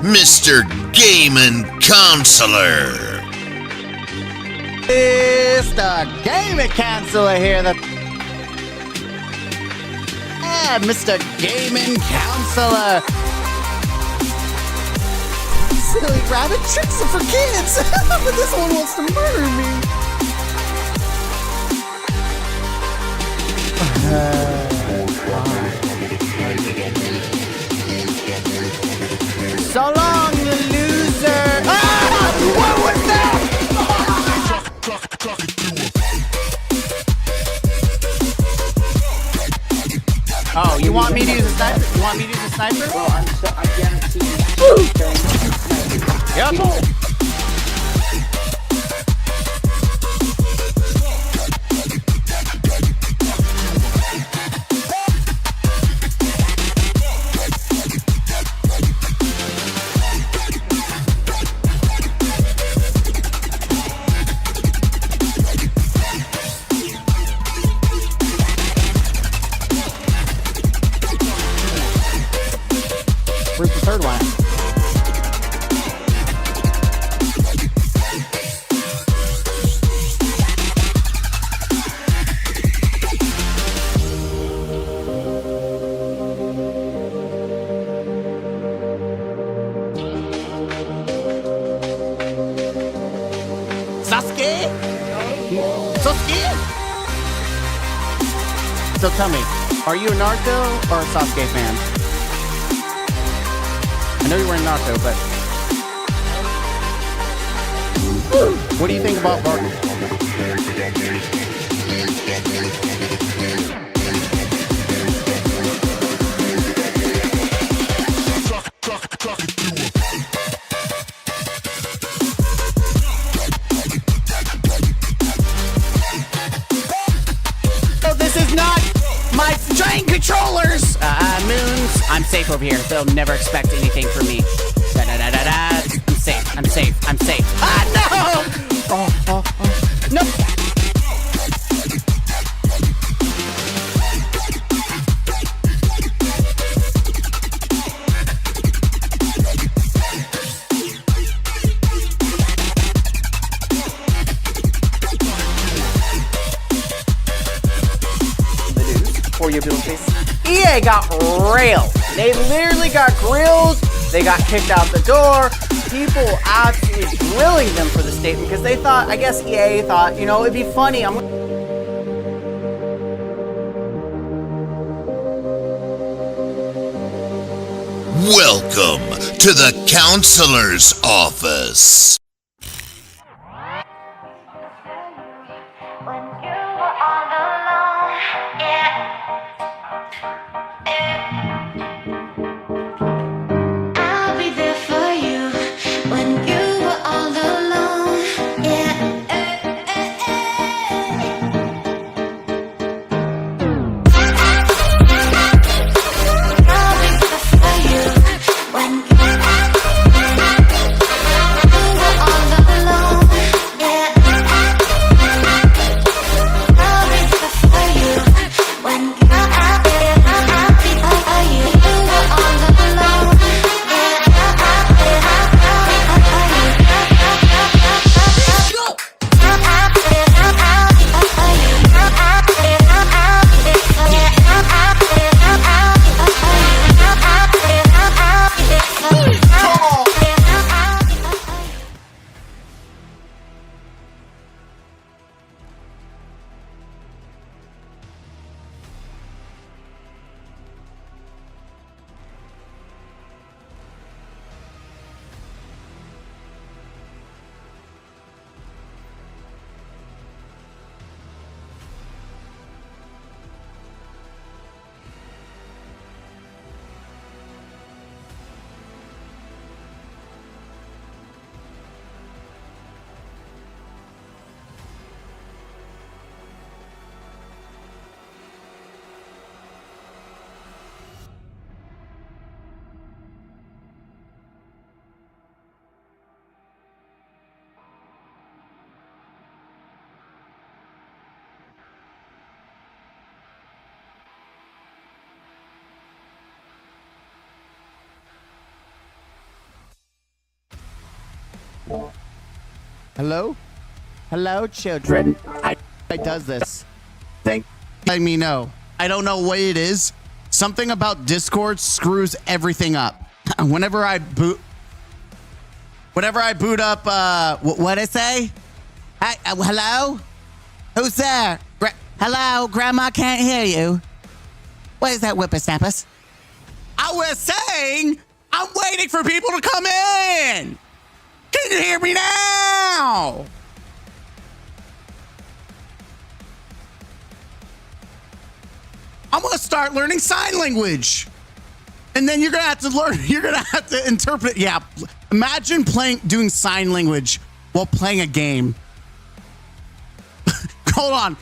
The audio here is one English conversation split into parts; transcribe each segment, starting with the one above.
Mr. Gaming Counselor. It's the Gaming Counselor here. Mr. Gaming Counselor. Silly rabbit tricks are for kids, but this one wants to murder me. So long, you loser! Ah! What was that? Oh, you want me to use a sniper? You want me to use a sniper? Well, I guarantee you. Yep. Where's the third one? Sasuke? So tell me, are you a Naruto or a Sasuke fan? I know you were in Naruto, but what do you think about Barton? Oh, this is not my train controllers! Moons, I'm safe over here. They'll never expect anything from me. Da-da-da-da-da. I'm safe. Ah, no! Oh. No! For your abilities. EA got railed. They literally got grilled. They got kicked out the door. People absolutely grilling them for the statement because they thought, I guess EA thought, you know, it'd be funny. Welcome to the Counselor's Office. When you were all alone, yeah. I'll be there for you when you were all alone, yeah. I'll be there for you when you were all alone. Hello? Hello, children. I does this. Thank letting me know. I don't know what it is. Something about Discord screws everything up. Whenever I boot up, what I say? Hi, hello? Who's there? Hello? Grandma can't hear you. What is that, whippersnappers? I was saying, I'm waiting for people to come in. Can you hear me now? I'm gonna start learning sign language. And then you're gonna have to learn, you're gonna have to interpret. Yeah, imagine doing sign language while playing a game. Hold on.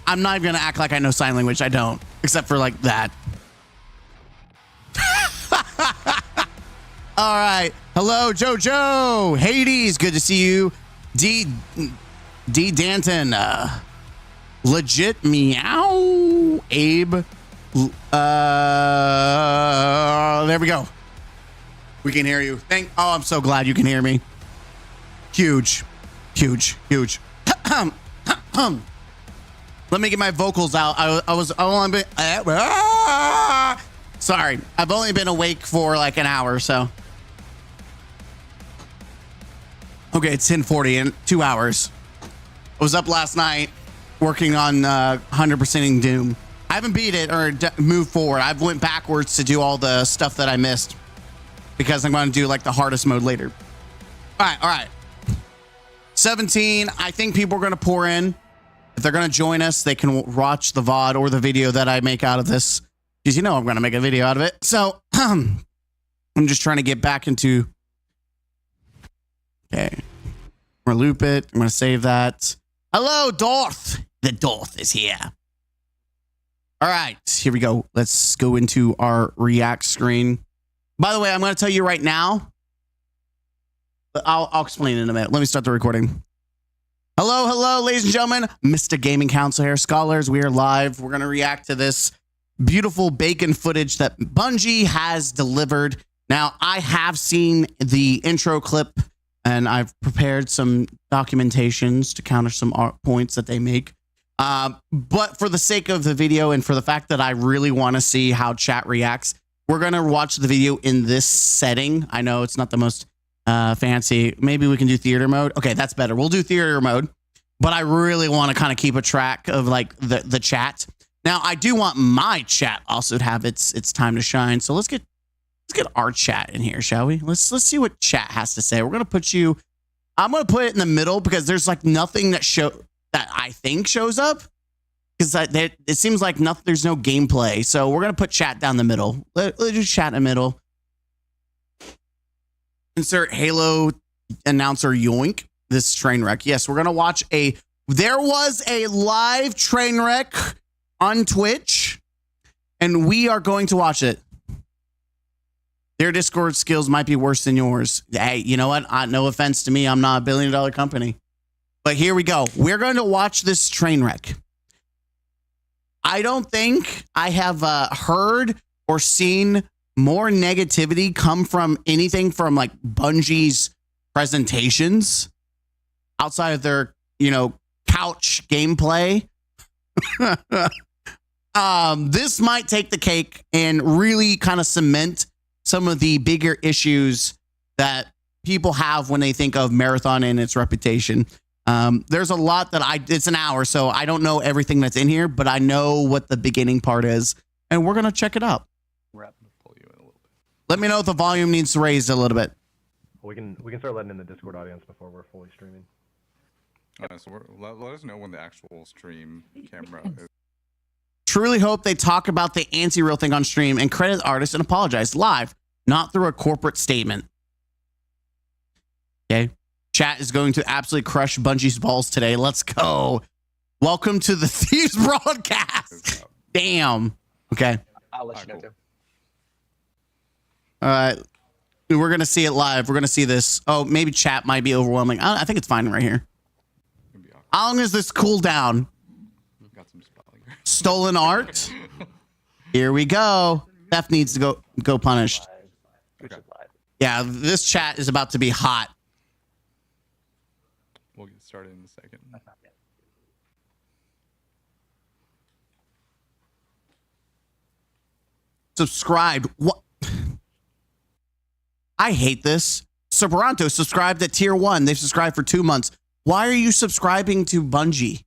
I'm not even gonna act like I know sign language. I don't, except for like that. All right. Hello, Jojo. Hades, good to see you. D Danton. Legit meow. Abe. There we go. We can hear you. I'm so glad you can hear me. Huge. Let me get my vocals out. Sorry. I've only been awake for like an hour or so. Okay, it's 10:40 in 2 hours. I was up last night working on 100%ing Doom. I haven't beat it or moved forward. I've went backwards to do all the stuff that I missed because I'm going to do like the hardest mode later. All right. 17. I think people are going to pour in. If they're going to join us, they can watch the VOD or the video that I make out of this. Because you know I'm going to make a video out of it. So I'm just trying to get back into... Okay. I'm going to loop it. I'm going to save that. Hello, Dorth. The Dorth is here. All right. Here we go. Let's go into our React screen. By the way, I'm going to tell you right now. I'll explain in a minute. Let me start the recording. Hello, ladies and gentlemen. Mr. Gaming Council here. Scholars, we are live. We're going to react to this beautiful bacon footage that Bungie has delivered. Now, I have seen the intro clip, and I've prepared some documentations to counter some points that they make. But for the sake of the video and for the fact that I really want to see how chat reacts, we're going to watch the video in this setting. I know it's not the most fancy. Maybe we can do theater mode. Okay, that's better. We'll do theater mode. But I really want to kind of keep a track of like the chat. Now, I do want my chat also to have its time to shine. So let's get our chat in here, shall we? Let's see what chat has to say. We're gonna put you. I'm gonna put it in the middle because there's like nothing that I think shows up because it seems like nothing. There's no gameplay, so we're gonna put chat down the middle. Let's do chat in the middle. Insert Halo announcer yoink. This train wreck. Yes, we're gonna watch there was a live train wreck on Twitch, and we are going to watch it. Their Discord skills might be worse than yours. Hey, you know what? No offense to me. I'm not a billion-dollar company. But here we go. We're going to watch this train wreck. I don't think I have heard or seen more negativity come from anything from like Bungie's presentations outside of their, couch gameplay. This might take the cake and really kind of cement some of the bigger issues that people have when they think of Marathon and its reputation. There's a lot it's an hour, so I don't know everything that's in here, but I know what the beginning part is, and we're going to check it out. Let me know if the volume needs raised a little bit. We can start letting in the Discord audience before we're fully streaming. So let us know when the actual stream camera is. Truly hope they talk about the anti-real thing on stream and credit the artist and apologize live, not through a corporate statement. Okay. Chat is going to absolutely crush Bungie's balls today. Let's go. Welcome to the Thieves broadcast. Damn. Okay. I'll let you know too. All right. We're going to see it live. We're going to see this. Oh, maybe chat might be overwhelming. I think it's fine right here. How long does this cool down? Stolen art. Here we go. Theft needs to go punished. Okay. Yeah, this chat is about to be hot. We'll get started in a second. Subscribed. What? I hate this. Sobranto subscribed at tier 1. They've subscribed for 2 months. Why are you subscribing to Bungie?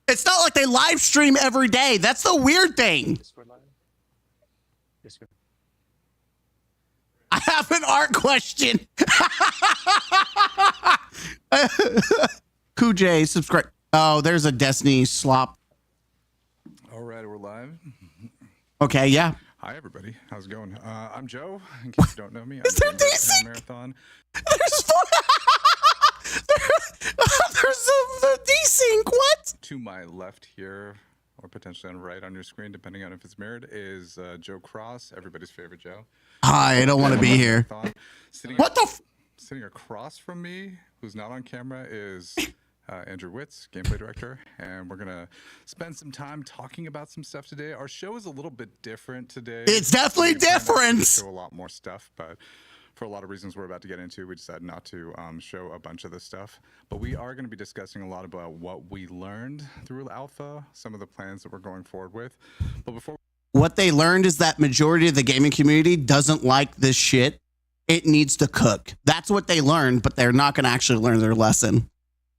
It's not like they live stream every day. That's the weird thing. I have an art question. Kuj, subscribe. Oh, there's a Destiny slop. All right, we're live. Okay, yeah. Hi, everybody. How's it going? I'm Joe. In case you don't know me, I'm Is there the Bethesda desync? Marathon. There's the desync. What? To my left here, or potentially on the right on your screen, depending on if it's mirrored, is Joe Cross, everybody's favorite Joe. Hi, I don't want to be here. Sitting What the? Sitting across from me, who's not on camera, is Andrew Witz, gameplay director, and we're gonna spend some time talking about some stuff today. Our show is a little bit different today. It's definitely We planned out to different. show a lot more stuff, but for a lot of reasons we're about to get into, we decided not to show a bunch of this stuff. But we are going to be discussing a lot about what we learned through Alpha, some of the plans that we're going forward with. But before What they learned is that majority of the gaming community doesn't like this shit. It needs to cook. That's what they learned, but they're not going to actually learn their lesson.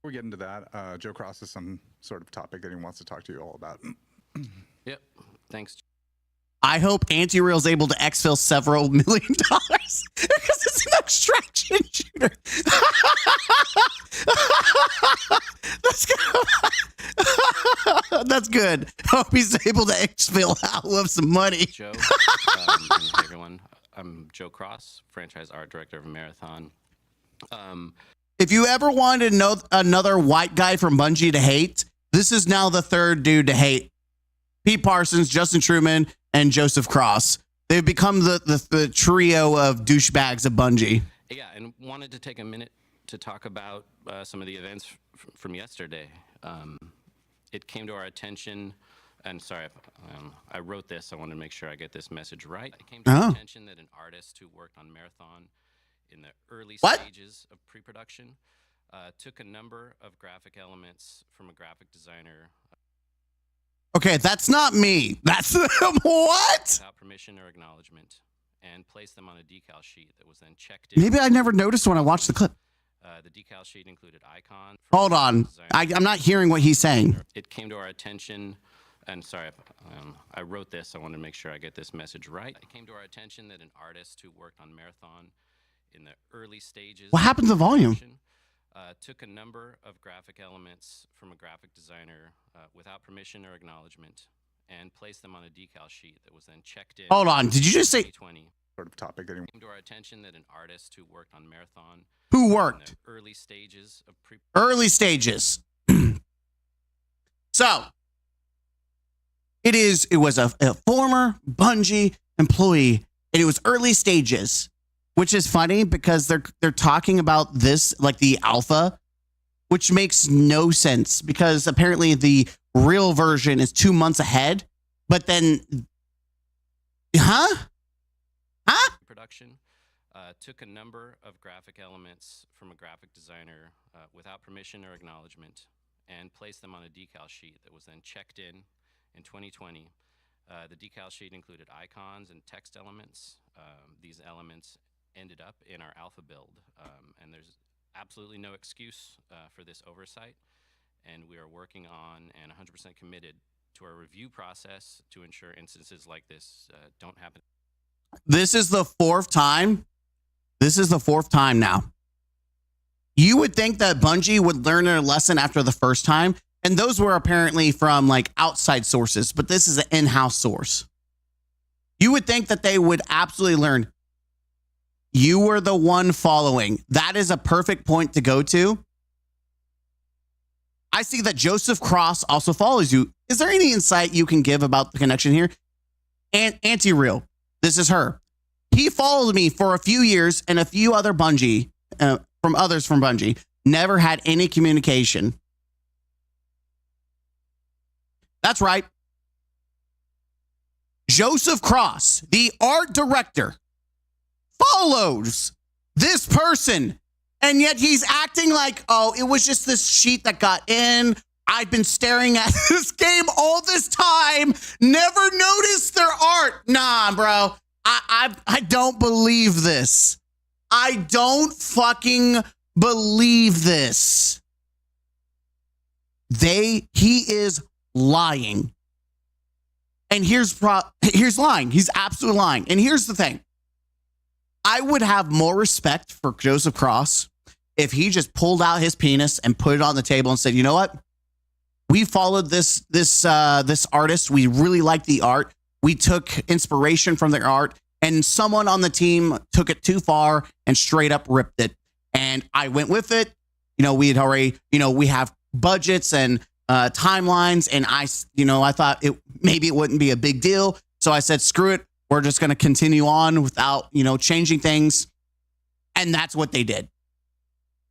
we get into that, Joe Cross has some sort of topic that he wants to talk to you all about. Yep. Thanks. I hope Anti-Real's able to exfil several $1 million because it's an extraction shooter. That's good. Hope he's able to exfil out of some money. Joe. And hey, everyone. I'm Joe Cross, franchise art director of Marathon. If you ever wanted to know another white guy from Bungie to hate, this is now the third dude to hate. Pete Parsons, Justin Truman, and Joseph Cross. They've become the trio of douchebags of Bungie. Yeah, and wanted to take a minute to talk about some of the events from yesterday. It came to our attention, and sorry, I wrote this. I wanted to make sure I get this message right. It came to our attention that an artist who worked on Marathon in the early stages of pre-production took a number of graphic elements from a graphic designer. Okay, that's not me. That's what? Without permission or acknowledgement, and placed them on a decal sheet that was then checked in. Maybe I never noticed when I watched the clip. The decal sheet included icon. Hold on. I'm not hearing what he's saying. It came to our attention, and sorry, I wrote this. I wanted to make sure I get this message right. It came to our attention that an artist who worked on Marathon in the early stages. What happened to the volume? Took a number of graphic elements from a graphic designer without permission or acknowledgement, and placed them on a decal sheet that was then checked in. Hold on. Did you just say 2020. Sort of topic that he Came to our attention that an artist who worked on Marathon who in worked? the early stages of Early stages. So it was a former Bungie employee, and it was early stages, which is funny because they're talking about this like the alpha, which makes no sense because apparently the real version is 2 months ahead. But then, production. Took a number of graphic elements from a graphic designer without permission or acknowledgement, and placed them on a decal sheet that was then checked in 2020. The decal sheet included icons and text elements. These elements ended up in our alpha build, and there's absolutely no excuse for this oversight, and we are working on and 100% committed to our review process to ensure instances like this don't happen. This is the fourth time. This is the fourth time now. You would think that Bungie would learn their lesson after the first time, and those were apparently from like outside sources, but this is an in-house source. You would think that they would absolutely learn. You were the one following. That is a perfect point to go to. I see that Joseph Cross also follows you. Is there any insight you can give about the connection here? And Anti-Real, this is her. He followed me for a few years, and a few other Bungie, from others from Bungie, never had any communication. That's right. Joseph Cross, the art director follows this person, and yet he's acting like, oh, it was just this sheet that got in. I've been staring at this game all this time, never noticed their art. Nah, bro, I don't believe this. I don't fucking believe this. He is lying. And here's lying. He's absolutely lying. And here's the thing. I would have more respect for Joseph Cross if he just pulled out his penis and put it on the table and said, you know what? We followed this artist. We really like the art. We took inspiration from their art, and someone on the team took it too far and straight up ripped it. And I went with it. You know, we had already, we have budgets and timelines, and I thought maybe it wouldn't be a big deal. So I said, screw it. We're just going to continue on without, changing things. And that's what they did.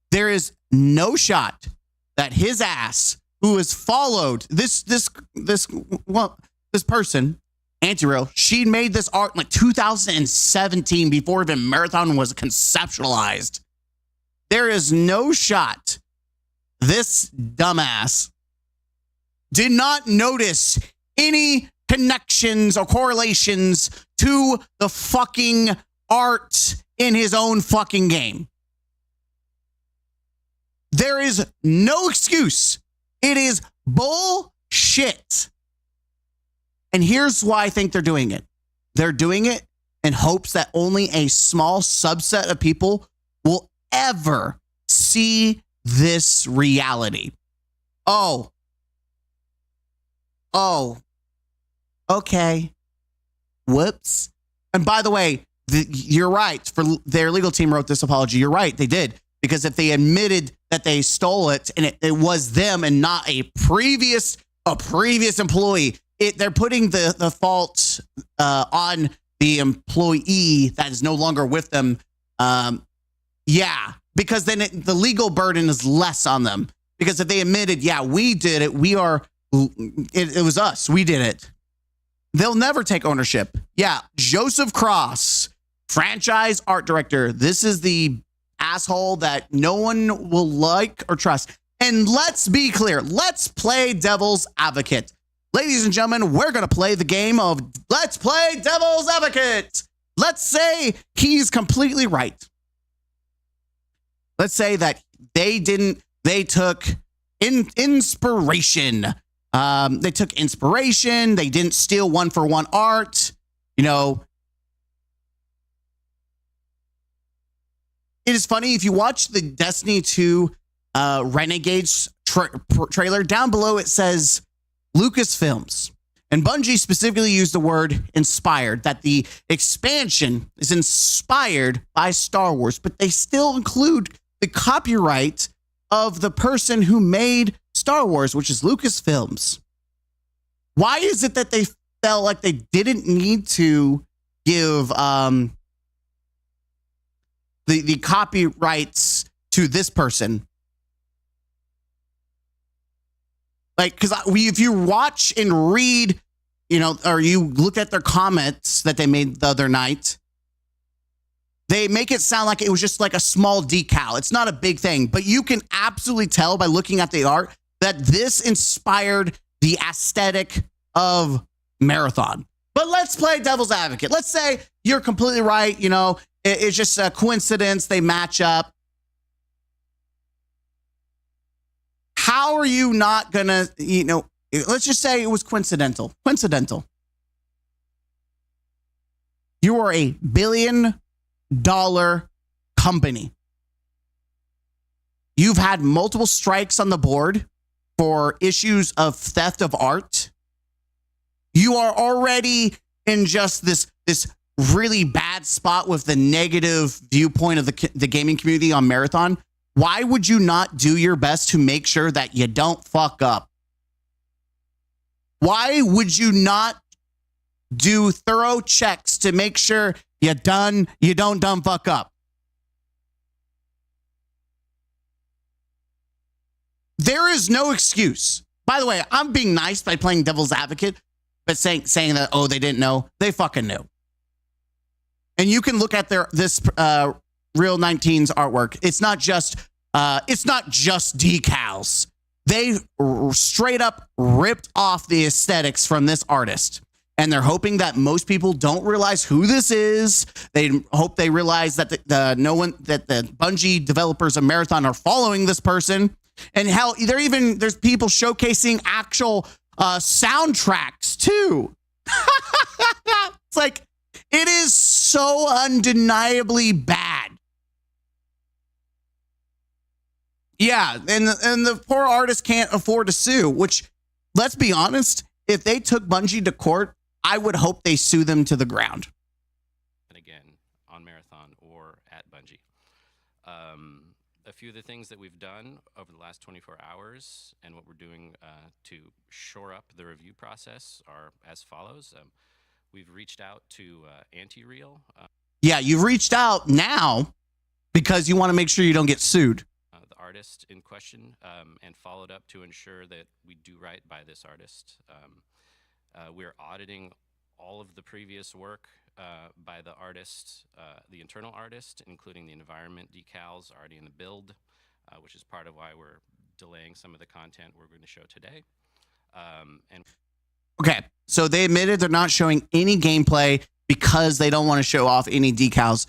There is no shot that his ass, who has followed this person, Anti-Real, she made this art in like 2017 before even Marathon was conceptualized. There is no shot this dumbass did not notice any connections or correlations to the fucking art in his own fucking game. There is no excuse. It is bullshit. And here's why I think they're doing it. They're doing it in hopes that only a small subset of people will ever see this reality. Oh, okay. Whoops. And by the way, you're right. For their legal team wrote this apology. You're right. They did. Because if they admitted that they stole it and it was them and not a previous employee, they're putting the fault on the employee that is no longer with them. Yeah, because then the legal burden is less on them. Because if they admitted, yeah, we did it, it was us, we did it, they'll never take ownership. Yeah, Joseph Cross, franchise art director. This is the asshole that no one will like or trust. And let's be clear. Let's play devil's advocate. Ladies and gentlemen, we're going to play the game of let's play devil's advocate. Let's say he's completely right. Let's say that they took inspiration. They took inspiration. They didn't steal one-for-one art. It is funny, if you watch the Destiny 2 Renegades trailer, down below it says Lucasfilms. And Bungie specifically used the word inspired, that the expansion is inspired by Star Wars, but they still include the copyright of the person who made Star Wars, which is Lucasfilms. Why is it that they felt like they didn't need to give the copyrights to this person? Like, because if you watch and read, or you look at their comments that they made the other night, they make it sound like it was just like a small decal. It's not a big thing, but you can absolutely tell by looking at the art that this inspired the aesthetic of Marathon. But let's play devil's advocate. Let's say you're completely right. It's just a coincidence. They match up. How are you not gonna, let's just say it was coincidental. You are a $1 billion company. You've had multiple strikes on the board for issues of theft of art. You are already in just this really bad spot with the negative viewpoint of the gaming community on Marathon. Why would you not do your best to make sure that you don't fuck up? Why would you not do thorough checks to make sure you don't fuck up? There is no excuse. By the way, I'm being nice by playing devil's advocate, but saying that, oh, they didn't know. They fucking knew. And you can look at this Real 19's artwork. It's not just decals. They straight up ripped off the aesthetics from this artist. And they're hoping that most people don't realize who this is. They hope they realize that the Bungie developers of Marathon are following this person. And hell, there's people showcasing actual soundtracks too. It's like, it is so undeniably bad. Yeah, and the poor artist can't afford to sue, which, let's be honest, if they took Bungie to court, I would hope they sue them to the ground. And again, on Marathon or at Bungie. A few of the things that we've done over the last 24 hours and what we're doing to shore up the review process are as follows. We've reached out to Anti-Real. Yeah, you've reached out now because you want to make sure you don't get sued. The artist in question, and followed up to ensure that we do right by this artist. We're auditing all of the previous work by the artist, the internal artist, including the environment decals already in the build, which is part of why we're delaying some of the content we're going to show today. Okay, so they admitted they're not showing any gameplay because they don't want to show off any decals.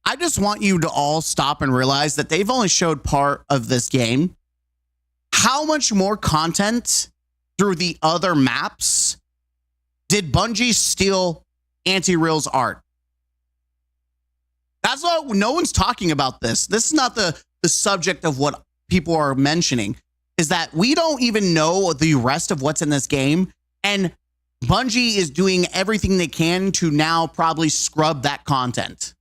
I just want you to all stop and realize that they've only showed part of this game. How much more content through the other maps did Bungie steal Anti-Real's art? That's what no one's talking about this. This is not the subject of what people are mentioning, is that we don't even know the rest of what's in this game. And Bungie is doing everything they can to now probably scrub that content.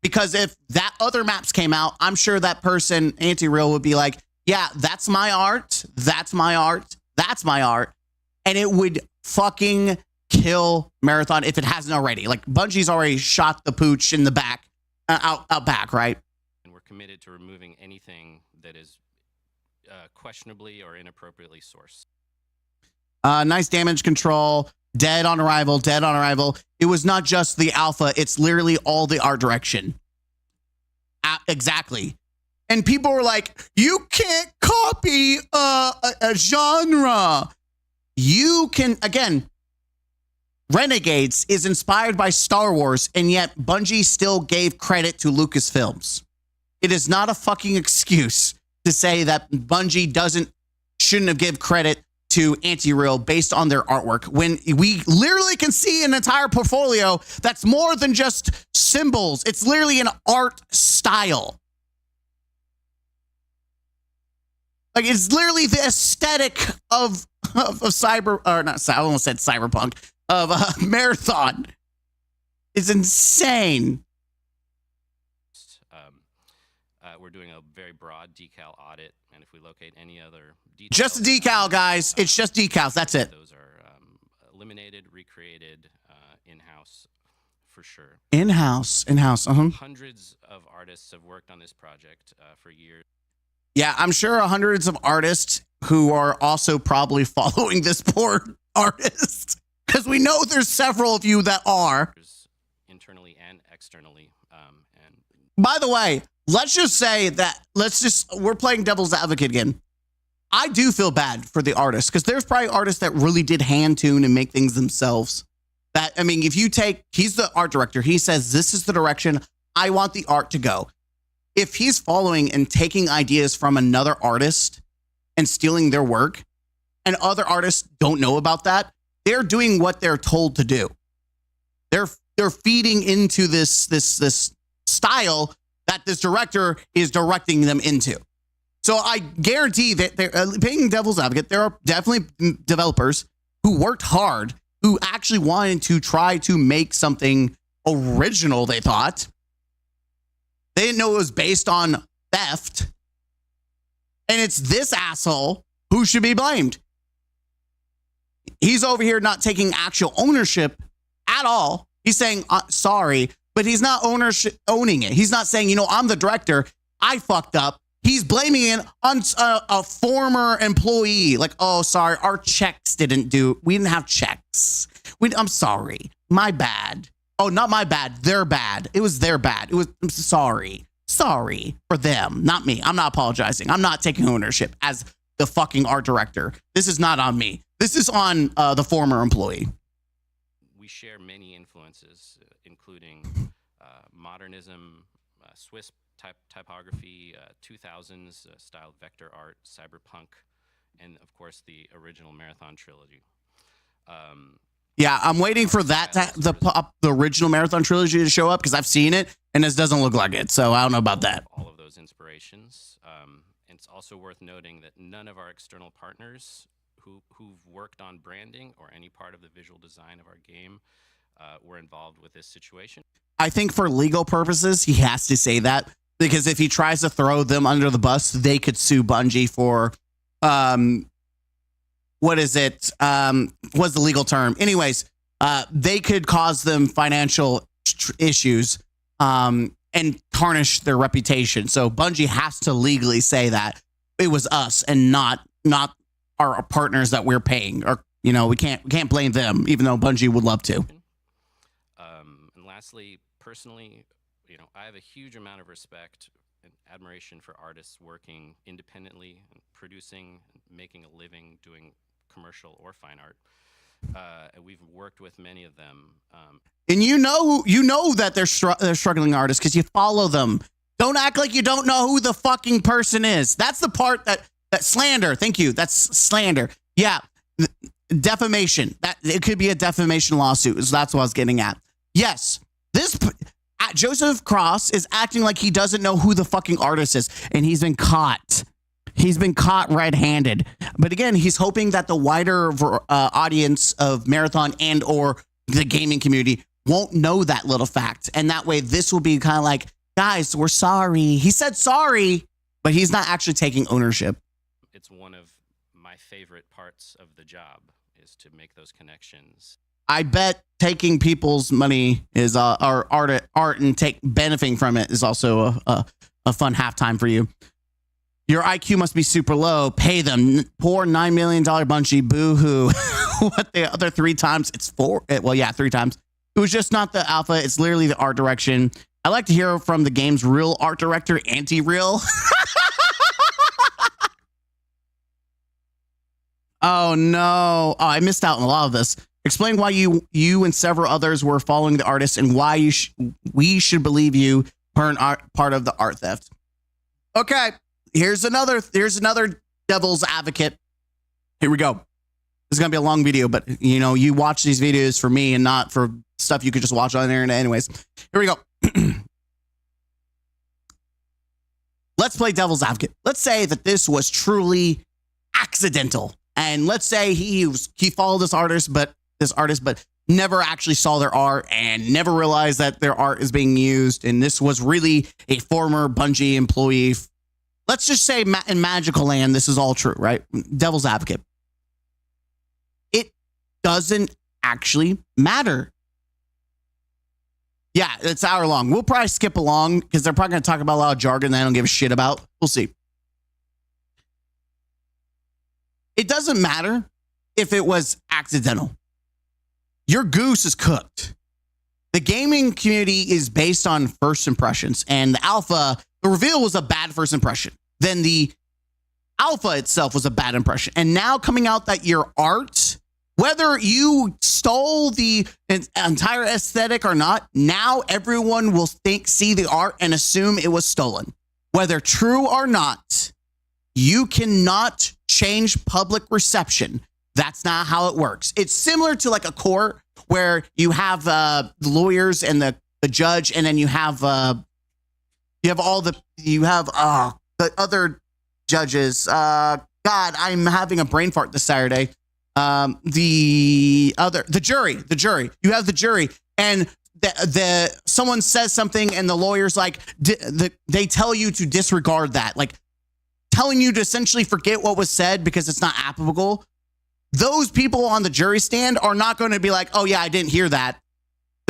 Because if that other maps came out, I'm sure that person, Anti-Real, would be like, yeah, that's my art. That's my art. That's my art. And it would fucking kill Marathon if it hasn't already. Like, Bungie's already shot the pooch in the back, out back, right? And we're committed to removing anything that is questionably or inappropriately sourced. Nice damage control. Dead on arrival. Dead on arrival. It was not just the alpha. It's literally all the art direction. Exactly. And people were like, you can't copy a genre. You can, again, Renegades is inspired by Star Wars, and yet Bungie still gave credit to Lucasfilms. It is not a fucking excuse to say that Bungie shouldn't have given credit to Anti-Real based on their artwork, when we literally can see an entire portfolio that's more than just symbols. It's literally an art style. Like, it's literally the aesthetic of cyber, or not, I almost said cyberpunk, of Marathon. It's insane. We're doing a very broad decal audit, and if we locate any other details, just a decal, guys. It's just decals. That's it. Those are eliminated, recreated, in-house for sure. In-house. Hundreds of artists have worked on this project for years. Yeah, I'm sure hundreds of artists who are also probably following this poor artist, because we know there's several of you that are. Internally and externally. And by the way, let's just say that, we're playing devil's advocate again. I do feel bad for the artist, because there's probably artists that really did hand tune and make things themselves. That, I mean, if you he's the art director. He says, this is the direction I want the art to go. If he's following and taking ideas from another artist and stealing their work, and other artists don't know about that, they're doing what they're told to do. They're feeding into this style that this director is directing them into. So I guarantee that they're playing devil's advocate. There are definitely developers who worked hard, who actually wanted to try to make something original, they thought. They didn't know it was based on theft. And it's this asshole who should be blamed. He's over here not taking actual ownership at all. He's saying, sorry, but he's not owning it. He's not saying, I'm the director. I fucked up. He's blaming it on a former employee. Like, oh, sorry, our checks we didn't have checks. I'm sorry. My bad. Oh, not my bad. Their bad. It was their bad. I'm sorry. Sorry for them, not me. I'm not apologizing. I'm not taking ownership as the fucking art director. This is not on me. This is on the former employee. We share many influences, including modernism, Swiss typography, 2000s style vector art, cyberpunk, and of course the original Marathon trilogy. Yeah, I'm waiting for that the original Marathon trilogy to show up because I've seen it and this doesn't look like it. So I don't know about that. All of those inspirations. And it's also worth noting that none of our external partners who've worked on branding or any part of the visual design of our game were involved with this situation. I think for legal purposes, he has to say that because if he tries to throw them under the bus, they could sue Bungie for what is it? What's the legal term? Anyways, they could cause them financial issues and tarnish their reputation. So Bungie has to legally say that it was us and not our partners that we're paying. Or we can't blame them, even though Bungie would love to. And lastly, personally, I have a huge amount of respect and admiration for artists working independently and producing, making a living, doing commercial or fine art. And we've worked with many of them. And you know that they're struggling artists because you follow them. Don't act like you don't know who the fucking person is. That's the part that slander. Thank you. That's slander. Yeah. Defamation. That it could be a defamation lawsuit. So that's what I was getting at. Yes. Joseph Cross is acting like he doesn't know who the fucking artist is, and he's been caught. He's been caught red-handed. But again, he's hoping that the wider audience of Marathon and or the gaming community won't know that little fact. And that way, this will be kind of like, guys, we're sorry. He said sorry, but he's not actually taking ownership. It's one of my favorite parts of the job is to make those connections. I bet taking people's money is or art and benefiting from it is also a fun halftime for you. Your IQ must be super low. Pay them. Poor $9 million Bungie. Boo-hoo. What the other 3 times? It's 4. Well, yeah, 3 times. It was just not the alpha. It's literally the art direction. I like to hear from the game's real art director, anti-real. Oh, no. Oh, I missed out on a lot of this. Explain why you and several others were following the artist and why we should believe you part of the art theft. Okay, here's another devil's advocate. Here we go. This is gonna be a long video, but you watch these videos for me and not for stuff you could just watch on the internet anyways. Here we go. Let's play devil's advocate. Let's say that this was truly accidental, and let's say he followed this artist, but never actually saw their art and never realized that their art is being used. And this was really a former Bungie employee. Let's just say in Magical Land, this is all true, right? Devil's advocate. It doesn't actually matter. Yeah, it's an hour long. We'll probably skip along because they're probably going to talk about a lot of jargon that I don't give a shit about. We'll see. It doesn't matter if it was accidental. Your goose is cooked. The gaming community is based on first impressions, and the reveal was a bad first impression. Then the alpha itself was a bad impression. And now coming out that your art, whether you stole the entire aesthetic or not, now everyone will see the art and assume it was stolen. Whether true or not, you cannot change public reception. That's not how it works. It's similar to like a court where you have the lawyers and the judge, and then you have the other judges. God, I'm having a brain fart this Saturday. The jury. You have the jury, and someone says something, and the lawyer's like, they tell you to disregard that, like telling you to essentially forget what was said because it's not applicable. Those people on the jury stand are not going to be like, oh yeah, I didn't hear that.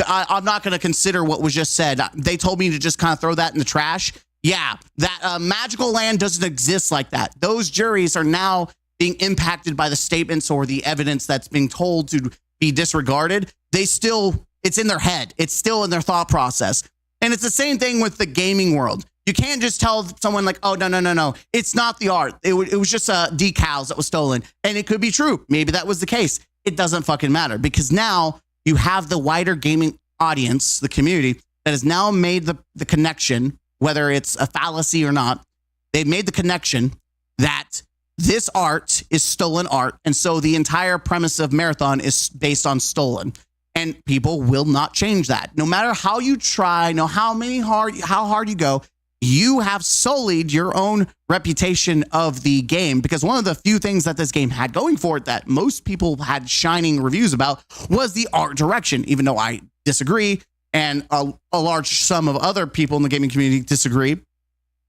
I'm not going to consider what was just said. They told me to just kind of throw that in the trash. Yeah, that Magical Land doesn't exist like that. Those juries are now being impacted by the statements or the evidence that's being told to be disregarded. They still It's in their head. It's still in their thought process. And it's the same thing with the gaming world. You can't just tell someone like, oh, no. It's not the art. It was just decals that was stolen. And it could be true. Maybe that was the case. It doesn't fucking matter because now you have the wider gaming audience, the community, that has now made the connection, whether it's a fallacy or not. They've made the connection that this art is stolen art. And so the entire premise of Marathon is based on stolen. And people will not change that. No matter how you try, how hard you go, you have sullied your own reputation of the game, because one of the few things that this game had going for it that most people had shining reviews about was the art direction, even though I disagree and a large sum of other people in the gaming community disagree.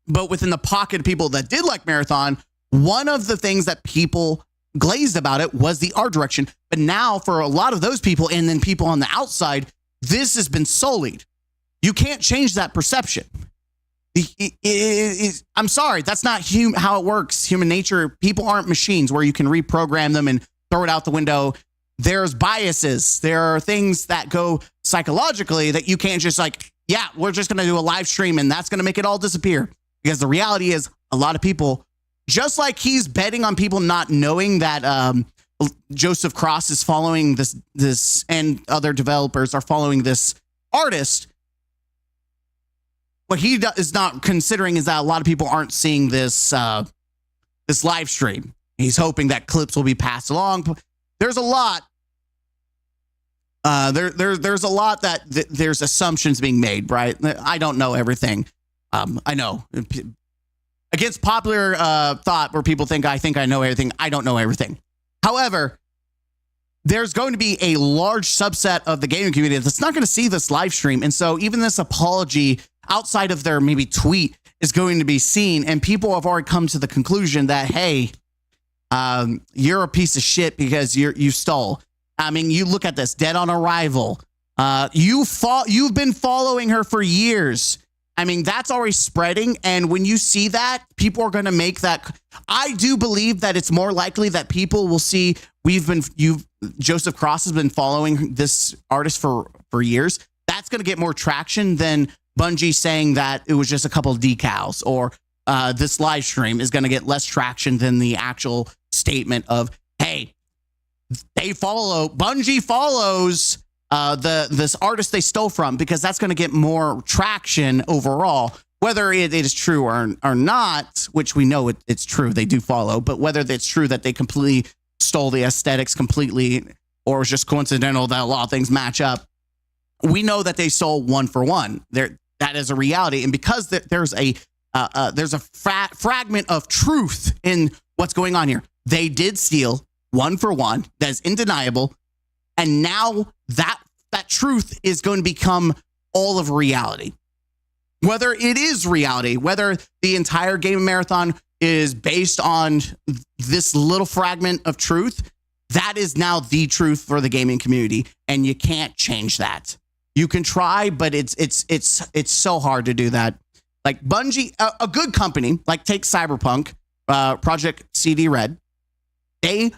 But within the pocket of people that did like Marathon, one of the things that people glazed about it was the art direction. But now for a lot of those people and then people on the outside, this has been sullied. You can't change that perception. I'm sorry, that's not how it works. Human nature, people aren't machines where you can reprogram them and throw it out the window. There's biases. There are things that go psychologically that you can't just like, yeah, we're just going to do a live stream and that's going to make it all disappear. Because the reality is a lot of people, just like he's betting on people not knowing that Joseph Cross is following this and other developers are following this artist, what he is not considering is that a lot of people aren't seeing this this live stream. He's hoping that clips will be passed along. There's a lot. There's a lot that there's assumptions being made, right? I don't know everything. I know against popular thought where people think I know everything. I don't know everything. However, there's going to be a large subset of the gaming community that's not going to see this live stream. And so even this apology outside of their maybe tweet is going to be seen. And people have already come to the conclusion that, hey, you're a piece of shit because you stole. I mean, you look at this, Dead on Arrival. You've been following her for years. I mean, that's already spreading. And when you see that, people are going to make that. I do believe that it's more likely that people will see Joseph Cross has been following this artist for years. That's going to get more traction than Bungie saying that it was just a couple of decals, or this live stream is going to get less traction than the actual statement of, hey, Bungie follows this artist they stole from, because that's going to get more traction overall. Whether it is true or not, which we know it's true, they do follow, but whether it's true that they completely stole the aesthetics completely, or it's just coincidental that a lot of things match up, we know that they stole one for one. That is a reality, and because there's a fragment of truth in what's going on here, they did steal one for one. That is undeniable. And now that truth is going to become all of reality. Whether it is reality, whether the entire game of Marathon is based on this little fragment of truth, that is now the truth for the gaming community, and you can't change that. You can try, but it's so hard to do that. Like Bungie, a good company, like take Cyberpunk, Project CD Red, they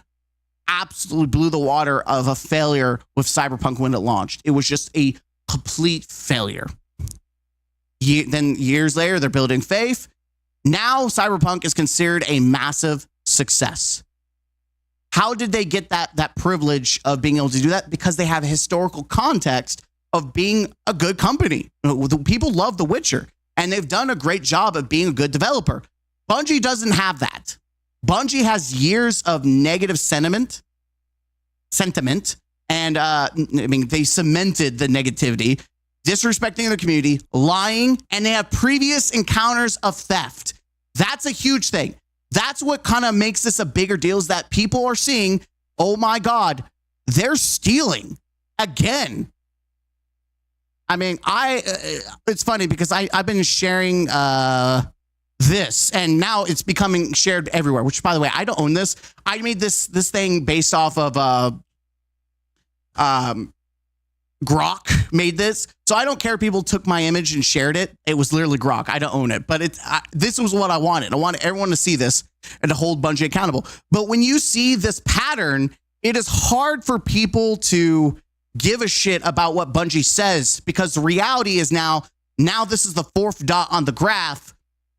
absolutely blew the water of a failure with Cyberpunk when it launched. It was just a complete failure. Then years later, they're building Faith. Now Cyberpunk is considered a massive success. How did they get that privilege of being able to do that? Because they have a historical context of being a good company. People love The Witcher, and they've done a great job of being a good developer. Bungie doesn't have that. Bungie has years of negative sentiment, and I mean, they cemented the negativity, disrespecting the community, lying, and they have previous encounters of theft. That's a huge thing. That's what kind of makes this a bigger deal, is that people are seeing, oh my God, they're stealing again. I mean, it's funny because I've been sharing this, and now it's becoming shared everywhere, which, by the way, I don't own this. I made this thing based off of Grok made this. So I don't care if people took my image and shared it. It was literally Grok. I don't own it, but this was what I wanted. I wanted everyone to see this and to hold Bungie accountable. But when you see this pattern, it is hard for people to give a shit about what Bungie says, because the reality is now this is the fourth dot on the graph.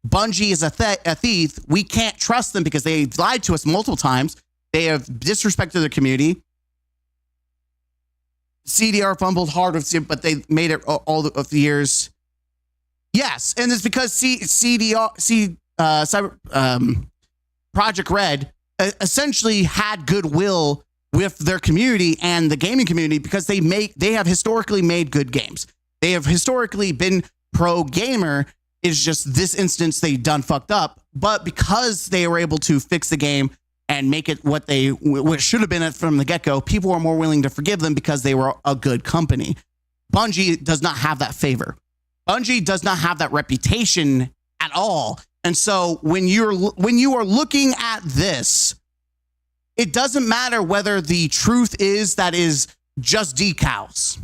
Bungie is a thief. We can't trust them because they lied to us multiple times. They have disrespected their community. CDR fumbled hard with it, but they made it all of the years. Yes, and it's because Project Red essentially had goodwill with their community and the gaming community because they have historically made good games. They have historically been pro gamer. It's just this instance they done fucked up, but because they were able to fix the game and make it what it should have been from the get-go, people are more willing to forgive them because they were a good company. Bungie does not have that favor. Bungie does not have that reputation at all. And so when you are looking at this, it doesn't matter whether the truth is that is just decals.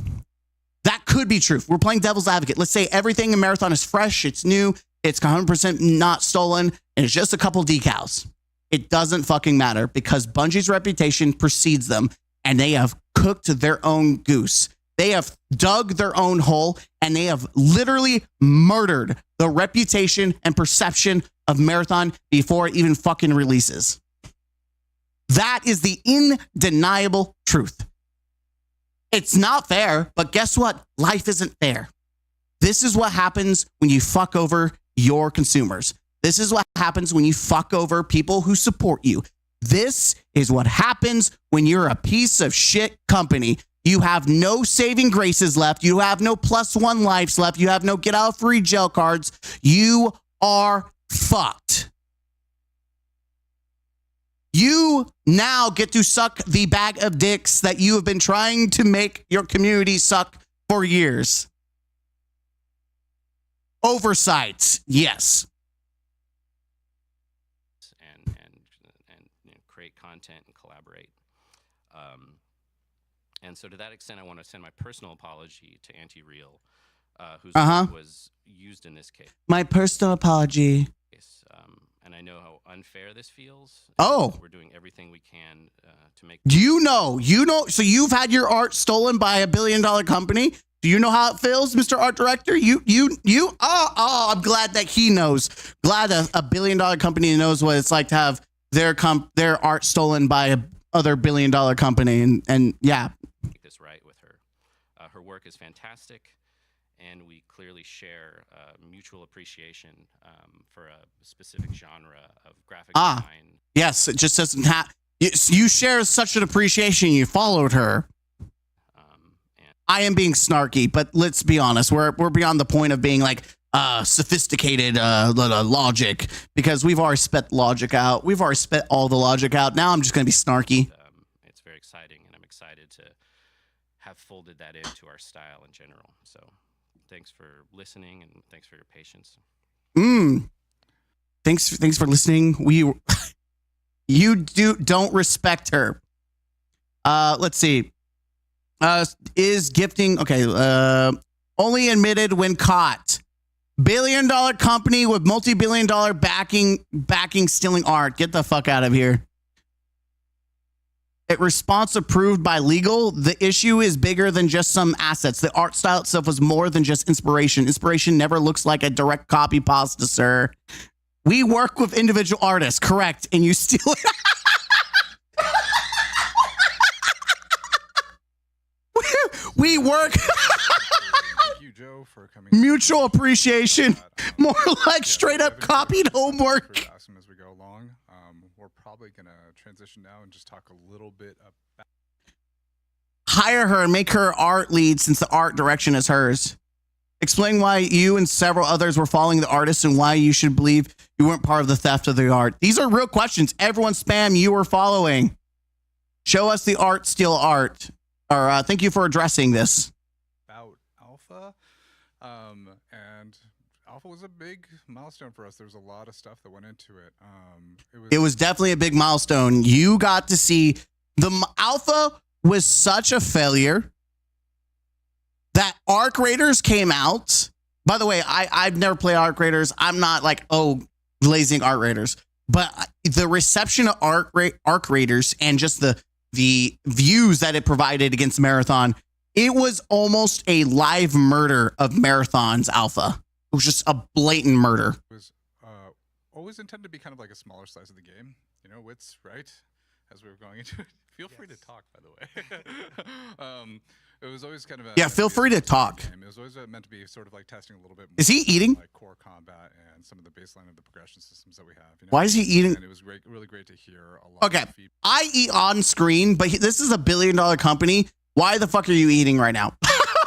That could be truth. We're playing devil's advocate. Let's say everything in Marathon is fresh, it's new, it's 100% not stolen, and it's just a couple decals. It doesn't fucking matter because Bungie's reputation precedes them, and they have cooked their own goose. They have dug their own hole, and they have literally murdered the reputation and perception of Marathon before it even fucking releases. That is the undeniable truth. It's not fair, but guess what? Life isn't fair. This is what happens when you fuck over your consumers. This is what happens when you fuck over people who support you. This is what happens when you're a piece of shit company. You have no saving graces left. You have no +1 lives left. You have no get out free jail cards. You are fucked. You now get to suck the bag of dicks that you have been trying to make your community suck for years. Oversight, yes. And create content and collaborate. And so to that extent, I want to send my personal apology to Anti-Real, whose work was used in this case. My personal apology. And I know how unfair this feels. Oh. We're doing everything we can to make... You know, so you've had your art stolen by $1 billion company. Do you know how it feels, Mr. Art Director? I'm glad that he knows. Glad a $1 billion company knows what it's like to have their art stolen by a other $1 billion company. And yeah. Make this right with her. Her work is fantastic, and we clearly share mutual appreciation for a specific genre of graphic design. Yes, it just doesn't have... You share such an appreciation, you followed her. I am being snarky, but let's be honest. We're beyond the point of being like sophisticated logic, because we've already spit logic out. We've already spit all the logic out. Now I'm just going to be snarky. It's very exciting, and I'm excited to have folded that into our style in general. So thanks for listening, and thanks for your patience. Thanks for listening. You don't respect her. Let's see. Is gifting only admitted when caught. $1 billion company with multi-billion dollar backing stealing art. Get the fuck out of here. Response approved by legal. The issue is bigger than just some assets. The art style itself was more than just inspiration. Inspiration never looks like a direct copy pasta, sir. We work with individual artists, correct? And you steal it. We work. Thank you, Joe, for coming. Mutual appreciation. More like straight up copied homework. As we go along, we're probably gonna transition now and just talk a little bit about. Hire her and make her art lead, since the art direction is hers. Explain why you and several others were following the artist and why you should believe you weren't part of the theft of the art. These are real questions. Everyone spam you were following. Show us the art, steal art. Or thank you for addressing this. About Alpha, and Alpha was a big milestone for us. There was a lot of stuff that went into it. It was definitely a big milestone. You got to see Alpha was such a failure that Arc Raiders came out. By the way, I've never played Arc Raiders. I'm not like, glazing Arc Raiders, but the reception of Arc Raiders and just the views that it provided against Marathon It was almost a live murder of Marathon's alpha. It was just a blatant murder. It was always intended to be kind of like a smaller slice of the game, you know, wits, right? As we were going into it. Feel free to talk, by the way. It was always kind of Yeah, feel free to talk. Game. It was always meant to be sort of like testing a little bit more. Is he eating? Like core combat and some of the baseline of the progression systems that we have. You know? Why is he eating? And it was great, really great to hear a lot. Okay, of feedback. I eat on screen, but this is $1 billion company. Why the fuck are you eating right now?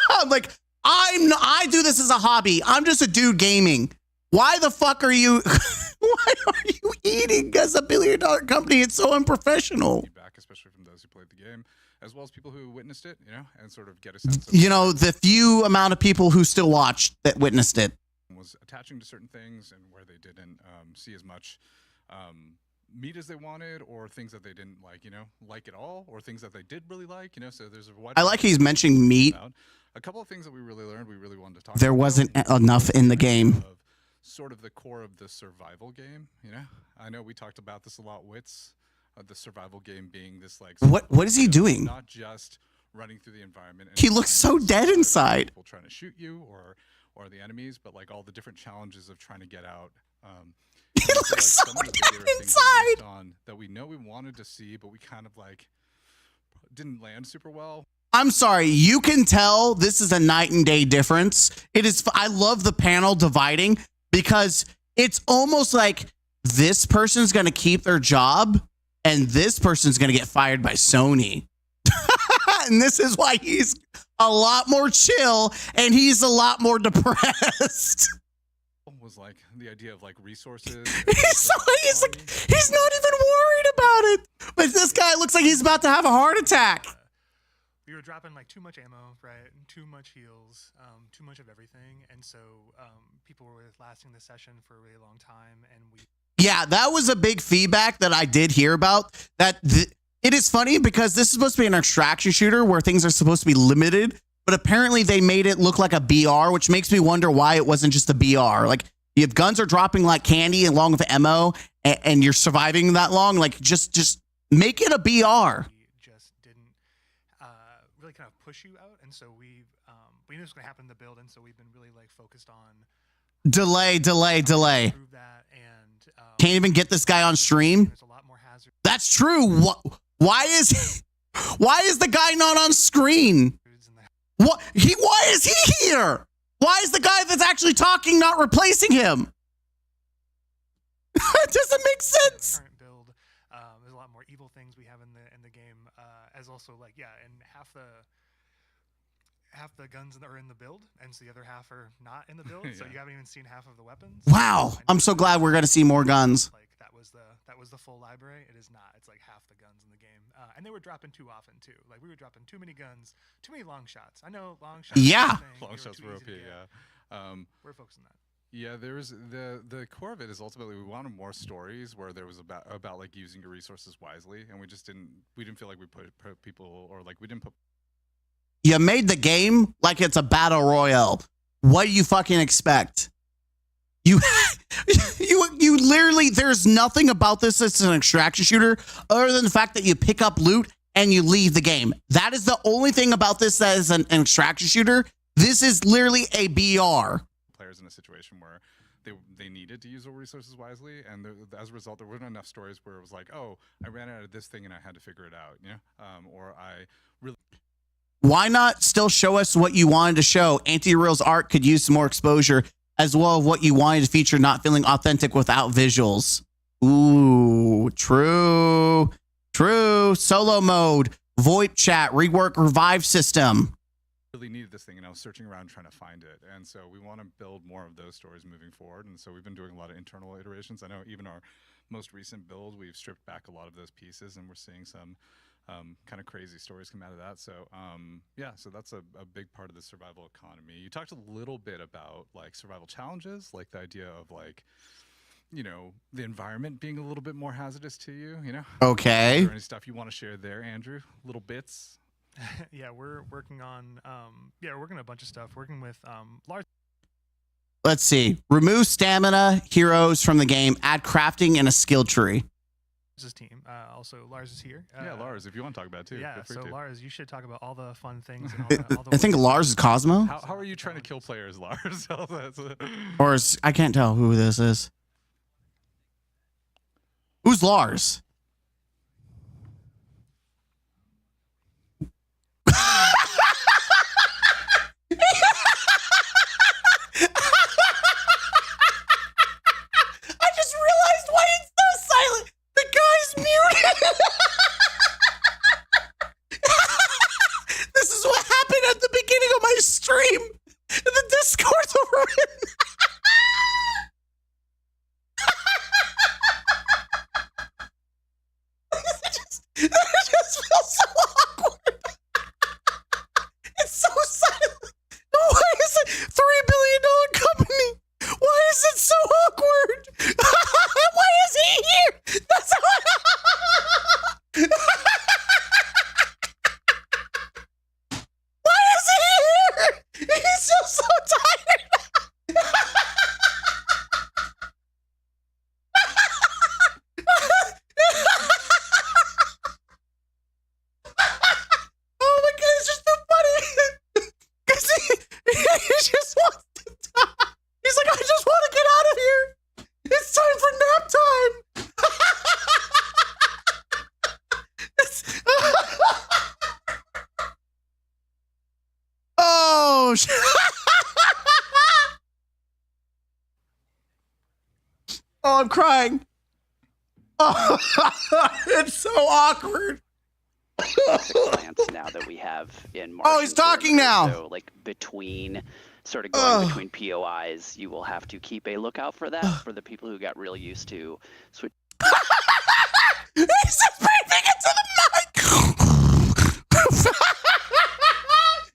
I'm like, I do this as a hobby. I'm just a dude gaming. Why the fuck are you? Why are you eating as $1 billion company? It's so unprofessional. Feedback, especially from those who played the game, as well as people who witnessed it, you know, and sort of get a sense of, you know, the few amount of people who still watched that witnessed it. Was attaching to certain things and where they didn't see as much meat as they wanted, or things that they didn't like, you know, like at all, or things that they did really like, you know. So there's a wide. I like he's mentioning meat. A couple of things that we really learned, we really wanted to talk. There about wasn't enough in the game. Of sort of the core of the survival game, you know. I know we talked about this a lot. Wits, the survival game being this like. What is he doing? Not just running through the environment. And He looks so dead inside. People trying to shoot you or the enemies, but like all the different challenges of trying to get out. He looks so dead inside. On that we know we wanted to see, but we kind of like didn't land super well. I'm sorry. You can tell this is a night and day difference. It is. I love the panel dividing because it's almost like this person's going to keep their job and this person's going to get fired by Sony. And this is why he's a lot more chill and he's a lot more depressed. Was like the idea of like resources. He's not even worried about it. But this guy looks like he's about to have a heart attack. We were dropping like too much ammo, right? And too much heals, too much of everything. And so people were lasting the session for a really long time. And yeah, that was a big feedback that I did hear about. It is funny because this is supposed to be an extraction shooter where things are supposed to be limited. But apparently they made it look like a BR, which makes me wonder why it wasn't just a BR. Like, if guns are dropping like candy along with ammo and you're surviving that long, like just make it a BR. Just didn't really kind of push you out. And so we knew this was going to happen in the build. And so we've been really like focused on delay. Prove that and can't even get this guy on stream. There's a lot more hazard. That's true. Why is the guy not on screen? Why is he here? Why is the guy that's actually talking not replacing him? It doesn't make sense. Current build, there's a lot more evil things we have in the game, as also like and half the guns are in the build, and so the other half are not in the build. So you haven't even seen half of the weapons. Wow, I'm so glad we're gonna see more guns. Like that was the full library. It is not. It's like half the guns in the game, and they were dropping too often too. Like we were dropping too many guns, too many long shots. I know long shots. Yeah, long shots were OP. Yeah, we're focusing on that. Yeah, there was the core of it is ultimately we wanted more stories where there was about like using your resources wisely, and we didn't feel like we put people or like we didn't put. You made the game like it's a battle royale. What do you fucking expect? You literally, there's nothing about this that's an extraction shooter other than the fact that you pick up loot and you leave the game. That is the only thing about this that is an extraction shooter. This is literally a BR. Players in a situation where they needed to use their resources wisely, and as a result, there weren't enough stories where it was like, oh, I ran out of this thing and I had to figure it out, you know, or I really. Why not still show us what you wanted to show? Anti-Real's art could use some more exposure, as well as what you wanted to feature not feeling authentic without visuals. Ooh, true. Solo mode, VoIP chat, rework revive system. Really needed this thing, and I was searching around trying to find it, and so we want to build more of those stories moving forward, and so we've been doing a lot of internal iterations. I know even our most recent build, we've stripped back a lot of those pieces, and we're seeing some kind of crazy stories come out of that. So yeah, so that's a big part of the survival economy. You talked a little bit about like survival challenges, like the idea of like, you know, the environment being a little bit more hazardous to you, you know? Okay. Is there any stuff you want to share there, Andrew? Little bits? Yeah, we're working on we're working on a bunch of stuff. Working with large. Let's see. Remove stamina heroes from the game. Add crafting and a skill tree. team. Also, Lars is here. Yeah, Lars, if you want to talk about it too. Yeah, feel free so to. Lars, you should talk about all the fun things. And all the I think Lars is Cosmo, How are you trying to kill players, Lars? or I can't tell who this is. Who's Lars? I just realized why it's so silent. The guy's muted. This is what happened at the beginning of my stream. The Discord's overwritten. It just feels so awkward. It's so silent. Why is it $3 billion company? Why is it so awkward? Why is he here? That's how Why is he here? He's just so tired. Oh my god, it's just so funny. Because he just wants to die. He's like, I just want to get out of here. It's time for nap time. Oh, oh, I'm crying. Oh, it's so awkward. Plants now that we have in March. Oh, he's talking now. So, like, between sort of going between POIs, you will have to keep a lookout for that for the people who got real used to switch. He's just breathing into the mic.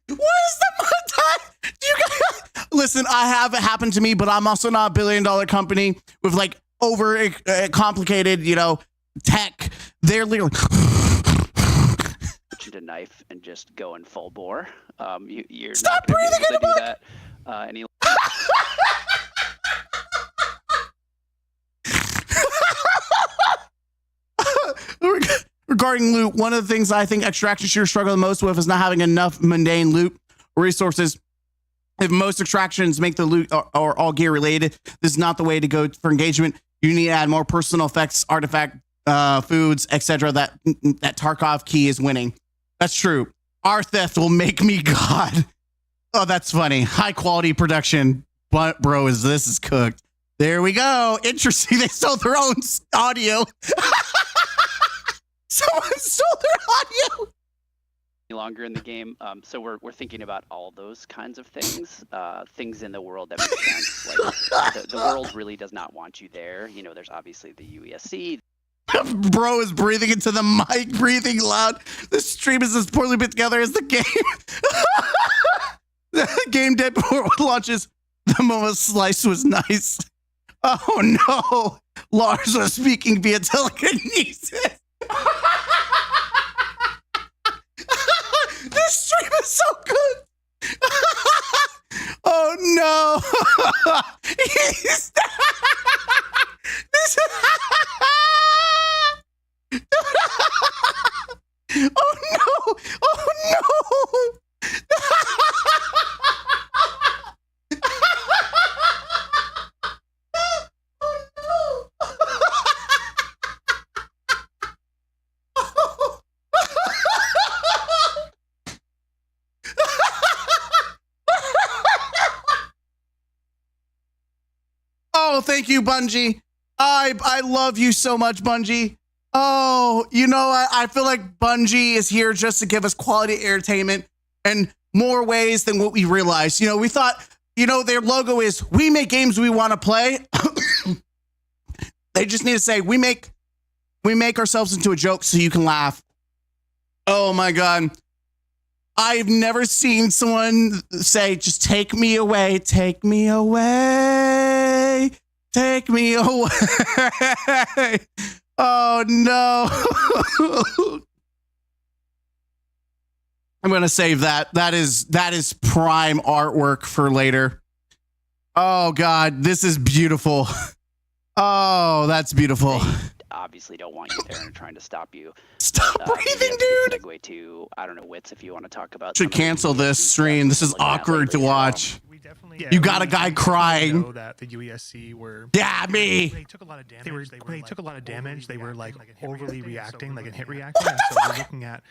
What is the montage? Do you guys listen? I have it happen to me, but I'm also not a $1 billion company with like over complicated, tech. They're literally a knife and just going full bore. You're Stop not going to be breathing able to into do that any. Regarding loot, one of the things I think extraction shooters struggle the most with is not having enough mundane loot or resources. If most extractions make the loot or all gear related, this is not the way to go for engagement. You need to add more personal effects, artifact, foods, etc. That Tarkov key is winning. That's true. Our theft will make me God. Oh, that's funny. High quality production. But bro, this is cooked. There we go. Interesting. They stole their own audio. Someone stole their audio. Longer in the game, so we're thinking about all those kinds of things, things in the world that make sense. Like the world really does not want you there. There's obviously the UESC. Bro is breathing into the mic, breathing loud. The stream is as poorly put together as the game. The game dead before it launches. The moment slice was nice. Oh no, Lars was speaking via telekinesis. This stream is so good. Oh no. This Oh no. Oh no. Oh, thank you, Bungie. I love you so much, Bungie. Oh, I feel like Bungie is here just to give us quality entertainment in more ways than what we realized. We thought, their logo is, we make games we want to play. They just need to say, we make ourselves into a joke so you can laugh. Oh my God. I've never seen someone say, just take me away, take me away, take me away. Oh no. I'm going to save that. That is prime artwork for later. Oh God, this is beautiful. Oh, that's beautiful. obviously don't want you there and are trying to stop you. Stop breathing, dude. Segue to, I don't know, Wits, if you want to talk about. Should cancel this stream. This is awkward to watch. You got a guy crying. Know that the UESC were. Yeah, me. They took a lot of damage. They took a lot of damage. They were like overly reacting, like in hit reacting. And so we're looking at.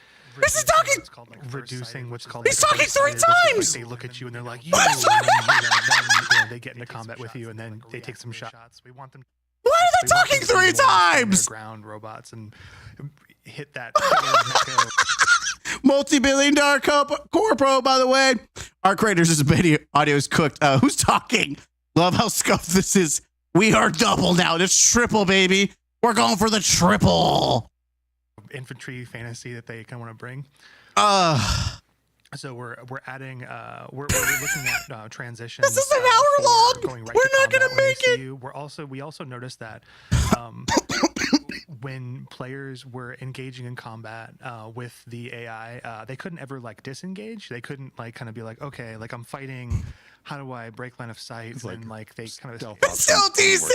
This is talking. Reducing what's called. He's talking 3 times. They look at you and they're like, you. And then, they get into combat with you, and then they take some shots. We want them. Why are they talking 3 times? Ground robots and hit that. Multi-billion-dollar corpo, by the way. Our creators' audio is cooked. Who's talking? Love how scuffed this is. We are double now. It's triple, baby. We're going for the triple. Infantry fantasy that they kind of want to bring. So we're adding we're looking at transitions. This is an hour long. We're not gonna make it. We also noticed that when players were engaging in combat with the AI, they couldn't ever like disengage. They couldn't like kind of be like, okay, like I'm fighting. How do I break line of sight? It's and like they kind of it's still DC,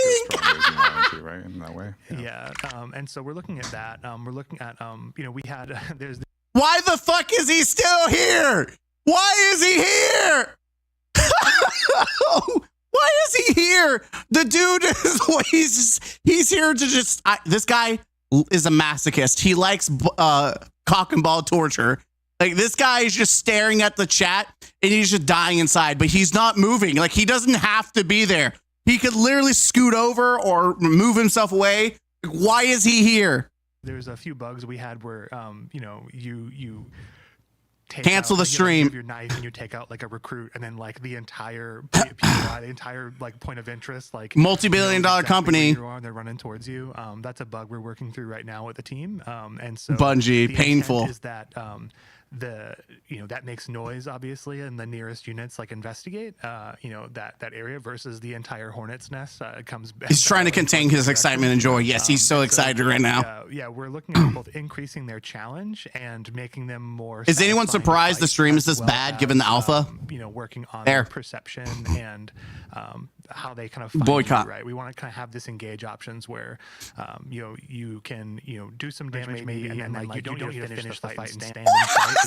right? In that way. Yeah. And so we're looking at that. We're looking at we had there's. Why the fuck is he still here? Why is he here? Why is he here? The dude is he's here to just. This guy is a masochist. He likes cock and ball torture. Like this guy is just staring at the chat and he's just dying inside, but he's not moving. Like he doesn't have to be there. He could literally scoot over or move himself away. Why is he here? There's a few bugs we had where you take cancel the stream. You your knife and you take out like a recruit, and then like the entire POI, the entire like point of interest, like multi-billion-dollar company, you are, and they're running towards you. That's a bug we're working through right now with the team. And so Bungie, painful. Is that that makes noise obviously, and the nearest units like investigate that area versus the entire hornet's nest comes back. He's trying to contain his excitement and joy. Yes, he's so excited right now. We're looking at both increasing their challenge and making them more. Is anyone surprised the stream is this bad given the alpha? Working on their perception and how they kind of find boycott. You, right? We want to kind of have disengage options where you can do some damage maybe and then like you don't need to finish the fight and stand in fight.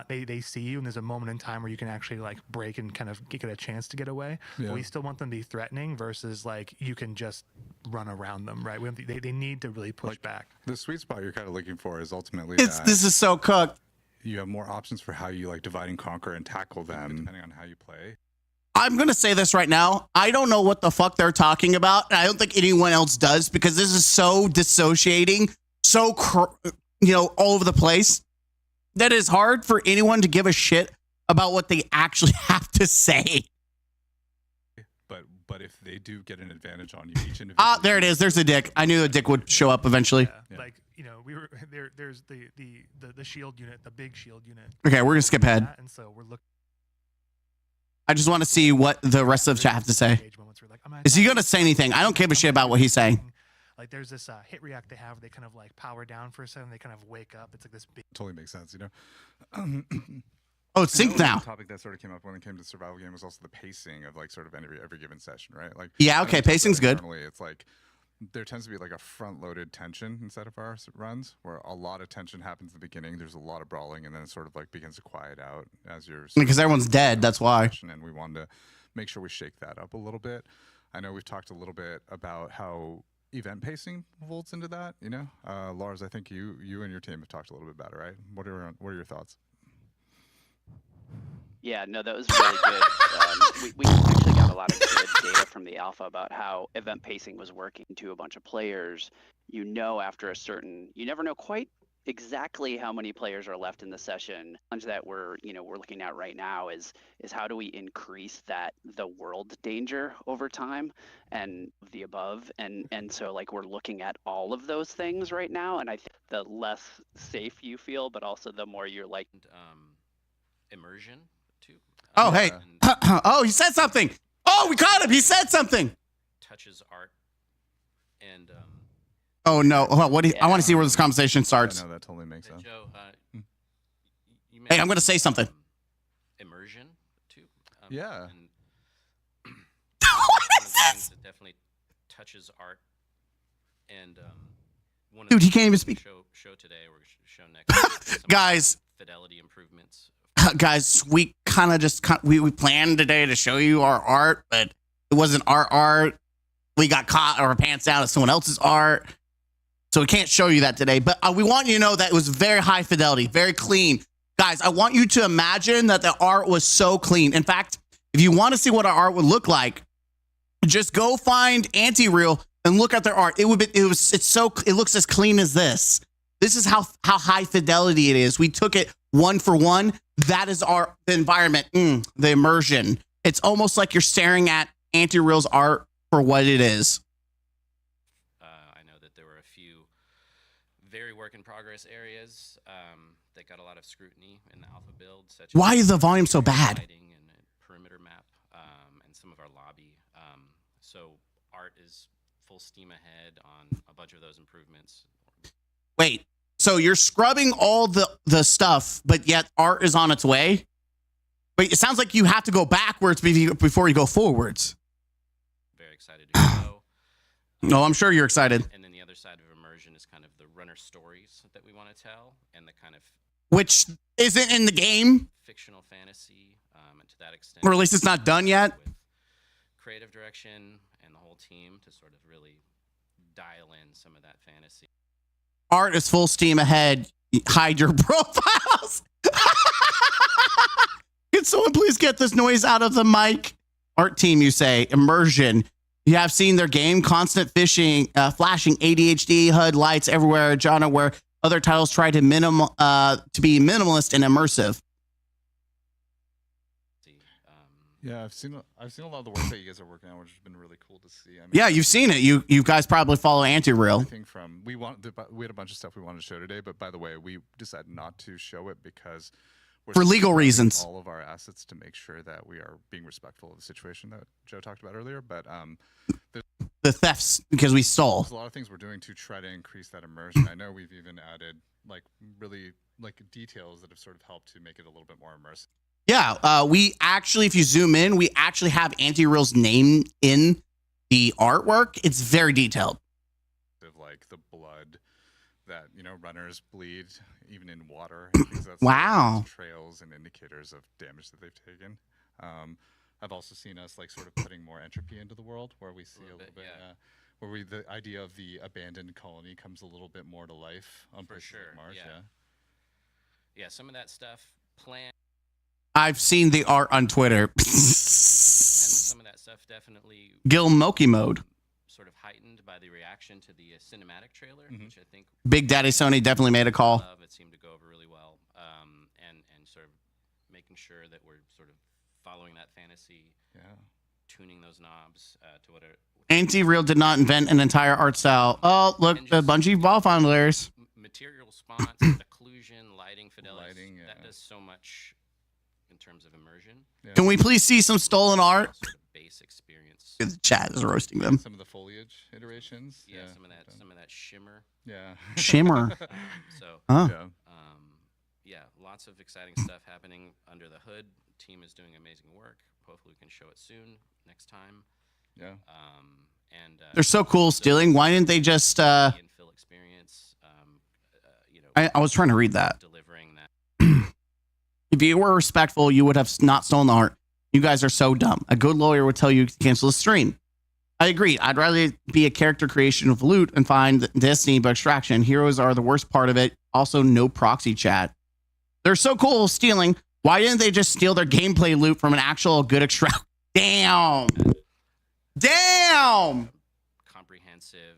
They see you and there's a moment in time where you can actually like break and kind of get a chance to get away. Yeah. But we still want them to be threatening versus like you can just run around them, right? They need to really push back. The sweet spot you're kind of looking for is ultimately this is so cooked. You have more options for how you like divide and conquer and tackle them depending on how you play. I'm going to say this right now. I don't know what the fuck they're talking about. And I don't think anyone else does because this is so dissociating, so, all over the place that it's hard for anyone to give a shit about what they actually have to say. But if they do get an advantage on you, each individual. There it is. There's a dick. I knew a dick would show up eventually. Yeah. Like, we were there. There's the shield unit, the big shield unit. Okay, we're going to skip ahead. And so we're looking. I just want to see what the rest of the chat have to say. Is he going to say anything? I don't give a shit about what he's saying. Like there's this hit react they have. They kind of like power down for a second. They kind of wake up. It's like this big. Totally makes sense, Oh, it's synced now. The topic that sort of came up when it came to survival game was also the pacing of like sort of every given session, right? Like yeah, okay, pacing's good. Normally, it's like there tends to be like a front-loaded tension inside of our runs, where a lot of tension happens in the beginning. There's a lot of brawling, and then it sort of like begins to quiet out as you're. Because everyone's dead. That's why. And we wanted to make sure we shake that up a little bit. I know we've talked a little bit about how event pacing folds into that. Lars, I think you and your team have talked a little bit about it, right? What are your thoughts? Yeah, no, that was really good. We actually got a lot of good data from the alpha about how event pacing was working to a bunch of players. After you never know quite exactly how many players are left in the session. That we're looking at right now is how do we increase the world danger over time and the above, and so like we're looking at all of those things right now, and I think the less safe you feel, but also the more you're like immersion too. Oh hey, oh he said something. Oh, we caught him. He said something. Touches art and. Oh no! I want to see where this conversation starts. I know that totally makes sense. Joe, hey, I'm going to say something. Immersion too. Yeah. And what is this? It definitely touches art And one of Dude, the he can't even things speak. Show today, or show next week, is some Guys. fidelity improvements. Guys, we kind of just we planned today to show you our art, but it wasn't our art. We got caught our pants down as someone else's art, so we can't show you that today. But we want you to know that it was very high fidelity, very clean. Guys, I want you to imagine that the art was so clean. In fact, if you want to see what our art would look like, just go find Anti-Real and look at their art. It looks as clean as this. This is how high fidelity it is. We took it one for one. That is the environment, the immersion. It's almost like you're staring at Anti-Real's art for what it is. I know that there were a few very work in progress areas that got a lot of scrutiny in the alpha build. Such Why as is the volume so bad? lighting and a perimeter map, and some of our lobby. So art is full steam ahead on a bunch of those improvements. Wait, so you're scrubbing all the stuff, but yet art is on its way? Wait, it sounds like you have to go backwards before you go forwards. Very excited to go. No, I'm sure you're excited. And then the other side of immersion is kind of the runner stories that we want to tell, and the kind of Which isn't in the game, fictional fantasy, and to that extent, or at least it's not done yet. with creative direction and the whole team to sort of really dial in some of that fantasy. Art is full steam ahead. Hide your profiles. Can someone please get this noise out of the mic? Art team, you say. Immersion. You have seen their game. Constant flashing ADHD HUD lights everywhere. Genre where other titles try to be minimalist and immersive. Yeah, I've seen a lot of the work that you guys are working on, which has been really cool to see. I mean, Yeah, you've seen it. You guys probably follow Anti-Real. everything from we had a bunch of stuff we wanted to show today, but by the way, we decided not to show it because we're For legal safeguarding reasons. all of our assets to make sure that we are being respectful of the situation that Joe talked about earlier. But The thefts because we stole. there's a lot of things we're doing to try to increase that immersion. I know we've even added really details that have sort of helped to make it a little bit more immersive. Yeah, we actually, if you zoom in, we actually have Anti-Real's name in the artwork. It's very detailed. Like the blood that runners bleed even in water. I think that's Wow. trails and indicators of damage that they've taken. I've also seen us sort of putting more entropy into the world, where we see a little bit, where the idea of the abandoned colony comes a little bit more to life on For places sure, like Mars. yeah. Yeah, some of that stuff planned, I've seen the art on Twitter. and some of that stuff definitely Gil Moki mode. sort of heightened by the reaction to the cinematic trailer, Mhm. which I think Big Daddy Sony definitely made a call. it seemed to go over really well, and sort of making sure that we're sort of following that fantasy, Yeah. tuning those knobs to what are Anti-Real did not invent an entire art style. Oh, look, the Bungie ball fondlers. material response, occlusion, lighting, fidelity. Lighting, That yeah. does so much in terms of immersion. Yeah. Can we please see some stolen art? Sort of base experience. The chat is roasting them. Some of the foliage iterations. Yeah, some of that shimmer. Yeah. Shimmer. So Huh. Yeah. yeah, lots of exciting stuff happening under the hood. Team is doing amazing work. Hopefully, we can show it soon next time. Yeah. And They're so cool stealing. Why didn't they just... the infill experience. I was trying to read that. Delivering that. If you were respectful, you would have not stolen the art. You guys are so dumb. A good lawyer would tell you to cancel the stream. I agree. I'd rather be a character creation of loot and find Destiny by extraction. Heroes are the worst part of it. Also, no proxy chat. They're so cool stealing. Why didn't they just steal their gameplay loot from an actual good extract? Damn. Damn. Comprehensive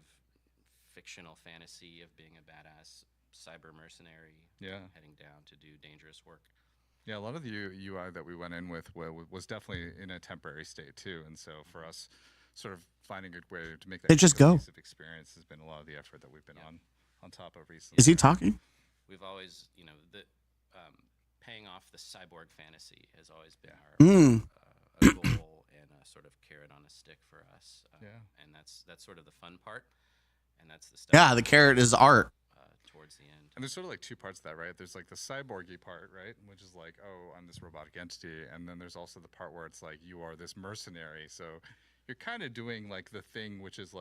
fictional fantasy of being a badass cyber mercenary. Yeah. Heading down to do dangerous work. Yeah, a lot of the UI that we went in with was definitely in a temporary state too, and so for us, sort of finding a good way to make that They just go. cohesive experience has been a lot of the effort that we've been on top of recently. Is he talking? We've always, the paying off the cyborg fantasy has always been our a goal and a sort of carrot on a stick for us. And that's sort of the fun part, and that's the stuff. Yeah, the carrot is art. Towards the end. And there's sort of two parts to that, right? There's the cyborgy part, right? Which is oh, I'm this robotic entity. And then there's also the part where it's you are this mercenary. So you're kind of doing the thing which is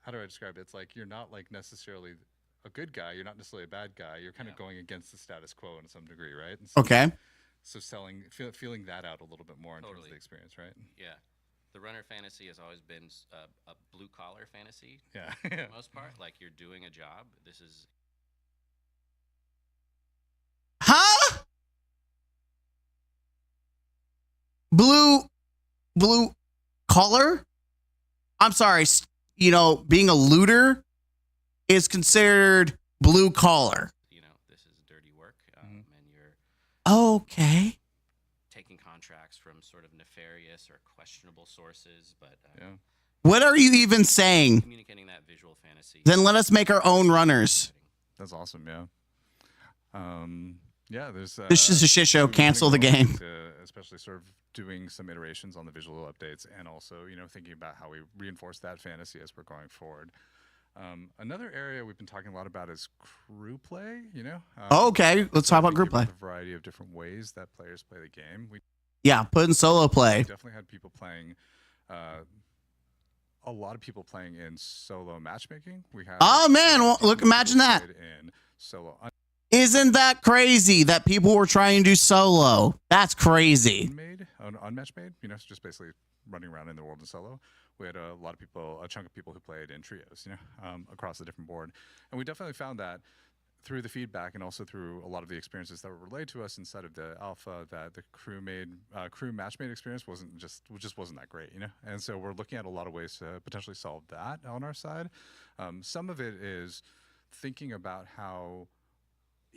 how do I describe it? It's like you're not like necessarily a good guy. You're not necessarily a bad guy. You're kind of going against the status quo in some degree, right? And so, Okay. So feeling that out a little bit more in terms of the experience, right? Yeah. The runner fantasy has always been a blue collar fantasy. Yeah. For the most part, like you're doing a job. This is. Huh? Blue collar? I'm sorry. You know, being a looter is considered blue collar. You know, this is dirty work, and you're Okay. taking contracts from sort of nefarious or questionable sources, but What are you even saying? communicating that visual fantasy. Then let us make our own runners. That's awesome. Yeah. Yeah. There's. This is a shit show. we've been Cancel the getting game. to especially sort of doing some iterations on the visual updates, and also thinking about how we reinforce that fantasy as we're going forward. Another area we've been talking a lot about is crew play. Okay, let's talk about group play. A variety of different ways that players play the game. We Yeah, put in solo play. definitely had people playing. A lot of people playing in solo matchmaking. We had. Oh man, well, look, imagine that. In solo. Isn't that crazy that people were trying to do solo? That's crazy. Unmatched made, it's just basically running around in the world of solo. We had a lot of people, a chunk of people who played in trios, across the different board. And we definitely found that through the feedback and also through a lot of the experiences that were relayed to us inside of the alpha, that the crew match made experience just wasn't that great, And so we're looking at a lot of ways to potentially solve that on our side. Some of it is thinking about how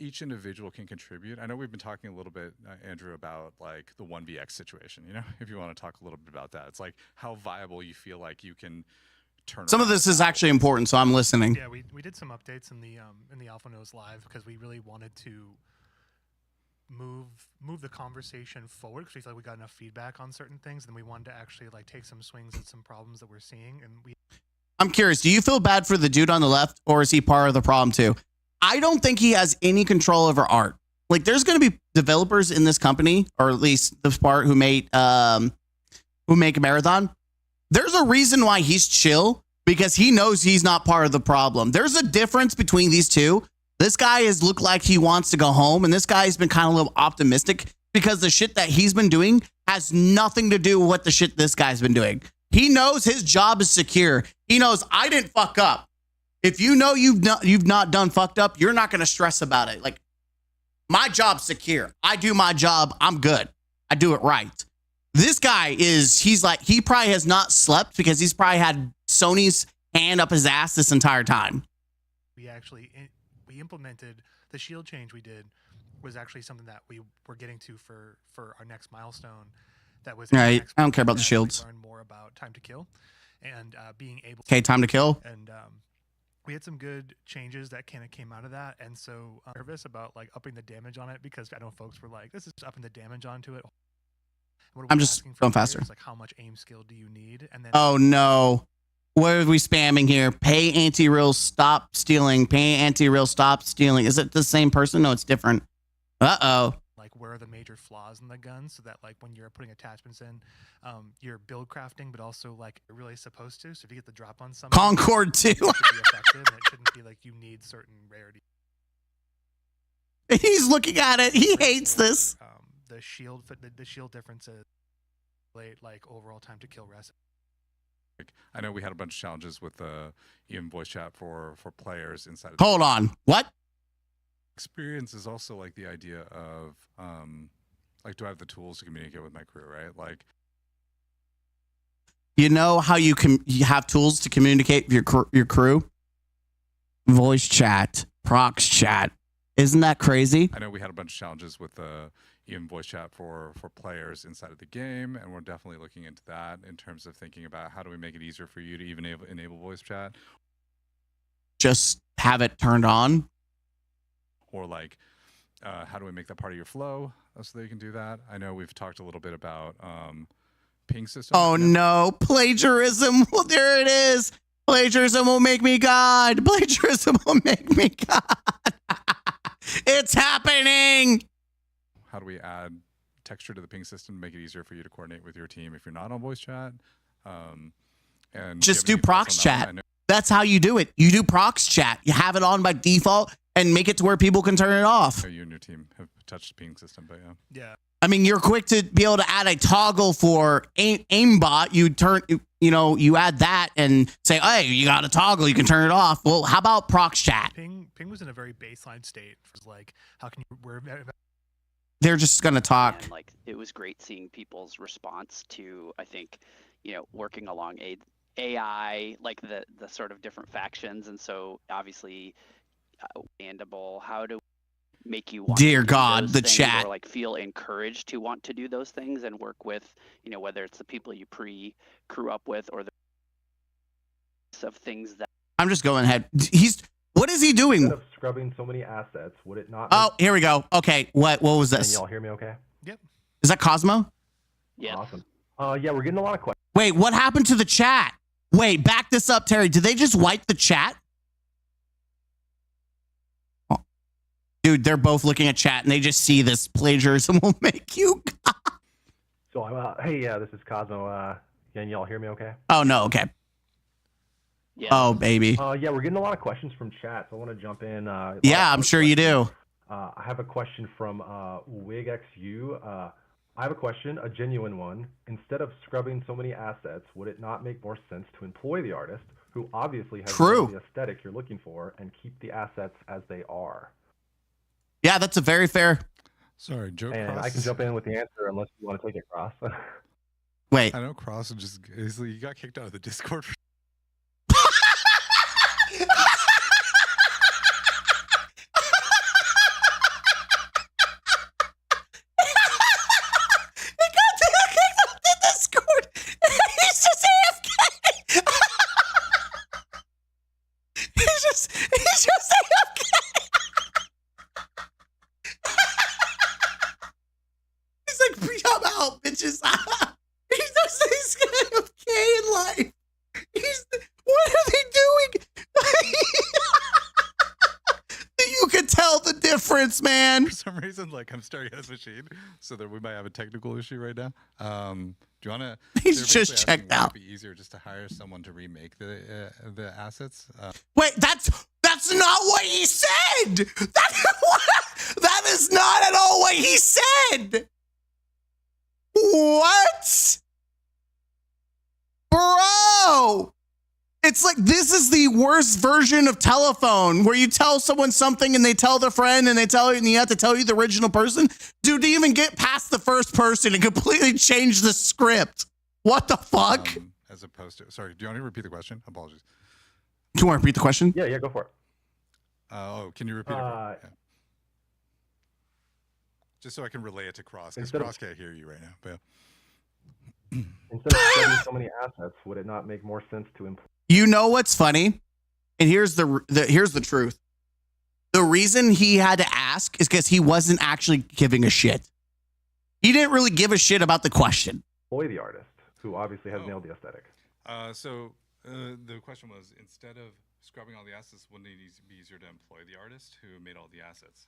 each individual can contribute. I know we've been talking a little bit, Andrew, about like the 1vx situation, if you want to talk a little bit about that. It's like how viable you feel like you can turn Some of this is actually important, so I'm listening. Yeah, we did some updates in the Alpha Nose Live because we really wanted to move the conversation forward because we felt like we got enough feedback on certain things, and we wanted to actually like take some swings at some problems that we're seeing. And I'm curious, do you feel bad for the dude on the left, or is he part of the problem too? I don't think he has any control over art. Like, there's going to be developers in this company, or at least the part who make a Marathon. There's a reason why he's chill, because he knows he's not part of the problem. There's a difference between these two. This guy has looked like he wants to go home, and this guy's been kind of a little optimistic because the shit that he's been doing has nothing to do with what the shit this guy's been doing. He knows his job is secure. He knows I didn't fuck up. If you know you've not done fucked up, you're not going to stress about it. Like, my job's secure. I do my job. I'm good. I do it right. This guy he probably has not slept because he's probably had Sony's hand up his ass this entire time. We implemented the shield change we did was actually something that we were getting to for our next milestone. That was right. I don't care about the shields. Learn more about time to kill and being able. Okay, time to kill. And we had some good changes that kind of came out of that, and so I'm nervous about like upping the damage on it because I know folks were like, "This is upping the damage onto it." I'm just going faster. Like, how much aim skill do you need? And then, oh no, what are we spamming here? Pay anti-real, stop stealing. Pay anti-real, stop stealing. Is it the same person? No, it's different. Uh-oh. Like, where are the major flaws in the gun so that like when you're putting attachments in, you're build crafting, but also like you're really supposed to. So if you get the drop on something, Concord 2. it should be effective, and it shouldn't be like you need certain rarity. He's looking at it. He hates this. The shield differences, like overall time to kill rest. I know we had a bunch of challenges with even voice chat for players inside. Hold on. What? Experience is also like the idea of like, do I have the tools to communicate with my crew, right? Like, you know how you have tools to communicate with your crew? Voice chat, prox chat. Isn't that crazy? I know we had a bunch of challenges with even voice chat for players inside of the game, and we're definitely looking into that in terms of thinking about how do we make it easier for you to even enable voice chat. Just have it turned on. Or like, how do we make that part of your flow so that you can do that? I know we've talked a little bit about ping system. Oh no, plagiarism. Well, there it is. Plagiarism will make me God. Plagiarism will make me God. It's happening. How do we add texture to the ping system to make it easier for you to coordinate with your team if you're not on voice chat? And just do prox chat. That's how you do it. You do prox chat. You have it on by default and make it to where people can turn it off. You and your team have touched the ping system, but yeah. Yeah. I mean, you're quick to be able to add a toggle for aimbot. You turn, you add that and say, hey, you got a toggle. You can turn it off. Well, how about prox chat? Ping was in a very baseline state. It was like, how can you? They're just gonna talk. And like, it was great seeing people's response to, I think, working along AI, like the sort of different factions, and so obviously, understandable. How to make you want Dear to do God, those the things, chat. or like feel encouraged to want to do those things and work with, whether it's the people you crew up with or the of things that I'm just going ahead. What is he doing? Instead of scrubbing so many assets, would it not? Oh, here we go. Okay, what was Can this? y'all hear me? Okay. Yep. Is that Cosmo? Yes. Awesome. Yeah, we're getting a lot of questions. Wait, what happened to the chat? Wait, back this up, Terry. Did they just wipe the chat? Oh. Dude, they're both looking at chat and they just see this plagiarism will make you. So, hey, this is Cosmo. Can y'all hear me? Okay. Oh no, okay. Yeah. Oh baby. Yeah, we're getting a lot of questions from chat, so I want to jump in. Yeah, I'm sure you do. I have a question from WigXU. I have a question, a genuine one. Instead of scrubbing so many assets, would it not make more sense to employ the artist, who obviously has the aesthetic you're looking for, and keep the assets as they are? Yeah, that's a very fair. Sorry, Joe. And Cross I can jump in with the answer unless you want to take it, Cross. Wait. I know Cross he got kicked out of the Discord. He's just AFK. He's like, I'm out, bitches. He's AFK in life. What are they doing? You can tell the difference, man. For some reason, I'm starting his machine, so that we might have a technical issue right now. Do you want to? He's just checked out. Would it be easier just to hire someone to remake the assets? Wait, that's not what he said. That is not at all what he said. What? Bro. It's like, this is the worst version of telephone where you tell someone something and they tell their friend and they tell you and you have to tell you the original person. Dude, to even get past the first person and completely change the script. What the fuck? As opposed to, sorry, do you want to repeat the question? Apologies. Do you want to repeat the question? Yeah, go for it. Can you repeat it? Yeah. Just so I can relay it to Cross, because Cross can't hear you right now. But yeah. Instead of spending so many assets, would it not make more sense to employ? You know what's funny? And here's the truth. The reason he had to ask is because he wasn't actually giving a shit. He didn't really give a shit about the question. Employ the artist, who obviously has nailed the aesthetic. So the question was, instead of scrubbing all the assets, wouldn't it be easier to employ the artist who made all the assets?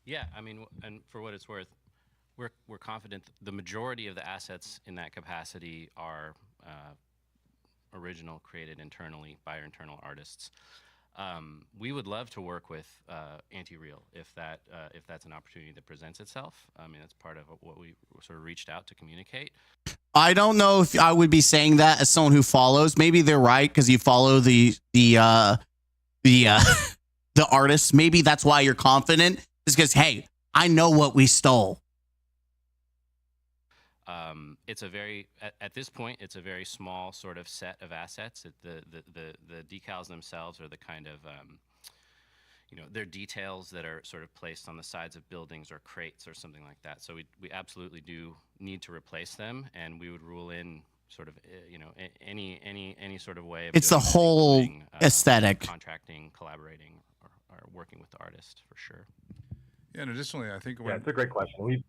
Yeah, I mean, and for what it's worth, we're confident the majority of the assets in that capacity are original, created internally by our internal artists. We would love to work with Anti-Real if that's an opportunity that presents itself. I mean, that's part of what we sort of reached out to communicate. I don't know if I would be saying that as someone who follows. Maybe they're right because you follow the artists. Maybe that's why you're confident. Is because, hey, I know what we stole. It's a very at this point it's a very small sort of set of assets. The decals themselves are the kind of they're details that are sort of placed on the sides of buildings or crates or something like that. So we absolutely do need to replace them, and we would rule in sort of any sort of way of it's the whole aesthetic, contracting, collaborating, or working with the artist for sure. Yeah, and additionally, I think it's a great question.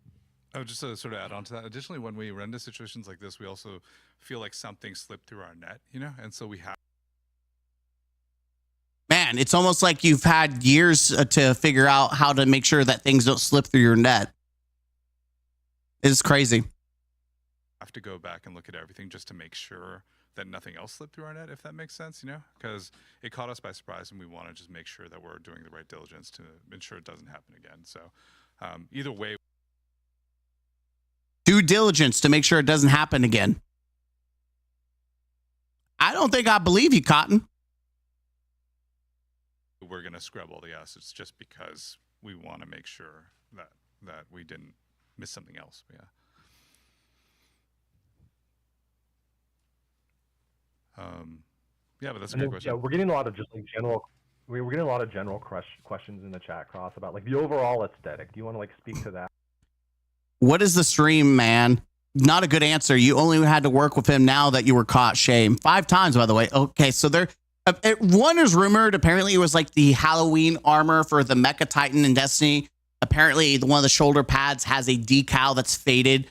Just to sort of add on to that, additionally, when we run into situations like this, we also feel like something slipped through our net, and so we have. Man, it's almost like you've had years to figure out how to make sure that things don't slip through your net. It's crazy. Have to go back and look at everything just to make sure that nothing else slipped through our net, if that makes sense, you know, because it caught us by surprise, and we want to just make sure that we're doing the right diligence to ensure it doesn't happen again. So either way, due diligence to make sure it doesn't happen again. I don't think I believe you, Cotton. we're going to scrub all the assets just because we want to make sure that we didn't miss something else. Yeah. Yeah, but that's a good question. Yeah, we're getting a lot of just like general. We're getting a lot of general questions in the chat, Cross, about like the overall aesthetic. Do you want to like speak to that? What is the stream, man? Not a good answer. You only had to work with him now that you were caught. Shame. 5 times, by the way. Okay, so there. One is rumored. Apparently, it was like the Halloween armor for the Mecha Titan in Destiny. Apparently, one of the shoulder pads has a decal that's faded.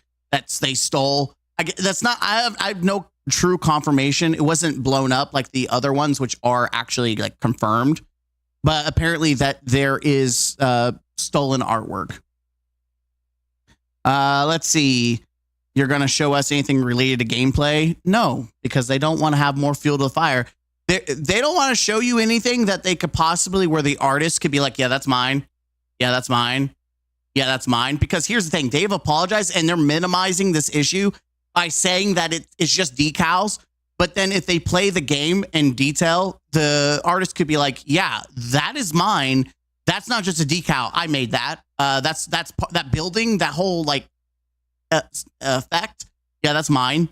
They stole. That's not. I have no true confirmation. It wasn't blown up like the other ones, which are actually like confirmed. But apparently, that there is stolen artwork. Let's see. You're going to show us anything related to gameplay? No, because they don't want to have more fuel to the fire. They don't want to show you anything that they could possibly, where the artist could be like, yeah, that's mine. Yeah, that's mine. Yeah, that's mine. Because here's the thing. They've apologized and they're minimizing this issue by saying that it's just decals. But then if they play the game in detail, the artist could be like, yeah, that is mine. That's not just a decal. I made that. That's that building, that whole like effect. Yeah, that's mine.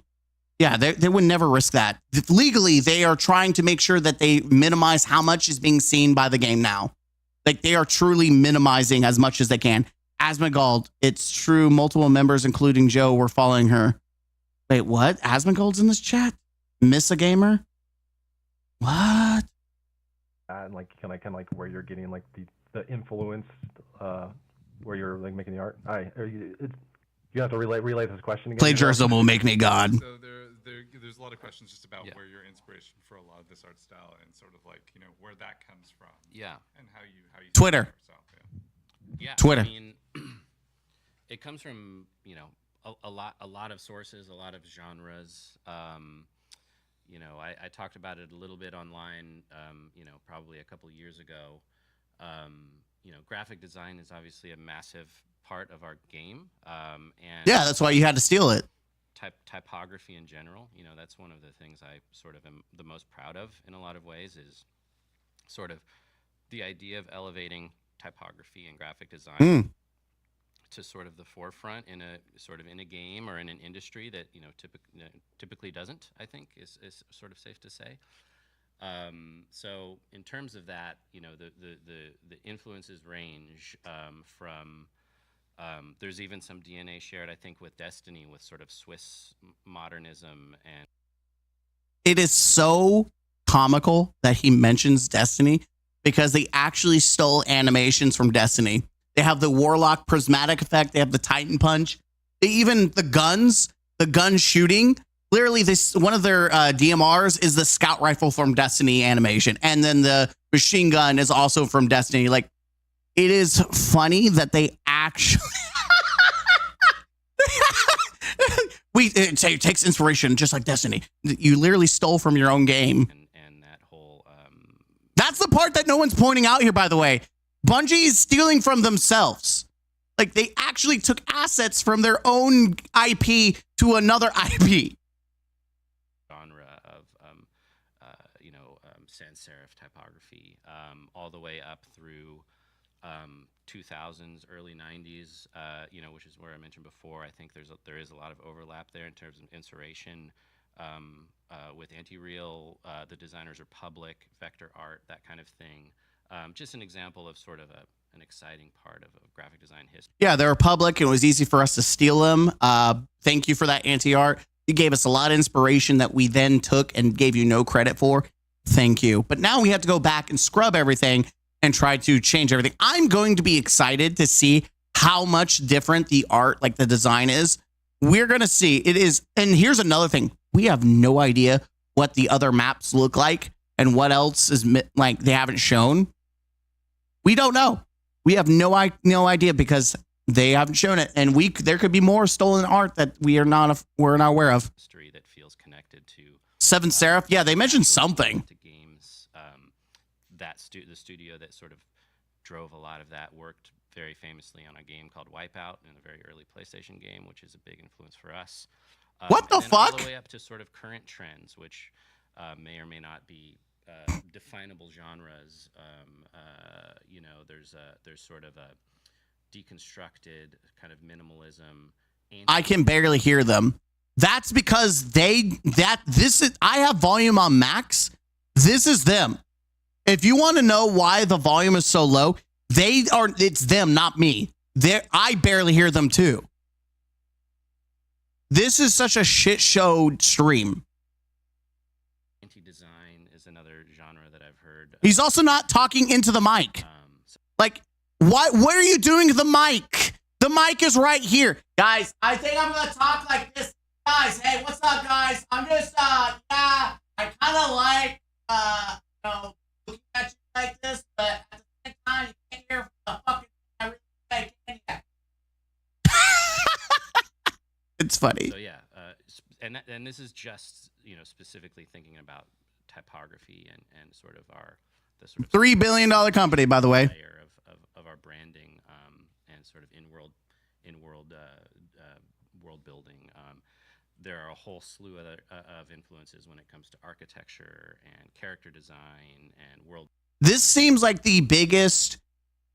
Yeah, they would never risk that. Legally, they are trying to make sure that they minimize how much is being seen by the game now. Like, they are truly minimizing as much as they can. Asmongold, it's true. Multiple members, including Joe, were following her. Wait, what? Asmongold's in this chat? Miss a gamer? What? And like, kind of like where you're getting like the influence, where you're like making the art. You have to relay this question again. Plagiarism will make me God. So there's a lot of questions just about where your inspiration for a lot of this art style and sort of like, you know, where that comes from. Yeah. And how you Twitter. Yeah. Twitter. I mean, it comes from, you know, a lot of sources, a lot of genres. You know, I talked about it a little bit online, you know, probably a couple years ago. You know, graphic design is obviously a massive part of our game. And yeah, that's why you had to steal it. Typography in general, you know, that's one of the things I sort of am the most proud of in a lot of ways, is sort of the idea of elevating typography and graphic design to sort of the forefront in a game or in an industry that, you know, typically doesn't, I think is sort of safe to say. So in terms of that, you know, the influences range from there's even some DNA shared, I think, with Destiny, with sort of Swiss modernism. And it is so comical that he mentions Destiny, because they actually stole animations from Destiny. They have the Warlock prismatic effect. They have the Titan punch. Even the gun shooting. Clearly, one of their DMRs is the scout rifle from Destiny animation. And then the machine gun is also from Destiny. Like, it is funny that they actually... it takes inspiration just like Destiny. You literally stole from your own game. And that whole... That's the part that no one's pointing out here, by the way. Bungie is stealing from themselves. Like, they actually took assets from their own IP to another IP. Genre of, you know, sans serif typography, all the way up through 2000s, early 90s, you know, which is where I mentioned before. I think there is a lot of overlap there in terms of inspiration with Anti-Real, the designers are public, vector art, that kind of thing. Just an example of sort of an exciting part of graphic design history. Yeah, they were public. It was easy for us to steal them. Thank you for that, anti-art. You gave us a lot of inspiration that we then took and gave you no credit for. Thank you. But now we have to go back and scrub everything and try to change everything. I'm going to be excited to see how much different the art, like the design is. We're going to see. It is. And here's another thing. We have no idea what the other maps look like and what else is like they haven't shown. We don't know. We have no idea because they haven't shown it. And there could be more stolen art that we're not aware of. History that feels connected to Seven Seraph. Yeah, they mentioned something. To games, the studio that sort of drove a lot of that worked very famously on a game called Wipeout, in a very early PlayStation game, which is a big influence for us. What the and then fuck? All the way up to sort of current trends, which may or may not be definable genres. You know, there's sort of a deconstructed kind of minimalism. I can barely hear them. That's because I have volume on max. This is them. If you want to know why the volume is so low, it's them, not me. I barely hear them too. This is such a shit show stream. Anti-design is another genre that I've heard. He's also not talking into the mic. Like, what are you doing to the mic? The mic is right here. Guys, I think I'm going to talk like this. Guys, hey, what's up, guys? I'm just, I kind of like, looking at you like this, but at the same time, you can't hear from the fucking thing I really say, can you? It's funny. So yeah, and this is just, you know, specifically thinking about typography and sort of the sort of $3 billion company, by the way. Layer of our branding and sort of world building. There are a whole slew of influences when it comes to architecture and character design and world. This seems like the biggest.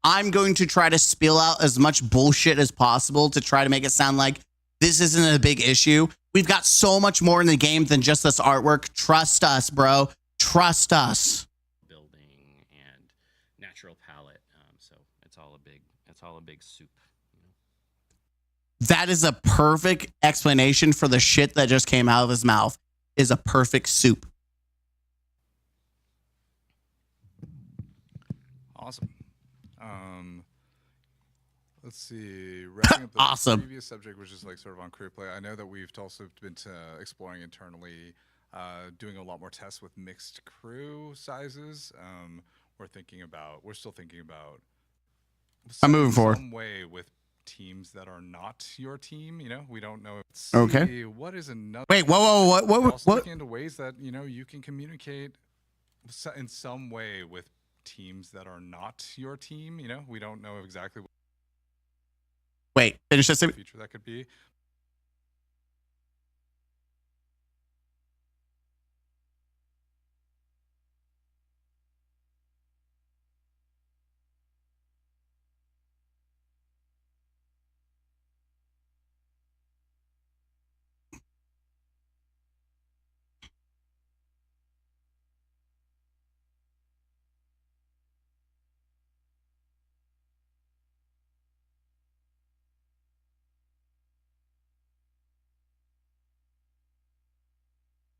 I'm going to try to spill out as much bullshit as possible to try to make it sound like this isn't a big issue. We've got so much more in the game than just this artwork. Trust us, bro. Trust us. Building and natural palette. So it's all a big soup. That is a perfect explanation for the shit that just came out of his mouth. Is a perfect soup. Awesome. Let's see. Wrapping up the Awesome. previous subject, which is like sort of on career play. I know that we've also been exploring internally, doing a lot more tests with mixed crew sizes. We're still thinking about. I'm moving forward. Some way with teams that are not your team, you know, we don't know. Okay. What is another? Wait, whoa, We're also what? looking into ways that, you know, you can communicate in some way with teams that are not your team. You know, we don't know exactly what Wait, finish this. future that could be.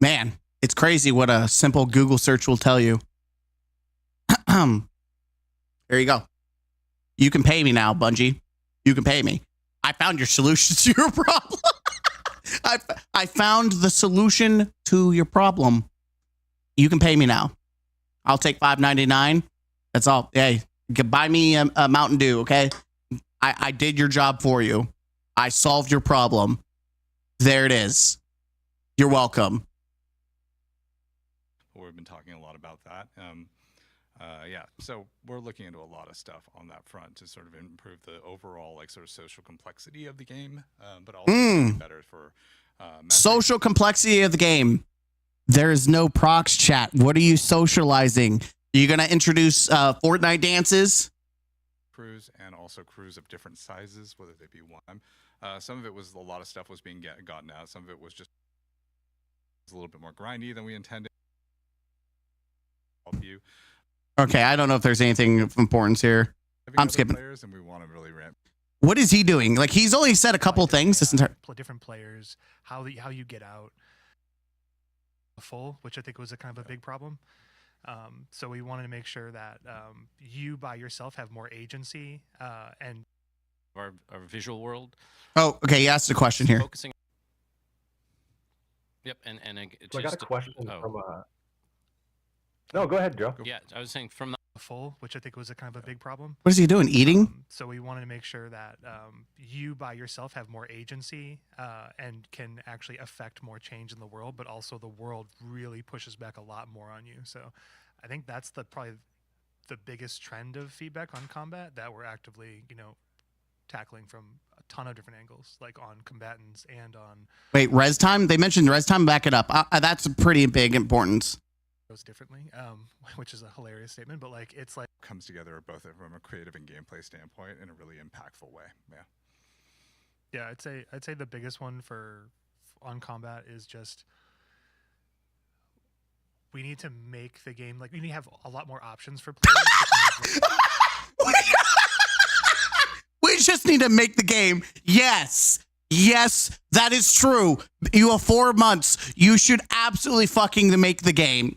Man, it's crazy what a simple Google search will tell you. There you go. You can pay me now, Bungie. You can pay me. I found your solution to your problem. I found the solution to your problem. You can pay me now. I'll take $5.99. That's all. Hey, buy me a Mountain Dew, okay? I did your job for you. I solved your problem. There it is. You're welcome. We've been talking a lot about that. Yeah, so we're looking into a lot of stuff on that front to sort of improve the overall like sort of social complexity of the game, but also make it better for social complexity of the game. There is no prox chat. What are you socializing? Are you gonna introduce Fortnite dances? Crews and also crews of different sizes, whether they be one. Some of it was a lot of stuff was being gotten out. Some of it was just a little bit more grindy than we intended. You. Okay, I don't know if there's anything of importance here. I'm skipping. Players and we want to really ramp. What is he doing? Like he's only said a couple things this entire. Different players, how you get out full, which I think was a kind of a big problem. So we wanted to make sure that you by yourself have more agency and our visual world. Oh, okay. He asked a question here. Focusing. Yep, and So I got a question from. No, go ahead, Joe. Yeah, I was saying from the full, which I think was a kind of a big problem. What is he doing? Eating? So we wanted to make sure that you by yourself have more agency and can actually affect more change in the world, but also the world really pushes back a lot more on you. So I think that's probably the biggest trend of feedback on combat that we're actively, tackling from a ton of different angles, like on combatants and on. Wait, res time? They mentioned res time. Back it up. That's a pretty big importance. Goes differently, which is a hilarious statement, but like it's like comes together both from a creative and gameplay standpoint in a really impactful way. Yeah, I'd say the biggest one on combat is just we need to make the game we need to have a lot more options for players. We just need to make the game. Yes, that is true. You have 4 months. You should absolutely fucking make the game.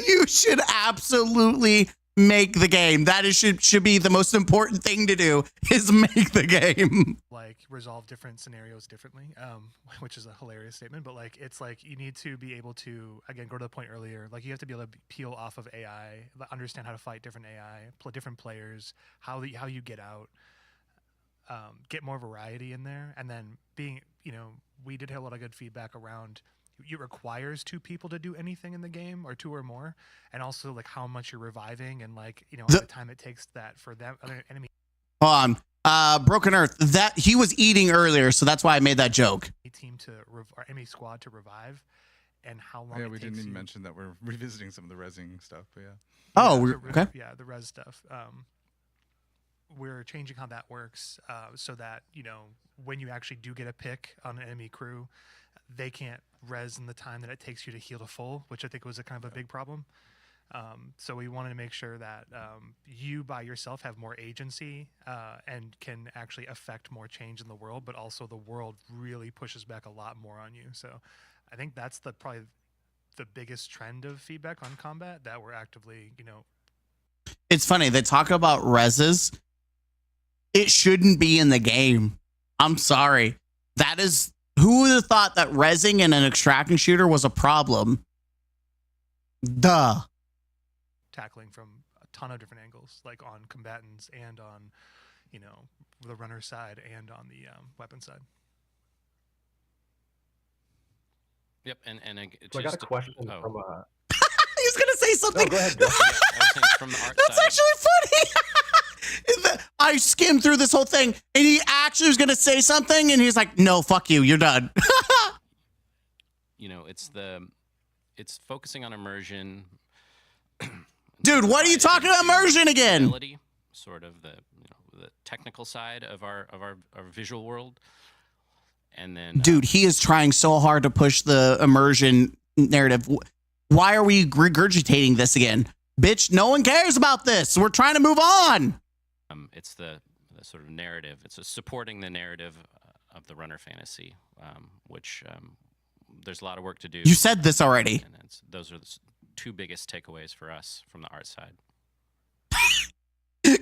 You should absolutely make the game. That should be the most important thing to do, is make the game. Like resolve different scenarios differently, which is a hilarious statement, but like it's like you need to be able to, again, go to the point earlier, like you have to be able to peel off of AI, understand how to fight different AI, different players, how you get out, get more variety in there, and then we did have a lot of good feedback around it requires 2 people to do anything in the game, or 2 or more, and also like how much you're reviving and the time it takes that for them other enemy. Hold on. Broken Earth, that he was eating earlier, so that's why I made that joke. Team or enemy squad to revive, and how long. Yeah, it we takes didn't even you. mention that we're revisiting some of the resing stuff, but yeah. Oh, okay. Yeah, the res stuff. We're changing how that works, so that when you actually do get a pick on an enemy crew, they can't res in the time that it takes you to heal to full, which I think was a kind of a big problem. So we wanted to make sure that you by yourself have more agency and can actually affect more change in the world, but also the world really pushes back a lot more on you. So I think that's probably the biggest trend of feedback on combat that we're actively, It's funny. They talk about reses. It shouldn't be in the game. I'm sorry. Who would have thought that resing in an extraction shooter was a problem? Duh. Tackling from a ton of different angles, like on combatants and on, the runner side and on the weapon side. Yep, and So I got a question from He's gonna say something. No, go ahead, Joe. from the art That's side. actually funny. I skimmed through this whole thing, and he actually was gonna say something, and he's like, "No, fuck you, you're done." It's focusing on immersion. Dude, what are you talking about immersion again? Sort of the technical side of our visual world, and then Dude, he is trying so hard to push the immersion narrative. Why are we regurgitating this again? Bitch, no one cares about this. We're trying to move on. it's the sort of narrative. It's supporting the narrative of the runner fantasy, which there's a lot of work to do. You said this already. And those are the 2 biggest takeaways for us from the art side.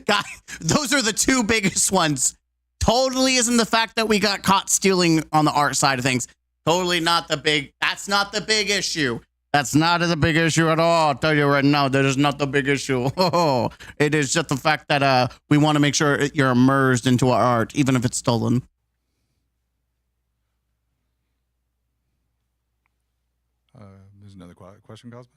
God, those are the 2 biggest ones. Totally isn't the fact that we got caught stealing on the art side of things. Totally not that's not the big issue. That's not the big issue at all. I'll tell you right now, that is not the big issue. It is just the fact that we want to make sure you're immersed into our art, even if it's stolen. There's another question, Cosmo?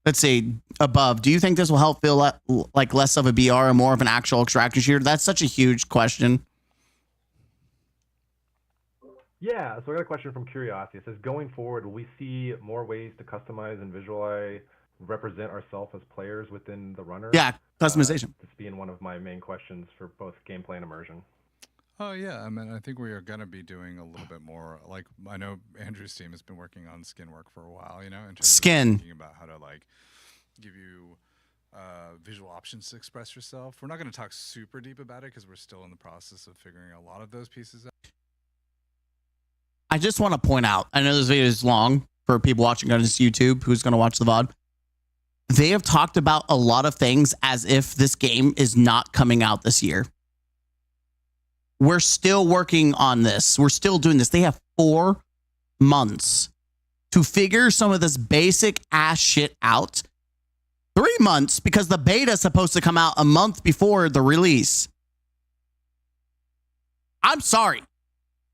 Let's see, above. Do you think this will help feel like less of a BR and more of an actual extraction shooter? That's such a huge question. Yeah, so I got a question from Curiosity. It says, going forward, will we see more ways to customize and visualize, represent ourselves as players within the runner? Yeah, customization. This being one of my main questions for both gameplay and immersion. Oh yeah, I mean, I think we are gonna be doing a little bit more. Like, I know Andrew's team has been working on skin work for a while. In terms of thinking about how to give you visual options to express yourself. We're not going to talk super deep about it because we're still in the process of figuring a lot of those pieces out. I just want to point out, I know this video is long for people watching on this YouTube who's going to watch the VOD. They have talked about a lot of things as if this game is not coming out this year. We're still working on this. We're still doing this. They have 4 months to figure some of this basic ass shit out. 3 months because the beta is supposed to come out a month before the release. I'm sorry.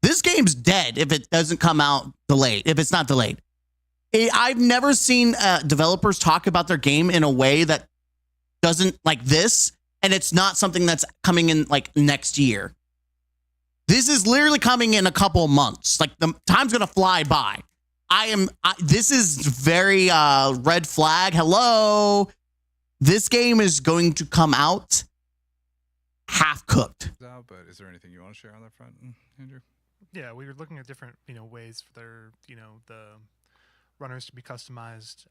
This game's dead if it doesn't come out delayed, if it's not delayed. I've never seen developers talk about their game in a way that doesn't like this, and it's not something that's coming in like next year. This is literally coming in a couple of months. Like the time's gonna fly by. This is very red flag. Hello, this game is going to come out half cooked. But is there anything you want to share on that front, Andrew? Yeah, we were looking at different, ways for their, the runners to be customized,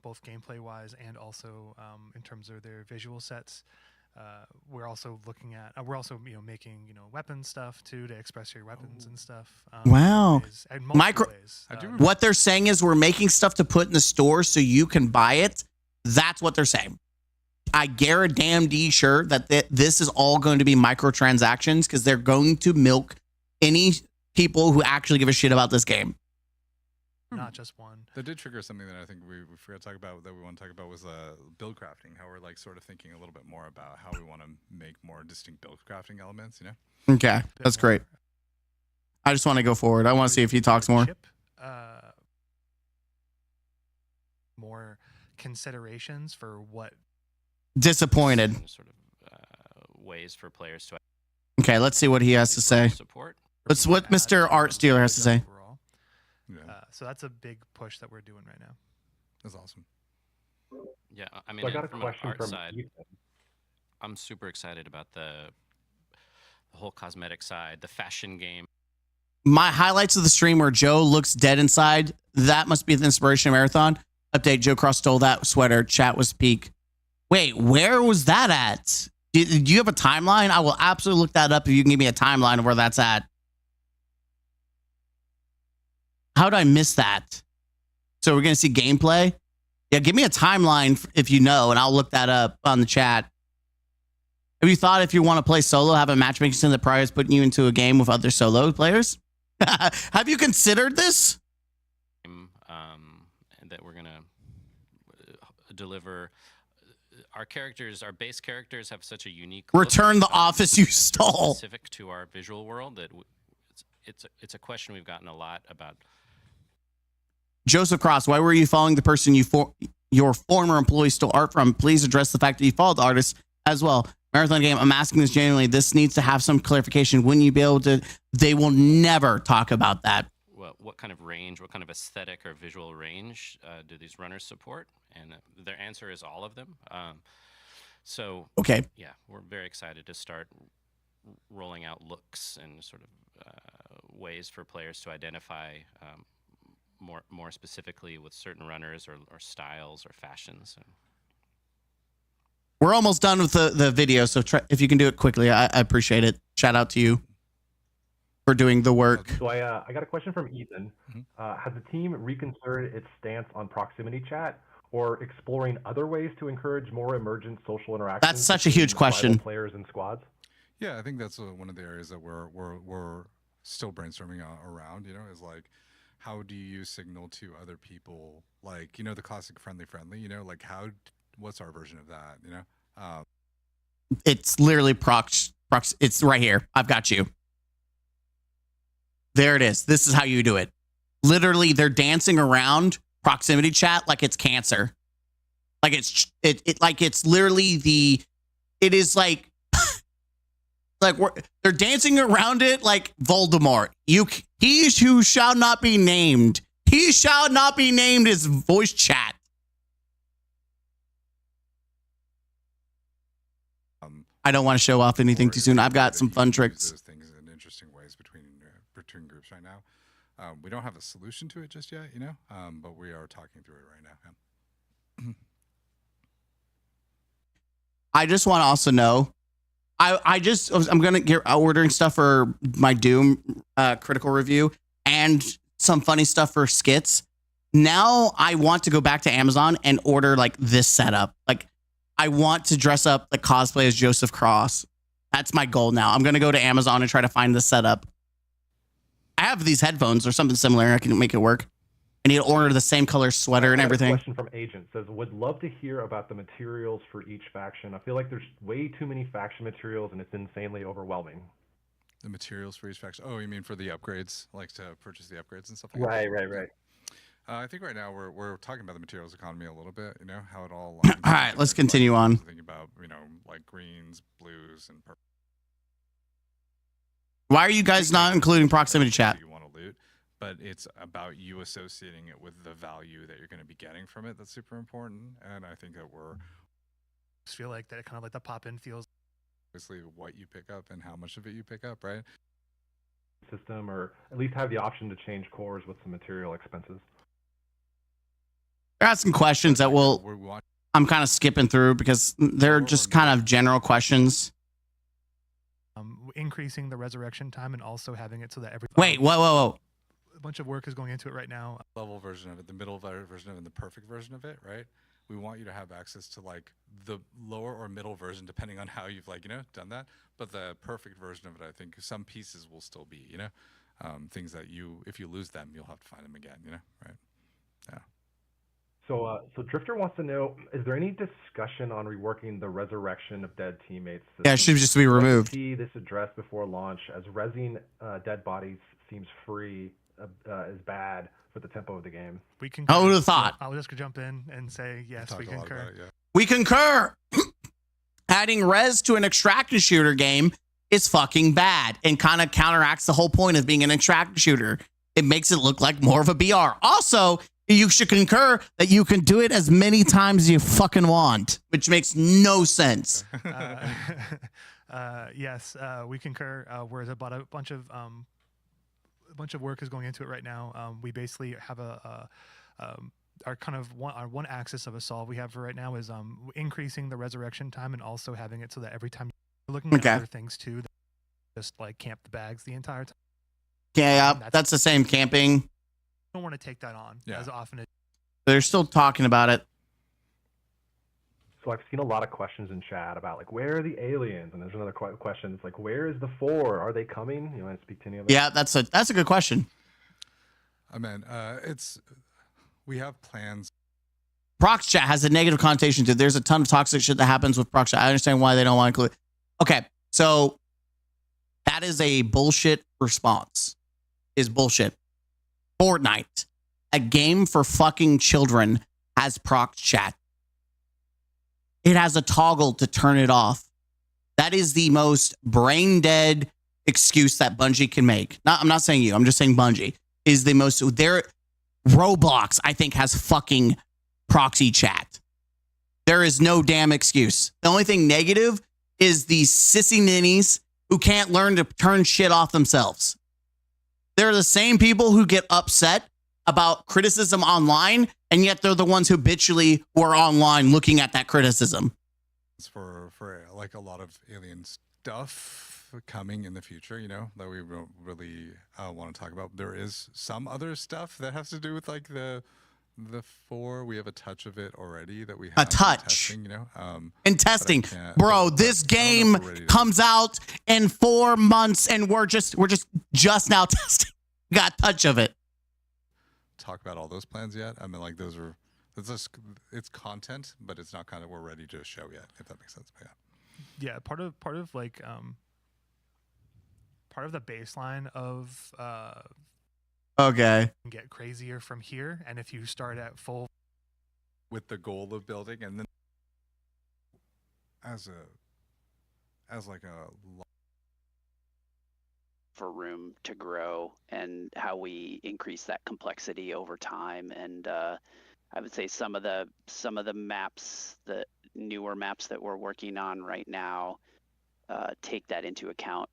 both gameplay wise and also in terms of their visual sets. We're also looking at, making, weapon stuff too to express your weapons and stuff. Wow. Ways. What they're saying is we're making stuff to put in the store so you can buy it. That's what they're saying. I guarantee sure that this is all going to be microtransactions because they're going to milk any people who actually give a shit about this game. Not just one. That did trigger something that I think we forgot to talk about that we want to talk about was build crafting. How we're like sort of thinking a little bit more about how we want to make more distinct build crafting elements. Okay, that's great. I just want to go forward. I want to see if he talks more. More considerations for what. Disappointed. Sort of ways for players to. Okay, let's see what he has to say. Support. Let's what Mr. Art Stealer has to say. So that's a big push that we're doing right now. That's awesome. Yeah, I mean, So I got a from question an art from side, Ethan. I'm super excited about the whole cosmetic side, the fashion game. My highlights of the stream where Joe looks dead inside. That must be the inspiration marathon. Update: Joe Cross stole that sweater. Chat was peak. Wait, where was that at? Do you have a timeline? I will absolutely look that up if you can give me a timeline of where that's at. How did I miss that? So we're going to see gameplay? Yeah, give me a timeline if you know, and I'll look that up on the chat. Have you thought if you want to play solo, have a matchmaking sim that prior is putting you into a game with other solo players? Have you considered this? That we're going to deliver. Our characters, our base characters have such a unique Return look, the office you stole. Specific to our visual world that it's a question we've gotten a lot about. Joseph Cross, why were you following the person your former employee stole art from? Please address the fact that you followed the artist as well. Marathon Game, I'm asking this genuinely. This needs to have some clarification. Wouldn't you be able to? They will never talk about that. Well, what kind of range, what kind of aesthetic or visual range do these runners support? And their answer is all of them. So, okay. Yeah, we're very excited to start rolling out looks and sort of ways for players to identify more specifically with certain runners or styles or fashions. We're almost done with the video, so if you can do it quickly, I appreciate it. Shout out to you for doing the work. So I got a question from Ethan. Has the team reconsidered its stance on proximity chat or exploring other ways to encourage more emergent social interactions? That's such a huge question. Players and squads. Yeah, I think that's one of the areas that we're still brainstorming around. Is like, how do you use Signal to other people? Like, the classic friendly. Like what's our version of that? It's literally prox. It's right here. I've got you. There it is. This is how you do it. Literally, they're dancing around proximity chat like it's cancer. Like it's literally it is like they're dancing around it like Voldemort. He who shall not be named. He shall not be named is voice chat. I don't want to show off anything too soon. I've got some fun tricks. Those things in interesting ways between groups right now. We don't have a solution to it just yet, but we are talking through it right now. Yeah. I just want to also know, I'm going to get ordering stuff for my Doom critical review and some funny stuff for skits. Now I want to go back to Amazon and order like this setup. Like I want to dress up the cosplay as Joseph Cross. That's my goal now. I'm going to go to Amazon and try to find this setup. I have these headphones or something similar. I can make it work. I need to order the same color sweater and everything. A question from Agent says, would love to hear about the materials for each faction. I feel like there's way too many faction materials and it's insanely overwhelming. The materials for each faction. Oh, you mean for the upgrades, like to purchase the upgrades and stuff like that? Right. I think right now we're talking about the materials economy a little bit. You know how it all. All right, let's continue on. Think about like greens, blues, and purple. Why are you guys not including proximity chat? You want to loot, but it's about you associating it with the value that you're going to be getting from it. That's super important, and I think that we're Just feel like that kind of like the pop in feels. obviously what you pick up and how much of it you pick up, right? System, or at least have the option to change cores with some material expenses. There are some questions that I'm kind of skipping through because they're just kind of general questions. Increasing the resurrection time and also having it so that every Wait, whoa. A bunch of work is going into it right now. Level version of it, the middle version of it, and the perfect version of it, right? We want you to have access to like the lower or middle version, depending on how you've done that. But the perfect version of it, I think some pieces will still be, things that if you lose them, you'll have to find them again, right? Yeah. So Drifter wants to know, is there any discussion on reworking the resurrection of dead teammates system? Yeah, it should just be removed. See this addressed before launch, as rezzing dead bodies seems free, is bad for the tempo of the game. We can. Who would have thought? I'll just jump in and say yes, we concur. We concur. Adding res to an extraction shooter game is fucking bad and kind of counteracts the whole point of being an extraction shooter. It makes it look like more of a BR. Also, you should concur that you can do it as many times as you fucking want, which makes no sense. Yes, we concur. Whereas about a bunch of work is going into it right now. We basically have our one axis of a solve we have for right now is increasing the resurrection time and also having it so that every time you're looking at other things too, just like camp the bags the entire time. Yeah, that's the same camping. Don't want to take that on as often as they're still talking about it. So I've seen a lot of questions in chat about where are the aliens, and there's another question. It's where is the 4? Are they coming? You want to speak to any of them? Yeah, that's a good question. We have plans. Prox chat has a negative connotation to it. There's a ton of toxic shit that happens with prox chat. I understand why they don't want to include it. Okay, so that is a bullshit response. Is bullshit. Fortnite, a game for fucking children, has prox chat. It has a toggle to turn it off. That is the most brain dead excuse that Bungie can make. I'm not saying you. I'm just saying Bungie is the most. Roblox, I think, has fucking proxy chat. There is no damn excuse. The only thing negative is these sissy ninnies who can't learn to turn shit off themselves. They're the same people who get upset about criticism online, and yet they're the ones who habitually were online looking at that criticism. For a lot of alien stuff coming in the future, that we don't really want to talk about. There is some other stuff that has to do with the 4. We have a touch of it already that we have. A touch. In testing. Bro, this game comes out in 4 months and we're just now testing. Got a touch of it. Talk about all those plans yet? It's content, but it's not kind of we're ready to show yet, if that makes sense. But yeah, part of the baseline of okay, get crazier from here, and if you start at full with the goal of building, and then for room to grow, and how we increase that complexity over time. And I would say some of the maps, the newer maps that we're working on right now, take that into account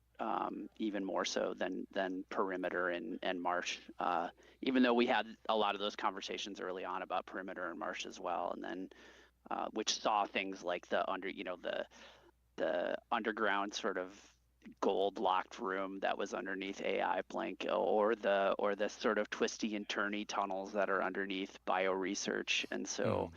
even more so than Perimeter and Marsh. Even though we had a lot of those conversations early on about Perimeter and Marsh as well, and then which saw things like the underground sort of gold locked room that was underneath AI Plank, or the sort of twisty and turny tunnels that are underneath bio research. And so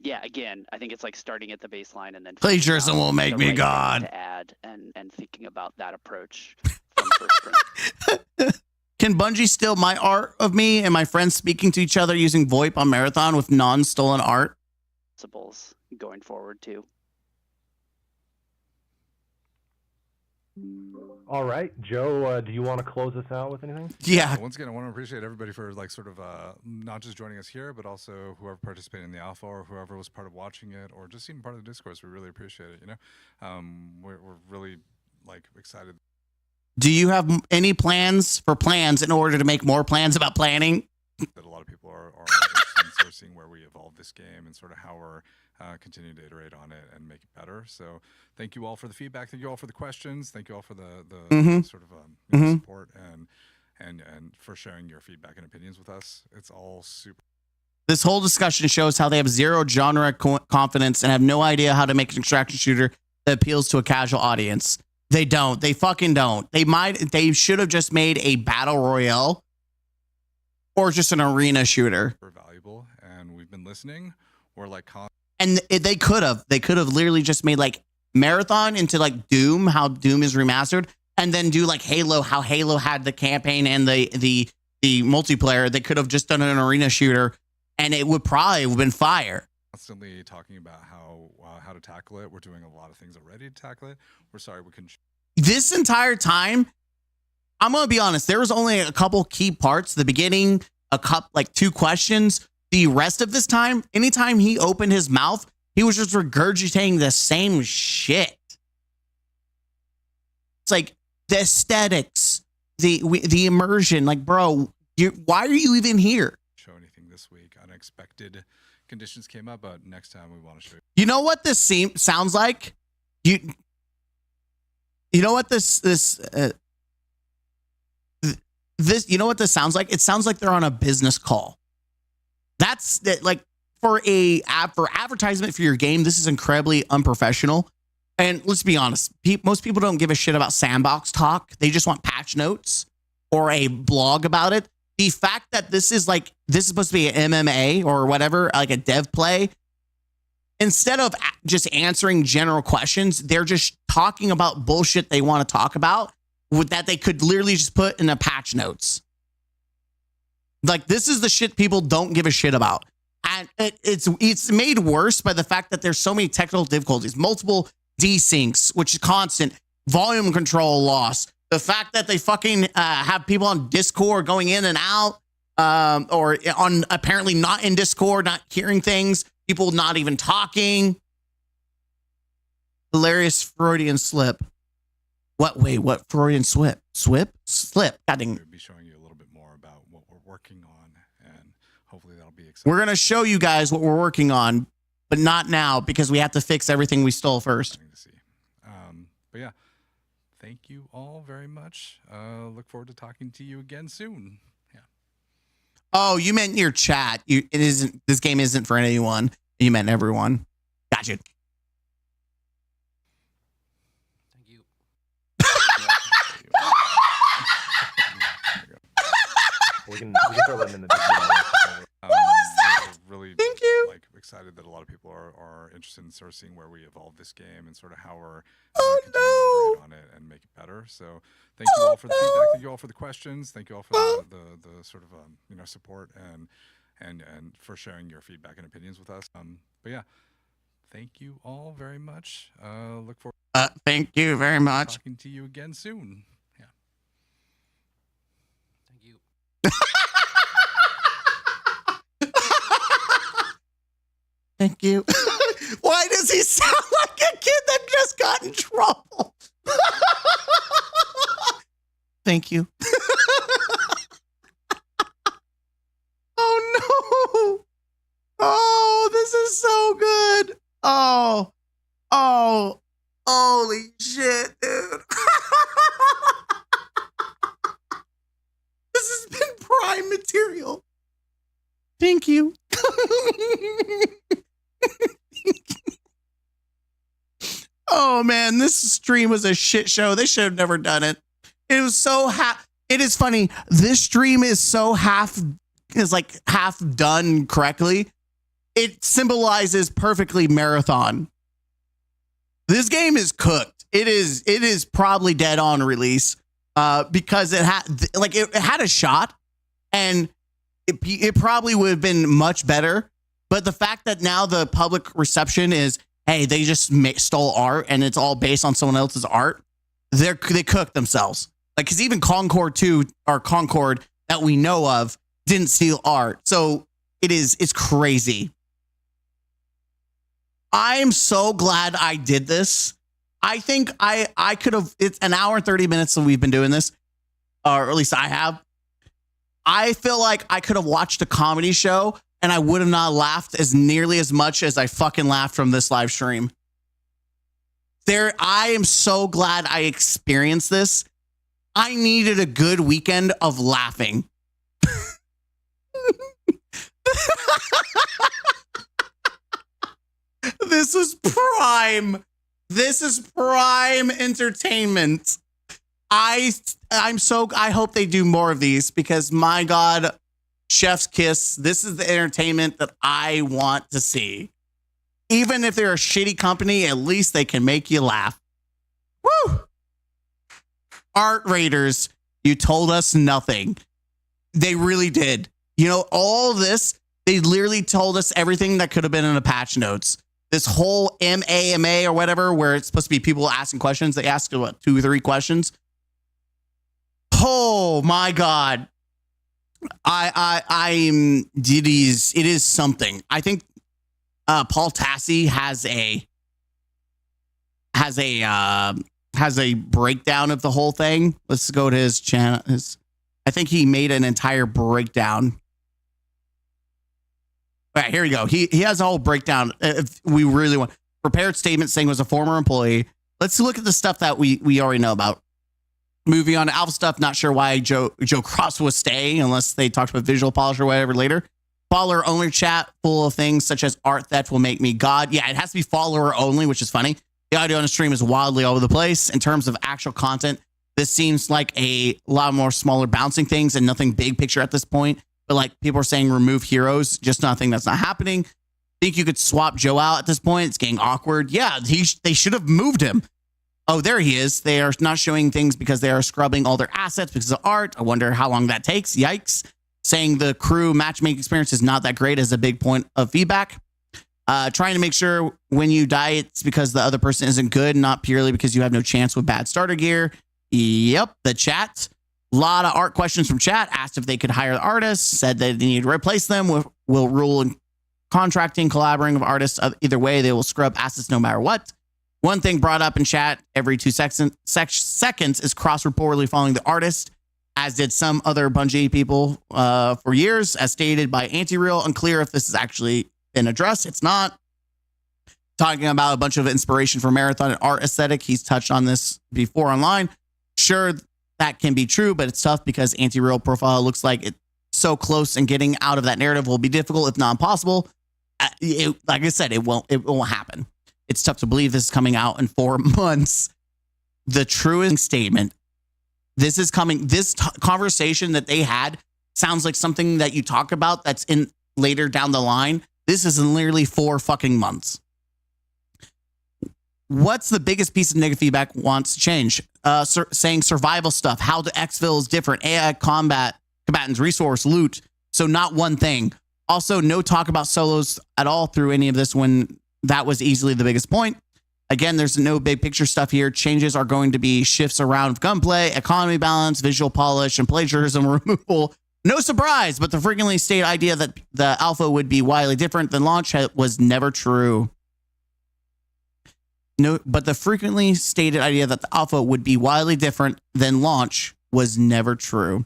again, I think it's starting at the baseline and then plagiarism will make me God to add and thinking about that approach from first print. Can Bungie steal my art of me and my friends speaking to each other using VoIP on Marathon with non-stolen art? Principles going forward too. All right, Joe, do you want to close us out with anything? Yeah. Once again, I want to appreciate everybody for like sort of not just joining us here, but also whoever participated in the alpha or whoever was part of watching it or just even part of the discourse. We really appreciate it. You know, we're really like excited. Do you have any plans in order to make more plans about planning? That a lot of people are interested in sort of seeing where we evolve this game and sort of how we're continuing to iterate on it and make it better. So thank you all for the feedback. Thank you all for the questions. Thank you all for the sort of you know, support and for sharing your feedback and opinions with us. It's all super. This whole discussion shows how they have zero genre confidence and have no idea how to make an extraction shooter that appeals to a casual audience. They don't. They fucking don't. They should have just made a battle royale or just an arena shooter. Valuable, and we've been listening. We're like, and they could have literally just made like Marathon into like Doom, how Doom is remastered, and then do like Halo, how Halo had the campaign and the multiplayer. They could have just done an arena shooter, and it would probably have been fire. Constantly talking about how to tackle it. We're doing a lot of things already to tackle it. We're sorry we couldn't. This entire time, I'm gonna be honest. There was only a couple key parts. The beginning, like 2 questions. The rest of this time, anytime he opened his mouth, he was just regurgitating the same shit. It's like the aesthetics, the immersion. Like, bro, why are you even here? Show anything this week? Unexpected conditions came up, but next time we want to show you. You know what this sounds like? You know what this you know what this sounds like? It sounds like they're on a business call. That's like for advertisement for your game. This is incredibly unprofessional. And let's be honest, most people don't give a shit about sandbox talk. They just want patch notes or a blog about it. The fact that this is supposed to be an MMA or whatever, like a dev play, instead of just answering general questions, they're just talking about bullshit they want to talk about with that they could literally just put in a patch notes. Like, this is the shit people don't give a shit about. And it's made worse by the fact that there's so many technical difficulties, multiple desyncs, which is constant, volume control loss, the fact that they fucking have people on Discord going in and out, or on apparently not in Discord, not hearing things, people not even talking. Hilarious Freudian slip. What Freudian slip? Slip? God dang. We'll be showing you a little bit more about what we're working on, and hopefully that'll be exciting. We're gonna show you guys what we're working on, but not now because we have to fix everything we stole first. But yeah, thank you all very much. Look forward to talking to you again soon. Yeah. Oh, you meant your chat. This game isn't for anyone. You meant everyone. Gotcha. Thank you. We can start letting in the Discord. Really, thank you. Like, excited that a lot of people are interested in sort of seeing where we evolve this game and sort of how we're continuing to iterate on it and make it better. So thank you all for the feedback. Thank you all for the questions. Thank you all for the sort of support and for sharing your feedback and opinions with us. But yeah, thank you all very much. Look forward. Thank you very much. Talking to you again soon. Yeah. Thank you. Thank you. Why does he sound like a kid that just got in trouble? Thank you. Oh no. Oh, this is so good. Oh, holy shit, dude. This has been prime material. Thank you. Oh man, this stream was a shit show. They should have never done it. It was so it is funny. This stream is so half done correctly. It symbolizes perfectly Marathon. This game is cooked. It is probably dead on release because it had a shot and it probably would have been much better. But the fact that now the public reception is, hey, they just stole art and it's all based on someone else's art. they cooked themselves. Like, because even Concord 2 or Concord that we know of didn't steal art. So it's crazy. I am so glad I did this. I think I could have, it's an hour and 30 minutes that we've been doing this, or at least I have. I feel like I could have watched a comedy show and I would have not laughed as nearly as much as I fucking laughed from this live stream. I am so glad I experienced this. I needed a good weekend of laughing. This is prime. This is prime entertainment. I hope they do more of these because my God, chef's kiss. This is the entertainment that I want to see. Even if they're a shitty company, at least they can make you laugh. Woo! Art Raiders, you told us nothing. They really did. You know, all this, they literally told us everything that could have been in a patch notes. This whole MAMA or whatever, where it's supposed to be people asking questions. They asked, what, 2 or 3 questions? Oh my God. It is something. I think Paul Tassi has a breakdown of the whole thing. Let's go to his channel. I think he made an entire breakdown. All right, here we go. He has a whole breakdown. If we really want prepared statement saying was a former employee. Let's look at the stuff that we already know about. Moving on to alpha stuff. Not sure why Joe Cross was staying unless they talked about visual polish or whatever later. Follower only chat full of things such as art theft will make me God. Yeah, it has to be follower only, which is funny. The audio on the stream is wildly all over the place. In terms of actual content, this seems like a lot more smaller bouncing things and nothing big picture at this point. But like people are saying, remove heroes, just nothing that's not happening. Think you could swap Joe out at this point? It's getting awkward. Yeah, they should have moved him. Oh, there he is. They are not showing things because they are scrubbing all their assets because of art. I wonder how long that takes. Yikes. Saying the crew matchmaking experience is not that great is a big point of feedback. Trying to make sure when you die, it's because the other person isn't good, not purely because you have no chance with bad starter gear. Yep, the chat. A lot of art questions from chat. Asked if they could hire the artists. Said that they need to replace them. Will rule in contracting, collaborating with artists. Either way, they will scrub assets no matter what. One thing brought up in chat every 2 seconds is Cross reportedly following the artist, as did some other Bungie people for years, as stated by Anti-Real. Unclear if this is actually been addressed. It's not. Talking about a bunch of inspiration for Marathon and art aesthetic. He's touched on this before online. Sure, that can be true, but it's tough because Anti-Real profile looks like it's so close, and getting out of that narrative will be difficult, if not impossible. Like I said, it won't happen. It's tough to believe this is coming out in 4 months. The truest statement. This is coming. This conversation that they had sounds like something that you talk about that's in later down the line. This is in literally 4 fucking months. What's the biggest piece of negative feedback wants to change? Saying survival stuff, how the exfil is different, AI combatants, resource, loot. So not one thing. Also, no talk about solos at all through any of this when that was easily the biggest point. Again, there's no big picture stuff here. Changes are going to be shifts around gunplay, economy balance, visual polish, and plagiarism removal. No surprise, but the frequently stated idea that the alpha would be wildly different than launch was never true. No, but the frequently stated idea that the alpha would be wildly different than launch was never true.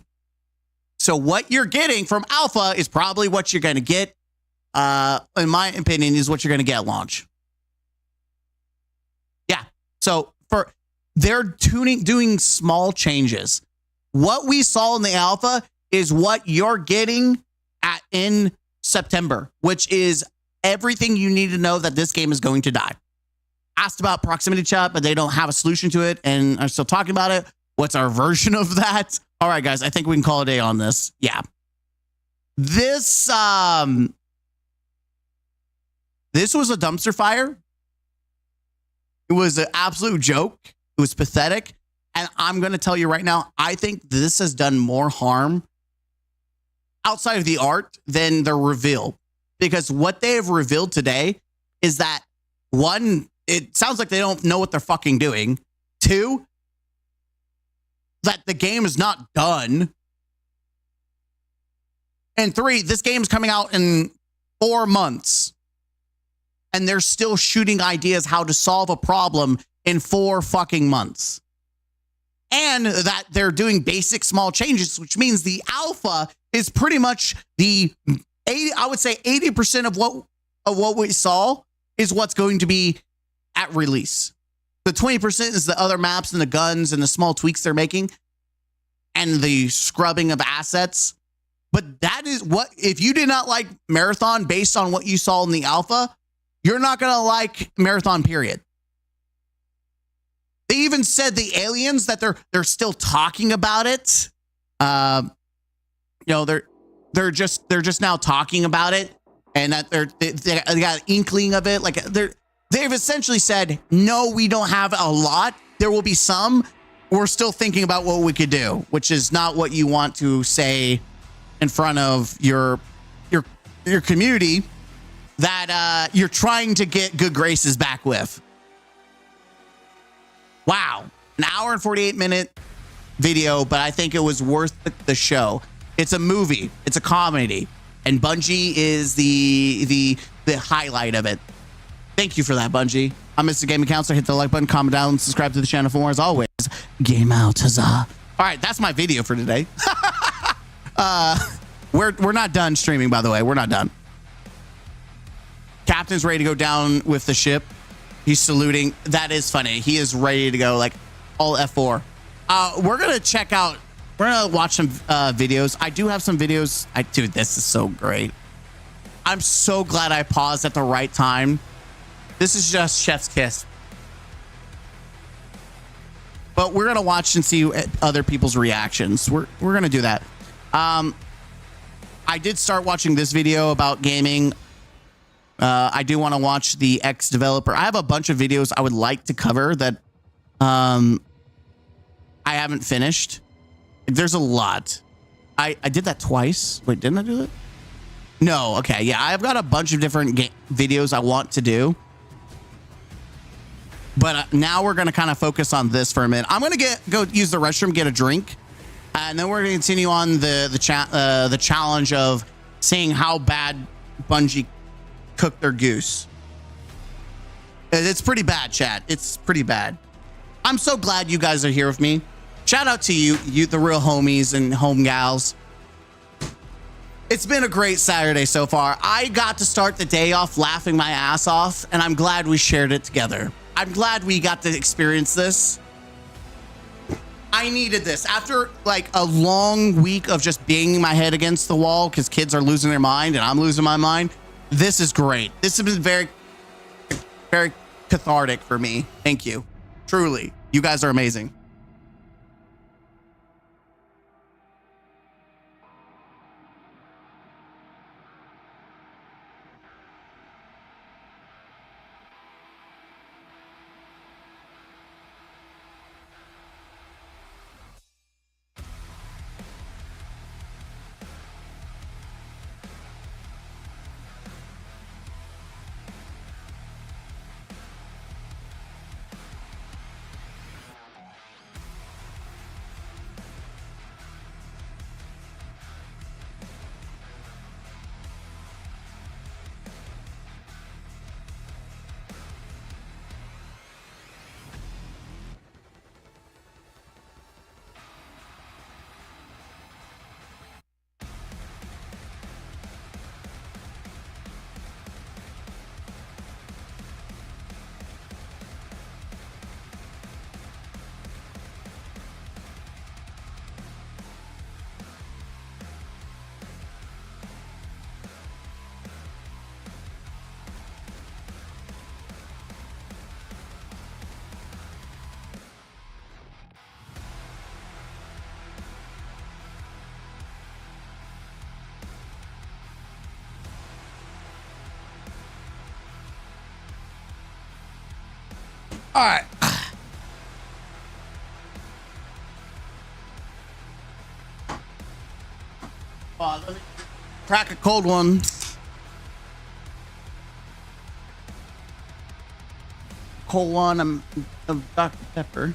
So what you're getting from alpha is probably what you're going to get, in my opinion, is what you're going to get at launch. Yeah. So they're doing small changes. What we saw in the alpha is what you're getting in September, which is everything you need to know that this game is going to die. Asked about proximity chat, but they don't have a solution to it and are still talking about it. What's our version of that? All right, guys, I think we can call it a day on this. Yeah. This was a dumpster fire. It was an absolute joke. It was pathetic. And I'm going to tell you right now, I think this has done more harm outside of the art than the reveal. Because what they have revealed today is that, one, it sounds like they don't know what they're fucking doing. 2, that the game is not done. And 3, this game's coming out in 4 months. And they're still shooting ideas how to solve a problem in 4 fucking months. And that they're doing basic small changes, which means the alpha is pretty much I would say 80% of what we saw is what's going to be at release. The 20% is the other maps and the guns and the small tweaks they're making and the scrubbing of assets. But that is what, if you did not like Marathon based on what you saw in the alpha, you're not going to like Marathon, period. They even said the aliens that they're still talking about it. They're just now talking about it, and that they got an inkling of it. Like they've essentially said, no, we don't have a lot. There will be some. We're still thinking about what we could do, which is not what you want to say in front of your community that you're trying to get good graces back with. Wow. An hour and 48-minute video, but I think it was worth the show. It's a movie. It's a comedy. And Bungie is the highlight of it. Thank you for that, Bungie. I'm Mr. Gaming Counselor. Hit the like button, comment down, and subscribe to the channel for more. As always, game out, huzzah. All right, that's my video for today. We're not done streaming, by the way. We're not done. Captain's ready to go down with the ship. He's saluting. That is funny. He is ready to go, like all F4. We're gonna check out. We're gonna watch some videos. I do have some videos. Dude, this is so great. I'm so glad I paused at the right time. This is just chef's kiss. But we're gonna watch and see other people's reactions. We're gonna do that. I did start watching this video about gaming. I do want to watch the ex-developer. I have a bunch of videos I would like to cover that I haven't finished. There's a lot. I did that twice. Wait, didn't I do it? No. Okay. Yeah, I've got a bunch of different videos I want to do. But now we're going to kind of focus on this for a minute. I'm going to go use the restroom, get a drink. And then we're going to continue on the challenge of seeing how bad Bungie cooked their goose. It's pretty bad, chat. It's pretty bad. I'm so glad you guys are here with me. Shout out to you, the real homies and home gals. It's been a great Saturday so far. I got to start the day off laughing my ass off, and I'm glad we shared it together. I'm glad we got to experience this. I needed this after like a long week of just banging my head against the wall because kids are losing their mind and I'm losing my mind. This is great. This has been very, very cathartic for me. Thank you. Truly. You guys are amazing. All right. Let me crack a cold one. Cold one of Dr. Pepper.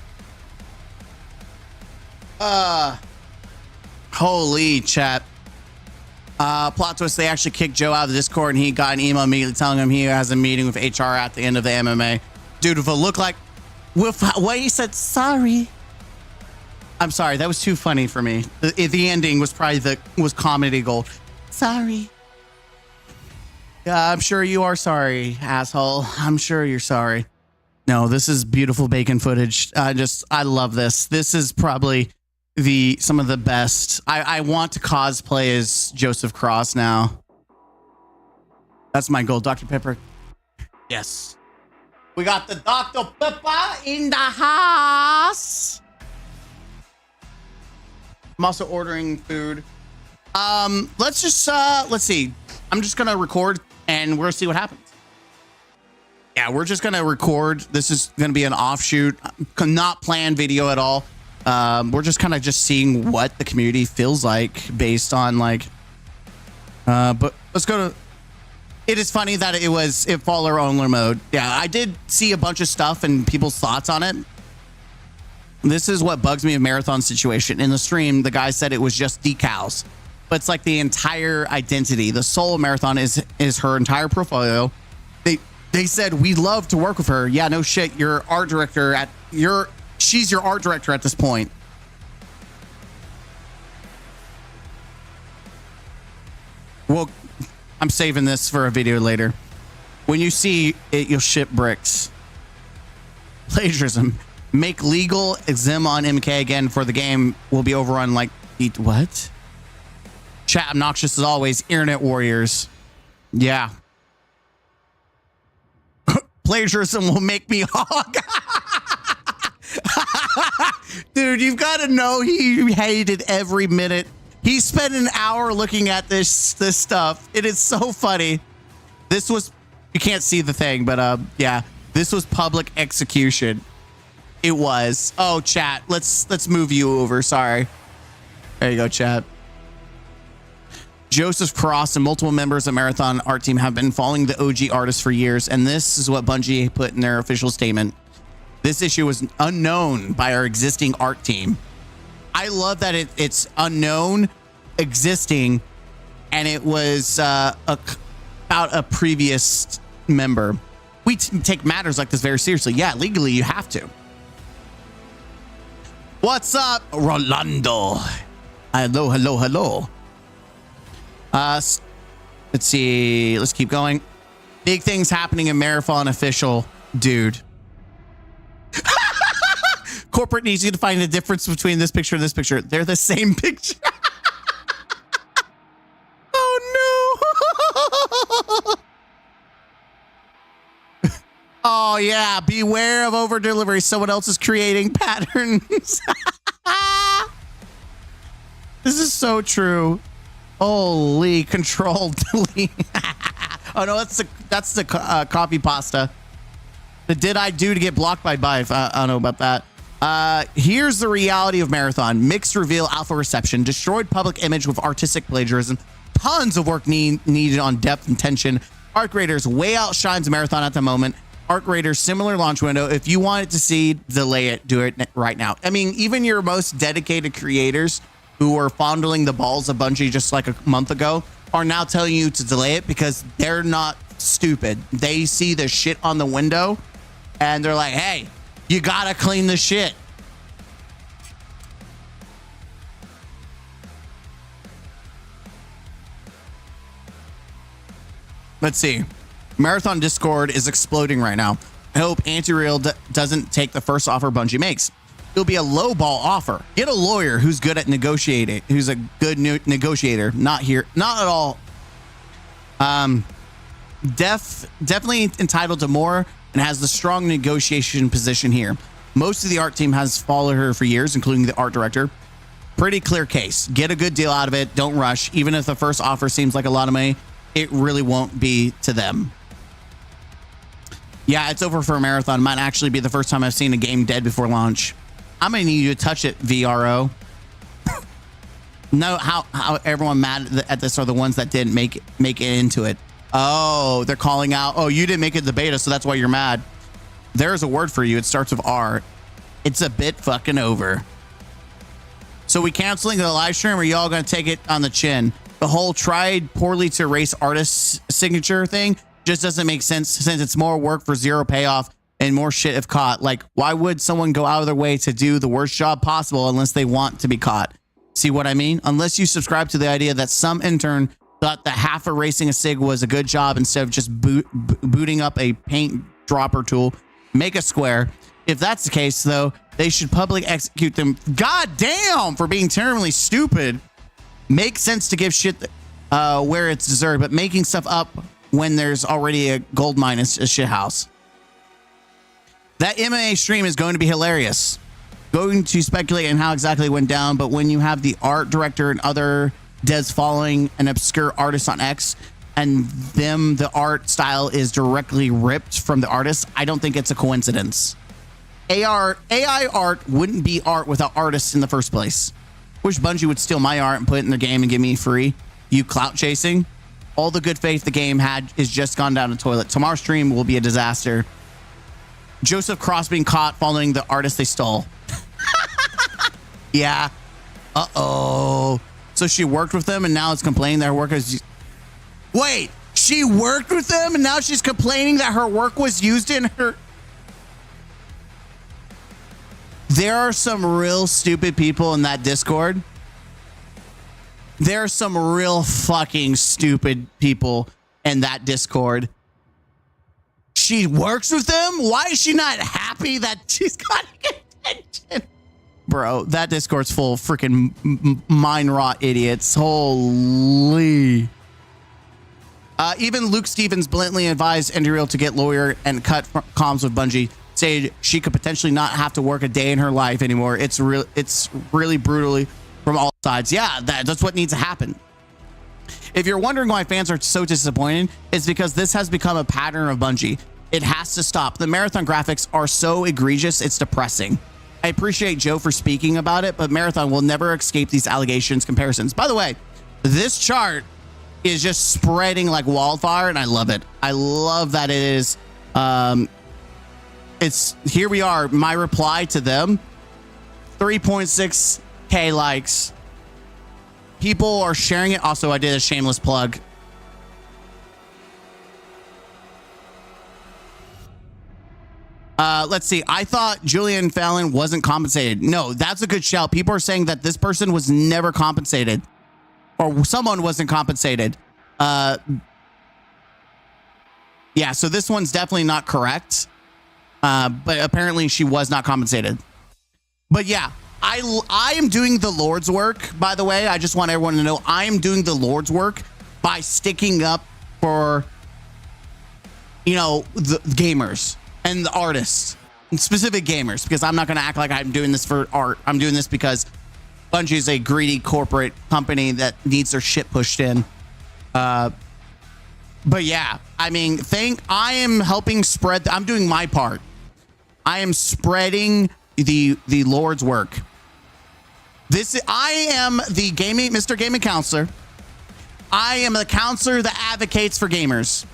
Holy chat. Plot twist, they actually kicked Joe out of the Discord and he got an email immediately telling him he has a meeting with HR at the end of the MMA. Dude, with a look like, with what he said, sorry. I'm sorry, that was too funny for me. The ending was probably was comedy gold. Sorry. Yeah, I'm sure you are sorry, asshole. I'm sure you're sorry. No, this is beautiful bacon footage. I love this. This is probably some of the best. I want to cosplay as Joseph Cross now. That's my goal. Dr. Pepper. Yes. We got the Dr. Pepper in the house. I'm also ordering food. Let's see. I'm just gonna record and we're gonna see what happens. Yeah, we're just gonna record. This is gonna be an offshoot, not planned video at all. We're just kind of just seeing what the community feels like based on like, but let's go to, it is funny that it follower only mode. Yeah, I did see a bunch of stuff and people's thoughts on it. This is what bugs me a marathon situation. In the stream, the guy said it was just decals, but it's like the entire identity. The soul of marathon is her entire portfolio. They said, we love to work with her. Yeah, no shit. Your art director she's your art director at this point. Well, I'm saving this for a video later. When you see it, you'll ship bricks. Plagiarism. Make legal Zim on MK again for the game will be over on like what? Chat obnoxious as always. Internet warriors. Yeah. Plagiarism will make me hog. Dude, you've got to know he hated every minute. He spent an hour looking at this stuff. It is so funny. This was, you can't see the thing, but yeah, this was public execution. It was. Oh, chat, let's move you over. Sorry. There you go, chat. Joseph Cross and multiple members of Marathon art team have been following the OG artist for years, and this is what Bungie put in their official statement. This issue was unknown by our existing art team. I love that it's unknown, existing, and it was about a previous member. We take matters like this very seriously. Yeah, legally you have to. What's up, Rolando? Hello, hello, hello. Let's see. Let's keep going. Big things happening in Marathon official, dude. Corporate needs you to find the difference between this picture and this picture. They're the same picture. Oh no. Oh yeah. Beware of over delivery. Someone else is creating patterns. This is so true. Holy, control delete. Oh no, that's the copy pasta. The did I do to get blocked by Bive? I don't know about that. Here's the reality of Marathon. Mixed reveal, alpha reception, destroyed public image with artistic plagiarism, tons of work needed on depth and tension. Art Graders way outshines Marathon at the moment. Art Graders similar launch window. If you want it to see, delay it. Do it right now. I mean, even your most dedicated creators who were fondling the balls of Bungie just like a month ago are now telling you to delay it because they're not stupid. They see the shit on the window and they're like, hey, you gotta clean the shit. Let's see. Marathon Discord is exploding right now. I hope Anti-Real doesn't take the first offer Bungie makes. It'll be a low ball offer. Get a lawyer who's good at negotiating, who's a good negotiator. Not at all. Definitely entitled to more and has the strong negotiation position here. Most of the art team has followed her for years, including the art director. Pretty clear case. Get a good deal out of it. Don't rush. Even if the first offer seems like a lot of money, it really won't be to them. Yeah, it's over for a Marathon. Might actually be the first time I've seen a game dead before launch. I'm gonna need you to touch it, VRO. No, how everyone mad at this are the ones that didn't make it into it. Oh, they're calling out. Oh, you didn't make it the beta, so that's why you're mad. There's a word for you. It starts with R. It's a bit fucking over. So we canceling the live stream, or y'all gonna take it on the chin? The whole tried poorly to erase artist's signature thing just doesn't make sense, since it's more work for zero payoff and more shit if caught. Like, why would someone go out of their way to do the worst job possible unless they want to be caught? See what I mean? Unless you subscribe to the idea that some intern thought that half erasing a sig was a good job instead of just booting up a paint dropper tool, make a square. If that's the case, though, they should publicly execute them. God damn, for being terribly stupid. Makes sense to give shit where it's deserved, but making stuff up when there's already a gold mine is a shit house. That MMA stream is going to be hilarious. Going to speculate on how exactly it went down, but when you have the art director and other devs following an obscure artist on X, and the art style is directly ripped from the artist, I don't think it's a coincidence. AI art wouldn't be art without artists in the first place. Wish Bungie would steal my art and put it in the game and give me free. You clout chasing? All the good faith the game had is just gone down the toilet. Tomorrow's stream will be a disaster. Joseph Cross being caught following the artist they stole. Yeah. Uh-oh. So she worked with them and now it's complaining that her work is... Wait, she worked with them and now she's complaining that her work was used in her... There are some real stupid people in that Discord. There are some real fucking stupid people in that Discord. She works with them? Why is she not happy that she's got attention? Bro, that Discord's full of freaking mind rot idiots. Holy. Even Luke Stevens blatantly advised Enderreal to get lawyer and cut comms with Bungie. Say she could potentially not have to work a day in her life anymore. It's really brutally from all sides. Yeah, that's what needs to happen. If you're wondering why fans are so disappointed, it's because this has become a pattern of Bungie. It has to stop. The Marathon graphics are so egregious, it's depressing. I appreciate Joe for speaking about it, but Marathon will never escape these allegations comparisons. By the way, this chart is just spreading like wildfire, and I love it. I love that it is... It's here we are. My reply to them, 3.6K likes. People are sharing it. Also, I did a shameless plug. Let's see. I thought Julian Fallon wasn't compensated. No, that's a good shout. People are saying that this person was never compensated, or someone wasn't compensated. Yeah, so this one's definitely not correct. But apparently she was not compensated. But yeah, I am doing the Lord's work, by the way. I just want everyone to know I am doing the Lord's work by sticking up for, you know, the gamers and the artists, and specific gamers, because I'm not going to act like I'm doing this for art. I'm doing this because Bungie is a greedy corporate company that needs their shit pushed in. But yeah, I mean, I am helping spread. I'm doing my part. I am spreading the Lord's work. I am the Mr. Gaming Counselor. I am the counselor that advocates for gamers.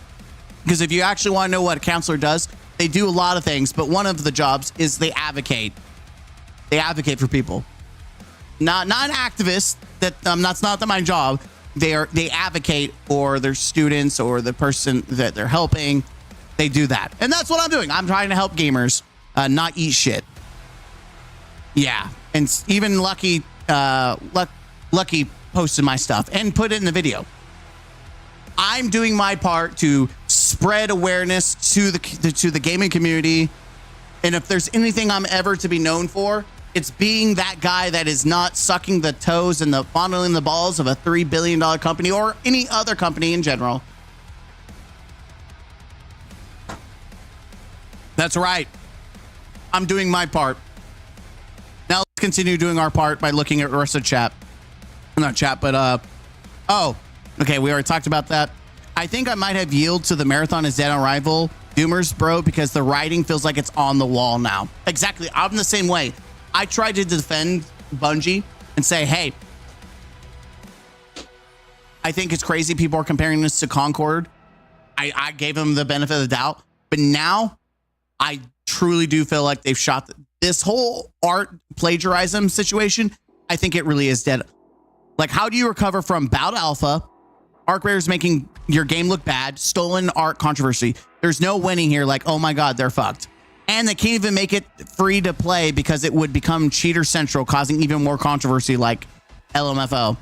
Because if you actually want to know what a counselor does, they do a lot of things, but one of the jobs is they advocate. They advocate for people. Not an activist. That's not my job. They advocate for their students or the person that they're helping. They do that. And that's what I'm doing. I'm trying to help gamers not eat shit. Yeah. And even Lucky posted my stuff and put it in the video. I'm doing my part to spread awareness to the gaming community. And if there's anything I'm ever to be known for, it's being that guy that is not sucking the toes and fondling the balls of a $3 billion company or any other company in general. That's right. I'm doing my part. Now let's continue doing our part by looking at the rest of chat. Not chat, but oh, okay. We already talked about that. I think I might have yielded to the Marathon is dead on arrival doomers, bro, because the writing feels like it's on the wall now. Exactly. I'm the same way. I tried to defend Bungie and say, hey, I think it's crazy people are comparing this to Concord. I gave them the benefit of the doubt, but now I truly do feel like they've shot this whole art plagiarism situation. I think it really is dead. Like, how do you recover from bad alpha, Arc Raiders making your game look bad, stolen art controversy? There's no winning here. Like, oh my God, they're fucked. And they can't even make it free to play because it would become cheater central, causing even more controversy like LMFO.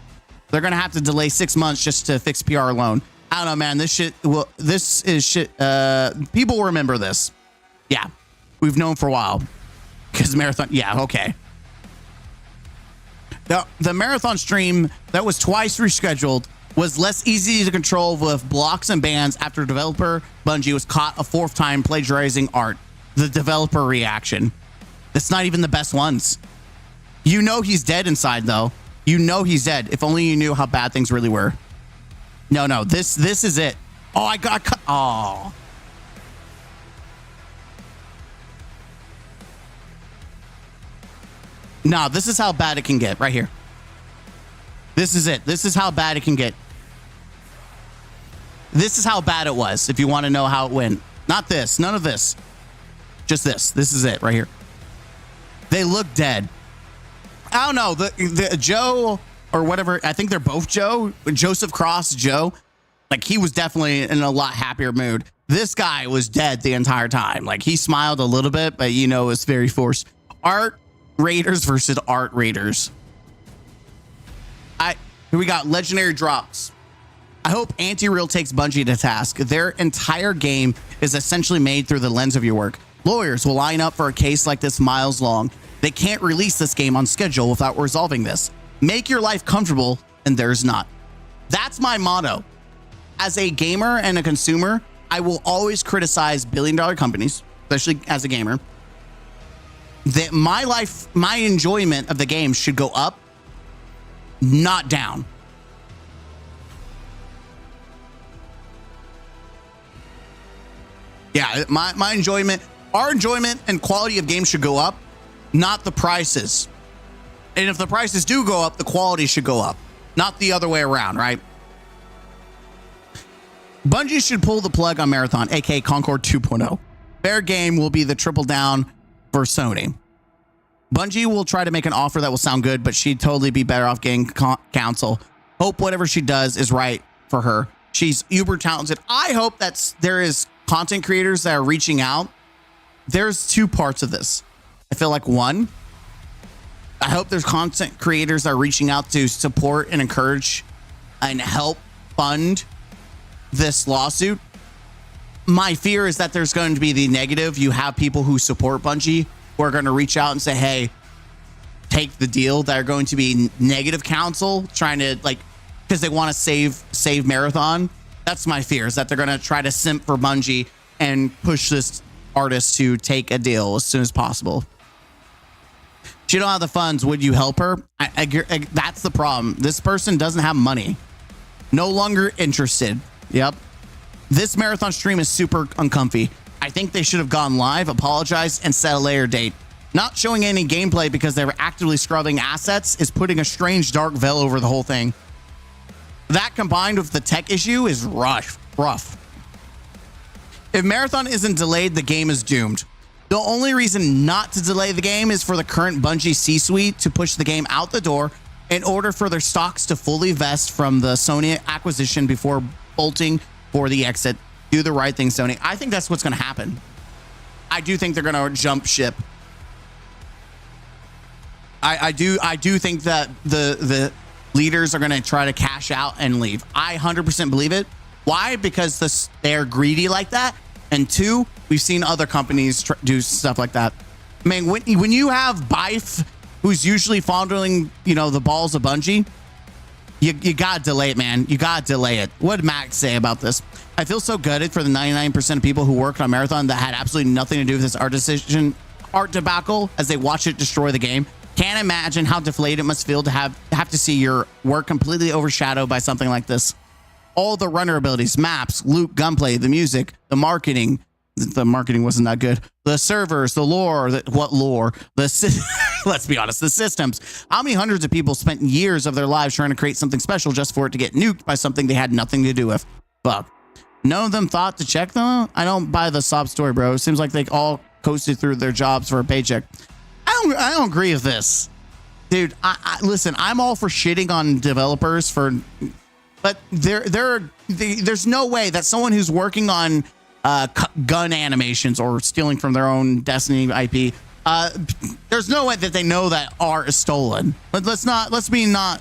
They're going to have to delay 6 months just to fix PR alone. I don't know, man. This is shit. People will remember this. Yeah. We've known for a while. Because Marathon, yeah, okay. The Marathon stream that was twice rescheduled was less easy to control with blocks and bans after developer Bungie was caught a 4th time plagiarizing art. The developer reaction. That's not even the best ones. You know he's dead inside, though. You know he's dead. If only you knew how bad things really were. No, this is it. Oh, I got cut. Oh. No, this is how bad it can get right here. This is it. This is how bad it can get. This is how bad it was. If you want to know how it went. Not this. None of this. Just this. This is it right here. They look dead. I don't know. The Joe or whatever. I think they're both Joe. Joseph Cross Joe. Like, he was definitely in a lot happier mood. This guy was dead the entire time. Like, he smiled a little bit, but you know, it's very forced. Art Raiders versus Art Raiders. Here we got legendary drops. I hope Anti-Real takes Bungie to task. Their entire game is essentially made through the lens of your work. Lawyers will line up for a case like this miles long. They can't release this game on schedule without resolving this. Make your life comfortable, and there's not. That's my motto. As a gamer and a consumer, I will always criticize billion-dollar companies, especially as a gamer. That my enjoyment of the game should go up, not down. Yeah, my enjoyment, our enjoyment and quality of games should go up, not the prices. And if the prices do go up, the quality should go up, not the other way around, right? Bungie should pull the plug on Marathon, aka Concord 2.0. Fair game will be the triple down for Sony. Bungie will try to make an offer that will sound good, but she'd totally be better off getting counsel. Hope whatever she does is right for her. She's uber talented. I hope there is content creators that are reaching out. There's 2 parts of this. I feel like 1, I hope there's content creators that are reaching out to support and encourage and help fund this lawsuit. My fear is that there's going to be the negative. You have people who support Bungie who are going to reach out and say, hey, take the deal. That are going to be negative counsel, trying to, like, because they want to save Marathon. That's my fear, is that they're going to try to simp for Bungie and push this artist to take a deal as soon as possible. She don't have the funds. Would you help her? That's the problem. This person doesn't have money. No longer interested. Yep. This Marathon stream is super uncomfy. I think they should have gone live, apologized, and set a later date. Not showing any gameplay because they were actively scrubbing assets is putting a strange dark veil over the whole thing. That combined with the tech issue is rough. If Marathon isn't delayed, the game is doomed. The only reason not to delay the game is for the current Bungie C-suite to push the game out the door in order for their stocks to fully vest from the Sony acquisition before bolting for the exit. Do the right thing, Sony. I think that's what's going to happen. I do think they're going to jump ship. I do think that the leaders are going to try to cash out and leave. I 100% believe it. Why? Because they're greedy like that. And 2, we've seen other companies do stuff like that. I mean, when you have Bife, who's usually fondling, the balls of Bungie, you gotta delay it, man. You gotta delay it. What did Max say about this? I feel so gutted for the 99% of people who worked on Marathon that had absolutely nothing to do with this art debacle as they watch it destroy the game. Can't imagine how deflated it must feel to have to see your work completely overshadowed by something like this. All the runner abilities, maps, loot, gunplay, the music, the marketing. The marketing wasn't that good. The servers, the lore, what lore? Let's be honest, the systems. How many hundreds of people spent years of their lives trying to create something special just for it to get nuked by something they had nothing to do with? Fuck. None of them thought to check them out? I don't buy the sob story, bro. It seems like they all coasted through their jobs for a paycheck. I don't agree with this. dude, listen, I'm all for shitting on developers but there's no way that someone who's working on gun animations or stealing from their own Destiny IP, there's no way that they know that art is stolen. But let's not be the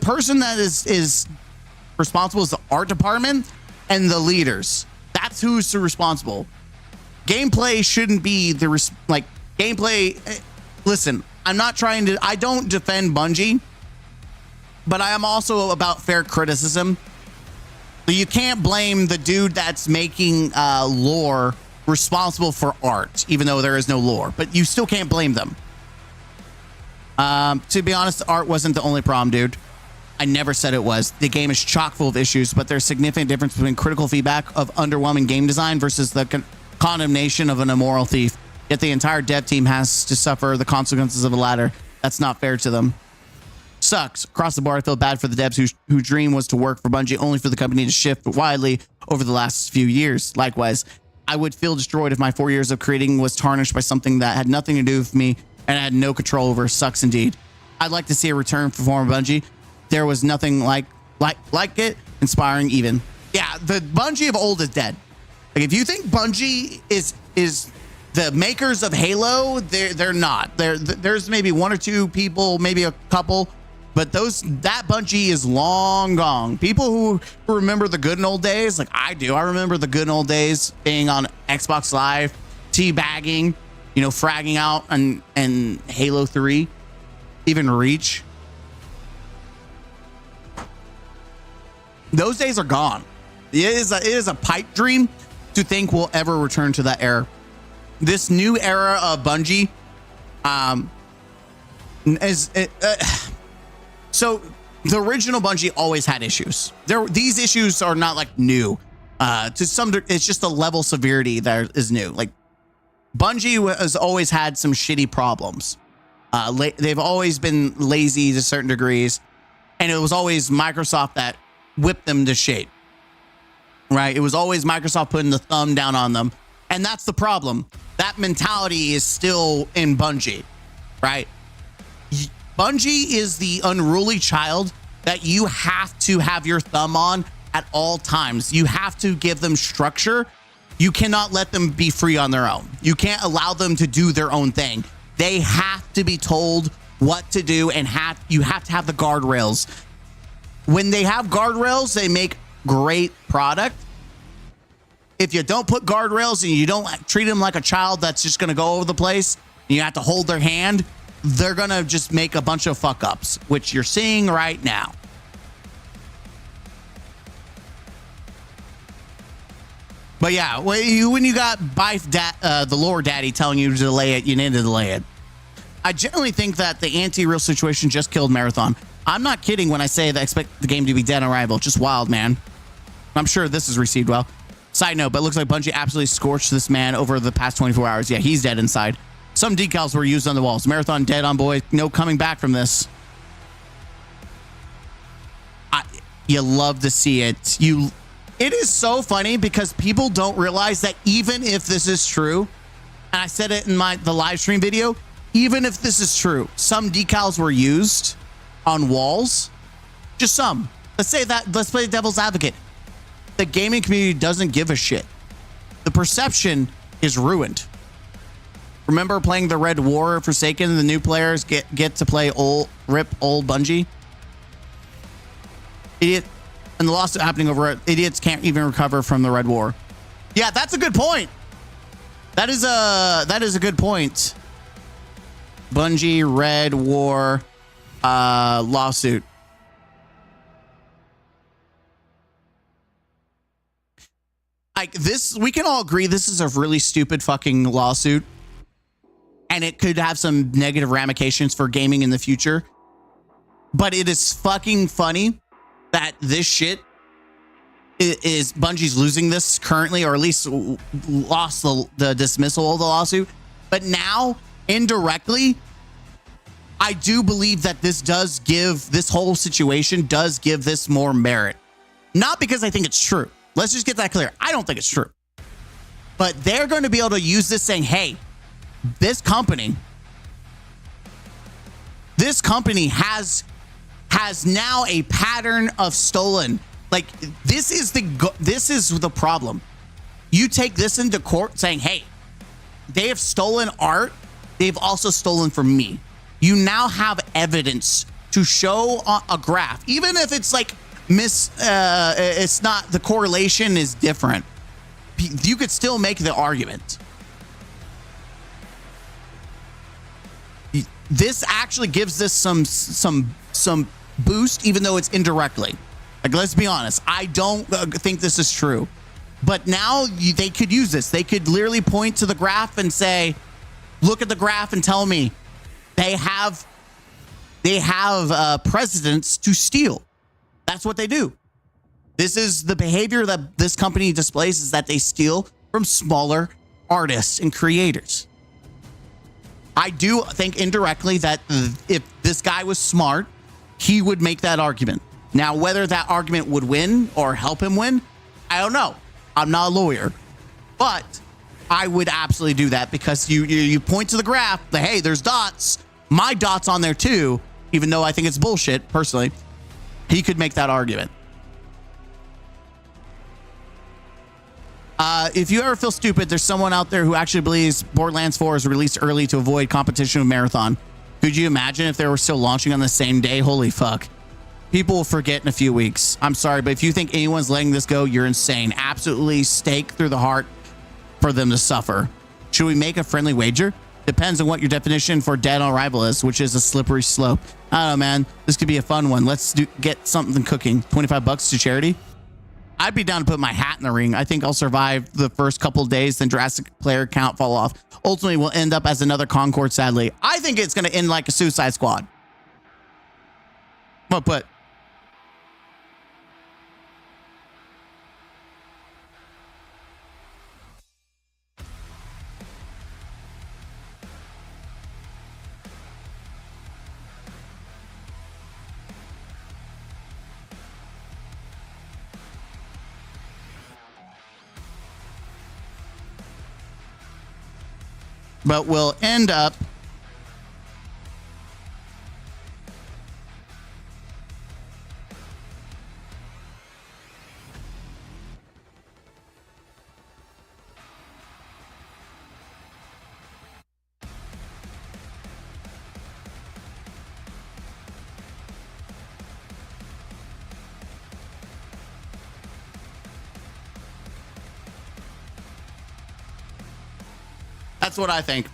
person that is responsible is the art department and the leaders. That's who's responsible. Gameplay shouldn't be gameplay. Listen, I don't defend Bungie, but I am also about fair criticism. You can't blame the dude that's making lore responsible for art, even though there is no lore, but you still can't blame them. To be honest, the art wasn't the only problem, dude. I never said it was. The game is chock full of issues, but there's significant difference between critical feedback of underwhelming game design versus the condemnation of an immoral thief. Yet the entire dev team has to suffer the consequences of the latter. That's not fair to them. Sucks. Across the board, I feel bad for the devs whose dream was to work for Bungie, only for the company to shift widely over the last few years. Likewise, I would feel destroyed if my 4 years of creating was tarnished by something that had nothing to do with me and I had no control over. Sucks indeed. I'd like to see a return for former Bungie. There was nothing like it, inspiring even. Yeah, the Bungie of old is dead. Like, if you think Bungie is the makers of Halo, they're not. There's maybe one or two people, maybe a couple, but that Bungie is long gone. People who remember the good and old days, like I do. I remember the good and old days being on Xbox Live, teabagging, fragging out and Halo 3, even Reach. Those days are gone. It is a pipe dream to think we'll ever return to that era. This new era of Bungie, so the original Bungie always had issues. These issues are not like new. To some degree, it's just the level severity that is new. Like Bungie has always had some shitty problems. They've always been lazy to certain degrees, and it was always Microsoft that whipped them to shape. Right? It was always Microsoft putting the thumb down on them, and that's the problem. That mentality is still in Bungie, right? Bungie is the unruly child that you have to have your thumb on at all times. You have to give them structure. You cannot let them be free on their own. You can't allow them to do their own thing. They have to be told what to do, and you have to have the guardrails. When they have guardrails, they make great product. If you don't put guardrails and you don't treat them like a child that's just going to go over the place, and you have to hold their hand, they're going to just make a bunch of fuck ups, which you're seeing right now. But yeah, when you got the lore daddy telling you to delay it, you need to delay it. I generally think that the anti-real situation just killed Marathon. I'm not kidding when I say that I expect the game to be dead on arrival. Just wild, man. I'm sure this is received well. Side note, but it looks like Bungie absolutely scorched this man over the past 24 hours. Yeah, he's dead inside. Some decals were used on the walls. Marathon dead on boy. No coming back from this. You love to see it. It is so funny because people don't realize that even if this is true, and I said it in the live stream video, even if this is true, some decals were used on walls. Just some. Let's play devil's advocate. The gaming community doesn't give a shit. The perception is ruined. Remember playing the Red War Forsaken? The new players get to play old Bungie. Idiot. And the lawsuit happening over it. Idiots can't even recover from the Red War. Yeah, that's a good point. That is a good point. Bungie Red War lawsuit. Like this, we can all agree this is a really stupid fucking lawsuit, and it could have some negative ramifications for gaming in the future. But it is fucking funny that this shit is Bungie's losing this currently, or at least lost the dismissal of the lawsuit. But now, indirectly, I do believe that this whole situation does give this more merit. Not because I think it's true. Let's just get that clear. I don't think it's true. But they're going to be able to use this saying, hey, this company this company has now a pattern of stolen. Like, this is the problem. You take this into court saying, hey, they have stolen art. They've also stolen from me. You now have evidence to show a graph, even if it's like it's not, the correlation is different. You could still make the argument. This actually gives this some boost, even though it's indirectly. Like, let's be honest, I don't think this is true, but now they could use this. They could literally point to the graph and say, look at the graph and tell me they have precedents to steal. That's what they do. This is the behavior that this company displays, is that they steal from smaller artists and creators. I do think indirectly that if this guy was smart, he would make that argument. Now, whether that argument would win or help him win, I don't know. I'm not a lawyer, but I would absolutely do that, because you point to the graph, hey, there's dots. My dot's on there too, even though I think it's bullshit personally. He could make that argument. If you ever feel stupid, there's someone out there who actually believes Borderlands 4 is released early to avoid competition with Marathon. Could you imagine if they were still launching on the same day? Holy fuck. People will forget in a few weeks. I'm sorry, but if you think anyone's letting this go, you're insane. Absolutely stake through the heart for them to suffer. Should we make a friendly wager? Depends on what your definition for dead on arrival is, which is a slippery slope. I don't know, man. This could be a fun one. Let's get something cooking. $25 to charity. I'd be down to put my hat in the ring. I think I'll survive the first couple of days, then Jurassic player count fall off. Ultimately, we'll end up as another Concord, sadly. I think it's going to end like a Suicide Squad. But we'll end up That's what I think.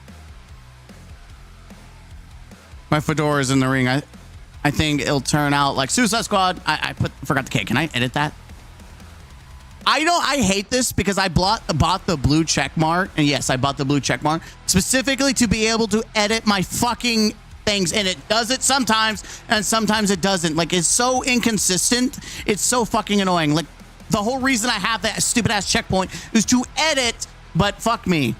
My fedora is in the ring. I think it'll turn out like Suicide Squad. I forgot the K. Can I edit that? I hate this because I bought the blue check mark, and yes, I bought the blue check mark specifically to be able to edit my fucking things, and it does it sometimes, and sometimes it doesn't. Like, it's so inconsistent. It's so fucking annoying. Like, the whole reason I have that stupid ass checkpoint is to edit, but fuck me.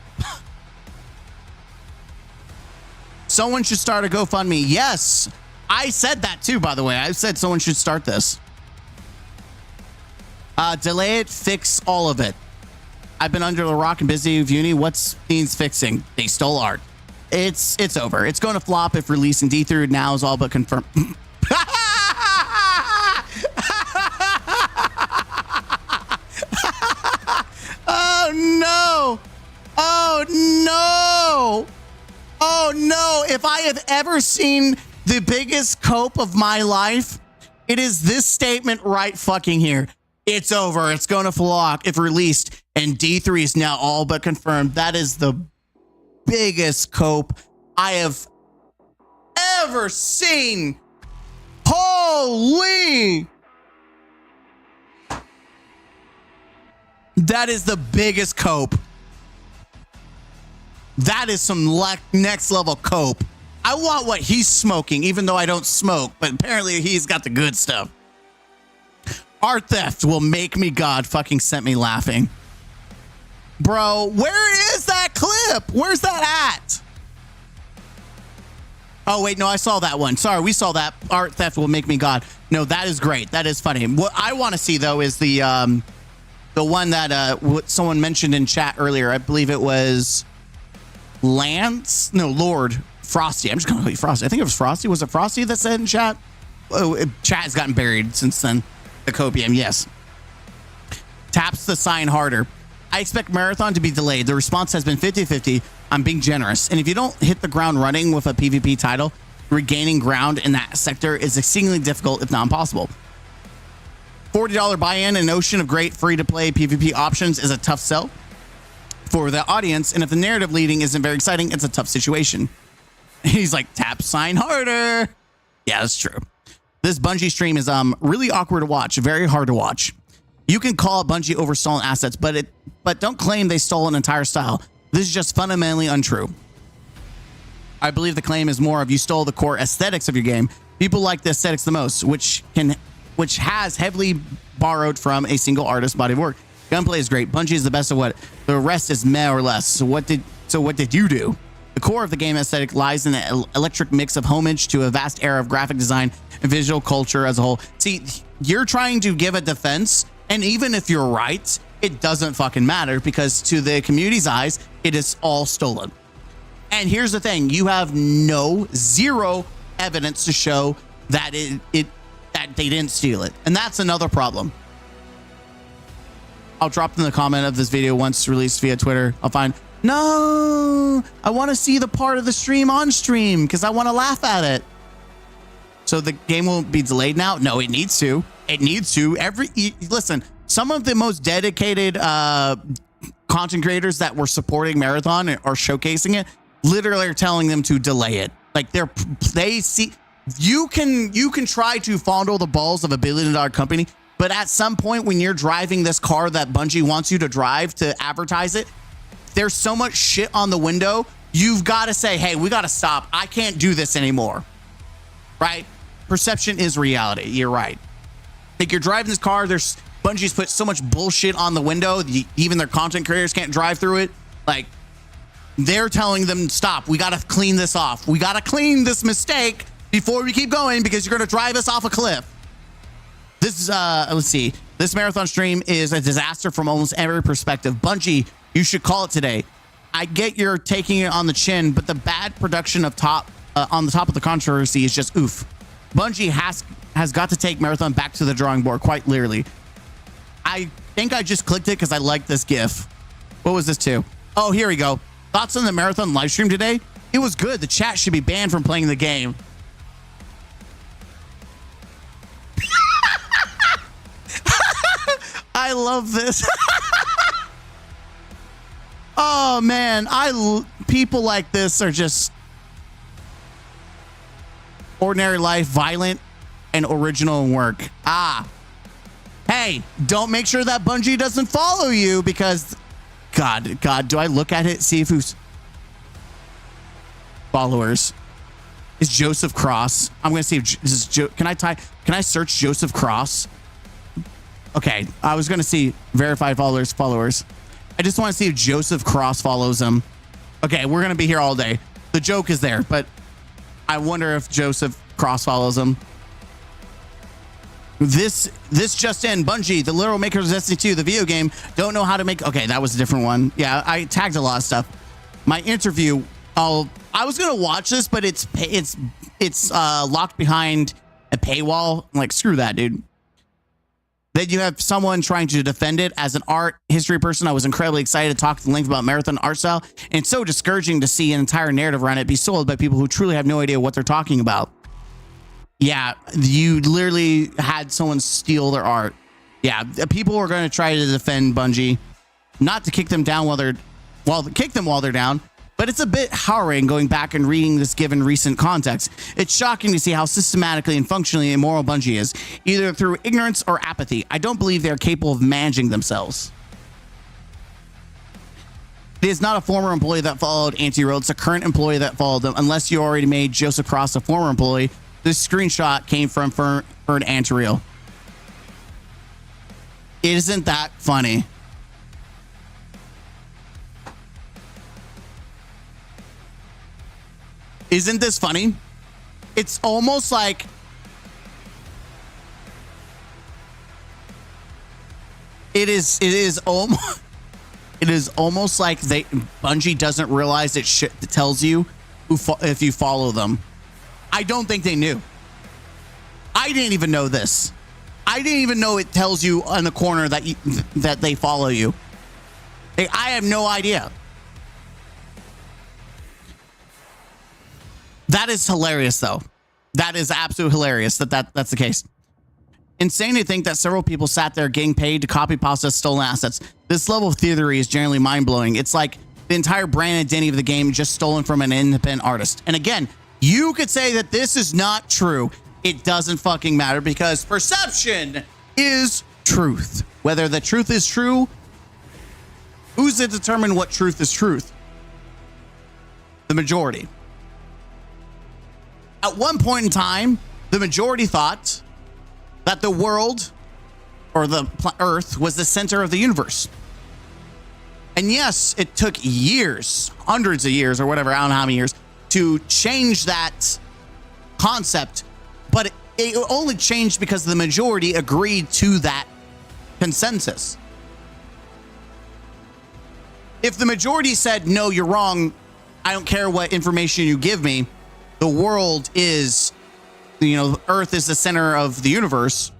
Someone should start a GoFundMe. Yes, I said that too, by the way. I said someone should start this. Delay it, fix all of it. I've been under the rock and busy with uni. What's needs fixing? They stole art. It's over. It's going to flop if released in D3 now is all but confirmed. Oh no! Oh no! Oh no! If I have ever seen the biggest cope of my life, it is this statement right fucking here. It's over. It's going to flop if released, and D3 is now all but confirmed. That is the biggest cope I have ever seen. Holy! That is the biggest cope. That is some next level cope. I want what he's smoking, even though I don't smoke, but apparently he's got the good stuff. Art theft will make me God fucking sent me laughing. Bro, where is that clip? Where's that at? Oh, wait, no, I saw that one. Sorry, we saw that. Art theft will make me God. No, that is great. That is funny. What I want to see, though, is the one that what someone mentioned in chat earlier. I believe it was Lord. Frosty. I'm just gonna call you Frosty. I think it was Frosty. Was it Frosty that said in chat? Oh, chat has gotten buried since then. The copium, yes. Taps the sign harder. I expect Marathon to be delayed. The response has been 50-50. I'm being generous. And if you don't hit the ground running with a PvP title, regaining ground in that sector is exceedingly difficult, if not impossible. $40 buy-in, an ocean of great free-to-play PvP options is a tough sell for the audience. And if the narrative leading isn't very exciting, it's a tough situation. He's like, tap sign harder. Yeah, that's true. This Bungie stream is really awkward to watch, very hard to watch. You can call Bungie over stolen assets, but don't claim they stole an entire style. This is just fundamentally untrue. I believe the claim is more of you stole the core aesthetics of your game. People like the aesthetics the most, which has heavily borrowed from a single artist's body of work. Gunplay is great. Bungie is the best of what the rest is meh or less. So what did you do? The core of the game aesthetic lies in the electric mix of homage to a vast era of graphic design and visual culture as a whole. See, you're trying to give a defense, and even if you're right, it doesn't fucking matter because to the community's eyes, it is all stolen. And here's the thing, you have zero evidence to show that that they didn't steal it. And that's another problem. I'll drop in the comment of this video once released via Twitter. I'll find, no, I want to see the part of the stream on stream because I want to laugh at it. So the game won't be delayed now? No, it needs to. It needs to. Listen, some of the most dedicated content creators that were supporting Marathon or showcasing it literally are telling them to delay it. Like they see, you can try to fondle the balls of $1 billion company, but at some point when you're driving this car that Bungie wants you to drive to advertise it, there's so much shit on the window. You've got to say, hey, we got to stop. I can't do this anymore. Right? Perception is reality. You're right. Like you're driving this car, there's Bungie's put so much bullshit on the window, even their content creators can't drive through it. Like they're telling them, stop, we got to clean this off. We got to clean this mistake before we keep going because you're going to drive us off a cliff. This is, let's see. This Marathon stream is a disaster from almost every perspective. Bungie, you should call it today. I get you're taking it on the chin, but the bad production of on the top of the controversy is just oof. Bungie has got to take Marathon back to the drawing board, quite literally. I think I just clicked it because I like this GIF. What was this too? Oh, here we go. Thoughts on the Marathon live stream today? It was good. The chat should be banned from playing the game. I love this. Oh man, people like this are just ordinary life, violent and original in work. Hey, don't make sure that Bungie doesn't follow you because God, do I look at it, see if who's followers? Is Joseph Cross? I'm gonna see if this is can I search Joseph Cross? Okay, I was gonna see verified followers. I just want to see if Joseph Cross follows him. Okay, we're gonna be here all day. The joke is there, but I wonder if Joseph Cross follows him. This just in, Bungie, the literal makers of Destiny 2, the video game, don't know how to make. Okay, that was a different one. Yeah, I tagged a lot of stuff. My interview. I was gonna watch this, but it's locked behind a paywall. I'm like, screw that, dude. Then you have someone trying to defend it. As an art history person, I was incredibly excited to talk to the length about Marathon art style, and it's so discouraging to see an entire narrative around it be sold by people who truly have no idea what they're talking about. Yeah, you literally had someone steal their art. Yeah, people are going to try to defend Bungie, not to kick them down while they're down, but it's a bit harrowing going back and reading this given recent context. It's shocking to see how systematically and functionally immoral Bungie is, either through ignorance or apathy. I don't believe they're capable of managing themselves. It is not a former employee that followed Anti-Road. It's a current employee that followed them, unless you already made Joseph Cross a former employee. This screenshot came from Fern Anti-Real. Isn't that funny? Isn't this funny? It's almost like it is almost like Bungie doesn't realize it tells you if you follow them. I don't think they knew. I didn't even know this. I didn't even know it tells you on the corner that they follow you. I have no idea. That is hilarious, though. That is absolutely hilarious that's the case. Insane to think that several people sat there getting paid to copy pasta stolen assets. This level of theory is generally mind-blowing. It's like the entire brand identity of the game just stolen from an independent artist. And again, you could say that this is not true. It doesn't fucking matter because perception is truth. Whether the truth is true, who's to determine what truth is truth? The majority. At one point in time, the majority thought that the world or the Earth was the center of the universe. And yes, it took years, hundreds of years or whatever, I don't know how many years, to change that concept. But it only changed because the majority agreed to that consensus. If the majority said, no, you're wrong, I don't care what information you give me, the world is, Earth is the center of the universe,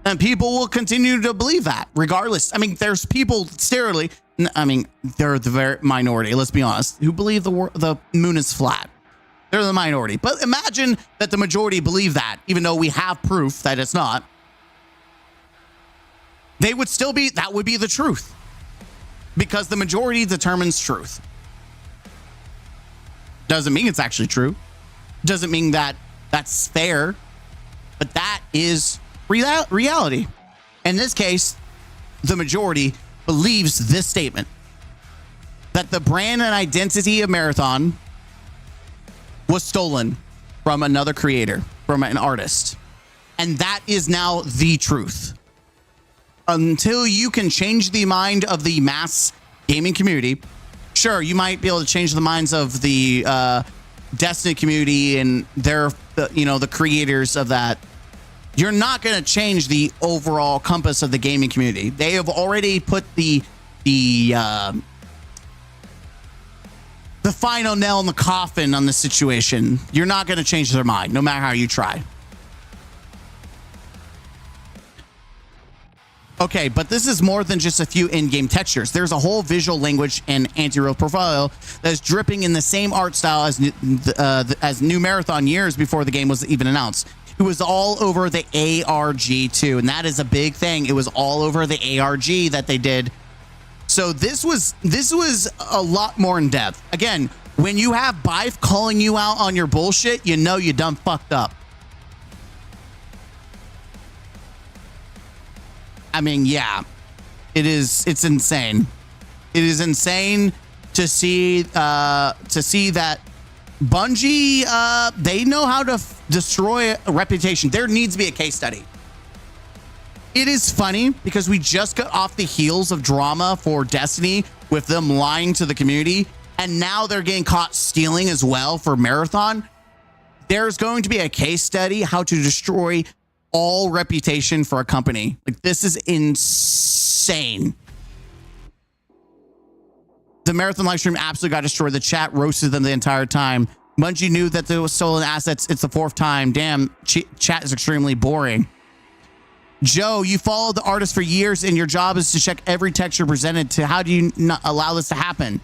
and people will continue to believe that regardless. I mean, there's people they're the very minority, let's be honest, who believe the moon is flat. They're the minority. But imagine that the majority believe that, even though we have proof that it's not. That would be the truth. Because the majority determines truth. Doesn't mean it's actually true. Doesn't mean that that's fair. But that is reality. In this case, the majority believes this statement. That the brand and identity of Marathon was stolen from another creator, from an artist. And that is now the truth. Until you can change the mind of the mass gaming community, sure, you might be able to change the minds of the Destiny community and the creators of that. You're not going to change the overall compass of the gaming community. They have already put the final nail in the coffin on the situation. You're not going to change their mind, no matter how you try. Okay, but this is more than just a few in-game textures. There's a whole visual language and anti-real profile that is dripping in the same art style as New Marathon years before the game was even announced. It was all over the ARG too, and that is a big thing. It was all over the ARG that they did. So this was a lot more in depth. Again, when you have Bife calling you out on your bullshit, you know you done fucked up. I mean, yeah, it's insane. It is insane to see that Bungie, they know how to destroy a reputation. There needs to be a case study. It is funny because we just got off the heels of drama for Destiny with them lying to the community, and now they're getting caught stealing as well for Marathon. There's going to be a case study how to destroy all reputation for a company. Like, this is insane. The Marathon live stream absolutely got destroyed. The chat roasted them the entire time. Bungie knew that there was stolen assets. It's the fourth time. Damn, chat is extremely boring. Joe, you followed the artist for years and your job is to check every texture presented. How do you not allow this to happen?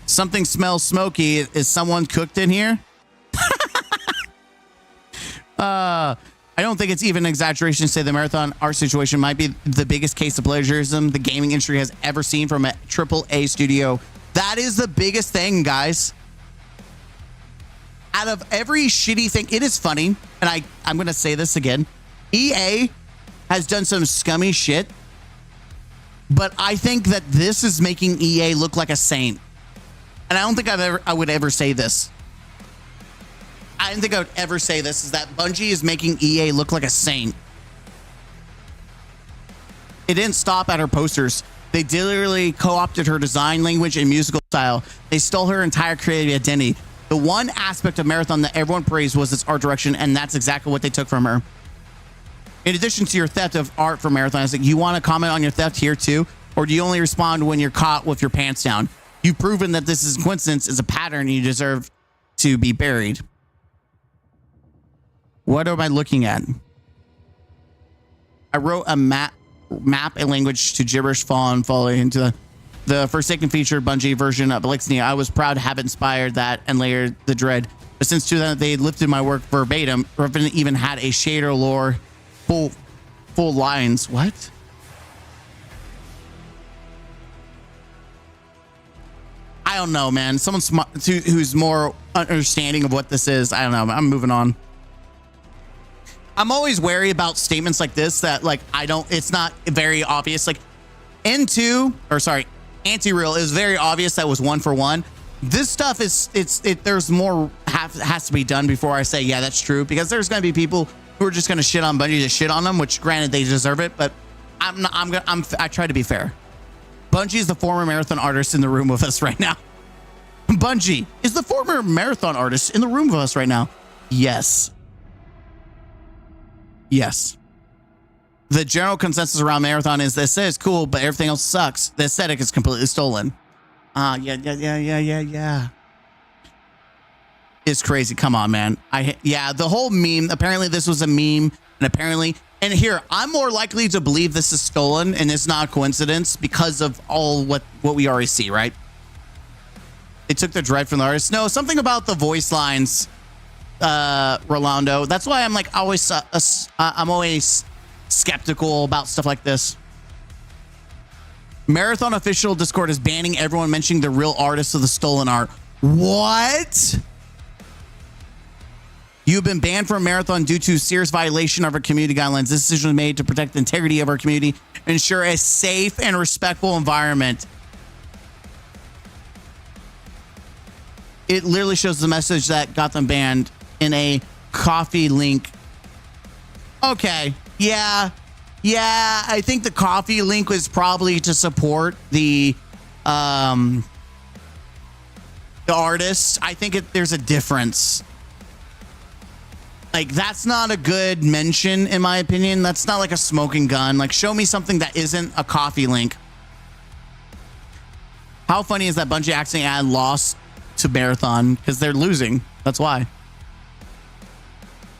Something smells smoky. Is someone cooked in here? I don't think it's even an exaggeration to say the Marathon art situation might be the biggest case of plagiarism the gaming industry has ever seen from a AAA studio. That is the biggest thing, guys. Out of every shitty thing, it is funny, and I'm going to say this again. EA has done some scummy shit, but I think that this is making EA look like a saint. And I don't think I would ever say this. I didn't think I would ever say this, is that Bungie is making EA look like a saint. It didn't stop at her posters. They deliberately co-opted her design language and musical style. They stole her entire creative identity. The one aspect of Marathon that everyone praised was its art direction, and that's exactly what they took from her. In addition to your theft of art from Marathon, I was like, you want to comment on your theft here too? Or do you only respond when you're caught with your pants down? You've proven that this is coincidence, is a pattern, and you deserve to be buried. What am I looking at? I wrote a map a language to gibberish fall into the Forsaken feature Bungie version of Elixir. I was proud to have inspired that and layered the dread. But since 2000, they lifted my work verbatim, or even had a shader lore full lines. What? I don't know, man. Someone smart who's more understanding of what this is. I don't know. I'm moving on. I'm always wary about statements like this that like it's not very obvious. Like Anti-Real is very obvious that was 1 for 1. This stuff there's more has to be done before I say yeah, that's true, because there's going to be people who are just going to shit on Bungie to shit on them, which granted they deserve it, but I try to be fair. Bungie is the former marathon artist in the room with us right now. Bungie is the former marathon artist in the room with us right now. Yes. Yes. The general consensus around marathon is the aesthetic is cool, but everything else sucks. The aesthetic is completely stolen. Yeah. It's crazy. Come on, man. The whole meme. Apparently this was a meme, and here I'm more likely to believe this is stolen and it's not a coincidence because of all what we already see, right? They took the dread from the artist. No, something about the voice lines, Rolando. That's why I'm like I'm always skeptical about stuff like this. Marathon official Discord is banning everyone mentioning the real artists of the stolen art. What? You've been banned from Marathon due to serious violation of our community guidelines. This decision was made to protect the integrity of our community, ensure a safe and respectful environment. It literally shows the message that got them banned in a coffee link. Okay. Yeah. I think the coffee link was probably to support the artist. I think there's a difference. Like, that's not a good mention, in my opinion. That's not like a smoking gun. Like, show me something that isn't a coffee link. How funny is that Bungie accidentally added lost to Marathon? Because they're losing. That's why.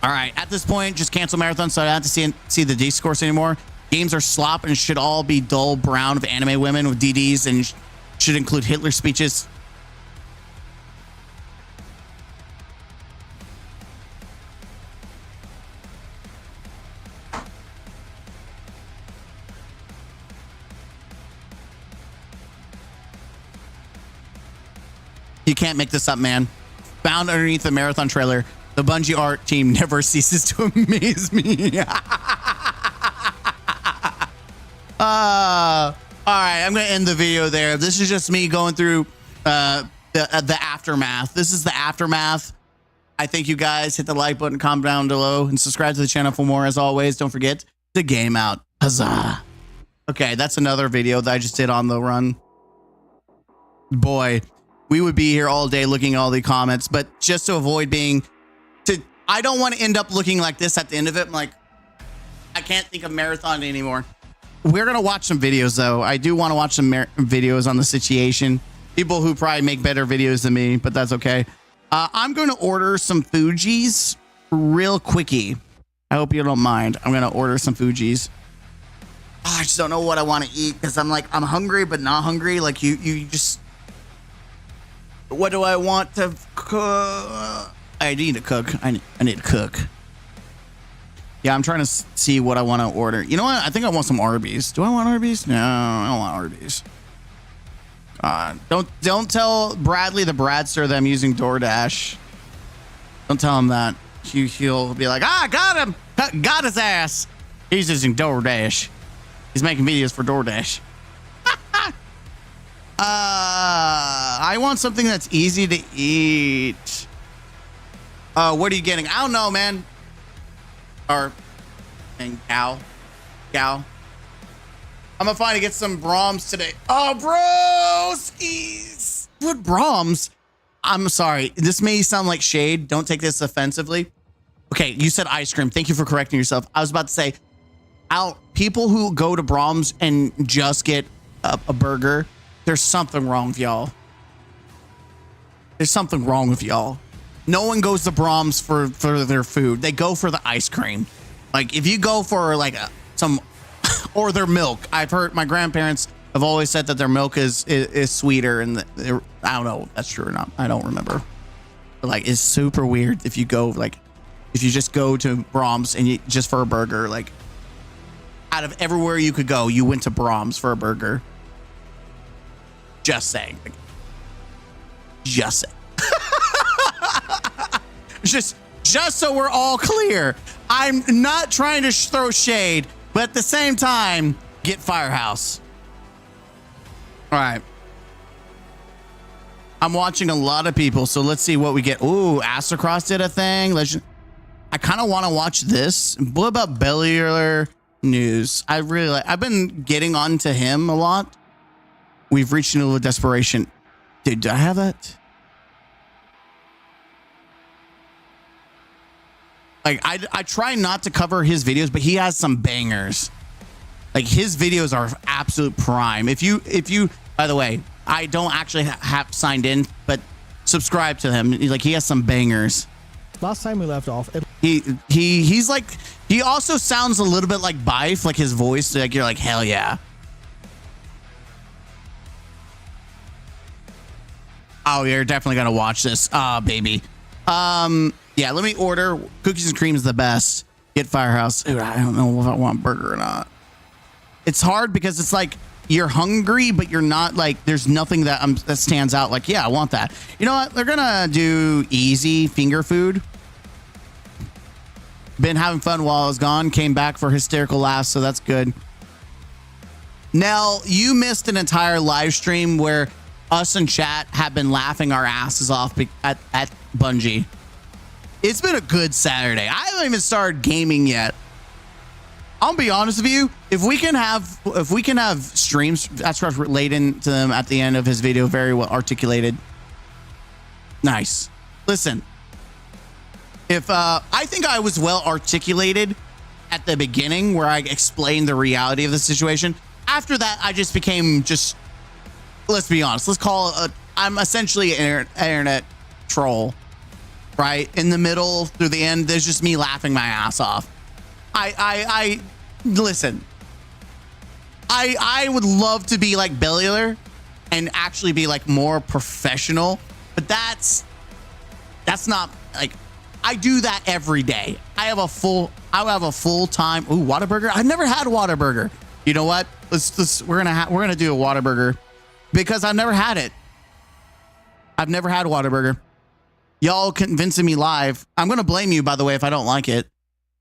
All right. At this point, just cancel Marathon so I don't have to see the discourse anymore. Games are slop and should all be dull brown of anime women with DDs and should include Hitler speeches. You can't make this up, man. Found underneath the Marathon trailer, the Bungie art team never ceases to amaze me. All right, I'm going to end the video there. This is just me going through the aftermath. This is the aftermath. I thank you guys. Hit the like button, comment down below, and subscribe to the channel for more. As always, don't forget to game out. Huzzah. Okay, that's another video that I just did on the run. Boy, we would be here all day looking at all the comments, but just to avoid I don't want to end up looking like this at the end of it. I'm like, I can't think of Marathon anymore. We're going to watch some videos, though. I do want to watch some videos on the situation. People who probably make better videos than me, but that's okay. I'm going to order some Fujis real quickie. I hope you don't mind. I'm going to order some Fujis. Oh, I just don't know what I want to eat because I'm hungry, but not hungry. Like you just... What do I want to cook? I need to cook. I need to cook. Yeah, I'm trying to see what I want to order. You know what? I think I want some Arby's. Do I want Arby's? No, I don't want Arby's. Don't tell Bradley the Bradster that I'm using DoorDash. Don't tell him that. He'll be like, got him. Got his ass. He's using DoorDash. He's making videos for DoorDash. I want something that's easy to eat. What are you getting? I don't know, man. And cow. I'm gonna find to get some Brahms today. Oh, broskies. What Brahms? I'm sorry. This may sound like shade. Don't take this offensively. Okay, you said ice cream. Thank you for correcting yourself. I was about to say, people who go to Brahms and just get a burger, there's something wrong with y'all. There's something wrong with y'all. No one goes to Brahms for their food. They go for the ice cream. Like if you go for like some or their milk. I've heard my grandparents have always said that their milk is sweeter, and I don't know if that's true or not. I don't remember. But like it's super weird if you go like if you just go to Brahms and you just for a burger, like out of everywhere you could go, you went to Brahms for a burger. Just saying. Like, just saying. Just so we're all clear, I'm not trying to throw shade, but at the same time, get Firehouse. All right. I'm watching a lot of people, so let's see what we get. Ooh, Astrocross did a thing. I kind of want to watch this. What about Bellular News? I've been getting onto him a lot. We've reached a level of desperation. Dude, do I have that? Like I try not to cover his videos, but he has some bangers. Like his videos are absolute prime. If you, by the way, I don't actually have signed in, but subscribe to him. He has some bangers. Last time we left off, he's like, he also sounds a little bit like Bife, like his voice. Like you're like, hell yeah. Oh, you're definitely gonna watch this, baby. Yeah, let me order. Cookies and cream is the best. Get Firehouse. Dude, I don't know if I want a burger or not. It's hard because it's like you're hungry, but you're not like, there's nothing that stands out like, yeah, I want that. You know what? They're going to do easy finger food. Been having fun while I was gone. Came back for hysterical laughs, so that's good. Nell, you missed an entire live stream where us and chat have been laughing our asses off at Bungie. It's been a good Saturday. I haven't even started gaming yet. I'll be honest with you. If we can have streams, that's related to them at the end of his video, very well articulated. Nice. Listen, if I think I was well articulated at the beginning where I explained the reality of the situation. After that, I just became let's be honest. Let's call it I'm essentially an internet troll. Right in the middle through the end, there's just me laughing my ass off. I listen. I would love to be like Bellular and actually be like more professional, but that's not like I do that every day. I have a full time. Ooh, Whataburger. I've never had Whataburger. You know what? We're gonna do a Whataburger because I've never had it. I've never had Whataburger. Y'all convincing me live. I'm going to blame you, by the way, if I don't like it.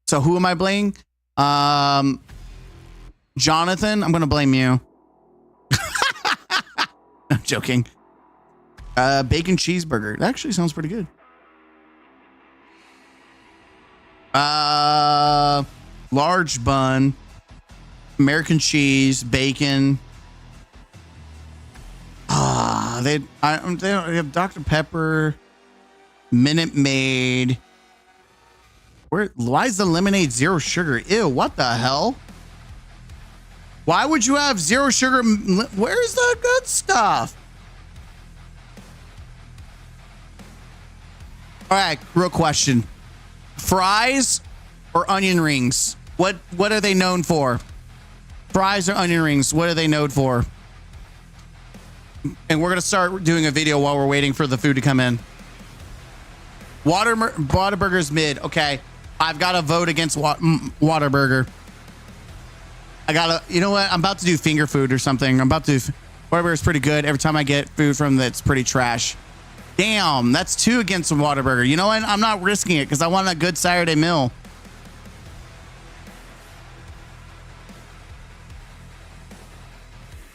So who am I blaming? Jonathan, I'm going to blame you. I'm joking. Bacon cheeseburger. That actually sounds pretty good. Large bun. American cheese. Bacon. They have Dr. Pepper. Minute Maid. Why is the lemonade zero sugar? Ew, what the hell? Why would you have zero sugar? Where's the good stuff? All right, real question. Fries or onion rings? What are they known for? Fries or onion rings? What are they known for? And we're going to start doing a video while we're waiting for the food to come in. Whataburger's mid. Okay. I've got to vote against Whataburger. You know what? I'm about to do finger food or something. Whataburger's pretty good. Every time I get food from that's pretty trash. Damn, that's 2 against Whataburger. You know what? I'm not risking it because I want a good Saturday meal.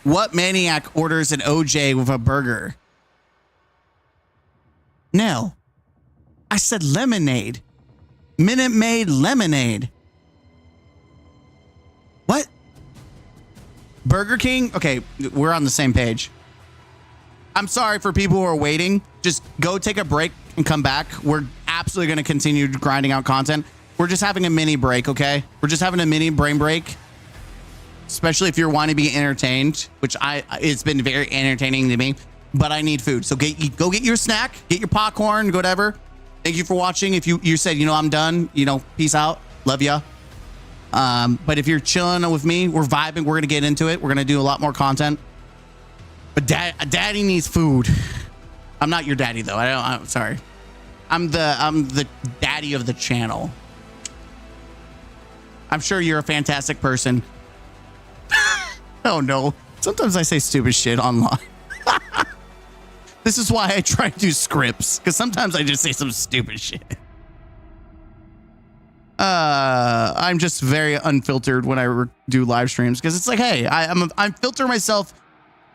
What maniac orders an OJ with a burger? No. I said lemonade. Minute Maid lemonade. What? Burger King? Okay, we're on the same page. I'm sorry for people who are waiting. Just go take a break and come back. We're absolutely going to continue grinding out content. We're just having a mini break, okay? We're just having a mini brain break. Especially if you're wanting to be entertained, which it's been very entertaining to me. but I need food. So go get your snack, get your popcorn, whatever. Thank you for watching. If you said, I'm done, peace out. Love ya. But if you're chilling with me, we're vibing. We're going to get into it. We're going to do a lot more content. But daddy needs food. I'm not your daddy though. I'm sorry. I'm the daddy of the channel. I'm sure you're a fantastic person. Oh no. Sometimes I say stupid shit online. This is why I try to do scripts, because sometimes I just say some stupid shit. I'm just very unfiltered when I do live streams, because it's like, hey, I'm filtering myself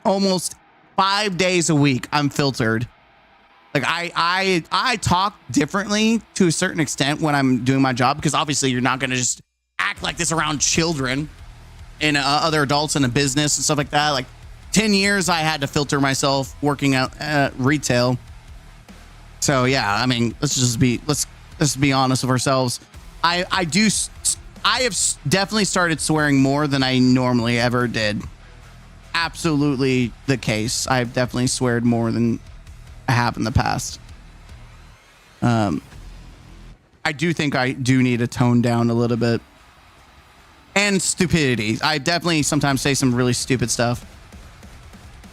almost 5 days a week. I'm filtered. Like I talk differently to a certain extent when I'm doing my job, because obviously you're not going to just act like this around children and other adults in a business and stuff like that. Like 10 years I had to filter myself working at retail. So yeah, I mean, let's be honest with ourselves. I have definitely started swearing more than I normally ever did. Absolutely the case. I've definitely sweared more than I have in the past. I do think I do need to tone down a little bit. And stupidity. I definitely sometimes say some really stupid stuff.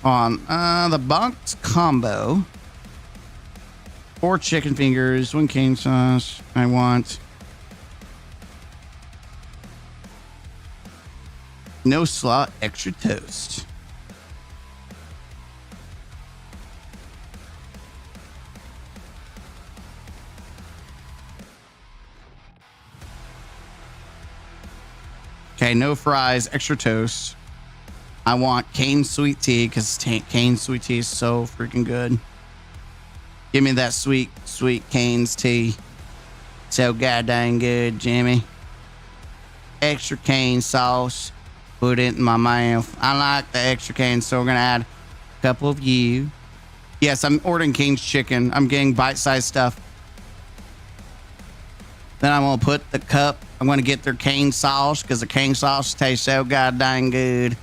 On the box combo, 4 chicken fingers, 1 cane sauce. I want no slaw, extra toast. Okay, no fries, extra toast. I want cane sweet tea, because cane sweet tea is so freaking good. Give me that sweet Cane's tea. So goddamn good, Jimmy. Extra cane sauce. Put it in my mouth. I like the extra cane, so we're going to add a couple of you. Yes, I'm ordering Cane's chicken. I'm getting bite-sized stuff. Then I'm going to put the cup. I'm going to get their cane sauce, because the cane sauce tastes so goddamn good.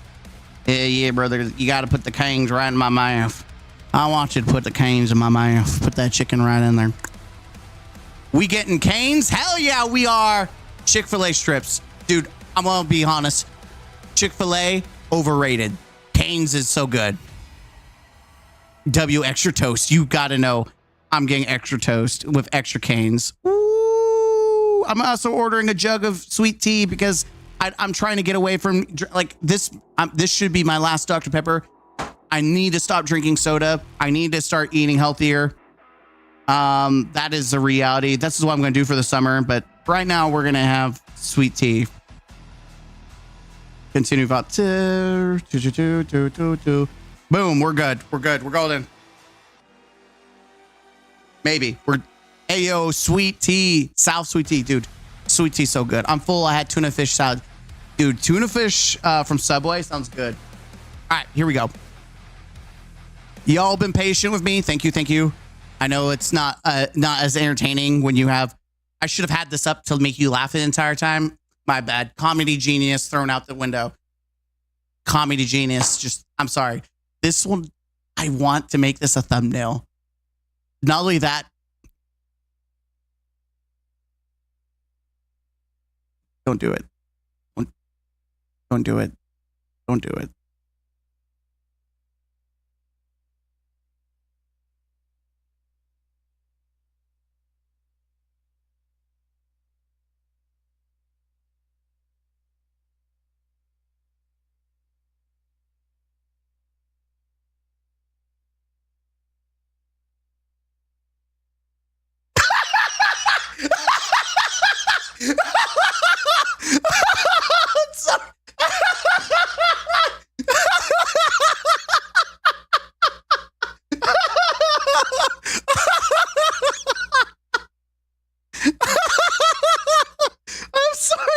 Yeah, brother. You got to put the canes right in my mouth. I want you to put the canes in my mouth. Put that chicken right in there. We getting canes? Hell yeah, we are. Chick-fil-A strips. Dude, I'm going to be honest. Chick-fil-A, overrated. Canes is so good. W extra toast. You got to know I'm getting extra toast with extra canes. Ooh. I'm also ordering a jug of sweet tea, because I'm trying to get away from like this. This should be my last Dr. Pepper. I need to stop drinking soda. I need to start eating healthier. That is the reality. This is what I'm going to do for the summer. But right now we're going to have sweet tea. Continue about two. Boom. We're good. We're good. We're golden. Maybe Ayo, sweet tea, South sweet tea, dude. Sweet tea so good. I'm full. I had tuna fish salad. Dude, tuna fish from Subway sounds good. All right, here we go. Y'all been patient with me. Thank you, thank you. I know it's not as entertaining when you have... I should have had this up to make you laugh the entire time. My bad. Comedy genius thrown out the window. Comedy genius. Just, I'm sorry. This one, I want to make this a thumbnail. Not only that, don't do it. Don't do it. Don't do it. I'm sorry. I'm sorry.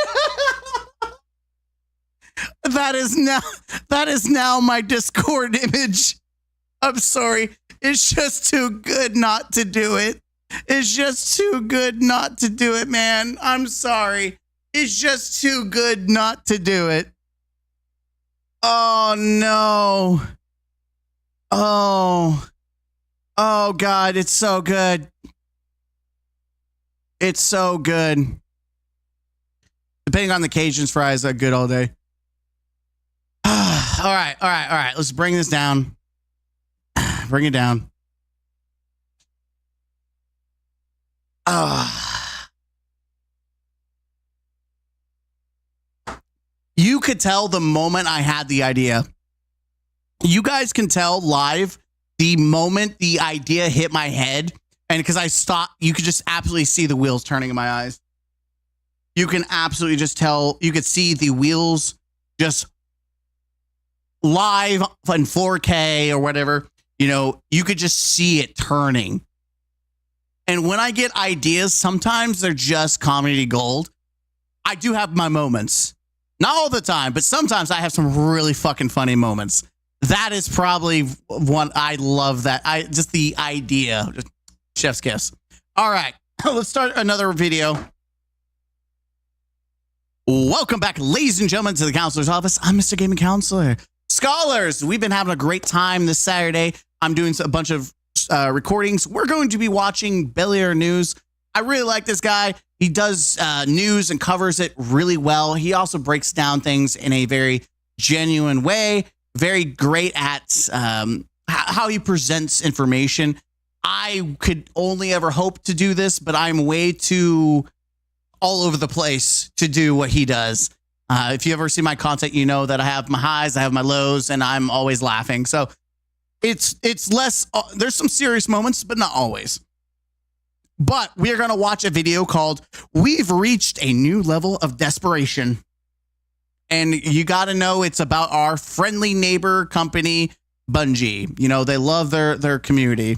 That is now my Discord image. I'm sorry. It's just too good not to do it. It's just too good not to do it, man. I'm sorry. It's just too good not to do it. Oh, no. Oh God, it's so good. It's so good. Depending on the Cajun's fries are good all day. All right. Let's bring this down. Bring it down. You could tell the moment I had the idea. You guys can tell live the moment the idea hit my head. And because I stopped, you could just absolutely see the wheels turning in my eyes. You can absolutely just tell, you could see the wheels just live in 4K or whatever. You know, you could just see it turning. And when I get ideas, sometimes they're just comedy gold. I do have my moments. Not all the time, but sometimes I have some really fucking funny moments. That is probably one. I love that. Just the idea. Just chef's kiss. All right, let's start another video. Welcome back, ladies and gentlemen, to the Counselor's Office. I'm Mr. Gaming Counselor. Scholars, we've been having a great time this Saturday. I'm doing a bunch of recordings. We're going to be watching Bel-Air News. I really like this guy. He does news and covers it really well. He also breaks down things in a very genuine way. Very great at how he presents information. I could only ever hope to do this, but I'm way too all over the place to do what he does. If you ever see my content, you know that I have my highs, I have my lows, and I'm always laughing. So it's less, there's some serious moments, but not always. But we are going to watch a video called "We've Reached a New Level of Desperation." And you got to know it's about our friendly neighbor company, Bungie. You know, they love their community.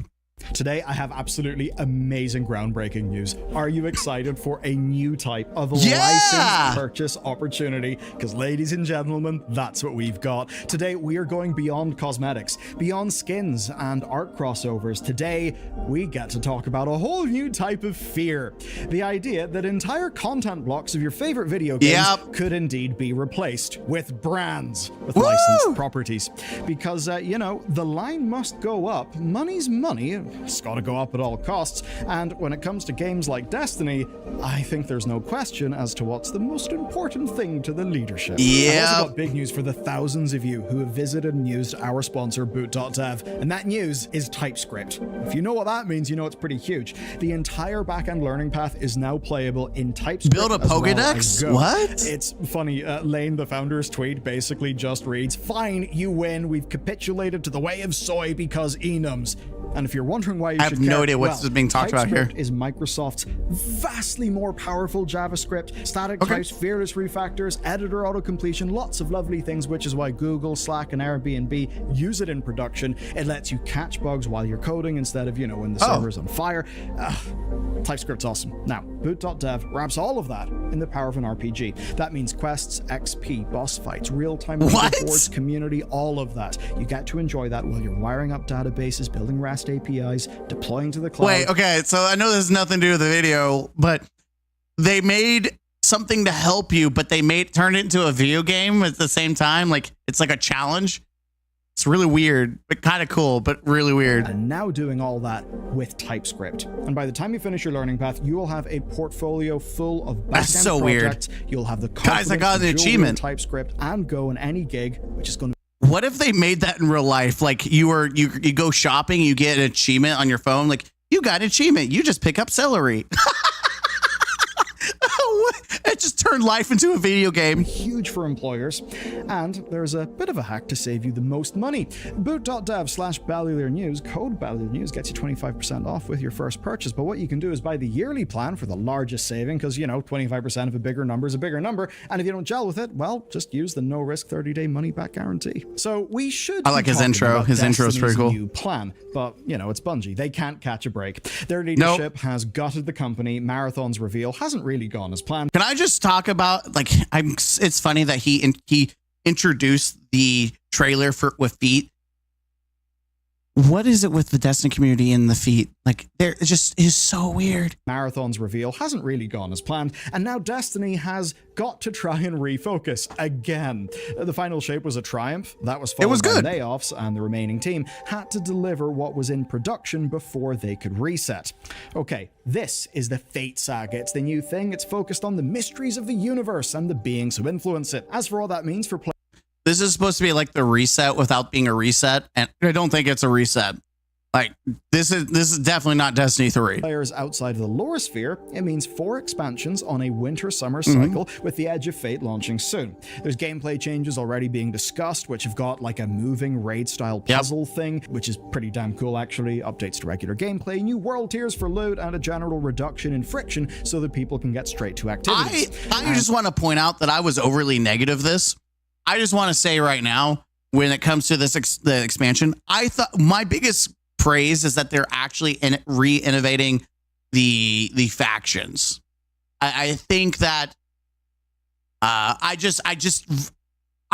Today, I have absolutely amazing groundbreaking news. Are you excited for a new type of Yeah! licensed purchase opportunity? Because ladies and gentlemen, that's what we've got. Today, we are going beyond cosmetics, beyond skins and art crossovers. Today, we get to talk about a whole new type of fear. The idea that entire content blocks of your favorite video games could indeed be replaced with brands, with licensed properties. Because, you know, the line must go up. Money's money. It's got to go up at all costs. And when it comes to games like Destiny, I think there's no question as to what's the most important thing to the leadership. I've also got big news for the thousands of you who have visited and used our sponsor, boot.dev. And that news is TypeScript. If you know what that means, you know it's pretty huge. The entire backend learning path is now playable in TypeScript. Build a Pokedex? What? It's funny. Lane, the founder's tweet, basically just reads, "Fine, you win. We've capitulated to the way of soy because enums." And if you're wondering why you should care, I have no idea what's being talked about here. TypeScript is Microsoft's vastly more powerful JavaScript, static types, fearless refactors, editor autocompletion, lots of lovely things, which is why Google, Slack, and Airbnb use it in production. It lets you catch bugs while you're coding instead of, you know, when the server's on fire. TypeScript's awesome. Now, boot.dev wraps all of that in the power of an RPG. That means quests, XP, boss fights, real-time boards, community, all of that. You get to enjoy that while you're wiring up databases, building REST APIs, deploying to the cloud. Wait, okay, so I know this has nothing to do with the video, but they made something to help you, but they turned it into a video game at the same time. Like, it's like a challenge. It's really weird, but kind of cool, but really weird. And now doing all that with TypeScript. And by the time you finish your learning path, you will have a portfolio full of backend projects. You'll have the Guys, I got the achievement. TypeScript and go in any gig, which is going to. What if they made that in real life? Like you go shopping, you get an achievement on your phone. Like, you got an achievement. You just pick up celery. It just turned life into a video game. Huge for employers. And there's a bit of a hack to save you the most money. Boot.dev/Bel-Air News, code Bel-Air News gets you 25% off with your first purchase. But what you can do is buy the yearly plan for the largest saving, because, you know, 25% of a bigger number is a bigger number. And if you don't gel with it, well, just use the no-risk 30-day money-back guarantee. So we should. I like his intro. His intro is pretty cool. New plan, but you know, it's Bungie. They can't catch a break. Their leadership has gutted the company. Marathon's reveal hasn't really gone as planned. Can I just talk about, like, it's funny that he introduced the trailer with feet. what is it with the Destiny community in the feet? Like, there it just is so weird. Marathon's reveal hasn't really gone as planned, and now Destiny has got to try and refocus again. The final shape was a triumph. That was followed by layoffs, and the remaining team had to deliver what was in production before they could reset. Okay, this is the Fate Saga. It's the new thing. It's focused on the mysteries of the universe and the beings who influence it. As for all that means for this is supposed to be like the reset without being a reset, and I don't think it's a reset. Like, this is definitely not Destiny 3. Players outside of the lore sphere, it means 4 expansions on a winter-summer cycle, with the Edge of Fate launching soon. There's gameplay changes already being discussed, which have got like a moving raid-style puzzle thing, which is pretty damn cool actually, updates to regular gameplay, new world tiers for loot, and a general reduction in friction so that people can get straight to activities. I just want to point out that I was overly negative this. I just want to say right now, when it comes to this the expansion, I thought my biggest praise is that they're actually re-innovating the factions. I think that I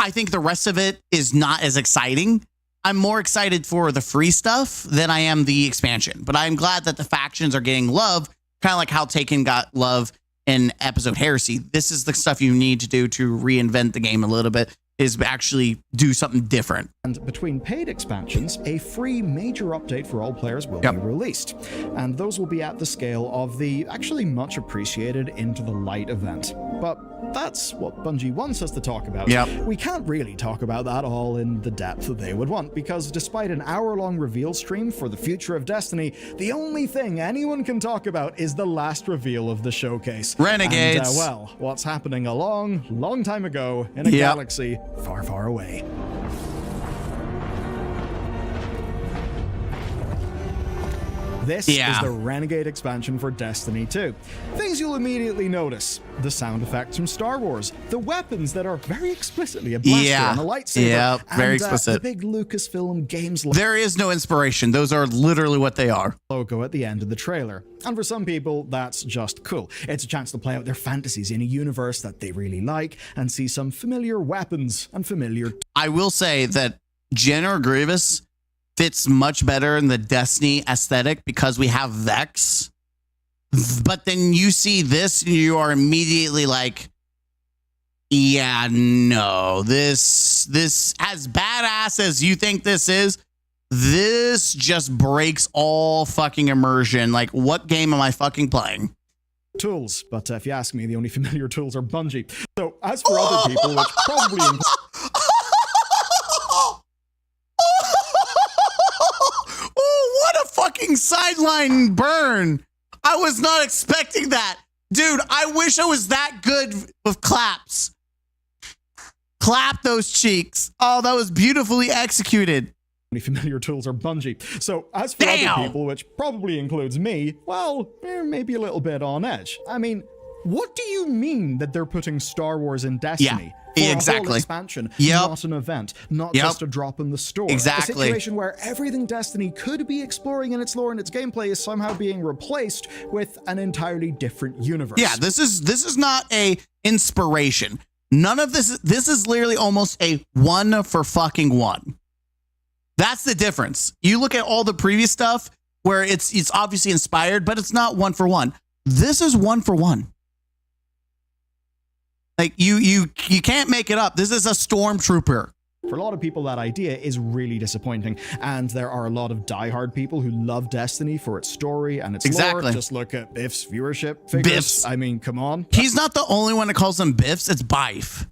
think the rest of it is not as exciting. I'm more excited for the free stuff than I am the expansion, but I'm glad that the factions are getting love, kind of like how Taken got love in episode Heresy. This is the stuff you need to do to reinvent the game a little bit, is actually do something different. And between paid expansions, a free major update for all players will be released. And those will be at the scale of the actually much appreciated Into the Light event. But that's what Bungie wants us to talk about. We can't really talk about that all in the depth that they would want, because despite an hour-long reveal stream for the future of Destiny, the only thing anyone can talk about is the last reveal of the showcase. Renegades. And, well, what's happening a long, long time ago in a galaxy far, far away. This is the Renegade expansion for Destiny 2. Things you'll immediately notice: the sound effects from Star Wars, the weapons that are very explicitly a blaster and a lightsaber, very and, explicit. the big Lucasfilm Games There is no inspiration. Those are literally what they are. Logo at the end of the trailer. And for some people, that's just cool. It's a chance to play out their fantasies in a universe that they really like and see some familiar weapons and familiar... I will say that General Grievous fits much better in the Destiny aesthetic because we have Vex. But then you see this and you are immediately like, yeah, no, this as badass as you think this is, this just breaks all fucking immersion. Like, what game am I fucking playing? Tools, but if you ask me, the only familiar tools are Bungie. So as for other people, which probably... Fucking sideline burn. I was not expecting that. Dude, I wish I was that good with claps. Clap those cheeks. Oh, that was beautifully executed. Only familiar tools are Bungie. So as for other people, which probably includes me, well, maybe a little bit on edge. I mean, what do you mean that they're putting Star Wars in Destiny? Exactly. A whole expansion, not an event, not just a drop in the store. Exactly. A situation where everything Destiny could be exploring in its lore and its gameplay is somehow being replaced with an entirely different universe. Yeah, this is not a inspiration. None of this is literally almost a 1-for-1. That's the difference. You look at all the previous stuff where it's obviously inspired, but it's not 1-for-1. This is 1-for-1. Like, you can't make it up. This is a stormtrooper. For a lot of people, that idea is really disappointing, and there are a lot of diehard people who love Destiny for its story and its lore. Just look at Biff's viewership figures. Biff's. I mean, come on. He's not the only one that calls them Biffs. It's Bife.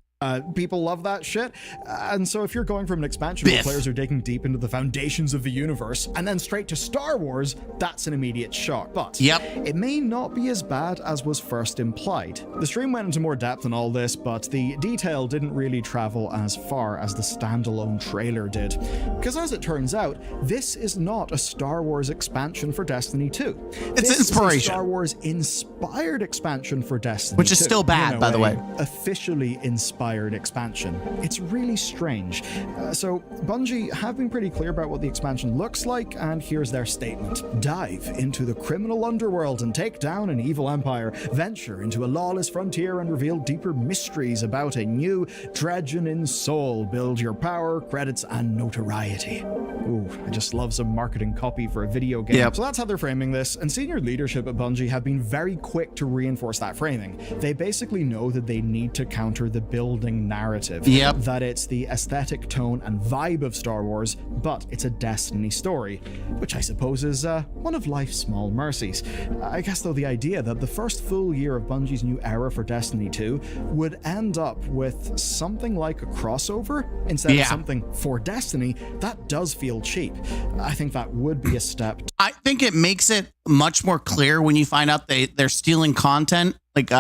People love that shit. And so if you're going from an expansion where players are digging deep into the foundations of the universe and then straight to Star Wars, that's an immediate shock. But it may not be as bad as was first implied. The stream went into more depth on all this, but the detail didn't really travel as far as the standalone trailer did. Because as it turns out, this is not a Star Wars expansion for Destiny 2. It's inspiration. Is a Star Wars inspired expansion for Destiny 2. Which is still bad, by the way. Officially inspired inspired expansion. It's really strange. So Bungie have been pretty clear about what the expansion looks like, and here's their statement. Dive into the criminal underworld and take down an evil empire. Venture into a lawless frontier and reveal deeper mysteries about a new Dredgen in Soul. Build your power, credits, and notoriety. Ooh, I just love some marketing copy for a video game. Yep. So that's how they're framing this, and senior leadership at Bungie have been very quick to reinforce that framing. They basically know that they need to counter the building narrative. Yep. That it's the aesthetic tone and vibe of Star Wars, but it's a Destiny story, which I suppose is one of life's small mercies. I guess though the idea that the first full year of Bungie's new era for Destiny 2 would end up with something like a crossover instead of something for Destiny, that does feel cheap. I think that would be a step. I think it makes it much more clear when you find out they're stealing content, like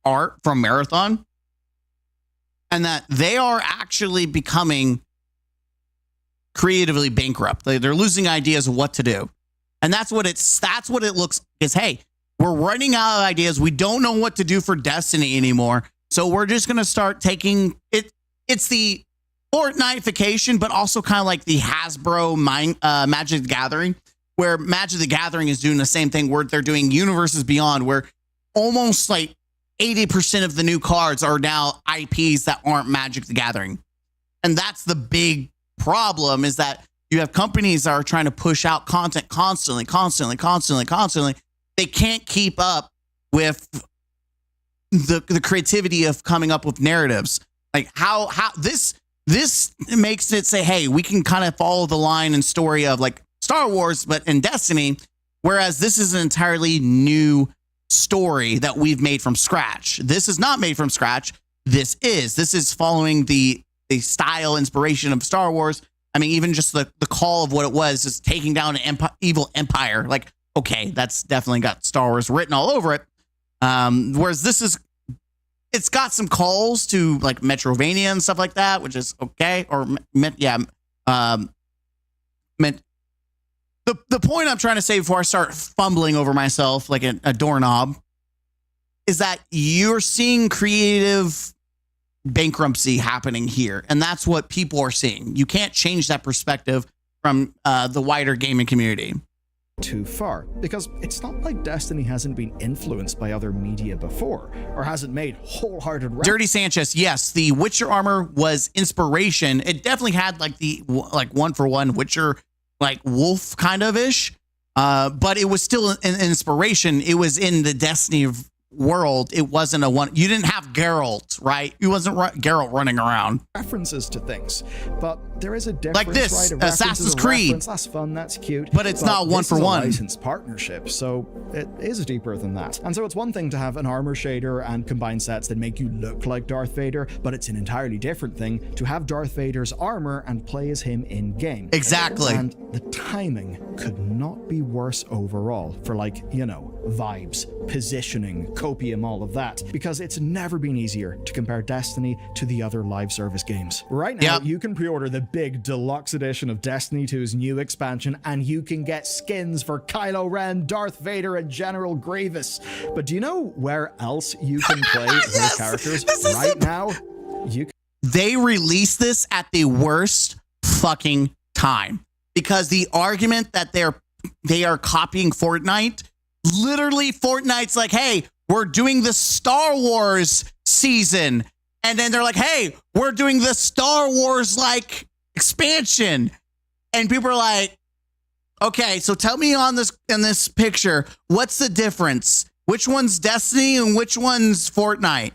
art from Marathon, and that they are actually becoming creatively bankrupt. They're losing ideas of what to do. And that's what it looks is, hey, we're running out of ideas. We don't know what to do for Destiny anymore. So we're just going to start taking it. It's the Fortnite-ification, but also kind of like the Hasbro Magic the Gathering, where Magic the Gathering is doing the same thing, where they're doing Universes Beyond, where almost like 80% of the new cards are now IPs that aren't Magic the Gathering. And that's the big problem, is that you have companies that are trying to push out content constantly. They can't keep up with the creativity of coming up with narratives. Like how this makes it say, hey, we can kind of follow the line and story of like Star Wars, but in Destiny, whereas this is an entirely new story that we've made from scratch. This is not made from scratch. This is following the style inspiration of Star Wars. I mean, even just the call of what it was is taking down an evil empire. Like, okay, that's definitely got Star Wars written all over it. Whereas it's got some calls to like Metrovania and stuff like that, which is okay. Or the point I'm trying to say before I start fumbling over myself like a doorknob is that you're seeing creative bankruptcy happening here. And that's what people are seeing. You can't change that perspective from the wider gaming community. Too far, because it's not like Destiny hasn't been influenced by other media before, or hasn't made wholehearted Dirty Sanchez, yes, the Witcher armor was inspiration. It definitely had like the one for one Witcher like wolf kind of ish, but it was still an inspiration. It was in the Destiny world. It wasn't a one. You didn't have Geralt, right? It wasn't Geralt running around. References to things, but there is a difference. Like this, right? Assassin's Creed. That's fun. That's cute. But it's not one for one. Licensed partnership, so it is deeper than that. And so it's one thing to have an armor shader and combine sets that make you look like Darth Vader, but it's an entirely different thing to have Darth Vader's armor and play as him in game. Exactly. And the timing could not be worse overall for vibes, positioning, copium, all of that, because it's never been easier to compare Destiny to the other live service games. Right now, you can pre-order the big deluxe edition of Destiny 2's new expansion, and you can get skins for Kylo Ren, Darth Vader, and General Grievous. But do you know where else you can play those characters right now? They released this at the worst fucking time, because the argument that they are copying Fortnite, literally Fortnite's like, hey, we're doing the Star Wars season. And then they're like, hey, we're doing the Star Wars like expansion. And people are like, okay, so tell me in this picture, what's the difference? Which one's Destiny and which one's Fortnite?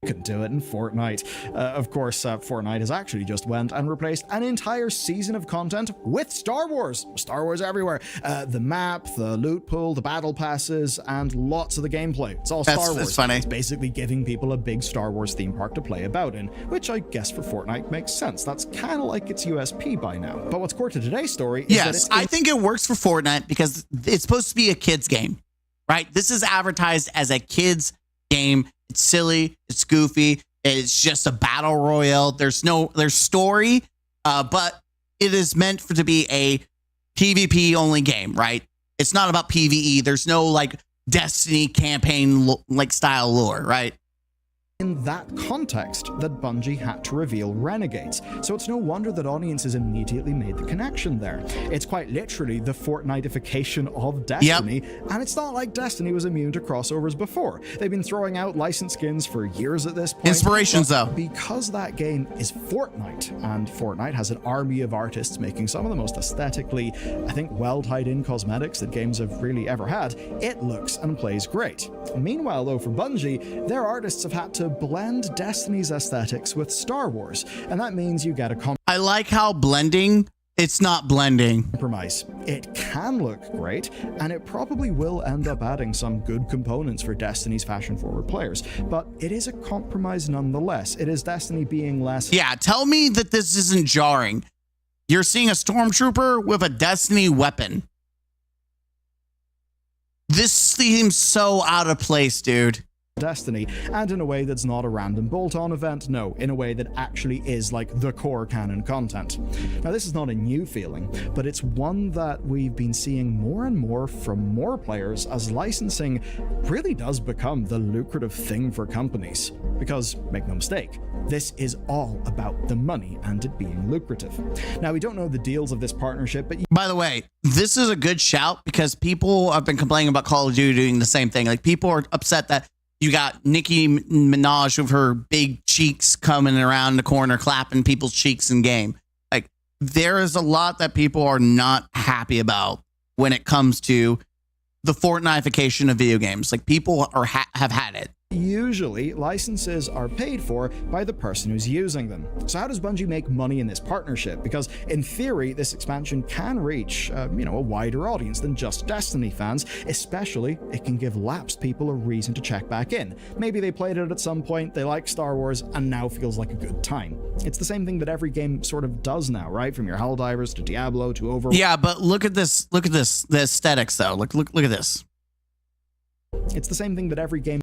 Could do it in Fortnite. Of course, Fortnite has actually just went and replaced an entire season of content with Star Wars. Star Wars everywhere. The map, the loot pool, the battle passes, and lots of the gameplay. It's all Star Wars. That's funny. It's basically giving people a big Star Wars theme park to play about in, which I guess for Fortnite makes sense. That's kind of like its USP by now. But what's core to today's story is that it's... I think it works for Fortnite because it's supposed to be a kid's game, right? This is advertised as a kid's game. It's silly, it's goofy, it's just a battle royale. There's story, but it is meant to be a PvP only game, right? It's not about PvE. There's no like Destiny campaign like style lore, right? in that context that Bungie had to reveal Renegades, so it's no wonder that audiences immediately made the connection there. It's quite literally the Fortnite-ification of Destiny, and it's not like Destiny was immune to crossovers before. They've been throwing out licensed skins for years at this point. Inspirations, though. Because that game is Fortnite, and Fortnite has an army of artists making some of the most aesthetically, I think, well-tied-in cosmetics that games have really ever had, it looks and plays great. Meanwhile, though, for Bungie, their artists have had to blend Destiny's aesthetics with Star Wars, and that means you get a I like how blending, it's not blending. Compromise. It can look great, and it probably will end up adding some good components for Destiny's fashion-forward players, but it is a compromise nonetheless. It is Destiny being less... Yeah, tell me that this isn't jarring. You're seeing a stormtrooper with a Destiny weapon. This seems so out of place, dude. Destiny, and in a way that's not a random bolt-on event, no, in a way that actually is like the core canon content. Now, this is not a new feeling, but it's one that we've been seeing more and more from more players as licensing really does become the lucrative thing for companies. Because, make no mistake, this is all about the money and it being lucrative. Now, we don't know the deals of this partnership, but... By the way, this is a good shout because people have been complaining about Call of Duty doing the same thing. Like, people are upset that you got Nicki Minaj with her big cheeks coming around the corner, clapping people's cheeks in game. Like, there is a lot that people are not happy about when it comes to the Fortnite-ification of video games. Like, people are have had it. Usually, licenses are paid for by the person who's using them. So how does Bungie make money in this partnership? Because in theory, this expansion can reach, a wider audience than just Destiny fans. Especially, it can give lapsed people a reason to check back in. Maybe they played it at some point, they like Star Wars, and now feels like a good time. It's the same thing that every game sort of does now, right? From your Helldivers to Diablo to Overwatch. Yeah, but look at this. Look at this. The aesthetics, though. Look at this. It's the same thing that every game...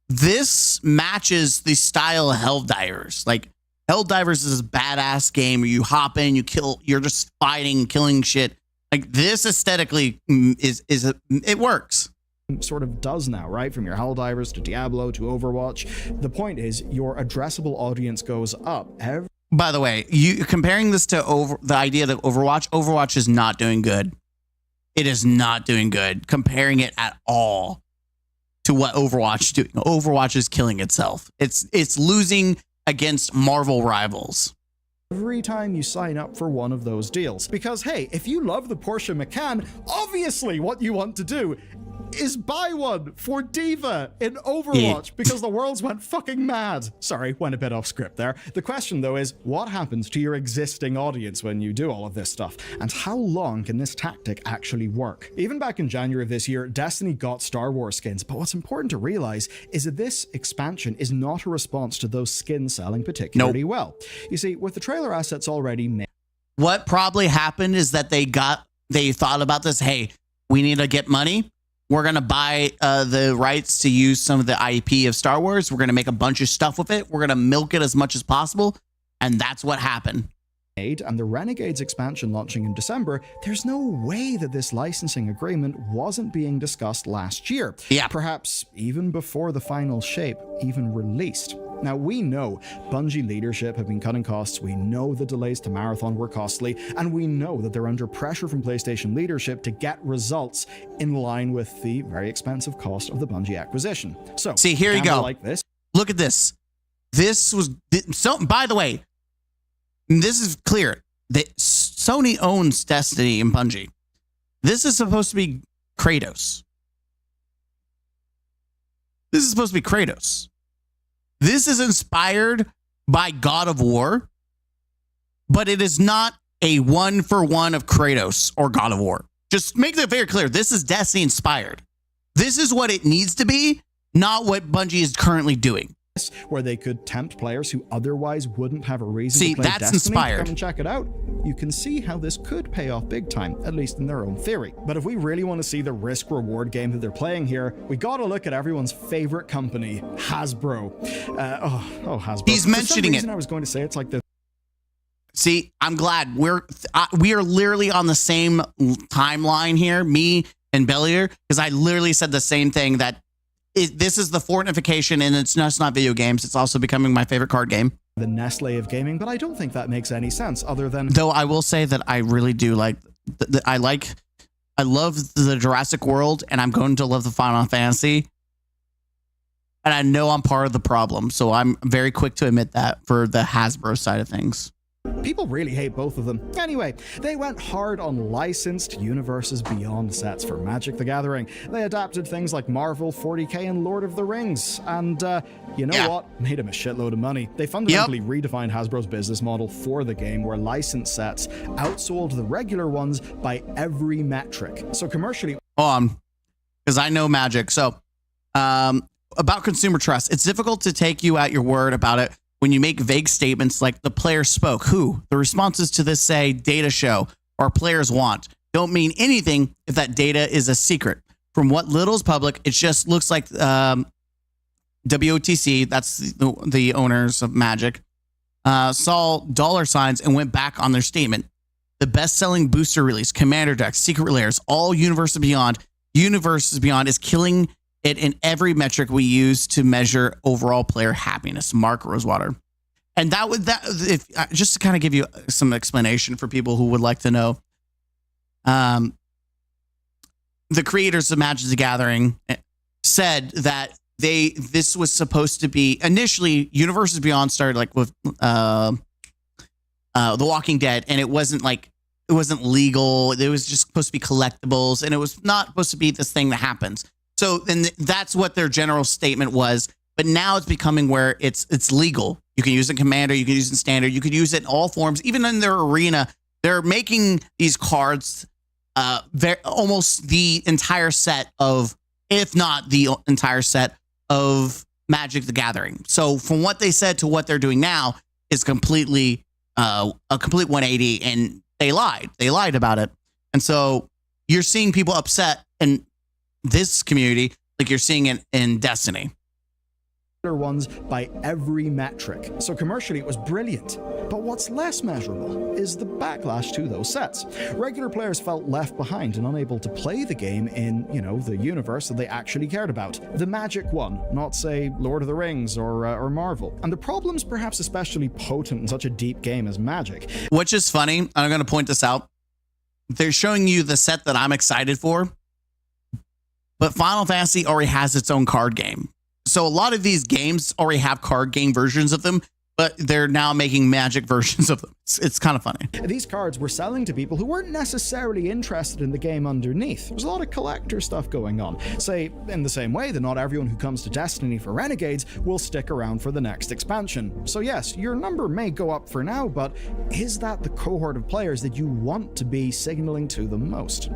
This matches the style of Helldivers. Like, Helldivers is a badass game where you hop in, you kill, you're just fighting and killing shit. Like, this aesthetically it works. Sort of does now, right? From your Helldivers to Diablo to Overwatch. The point is, your addressable audience goes up. By the way, you comparing this to the idea that Overwatch is not doing good. It is not doing good. Comparing it at all to what Overwatch is doing. Overwatch is killing itself. It's losing against Marvel rivals. Every time you sign up for one of those deals. Because, hey, if you love the Porsche Macan, obviously what you want to do is buy one for D.Va in Overwatch because the world's went fucking mad. Sorry, went a bit off script there. The question, though, is what happens to your existing audience when you do all of this stuff? And how long can this tactic actually work? Even back in January of this year, Destiny got Star Wars skins, but what's important to realize is that this expansion is not a response to those skins selling particularly well. You see, with the trailer assets already made... What probably happened is that they thought about this, hey, we need to get money. We're going to buy the rights to use some of the IP of Star Wars. We're going to make a bunch of stuff with it. We're going to milk it as much as possible. And that's what happened. And the Renegades expansion launching in December, there's no way that this licensing agreement wasn't being discussed last year. Yeah. Perhaps even before the final shape even released. Now, we know Bungie leadership have been cutting costs, we know the delays to Marathon were costly, and we know that they're under pressure from PlayStation leadership to get results in line with the very expensive cost of the Bungie acquisition. So, see, here you go. Like this. Look at this. This was... So, by the way, this is clear. That Sony owns Destiny and Bungie. This is supposed to be Kratos. This is supposed to be Kratos. This is inspired by God of War, but it is not a one-for-one of Kratos or God of War. Just make that very clear. This is Destiny inspired. This is what it needs to be, not what Bungie is currently doing. Where they could tempt players who otherwise wouldn't have a reason to play that's Destiny. inspired. Come and check it out. You can see how this could pay off big time, at least in their own theory. But if we really want to see the risk-reward game that they're playing here, we gotta look at everyone's favorite company, Hasbro. Hasbro. He's mentioning it. I was going to say it's like the... See, I'm glad we are literally on the same timeline here, me and Bellier, because I literally said the same thing that this is the Fortnification, and it's just not video games. It's also becoming my favorite card game. The Nestle of gaming, but I don't think that makes any sense other than... Though I will say that I really do like, I love the Jurassic World, and I'm going to love the Final Fantasy. And I know I'm part of the problem, so I'm very quick to admit that for the Hasbro side of things. People really hate both of them. Anyway, they went hard on licensed Universes Beyond sets for Magic the Gathering. They adapted things like Marvel, 40k, and Lord of the Rings. And you know what? Made them a shitload of money. They fundamentally redefined Hasbro's business model for the game, where licensed sets outsold the regular ones by every metric. So commercially... because I know Magic. So about consumer trust, it's difficult to take you at your word about it when you make vague statements like the player spoke, who, the responses to this say data show, or players want, don't mean anything if that data is a secret. From what little is public, it just looks like WOTC, that's the owners of Magic, saw dollar signs and went back on their statement. The best-selling booster release, Commander decks, Secret Layers, all Universes Beyond is killing it in every metric we use to measure overall player happiness. Mark Rosewater. And just to kind of give you some explanation for people who would like to know, the creators of Magic the Gathering said that this was supposed to be initially Universes Beyond started like with The Walking Dead, and it wasn't legal. It was just supposed to be collectibles, and it was not supposed to be this thing that happens. So then that's what their general statement was. But now it's becoming where it's legal. You can use it in Commander, you can use it in Standard, you could use it in all forms. Even in their arena, they're making these cards almost the entire set of, if not the entire set of Magic the Gathering. So from what they said to what they're doing now is completely a complete 180, and they lied. They lied about it. And so you're seeing people upset in this community like you're seeing it in Destiny. Ones by every metric. So commercially it was brilliant. But what's less measurable is the backlash to those sets. Regular players felt left behind and unable to play the game in, the universe that they actually cared about. The Magic one, not say Lord of the Rings or Marvel. And the problem's perhaps especially potent in such a deep game as Magic. Which is funny, and I'm going to point this out. They're showing you the set that I'm excited for, but Final Fantasy already has its own card game. So a lot of these games already have card game versions of them, but they're now making Magic versions of them. It's kind of funny. These cards were selling to people who weren't necessarily interested in the game underneath. There's a lot of collector stuff going on. Say, in the same way that not everyone who comes to Destiny for Renegades will stick around for the next expansion. So yes, your number may go up for now, but is that the cohort of players that you want to be signaling to the most?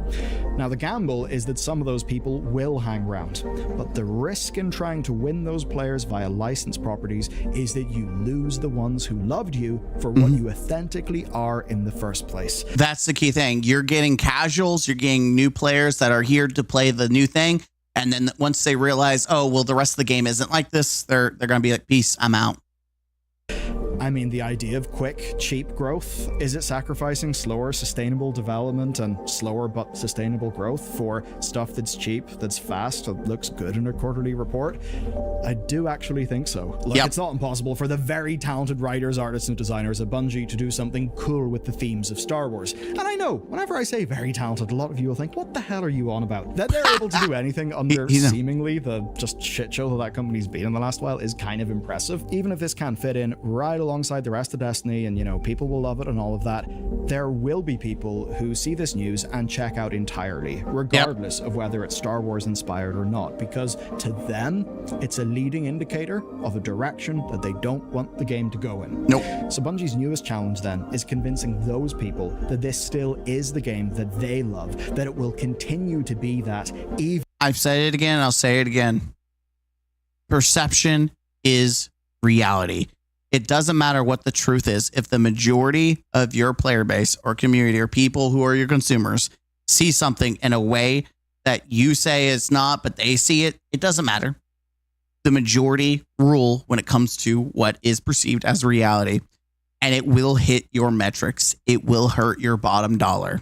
Now, the gamble is that some of those people will hang around, but the risk in trying to win those players via licensed properties is that you lose the ones who loved you for what you authentically are in the first place. That's the key thing. You're getting casuals, you're getting new players that are here to play the new thing, and then once they realize, oh, well, the rest of the game isn't like this, they're going to be like, peace, I'm out. I mean, the idea of quick, cheap growth, is it sacrificing slower, sustainable development and slower but sustainable growth for stuff that's cheap, that's fast, that looks good in a quarterly report? I do actually think so. Look, It's not impossible for the very talented writers, artists, and designers at Bungie to do something cool with the themes of Star Wars. And I know, whenever I say very talented, a lot of you will think, what the hell are you on about? That they're able to do anything under seemingly the just shit show that company's been in the last while is kind of impressive. Even if this can fit in right alongside the rest of Destiny and, people will love it and all of that, there will be people who see this news and check out entirely, regardless of whether it's Star Wars inspired or not, because to them, it's a leading indicator of a direction that they don't want the game to go in. So Bungie's newest challenge then is convincing those people that this still is the game that they love, that it will continue to be that even... I've said it again, and I'll say it again. Perception is reality. It doesn't matter what the truth is. If the majority of your player base or community or people who are your consumers see something in a way that you say it's not, but they see it, it doesn't matter. The majority rule when it comes to what is perceived as reality, and it will hit your metrics. It will hurt your bottom dollar.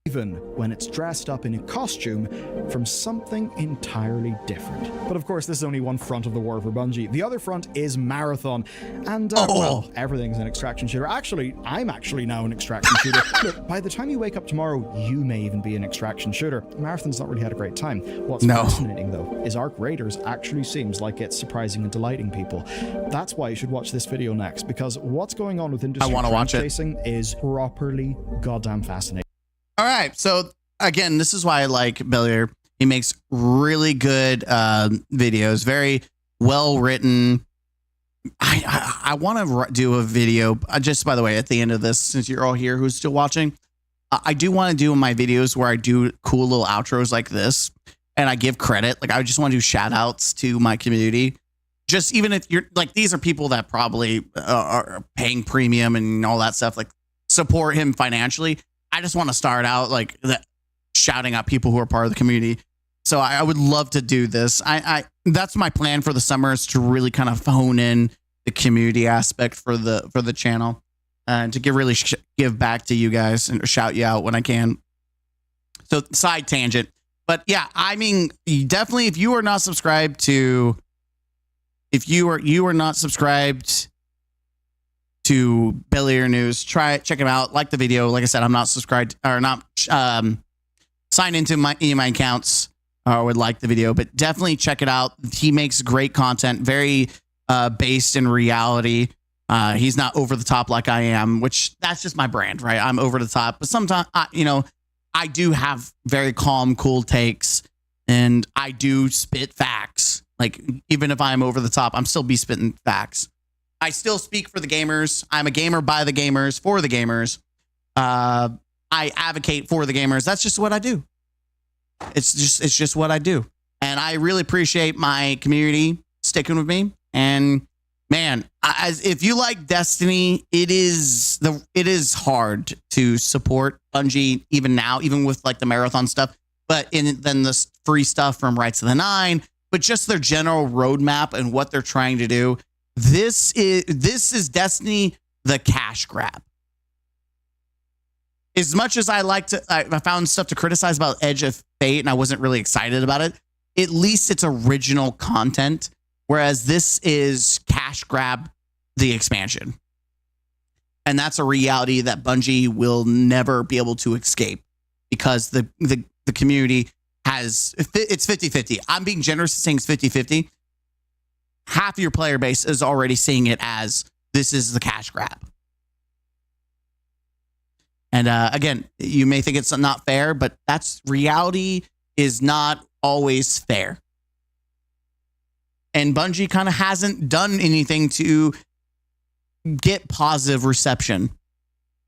even when it's dressed up in a costume from something entirely different. But of course, this is only one front of the war for Bungie. The other front is Marathon. And, well, everything's an extraction shooter. Actually, I'm actually now an extraction shooter. Look, by the time you wake up tomorrow, you may even be an extraction shooter. Marathon's not really had a great time. What's fascinating, though, is Arc Raiders actually seems like it's surprising and delighting people. That's why you should watch this video next, because what's going on with industry trend chasing is properly goddamn fascinating. All right. So again, this is why I like Bellier. He makes really good videos, very well written. I want to do a video just, by the way, at the end of this, since you're all here who's still watching, I do want to do my videos where I do cool little outros like this and I give credit. Like, I just want to do shout outs to my community. Just even if you're like, these are people that probably are paying premium and all that stuff, like support him financially. I just want to start out like that, shouting out people who are part of the community. So I would love to do this. That's my plan for the summer, is to really kind of hone in the community aspect for the channel, and to give back to you guys and shout you out when I can. So side tangent, but yeah, I mean, definitely if you are not subscribed to, you are not subscribed to Bellier News, check him out, like the video. Like I said, I'm not subscribed or not signed into my accounts, or would like the video, but definitely check it out. He makes great content, very based in reality. He's not over the top like I am, which that's just my brand, right? I'm over the top, but sometimes I do have very calm, cool takes, and I do spit facts. Like, even if I'm over the top, I'm still be spitting facts. I still speak for the gamers. I'm a gamer by the gamers, for the gamers. I advocate for the gamers. That's just what I do. It's just what I do. And I really appreciate my community sticking with me. And man, if you like Destiny, it is hard to support Bungie even now, even with like the Marathon stuff, but then the free stuff from Rights of the Nine, but just their general roadmap and what they're trying to do. This is Destiny, the cash grab. As much as I found stuff to criticize about Edge of Fate, and I wasn't really excited about it, at least it's original content, whereas this is cash grab the expansion. And that's a reality that Bungie will never be able to escape, because the community it's 50-50. I'm being generous saying it's 50-50. Half of your player base is already seeing it as this is the cash grab. And again, you may think it's not fair, but that's reality is not always fair. And Bungie kind of hasn't done anything to get positive reception.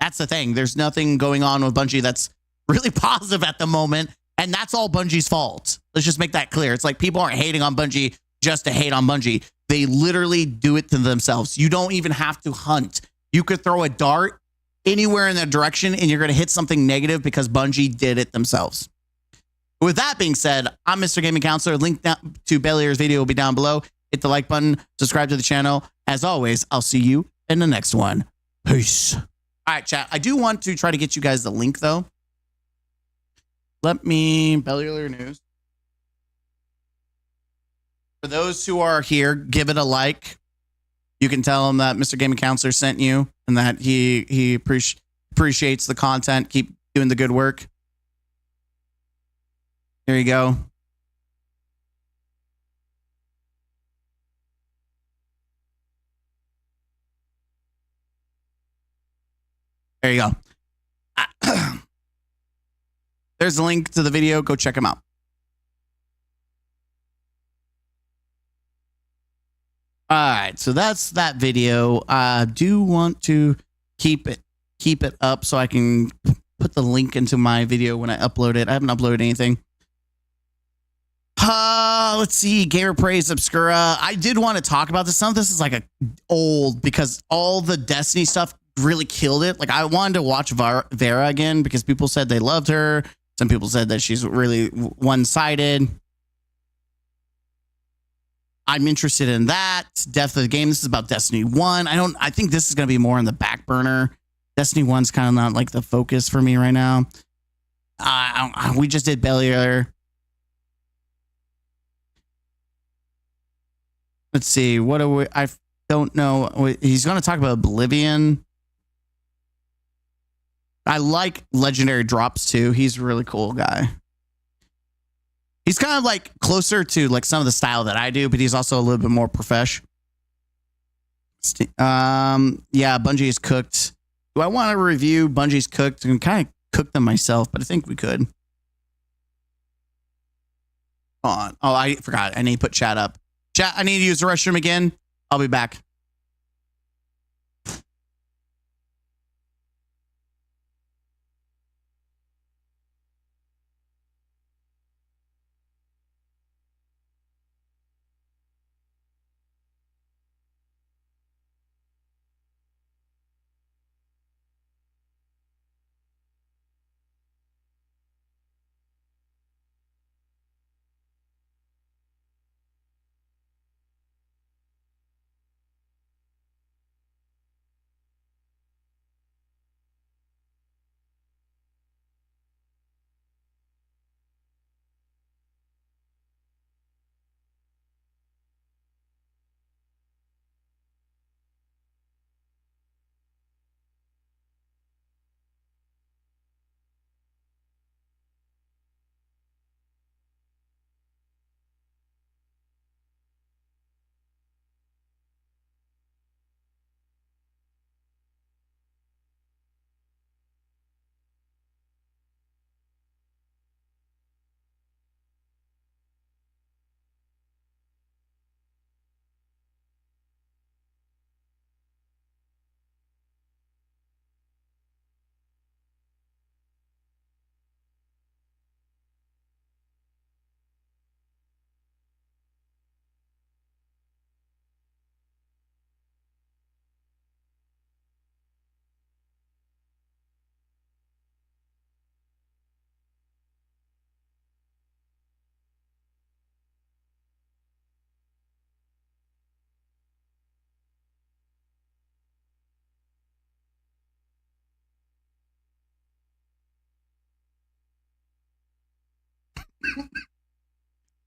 That's the thing. There's nothing going on with Bungie that's really positive at the moment. And that's all Bungie's fault. Let's just make that clear. It's like people aren't hating on Bungie just to hate on Bungie. They literally do it to themselves. You don't even have to hunt. You could throw a dart anywhere in that direction and you're going to hit something negative because Bungie did it themselves. With that being said, I'm Mr. Gaming Counselor. Link to Bellier's video will be down below. Hit the like button, subscribe to the channel. As always, I'll see you in the next one. Peace. All right, chat. I do want to try to get you guys the link, though. Bellier News. For those who are here, give it a like. You can tell him that Mr. Gaming Counselor sent you and that he appreciates the content. Keep doing the good work. There you go. There you go. There's a link to the video. Go check them out. All right, so that's that video. I do want to keep it up so I can put the link into my video when I upload it. I haven't uploaded anything. Let's see. Gamer Praise Obscura. I did want to talk about this. Some of this is like old because all the Destiny stuff really killed it. Like, I wanted to watch Vera again because people said they loved her. Some people said that she's really one-sided. I'm interested in that. Depth of the game. This is about Destiny 1. I think this is going to be more on the back burner. Destiny 1's kind of not like the focus for me right now. We just did Bellier. Let's see. What do we? I don't know. He's going to talk about Oblivion. I like Legendary Drops too. He's a really cool guy. He's kind of like closer to like some of the style that I do, but he's also a little bit more profesh. Yeah, Bungie's Cooked. Do I want to review Bungie's Cooked? I can kind of cook them myself, but I think we could. On. Oh, I forgot. I need to put chat up. Chat, I need to use the restroom again. I'll be back.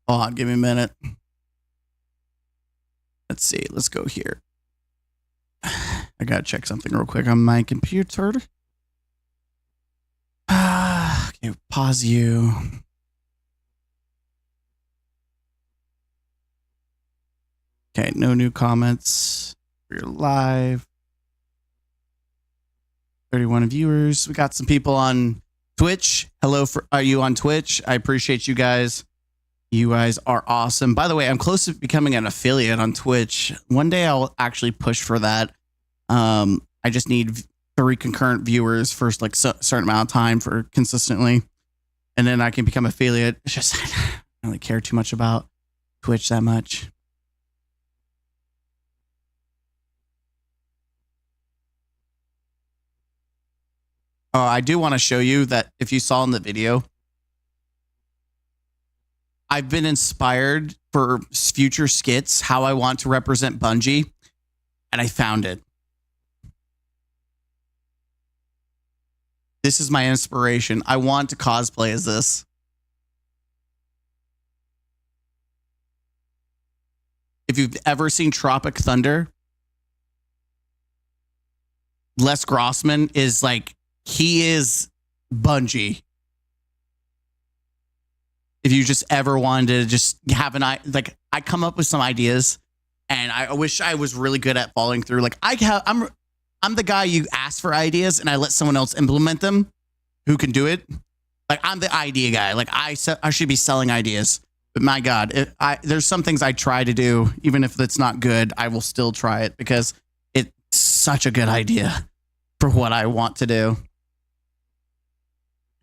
Hold on, give me a minute. Let's see. Let's go here. I gotta check something real quick on my computer. Okay, pause you. Okay, no new comments. We're live. 31 viewers. We got some people on Twitch. Hello, are you on Twitch? I appreciate you guys. You guys are awesome. By the way, I'm close to becoming an affiliate on Twitch. One day I'll actually push for that. I just need 3 concurrent viewers for like a certain amount of time for consistently. And then I can become affiliate. It's just, I don't really care too much about Twitch that much. Oh, I do want to show you that if you saw in the video, I've been inspired for future skits, how I want to represent Bungie, and I found it. This is my inspiration. I want to cosplay as this. If you've ever seen Tropic Thunder, Les Grossman is like, he is Bungie. If you just ever wanted to just have I come up with some ideas, and I wish I was really good at following through. Like I'm the guy you ask for ideas, and I let someone else implement them who can do it. Like I'm the idea guy. Like I should be selling ideas. But my God, there's some things I try to do, even if it's not good, I will still try it because it's such a good idea for what I want to do.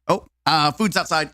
Oh, food's outside.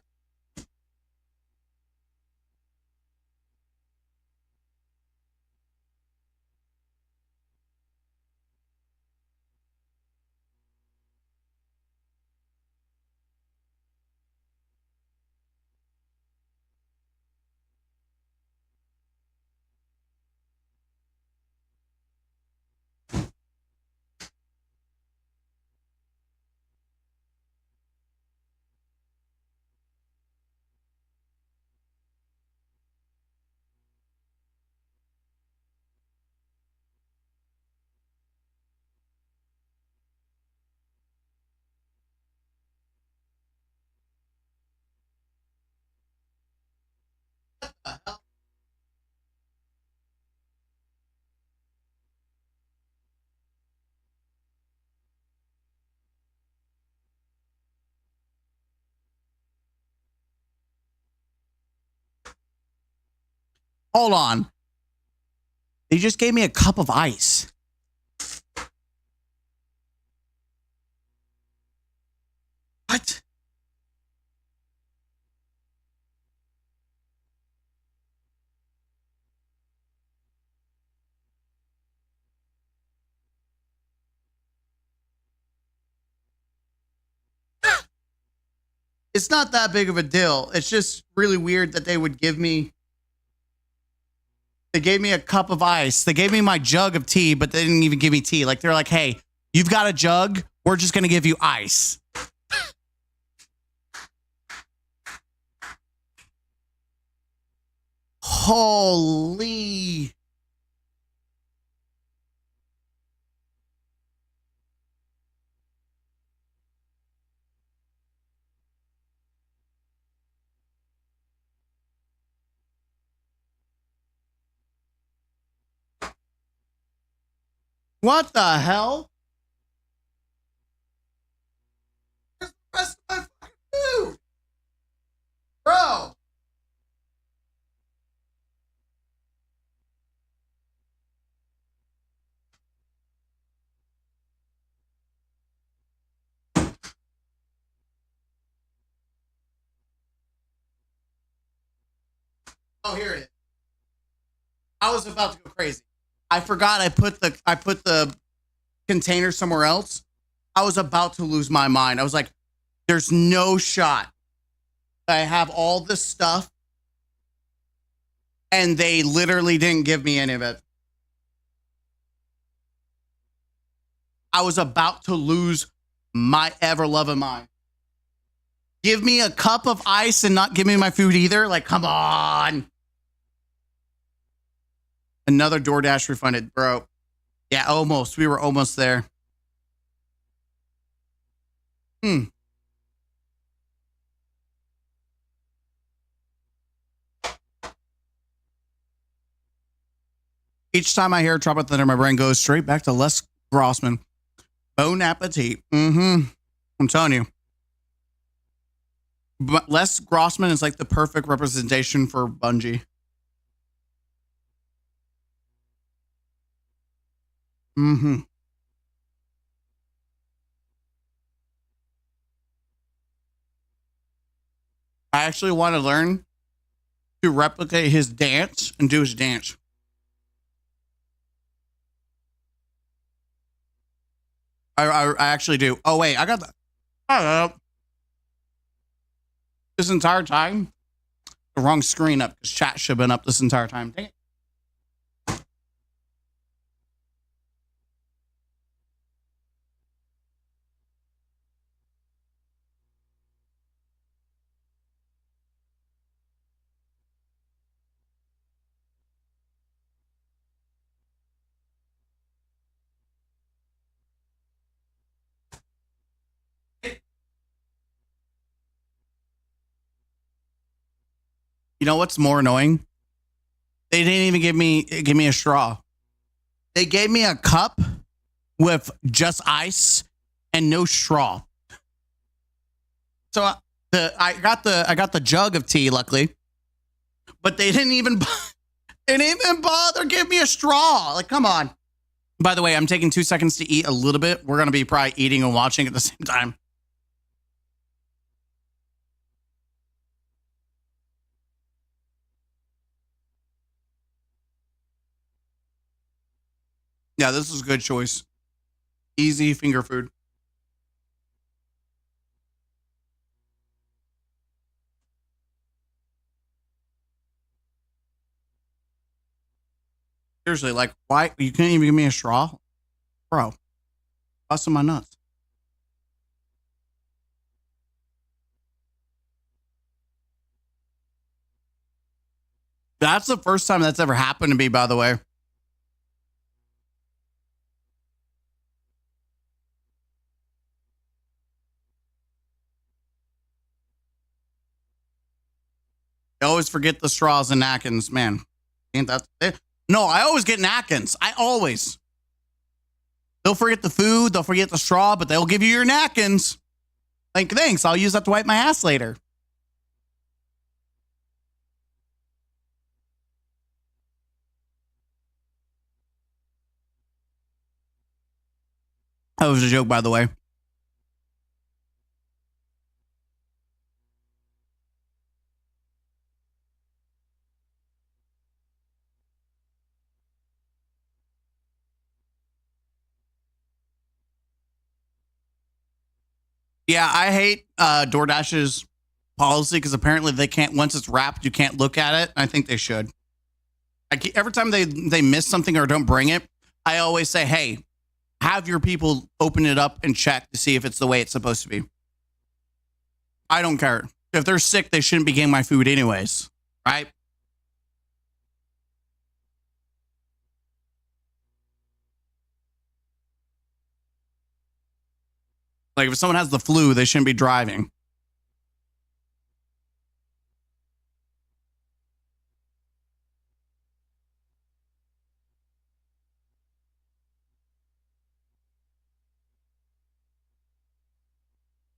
Hold on. They just gave me a cup of ice. What? It's not that big of a deal. It's just really weird that they would give me. They gave me a cup of ice. They gave me my jug of tea, but they didn't even give me tea. Like, they're like, hey, you've got a jug. We're just going to give you ice. Holy. What the hell? Where's the rest of my fucking food? Bro. Oh, here it is. I was about to go crazy. I forgot I put the container somewhere else. I was about to lose my mind. I was like, there's no shot. I have all this stuff and they literally didn't give me any of it. I was about to lose my ever-loving mind. Give me a cup of ice and not give me my food either? Like, come on. Another DoorDash refunded, bro. Yeah, almost. We were almost there. Each time I hear Trumpet Thunder, my brain goes straight back to Les Grossman. Bon appetit. I'm telling you. But Les Grossman is like the perfect representation for Bungie. I actually want to learn to replicate his dance and do his dance. I actually do. Oh, wait, I got the... This entire time, the wrong screen up because chat should have been up this entire time. Dang it. You know what's more annoying? They didn't even give me a straw. They gave me a cup with just ice and no straw. So I got the jug of tea, luckily, but they didn't even bother give me a straw. Like, come on. By the way, I'm taking 2 seconds to eat a little bit. We're gonna be probably eating and watching at the same time. Yeah, this is a good choice. Easy finger food. Seriously, like, why? You couldn't even give me a straw? Bro, busting my nuts. That's the first time that's ever happened to me, by the way. I always forget the straws and napkins, man. Ain't that? No, I always get napkins. They'll forget the food, they'll forget the straw, but they'll give you your napkins. Like, thanks, I'll use that to wipe my ass later. That was a joke, by the way. Yeah, I hate DoorDash's policy because apparently they can't, once it's wrapped, you can't look at it. I think they should. Every time they miss something or don't bring it, I always say, hey, have your people open it up and check to see if it's the way it's supposed to be. I don't care. If they're sick, they shouldn't be getting my food anyways, right? Like if someone has the flu, they shouldn't be driving.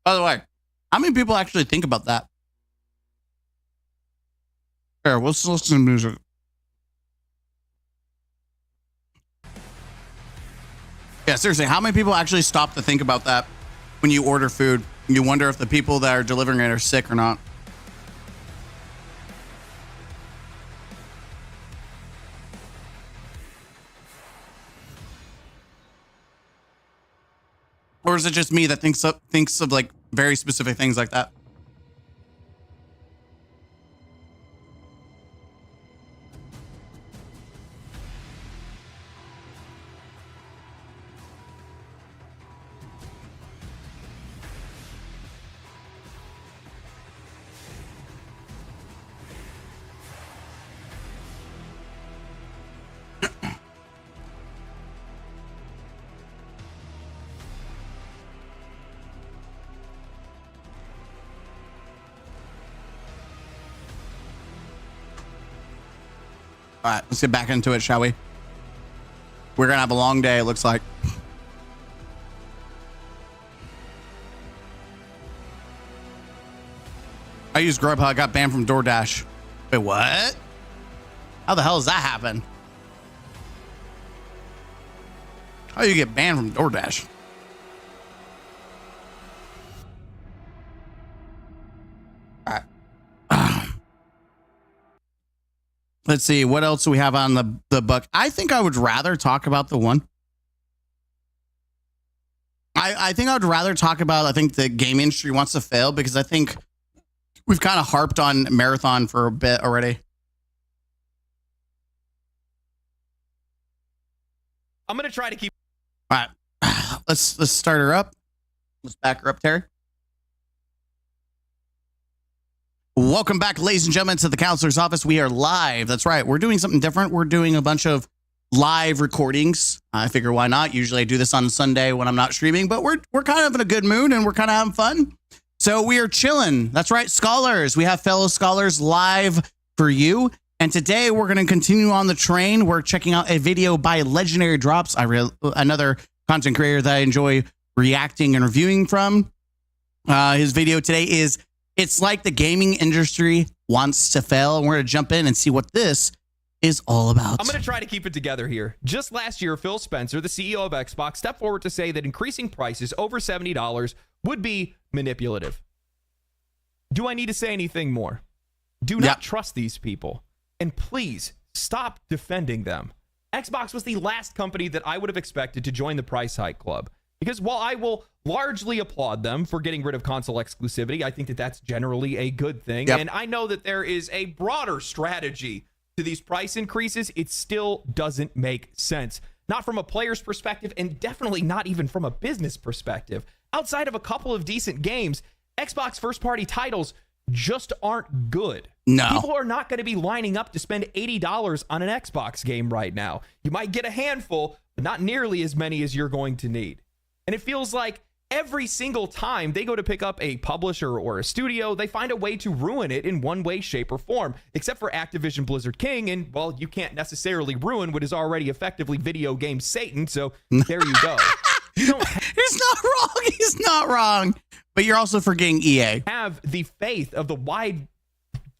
By the way, how many people actually think about that? Here, let's listen to music. Yeah, seriously, how many people actually stop to think about that when you order food? You wonder if the people that are delivering it are sick or not. Or is it just me that thinks of like very specific things like that? All right, let's get back into it, shall we? We're going to have a long day, it looks like. I used Grubhub, I got banned from DoorDash. Wait, what? How the hell does that happen? How do you get banned from DoorDash? All right. Let's see, what else do we have on the book? I think I would rather talk about the one. I think I would rather talk about, I think the game industry wants to fail because I think we've kind of harped on Marathon for a bit already. I'm going to try to keep. All right, let's start her up. Let's back her up, Terry. Welcome back, ladies and gentlemen, to the counselor's office. We are live. That's right. We're doing something different. We're doing a bunch of live recordings. I figure why not? Usually I do this on Sunday when I'm not streaming, but we're kind of in a good mood and we're kind of having fun. So we are chilling. That's right, scholars. We have fellow scholars live for you. And today we're going to continue on the train. We're checking out a video by Legendary Drops, another content creator that I enjoy reacting and reviewing from. His video today is It's Like the Gaming Industry Wants to Fail. And we're going to jump in and see what this is all about. I'm going to try to keep it together here. Just last year, Phil Spencer, the CEO of Xbox, stepped forward to say that increasing prices over $70 would be manipulative. Do I need to say anything more? Do not trust these people. And please stop defending them. Xbox was the last company that I would have expected to join the price hike club. Because while I will largely applaud them for getting rid of console exclusivity, I think that that's generally a good thing. And I know that there is a broader strategy to these price increases. It still doesn't make sense. Not from a player's perspective, and definitely not even from a business perspective. Outside of a couple of decent games, Xbox first-party titles just aren't good. No. People are not going to be lining up to spend $80 on an Xbox game right now. You might get a handful, but not nearly as many as you're going to need. And it feels like every single time they go to pick up a publisher or a studio, they find a way to ruin it in one way, shape, or form, except for Activision Blizzard King. And, well, you can't necessarily ruin what is already effectively video game Satan, so there you go. You don't He's not wrong. He's not wrong. But you're also forgetting EA. Have the faith of the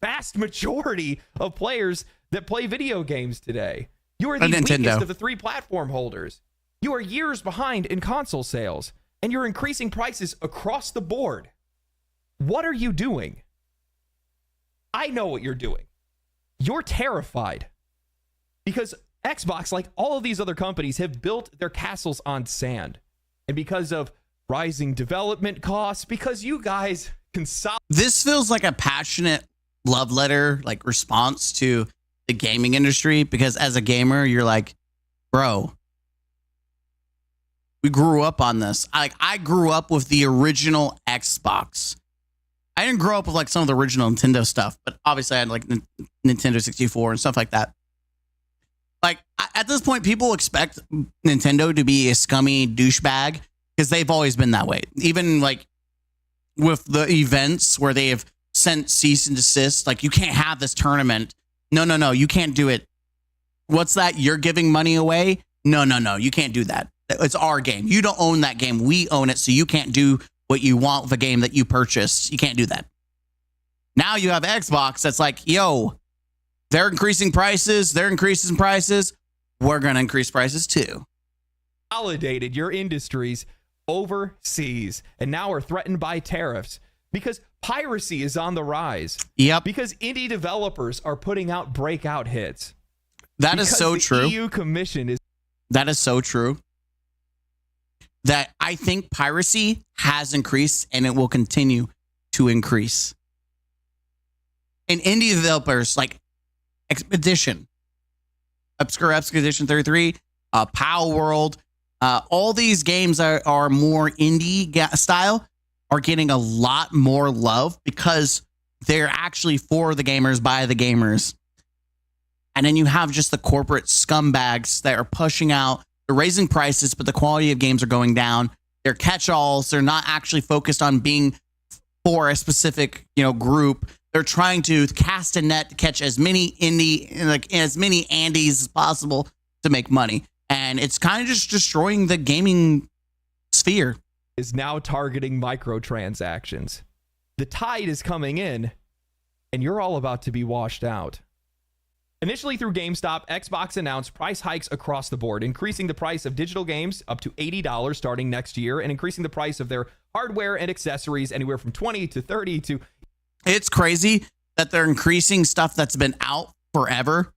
vast majority of players that play video games today. You are the weakest of the three platform holders. You are years behind in console sales, and you're increasing prices across the board. What are you doing? I know what you're doing. You're terrified because Xbox, like all of these other companies, have built their castles on sand. And because of rising development costs, because you guys consolidate. This feels like a passionate love letter, like response to the gaming industry, because as a gamer, you're like, bro, we grew up on this. I grew up with the original Xbox. I didn't grow up with like some of the original Nintendo stuff, but obviously I had like Nintendo 64 and stuff like that. Like at this point, people expect Nintendo to be a scummy douchebag because they've always been that way. Even like with the events where they have sent cease and desist, like you can't have this tournament. No, you can't do it. What's that? You're giving money away? No, you can't do that. It's our game. You don't own that game. We own it, so you can't do what you want with a game that you purchased. You can't do that. Now you have Xbox that's like, yo, they're increasing prices. We're going to increase prices too. Consolidated your industries overseas and now are threatened by tariffs because piracy is on the rise. Yep. Because indie developers are putting out breakout hits. That is so true. EU Commission is. That is so true. That I think piracy has increased and it will continue to increase. And indie developers like Expedition 33, Pow World, all these games are more indie style are getting a lot more love because they're actually for the gamers, by the gamers. And then you have just the corporate scumbags that are pushing out, they're raising prices, but the quality of games are going down. They're catch-alls. They're not actually focused on being for a specific, group. They're trying to cast a net to catch as many as many Andes as possible to make money. And it's kind of just destroying the gaming sphere. Is now targeting microtransactions. The tide is coming in, and you're all about to be washed out. Initially through GameStop, Xbox announced price hikes across the board, increasing the price of digital games up to $80 starting next year, and increasing the price of their hardware and accessories anywhere from $20 to $30 to... It's crazy that they're increasing stuff that's been out forever.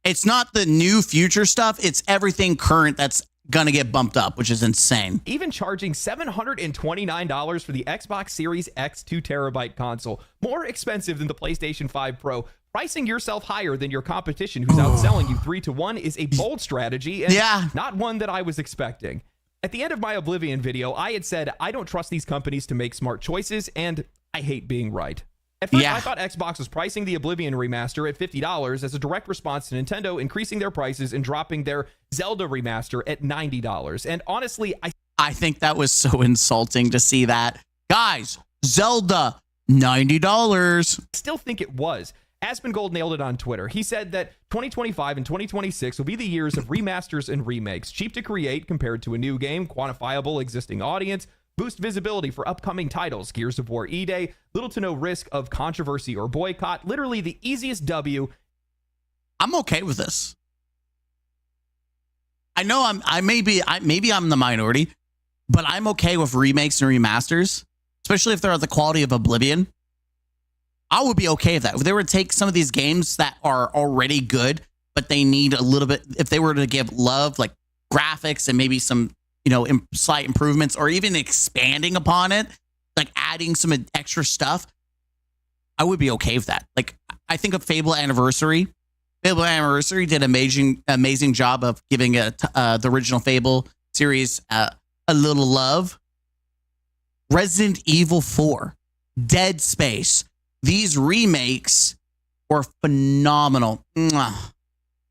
It's not the new future stuff. It's everything current that's going to get bumped up, which is insane. Even charging $729 for the Xbox Series X 2 terabyte console, more expensive than the PlayStation 5 Pro. Pricing yourself higher than your competition who's outselling you 3-1 is a bold strategy and not one that I was expecting. At the end of my Oblivion video, I had said, I don't trust these companies to make smart choices, and I hate being right. At first, I thought Xbox was pricing the Oblivion remaster at $50 as a direct response to Nintendo increasing their prices and dropping their Zelda remaster at $90. And honestly, I think that was so insulting to see that. Guys, Zelda, $90. I still think it was. Asmongold nailed it on Twitter. He said that 2025 and 2026 will be the years of remasters and remakes. Cheap to create compared to a new game, quantifiable existing audience, boost visibility for upcoming titles, Gears of War E-Day, little to no risk of controversy or boycott, literally the easiest W. I'm okay with this. I know maybe I'm the minority, but I'm okay with remakes and remasters, especially if they're at the quality of Oblivion. I would be okay with that. If they were to take some of these games that are already good, but they need a little bit, if they were to give love, like graphics and maybe some, slight improvements or even expanding upon it, like adding some extra stuff, I would be okay with that. Like, I think of Fable Anniversary. Fable Anniversary did an amazing job of giving the original Fable series a little love. Resident Evil 4, Dead Space. These remakes were phenomenal. Mwah.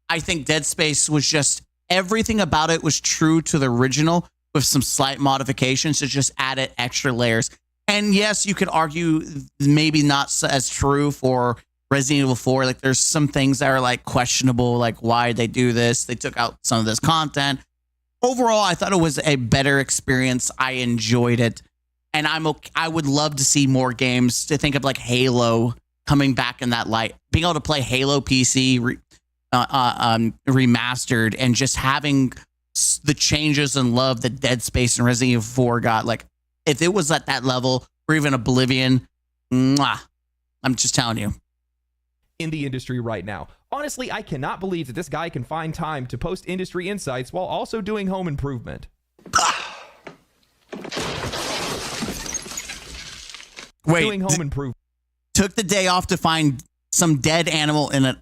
I think Dead Space was just, everything about it was true to the original with some slight modifications to just added extra layers. And yes, you could argue maybe not as true for Resident Evil 4. Like there's some things that are like questionable, like why they do this. They took out some of this content. Overall, I thought it was a better experience. I enjoyed it. And I would love to see more games, to think of like Halo coming back in that light. Being able to play Halo PC, remastered, and just having the changes and love that Dead Space and Resident Evil 4 got, like, if it was at that level, or even Oblivion, mwah, I'm just telling you. In the industry right now. Honestly, I cannot believe that this guy can find time to post industry insights while also doing home improvement. Wait, doing home improvement. Took the day off to find some dead animal in it.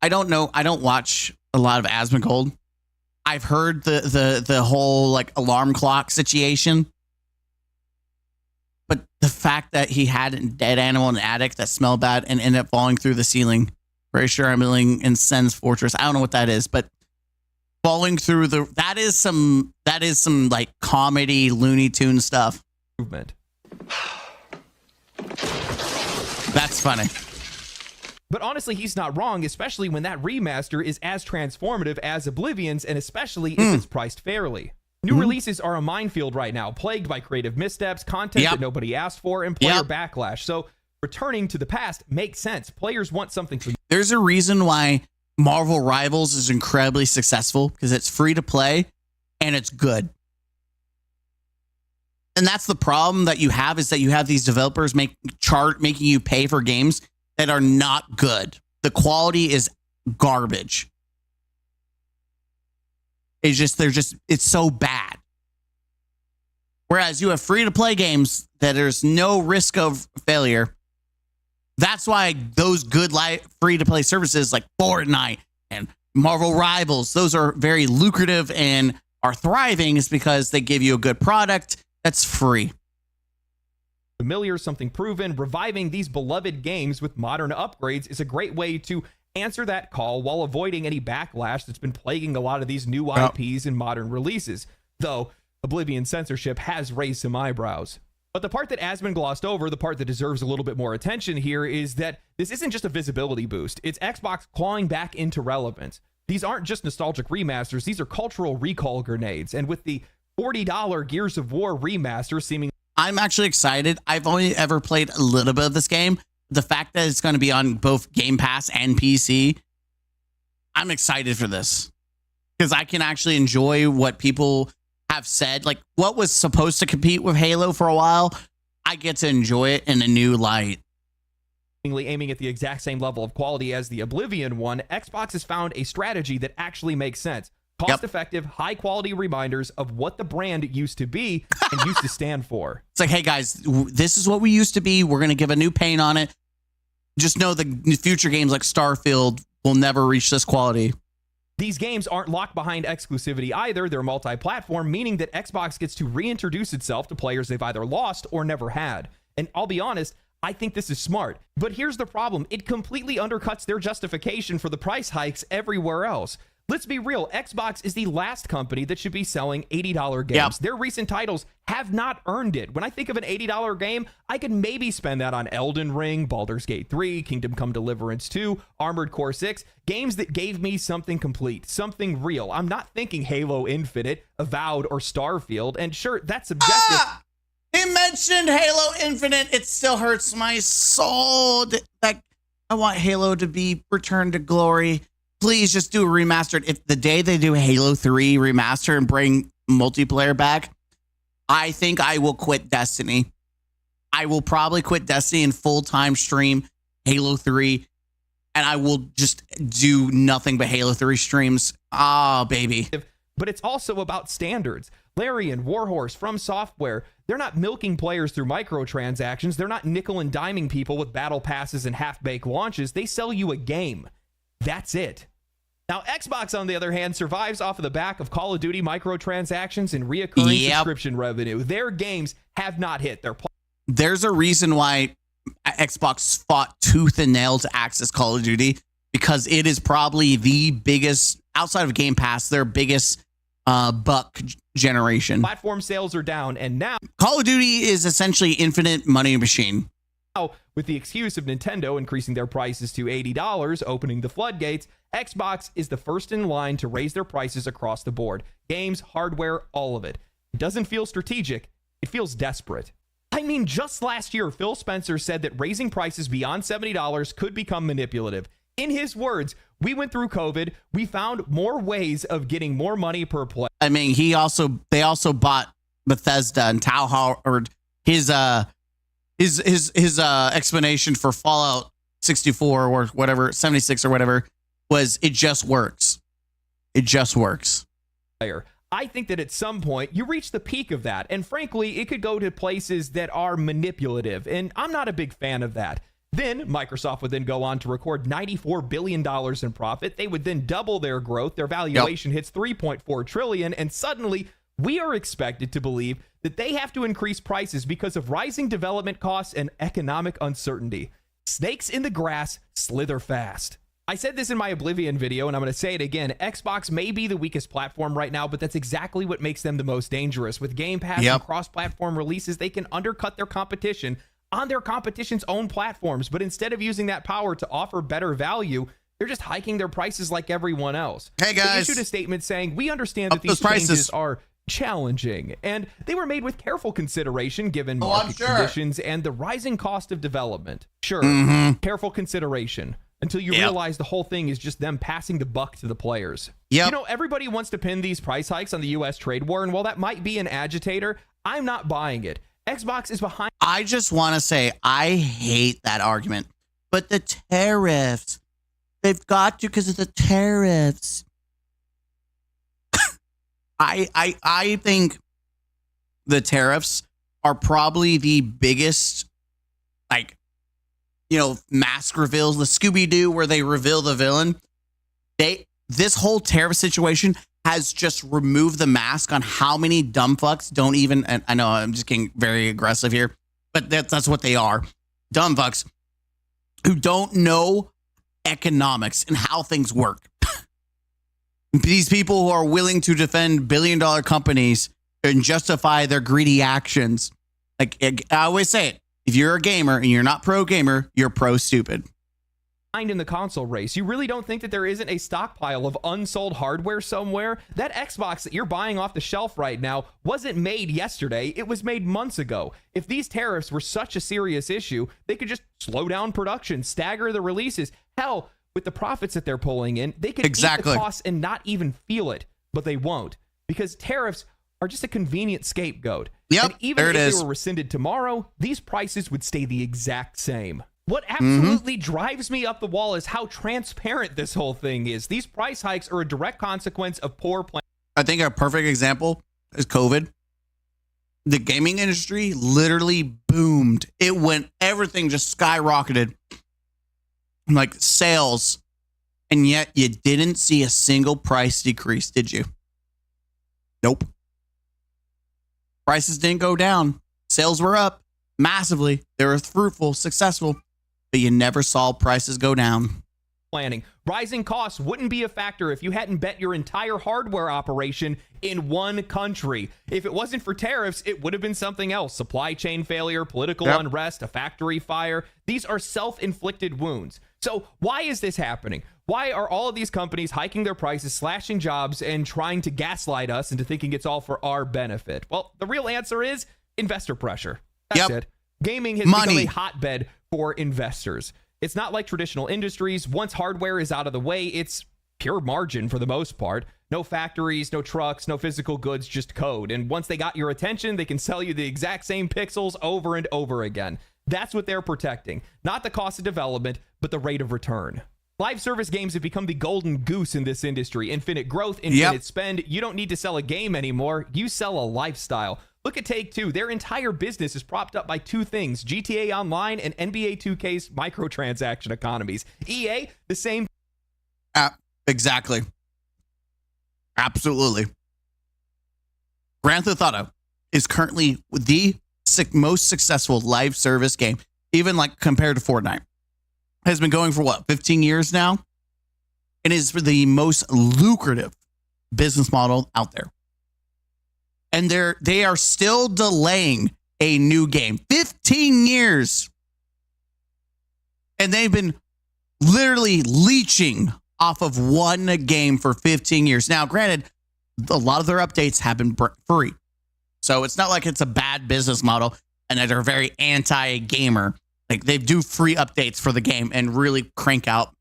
I don't know. I don't watch a lot of Asmongold. I've heard the whole like alarm clock situation. But the fact that he had a dead animal in the attic that smelled bad and ended up falling through the ceiling. Very sure I'm living in Sen's Fortress. I don't know what that is, but falling through that is some like comedy Looney Tune stuff. Movement. That's funny. But honestly, he's not wrong, especially when that remaster is as transformative as Oblivion's, and especially if it's priced fairly. New releases are a minefield right now, plagued by creative missteps, content that nobody asked for, and player backlash. So returning to the past makes sense. Players want something from you. There's a reason why Marvel Rivals is incredibly successful, because it's free to play and it's good. And that's the problem that you have, is that you have these developers making you pay for games that are not good. The quality is garbage. It's so bad. Whereas you have free to play games that there's no risk of failure. That's why those good free to play services like Fortnite and Marvel Rivals, those are very lucrative and are thriving, is because they give you a good product that's free. Familiar, something proven. Reviving these beloved games with modern upgrades is a great way to answer that call while avoiding any backlash that's been plaguing a lot of these new IPs and modern releases. Though Oblivion censorship has raised some eyebrows. But the part that has been glossed over, the part that deserves a little bit more attention here, is that this isn't just a visibility boost. It's Xbox clawing back into relevance. These aren't just nostalgic remasters. These are cultural recall grenades. And with the $40 Gears of War remaster seeming... I'm actually excited. I've only ever played a little bit of this game. The fact that it's going to be on both Game Pass and PC, I'm excited for this, because I can actually enjoy what people have said. Like, what was supposed to compete with Halo for a while, I get to enjoy it in a new light. Aiming at the exact same level of quality as the Oblivion one, Xbox has found a strategy that actually makes sense. Cost-effective, high-quality reminders of what the brand used to be and used to stand for. It's like, hey guys, this is what we used to be. We're going to give a new paint on it. Just know the future games like Starfield will never reach this quality. These games aren't locked behind exclusivity either. They're multi-platform, meaning that Xbox gets to reintroduce itself to players they've either lost or never had. And I'll be honest, I think this is smart. But here's the problem. It completely undercuts their justification for the price hikes everywhere else. Let's be real, Xbox is the last company that should be selling $80 games. Yep. Their recent titles have not earned it. When I think of an $80 game, I could maybe spend that on Elden Ring, Baldur's Gate 3, Kingdom Come Deliverance 2, Armored Core 6, games that gave me something complete, something real. I'm not thinking Halo Infinite, Avowed, or Starfield, and sure, that's subjective. He mentioned Halo Infinite. It still hurts my soul. Like, I want Halo to be returned to glory. Please just do a remastered. If the day they do a Halo 3 remaster and bring multiplayer back, I think I will quit Destiny. I will probably quit Destiny and full-time stream Halo 3, and I will just do nothing but Halo 3 streams. Ah, baby. But it's also about standards. Larian, Warhorse, From Software, they're not milking players through microtransactions. They're not nickel and diming people with battle passes and half-baked launches. They sell you a game. That's it. Now, Xbox, on the other hand, survives off of the back of Call of Duty microtransactions and reoccurring subscription revenue. Their games have not hit their... There's a reason why Xbox fought tooth and nail to access Call of Duty, because it is probably the biggest, outside of Game Pass, their biggest buck generation. Platform sales are down, and now... Call of Duty is essentially infinite money machine. Now, with the excuse of Nintendo increasing their prices to $80, opening the floodgates, Xbox is the first in line to raise their prices across the board. Games, hardware, all of it. It doesn't feel strategic. It feels desperate. I mean, just last year, Phil Spencer said that raising prices beyond $70 could become manipulative. In his words, we went through COVID. We found more ways of getting more money per player. I mean, they also bought Bethesda and Tau or his explanation for Fallout 64 or whatever, 76 or whatever, was it just works. It just works. I think that at some point you reach the peak of that. And frankly, it could go to places that are manipulative. And I'm not a big fan of that. Then Microsoft would then go on to record $94 billion in profit. They would then double their growth. Their valuation hits $3.4 trillion. And suddenly we are expected to believe that they have to increase prices because of rising development costs and economic uncertainty. Snakes in the grass slither fast. I said this in my Oblivion video, and I'm going to say it again. Xbox may be the weakest platform right now, but that's exactly what makes them the most dangerous. With Game Pass and cross-platform releases, they can undercut their competition on their competition's own platforms. But instead of using that power to offer better value, they're just hiking their prices like everyone else. Hey, guys. They issued a statement saying, we understand that these changes are challenging, and they were made with careful consideration given market conditions and the rising cost of development. Careful consideration. Until you realize the whole thing is just them passing the buck to the players. You know, everybody wants to pin these price hikes on the U.S. trade war, and while that might be an agitator, I'm not buying it. Xbox is behind. I just want to say I hate that argument. But the tariffs, they've got to because of the tariffs. I think the tariffs are probably the biggest, like, you know, mask reveals, the Scooby-Doo where they reveal the villain. This whole tariff situation has just removed the mask on how many dumb fucks don't even, and I know I'm just getting very aggressive here, but that's what they are. Dumb fucks who don't know economics and how things work. These people who are willing to defend billion-dollar companies and justify their greedy actions. Like I always say it. If you're a gamer and you're not pro gamer, you're pro stupid. In the console race, you really don't think that there isn't a stockpile of unsold hardware somewhere? That Xbox that you're buying off the shelf right now wasn't made yesterday. It was made months ago. If these tariffs were such a serious issue, they could just slow down production, stagger the releases. Hell, with the profits that they're pulling in, they could eat the costs and not even feel it, but they won't, because tariffs are just a convenient scapegoat. And even if they were rescinded tomorrow, these prices would stay the exact same. What absolutely drives me up the wall is how transparent this whole thing is. These price hikes are a direct consequence of poor planning. I think a perfect example is COVID. The gaming industry literally boomed. Everything just skyrocketed. Like sales. And yet you didn't see a single price decrease, did you? Nope. Prices didn't go down. Sales were up massively. They were fruitful, successful, but you never saw prices go down. Planning. Rising costs wouldn't be a factor if you hadn't bet your entire hardware operation in one country. If it wasn't for tariffs, it would have been something else. Supply chain failure, political unrest, a factory fire. These are self-inflicted wounds. So why is this happening? Why are all of these companies hiking their prices, slashing jobs, and trying to gaslight us into thinking it's all for our benefit? Well, the real answer is investor pressure. That's it. Gaming has become a hotbed for investors. It's not like traditional industries. Once hardware is out of the way, it's pure margin for the most part. No factories, no trucks, no physical goods, just code. And once they got your attention, they can sell you the exact same pixels over and over again. That's what they're protecting. Not the cost of development, but the rate of return. Live service games have become the golden goose in this industry. Infinite growth, infinite spend. You don't need to sell a game anymore. You sell a lifestyle. Look at Take-Two. Their entire business is propped up by two things: GTA Online and NBA 2K's microtransaction economies. EA, the same. Exactly. Absolutely. Grand Theft Auto is currently the most successful live service game, even like compared to Fortnite. Has been going for 15 years now, and is for the most lucrative business model out there. And they are still delaying a new game. 15 years. And they've been literally leeching off of one game for 15 years. Now, granted, a lot of their updates have been free. So it's not like it's a bad business model and that they're very anti-gamer. Like, they do free updates for the game and really crank out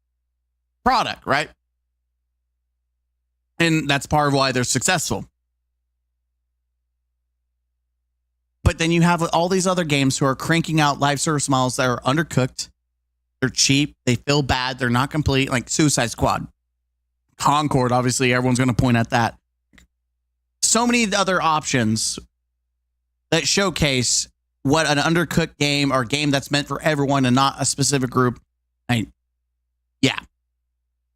product, right? And that's part of why they're successful. But then you have all these other games who are cranking out live service models that are undercooked. They're cheap. They feel bad. They're not complete. Like Suicide Squad. Concord, obviously, everyone's going to point at that. So many other options that showcase what an undercooked game or a game that's meant for everyone and not a specific group. Yeah.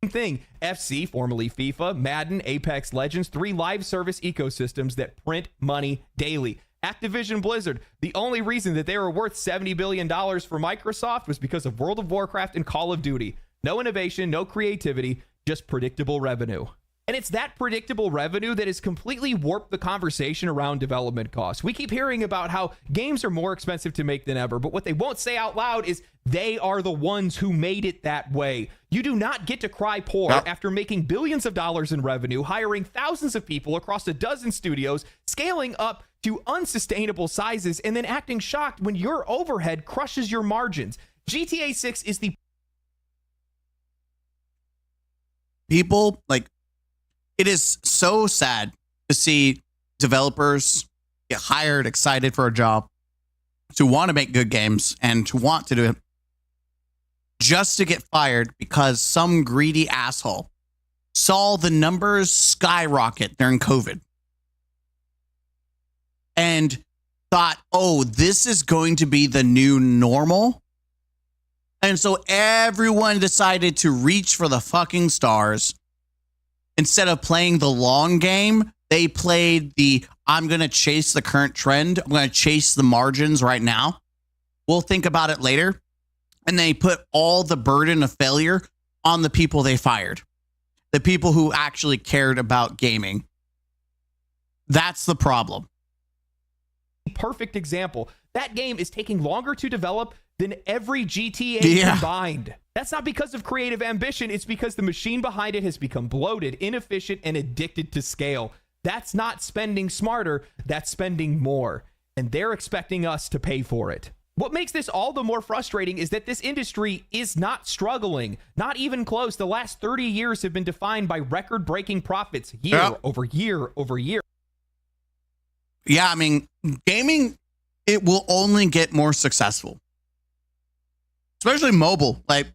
Thing. FC, formerly FIFA, Madden, Apex Legends, 3 live service ecosystems that print money daily. Activision Blizzard, the only reason that they were worth $70 billion for Microsoft was because of World of Warcraft and Call of Duty. No innovation, no creativity, just predictable revenue. And it's that predictable revenue that has completely warped the conversation around development costs. We keep hearing about how games are more expensive to make than ever, but what they won't say out loud is they are the ones who made it that way. You do not get to cry poor after making billions of dollars in revenue, hiring thousands of people across a dozen studios, scaling up to unsustainable sizes, and then acting shocked when your overhead crushes your margins. GTA 6 is the people, like, it is so sad to see developers get hired, excited for a job, to want to make good games and to want to do it, just to get fired because some greedy asshole saw the numbers skyrocket during COVID and thought, oh, this is going to be the new normal. And so everyone decided to reach for the fucking stars. Instead of playing the long game, they played I'm going to chase the current trend. I'm going to chase the margins right now. We'll think about it later. And they put all the burden of failure on the people they fired. The people who actually cared about gaming. That's the problem. Perfect example. That game is taking longer to develop than every GTA combined. That's not because of creative ambition. It's because the machine behind it has become bloated, inefficient, and addicted to scale. That's not spending smarter. That's spending more. And they're expecting us to pay for it. What makes this all the more frustrating is that this industry is not struggling. Not even close. The last 30 years have been defined by record-breaking profits year over year over year. Yeah, I mean, gaming, it will only get more successful. Especially mobile. Like,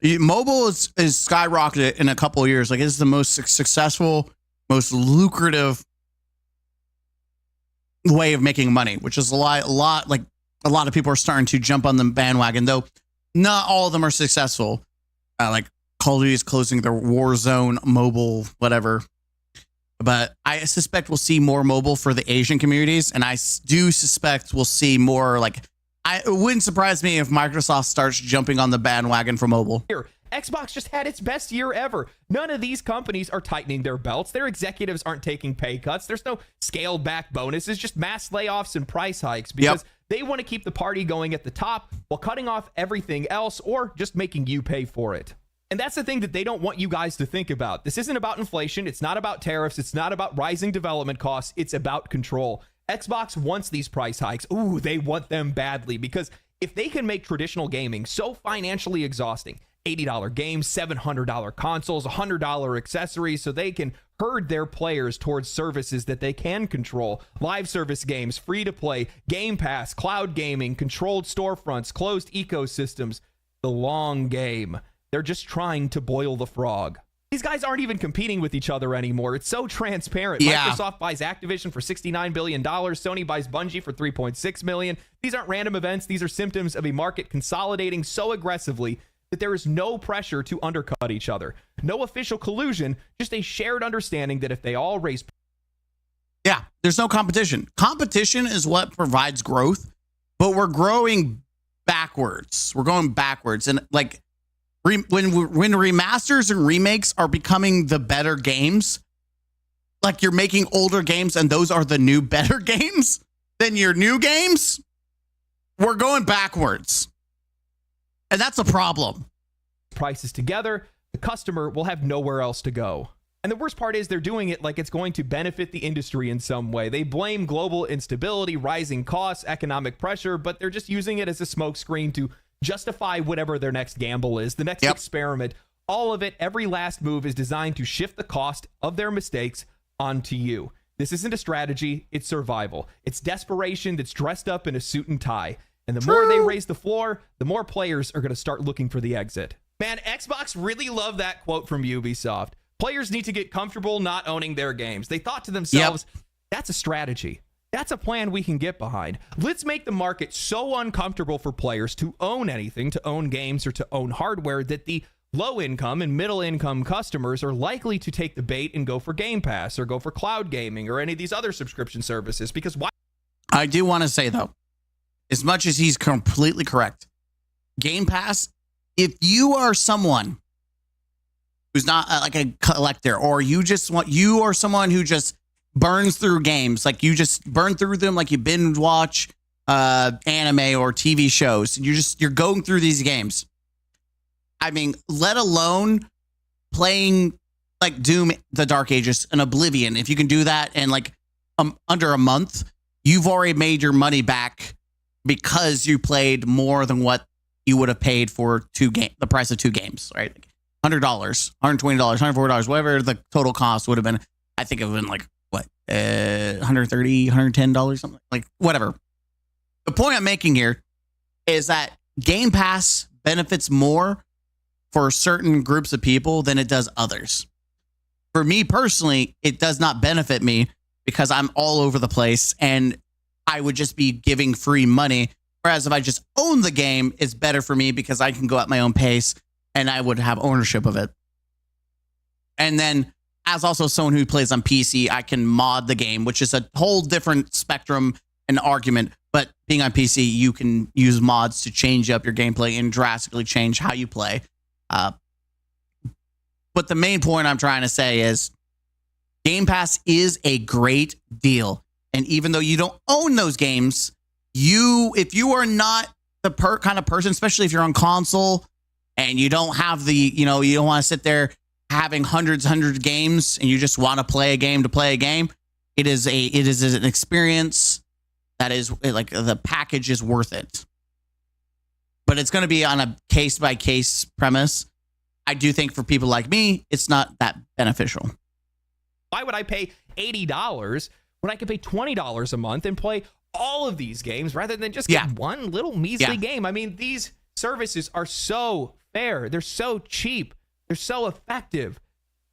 mobile is skyrocketed in a couple of years. Like, it's the most successful, most lucrative way of making money, which is a lot of people are starting to jump on the bandwagon, though not all of them are successful. Like Call of Duty is closing their Warzone mobile, whatever. But I suspect we'll see more mobile for the Asian communities. And I do suspect we'll see more, like, it wouldn't surprise me if Microsoft starts jumping on the bandwagon for mobile. Xbox just had its best year ever. None of these companies are tightening their belts. Their executives aren't taking pay cuts. There's no scaled back bonuses, just mass layoffs and price hikes because they want to keep the party going at the top while cutting off everything else or just making you pay for it. And that's the thing that they don't want you guys to think about. This isn't about inflation. It's not about tariffs. It's not about rising development costs. It's about control. Xbox wants these price hikes. Ooh, they want them badly because if they can make traditional gaming so financially exhausting, $80 games, $700 consoles, $100 accessories, so they can herd their players towards services that they can control. Live service games, free to play, Game Pass, cloud gaming, controlled storefronts, closed ecosystems. The long game. They're just trying to boil the frog. These guys aren't even competing with each other anymore. It's so transparent. Microsoft buys Activision for $69 billion. Sony buys Bungie for $3.6 million. These aren't random events. These are symptoms of a market consolidating so aggressively that there is no pressure to undercut each other. No official collusion, just a shared understanding that if they all raise... Yeah, there's no competition. Competition is what provides growth, but we're growing backwards. We're going backwards. And like when remasters and remakes are becoming the better games, like you're making older games and those are the new better games than your new games, we're going backwards. And that's a problem. Prices together, the customer will have nowhere else to go. And the worst part is they're doing it like it's going to benefit the industry in some way. They blame global instability, rising costs, economic pressure, but they're just using it as a smokescreen to justify whatever their next gamble is, the next experiment, All of it, every last move is designed to shift the cost of their mistakes onto you. This isn't a strategy, it's survival. It's desperation that's dressed up in a suit and tie. And the more they raise the floor, the more players are going to start looking for the exit. Man, Xbox really loved that quote from Ubisoft. Players need to get comfortable not owning their games. They thought to themselves, that's a strategy. That's a plan we can get behind. Let's make the market so uncomfortable for players to own anything, to own games or to own hardware, that the low income and middle income customers are likely to take the bait and go for Game Pass or go for cloud gaming or any of these other subscription services. Because why? I do want to say, though, as much as he's completely correct, Game Pass, if you are someone who's not like a collector, or you are someone who just burns through games, like you just burn through them, like you binge watch anime or TV shows, and you're going through these games. I mean, let alone playing like Doom, the Dark Ages, and Oblivion. If you can do that in like under a month, you've already made your money back because you played more than what you would have paid for the price of 2 games, right? $100, $120, $140, whatever the total cost would have been. I think it would have been like, what, $130, $110, something like whatever. The point I'm making here is that Game Pass benefits more for certain groups of people than it does others. For me personally, it does not benefit me because I'm all over the place and I would just be giving free money. Whereas if I just own the game, it's better for me because I can go at my own pace and I would have ownership of it. And then as also someone who plays on PC, I can mod the game, which is a whole different spectrum and argument. But being on PC, you can use mods to change up your gameplay and drastically change how you play. But the main point I'm trying to say is Game Pass is a great deal. And even though you don't own those games, if you are not the kind of person, especially if you're on console and you don't have you don't want to sit there having hundreds of games and you just want to play a game to play a game, it is an experience that is like the package is worth it. But it's going to be on a case by case premise. I do think for people like me, it's not that beneficial. Why would I pay $80 when I could pay $20 a month and play all of these games rather than just get one little measly game? I mean, these services are so fair. They're so cheap. They're so effective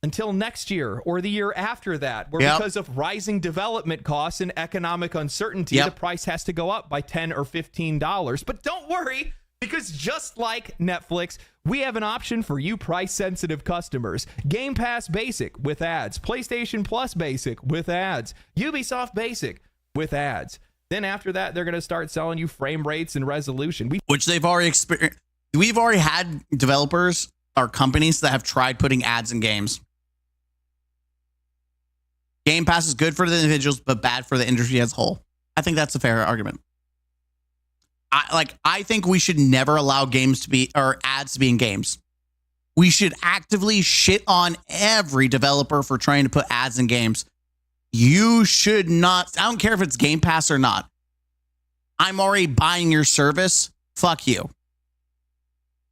until next year or the year after that, where because of rising development costs and economic uncertainty, the price has to go up by $10 or $15. But don't worry, because just like Netflix, we have an option for you price-sensitive customers. Game Pass Basic with ads. PlayStation Plus Basic with ads. Ubisoft Basic with ads. Then after that, they're going to start selling you frame rates and resolution. Which they've already experienced. We've already had developers or companies that have tried putting ads in games. Game Pass is good for the individuals, but bad for the industry as a whole. I think that's a fair argument. I think we should never allow games to be, or ads to be in games. We should actively shit on every developer for trying to put ads in games. You should not. I don't care if it's Game Pass or not. I'm already buying your service. Fuck you.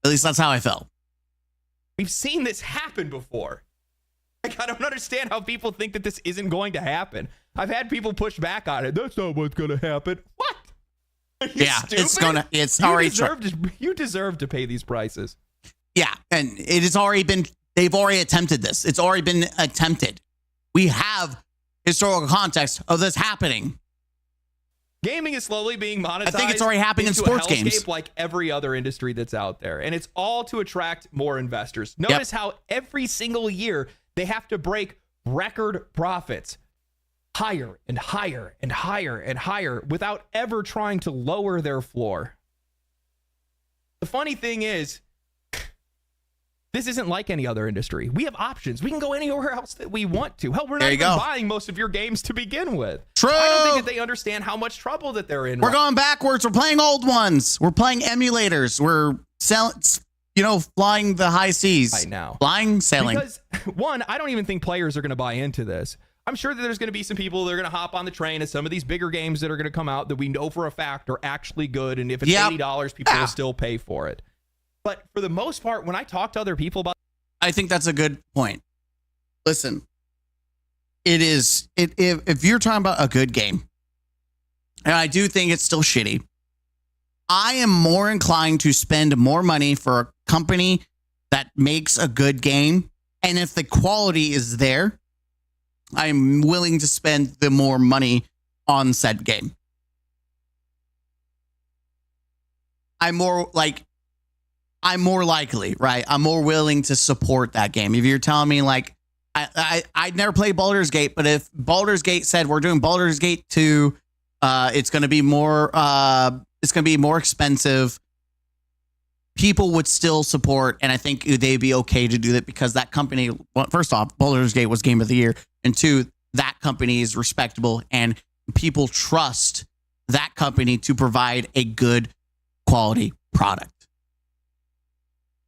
At least that's how I felt. We've seen this happen before. Like, I don't understand how people think that this isn't going to happen. I've had people push back on it. That's not what's going to happen. What? Stupid? You deserve to pay these prices. Yeah, and it has already been. They've already attempted this. It's already been attempted. We have historical context of this happening. Gaming is slowly being monetized. I think it's already happening in sports games, like every other industry that's out there, and it's all to attract more investors. Notice how every single year they have to break record profits. Higher and higher and higher and higher without ever trying to lower their floor. The funny thing is, this isn't like any other industry. We have options. We can go anywhere else that we want to. Hell, we're not even buying most of your games to begin with. True. I don't think that they understand how much trouble that they're in. We're going backwards. We're playing old ones. We're playing emulators. We're selling, flying the high seas. Right now. Flying, sailing. Because, one, I don't even think players are going to buy into this. I'm sure that there's going to be some people that are going to hop on the train of some of these bigger games that are going to come out that we know for a fact are actually good. And if it's $80, people will still pay for it. But for the most part, when I talk to other people about I think that's a good point. Listen, if you're talking about a good game, and I do think it's still shitty, I am more inclined to spend more money for a company that makes a good game. And if the quality is there, I'm willing to spend the more money on said game. I'm more likely, right? I'm more willing to support that game. If you're telling me like, I'd never played Baldur's Gate, but if Baldur's Gate said we're doing Baldur's Gate 2, it's going to be more expensive, people would still support, and I think they'd be okay to do that because that company, well, first off, Baldur's Gate was Game of the Year, and two, that company is respectable, and people trust that company to provide a good quality product.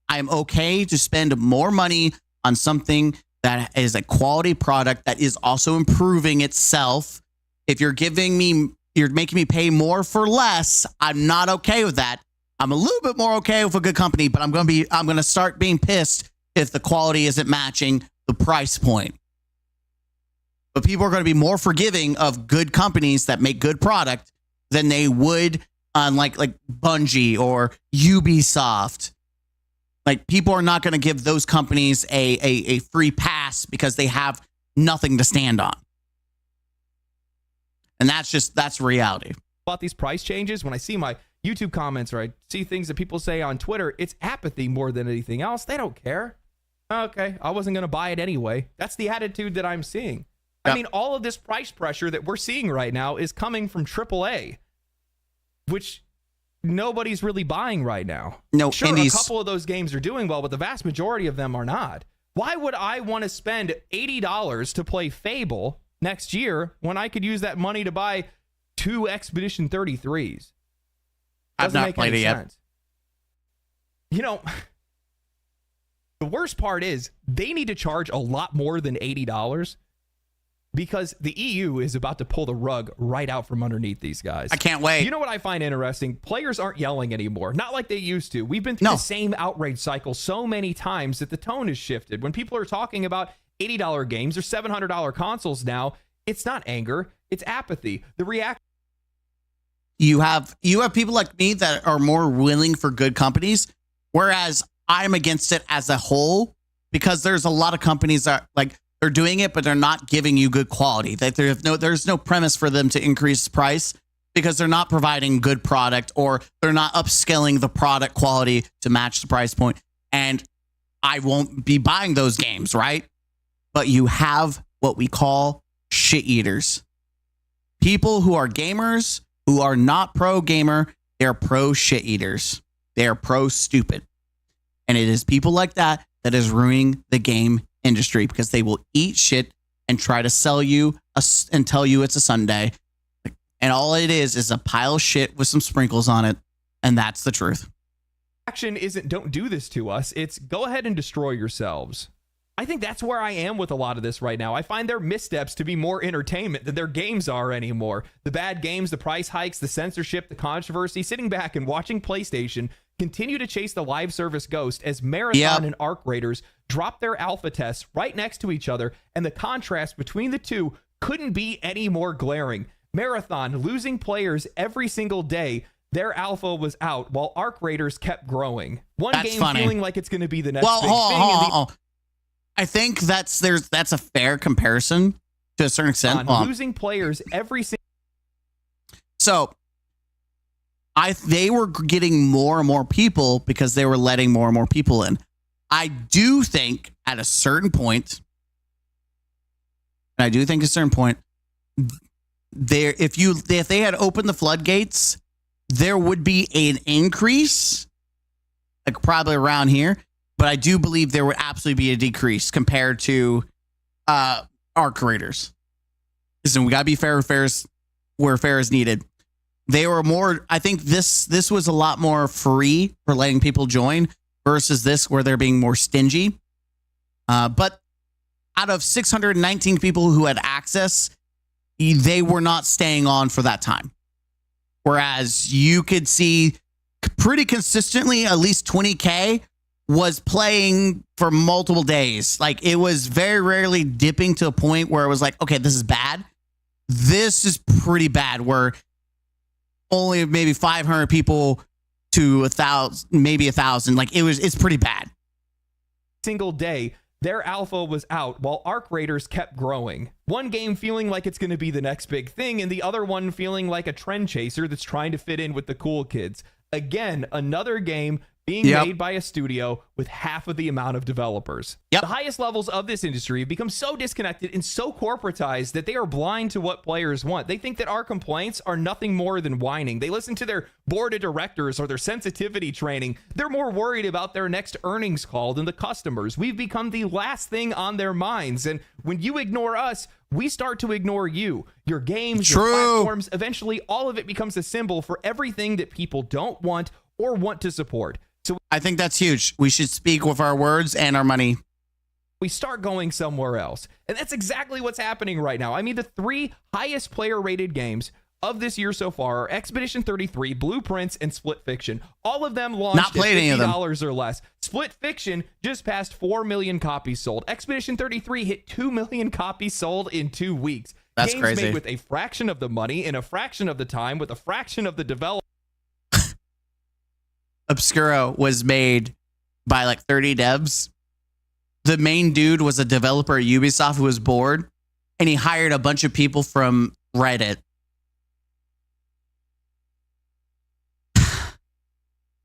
I am okay to spend more money on something that is a quality product that is also improving itself. If you're making me pay more for less, I'm not okay with that. I'm a little bit more okay with a good company, but I'm going to start being pissed if the quality isn't matching the price point. But people are going to be more forgiving of good companies that make good product than they would on like Bungie or Ubisoft. Like, people are not going to give those companies a free pass because they have nothing to stand on. And that's reality. About these price changes, when I see my YouTube comments or I see things that people say on Twitter, it's apathy more than anything else. They don't care. Okay, I wasn't going to buy it anyway. That's the attitude that I'm seeing. Yep. I mean, all of this price pressure that we're seeing right now is coming from AAA, which nobody's really buying right now. No, sure, indies. A couple of those games are doing well, but the vast majority of them are not. Why would I want to spend $80 to play Fable next year when I could use that money to buy 2 Expedition 33s? I've not played it yet. You know, the worst part is they need to charge a lot more than $80 because the EU is about to pull the rug right out from underneath these guys. I can't wait. You know what I find interesting? Players aren't yelling anymore. Not like they used to. We've been through the same outrage cycle so many times that the tone has shifted. When people are talking about $80 games or $700 consoles now, it's not anger, it's apathy. The reaction. You have people like me that are more willing for good companies, whereas I'm against it as a whole because there's a lot of companies that like they're doing it, but they're not giving you good quality. That there's no premise for them to increase price because they're not providing good product or they're not upscaling the product quality to match the price point. And I won't be buying those games, right? But you have what we call shit eaters. People who are gamers, who are not pro gamer, they're pro shit eaters. They're pro stupid. And it is people like that that is ruining the game industry because they will eat shit and try to sell you and tell you it's a sundae. And all it is a pile of shit with some sprinkles on it. And that's the truth. Action isn't don't do this to us. It's go ahead and destroy yourselves. I think that's where I am with a lot of this right now. I find their missteps to be more entertainment than their games are anymore. The bad games, the price hikes, the censorship, the controversy, sitting back and watching PlayStation continue to chase the live service ghost as Marathon and Arc Raiders drop their alpha tests right next to each other, and the contrast between the two couldn't be any more glaring. Marathon losing players every single day. Their alpha was out while Arc Raiders kept growing. One That's game funny. feeling like it's going to be the next big thing. I think that's a fair comparison to a certain extent. Losing players every single. So they were getting more and more people because they were letting more and more people in. I do think at a certain point, if they had opened the floodgates, there would be an increase, like probably around here. But I do believe there would absolutely be a decrease compared to Arc Raiders. Listen, we gotta be fair where fair is needed. They were more. I think this was a lot more free for letting people join versus this where they're being more stingy. But out of 619 people who had access, they were not staying on for that time. Whereas you could see pretty consistently at least 20K was playing for multiple days. Like, it was very rarely dipping to a point where it was like, okay, this is bad. This is pretty bad, where only maybe 500 people to 1,000, maybe 1,000. Like, it's pretty bad. Single day, their alpha was out while Arc Raiders kept growing. One game feeling like it's going to be the next big thing, and the other one feeling like a trend chaser that's trying to fit in with the cool kids. Again, another game being made by a studio with half of the amount of developers. The highest levels of this industry have become so disconnected and so corporatized that they are blind to what players want. They think that our complaints are nothing more than whining. They listen to their board of directors or their sensitivity training. They're more worried about their next earnings call than the customers. We've become the last thing on their minds. And when you ignore us, we start to ignore you. Your games, your platforms, eventually all of it becomes a symbol for everything that people don't want or want to support. So I think that's huge. We should speak with our words and our money. We start going somewhere else. And that's exactly what's happening right now. I mean, the 3 highest player rated games of this year so far are Expedition 33, Blueprints, and Split Fiction. All of them launched at $50 or less. Split Fiction just passed 4 million copies sold. Expedition 33 hit 2 million copies sold in 2 weeks. That's games crazy. made with a fraction of the money in a fraction of the time with a fraction of the development. Obscuro was made by like 30 devs. The main dude was a developer at Ubisoft who was bored, and he hired a bunch of people from Reddit.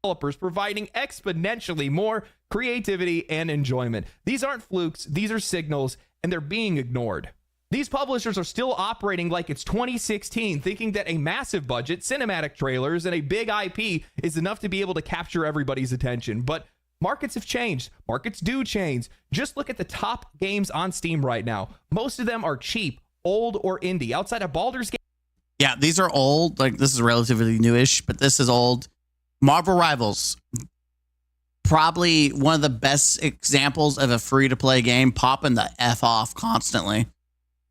Developers providing exponentially more creativity and enjoyment. These aren't flukes, these are signals, and they're being ignored. These publishers are still operating like it's 2016, thinking that a massive budget, cinematic trailers, and a big IP is enough to be able to capture everybody's attention. But markets have changed. Markets do change. Just look at the top games on Steam right now. Most of them are cheap, old, or indie. Outside of Baldur's Gate. Yeah, these are old. Like, this is relatively newish, but this is old. Marvel Rivals. Probably one of the best examples of a free-to-play game popping the F off constantly.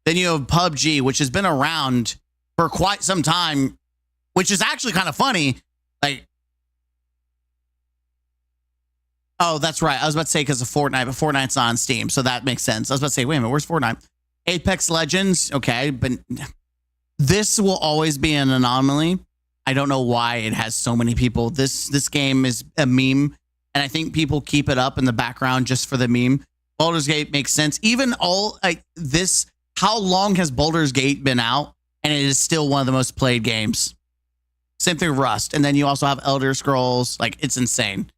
Then you have PUBG, which has been around for quite some time, which is actually kind of funny. Like, oh, that's right. I was about to say because of Fortnite, but Fortnite's on Steam, so that makes sense. I was about to say, wait a minute, where's Fortnite? Apex Legends, okay, but this will always be an anomaly. I don't know why it has so many people. This game is a meme, and I think people keep it up in the background just for the meme. Baldur's Gate makes sense. Even all like this. How long has Baldur's Gate been out? And it is still one of the most played games. Same thing with Rust. And then you also have Elder Scrolls. Like, it's insane.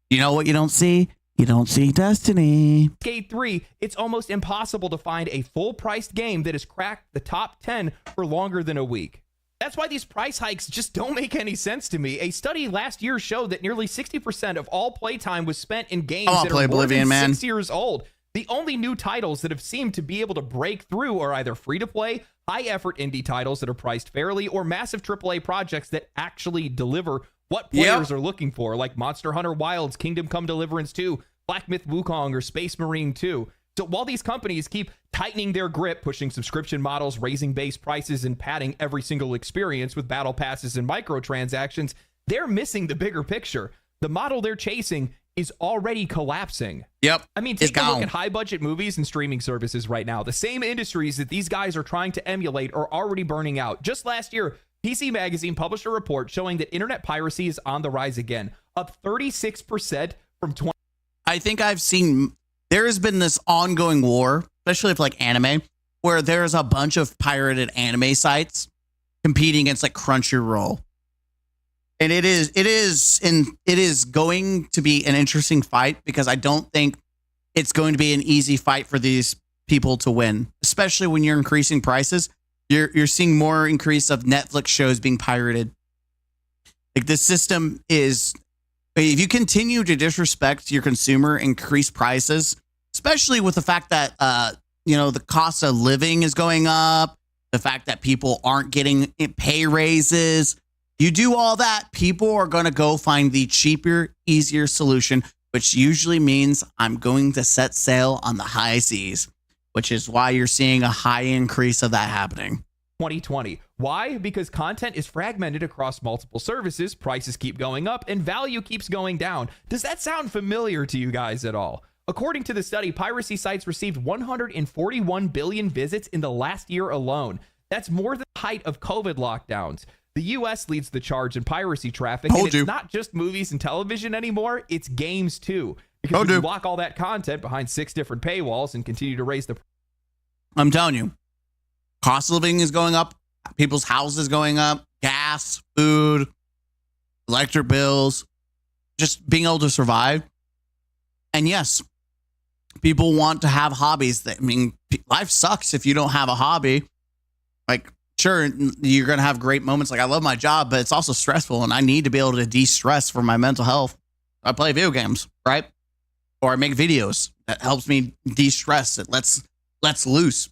You know what you don't see? You don't see Destiny. Skate 3, it's almost impossible to find a full-priced game that has cracked the top 10 for longer than a week. That's why these price hikes just don't make any sense to me. A study last year showed that nearly 60% of all playtime was spent in games that are more than 6 years old. The only new titles that have seemed to be able to break through are either free-to-play, high-effort indie titles that are priced fairly, or massive AAA projects that actually deliver what players are looking for, like Monster Hunter Wilds, Kingdom Come Deliverance 2, Black Myth Wukong, or Space Marine 2. So while these companies keep tightening their grip, pushing subscription models, raising base prices, and padding every single experience with battle passes and microtransactions, they're missing the bigger picture. The model they're chasing is already collapsing. Yep. I mean, take a look at high budget movies and streaming services right now. The same industries that these guys are trying to emulate are already burning out. Just last year, PC Magazine published a report showing that internet piracy is on the rise again, up 36% from 20. I think I've seen there has been this ongoing war, especially with like anime, where there's a bunch of pirated anime sites competing against like Crunchyroll. And it is going to be an interesting fight because I don't think it's going to be an easy fight for these people to win, especially when you're increasing prices. You're seeing more increase of Netflix shows being pirated. Like, this system is, if you continue to disrespect your consumer, increase prices, especially with the fact that the cost of living is going up, the fact that people aren't getting pay raises. You do all that, people are going to go find the cheaper, easier solution, which usually means I'm going to set sail on the high seas, which is why you're seeing a high increase of that happening. 2020. Why? Because content is fragmented across multiple services, prices keep going up, and value keeps going down. Does that sound familiar to you guys at all? According to the study, piracy sites received 141 billion visits in the last year alone. That's more than the height of COVID lockdowns. The US leads the charge in piracy traffic, and it's not just movies and television anymore, it's games too. Because we lock all that content behind 6 different paywalls and continue to raise the... I'm telling you, cost of living is going up, people's houses going up, gas, food, electric bills, just being able to survive. And yes, people want to have hobbies. I mean, life sucks if you don't have a hobby. Like, sure, you're going to have great moments. Like, I love my job, but it's also stressful, and I need to be able to de-stress for my mental health. I play video games, right? Or I make videos. That helps me de-stress. It lets loose.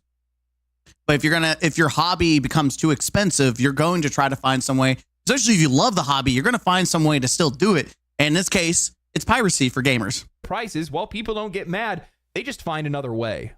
But if your hobby becomes too expensive, you're going to try to find some way, especially if you love the hobby, you're going to find some way to still do it. And in this case, it's piracy for gamers. Prices, well, people don't get mad. They just find another way.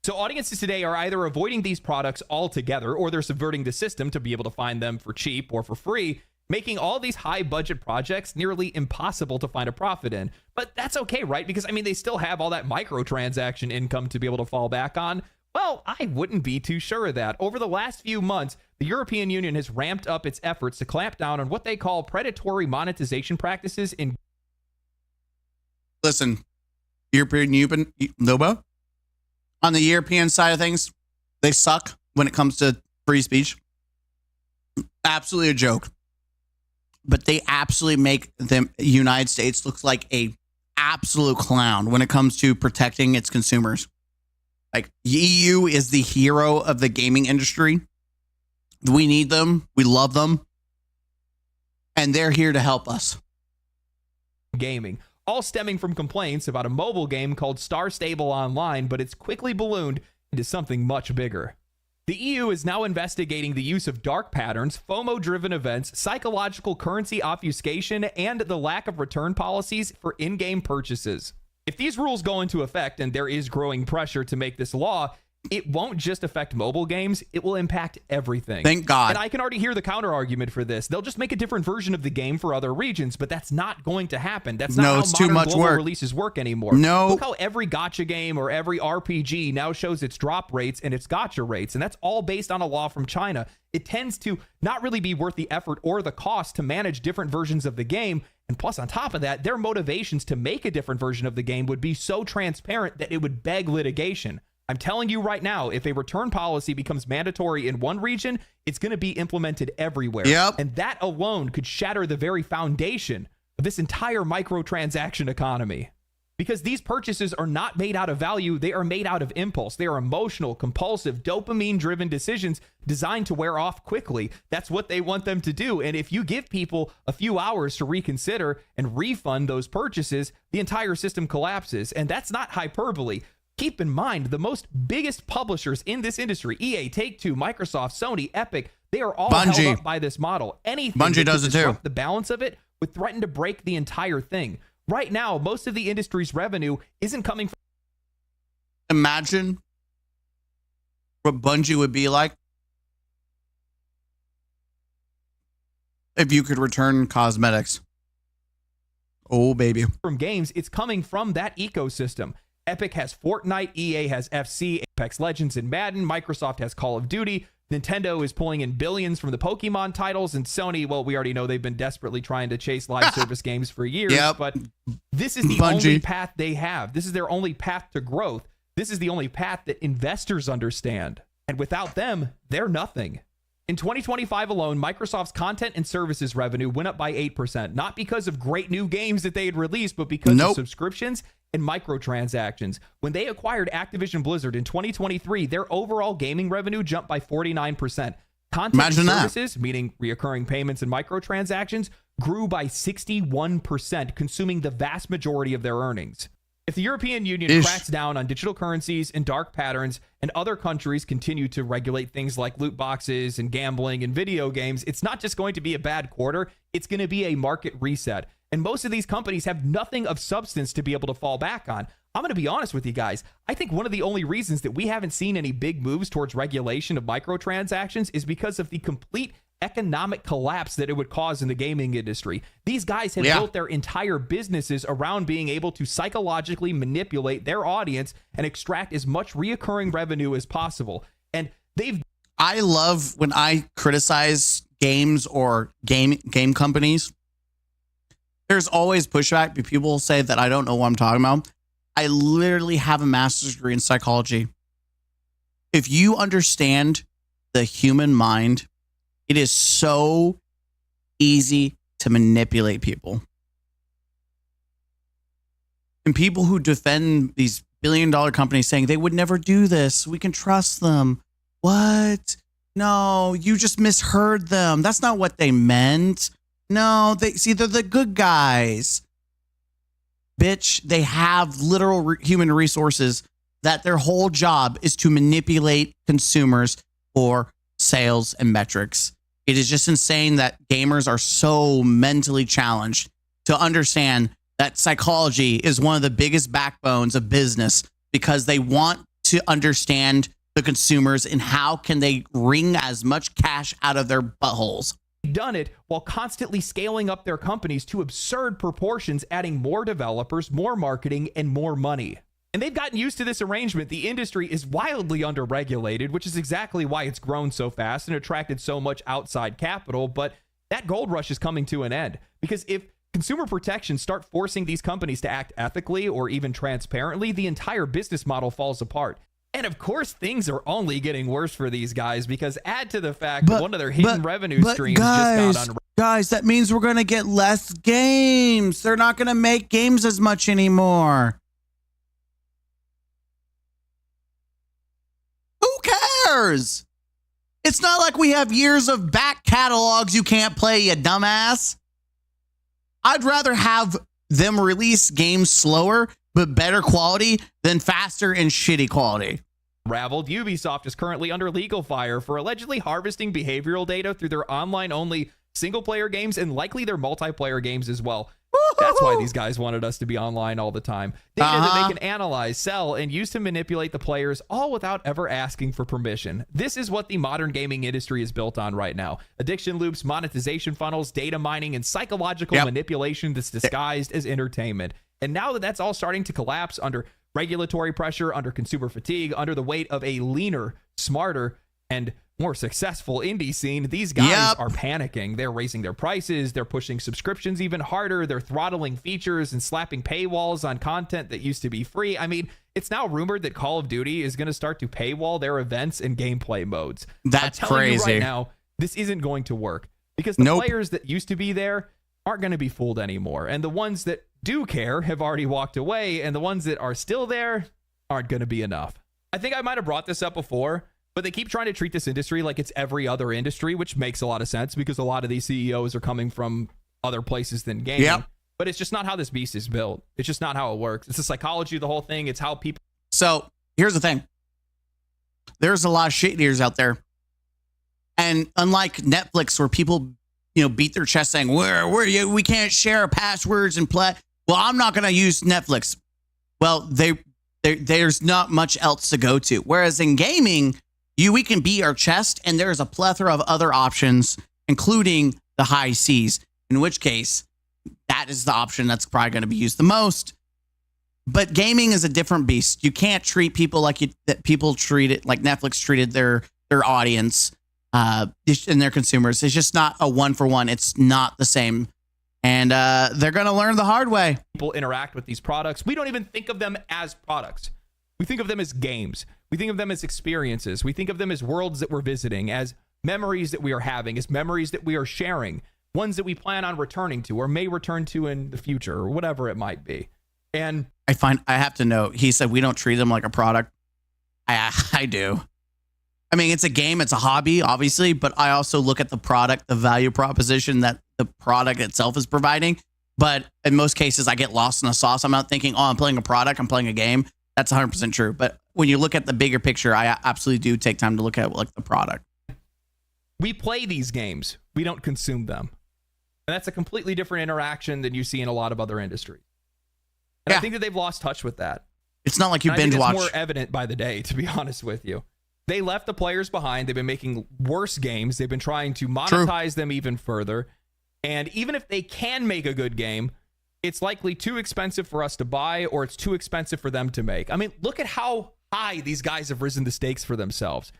So audiences today are either avoiding these products altogether, or they're subverting the system to be able to find them for cheap or for free, making all these high budget projects nearly impossible to find a profit in. But that's okay, right? Because, I mean, they still have all that microtransaction income to be able to fall back on. Well, I wouldn't be too sure of that. Over the last few months, the European Union has ramped up its efforts to clamp down on what they call predatory monetization practices in... Listen, Nova, on the European side of things, they suck when it comes to free speech. Absolutely a joke. But they absolutely make the United States look like a absolute clown when it comes to protecting its consumers. Like, EU is the hero of the gaming industry. We need them. We love them. And they're here to help us. Gaming. All stemming from complaints about a mobile game called Star Stable Online, but it's quickly ballooned into something much bigger. The EU is now investigating the use of dark patterns, FOMO-driven events, psychological currency obfuscation, and the lack of return policies for in-game purchases. If these rules go into effect, and there is growing pressure to make this law, it won't just affect mobile games, it will impact everything. Thank God. And I can already hear the counter argument for this. They'll just make a different version of the game for other regions, but that's not going to happen. That's not how it's too modern much global work. releases work anymore. No. Look how every gacha game or every RPG now shows its drop rates and its gacha rates, and that's all based on a law from China. It tends to not really be worth the effort or the cost to manage different versions of the game. And plus, on top of that, their motivations to make a different version of the game would be so transparent that it would beg litigation. I'm telling you right now, if a return policy becomes mandatory in one region, it's going to be implemented everywhere. Yep. And that alone could shatter the very foundation of this entire microtransaction economy. Because these purchases are not made out of value, they are made out of impulse. They are emotional, compulsive, dopamine-driven decisions designed to wear off quickly. That's what they want them to do. And if you give people a few hours to reconsider and refund those purchases, the entire system collapses. And that's not hyperbole. Keep in mind, the biggest publishers in this industry, EA, Take-Two, Microsoft, Sony, Epic, they are all held up by this model. Anything Bungie that does could it too. disrupt the balance of it would threaten to break the entire thing. Right now, most of the industry's revenue isn't coming from... Imagine what Bungie would be like if you could return cosmetics. Oh, baby. From games, it's coming from that ecosystem. Epic has Fortnite, EA has FC, Apex Legends, and Madden. Microsoft has Call of Duty. Nintendo is pulling in billions from the Pokemon titles, and Sony, well, we already know they've been desperately trying to chase live service games for years, but this is the only path they have. This is their only path to growth. This is the only path that investors understand. And without them, they're nothing. In 2025 alone, Microsoft's content and services revenue went up by 8%, not because of great new games that they had released, but because of subscriptions and microtransactions. When they acquired Activision Blizzard in 2023, their overall gaming revenue jumped by 49%. Content and services, meaning reoccurring payments and microtransactions, grew by 61%, consuming the vast majority of their earnings. If the European Union cracks down on digital currencies and dark patterns, and other countries continue to regulate things like loot boxes and gambling and video games, it's not just going to be a bad quarter, it's going to be a market reset. And most of these companies have nothing of substance to be able to fall back on. I'm going to be honest with you guys. I think one of the only reasons that we haven't seen any big moves towards regulation of microtransactions is because of the complete economic collapse that it would cause in the gaming industry. These guys have built their entire businesses around being able to psychologically manipulate their audience and extract as much reoccurring revenue as possible. And I love when I criticize games or game companies. There's always pushback, but people say that I don't know what I'm talking about. I literally have a master's degree in psychology. If you understand the human mind, it is so easy to manipulate people. And people who defend these billion-dollar companies saying they would never do this, we can trust them. What? No, you just misheard them. That's not what they meant. No, they're the good guys. Bitch, they have literal human resources that their whole job is to manipulate consumers for sales and metrics. It is just insane that gamers are so mentally challenged to understand that psychology is one of the biggest backbones of business, because they want to understand the consumers and how can they wring as much cash out of their buttholes. Done it while constantly scaling up their companies to absurd proportions, adding more developers, more marketing, and more money. And they've gotten used to this arrangement. The industry is wildly underregulated, which is exactly why it's grown so fast and attracted so much outside capital. But that gold rush is coming to an end, because if consumer protections start forcing these companies to act ethically or even transparently, the entire business model falls apart. And of course, things are only getting worse for these guys, because add to the fact that one of their hidden revenue streams just got guys, that means we're going to get less games. They're not going to make games as much anymore. Who cares? It's not like we have years of back catalogs you can't play, you dumbass. I'd rather have them release games slower but better quality than faster and shitty quality. Raveled, Ubisoft is currently under legal fire for allegedly harvesting behavioral data through their online-only single-player games and likely their multiplayer games as well. That's why these guys wanted us to be online all the time. Data that they can analyze, sell, and use to manipulate the players, all without ever asking for permission. This is what the modern gaming industry is built on right now. Addiction loops, monetization funnels, data mining, and psychological manipulation that's disguised as entertainment. And now that that's all starting to collapse under regulatory pressure, under consumer fatigue, under the weight of a leaner, smarter, and more successful indie scene, these guys are panicking. They're raising their prices. They're pushing subscriptions even harder. They're throttling features and slapping paywalls on content that used to be free. I mean, it's now rumored that Call of Duty is going to start to paywall their events and gameplay modes. That's crazy. Right now, this isn't going to work, because the players that used to be there aren't going to be fooled anymore. And the ones that do care have already walked away, and the ones that are still there aren't going to be enough. I think I might have brought this up before, but they keep trying to treat this industry like it's every other industry, which makes a lot of sense, because a lot of these CEOs are coming from other places than gaming. But it's just not how this beast is built. It's just not how it works. It's the psychology of the whole thing. It's how people... So here's the thing. There's a lot of shit eaters out there. And unlike Netflix, where people, beat their chest saying, we can't share passwords and play. Well, I'm not going to use Netflix. Well, there's not much else to go to. Whereas in gaming, we can beat our chest, and there's a plethora of other options, including the high seas, in which case that is the option that's probably going to be used the most. But gaming is a different beast. You can't treat people like people treat it, like Netflix treated their audience and their consumers. It's just not a one-for-one. It's not the same. And they're going to learn the hard way. People interact with these products. We don't even think of them as products. We think of them as games. We think of them as experiences. We think of them as worlds that we're visiting, as memories that we are having, as memories that we are sharing, ones that we plan on returning to or may return to in the future, or whatever it might be. And I have to note, he said we don't treat them like a product. I do. I mean, it's a game, it's a hobby, obviously, but I also look at the product, the value proposition that the product itself is providing. But in most cases, I get lost in the sauce. I'm not thinking, I'm playing a product, I'm playing a game. That's 100% true. But when you look at the bigger picture, I absolutely do take time to look at like the product. We play these games. We don't consume them. And that's a completely different interaction than you see in a lot of other industries. And I think that they've lost touch with that. It's not like you And I think binge it's watch. more evident by the day, to be honest with you. They left the players behind. They've been making worse games. They've been trying to monetize them even further. And even if they can make a good game, it's likely too expensive for us to buy, or it's too expensive for them to make. I mean, look at how high these guys have risen the stakes for themselves.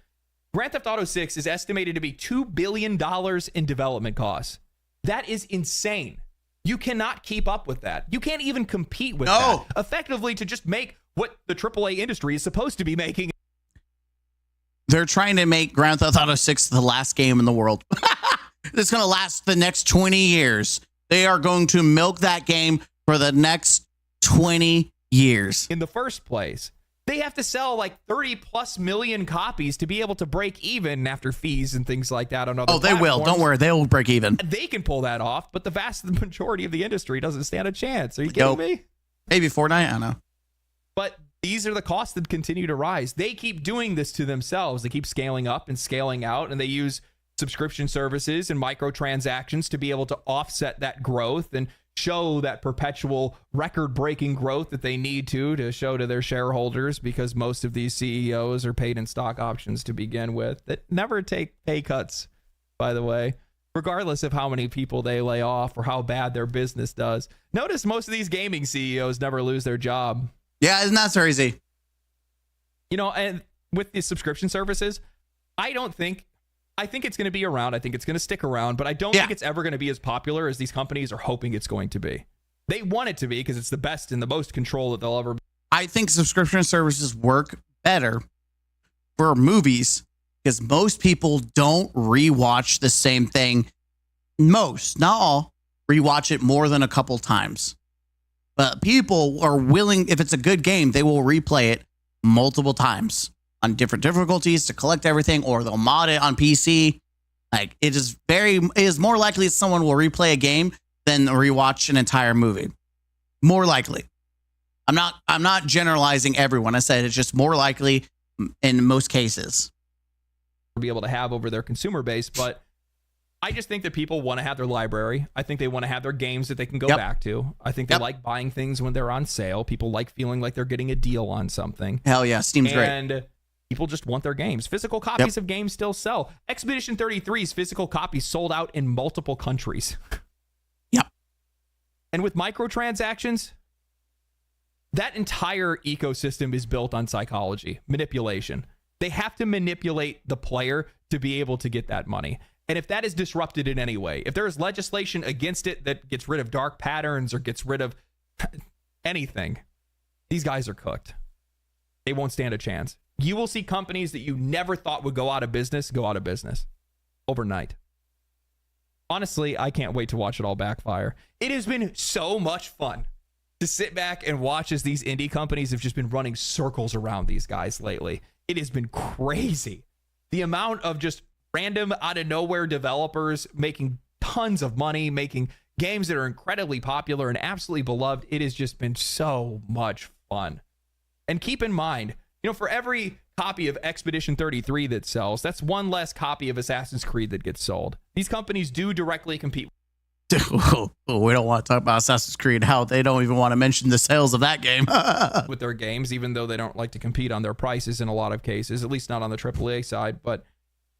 Grand Theft Auto 6 is estimated to be $2 billion in development costs. That is insane. You cannot keep up with that. You can't even compete with that. Effectively, to just make what the AAA industry is supposed to be making. They're trying to make Grand Theft Auto 6 the last game in the world. It's going to last the next 20 years. They are going to milk that game for the next 20 years. In the first place, they have to sell like 30 plus million copies to be able to break even after fees and things like that on other they will. Don't worry. They'll break even. They can pull that off, but the vast majority of the industry doesn't stand a chance. Are you kidding me? Maybe Fortnite. I don't know. But these are the costs that continue to rise. They keep doing this to themselves. They keep scaling up and scaling out, and they use subscription services and microtransactions to be able to offset that growth and show that perpetual record-breaking growth that they need to show to their shareholders, because most of these CEOs are paid in stock options to begin with that never take pay cuts, by the way, regardless of how many people they lay off or how bad their business does. Notice most of these gaming CEOs never lose their job. Yeah, isn't that so easy? You know, and with these subscription services, I think it's going to be around. I think it's going to stick around, but I don't think it's ever going to be as popular as these companies are hoping it's going to be. They want it to be because it's the best and the most control that they'll ever be. I think subscription services work better for movies because most people don't rewatch the same thing. Most, not all, rewatch it more than a couple times. But people are willing, if it's a good game, they will replay it multiple times on different difficulties to collect everything, or they'll mod it on PC. Like, it is more likely that someone will replay a game than rewatch an entire movie. More likely. I'm not generalizing everyone. I said it's just more likely in most cases. Be able to have over their consumer base, but I just think that people want to have their library. I think they want to have their games that they can go back to. I think they like buying things when they're on sale. People like feeling like they're getting a deal on something. Hell yeah, Steam's great. And people just want their games. Physical copies of games still sell. Expedition 33's physical copies sold out in multiple countries. Yep. And with microtransactions, that entire ecosystem is built on psychology, manipulation. They have to manipulate the player to be able to get that money. And if that is disrupted in any way, if there is legislation against it that gets rid of dark patterns or gets rid of anything, these guys are cooked. They won't stand a chance. You will see companies that you never thought would go out of business overnight. Honestly, I can't wait to watch it all backfire. It has been so much fun to sit back and watch as these indie companies have just been running circles around these guys lately. It has been crazy. The amount of just random out of nowhere developers making tons of money, making games that are incredibly popular and absolutely beloved. It has just been so much fun. And keep in mind, for every copy of Expedition 33 that sells, that's one less copy of Assassin's Creed that gets sold. These companies do directly compete. We don't want to talk about Assassin's Creed, how they don't even want to mention the sales of that game. with their games, even though they don't like to compete on their prices in a lot of cases, at least not on the AAA side. But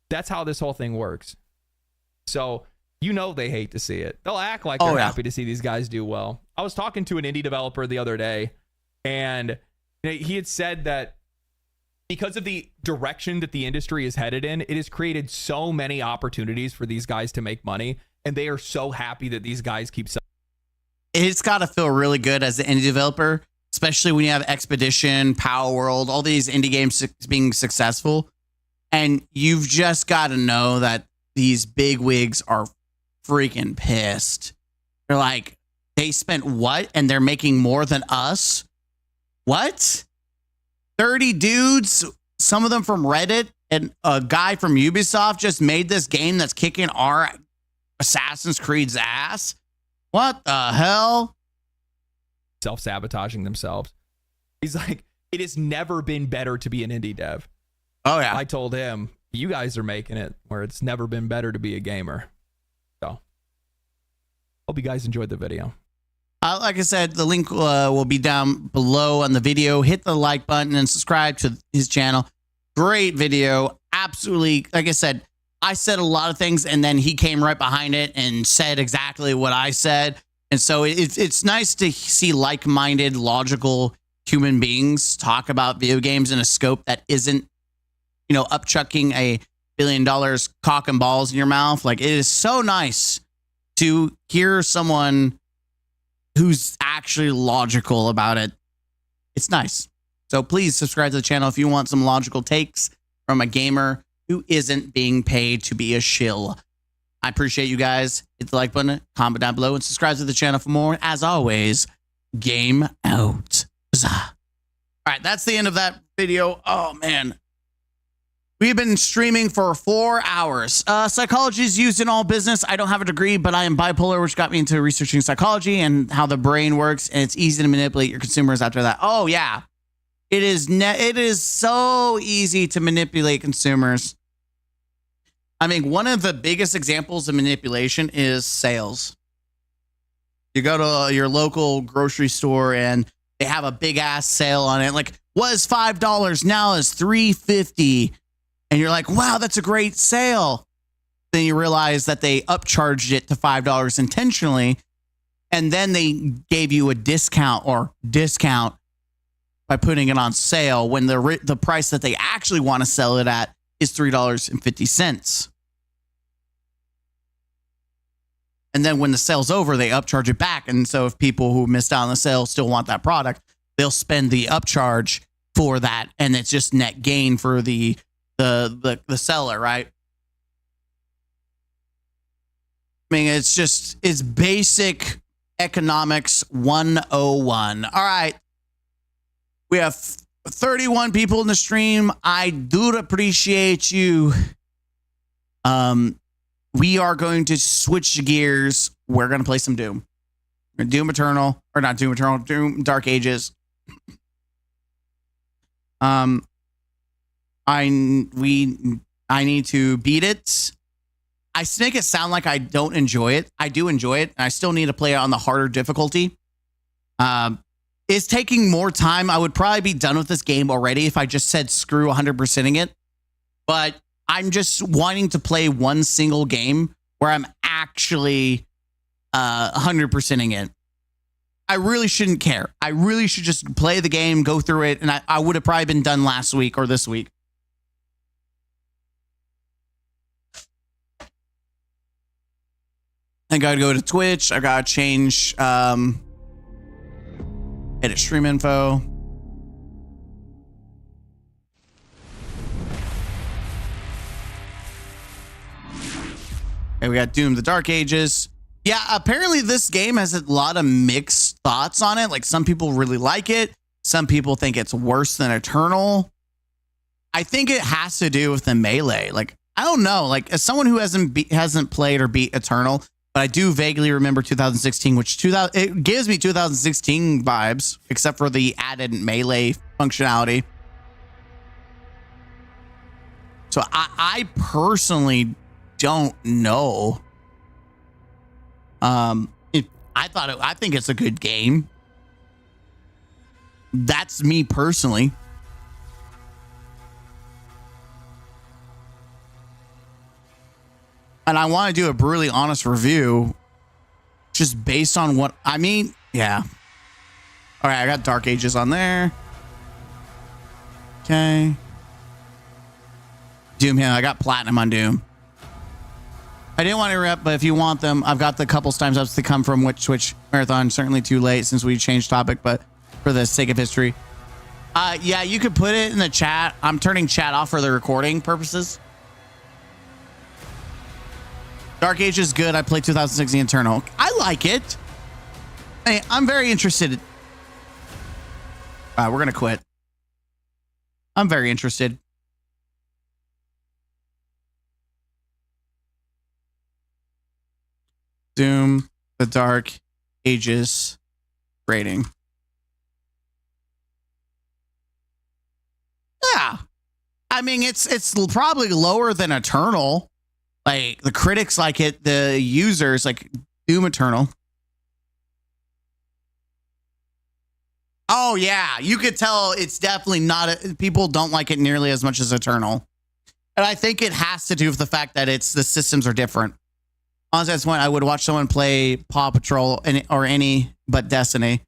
that's how this whole thing works. So, they hate to see it. They'll act like they're happy to see these guys do well. I was talking to an indie developer the other day, and he had said that because of the direction that the industry is headed in, it has created so many opportunities for these guys to make money, and they are so happy that these guys keep selling. It's got to feel really good as an indie developer, especially when you have Expedition, Power World, all these indie games being successful. And you've just got to know that these big wigs are freaking pissed. They're like, they spent what? And they're making more than us? What? 30 dudes, some of them from Reddit, and a guy from Ubisoft just made this game that's kicking our Assassin's Creed's ass? What the hell? Self-sabotaging themselves. He's like, it has never been better to be an indie dev. Oh, yeah. I told him, you guys are making it where it's never been better to be a gamer. So, hope you guys enjoyed the video. Like I said, the link will be down below on the video. Hit the like button and subscribe to his channel. Great video. Absolutely. Like I said a lot of things, and then he came right behind it and said exactly what I said. And so it's nice to see like-minded, logical human beings talk about video games in a scope that isn't, upchucking $1 billion cock and balls in your mouth. Like, it is so nice to hear someone who's actually logical about it. It's nice. So please subscribe to the channel if you want some logical takes from a gamer who isn't being paid to be a shill. I appreciate you guys. Hit the like button, comment down below, and subscribe to the channel for more. As always, game out. Huzzah. All right, that's the end of that video. Oh, man. We've been streaming for 4 hours. Psychology is used in all business. I don't have a degree, but I am bipolar, which got me into researching psychology and how the brain works, and it's easy to manipulate your consumers after that. Oh, yeah. It is so easy to manipulate consumers. I mean, one of the biggest examples of manipulation is sales. You go to your local grocery store and they have a big ass sale on it. Like, was $5, now is $3.50. And you're like, wow, that's a great sale. Then you realize that they upcharged it to $5 intentionally. And then they gave you a discount by putting it on sale when the price that they actually want to sell it at is $3.50. And then when the sale's over, they upcharge it back. And so if people who missed out on the sale still want that product, they'll spend the upcharge for that. And it's just net gain for the seller, right? I mean, it's basic economics 101. All right. We have 31 people in the stream. I do appreciate you. We are going to switch gears. We're going to play some Doom. Doom Eternal, or not Doom Eternal, Doom Dark Ages. I need to beat it. I make it sound like I don't enjoy it. I do enjoy it, and I still need to play it on the harder difficulty. It's taking more time. I would probably be done with this game already if I just said screw 100%ing it. But I'm just wanting to play one single game where I'm actually 100%ing it. I really shouldn't care. I really should just play the game, go through it, and I would have probably been done last week or this week. I gotta go to Twitch. I gotta change edit stream info. Okay, we got Doom the Dark Ages. Yeah, apparently this game has a lot of mixed thoughts on it. Like, some people really like it. Some people think it's worse than Eternal. I think it has to do with the melee. Like, I don't know. Like, as someone who hasn't played or beat Eternal, but I do vaguely remember 2016, which it gives me 2016 vibes, except for the added melee functionality. So I personally don't know. I think it's a good game. That's me personally. And I want to do a brutally honest review just based on what I mean. Yeah. All right, I got Dark Ages on there. Okay. Doom, yeah, I got Platinum on Doom. I didn't want to rep, but if you want them, I've got the couple times ups to come from which Twitch marathon. Certainly too late since we changed topic, but for the sake of history. Yeah, you could put it in the chat. I'm turning chat off for the recording purposes. Dark Age is good. I played 2016 Eternal. I like it. Hey, I'm very interested. We're going to quit. I'm very interested. Doom, the Dark Ages rating. Yeah. I mean, it's probably lower than Eternal. Like, the critics like it, the users like Doom Eternal. Oh yeah, you could tell it's definitely not. People don't like it nearly as much as Eternal, and I think it has to do with the fact that the systems are different. Honestly, that's when I would watch someone play Paw Patrol or any but Destiny.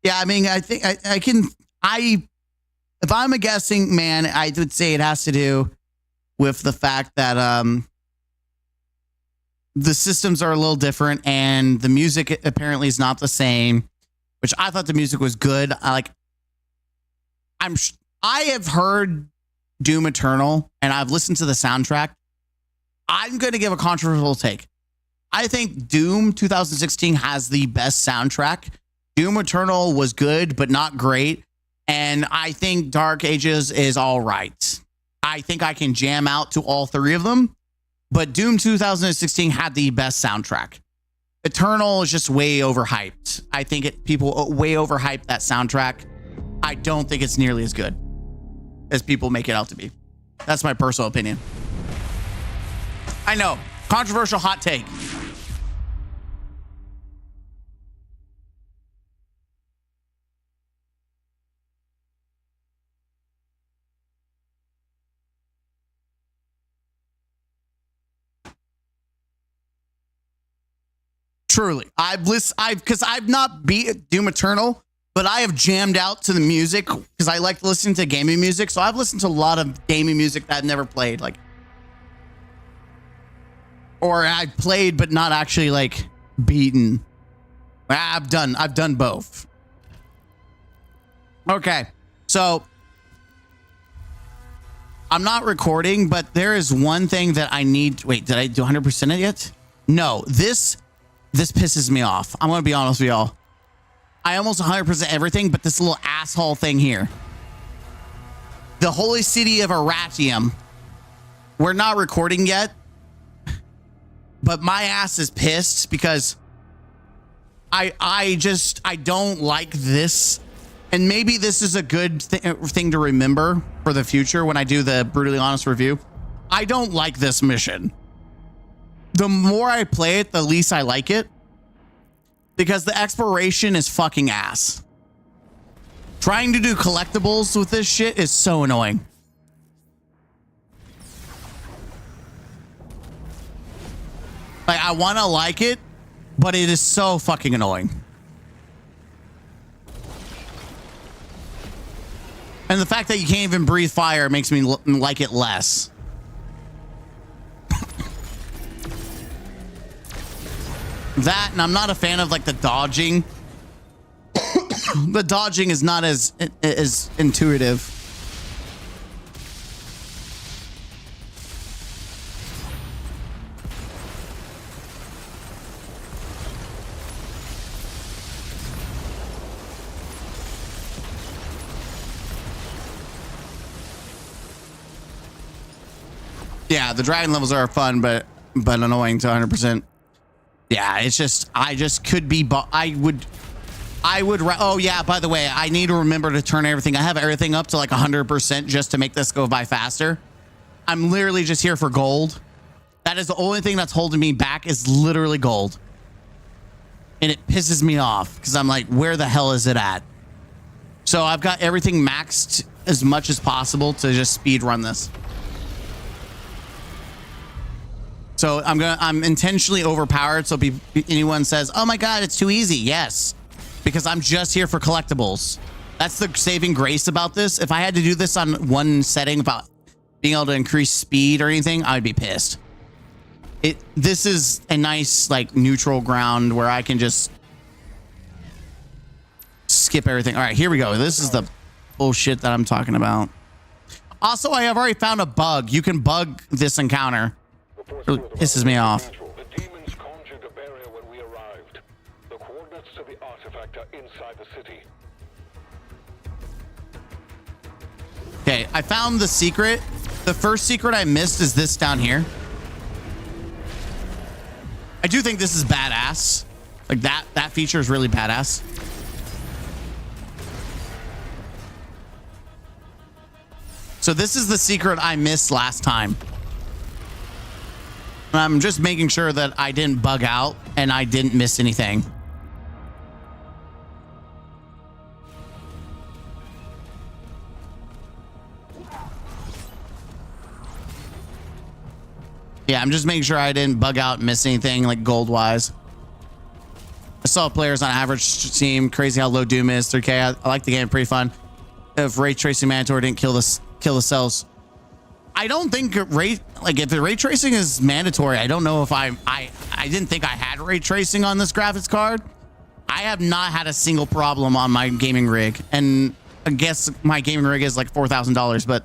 Yeah, I mean, I think if I'm a guessing man, I would say it has to do with the fact that the systems are a little different and the music apparently is not the same, which I thought the music was good. I have heard Doom Eternal and I've listened to the soundtrack. I'm going to give a controversial take. I think Doom 2016 has the best soundtrack. Doom Eternal was good, but not great. And I think Dark Ages is all right. I think I can jam out to all three of them. But Doom 2016 had the best soundtrack. Eternal is just way overhyped. I think people way overhyped that soundtrack. I don't think it's nearly as good as people make it out to be. That's my personal opinion. I know. Controversial hot take. Truly. Because I've not beat Doom Eternal, but I have jammed out to the music because I like listening to gaming music. So I've listened to a lot of gaming music that I've never played, or I played but not actually beaten. I've done both. Okay, so I'm not recording, but there is one thing that I need. Wait, did I do 100% it yet? No, this pisses me off. I'm gonna be honest with y'all. I almost 100% everything, but this little asshole thing here. The holy city of Aratium. We're not recording yet, but my ass is pissed because I don't like this. And maybe this is a good thing to remember for the future when I do the brutally honest review. I don't like this mission. The more I play it, the least I like it. Because the exploration is fucking ass. Trying to do collectibles with this shit is so annoying. I want to like it, but it is so fucking annoying. And the fact that you can't even breathe fire makes me like it less. That, and I'm not a fan of the dodging. The dodging is not as intuitive. Yeah, the dragon levels are fun, but annoying to 100%. Yeah, it's just, I just could be, oh yeah, by the way, I need to remember to turn everything. I have everything up to 100% just to make this go by faster. I'm literally just here for gold. That is the only thing that's holding me back is literally gold. And it pisses me off because I'm like, where the hell is it at? So I've got everything maxed as much as possible to just speed run this. So I'm intentionally overpowered. So anyone says, oh my God, it's too easy. Yes, because I'm just here for collectibles. That's the saving grace about this. If I had to do this on one setting about being able to increase speed or anything, I'd be pissed. This is a nice neutral ground where I can just skip everything. All right, here we go. This is the bullshit that I'm talking about. Also, I have already found a bug. You can bug this encounter. It really pisses me off. The demons conjured a barrier when we arrived. The coordinates to the artifact are inside the city. Okay, I found the secret. The first secret I missed is this down here. I do think this is badass. That feature is really badass. So this is the secret I missed last time. And I'm just making sure that I didn't bug out and I didn't miss anything. Yeah, I'm just making sure I didn't bug out and miss anything like gold wise. I saw players on average seem crazy how low Doom is. 3K. I like the game, pretty fun. If ray tracing mandatory didn't kill the cells. I don't think if the ray tracing is mandatory, I don't know if I didn't think I had ray tracing on this graphics card. I have not had a single problem on my gaming rig, and I guess my gaming rig is like $4,000, but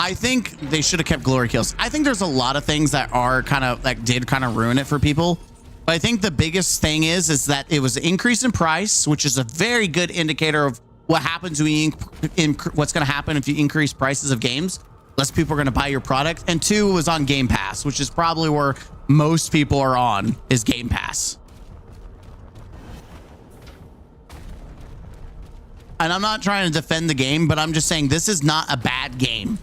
I think they should have kept glory kills. I think there's a lot of things that are did kind of ruin it for people. But I think the biggest thing is that it was an increase in price, which is a very good indicator of what happens when what's going to happen if you increase prices of games. Less people are going to buy your product. And 2 was on Game Pass, which is probably where most people are on, is Game Pass. And I'm not trying to defend the game, but I'm just saying this is not a bad game.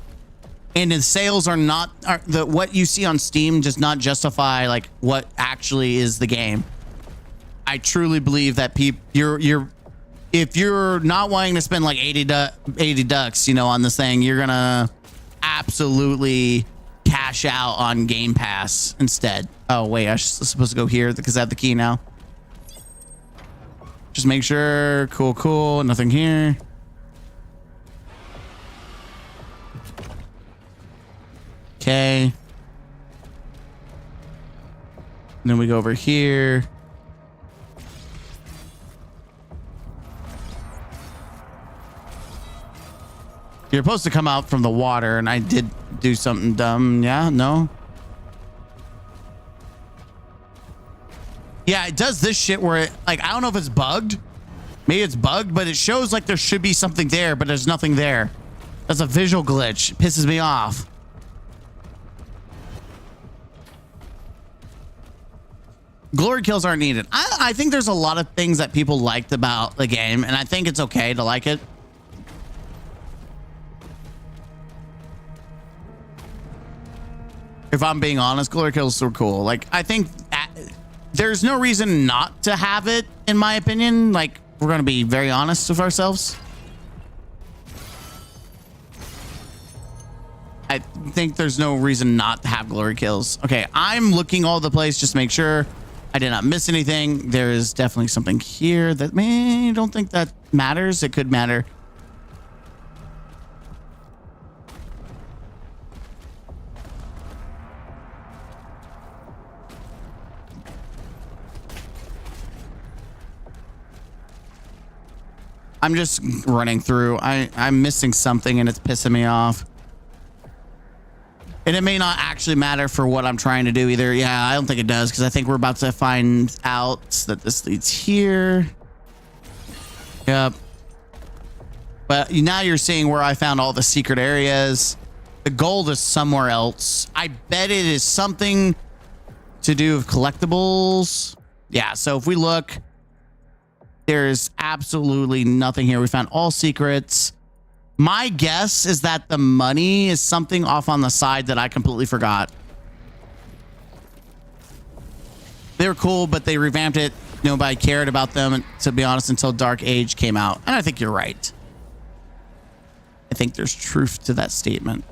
And the sales are not what you see on Steam does not justify like what actually is the game. I truly believe that if you're not wanting to spend like 80 ducks, on this thing, you're gonna absolutely cash out on Game Pass instead. Oh wait, I'm supposed to go here because I have the key now. Just make sure. Cool. Nothing here. Okay. And then we go over here. You're supposed to come out from the water, and I did do something dumb. Yeah, no. Yeah, it does this shit where I don't know if it's bugged. Maybe it's bugged, but it shows like there should be something there, but there's nothing there. That's a visual glitch. It pisses me off. Glory kills aren't needed. I think there's a lot of things that people liked about the game, and I think it's okay to like it. If I'm being honest, glory kills were cool. I think there's no reason not to have it, in my opinion. We're going to be very honest with ourselves. I think there's no reason not to have glory kills. Okay, I'm looking all over the place just to make sure I did not miss anything. There is definitely something here that I don't think that matters. It could matter. I'm just running through. I'm missing something and it's pissing me off. And it may not actually matter for what I'm trying to do either. Yeah, I don't think it does, because I think we're about to find out that this leads here. Yep. But now you're seeing where I found all the secret areas. The gold is somewhere else. I bet it is something to do with collectibles. Yeah, so if we look, there's absolutely nothing here. We found all secrets. My guess is that the money is something off on the side that I completely forgot. They were cool, but they revamped it. Nobody cared about them, to be honest, until Dark Age came out. And I think you're right. I think there's truth to that statement.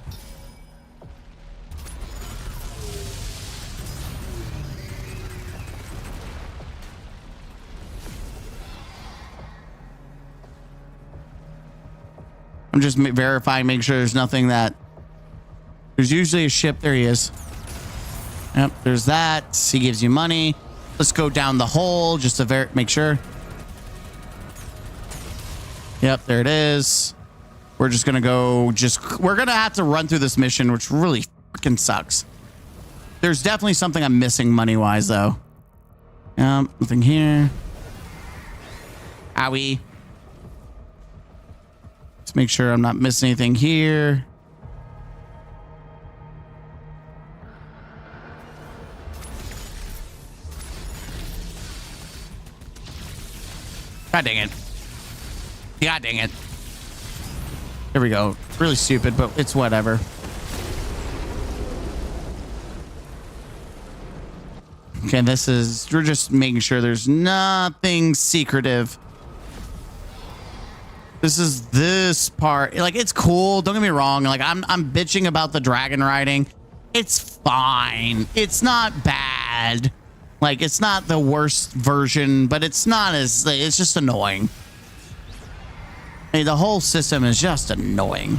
I'm just verifying, make sure there's nothing that... There's usually a ship. There he is. Yep, there's that. He gives you money. Let's go down the hole just to make sure. Yep, there it is. We're just going to go... We're going to have to run through this mission, which really freaking sucks. There's definitely something I'm missing money-wise, though. Yep, nothing here. Owie. Make sure I'm not missing anything here. God dang it. God dang it. There we go. Really stupid, but it's whatever. Okay, we're just making sure there's nothing secretive. this part. Like, it's cool. Don't get me wrong. Like, I'm bitching about the dragon riding. It's fine. It's not bad. Like, it's not the worst version, but it's not as, it's just annoying. I mean, the whole system is just annoying.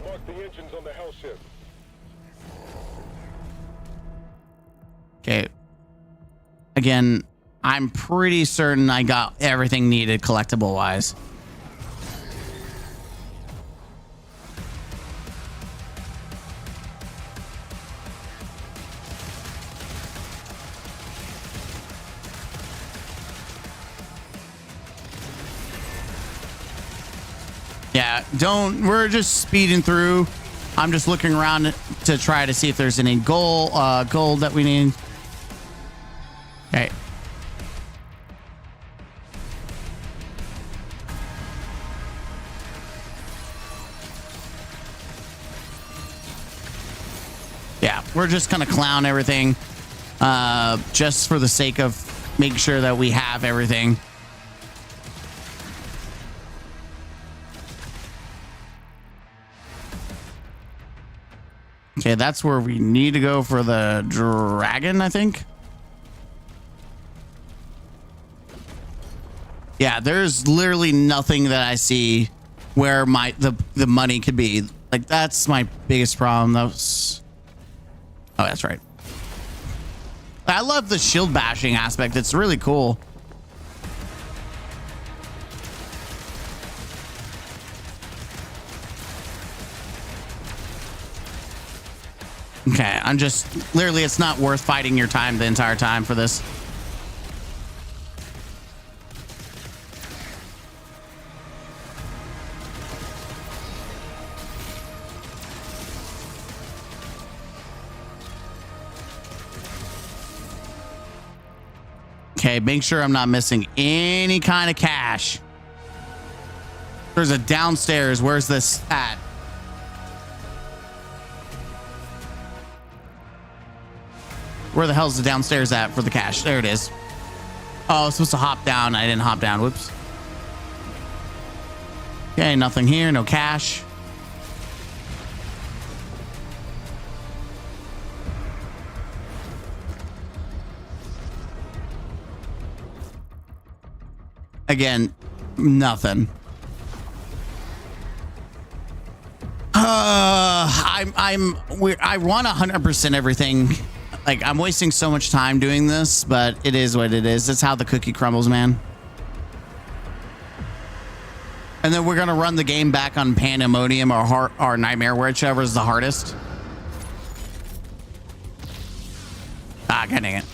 Mark the engines on the hell ship. Okay. Again, I'm pretty certain I got everything needed collectible wise. Yeah, we're just speeding through. I'm just looking around to try to see if there's any gold that we need. Okay. Yeah, we're just gonna clown everything just for the sake of making sure that we have everything. Okay, that's where we need to go for the dragon, I think. Yeah, there's literally nothing that I see where the money could be. Like, that's my biggest problem. Oh, that's right. I love the shield bashing aspect. It's really cool. Okay, I'm just literally, it's not worth fighting your time the entire time for this. Okay, make sure I'm not missing any kind of cash. There's a downstairs. Where's this at? Where the hell's the downstairs at for the cash? There it is. Oh, I was supposed to hop down. I didn't hop down. Whoops. Okay, nothing here. No cash. Again, nothing. I want 100% everything. Like, I'm wasting so much time doing this, but it is what it is. It's how the cookie crumbles, man. And then we're gonna run the game back on Pandemonium or Nightmare, whichever is the hardest. Ah, god dang it.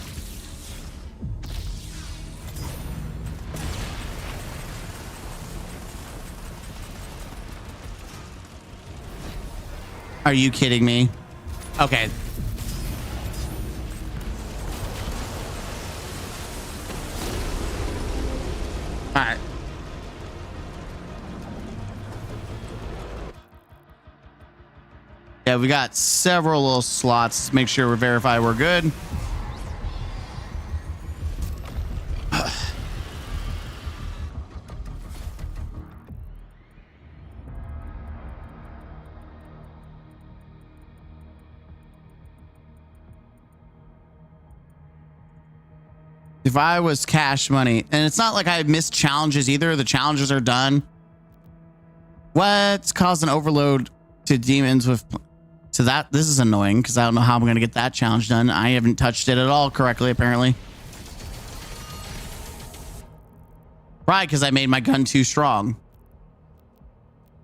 Are you kidding me? Okay. All right. Yeah, we got several little slots. Make sure we verify we're good. If I was cash money, and it's not like I missed challenges either. The challenges are done. What's caused an overload to demons with... So that, this is annoying because I don't know how I'm going to get that challenge done. I haven't touched it at all correctly, apparently. Probably because I made my gun too strong.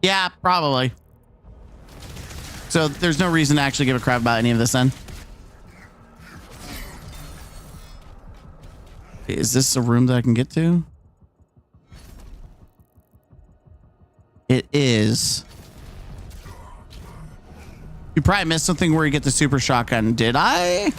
Yeah, probably. So there's no reason to actually give a crap about any of this then. Is this a room that I can get to? It is. You probably missed something where you get the super shotgun. Did I?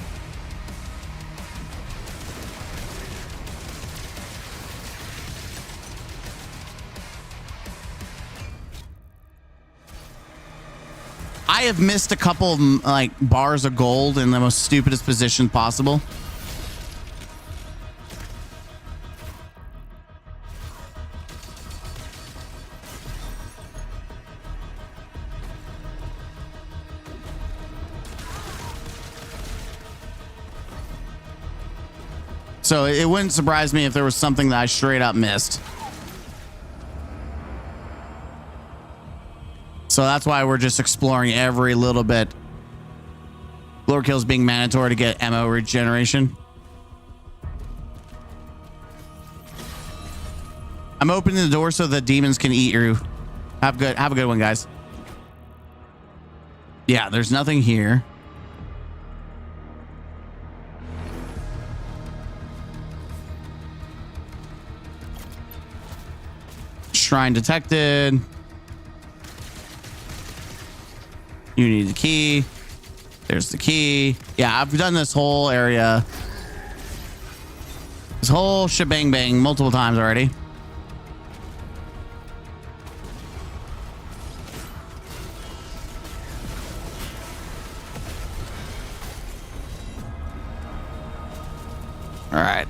I have missed a couple like bars of gold in the most stupidest position possible. So it wouldn't surprise me if there was something that I straight up missed. So that's why we're just exploring every little bit. Lord kills being mandatory to get ammo regeneration. I'm opening the door so the demons can eat you. Have a good one, guys. Yeah, there's nothing here. Shrine detected. You need the key. There's the key. Yeah, I've done this whole area. This whole shebang bang multiple times already. All right.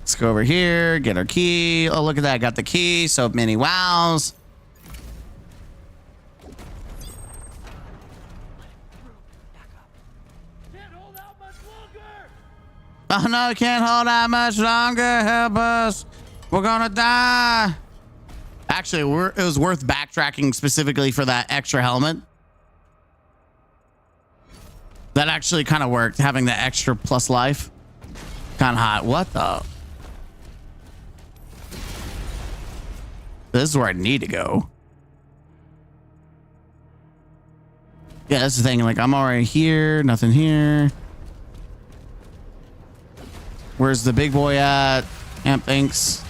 Let's go over here, get our key. Oh, look at that. I got the key. So many wows. Oh, no, I can't hold out much longer. Help us. We're going to die. Actually, it was worth backtracking specifically for that extra helmet. That actually kind of worked, having the extra plus life. Kind of hot. What the? This is where I need to go. Yeah, that's the thing. Like, I'm already here. Nothing here. Where's the big boy at? Amp, thanks.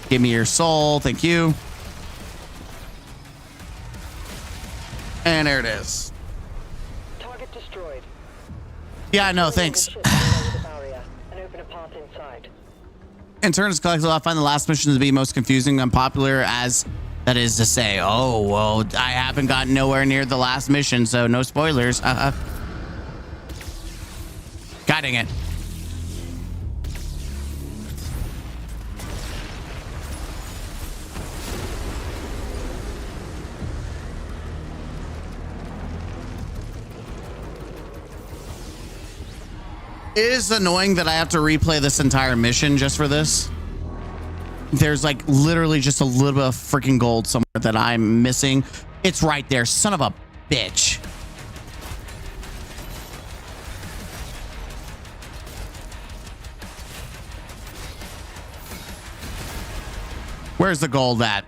Give me your soul. Thank you. And there it is. Target destroyed. Yeah, no, thanks. In terms of collectible, I find the last mission to be most confusing and unpopular, as that is to say, oh, well, I haven't gotten nowhere near the last mission, so no spoilers. God dang it. It is annoying that I have to replay this entire mission just for this. There's like literally just a little bit of freaking gold somewhere that I'm missing. It's right there. Son of a bitch. Where's the gold at?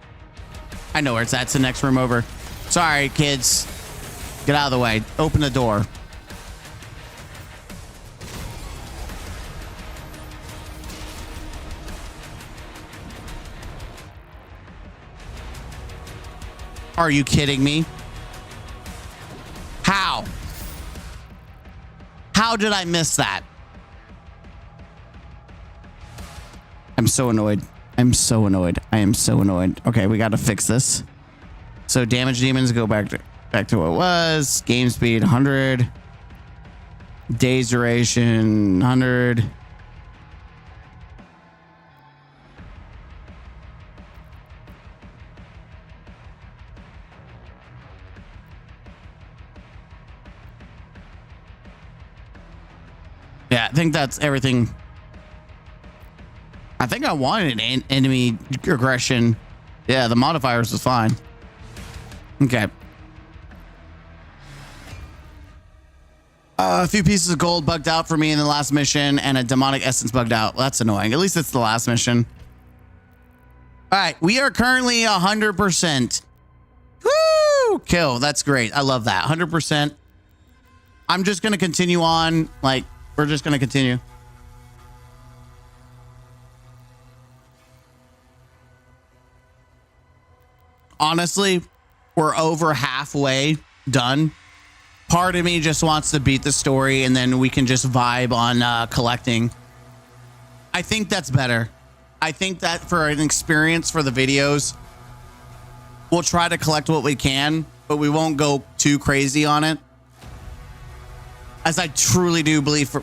I know where it's at. It's the next room over. Sorry, kids. Get out of the way. Open the door. Are you kidding me? How? How did I miss that? I'm so annoyed. I'm so annoyed. I am so annoyed. Okay, we got to fix this. So damage demons go back to what it was. Game speed 100. Days duration 100. Yeah, I think that's everything. I think I wanted an enemy aggression. Yeah, the modifiers was fine. Okay. A few pieces of gold bugged out for me in the last mission, and a demonic essence bugged out. Well, that's annoying. At least it's the last mission. All right, we are currently 100%. Woo! Kill. That's great. I love that. 100%. I'm just going to continue on. Like, we're just going to continue. Honestly, we're over halfway done. Part of me just wants to beat the story, and then we can just vibe on collecting. I think that's better. I think that for an experience for the videos, we'll try to collect what we can, but we won't go too crazy on it. As I truly do believe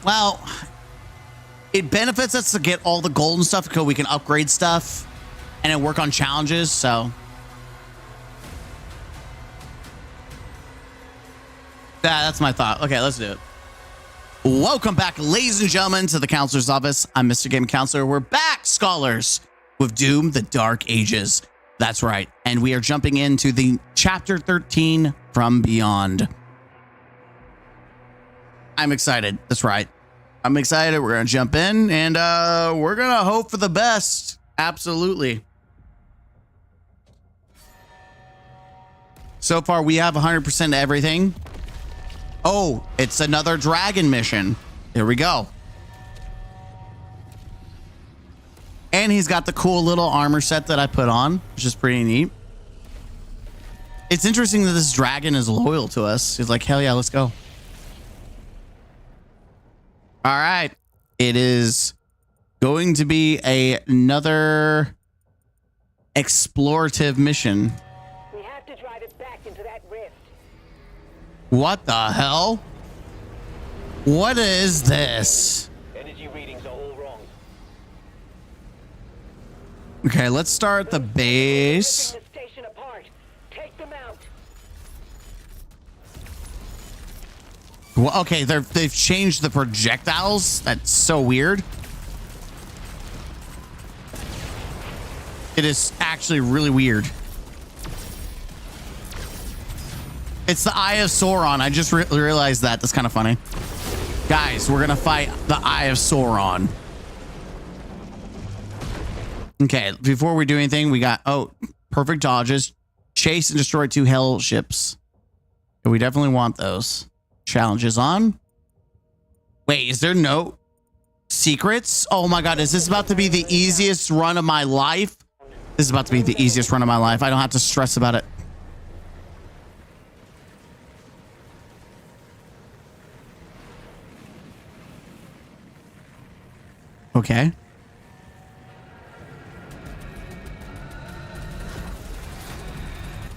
it benefits us to get all the gold and stuff because we can upgrade stuff. and then work on challenges. So that's my thought. Okay, let's do it. Welcome back, ladies and gentlemen, to the Counselor's Office. I'm Mr. Game Counselor. We're back, scholars, with Doom: The Dark Ages. That's right. And we are jumping into the Chapter 13 from Beyond. I'm excited. That's right. I'm excited. We're going to jump in and we're going to hope for the best. Absolutely. So far, we have 100% everything. Oh, it's another dragon mission. Here we go. And he's got the cool little armor set that I put on, which is pretty neat. It's interesting that this dragon is loyal to us. He's like, hell yeah, let's go. All right. It is going to be another explorative mission. We have to drive it back into that rift. What the hell? What is this? Energy readings are all wrong. Okay, let's start at the base. Ripping the station apart. Take them out. Well, okay, they've changed the projectiles. That's so weird. It is actually really weird. It's the Eye of Sauron. I just realized that. That's kind of funny. Guys, we're gonna fight the Eye of Sauron. Okay, before we do anything, we got, perfect dodges. Chase and destroy 2 hell ships. We definitely want those. Challenges on. Wait, is there no secrets? Oh my god, is this about to be the easiest run of my life? This is about to be the easiest run of my life. I don't have to stress about it. Okay.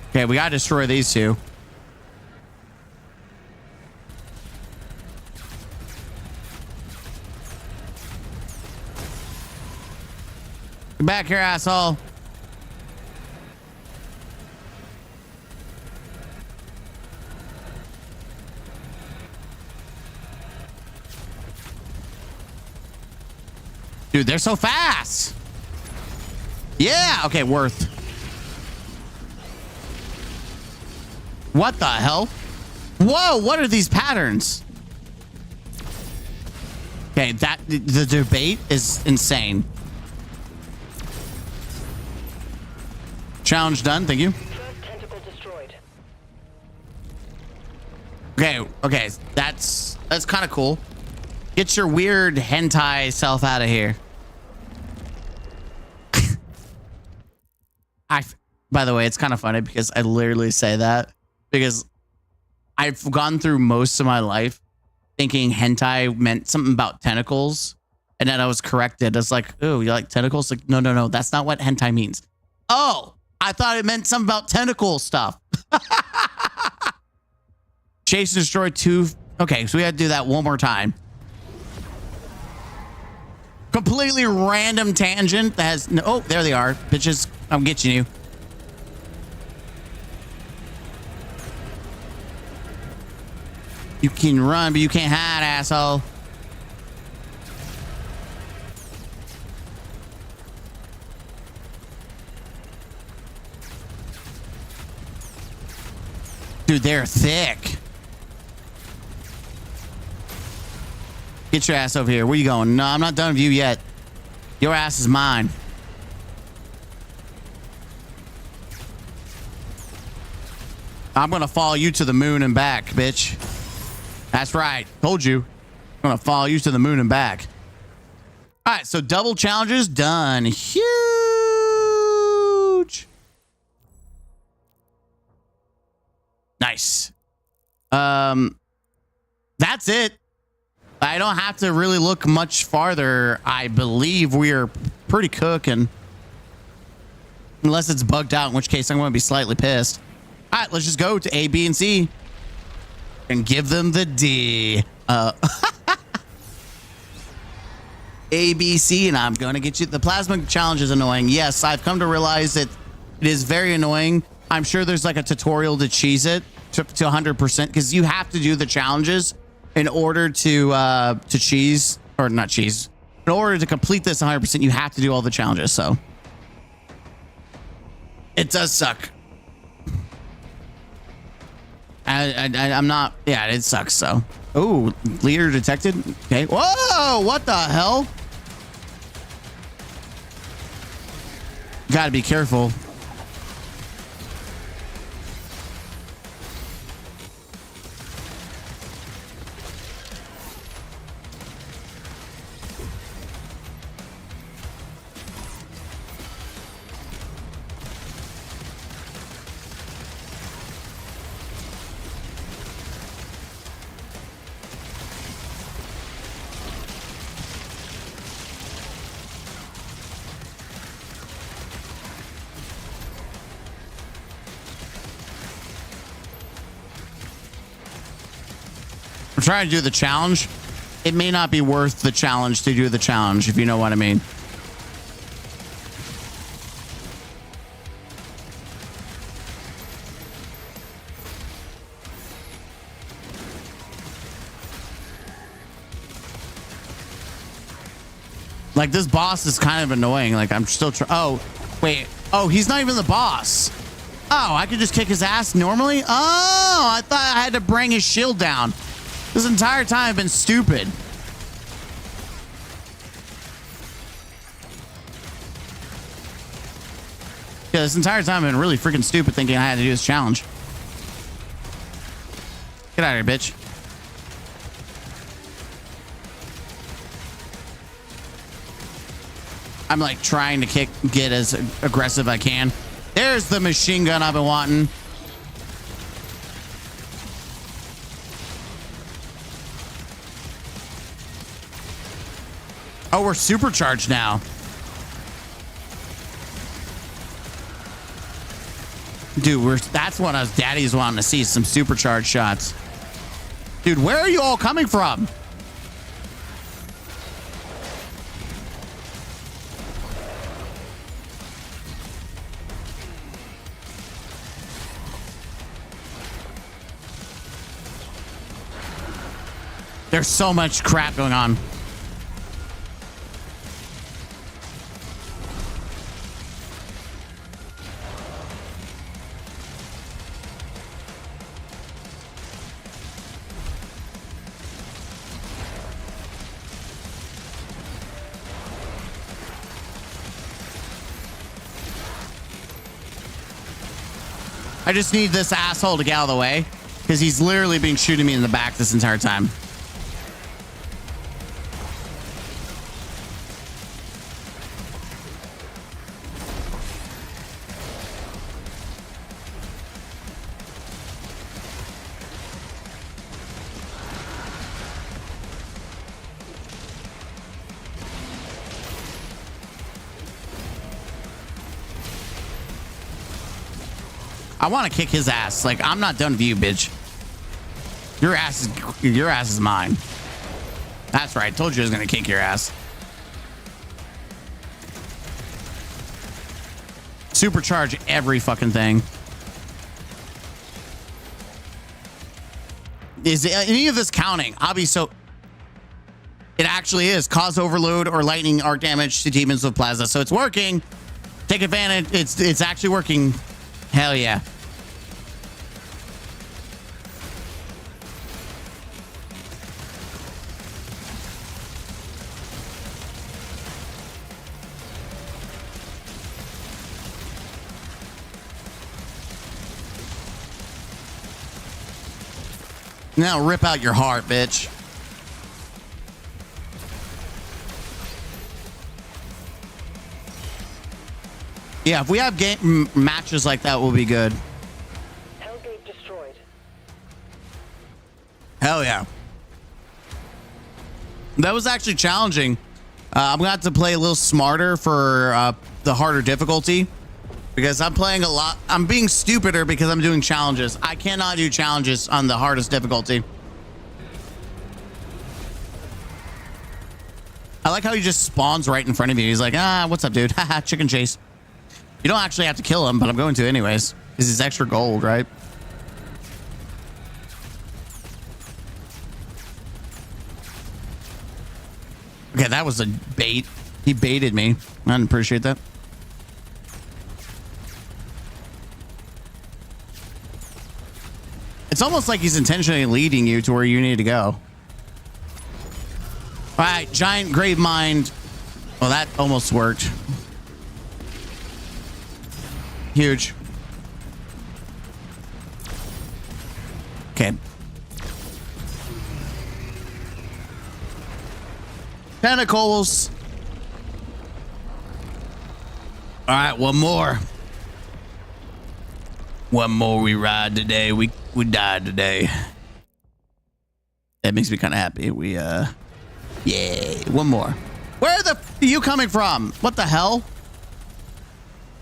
Okay, we gotta destroy these 2. Get back here, asshole. Dude, they're so fast. Yeah, okay, worth. What the hell? Whoa, what are these patterns? Okay, the debate is insane. Challenge done, thank you. First tentacle destroyed. Okay, that's kind of cool. Get your weird hentai self out of here. By the way, it's kind of funny because I literally say that because I've gone through most of my life thinking hentai meant something about tentacles, and then I was corrected. It's like, oh, you like tentacles? Like, no, that's not what hentai means. Oh, I thought it meant something about tentacle stuff. Chase and destroy 2. Okay, so we had to do that one more time. Completely random tangent that has no. Oh, there they are, bitches. I'm getting you. You can run, but you can't hide, asshole. Dude, they're thick. Get your ass over here. Where you going? No, I'm not done with you yet. Your ass is mine. I'm gonna follow you to the moon and back, bitch. That's right. Told you. I'm gonna follow you to the moon and back. All right, so double challenges done. Huge. Nice. That's it. I don't have to really look much farther. I believe we are pretty cooking. Unless it's bugged out, in which case I'm going to be slightly pissed. All right, let's just go to A, B, and C. And give them the D. ABC, and I'm going to get you. The plasma challenge is annoying. Yes, I've come to realize that it is very annoying. I'm sure there's like a tutorial to cheese it to 100% because you have to do the challenges in order to cheese, or not cheese. In order to complete this 100%, you have to do all the challenges. So it does suck. I'm not. Yeah, it sucks. So, oh, leader detected. Okay. Whoa! What the hell? Got to be careful. I'm trying to do the challenge. It may not be worth the challenge to do the challenge, if you know what I mean. Like, this boss is kind of annoying. Like, I'm still oh, wait. Oh, he's not even the boss. Oh, I could just kick his ass normally? Oh, I thought I had to bring his shield down. This entire time I've been stupid. Yeah, this entire time I've been really freaking stupid thinking I had to do this challenge. Get out of here, bitch. I'm like trying to get as aggressive as I can. There's the machine gun I've been wanting. Oh, we're supercharged now. Dude, that's what us daddies wanting to see, some supercharged shots. Dude, where are you all coming from? There's so much crap going on. I just need this asshole to get out of the way because he's literally been shooting me in the back this entire time. I want to kick his ass. Like, I'm not done with you, bitch. Your ass is mine. That's right. I told you I was going to kick your ass. Supercharge every fucking thing. Is any of this counting? I'll be so... It actually is. Cause overload or lightning arc damage to demons with plasma. So it's working. Take advantage. It's actually working. Hell yeah. Now rip out your heart, bitch. Yeah, if we have game matches like that, we'll be good. Hellgate destroyed. Hell yeah. That was actually challenging. I'm gonna have to play a little smarter for the harder difficulty because I'm playing a lot. I'm being stupider because I'm doing challenges. I cannot do challenges on the hardest difficulty. I like how he just spawns right in front of you. He's like, what's up, dude? Haha, chicken chase. You don't actually have to kill him, but I'm going to anyways. This is extra gold, right? Okay, that was a bait. He baited me. I didn't appreciate that. It's almost like he's intentionally leading you to where you need to go. All right, giant grave mind. Well, that almost worked. Huge. Okay. Tentacles. All right, one more. One more we ride today. We died today. That makes me kind of happy. Yeah, one more. Where the f are you coming from? What the hell?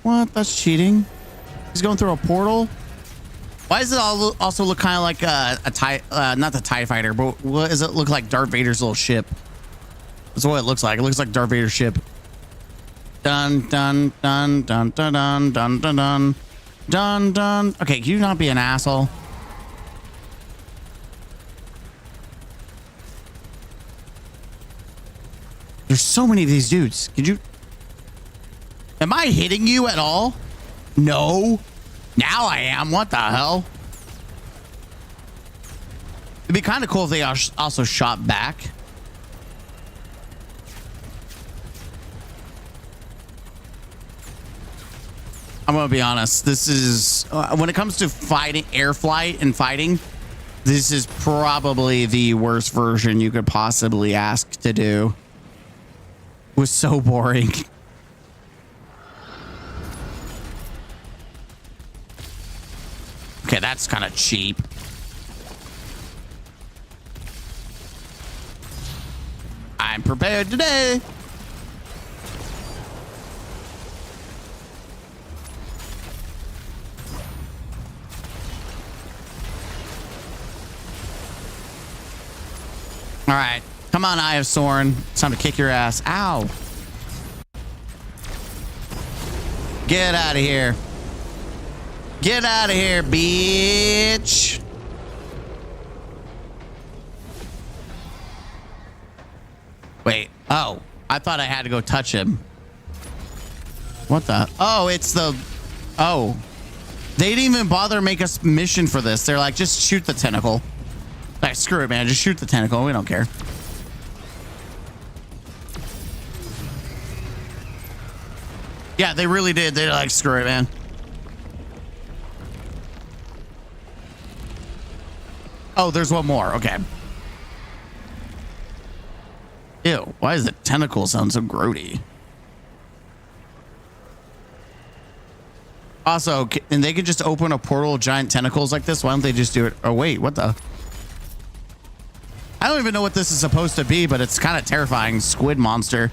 What? That's cheating. He's going through a portal. Why does it also look kind of like a TIE, not the TIE fighter, but what does it look like? Darth Vader's little ship. That's what it looks like. It looks like Darth Vader's ship. Dun dun dun dun dun dun dun dun dun dun dun. Okay, can you not be an asshole? There's so many of these dudes. Could you? Am I hitting you at all? No. Now I am. What the hell? It'd be kind of cool if they also shot back. I'm gonna be honest. This is when it comes to fighting, air flight and fighting, this is probably the worst version you could possibly ask to do. It was so boring. Okay, that's kind of cheap. I'm prepared today. All right, come on, Eye of Soren. It's time to kick your ass. Ow. Get out of here. Get out of here, bitch. Wait. Oh, I thought I had to go touch him. What the? Oh, it's the... Oh. They didn't even bother to make us mission for this. They're like, just shoot the tentacle. Like, screw it, man. Just shoot the tentacle. We don't care. Yeah, they really did. They're like, screw it, man. Oh, there's one more. Okay. Ew. Why does the tentacle sound so grody? Also, and they could just open a portal of giant tentacles like this. Why don't they just do it? Oh, wait. What the? I don't even know what this is supposed to be, but it's kind of terrifying. Squid monster.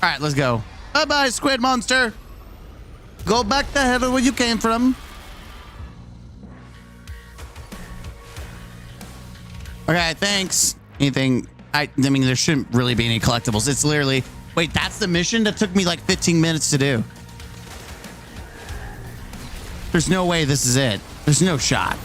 All right, let's go. Bye-bye, squid monster. Go back to heaven where you came from. Okay, thanks. Anything? I mean, there shouldn't really be any collectibles. It's literally... Wait, that's the mission that took me like 15 minutes to do. There's no way this is it. There's no shot.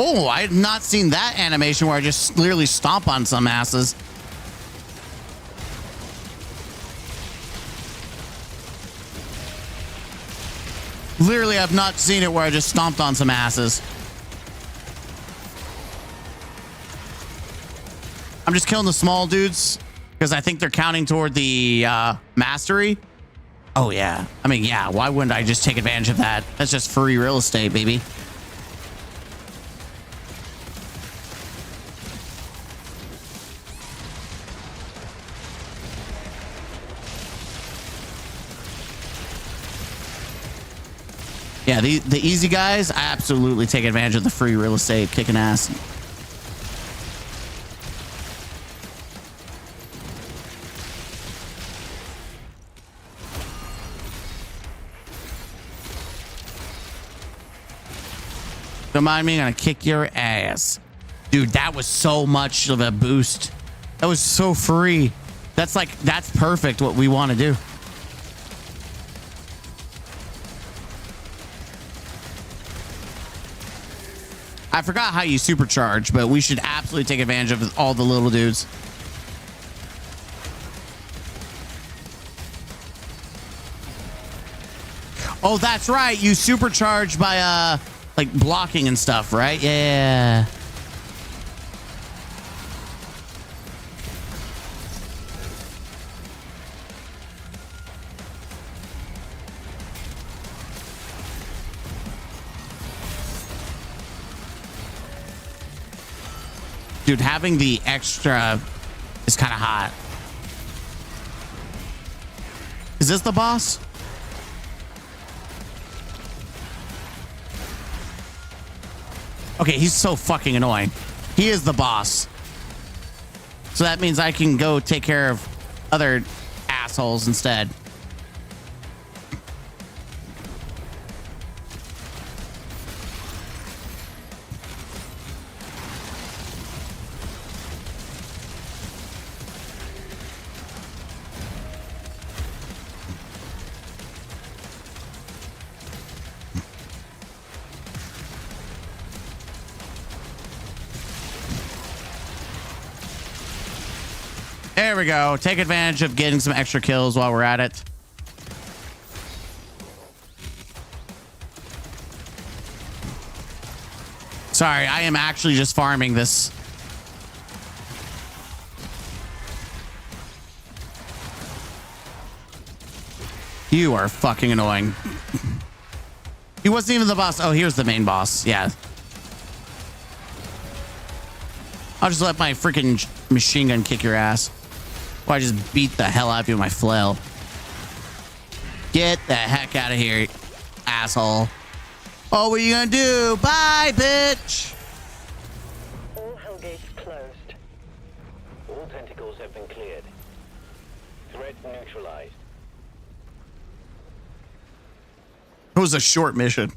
Oh, I had not seen that animation where I just literally stomp on some asses. Literally, I've not seen it where I just stomped on some asses. I'm just killing the small dudes because I think they're counting toward the mastery. Oh, yeah. I mean, yeah, why wouldn't I just take advantage of that? That's just free real estate, baby. Yeah, the easy guys, I absolutely take advantage of the free real estate, kicking ass. Don't mind me, I'm gonna kick your ass. Dude, that was so much of a boost. That was so free. That's perfect what we want to do. I forgot how you supercharge, but we should absolutely take advantage of all the little dudes. Oh, that's right. You supercharge by like blocking and stuff, right? Yeah. Dude, having the extra is kind of hot. Is this the boss? Okay, he's so fucking annoying. He is the boss. So that means I can go take care of other assholes instead. There we go. Take advantage of getting some extra kills while we're at it. Sorry, I am actually just farming this. You are fucking annoying. He wasn't even the boss. Oh, he was the main boss. Yeah. I'll just let my freaking machine gun kick your ass. Or I just beat the hell out of you with my flail. Get the heck out of here, asshole. Oh, what are you gonna do? Bye, bitch. All hell gates closed. All tentacles have been cleared. Threat neutralized. It was a short mission.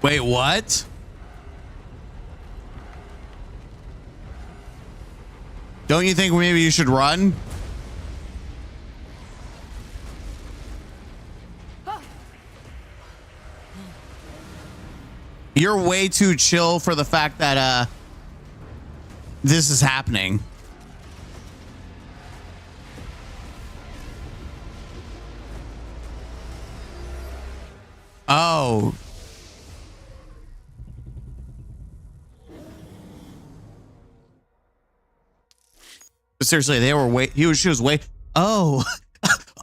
Wait, what? Don't you think maybe you should run? You're way too chill for the fact that this is happening. Oh. Seriously, they were way. She was way. Oh,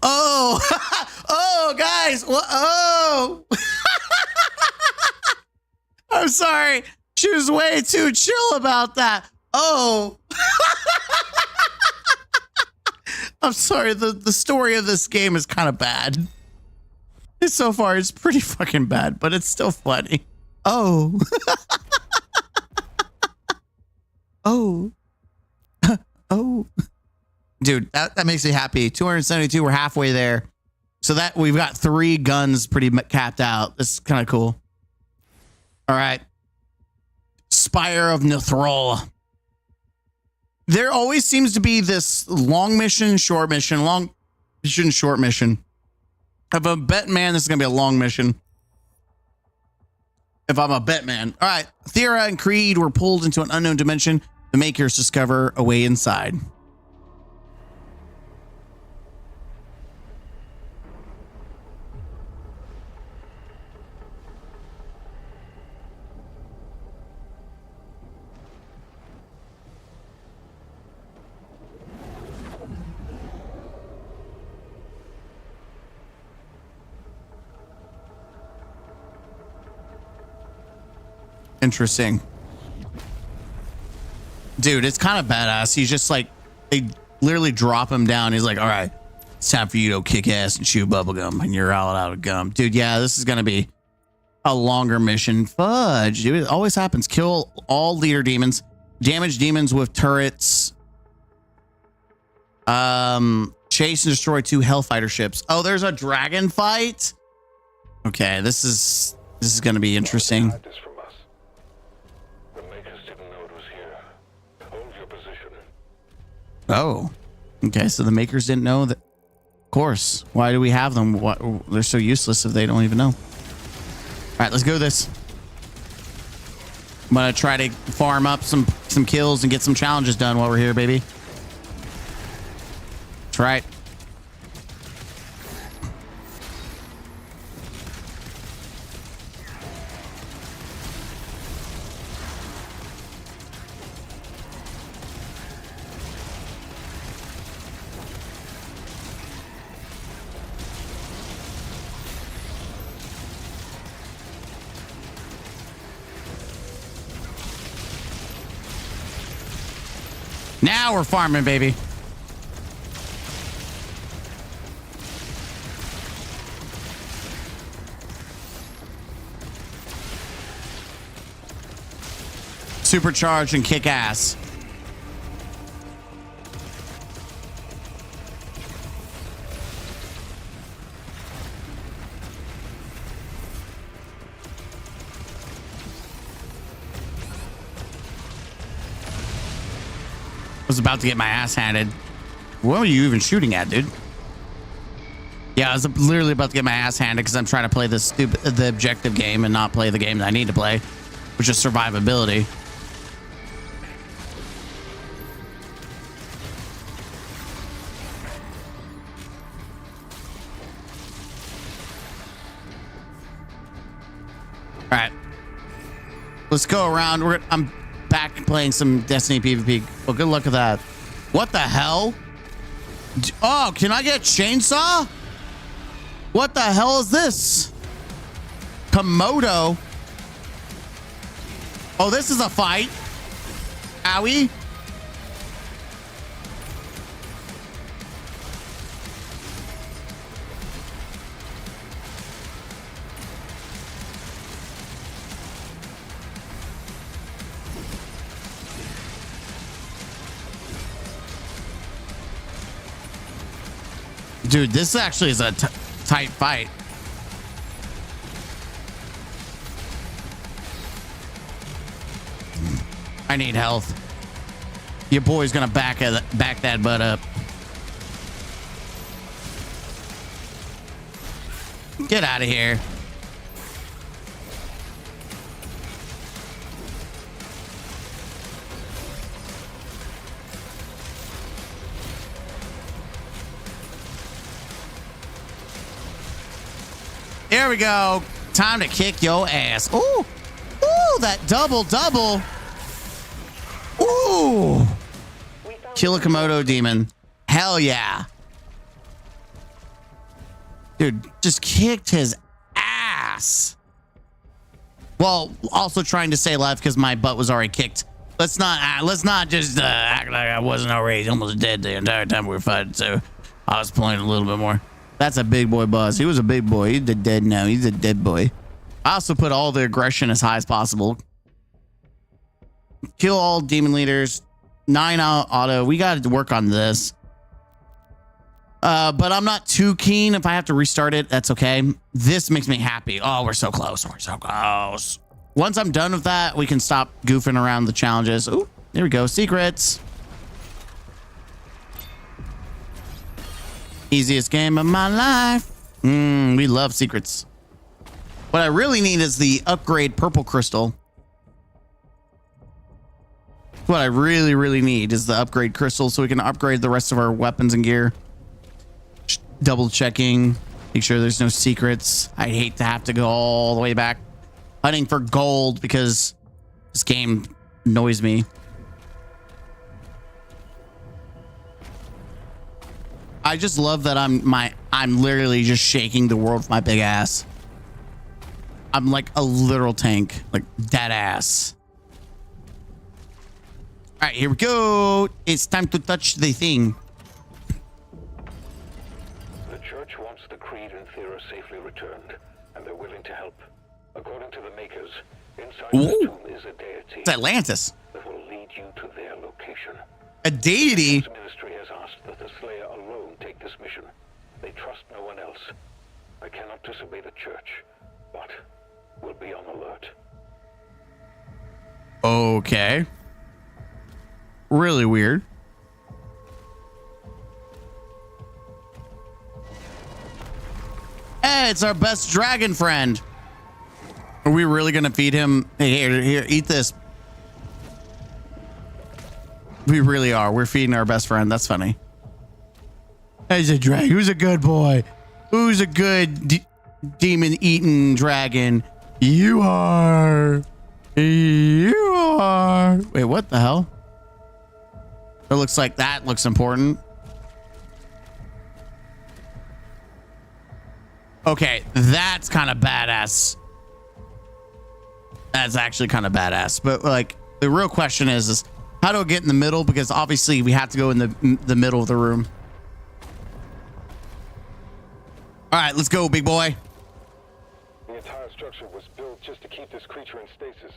oh, oh, guys. Oh, I'm sorry. She was way too chill about that. Oh, I'm sorry. The story of this game is kind of bad. So far, it's pretty fucking bad, but it's still funny. Oh, oh. Oh, dude, that makes me happy. 272, we're halfway there. So that we've got 3 guns pretty capped out. This is kind of cool. All right. Spire of Nithrol. There always seems to be this long mission, short mission, long mission, short mission. If I'm a bet man, this is going to be a long mission. If I'm a bet man. All right. Thera and Creed were pulled into an unknown dimension. The Makers discover a way inside. Interesting. Dude, it's kind of badass. He's just like, they literally drop him down. He's like, all right, it's time for you to kick ass and chew bubblegum, and you're all out of gum. Dude, yeah, this is going to be a longer mission. Fudge, dude, it always happens. Kill all leader demons. Damage demons with turrets. Chase and destroy 2 Hellfighter ships. Oh, there's a dragon fight? Okay, this is going to be interesting. Hide this from us. The makers didn't know it was here. Hold your position. Oh, okay. So the makers didn't know that. Of course. Why do we have them? What? They're so useless if they don't even know. All right, let's go this. I'm gonna try to farm up some kills and get some challenges done while we're here, baby. That's right. Now we're farming, baby. Supercharge and kick ass. I was about to get my ass handed. What were you even shooting at, dude? Yeah, I was literally about to get my ass handed because I'm trying to play the objective game and not play the game that I need to play, which is survivability. All right, let's go around. I'm back playing some Destiny PvP. Well, good luck with that. What the hell? Oh, can I get chainsaw? What the hell is this? Komodo. Oh, this is a fight. Owie. Dude, this actually is a tight fight. I need health. Your boy's gonna back that butt up. Get out of here. There we go. Time to kick your ass. Ooh. Ooh, that double. Ooh. Kill a Komodo demon. Hell yeah. Dude, just kicked his ass. Well, also trying to stay alive because my butt was already kicked. Let's not just act like I wasn't already almost dead the entire time we were fighting. So I was playing a little bit more. That's a big boy boss. He was a big boy. He's dead now. He's a dead boy. I also put all the aggression as high as possible. Kill all demon leaders. 9 out auto. We got to work on this. But I'm not too keen. If I have to restart it, that's okay. This makes me happy. Oh, we're so close. We're so close. Once I'm done with that, we can stop goofing around the challenges. Oh, there we go. Secrets. Easiest game of my life. We love secrets. What I really need is the upgrade purple crystal. What I really need is the upgrade crystal so we can upgrade the rest of our weapons and gear. Double checking. Make sure there's no secrets. I hate to have to go all the way back hunting for gold because this game annoys me. I just love that I'm literally just shaking the world with my big ass. I'm like a literal tank, like dead ass. All right, here we go. It's time to touch the thing. The church wants the creed and Thera safely returned, and they're willing to help. According to the makers, inside the tomb is a deity. It's Atlantis. That will lead you to their location. A deity? The ministry has asked that the Slayer alone take this mission. They trust no one else. I cannot disobey the church, but we'll be on alert. Okay. Really weird. Hey, it's our best dragon friend. Are we really gonna feed him? Hey, here, eat this. We really are. We're feeding our best friend. That's funny. He's a dragon. Who's a good boy? Who's a good demon-eating dragon? You are. You are. Wait, what the hell? It looks like that looks important. Okay, that's kind of badass. That's actually kind of badass. But like, the real question is how do I get in the middle? Because obviously we have to go in the middle of the room. All right, let's go, big boy. The entire structure was built just to keep this creature in stasis.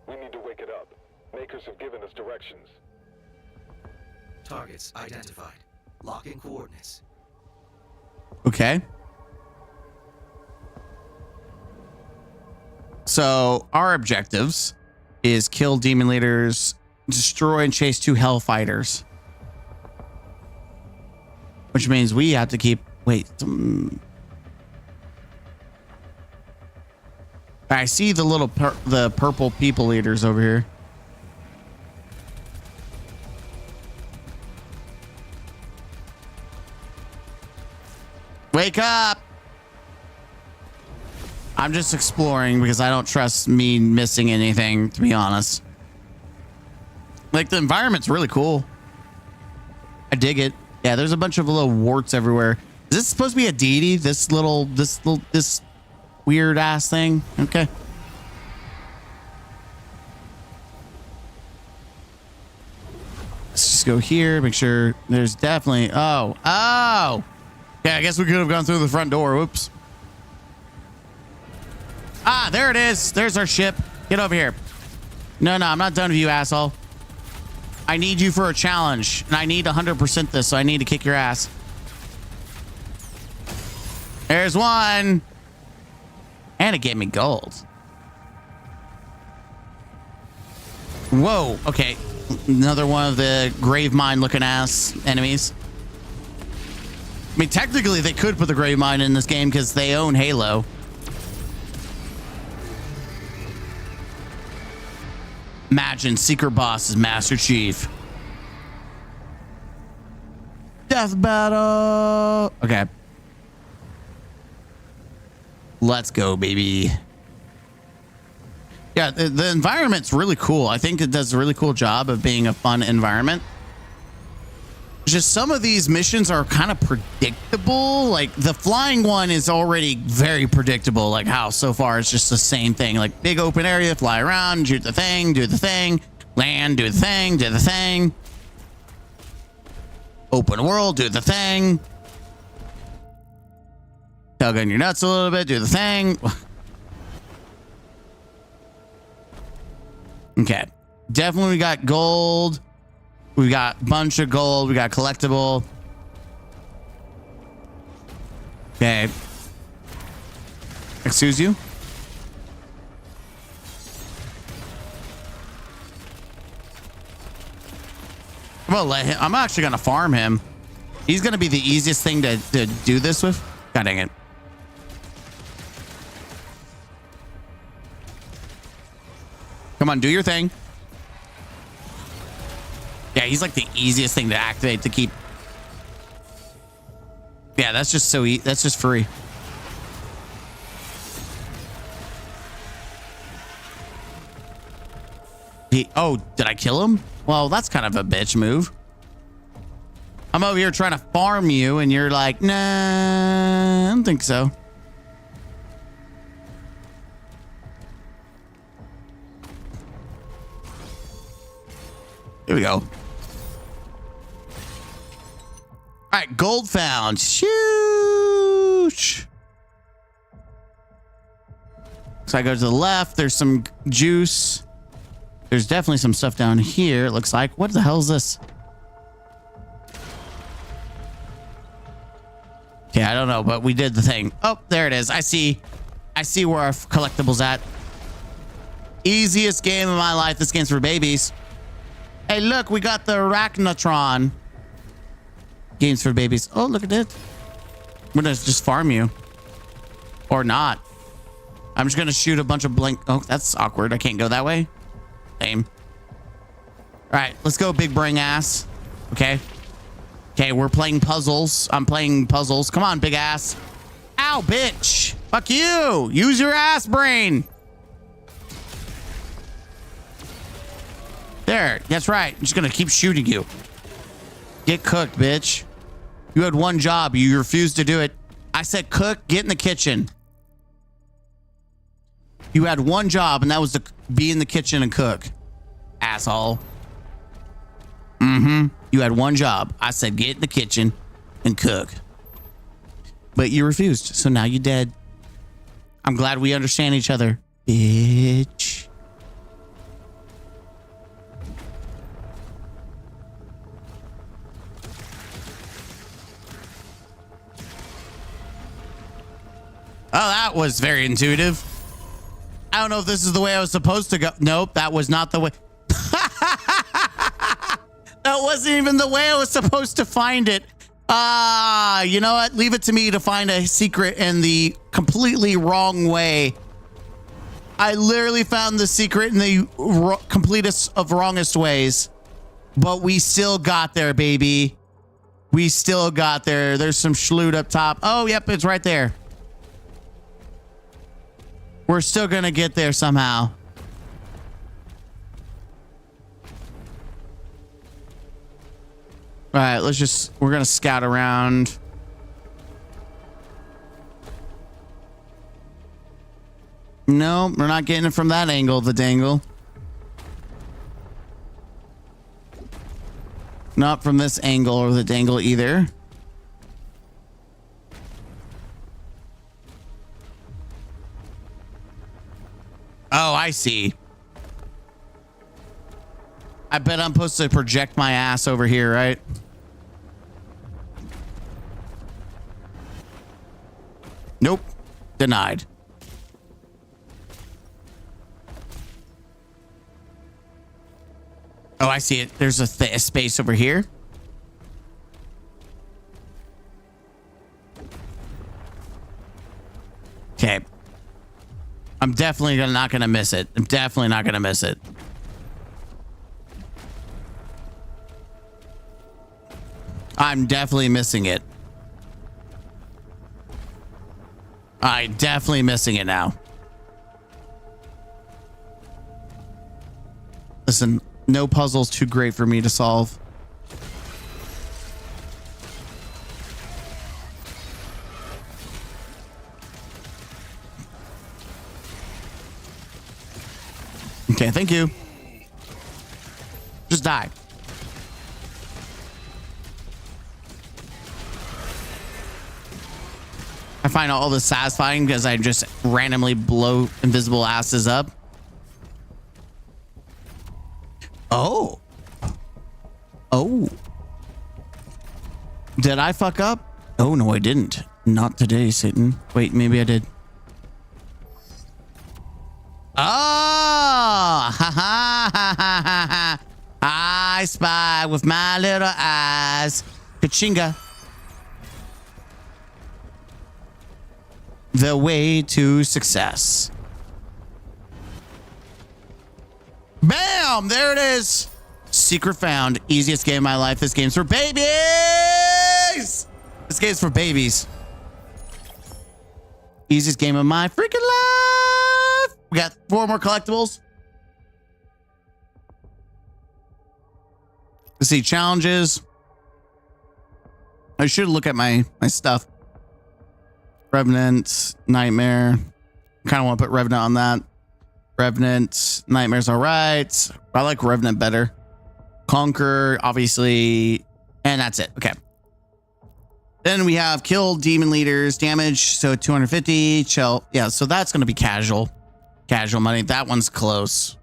We need to wake it up. Makers have given us directions. Targets identified. Locking coordinates. Okay. So our objectives is kill demon leaders, destroy and chase 2 hellfighters. Which means we have to keep... Wait. I see the little the purple people eaters over here. Wake up! I'm just exploring because I don't trust me missing anything, to be honest. Like, the environment's really cool. I dig it. Yeah, there's a bunch of little warts everywhere. Is this supposed to be a deity? This weird ass thing? Okay. Let's just go here, make sure there's definitely... Oh. Yeah, I guess we could have gone through the front door. Whoops. Ah, there it is. There's our ship. Get over here. No, I'm not done with you, asshole. I need you for a challenge, and I need 100% this, so I need to kick your ass. There's one. And it gave me gold. Whoa. Okay. Another one of the grave mine looking ass enemies. I mean, technically, they could put the grave mine in this game because they own Halo. Imagine secret boss is Master Chief. Death battle. Okay. Let's go, baby. Yeah, the environment's really cool. I think it does a really cool job of being a fun environment. Just some of these missions are kind of predictable. Like the flying one is already very predictable. Like how so far it's just the same thing. Like big open area, fly around, shoot the thing, do the thing, land, do the thing, do the thing. Open world, do the thing. Tug on your nuts a little bit, do the thing. Okay. Definitely we got gold. We got a bunch of gold. We got collectible. Okay. Excuse you? I'm gonna let him. I'm actually gonna farm him. He's gonna be the easiest thing to do this with. God dang it. Come on, do your thing. Yeah, he's like the easiest thing to activate to keep. Yeah, that's just so easy. That's just free. Oh, did I kill him? Well, that's kind of a bitch move. I'm over here trying to farm you, and you're like, nah, I don't think so. Here we go. All right, gold found. Huge. So I go to the left. There's some juice. There's definitely some stuff down here. It looks like. What the hell is this? Okay, I don't know, but we did the thing. Oh, there it is. I see where our collectibles at. Easiest game of my life. This game's for babies. Hey, look, we got the Arachnotron. Games for babies. Oh, look at it. I'm gonna just farm you. Or not. I'm just gonna shoot a bunch of blank. Oh, that's awkward. I can't go that way. Lame. All right, let's go, big brain ass. Okay. Okay, we're playing puzzles. I'm playing puzzles. Come on, big ass. Ow, bitch. Fuck you. Use your ass brain. There. That's right. I'm just gonna keep shooting you. Get cooked, bitch. You had one job. You refused to do it. I said cook. Get in the kitchen. You had one job, and that was to be in the kitchen and cook. Asshole. Mm-hmm. You had one job. I said get in the kitchen and cook. But you refused, so now you're dead. I'm glad we understand each other, bitch. Oh, that was very intuitive. I don't know if this is the way I was supposed to go. Nope, that was not the way. That wasn't even the way I was supposed to find it. You know what? Leave it to me to find a secret in the completely wrong way. I literally found the secret in the completest of wrongest ways. But we still got there, baby. We still got there. There's some schloot up top. Oh, yep, it's right there. We're still gonna get there somehow. All right, we're gonna scout around. No, we're not getting it from that angle, the dangle. Not from this angle or the dangle either. Oh, I see. I bet I'm supposed to project my ass over here, right? Nope. Denied. Oh, I see it. There's a space over here. Okay. I'm definitely not gonna miss it. I'm definitely not gonna miss it. I'm definitely missing it. I'm definitely missing it now. Listen, no puzzle's too great for me to solve. Okay, thank you. Just die. I find all this satisfying because I just randomly blow invisible asses up. Oh. Oh. Did I fuck up? Oh, no, I didn't. Not today, Satan. Wait, maybe I did. Oh, ha ha ha ha ha. I spy with my little eyes. Kachinga. The way to success. Bam! There it is. Secret found. Easiest game of my life. This game's for babies. This game's for babies. Easiest game of my freaking life. We got 4 more collectibles. Let's see, challenges. I should look at my stuff. Revenant, Nightmare. Kind of want to put Revenant on that. Revenant, Nightmare's all right. I like Revenant better. Conquer, obviously, and that's it. Okay. Then we have kill demon leaders, damage, so 250. Chill. Yeah, so that's going to be casual. Casual money. That one's close.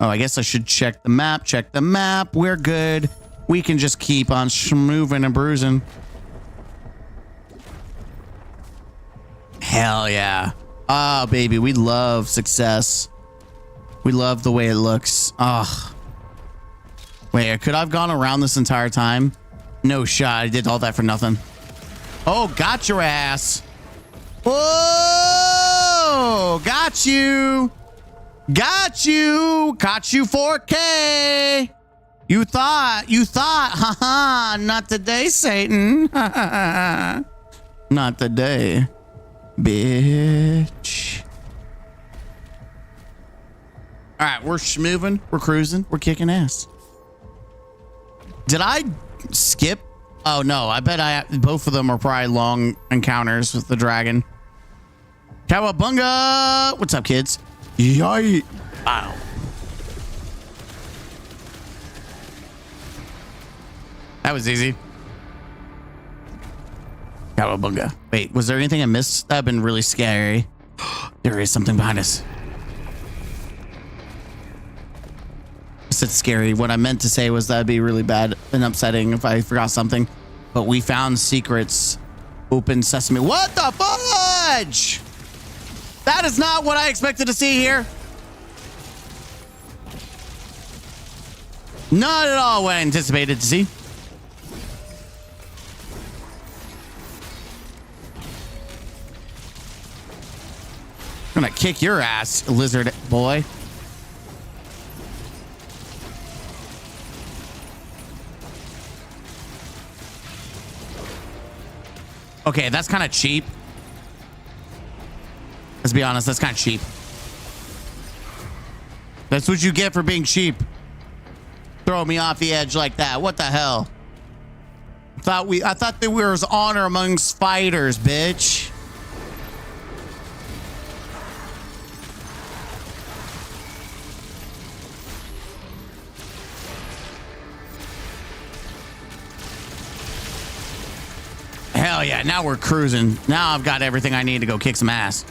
Oh, I guess I should check the map. Check the map. We're good. We can just keep on moving and bruising. Hell yeah. Oh, baby, we love success. We love the way it looks. Ugh. Wait, could I have gone around this entire time? No shot. I did all that for nothing. Oh, got your ass. Whoa! Got you. Got you. Caught you 4K. You thought. Haha. Not today, Satan. Not today, bitch. All right, we're moving. We're cruising. We're kicking ass. Did I skip? Oh no, I bet both of them are probably long encounters with the dragon. Cowabunga! What's up, kids? Yay! Wow. That was easy. Cowabunga. Wait, was there anything I missed? That'd been really scary. There is something behind us. I said scary. What I meant to say was that'd be really bad and upsetting if I forgot something. But we found secrets. Open sesame. What the fudge? That is not what I expected to see here. Not at all what I anticipated to see. I'm gonna kick your ass, lizard boy. Okay, that's kind of cheap. Let's be honest, that's kind of cheap. That's what you get for being cheap. Throw me off the edge like that. What the hell? I thought there was honor amongst fighters, bitch. Hell yeah, now we're cruising. Now I've got everything I need to go kick some ass.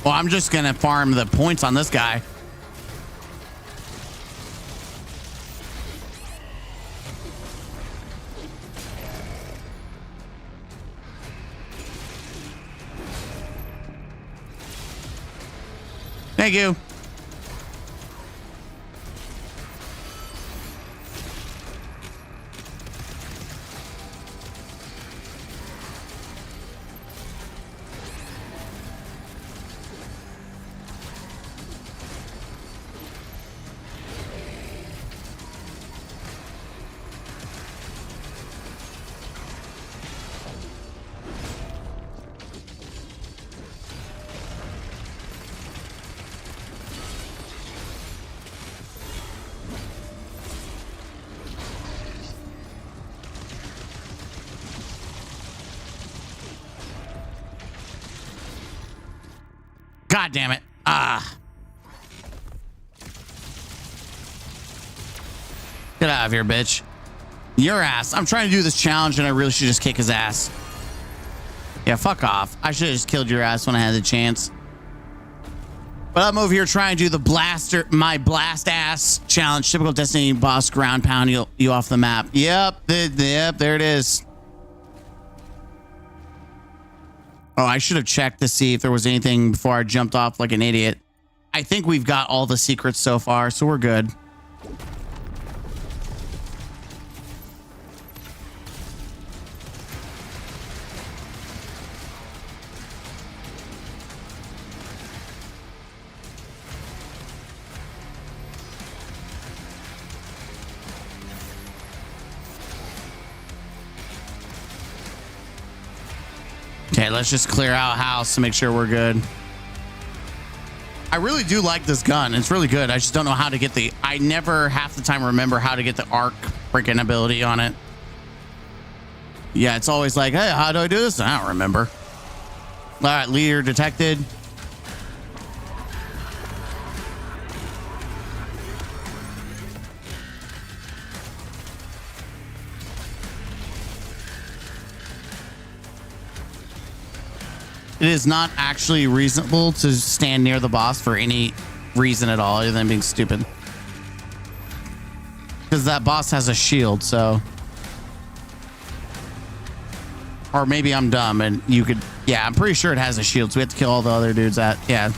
Well, I'm just gonna farm the points on this guy. Thank you. God damn it. Get out of here, bitch. Your ass. I'm trying to do this challenge and I really should just kick his ass. Yeah, fuck off. I should have just killed your ass when I had the chance. But I'm over here trying to do the my blast ass challenge. Typical Destiny boss ground pound you off the map. Yep, there it is. Oh, I should have checked to see if there was anything before I jumped off like an idiot. I think we've got all the secrets so far, so we're good. Okay, let's just clear out house to make sure we're good. I really do like this gun. It's really good. I just don't know how to get the... I never half the time remember how to get the arc freaking ability on it. Yeah, it's always like, hey, how do I do this? I don't remember. All right, leader detected. It is not actually reasonable to stand near the boss for any reason at all other than being stupid. Because that boss has a shield, so... Or maybe I'm dumb and you could... Yeah, I'm pretty sure it has a shield, so we have to kill all the other dudes at... Yeah.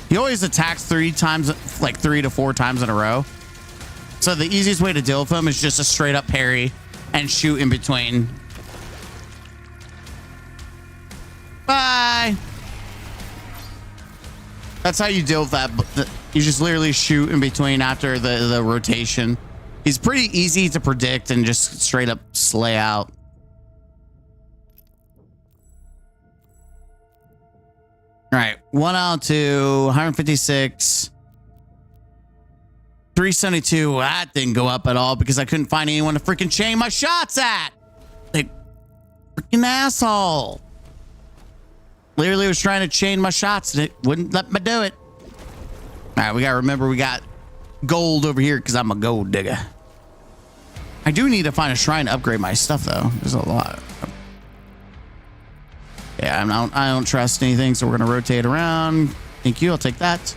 He always attacks 3 times, like 3 to 4 times in a row. So the easiest way to deal with him is just a straight up parry and shoot in between. Bye. That's how you deal with that. You just literally shoot in between after the rotation. He's pretty easy to predict and just straight up slay out. All right, 1 out to 156. 372. That didn't go up at all because I couldn't find anyone to freaking chain my shots at. Like, freaking asshole. Literally was trying to chain my shots and it wouldn't let me do it. All right, we got to remember we got gold over here because I'm a gold digger. I do need to find a shrine to upgrade my stuff, though. There's a lot. Yeah, I don't trust anything, so we're going to rotate around. Thank you. I'll take that.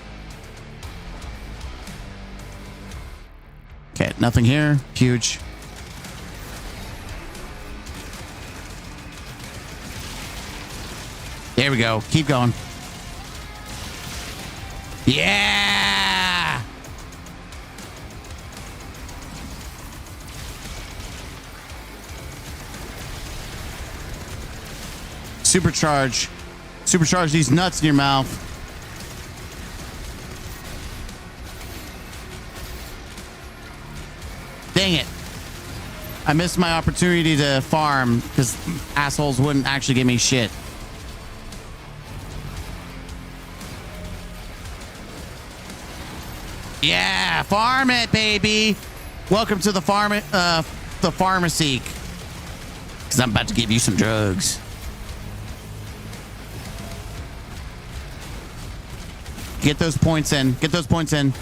Okay, nothing here. Huge. There we go. Keep going. Yeah! Supercharge. Supercharge these nuts in your mouth. Dang it. I missed my opportunity to farm because assholes wouldn't actually give me shit. Yeah, farm it, baby. Welcome to the pharmacy. Because I'm about to give you some drugs. Get those points in. Get those points in.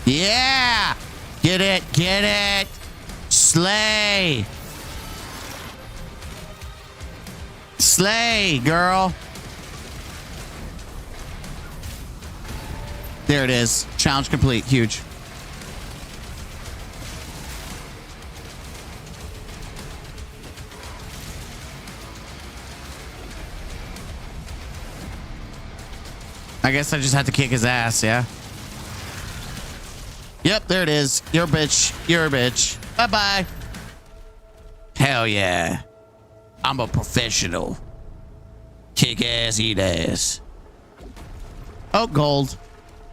Yeah! Get it. Get it. Slay. Slay, girl. There it is. Challenge complete. Huge. I guess I just had to kick his ass, yeah? Yep, there it is. You're a bitch. You're a bitch. Bye-bye. Hell yeah. I'm a professional. Kick ass, eat ass. Oh, gold.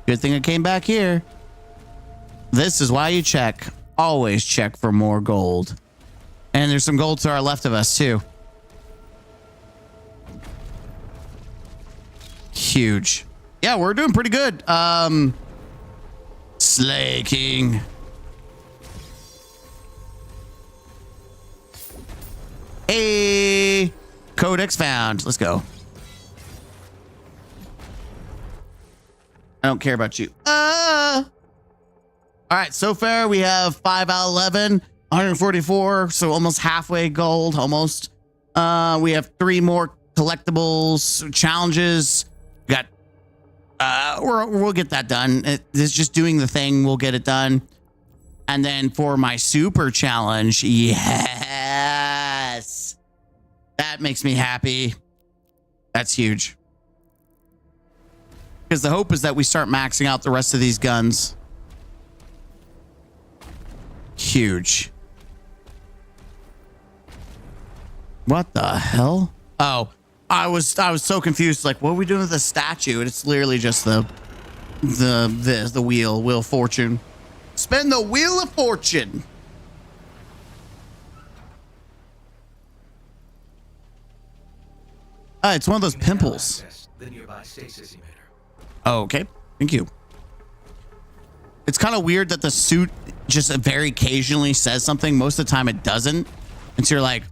Good thing I came back here. This is why you check. Always check for more gold. And there's some gold to our left of us, too. Huge. Yeah, we're doing pretty good. Slay King. Hey, codex found. Let's go. I don't care about you. All right, so far we have 5 out of 11, 144, so almost halfway gold, almost. We have 3 more collectibles, challenges. We got We'll get that done. It's just doing the thing. We'll get it done. And then for my super challenge, yes, that makes me happy. That's huge. Because the hope is that we start maxing out the rest of these guns. Huge. What the hell? Oh, I was so confused. Like, what are we doing with the statue? And it's literally just the wheel of fortune. Spin the wheel of fortune. It's one of those pimples. The nearby stasis emitter. Oh, okay. Thank you. It's kind of weird that the suit just very occasionally says something. Most of the time it doesn't. And so you're like,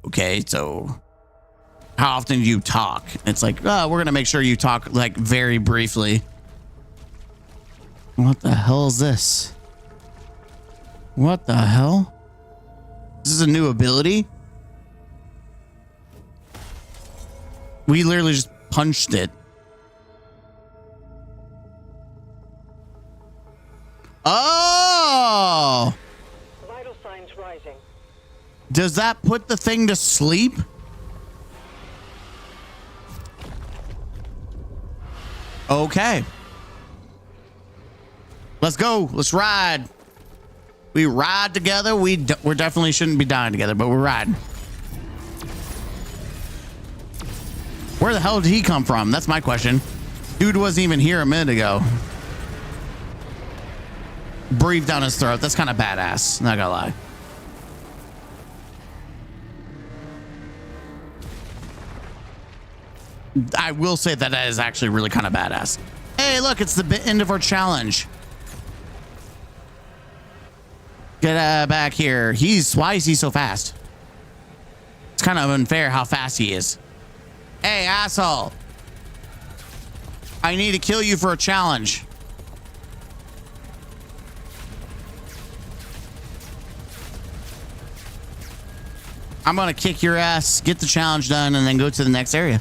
okay, so how often do you talk? It's like, oh, we're going to make sure you talk like very briefly. What the hell is this? What the hell? This is a new ability? We literally just punched it. Oh! Vital signs rising. Does that put the thing to sleep? Okay. Let's go. Let's ride. We ride together. We definitely shouldn't be dying together, but we're riding. Where the hell did he come from? That's my question. Dude wasn't even here a minute ago. Breathe down his throat. That's kind of badass. Not gonna lie. I will say that is actually really kind of badass. Hey, look, it's the end of our challenge. Get back here. Why is he so fast? It's kind of unfair how fast he is. Hey, asshole. I need to kill you for a challenge. I'm gonna kick your ass, get the challenge done, and then go to the next area.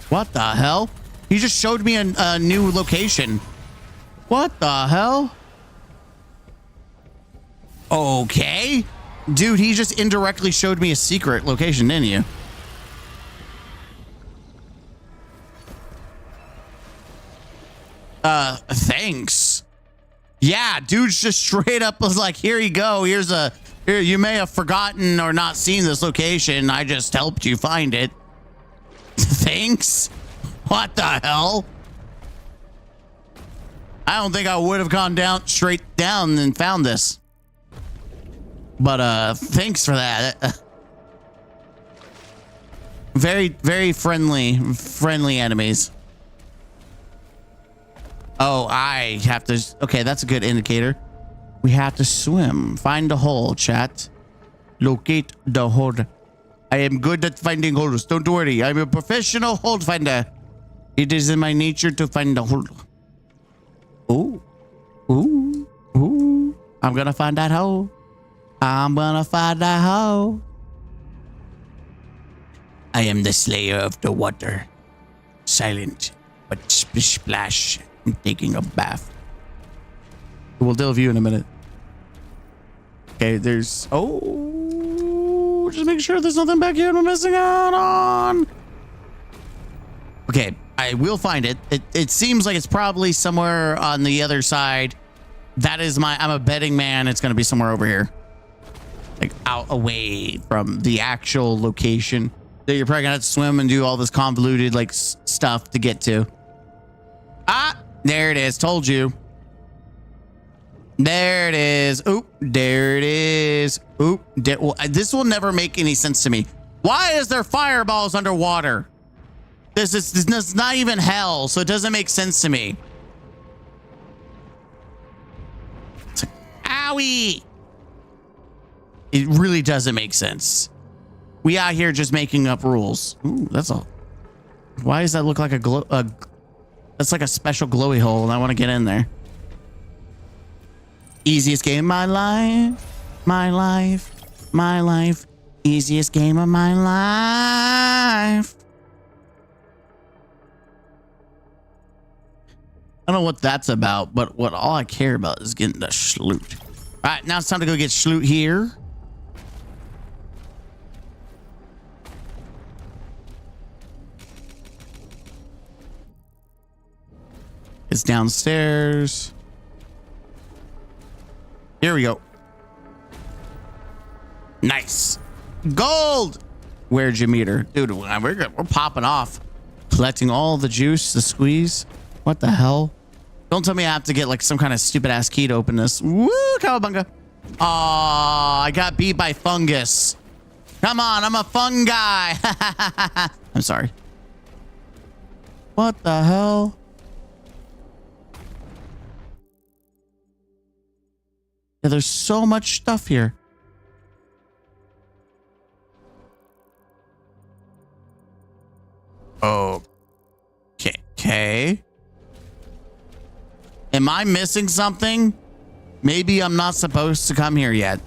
What the hell? He just showed me a new location. What the hell? Okay. Dude, he just indirectly showed me a secret location, didn't you? Thanks. Yeah, dude's just straight up was like, here you go. Here, you may have forgotten or not seen this location. I just helped you find it. Thanks. What the hell? I don't think I would have gone straight down and found this. But thanks for that. Very, very friendly enemies. Oh, I have to. Okay, that's a good indicator. We have to swim. Find a hole, chat. Locate the hole. I am good at finding holes. Don't worry. I'm a professional hole finder. It is in my nature to find a hole. Ooh. Ooh. Ooh. I'm gonna find that hole. I'm gonna find that hole. I am the slayer of the water. Silent, but splish splash. I'm taking a bath. We'll deal with you in a minute. Okay, there's... Oh, just make sure there's nothing back here we're missing out on. Okay, I will find it. It seems like it's probably somewhere on the other side. That is I'm a betting man. It's going to be somewhere over here. Like out away from the actual location that you're probably going to have to swim and do all this convoluted like stuff to get to. Ah, there it is. Told you. There it is. Oop, there it is. Oop, this will never make any sense to me. Why is there fireballs underwater? This is not even hell, so it doesn't make sense to me. It's like, owie. It really doesn't make sense. We out here just making up rules. Ooh, that's all. Why does that look like that's like a special glowy hole, and I want to get in there. Easiest game of my life. My life. My life. Easiest game of my life. I don't know what that's about, but what all I care about is getting the schloot. All right, now it's time to go get schloot here. It's downstairs. Here we go. Nice. Gold. Where'd you meet her? Dude, we're popping off. Collecting all the juice, the squeeze. What the hell? Don't tell me I have to get like some kind of stupid ass key to open this. Woo, cowabunga. Aw, I got beat by fungus. Come on, I'm a fun guy. I'm sorry. What the hell? Yeah, there's so much stuff here. Okay. Am I missing something? Maybe I'm not supposed to come here yet.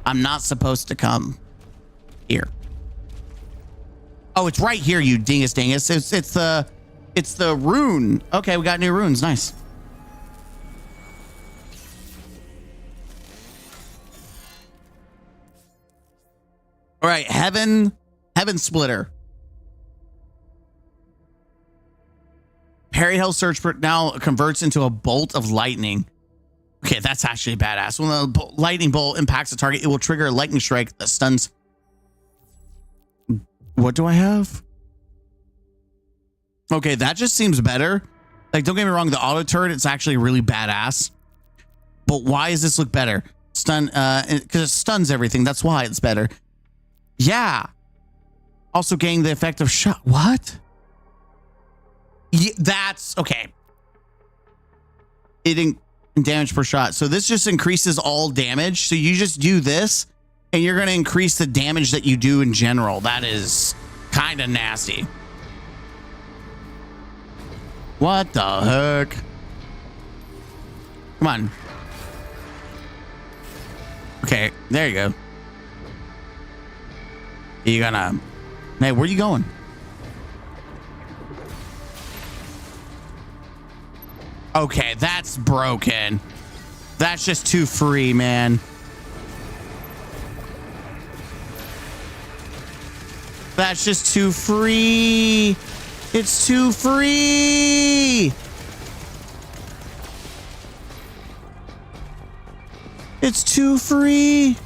I'm not supposed to come here. Oh, it's right here, you dingus dingus. It's the rune. Okay, we got new runes. Nice. All right, heaven splitter. Parry Hell Search now converts into a bolt of lightning. Okay, that's actually badass. When the lightning bolt impacts the target, it will trigger a lightning strike that stuns. What do I have? Okay, that just seems better. Like, don't get me wrong, the auto turret, it's actually really badass. But why does this look better? Stun, because it stuns everything. That's why it's better. Yeah. Also getting the effect of shot. What? Yeah, that's okay. It didn't damage per shot. So this just increases all damage. So you just do this and you're going to increase the damage that you do in general. That is kind of nasty. What the heck? Come on. Okay, there you go. You gonna... Hey, where are you going? Okay, that's broken. That's just too free, man. That's just too free. It's too free. It's too free.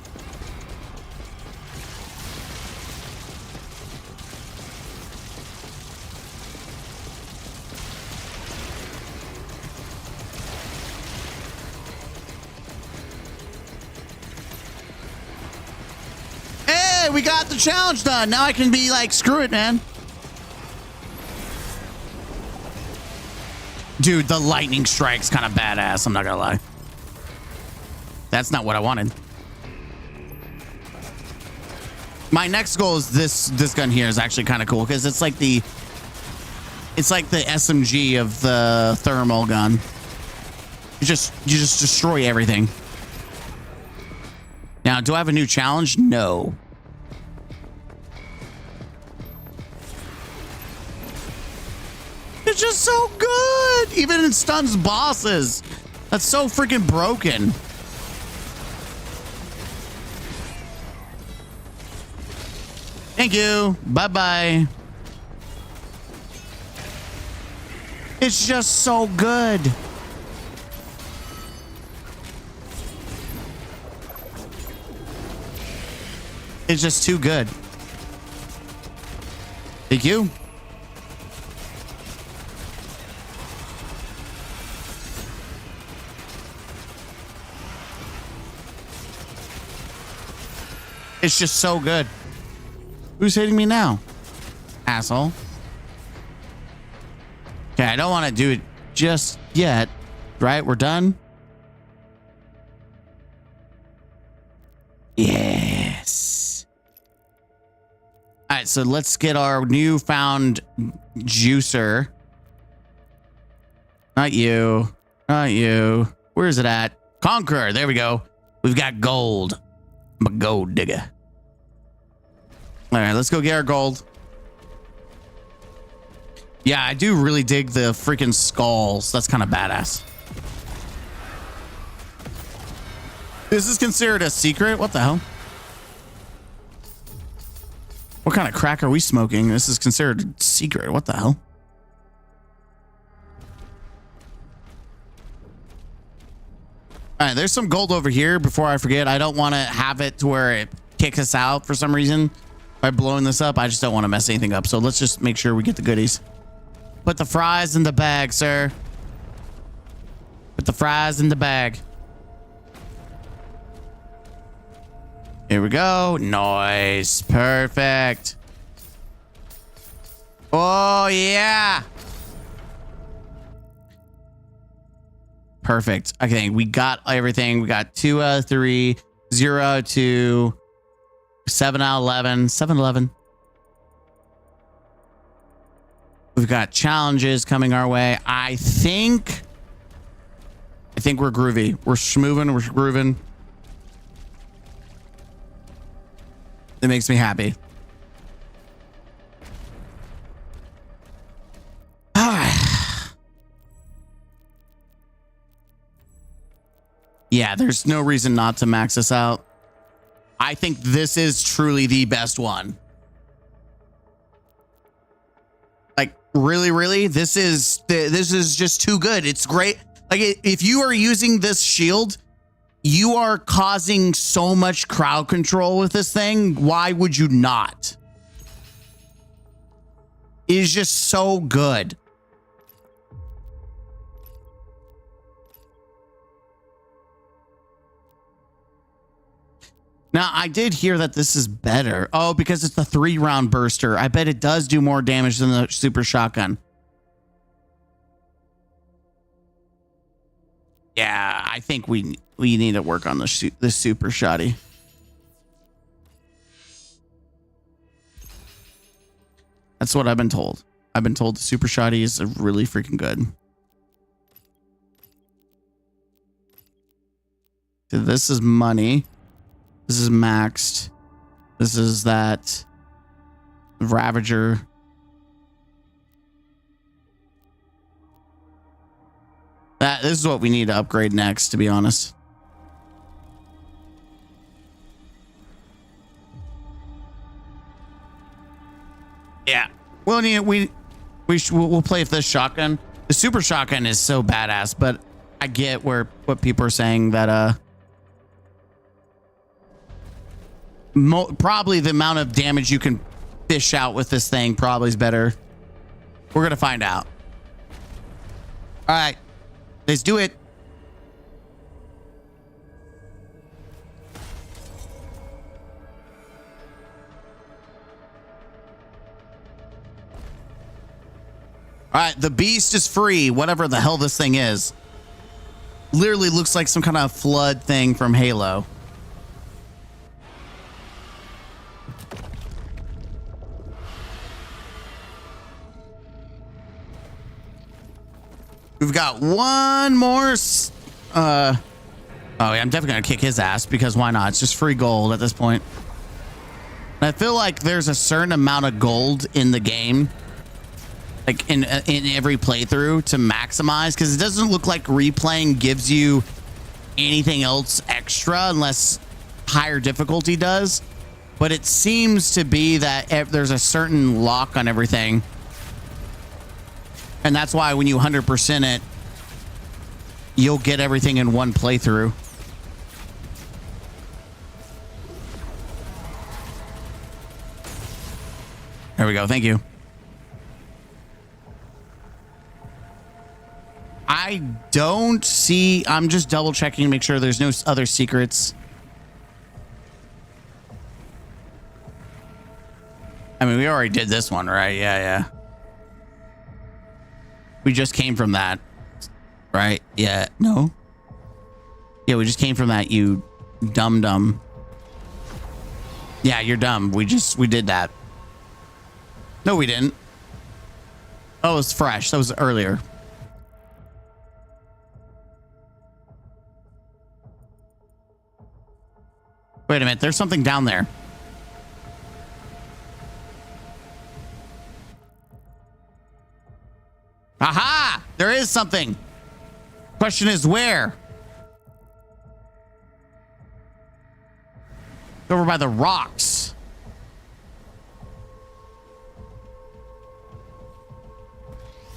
Hey, we got the challenge done. Now I can be like, screw it, man. Dude, the lightning strike's kind of badass. I'm not gonna lie. That's not what I wanted. My next goal is this gun here is actually kind of cool because it's like the SMG of the thermal gun. You just destroy everything. Now, do I have a new challenge? No. It's just so good. Even it stuns bosses. That's so freaking broken. Thank you. Bye-bye. It's just so good. It's just too good. Thank you. It's just so good. Who's hitting me now? Asshole. Okay, I don't want to do it just yet. Right? We're done? Yes. All right, so let's get our newfound juicer. Not you. Not you. Where is it at? Conqueror. There we go. We've got gold. I'm a gold digger. All right, let's go get our gold. Yeah, I do really dig the freaking skulls. That's kind of badass. This is considered a secret? What the hell? What kind of crack are we smoking? This is considered a secret. What the hell? All right, there's some gold over here. Before I forget, I don't want to have it to where it kicks us out for some reason by blowing this up. I just don't want to mess anything up. So let's just make sure we get the goodies. Put the fries in the bag, sir. Put the fries in the bag. Here we go. Nice. Perfect. Oh, yeah. Perfect. Okay, we got everything. We got 2 out of 3, 0 out of 2, 7 out of 11, 7-11. We've got challenges coming our way. I think we're groovy. We're schmooving. We're grooving. It makes me happy. Yeah, there's no reason not to max this out. I think this is truly the best one. Like, really, this is just too good. It's great. Like, if you are using this shield, you are causing so much crowd control with this thing. Why would you not? It is just so good. Now, I did hear that this is better. Oh, because it's the 3-round burster. I bet it does do more damage than the super shotgun. Yeah, I think we need to work on the super shotty. That's what I've been told. I've been told the super shotty is really freaking good. So this is money. This is maxed. This is that Ravager. This is what we need to upgrade next, to be honest. Yeah, we'll play with this shotgun. The super shotgun is so badass, but I get what people are saying that probably the amount of damage you can fish out with this thing probably is better. We're gonna find out. All right, let's do it. All right, the beast is free, whatever the hell this thing is. Literally looks like some kind of flood thing from Halo. We've got one more. Oh, yeah, I'm definitely going to kick his ass because why not? It's just free gold at this point. I feel like there's a certain amount of gold in the game, like in every playthrough, to maximize, because it doesn't look like replaying gives you anything else extra unless higher difficulty does. But it seems to be that there's a certain lock on everything. And that's why when you 100% it, you'll get everything in one playthrough. There we go. Thank you. I don't see... I'm just double checking to make sure there's no other secrets. I mean, we already did this one, right? Yeah. We just came from that, right? Yeah, no? Yeah, we just came from that, you dumb. Yeah, you're dumb. We did that. No, we didn't. Oh, it was fresh. That was earlier. Wait a minute. There's something down there. Aha! There is something. Question is where? It's over by the rocks.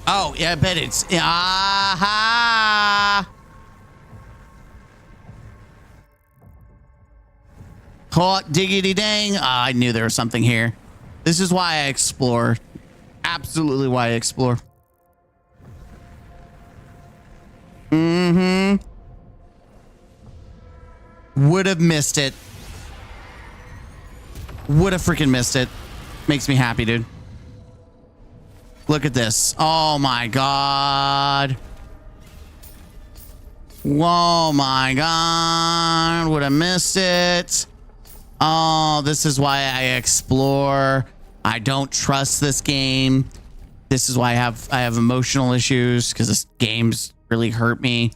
Oh, yeah, I bet it's... Aha! Hot diggity dang. I knew there was something here. This is why I explore. Absolutely why I explore. Mm-hmm. Would have missed it. Would have freaking missed it. Makes me happy, dude. Look at this. Oh my god. Oh my god. Would have missed it. Oh, this is why I explore. I don't trust this game. This is why I have emotional issues, because this game's really hurt me.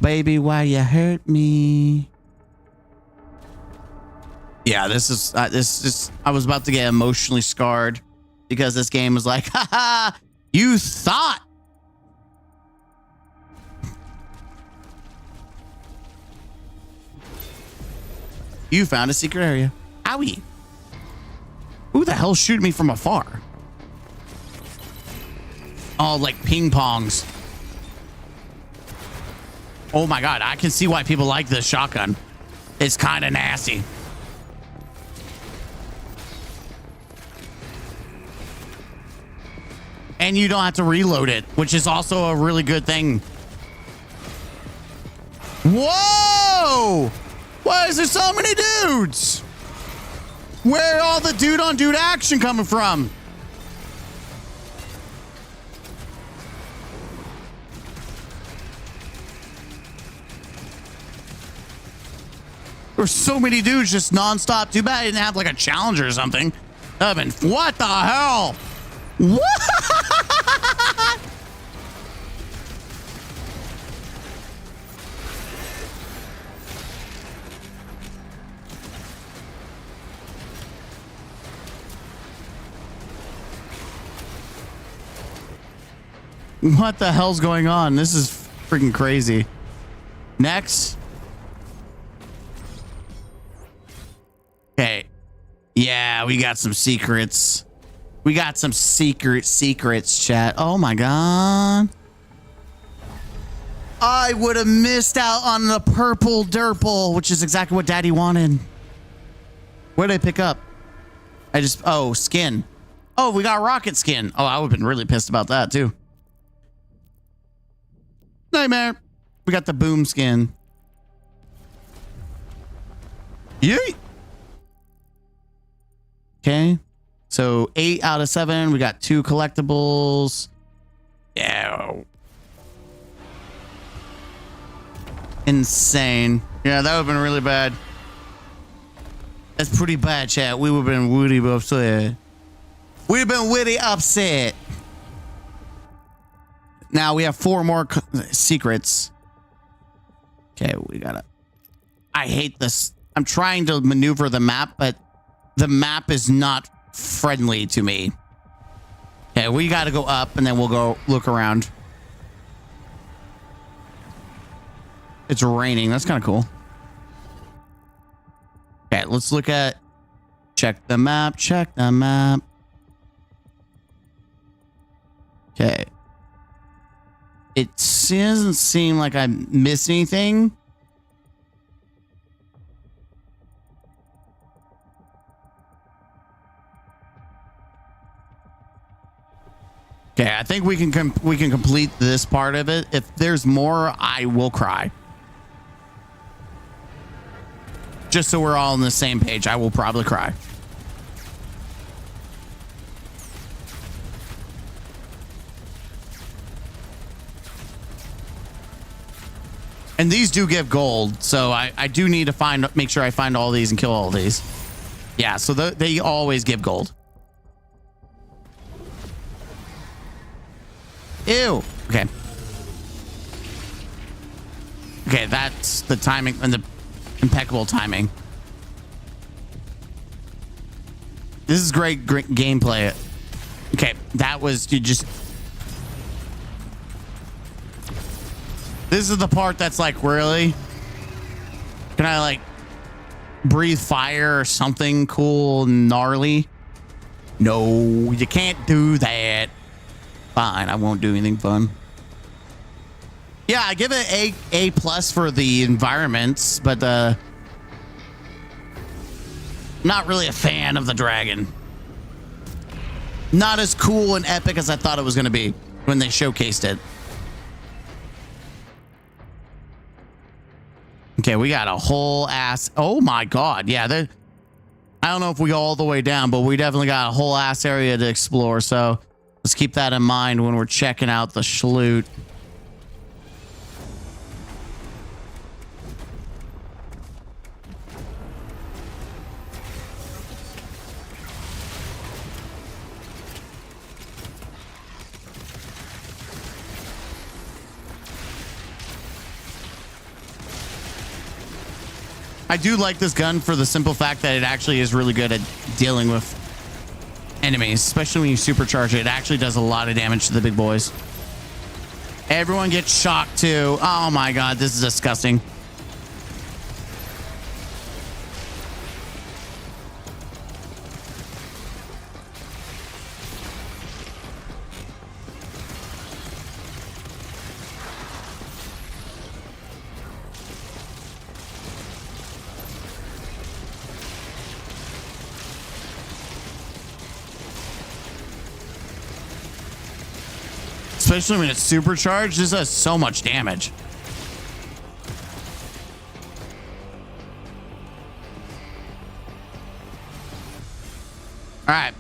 Baby, why you hurt me? Yeah, this is I was about to get emotionally scarred because this game was like, haha, you thought. You found a secret area. Owie. Who the hell shooting me from afar? Oh, like ping pongs. Oh my god, I can see why people like this shotgun. It's kind of nasty. And you don't have to reload it, which is also a really good thing. Whoa! Why is there so many dudes? Where all the dude on dude action coming from? There's so many dudes just nonstop. Too bad I didn't have like a challenge or something. That'd have been, what the hell? What? What the hell's going on? This is freaking crazy. Next. Okay. Yeah, we got some secrets. We got some secrets, chat. Oh my god. I would have missed out on the purple derple, which is exactly what Daddy wanted. What did I pick up? Oh, skin. Oh, we got rocket skin. Oh, I would have been really pissed about that too. Nightmare. We got the boom skin. Yeet. Okay. So 8 out of 7. We got 2 collectibles. Yeah. Insane. Yeah, that would have been really bad. That's pretty bad, chat. We would have been witty upset. We'd have been witty upset. Now we have 4 more secrets. Okay, we gotta... I hate this. I'm trying to maneuver the map, but the map is not friendly to me. Okay, we gotta go up and then we'll go look around. It's raining. That's kind of cool. Okay, let's look at... Check the map. Check the map. Okay. It doesn't seem like I missed anything. Okay, I think we can complete this part of it. If there's more, I will cry. Just so we're all on the same page, I will probably cry. And these do give gold, so I do need to make sure I find all these and kill all these. Yeah, so they always give gold. Ew. Okay. Okay, that's the timing and the impeccable timing. This is great gameplay. Okay, that was you just This is the part that's like, really? Can I like breathe fire or something cool and gnarly? No, you can't do that. Fine, I won't do anything fun. Yeah, I give it A plus for the environments, but not really a fan of the dragon. Not as cool and epic as I thought it was going to be when they showcased it. Okay, we got a whole ass. Oh my God. Yeah, I don't know if we go all the way down, but we definitely got a whole ass area to explore. So let's keep that in mind when we're checking out the Schloot. I do like this gun for the simple fact that it actually is really good at dealing with enemies, especially when you supercharge it. It actually does a lot of damage to the big boys. Everyone gets shocked too. Oh my God, this is disgusting. Especially when it's supercharged, this does so much damage. All right.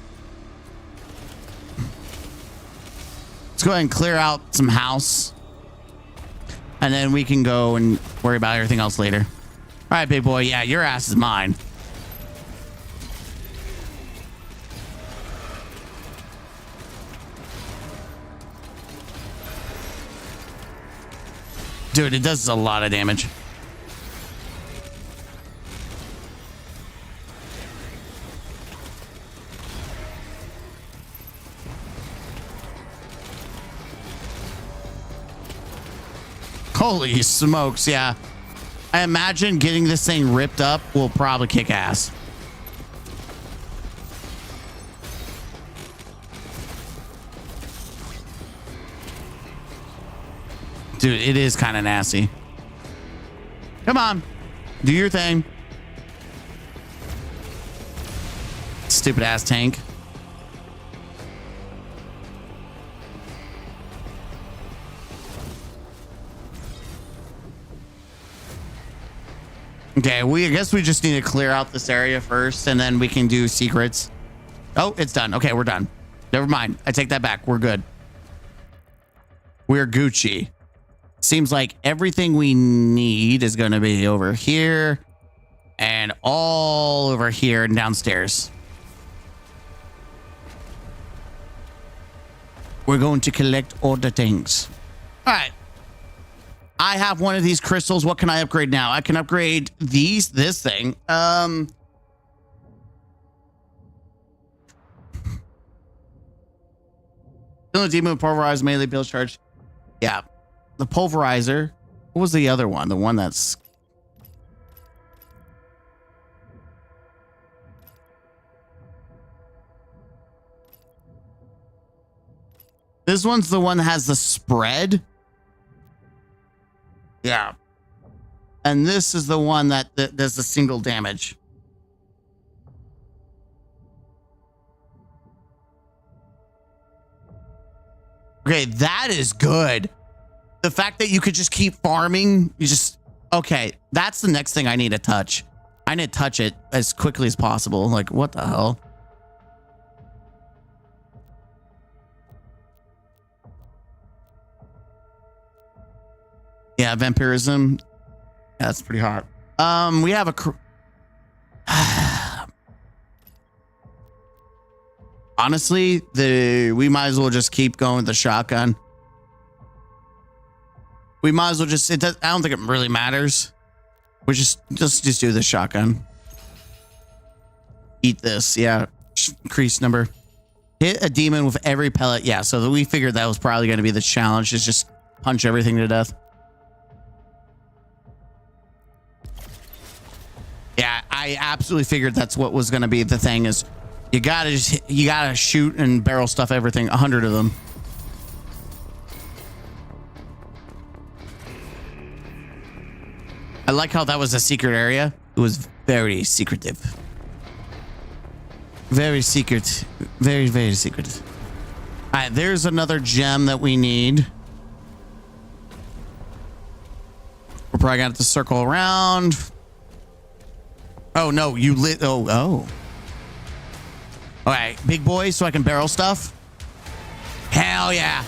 Let's go ahead and clear out some house. And then we can go and worry about everything else later. All right, big boy. Yeah, your ass is mine. Dude, it does a lot of damage. Holy smokes, yeah. I imagine getting this thing ripped up will probably kick ass. Dude, it is kind of nasty. Come on. Do your thing. Stupid ass tank. Okay, I guess we just need to clear out this area first and then we can do secrets. Oh, it's done. Okay, we're done. Never mind. I take that back. We're good. We're Gucci. Seems like everything we need is going to be over here and all over here and downstairs. We're going to collect all the things. All right. I have one of these crystals. What can I upgrade now? I can upgrade this thing. The demon pulverized melee build charge. Yeah. The pulverizer. What was the other one? The one that's... This one's the one that has the spread. Yeah. And this is the one that does the single damage. Okay, that is good. The fact that you could just keep farming, okay, that's the next thing I need to touch. I need to touch it as quickly as possible. Like, what the hell? Yeah, vampirism. Yeah, that's pretty hot. We have a... Honestly, we might as well just keep going with the shotgun. We might as well just... I don't think it really matters. We just do the shotgun. Eat this. Yeah. Increase number. Hit a demon with every pellet. Yeah, so we figured that was probably going to be the challenge. Is just punch everything to death. I absolutely figured that's what was going to be the thing is you gotta shoot and barrel stuff everything, 100 of them. I like how that was a secret area. It was very secretive. Very secret. Very, very secret. All right, there's another gem that we need. We're probably gonna have to circle around. Oh no, you lit. Oh. All right, big boy, so I can barrel stuff. Hell yeah.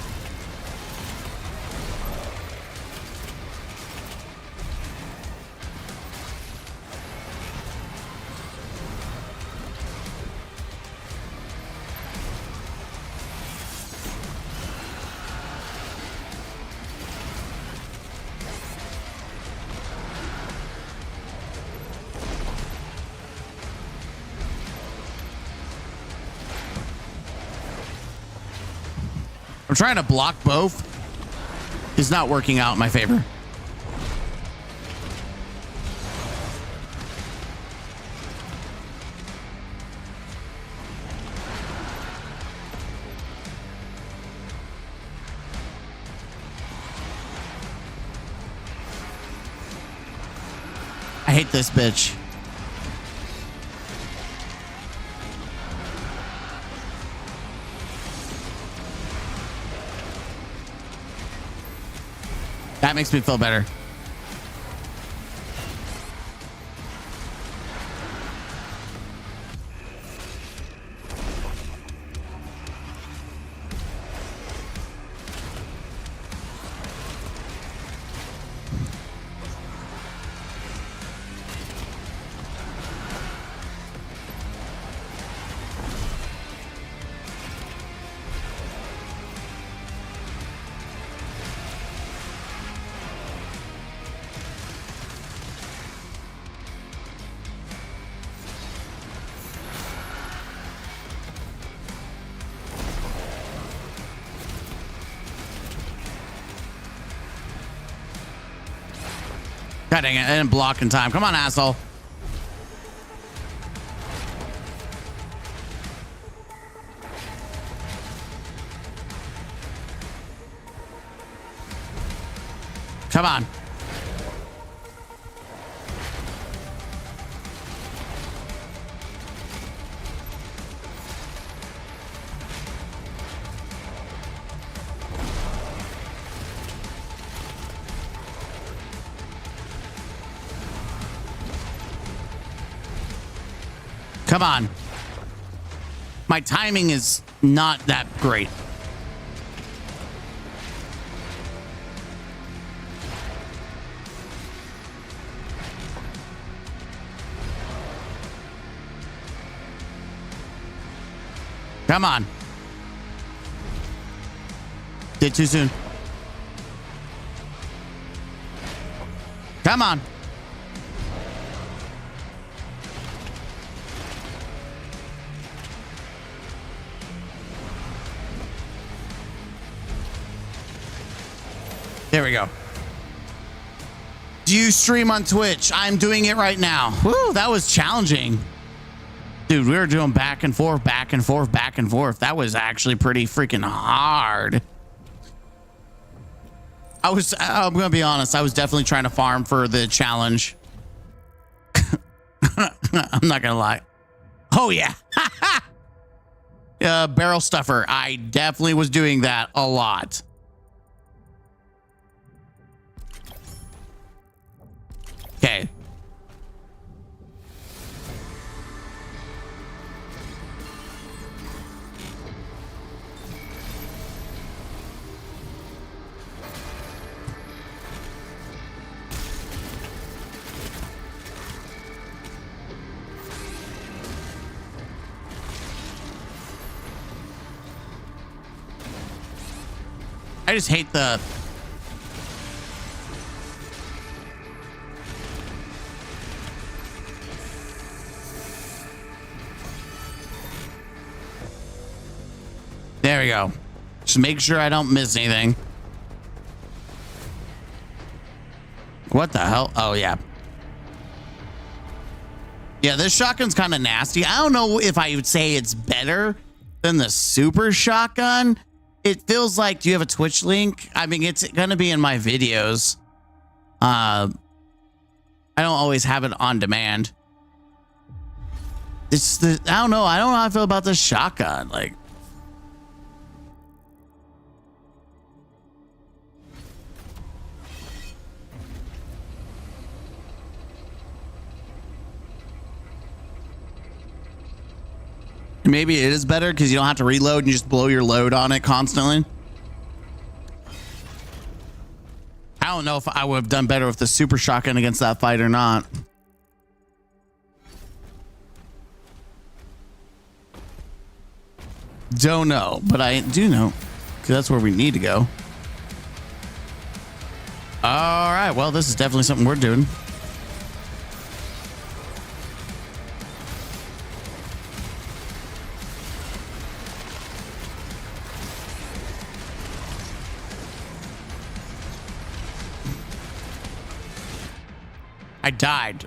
I'm trying to block both. It's not working out in my favor. I hate this bitch. That makes me feel better. God dang it, I didn't block in time. Come on, asshole. Come on. Come on. My timing is not that great. Come on. Did too soon. Come on. There we go. Do you stream on Twitch? I'm doing it right now. Woo, that was challenging. Dude, we were doing back and forth, back and forth, back and forth. That was actually pretty freaking hard. I'm going to be honest, I was definitely trying to farm for the challenge. I'm not going to lie. Oh, yeah. Barrel stuffer. I definitely was doing that a lot. Okay. I just hate the... There we go. Just make sure I don't miss anything. What the hell? Oh, yeah. Yeah, this shotgun's kind of nasty. I don't know if I would say it's better than the super shotgun. It feels like, do you have a Twitch link? I mean, it's going to be in my videos. I don't always have it on demand. It's the, I don't know how I feel about this shotgun. Like, maybe it is better because you don't have to reload and you just blow your load on it constantly. I don't know if I would have done better with the super shotgun against that fight or not. Don't know, but I do know because that's where we need to go. All right, well, this is definitely something we're doing. I died.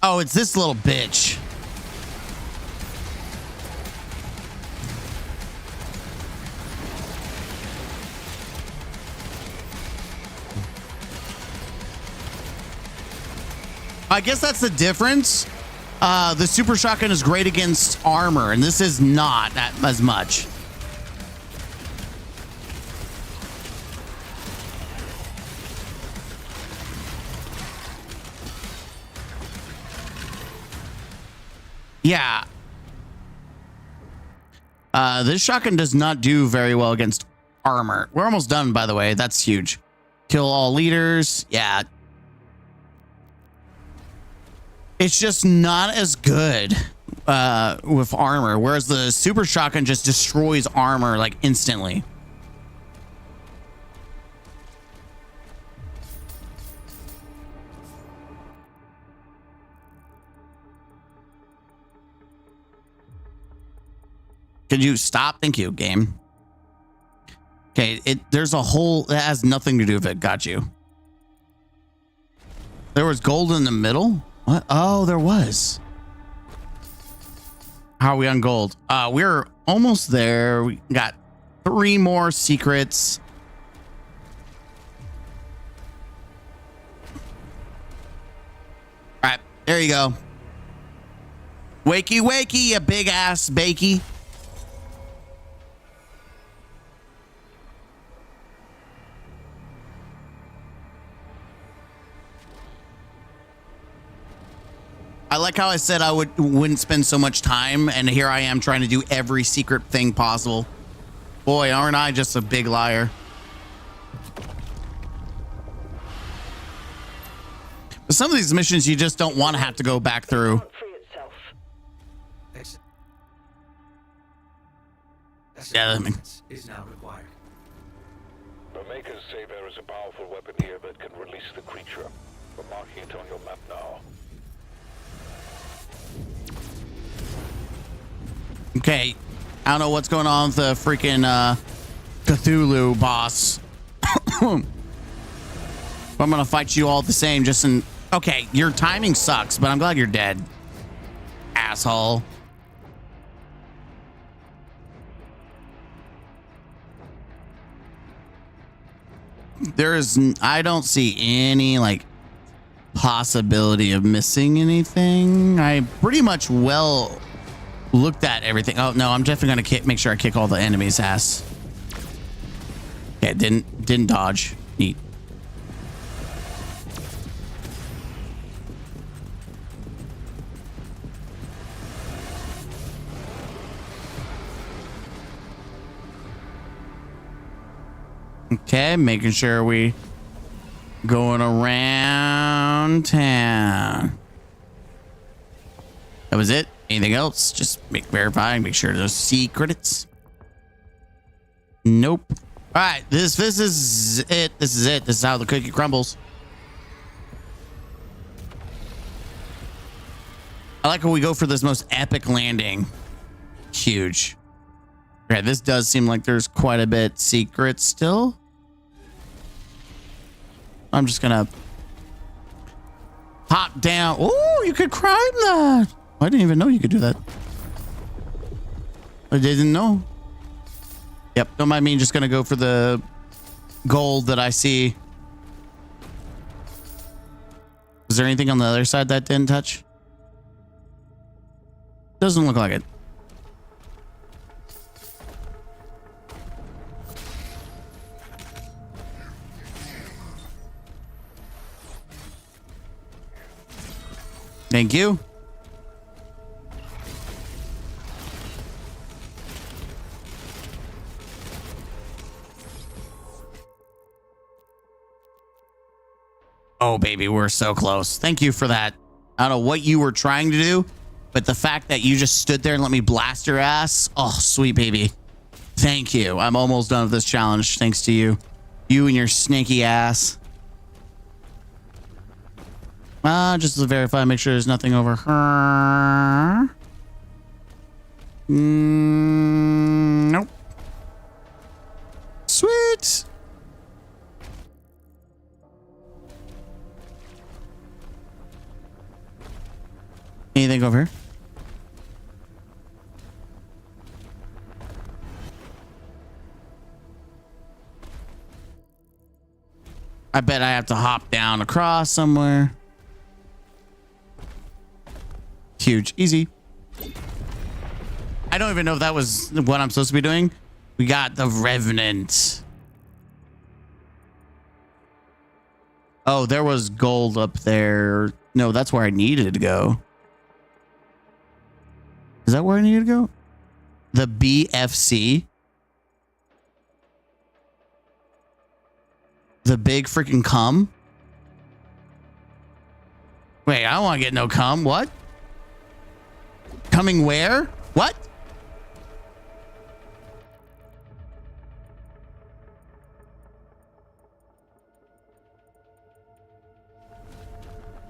Oh, it's this little bitch. I guess that's the difference. The super shotgun is great against armor, and this is not as much. Yeah. This shotgun does not do very well against armor. We're almost done, by the way. That's huge. Kill all leaders. Yeah. It's just not as good with armor, whereas the super shotgun just destroys armor like instantly. Could you stop? Thank you, game. Okay, there's a hole that has nothing to do with it. Got you. There was gold in the middle? What? Oh, there was. How are we on gold? We're almost there. We got 3 more secrets. All right, there you go. Wakey, wakey, you big ass bakey. I like how I said I wouldn't spend so much time, and here I am trying to do every secret thing possible. Boy, aren't I just a big liar? But some of these missions you just don't want to have to go back through. Yeah, I mean, is now required. The makers say there is a powerful weapon here that can release the creature. We're marking it on your map now. Okay, I don't know what's going on with the freaking Cthulhu boss. I'm gonna fight you all the same. Just in okay, your timing sucks, but I'm glad you're dead, asshole. I don't see any like possibility of missing anything. I pretty much looked at everything. Oh no, I'm definitely gonna make sure I kick all the enemies' ass. Okay, didn't dodge. Neat. Okay, making sure we going around town. That was it. Anything else? Just verifying, make sure there's secrets. Nope. All right, this is it. This is it. This is how the cookie crumbles. I like how we go for this most epic landing. Huge. Okay, this does seem like there's quite a bit secret still. I'm just gonna hop down. Oh you could climb that. I didn't even know you could do that. I didn't know. Yep, don't mind me. Just gonna go for the gold that I see. Is there anything on the other side that didn't touch? Doesn't look like it. Thank you. Oh, baby, we're so close. Thank you for that. I don't know what you were trying to do, but the fact that you just stood there and let me blast your ass. Oh, sweet baby. Thank you. I'm almost done with this challenge thanks to you. You and your snaky ass. Just to verify, make sure there's nothing over her. Nope. Sweet. Anything over here? I bet I have to hop down across somewhere. Huge. Easy. I don't even know if that was what I'm supposed to be doing. We got the Revenant. Oh, there was gold up there. No, that's where I needed to go. Is that where I needed to go? The BFC? The big freaking cum? Wait, I don't want to get no cum. What? Coming where? What?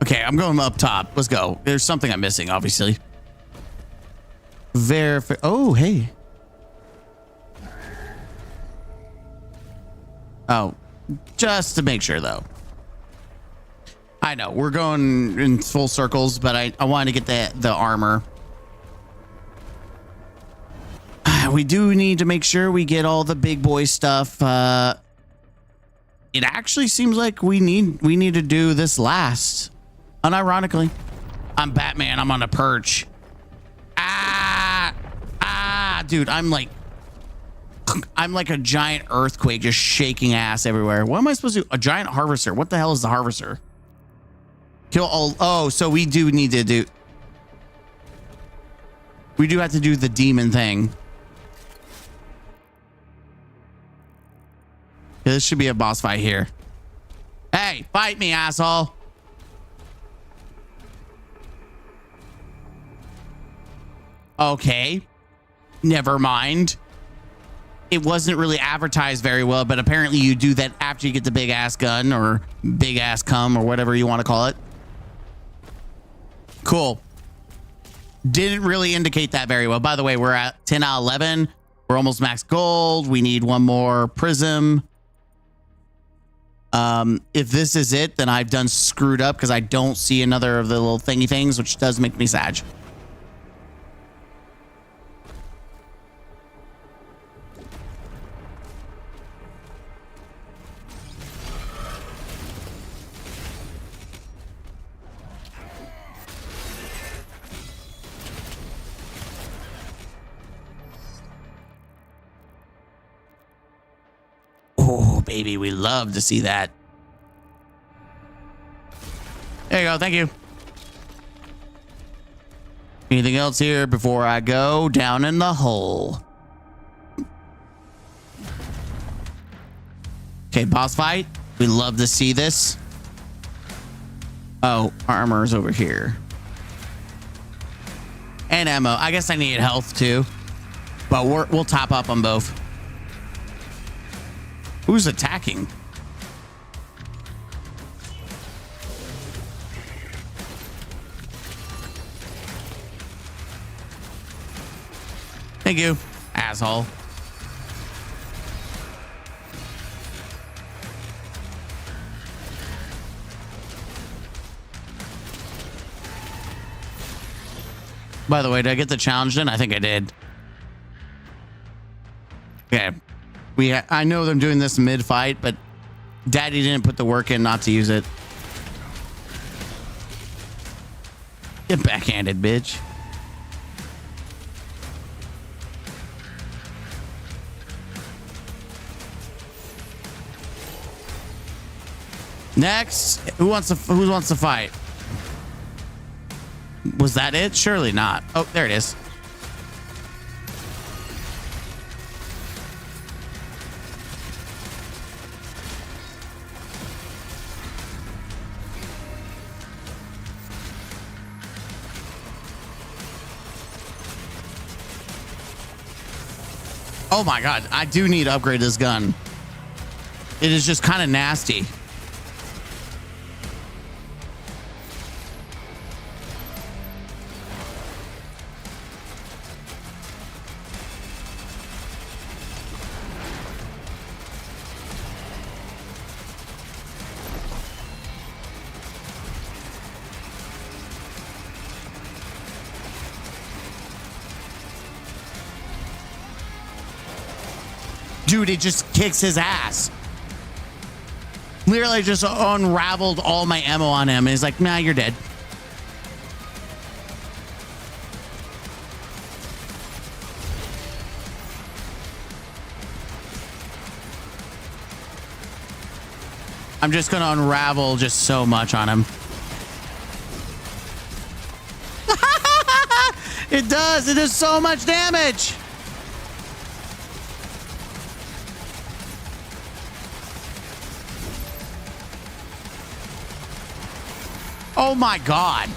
Okay, I'm going up top. Let's go. There's something I'm missing, obviously. Verify. Oh, hey. Oh, just to make sure, though. I know we're going in full circles, but I wanted to get the armor. We do need to make sure we get all the big boy stuff. It actually seems like we need to do this last. Unironically, I'm Batman. I'm on a perch. Dude, I'm like a giant earthquake just shaking ass everywhere. What am I supposed to do? A giant harvester. What the hell is the harvester? Kill all. Oh, so we do need to do. We do have to do the demon thing. Yeah, this should be a boss fight here. Hey, fight me, asshole. Okay. Never mind. It wasn't really advertised very well, but apparently you do that after you get the big ass gun or big ass cum or whatever you want to call it. Cool. Didn't really indicate that very well. By the way, we're at 10 out of 11. We're almost max gold. We need one more prism. If this is it, then I've done screwed up because I don't see another of the little thingy things, which does make me sad. Oh, baby, we love to see that. There you go. Thank you. Anything else here before I go down in the hole? Okay, boss fight. We love to see this. Oh, armor's over here. And ammo. I guess I need health too. But we'll top up on both. Who's attacking? Thank you, asshole. By the way, did I get the challenge in? I think I did. Okay. I know them doing this mid-fight, but Daddy didn't put the work in not to use it. Get backhanded, bitch. Next, who wants to fight? Was that it? Surely not. Oh, there it is. Oh my god, I do need to upgrade this gun. It is just kind of nasty. Dude, it just kicks his ass. Literally just unraveled all my ammo on him. And he's like, nah, you're dead. I'm just going to unravel just so much on him. It does. It does so much damage. Oh my god.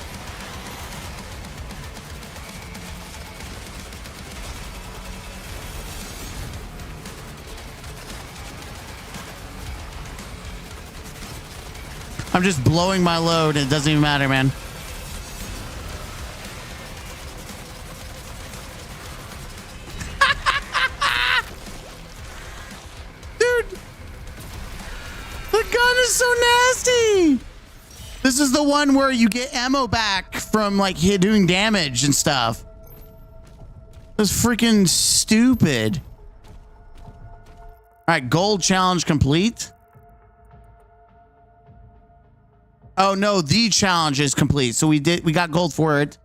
I'm just blowing my load. It doesn't even matter, man. Dude. The gun is so nasty. This is the one where you get ammo back from like doing damage and stuff. That's freaking stupid. All right, gold challenge complete. Oh no, the challenge is complete. So we got gold for it.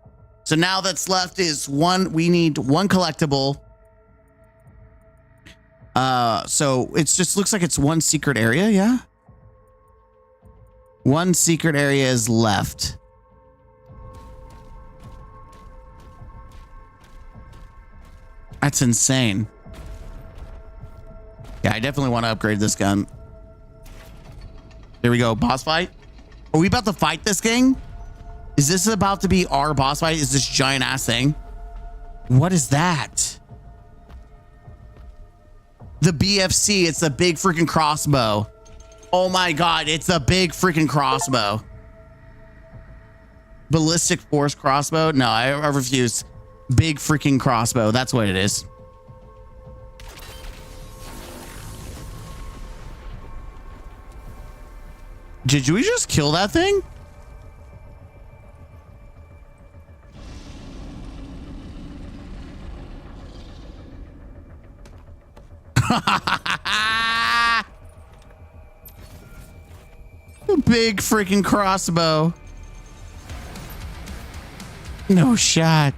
So now that's left is we need one collectible. So it's just looks like it's one secret area, yeah? One secret area is left. That's insane. Yeah, I definitely want to upgrade this gun. Here we go. Boss fight. Are we about to fight this thing? Is this about to be our boss fight? Is this giant ass thing? What is that? The BFC. It's a big freaking crossbow. Oh my god, it's a big freaking crossbow. Ballistic force crossbow? No, I refuse. Big freaking crossbow. That's what it is. Did we just kill that thing? Big freaking crossbow. No shot.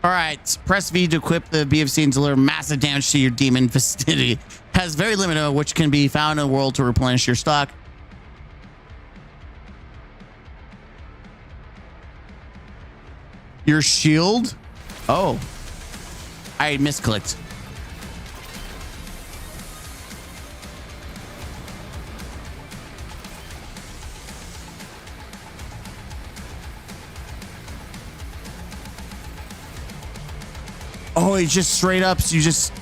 All right, press V to equip the BFC and deliver massive damage to your demon vicinity. Has very limited, which can be found in the world to replenish your stock. Your shield? Oh, I misclicked. Oh, it's just straight up. So you just.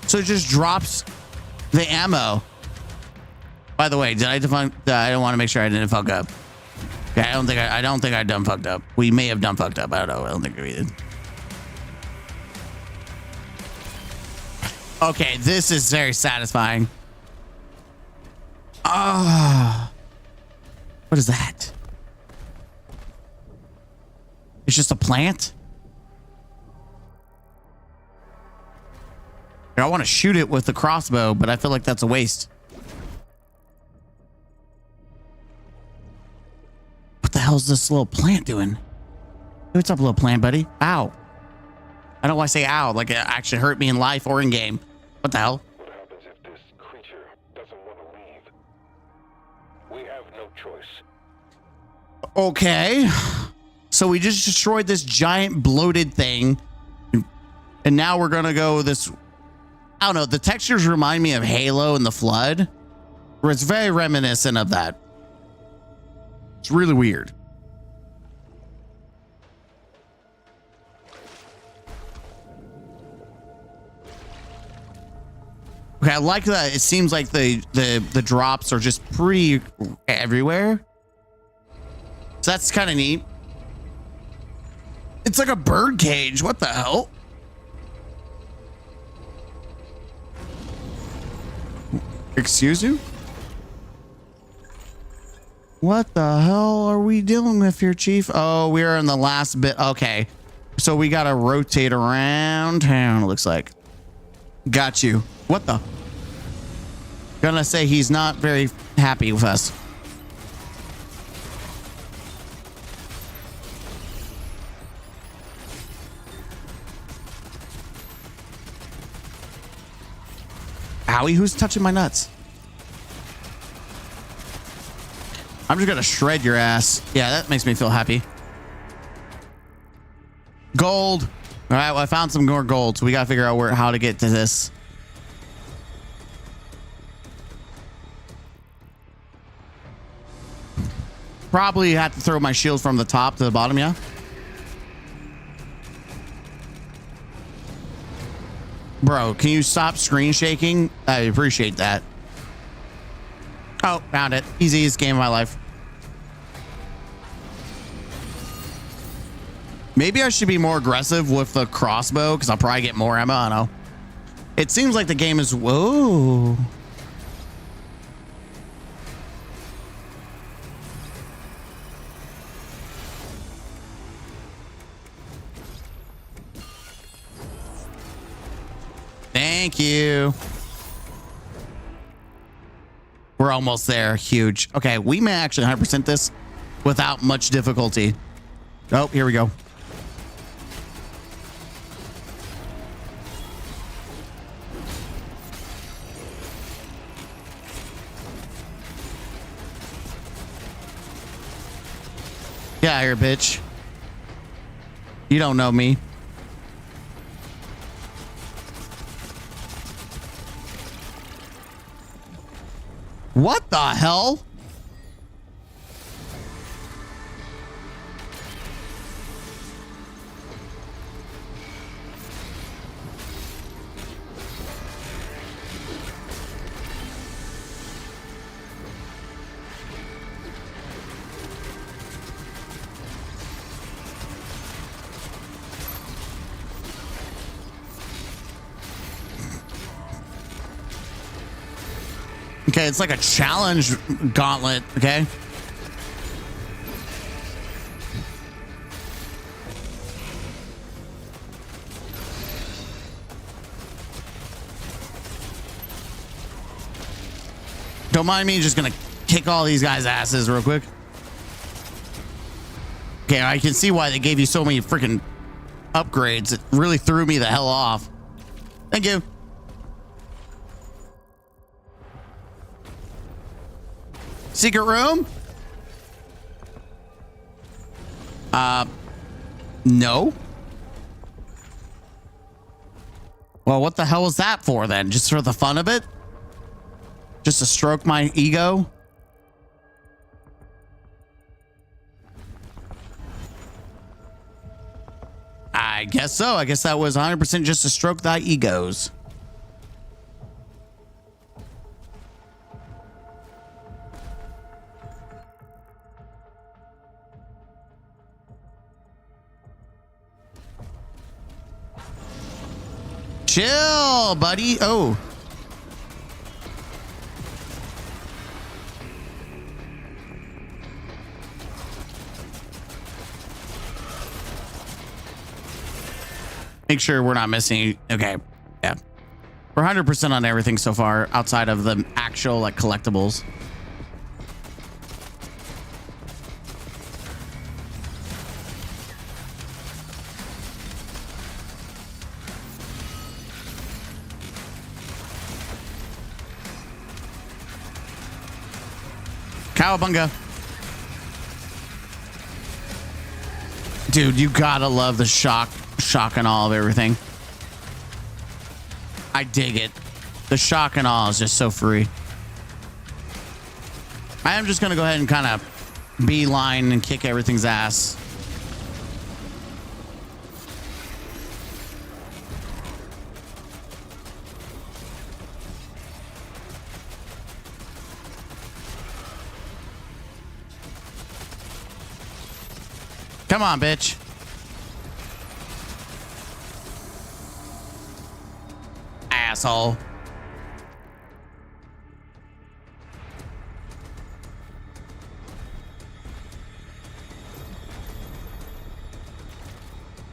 So it just drops the ammo. By the way, did I defunk? I don't want to make sure I didn't fuck up. Okay, I don't think I done fucked up. We may have done fucked up. I don't know. I don't think we did. Okay, this is very satisfying. Ah, what is that? It's just a plant? I want to shoot it with the crossbow, but I feel like that's a waste. What the hell is this little plant doing? Hey, what's up, little plant buddy? Ow. I don't want to say ow, like it actually hurt me in life or in game. What the hell? What happens if this creature doesn't want to leave? We have no choice. Okay. So we just destroyed this giant bloated thing. And now we're going to go this... I don't know. The textures remind me of Halo and the Flood. Where it's very reminiscent of that. It's really weird. Okay, I like that. It seems like the drops are just pretty everywhere. So that's kind of neat. It's like a bird cage. What the hell? Excuse you? What the hell are we dealing with here, Chief? Oh, we're in the last bit. Okay. So we got to rotate around town, it looks like. Got you. What the? Gonna say he's not very happy with us. Owie, who's touching my nuts? I'm just gonna shred your ass. Yeah, that makes me feel happy. Gold. All right, well, I found some more gold, so we gotta figure out how to get to this. Probably have to throw my shield from the top to the bottom, yeah? Bro, can you stop screen shaking? I appreciate that. Oh, found it. Easiest game of my life. Maybe I should be more aggressive with the crossbow because I'll probably get more ammo. I don't know. It seems like the game is... Whoa. Thank you. We're almost there. Huge. Okay, we may actually 100% this without much difficulty. Oh, here we go. Get out of here, bitch. You don't know me. What the hell? Okay, it's like a challenge gauntlet, okay? Don't mind me, just gonna kick all these guys' asses real quick. Okay, I can see why they gave you so many freaking upgrades. It really threw me the hell off. Thank you. Secret room? No. Well, what the hell is that for then? Just for the fun of it? Just to stroke my ego? I guess so. I guess that was 100% just to stroke thy egos. Chill, buddy. Oh. Make sure we're not missing. Okay. Yeah. We're 100% on everything so far outside of the actual like collectibles. Cowabunga. Dude, you gotta love the shock and awe of everything. I dig it. The shock and awe is just so free. I am just gonna go ahead and kind of beeline and kick everything's ass. Come on, bitch. Asshole.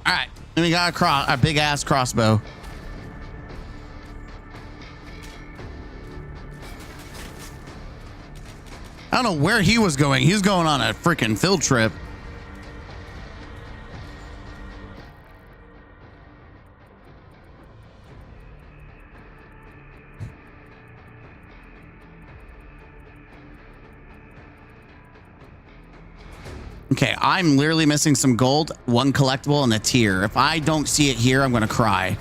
All right, and we got a big ass crossbow. I don't know where he was going. He was going on a freaking field trip. Okay, I'm literally missing some gold, one collectible, and a tier. If I don't see it here, I'm gonna cry.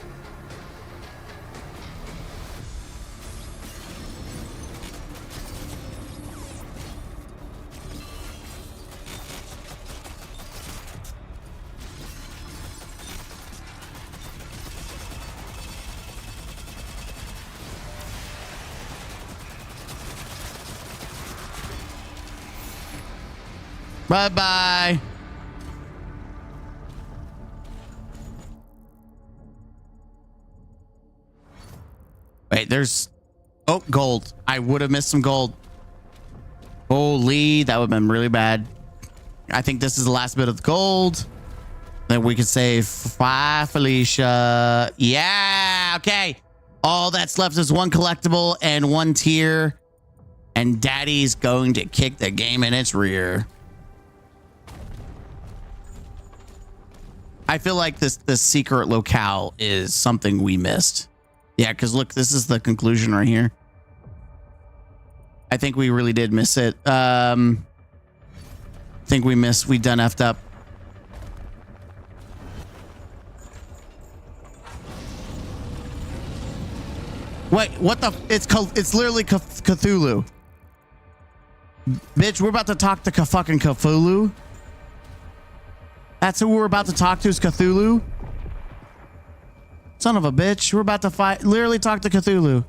Bye-bye. Wait, there's... Oh, gold. I would have missed some gold. Holy, that would have been really bad. I think this is the last bit of the gold. Then we could say, bye, Felicia. Yeah, okay. All that's left is one collectible and one tier. And Daddy's going to kick the game in its rear. I feel like this secret locale is something we missed. Yeah, because look, this is the conclusion right here. I think we really did miss it. I think we done effed up. Wait, what the? It's literally Cthulhu. Bitch, we're about to talk to fucking Cthulhu. That's who we're about to talk to, is Cthulhu. Son of a bitch. We're about to literally talk to Cthulhu.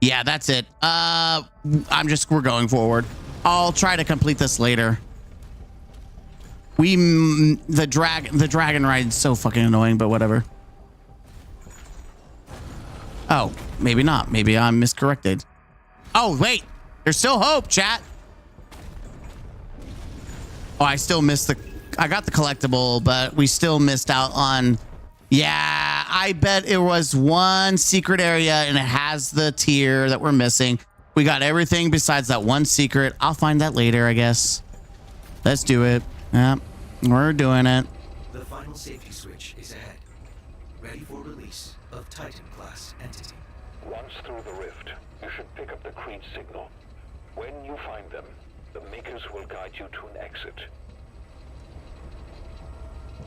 Yeah, that's it. We're going forward. I'll try to complete this later. The dragon ride is so fucking annoying, but whatever. Oh, maybe not. Maybe I'm miscorrected. Oh, wait. There's still hope, chat. Oh, I still missed I got the collectible, but we still missed out on... Yeah, I bet it was one secret area and it has the tier that we're missing. We got everything besides that one secret. I'll find that later, I guess. Let's do it. Yeah, we're doing it. The final safety switch is ahead. Ready for release of Titan-class entity. Once through the rift, you should pick up the Creed signal. When you find them, the Makers will guide you to an exit.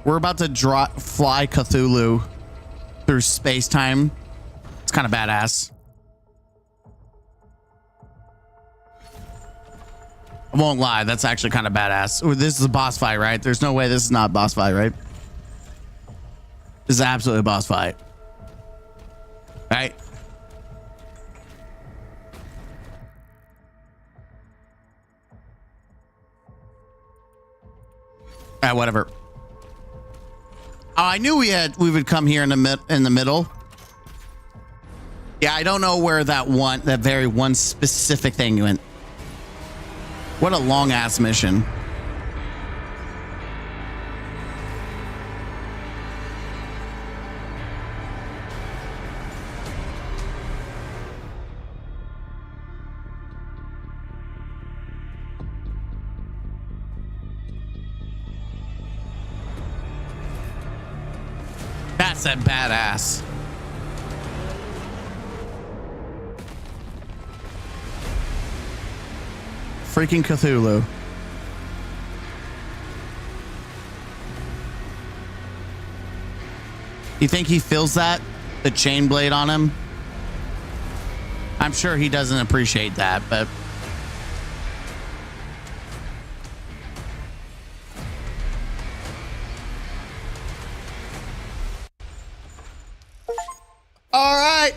We're about to fly Cthulhu through space-time. It's kind of badass. I won't lie, that's actually kind of badass. Ooh, this is a boss fight, right? There's no way this is not a boss fight, right? This is absolutely a boss fight. Right? Whatever. Oh, I knew we would come here in the middle. Yeah, I don't know where that very one specific thing went. What a long ass mission. That's a badass. Freaking Cthulhu. You think he feels that? The chain blade on him? I'm sure he doesn't appreciate that, but... All right.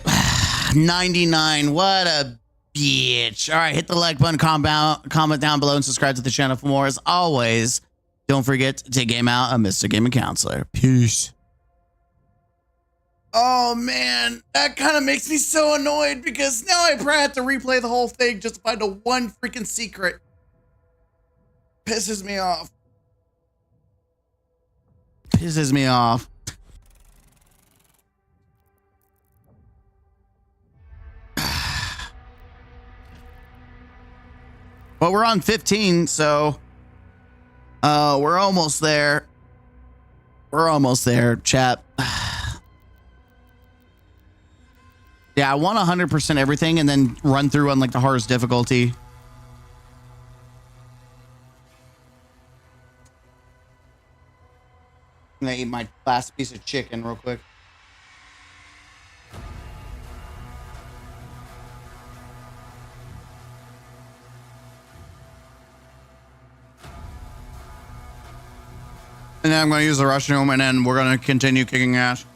99. What a bitch. All right. Hit the like button, comment down below, and subscribe to the channel for more. As always, don't forget to game out a Mr. Gaming Counselor. Peace. Oh, man. That kind of makes me so annoyed because now I probably have to replay the whole thing just to find a one freaking secret. Pisses me off. Pisses me off. Well, we're on 15, so we're almost there. We're almost there, chat. Yeah, I want 100% everything and then run through on like the hardest difficulty. I'm gonna eat my last piece of chicken real quick. And then I'm going to use the restroom, and then we're going to continue kicking ass.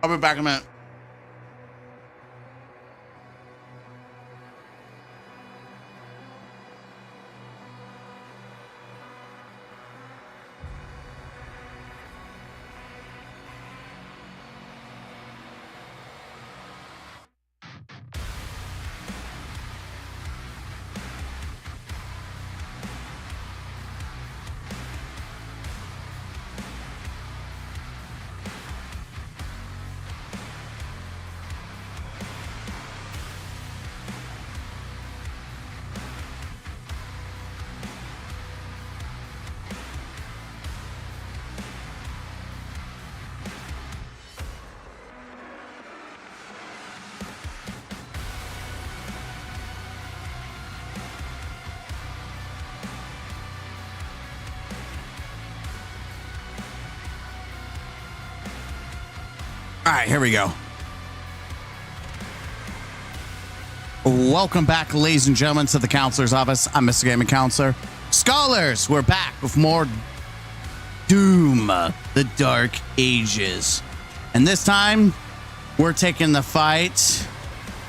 I'll be back in a minute. All right, here we go. Welcome back, ladies and gentlemen, to the Counselor's Office. I'm Mr. Gaming Counselor. Scholars, we're back with more Doom, the Dark Ages. And this time, we're taking the fight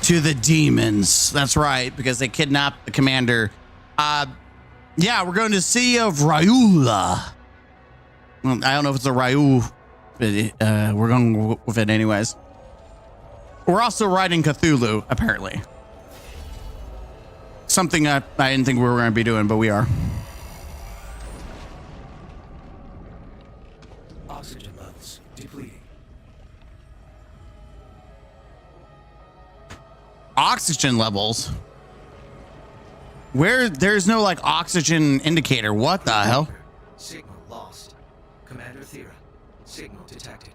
to the demons. That's right, because they kidnapped the commander. Yeah, we're going to the city of Ryula. Well, I don't know if it's a Ryu. We're going with it anyways. We're also riding Cthulhu, apparently. Something I didn't think we were going to be doing, but we are. Oxygen levels depleting. Oxygen levels? Where? There's no like oxygen indicator. What the hell? Signal lost. Commander Thera. Signal detected.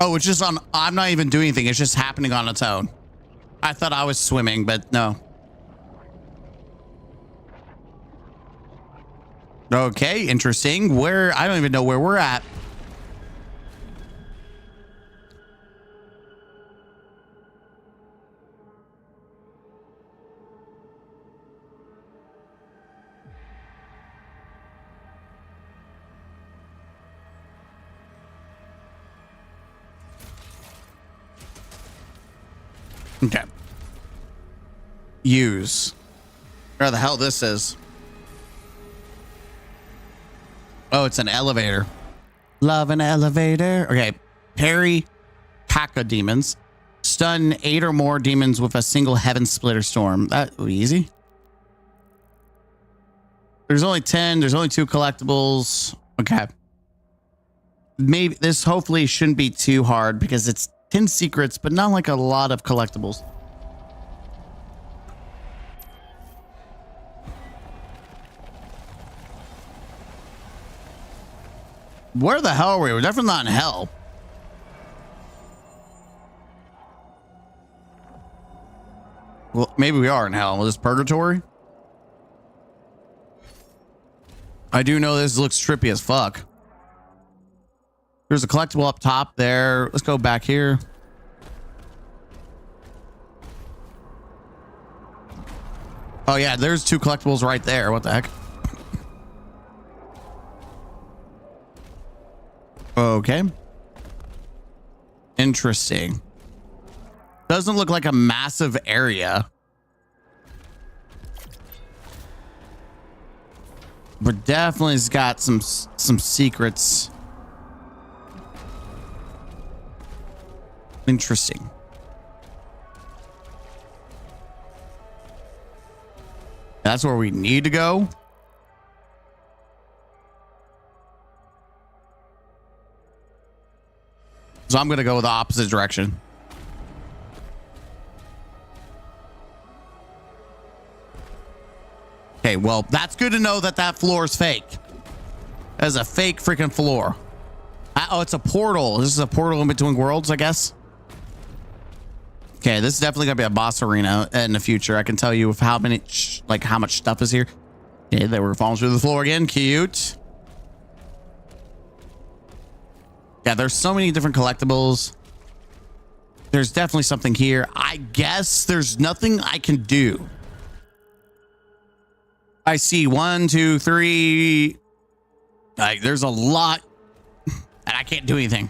Oh, it's just on. I'm not even doing anything. It's just happening on its own. I thought I was swimming, but no. Okay, interesting. Where, I don't even know where we're at. Okay. Use. Where the hell this is? Oh, it's an elevator. Love an elevator. Okay. Parry Kaka demons. Stun 8 or more demons with a single heaven splitter storm. That would be easy. There's only 10. There's only 2 collectibles. Okay. Maybe this hopefully shouldn't be too hard because it's 10 secrets, but not like a lot of collectibles. Where the hell are we? We're definitely not in hell. Well, maybe we are in hell. Was this purgatory? I do know this looks trippy as fuck. There's a collectible up top there. Let's go back here. Oh yeah, there's 2 collectibles right there. What the heck? Okay. Interesting. Doesn't look like a massive area. But definitely has got some secrets. Interesting. That's where we need to go. So I'm going to go the opposite direction. Okay, well, that's good to know that that floor is fake. That is a fake freaking floor. Oh, it's a portal. This is a portal in between worlds, I guess. Okay, this is definitely gonna be a boss arena in the future. I can tell you with how many, like how much stuff is here. Okay, they were falling through the floor again. Cute. Yeah, there's so many different collectibles. There's definitely something here. I guess there's nothing I can do. I see 1, 2, 3. Like, there's a lot, and I can't do anything.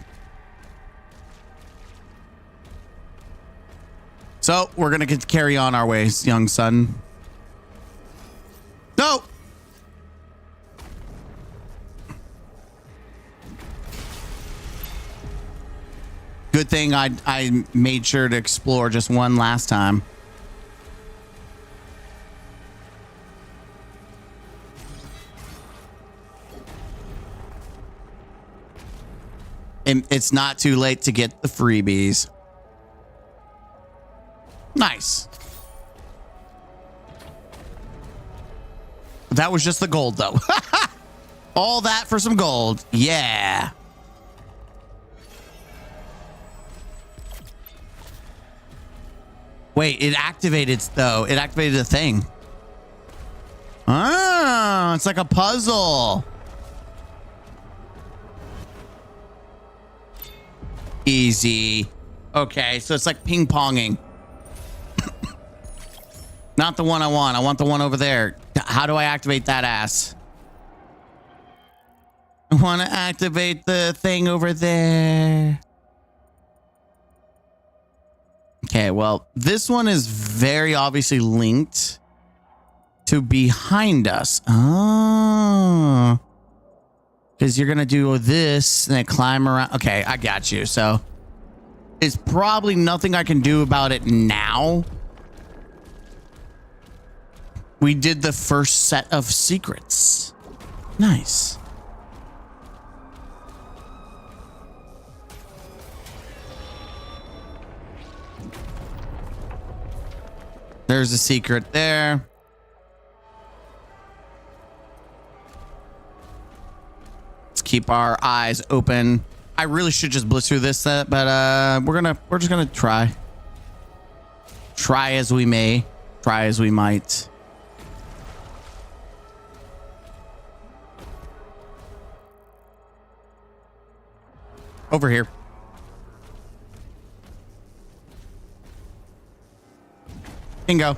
So we're gonna get to carry on our ways, young son. No. Good thing I made sure to explore just one last time. And it's not too late to get the freebies. Nice. That was just the gold, though. All that for some gold. Yeah. Wait, it activated, though. It activated the thing. Ah, it's like a puzzle. Easy. Okay, so it's like ping-ponging. Not the one I want. I want the one over there. How do I activate that ass? I want to activate the thing over there. Okay, well, this one is very obviously linked to behind us. Oh. Because you're going to do this and then climb around. Okay, I got you. So it's probably nothing I can do about it now. We did the first set of secrets. Nice. There's a secret there. Let's keep our eyes open. I really should just blitz through this set, but we're just gonna try. Try as we may, try as we might. Over here. Bingo.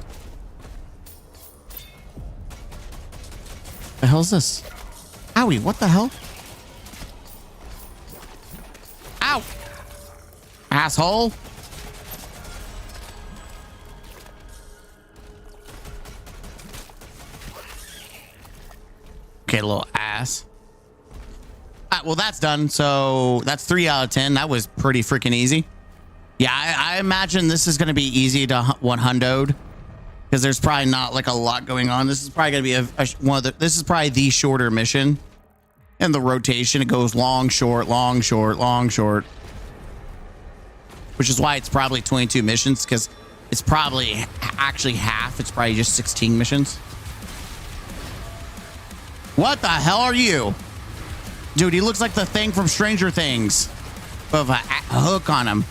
The hell's this? Owie, what the hell? Ow! Asshole. Okay, little ass. Well, that's done. So that's 3 out of 10. That was pretty freaking easy. Yeah, I imagine this is going to be easy to 100'd because there's probably not like a lot going on. This is probably going to be this is probably the shorter mission. And the rotation, it goes long, short, long, short, long, short. Which is why it's probably 22 missions, because it's probably actually half. It's probably just 16 missions. What the hell are you? Dude, he looks like the thing from Stranger Things with a hook on him.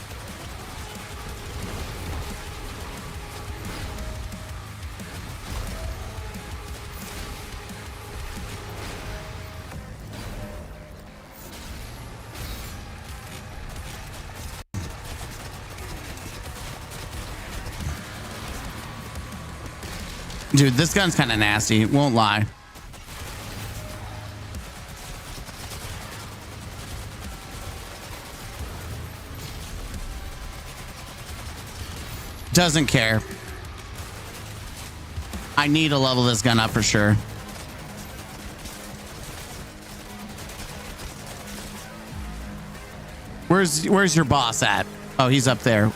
Dude, this gun's kind of nasty. Won't lie. Doesn't care. I need to level this gun up for sure. Where's your boss at? Oh, he's up there.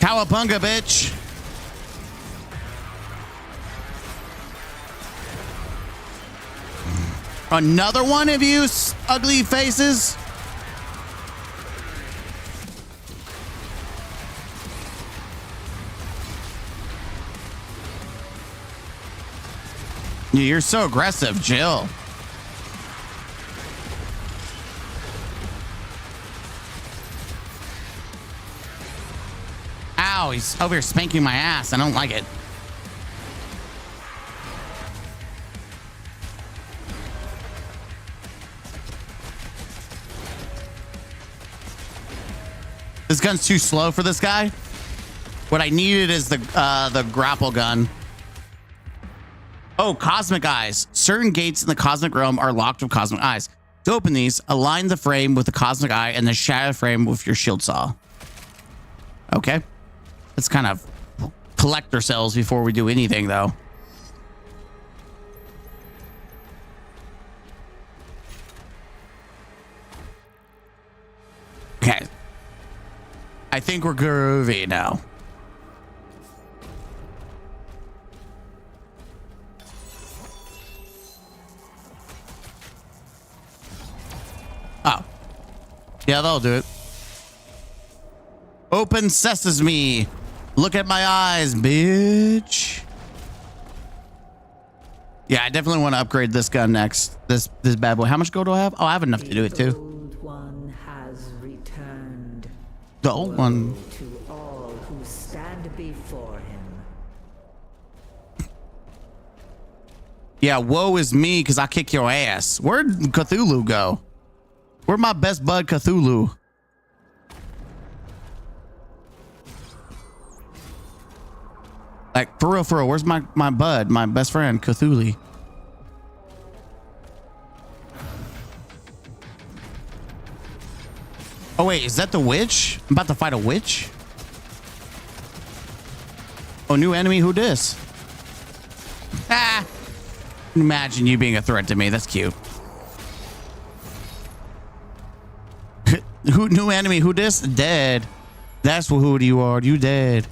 Cowabunga, bitch. Another one of you ugly faces. You're so aggressive, Jill. Ow, he's over here spanking my ass. I don't like it. This gun's too slow for this guy. What I needed is the grapple gun. Oh, cosmic eyes. Certain gates in the cosmic realm are locked with cosmic eyes. To open these, align the frame with the cosmic eye and the shadow frame with your shield saw. Okay. Let's kind of collect ourselves before we do anything, though. Okay. I think we're groovy now. Oh. Yeah, that'll do it. Open sesame. Look at my eyes, bitch. Yeah, I definitely want to upgrade this gun next. This bad boy. How much gold do I have? Oh, I have enough to do it too. The old one has returned. The old one. To all who stand before him. Yeah, woe is me because I kick your ass. Where'd Cthulhu go? Where'd my best bud Cthulhu? Like, for real, where's my bud, my best friend, Cthulhu? Oh, wait, is that the witch? I'm about to fight a witch? Oh, new enemy, who dis? Ah! Imagine you being a threat to me, that's cute. Who new enemy, who dis? Dead. That's who you are, you dead.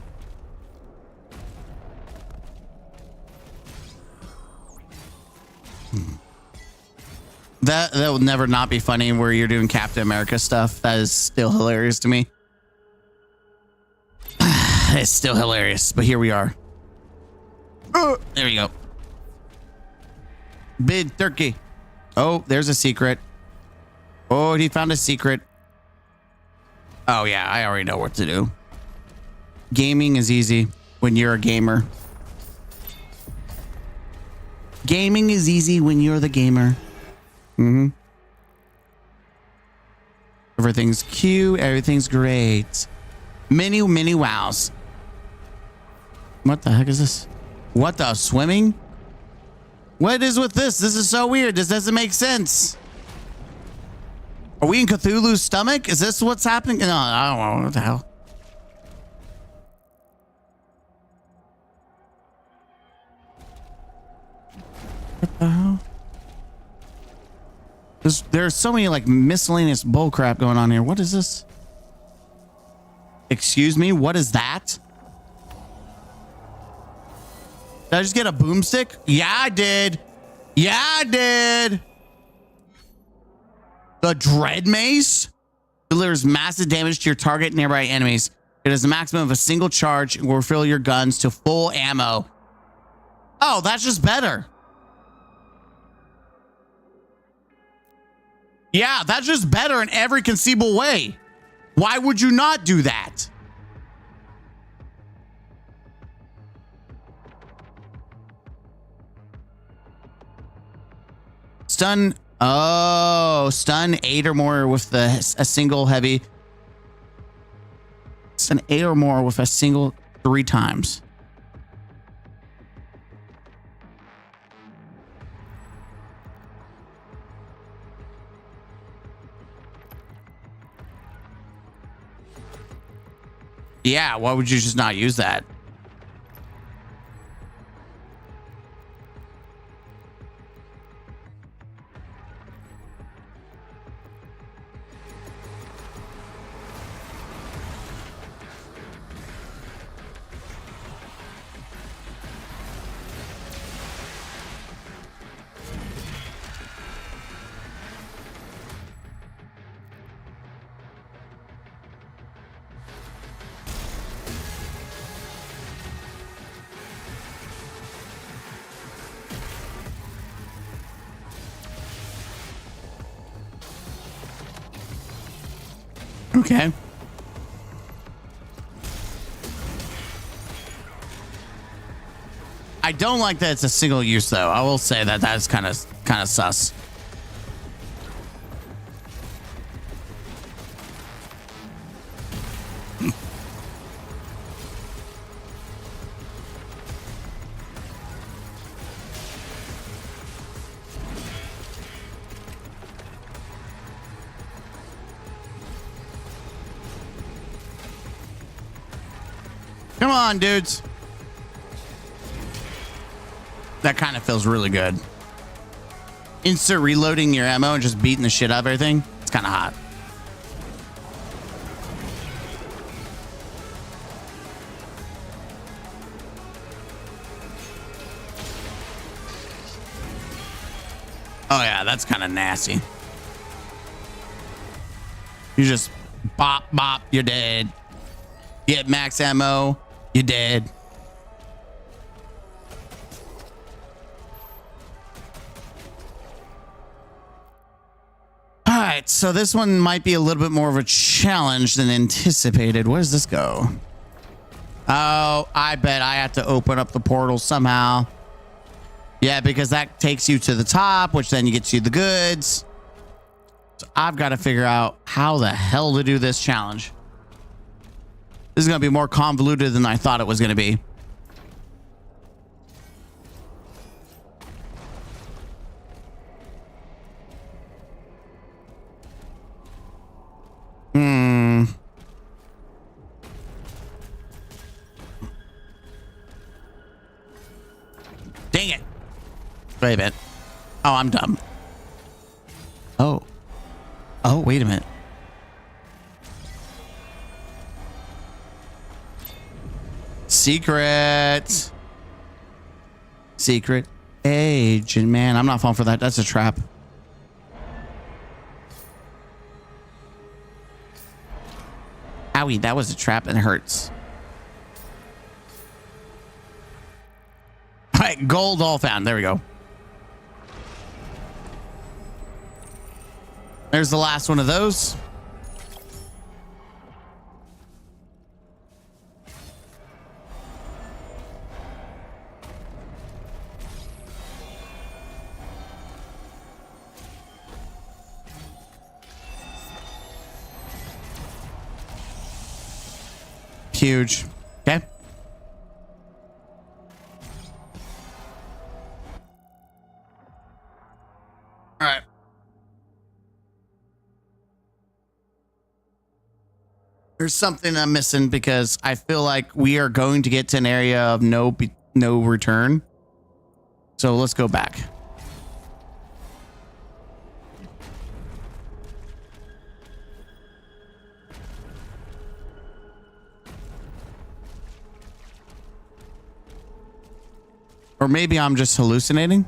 That will never not be funny where you're doing Captain America stuff. That is still hilarious to me. It's still hilarious, but here we are. There we go. Big turkey. Oh, there's a secret. Oh, he found a secret. Oh, yeah, I already know what to do. Gaming is easy when you're a gamer. Gaming is easy when you're the gamer. Mm-hmm. Everything's cute. Everything's great. Many wows. What the heck is this? What the swimming? What is with this? This is so weird. This doesn't make sense. Are we in Cthulhu's stomach? Is this what's happening? No, I don't know. What the hell? What the hell? There's so many like miscellaneous bullcrap going on here. What is this? Excuse me? What is that? Did I just get a boomstick? Yeah, I did. Yeah, I did. The Dread Mace delivers massive damage to your target and nearby enemies. It has a maximum of a single charge and will refill your guns to full ammo. Oh, that's just better. Yeah, that's just better in every conceivable way. Why would you not do that? Stun. Oh, stun 8 or more with a single heavy. Stun 8 or more with a single 3 times. Yeah, why would you just not use that? Okay. I don't like that it's a single use though. I will say that that's kind of sus. Come on, dudes. That kind of feels really good. Instant reloading your ammo and just beating the shit out of everything. It's kind of hot. Oh yeah, that's kind of nasty. You just bop, bop, you're dead. Get max ammo, you're dead. All right, so this one might be a little bit more of a challenge than anticipated. Where does this go? Oh, I bet I have to open up the portal somehow. Yeah, because that takes you to the top, which then you get to the goods. So I've got to figure out how the hell to do this challenge. This is going to be more convoluted than I thought it was going to be. Dang it. Wait a minute. Oh, I'm dumb. Oh. Oh, wait a minute. Secret. Secret agent. Man, I'm not falling for that. That's a trap. Owie, that was a trap and it hurts. All right, gold all found. There we go. There's the last one of those. Huge. Okay. All right. There's something I'm missing because I feel like we are going to get to an area of no return. So let's go back. Or maybe I'm just hallucinating.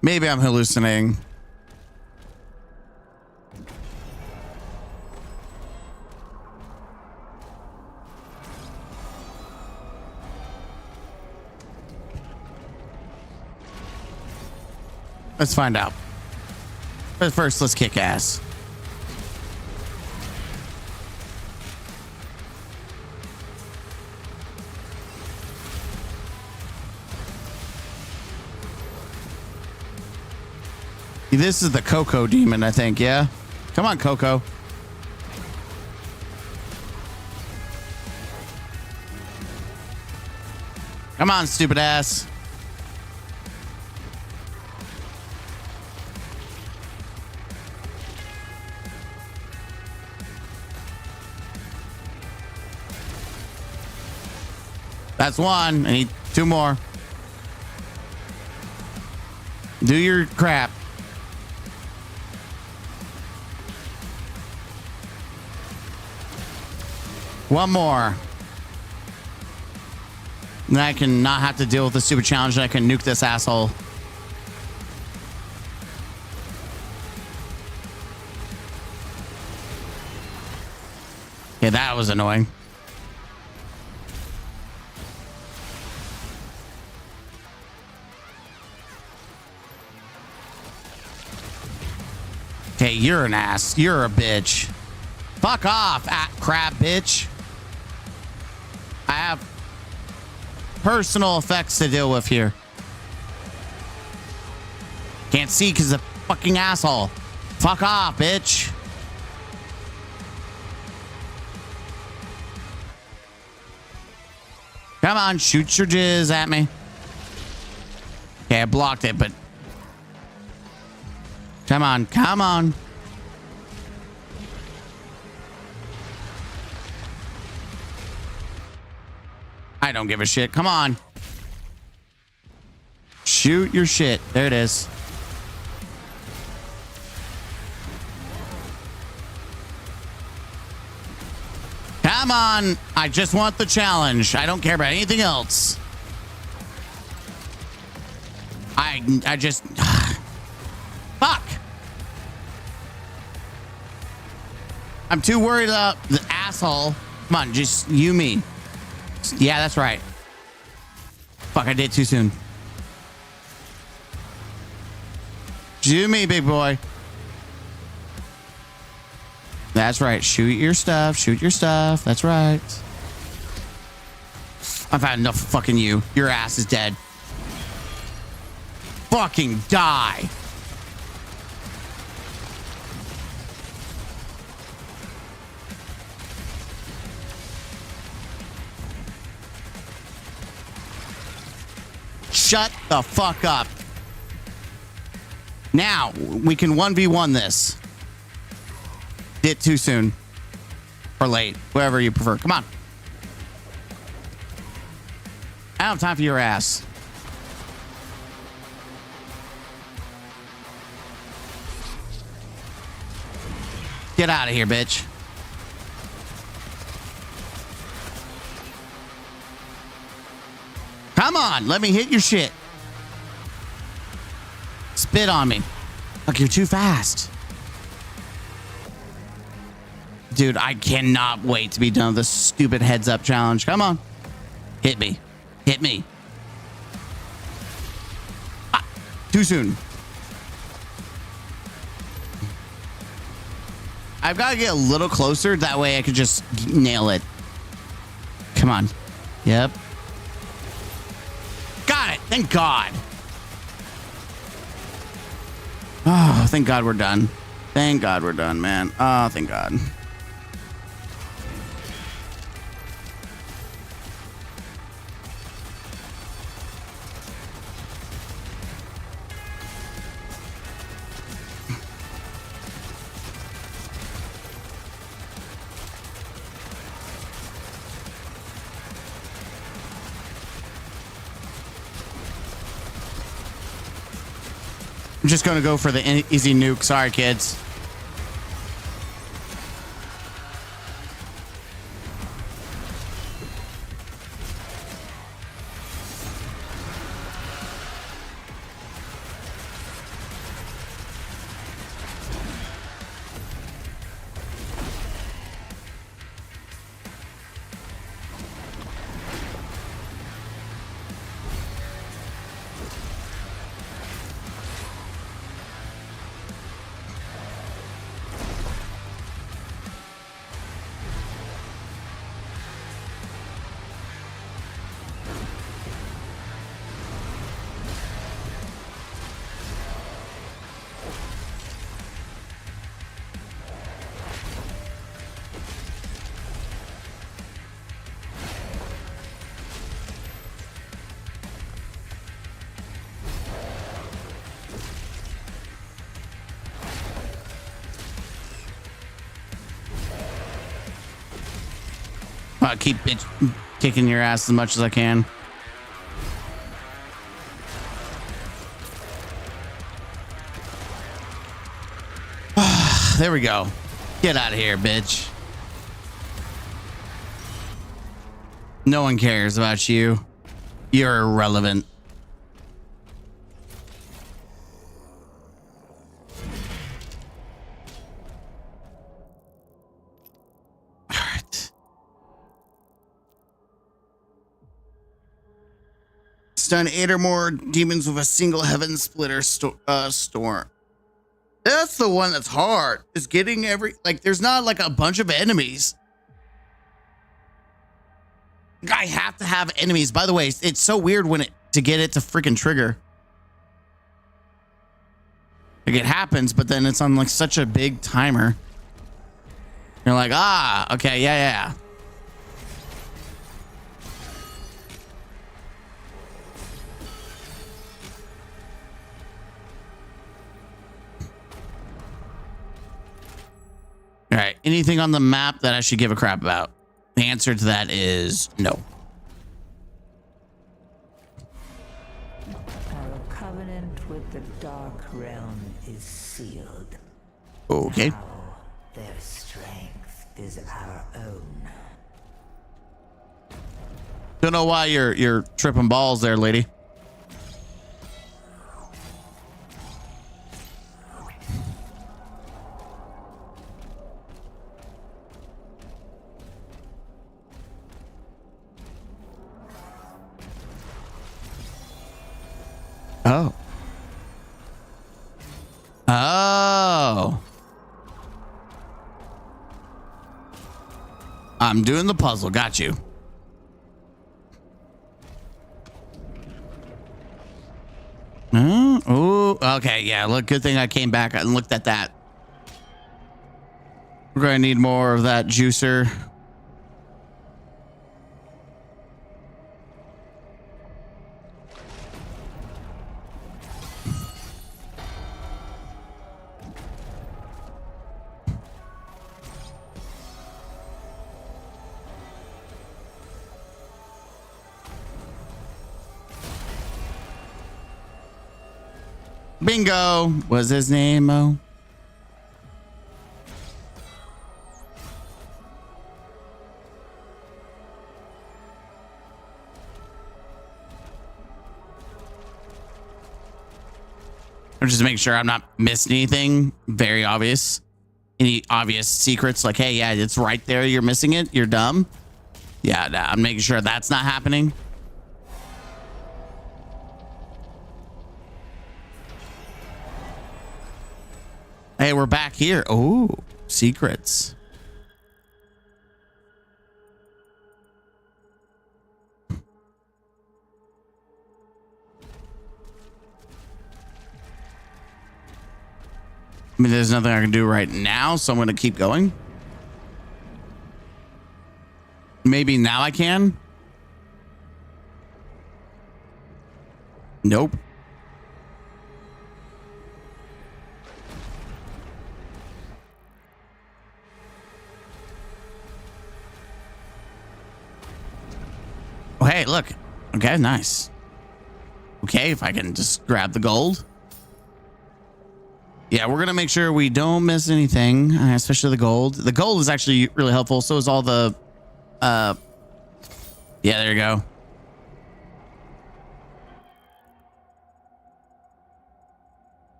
Maybe I'm hallucinating. Let's find out. But first, let's kick ass. This is the Coco demon, I think. Yeah. Come on, Coco. Come on, stupid ass. That's one. I need two more. Do your crap. One more. Then I can not have to deal with the stupid challenge and I can nuke this asshole. Okay, that was annoying. Okay, you're an ass. You're a bitch. Fuck off, crap bitch. I have personal effects to deal with here. Can't see because of the fucking asshole. Fuck off, bitch. Come on, shoot your jizz at me. Okay, I blocked it, but... Come on, come on. I don't give a shit. Come on. Shoot your shit. There it is. Come on. I just want the challenge. I don't care about anything else. I just... Fuck. I'm too worried about the asshole. Come on, just you me. Yeah, that's right. Fuck, I did too soon. Do me, big boy. That's right. Shoot your stuff. Shoot your stuff. That's right. I've had enough of fucking you. Your ass is dead. Fucking die. Shut the fuck up. Now, we can 1v1 this. Did too soon. Or late. Whatever you prefer. Come on. I don't have time for your ass. Get out of here, bitch. Come on, let me hit your shit. Spit on me. Look, you're too fast. Dude, I cannot wait to be done with this stupid heads up challenge. Come on. Hit me. Hit me. Ah, too soon. I've got to get a little closer. That way I could just nail it. Come on. Yep. Got it. Thank God. Oh, thank God we're done. Thank God we're done, man. Oh, thank God. I'm just going to go for the easy nuke. Sorry, kids. Keep kicking your ass as much as I can. There we go. Get out of here, bitch. No one cares about you. You're irrelevant. Stun 8 or more demons with a single heaven splitter storm. That's the one that's hard. Is getting there's not like a bunch of enemies. I have to have enemies. By the way, it's so weird to get it to freaking trigger. Like it happens, but then it's on like such a big timer. You're like, okay, yeah. All right. Anything on the map that I should give a crap about? The answer to that is no. Our covenant with the Dark Realm is sealed. Okay. Now their strength is our own. Don't know why you're tripping balls there, lady. Oh. I'm doing the puzzle. Got you. Oh, okay. Yeah, look, good thing I came back and looked at that. We're going to need more of that juicer. Bingo. Was his name Mo? I'm just making sure I'm not missing anything very obvious. Any obvious secrets like, hey, yeah, it's right there. You're missing it. You're dumb. Yeah, I'm making sure that's not happening. Hey, we're back here. Oh, secrets. I mean, there's nothing I can do right now, so I'm going to keep going. Maybe now I can. Nope. Oh, hey, look. Okay, nice. Okay, if I can just grab the gold. Yeah, we're going to make sure we don't miss anything, especially the gold. The gold is actually really helpful. So is all the... yeah, there you go.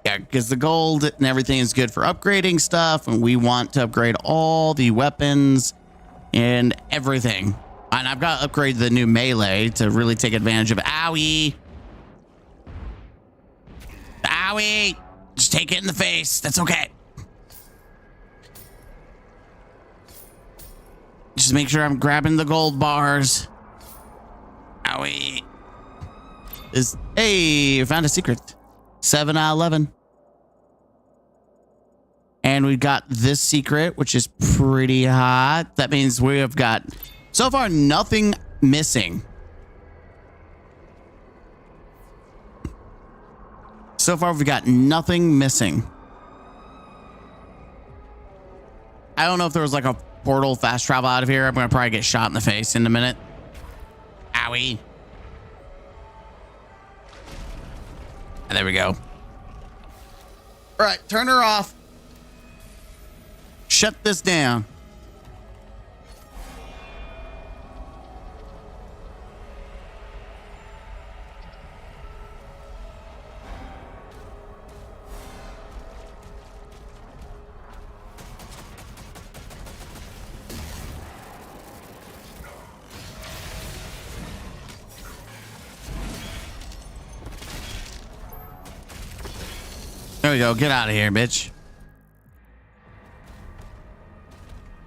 Yeah, because the gold and everything is good for upgrading stuff. And we want to upgrade all the weapons and everything. And I've got to upgrade the new melee to really take advantage of... Owie! Owie! Just take it in the face. That's okay. Just make sure I'm grabbing the gold bars. Owie. Hey, found a secret. 7 out of 11. And we got this secret, which is pretty hot. That means we have got, so far, nothing missing. So far, we've got nothing missing. I don't know if there was like a portal fast travel out of here. I'm going to probably get shot in the face in a minute. Owie. And there we go. All right, turn her off. Shut this down. There we go. Get out of here, bitch.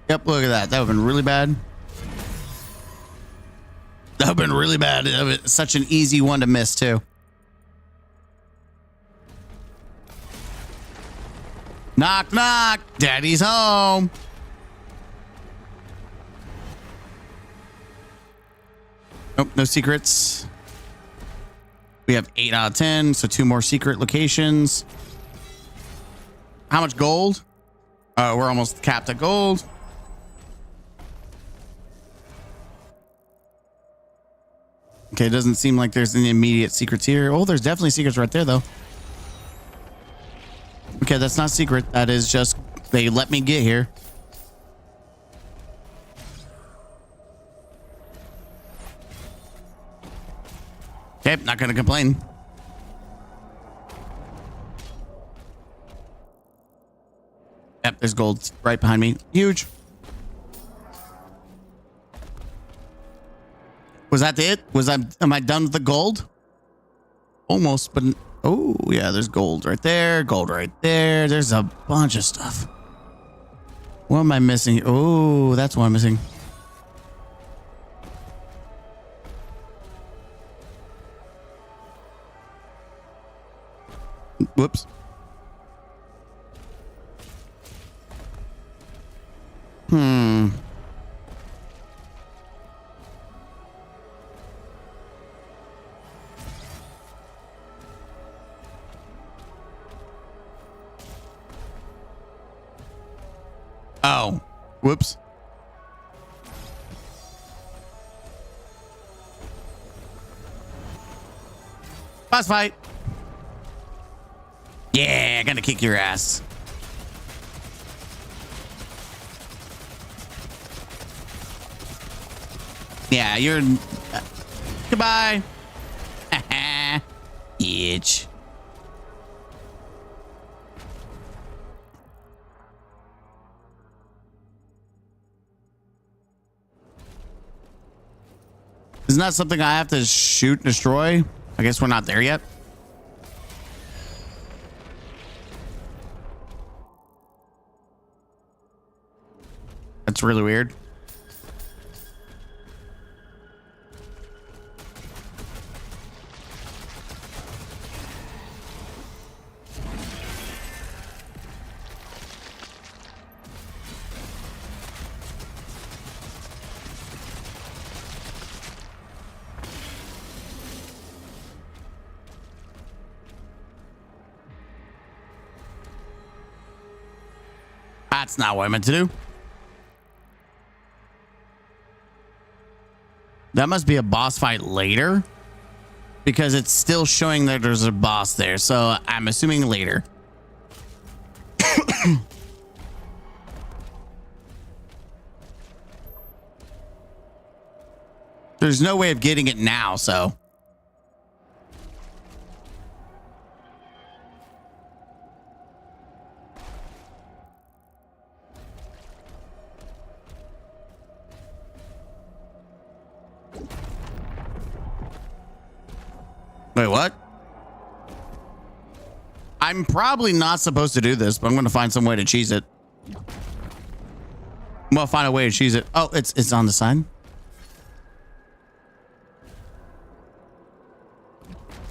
Yep, look at that. That would have been really bad. That would have been really bad. That was such an easy one to miss, too. Knock, knock. Daddy's home. Nope, no secrets. We have 8 out of 10, so 2 more secret locations. How much gold? We're almost capped at gold. Okay, it doesn't seem like there's any immediate secrets here. Oh, there's definitely secrets right there, though. Okay, that's not secret. That is just they let me get here. Okay, not gonna complain. Yep, there's gold right behind me. Huge. Was that it? Am I done with the gold? Almost, but oh yeah, there's gold right there, gold right there. There's a bunch of stuff. What am I missing? Oh, that's what I'm missing. Whoops. Oh, whoops. Boss fight. Yeah, gonna kick your ass. Yeah, you're... goodbye. Itch. Isn't that something I have to shoot and destroy? I guess we're not there yet. That's really weird. That's not what I meant to do. That must be a boss fight later, because it's still showing that there's a boss there. So I'm assuming later. There's no way of getting it now, so. Wait, what? I'm probably not supposed to do this, but I'm going to find some way to cheese it. I'm going to find a way to cheese it. Oh, it's on the side.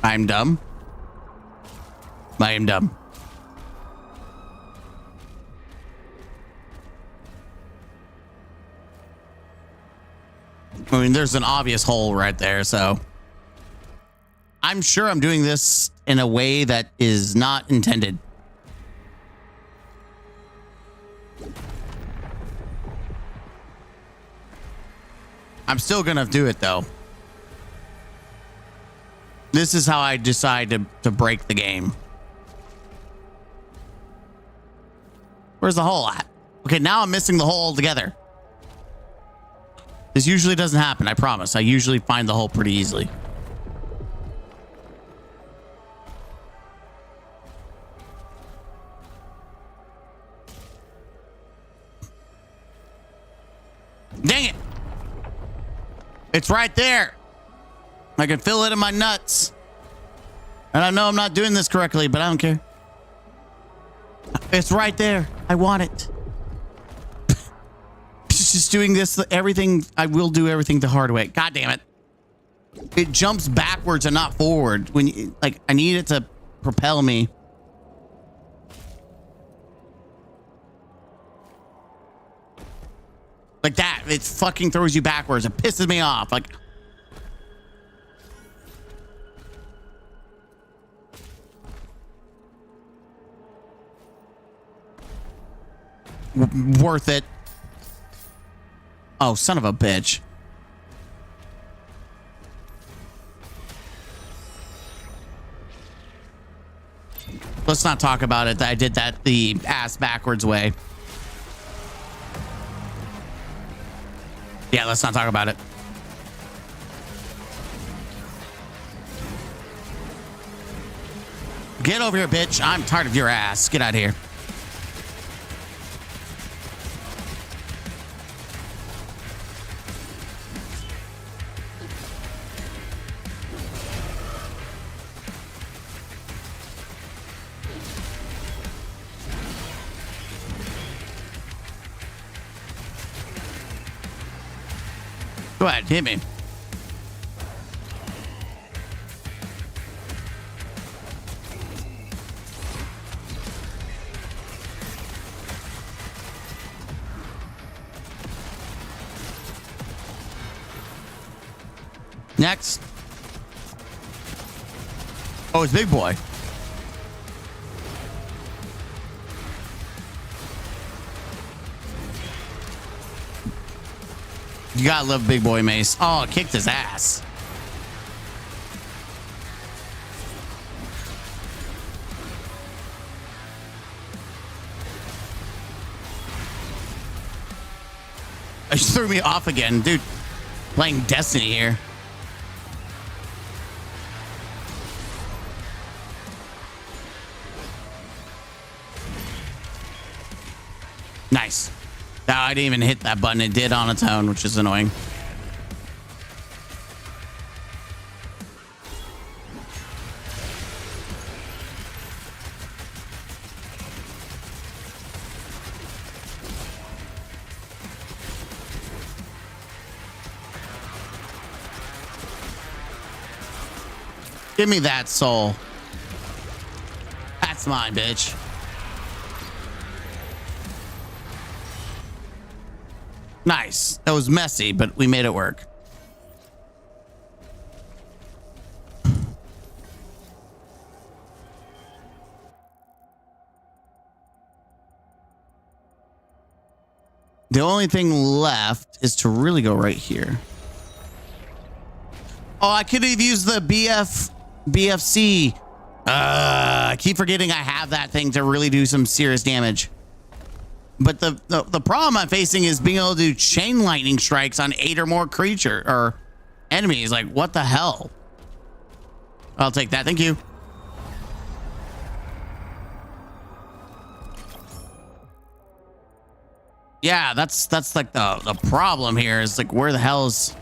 I'm dumb. I am dumb. I mean, there's an obvious hole right there, so. I'm sure I'm doing this in a way that is not intended. I'm still gonna do it though. This is how I decide to break the game. Where's the hole at? Okay, now I'm missing the hole altogether. This usually doesn't happen, I promise. I usually find the hole pretty easily. Dang it. It's right there. I can feel it in my nuts. And I know I'm not doing this correctly, but I don't care. It's right there. I want it. Just doing this, everything. I will do everything the hard way. God damn it. It jumps backwards and not forward. When you, like, I need it to propel me. Like that. It fucking throws you backwards. It pisses me off. Like. Worth it. Oh, son of a bitch. Let's not talk about it. I did that the ass backwards way. Yeah, let's not talk about it. Get over here, bitch. I'm tired of your ass. Get out of here. Go ahead, hit me. Next. Oh, it's Big Boy. You gotta love Big Boy Mace. Oh, it kicked his ass. It just threw me off again, dude. Playing Destiny here. Nice. I didn't even hit that button. It did on its own, which is annoying. Give me that soul. That's mine, bitch. Nice. That was messy, but we made it work. The only thing left is to really go right here. Oh, I could have used the BFC. I keep forgetting I have that thing to really do some serious damage. But the problem I'm facing is being able to do chain lightning strikes on 8 or more creature or enemies. Like, what the hell? I'll take that. Thank you. Yeah, that's like the problem here is like, where the hell is...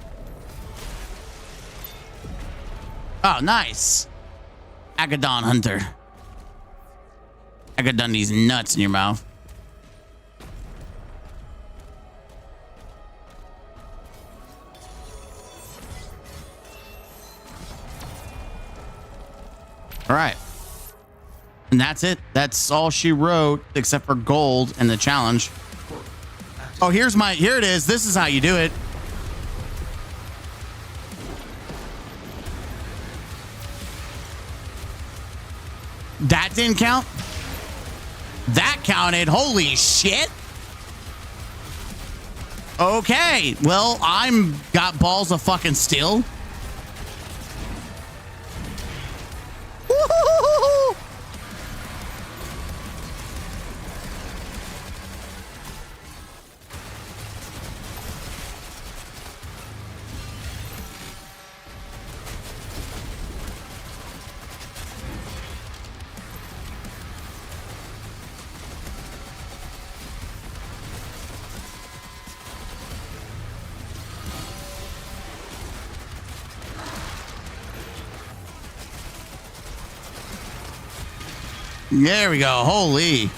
Oh, nice. Agadon Hunter. Agadon these nuts in your mouth. All right. And that's it. That's all she wrote, except for gold and the challenge. Oh, here it is. This is how you do it. That didn't count? That counted. Holy shit. Okay. Well, I'm got balls of fucking steel. Woo-hoo-hoo-hoo-hoo. There we go. Holy.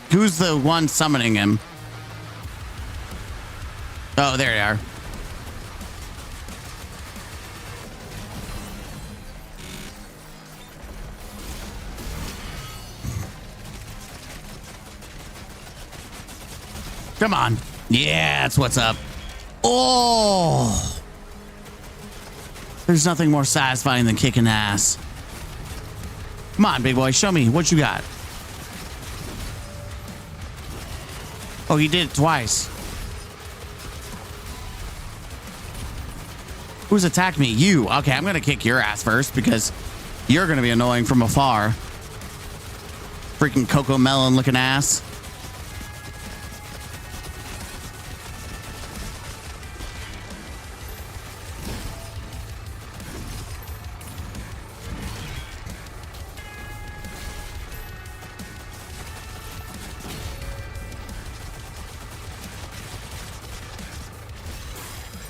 Who's the one summoning him? Oh, there they are. Come on. Yeah, that's what's up. Oh. There's nothing more satisfying than kicking ass. Come on, big boy. Show me what you got. Oh, he did it twice. Who's attacked me? You. Okay, I'm going to kick your ass first because you're going to be annoying from afar. Freaking cocoa melon looking ass.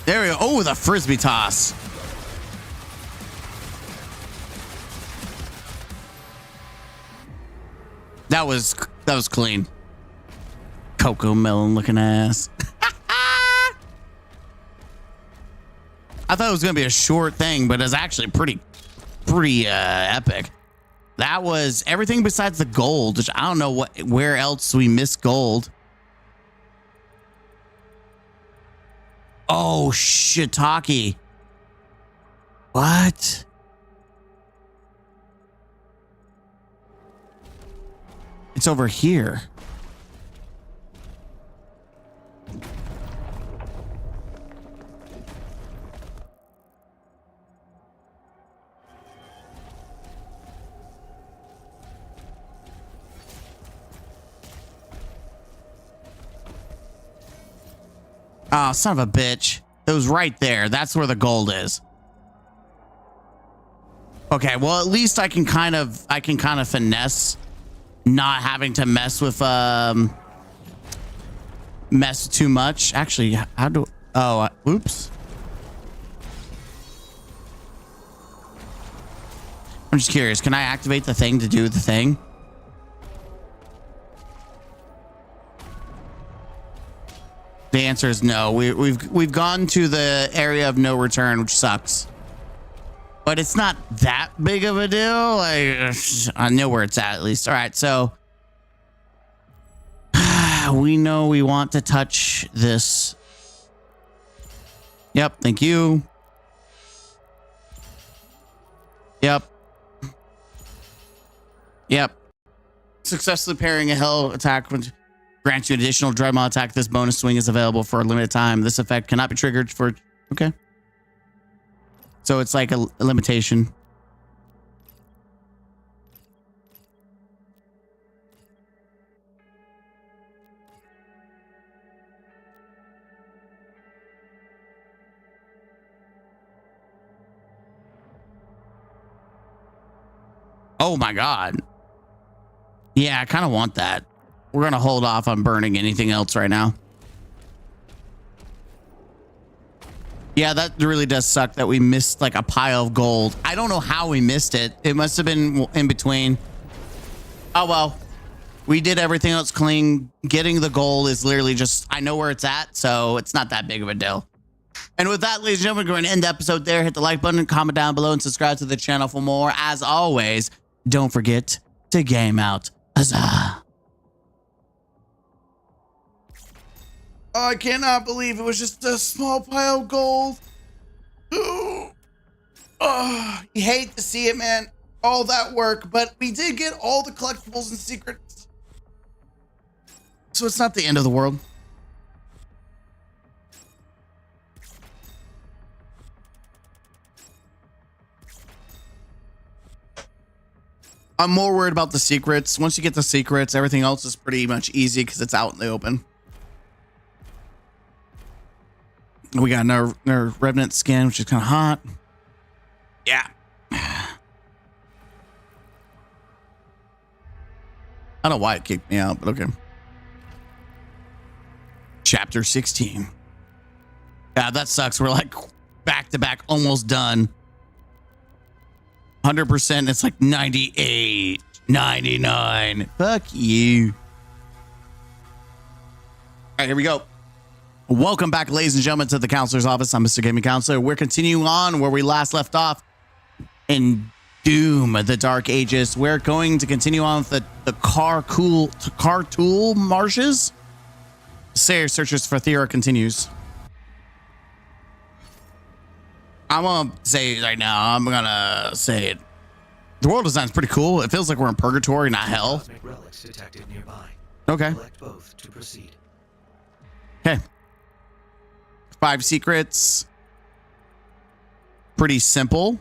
There we go. Oh, the frisbee toss. That was clean. Cocoa melon looking ass. I thought it was gonna be a short thing, but it's actually pretty epic. That was everything besides the gold, which I don't know where else we missed gold. Oh, shiitake. What? It's over here. Oh, son of a bitch. It was right there. That's where the gold is. Okay, well, at least I can kind of finesse not having to mess with mess too much. Actually, how do oops. I'm just curious, can I activate the thing to do the thing? The answer is no. We've gone to the area of no return, which sucks. But it's not that big of a deal. Like, I know where it's at least. All right, so we know we want to touch this. Yep, thank you. Yep. Yep. Successfully parrying a hell attack grants you additional Dreadmaw attack. This bonus swing is available for a limited time. This effect cannot be triggered for... Okay. So it's like a limitation. Oh my God. Yeah, I kind of want that. We're going to hold off on burning anything else right now. Yeah, that really does suck that we missed like a pile of gold. I don't know how we missed it. It must have been in between. Oh, well, we did everything else clean. Getting the gold is literally just, I know where it's at, so it's not that big of a deal. And with that, ladies and gentlemen, we're going to end the episode there. Hit the like button, comment down below, and subscribe to the channel for more. As always, don't forget to game out. Huzzah. Oh, I cannot believe it was just a small pile of gold. Oh, you hate to see it, man. All that work, but we did get all the collectibles and secrets. So it's not the end of the world. I'm more worried about the secrets. Once you get the secrets, everything else is pretty much easy because it's out in the open. We got another Revenant skin, which is kind of hot. Yeah. I don't know why it kicked me out, but okay. Chapter 16. Yeah, that sucks. We're like back to back, almost done. 100%. It's like 98, 99. Fuck you. All right, here we go. Welcome back, ladies and gentlemen, to the counselor's office. I'm Mr. Gaming Counselor. We're continuing on where we last left off in Doom, the Dark Ages. We're going to continue on with the Cartool marshes. Sayer searches for Thera continues. I'm gonna say it right now. I'm gonna say it. The world design's pretty cool. It feels like we're in purgatory, not hell. Cosmic relics detected nearby. Okay. Collect both to proceed. Okay. 5 secrets. Pretty simple.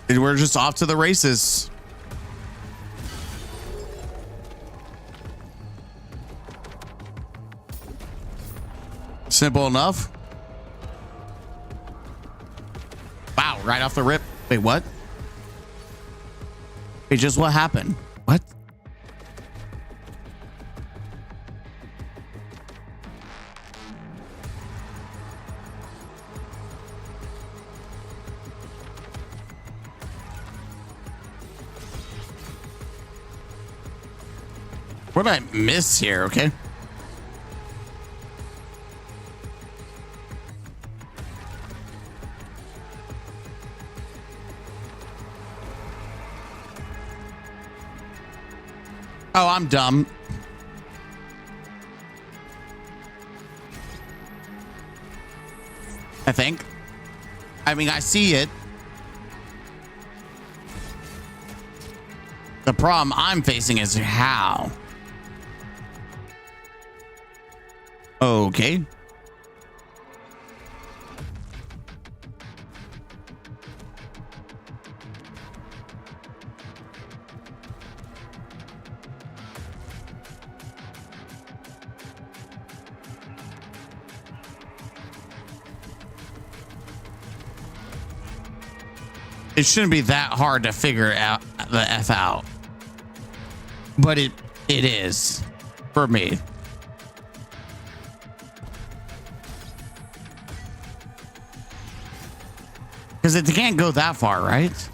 And we're just off to the races. Simple enough. Wow, right off the rip. Wait, what? Wait, just what happened? What? What did I miss here? Okay. Oh, I'm dumb. I think. I mean, I see it. The problem I'm facing is how. Okay. It shouldn't be that hard to figure out the F out. But it is for me. Because it can't go that far, right?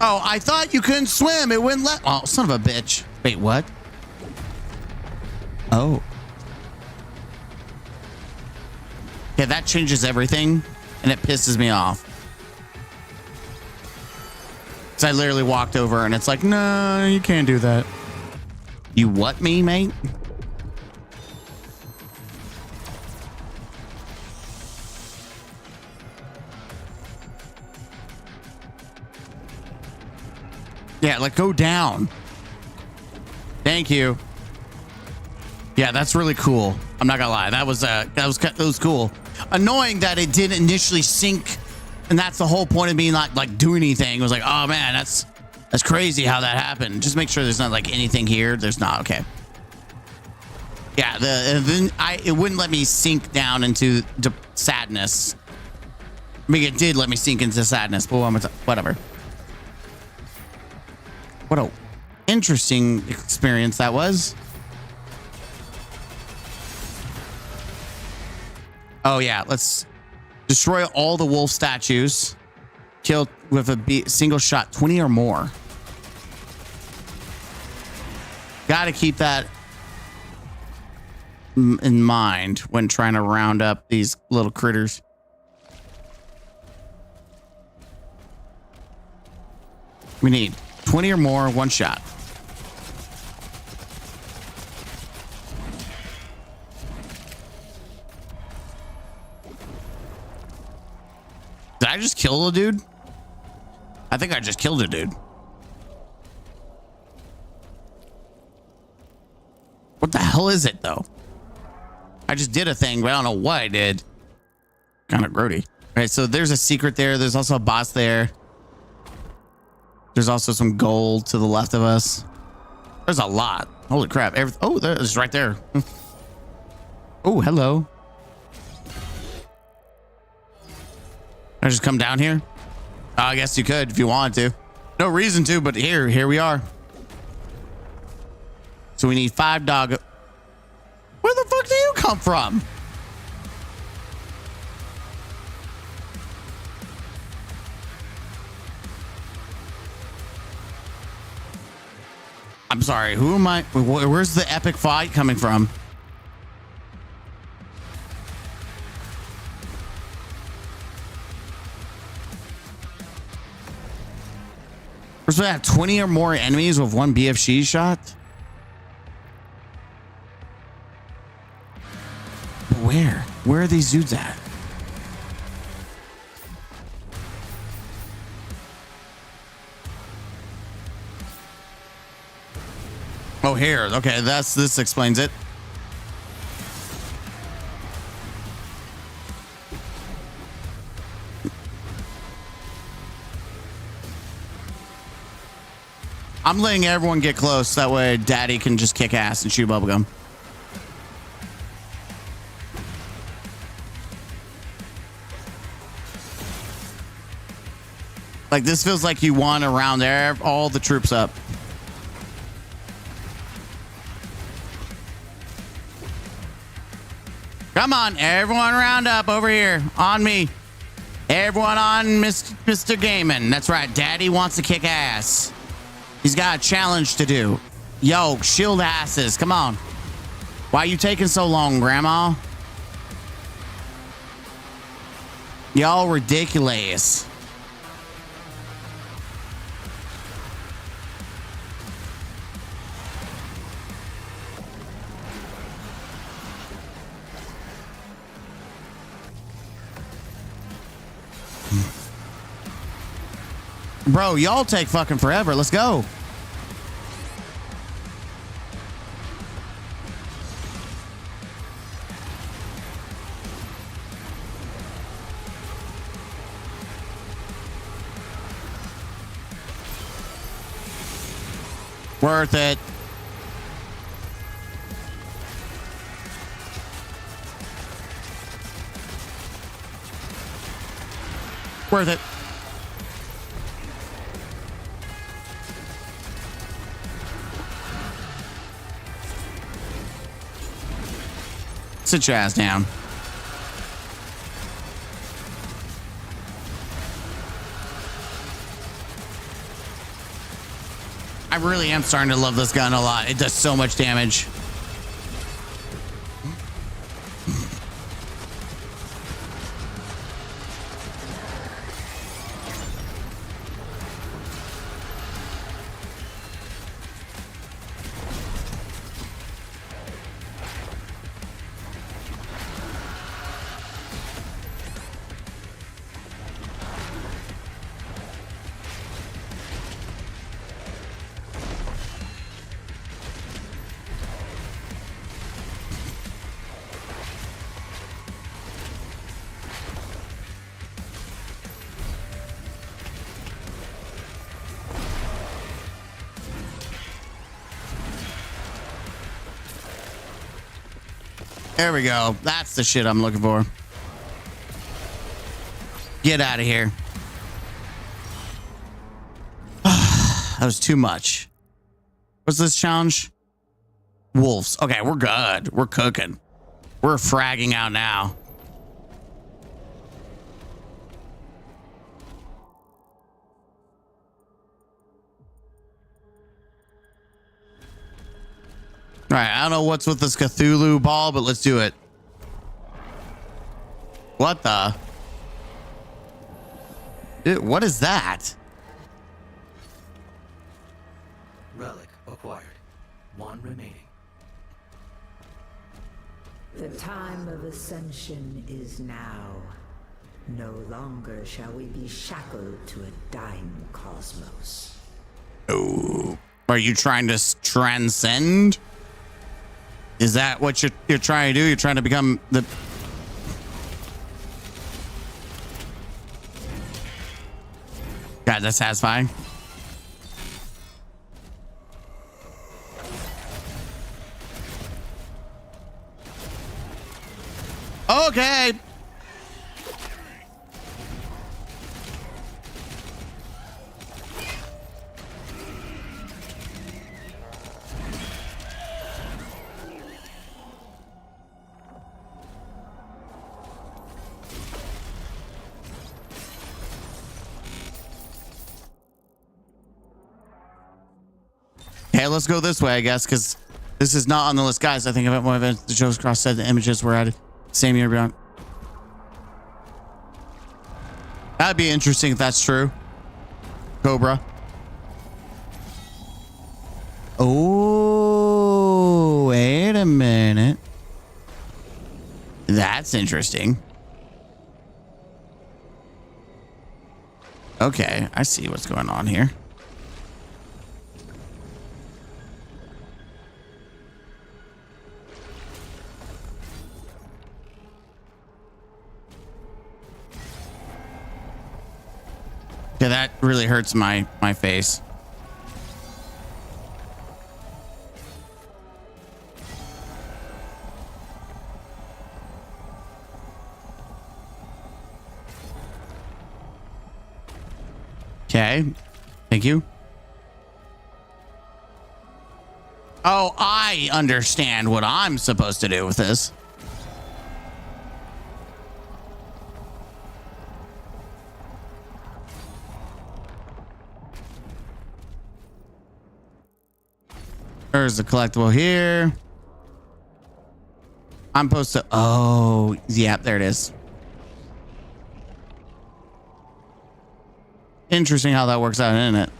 Oh, I thought you couldn't swim. It wouldn't let. Oh, son of a bitch. Wait, what? Oh. Yeah, that changes everything, and it pisses me off. So I literally walked over, and it's like, no, you can't do that. You what me, mate? Yeah, like go down. Thank you. Yeah, that's really cool. I'm not gonna lie. That was cool. Annoying that it didn't initially sync, and that's the whole point of me not like doing anything. It was like, oh man, that's crazy how that happened. Just make sure there's not like anything here. There's not. Okay. Yeah, it wouldn't let me sink down into sadness. I mean, it did let me sink into sadness, but whatever. What a interesting experience that was. Oh yeah, let's destroy all the wolf statues. Kill with a single shot 20 or more. Gotta keep that in mind when trying to round up these little critters. We need 20 or more, one shot. Did I just kill a dude? I think I just killed a dude. What the hell is it though? I just did a thing, but I don't know what I did. Kind of grody. All right, so there's a secret there. There's also a boss there. There's also some gold to the left of us. There's a lot. Holy crap. Oh, there's right there. Oh, hello. I just come down here? I guess you could if you wanted to. No reason to, but here we are. So we need 5 dog. Where the fuck do you come from? I'm sorry, who am I? Where's the epic fight coming from? We're supposed to have 20 or more enemies with 1 BFG shot? But where? Where are these dudes at? Oh, here. Okay, this explains it. I'm letting everyone get close. That way Daddy can just kick ass and shoot bubblegum. Like, this feels like you want to round there all the troops up. Come on, everyone round up over here on me. Everyone on Mr. Gaming. That's right, Daddy wants to kick ass. He's got a challenge to do. Yo, shield asses, come on. Why are you taking so long, Grandma? Y'all ridiculous. Bro, y'all take fucking forever. Let's go. Worth it. Worth it. Sit your ass down. I really am starting to love this gun a lot. It does so much damage. There we go. That's the shit I'm looking for. Get out of here. That was too much. What's this challenge? Wolves. Okay, we're good. We're cooking. We're fragging out now. All right, I don't know what's with this Cthulhu ball, but let's do it. What the? What is that? Relic acquired. One remaining. The time of ascension is now. No longer shall we be shackled to a dying cosmos. Oh, are you trying to transcend? Is that what you're trying to do? You're trying to become the... God, that's satisfying. Okay. Okay, let's go this way, I guess, because this is not on the list. Guys, I think about one event the Joe's Cross said the images were added same year beyond. That'd be interesting if that's true. Cobra. Oh, wait a minute. That's interesting. Okay, I see what's going on here. Yeah, that really hurts my face. Okay. Thank you. Oh, I understand what I'm supposed to do with this. There's the collectible here. I'm supposed to... Oh, yeah, there it is. Interesting how that works out, isn't it?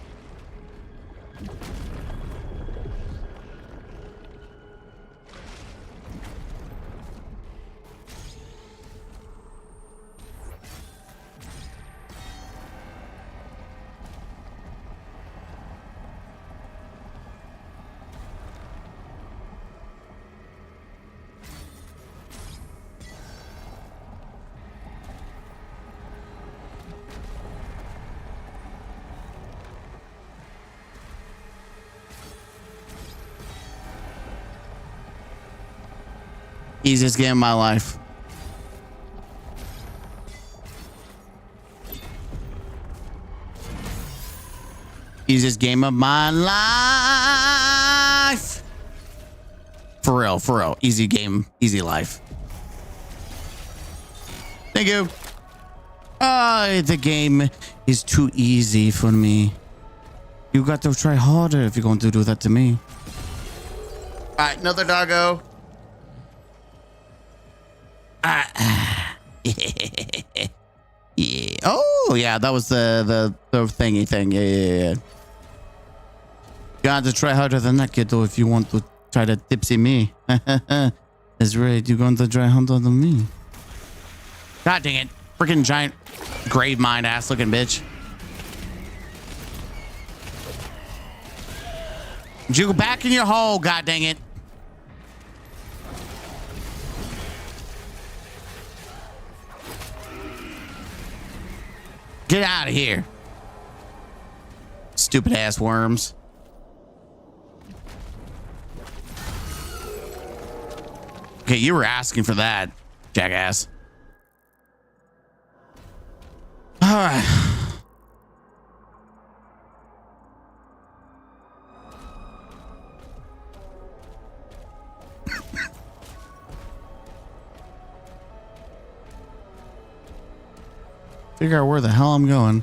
Easiest game of my life. Easiest game of my life. For real, for real. Easy game, easy life. Thank you. The game is too easy for me. You got to try harder if you're going to do that to me. All right, another doggo. Yeah. Oh, yeah, that was the thingy thing. Yeah. Got to try harder than that, kiddo, if you want to try to tipsy me. That's right, you're going to try harder than me. God dang it. Freaking giant grave mine ass looking bitch. You go back in your hole, god dang it. Get out of here. Stupid ass worms. Okay, you were asking for that, jackass. All right. Figure out where the hell I'm going.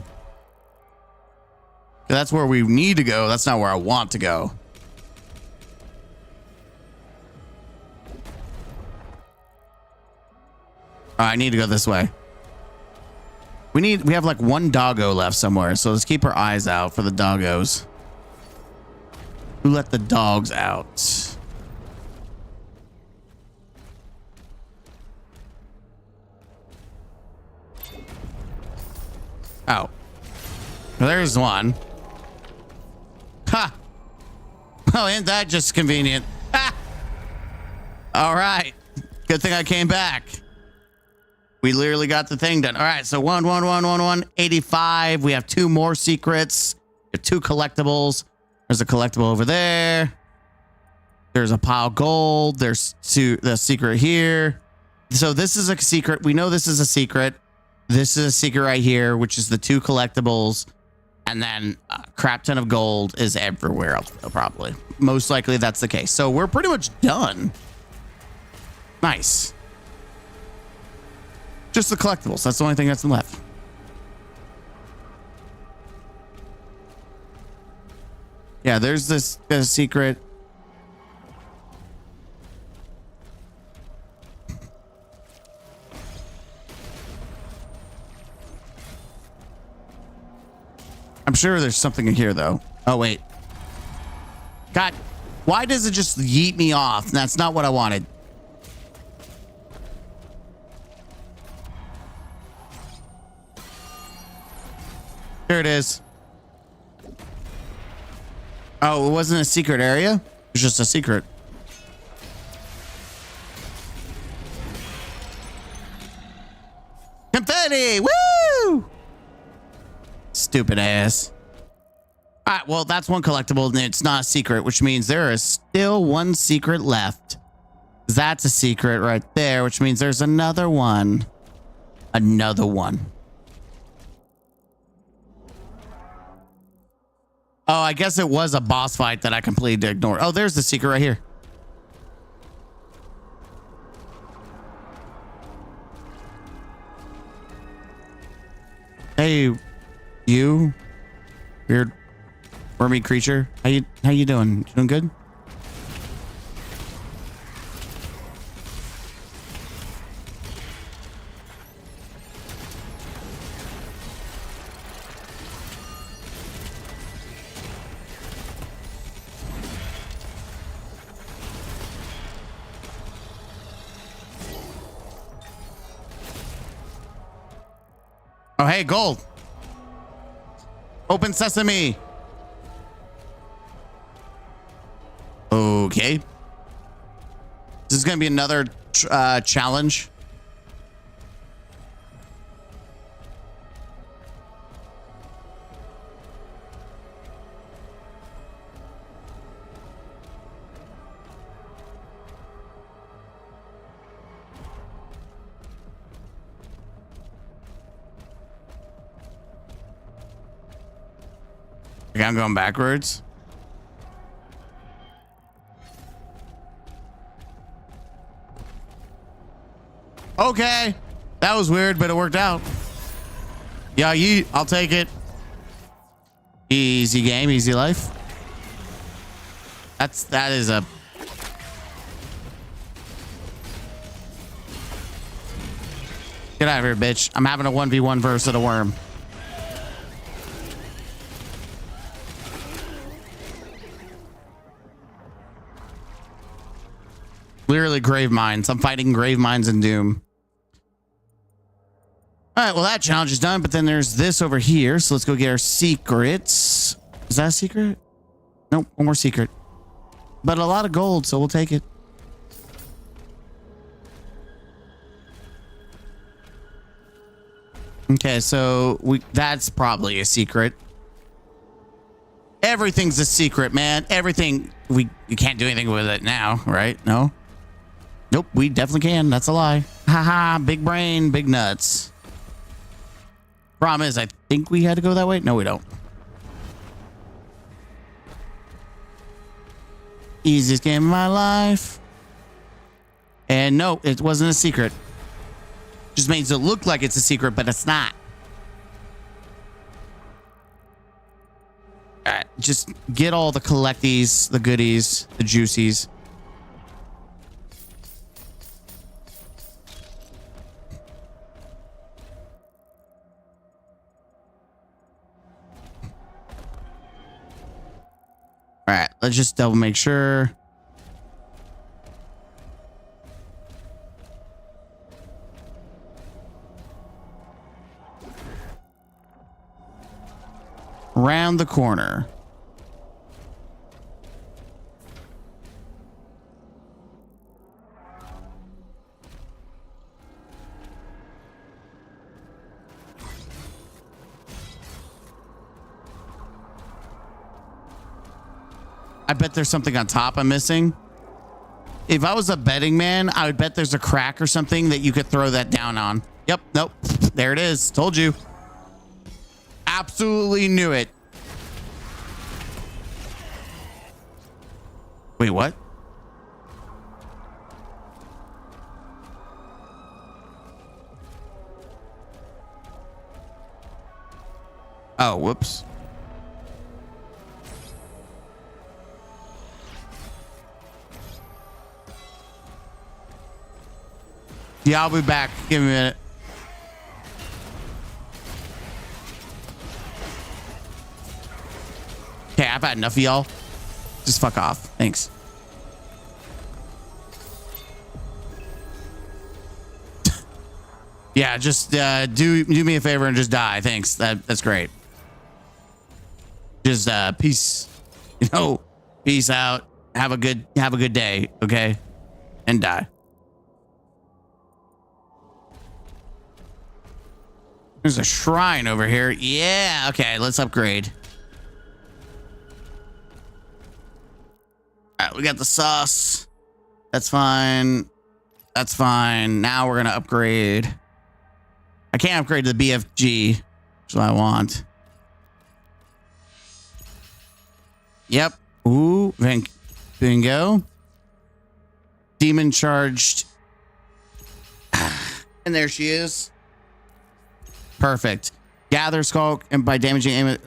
That's where we need to go. That's not where I want to go. I need to go this way. We have like one doggo left somewhere, so let's keep our eyes out for the doggos. Who let the dogs out? Oh. Well, there's one. Ha! Oh, ain't that just convenient? Ha! All right. Good thing I came back. We literally got the thing done. All right, so 85. We have 2 more secrets. We have 2 collectibles. There's a collectible over there. There's a pile of gold. There's the secret here. So this is a secret. We know this is a secret. This is a secret right here, which is the 2 collectibles. And then a crap ton of gold is everywhere else, probably. Most likely that's the case. So we're pretty much done. Nice. Just the collectibles. That's the only thing that's left. Yeah, there's this secret. I'm sure there's something in here, though. Oh, wait. God, why does it just yeet me off? That's not what I wanted. There it is. Oh, it wasn't a secret area? It was just a secret. Confetti! Woo! Stupid ass. All right, well, that's one collectible, and it's not a secret, which means there is still one secret left. That's a secret right there, which means there's another one. Another one. Oh, I guess it was a boss fight that I completely ignored. Oh, there's the secret right here. Hey, you weird wormy creature. How you doing? You doing good? Oh, hey, gold. Open sesame. Okay. This is going to be another challenge. Okay, I'm going backwards. Okay. That was weird, but it worked out. Yeah, I'll take it. Easy game, easy life. That is a... Get out of here, bitch. I'm having a 1v1 versus a worm. Literally grave mines. I'm fighting grave mines in Doom. All right, well, that challenge is done, but then there's this over here. So let's go get our secrets. Is that a secret? Nope, one more secret. But a lot of gold, so we'll take it. Okay, so that's probably a secret. Everything's a secret, man. Everything. You can't do anything with it now, right? No? Nope, we definitely can. That's a lie. Haha, big brain, big nuts. Problem is, I think we had to go that way. No, we don't. Easiest game of my life. And no, it wasn't a secret. Just makes it look like it's a secret, but it's not. All right, just get all the collecties, the goodies, the juicies. All right, let's just double make sure. Round the corner. I bet there's something on top I'm missing. If I was a betting man, I would bet there's a crack or something that you could throw that down on. Yep, nope. There it is. Told you. Absolutely knew it. Wait, what? Oh, whoops. Yeah, I'll be back. Give me a minute. Okay, I've had enough of y'all. Just fuck off. Thanks. Yeah, just do me a favor and just die. Thanks. That's great. Just peace. You know, peace out. Have a good day, okay? And die. There's a shrine over here. Yeah, okay, let's upgrade. All right, we got the sauce. That's fine. That's fine. Now we're gonna upgrade. I can't upgrade to the BFG, which is what I want. Yep. Ooh, bingo. Demon charged. And there she is. Perfect. Gather skulk and by damaging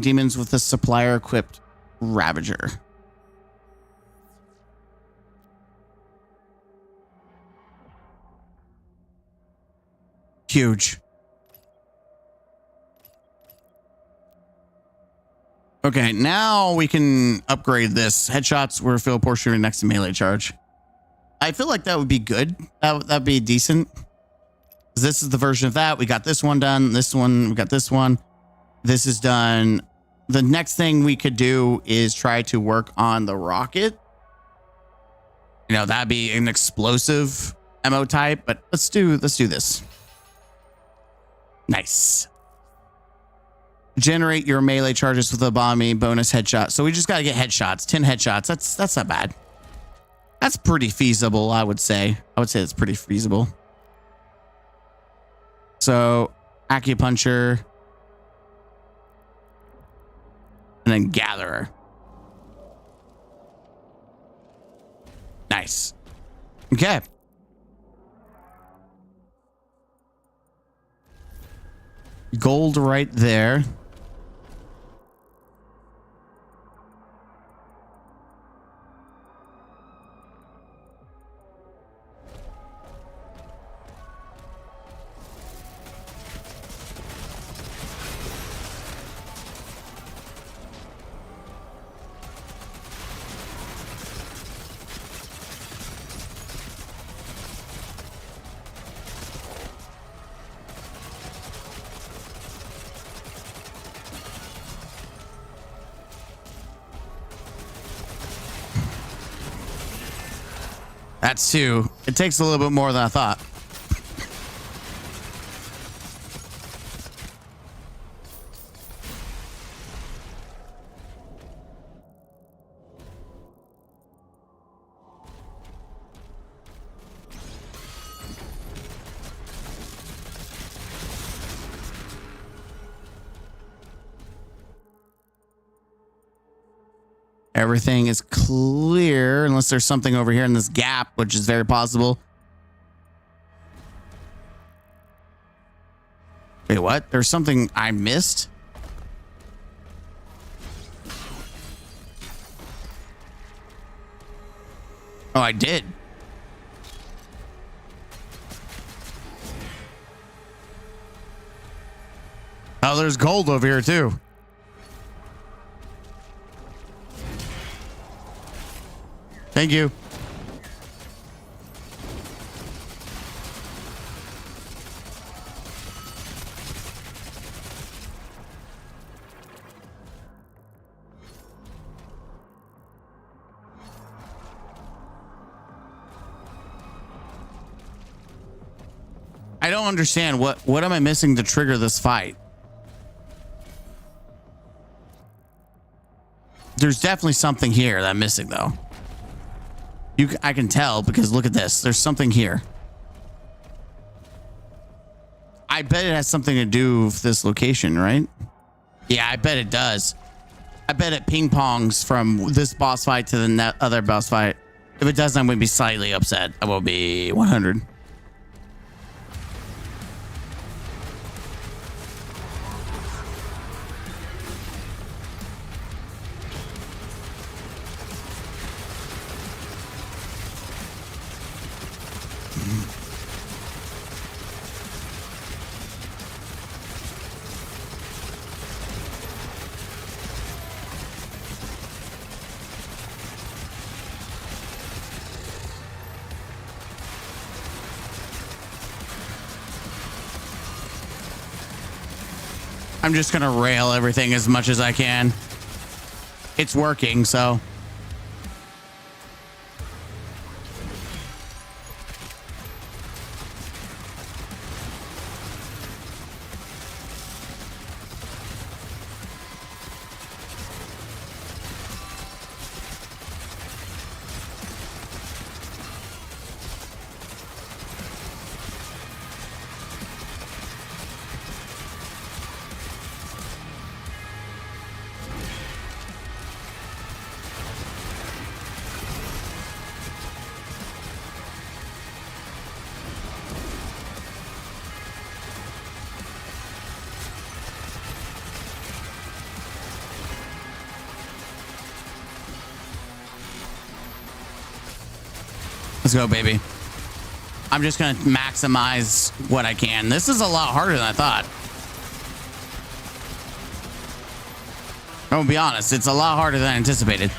demons with the supplier equipped Ravager. Huge. Okay, now we can upgrade this. Headshots were fill portion next to melee charge. I feel like that would be good. That'd be decent. This is the version of that. We got this one done. This one, we got this one. This is done. The next thing we could do is try to work on the rocket. You know, that'd be an explosive ammo type, but let's do this. Nice. Generate your melee charges with a bombing bonus headshot. So we just got to get headshots, 10 headshots. That's not bad. That's pretty feasible, I would say. I would say it's pretty feasible. So, acupuncture. and then gatherer. Nice. Okay. Gold right there. That's 2. It takes a little bit more than I thought. Everything is clear unless there's something over here in this gap, which is very possible. Wait, what? There's something I missed? Oh, I did. Oh, there's gold over here too. Thank you. I don't understand. What am I missing to trigger this fight? There's definitely something here that I'm missing though. I can tell because look at this. There's something here. I bet it has something to do with this location, right? Yeah, I bet it does. I bet it ping pongs from this boss fight to the other boss fight. If it doesn't, I'm going to be slightly upset. I will be 100. I'm just going to rail everything as much as I can. It's working, so. Let's go, baby. I'm just going to maximize what I can. This is a lot harder than I thought. I'm gonna be honest, it's a lot harder than I anticipated.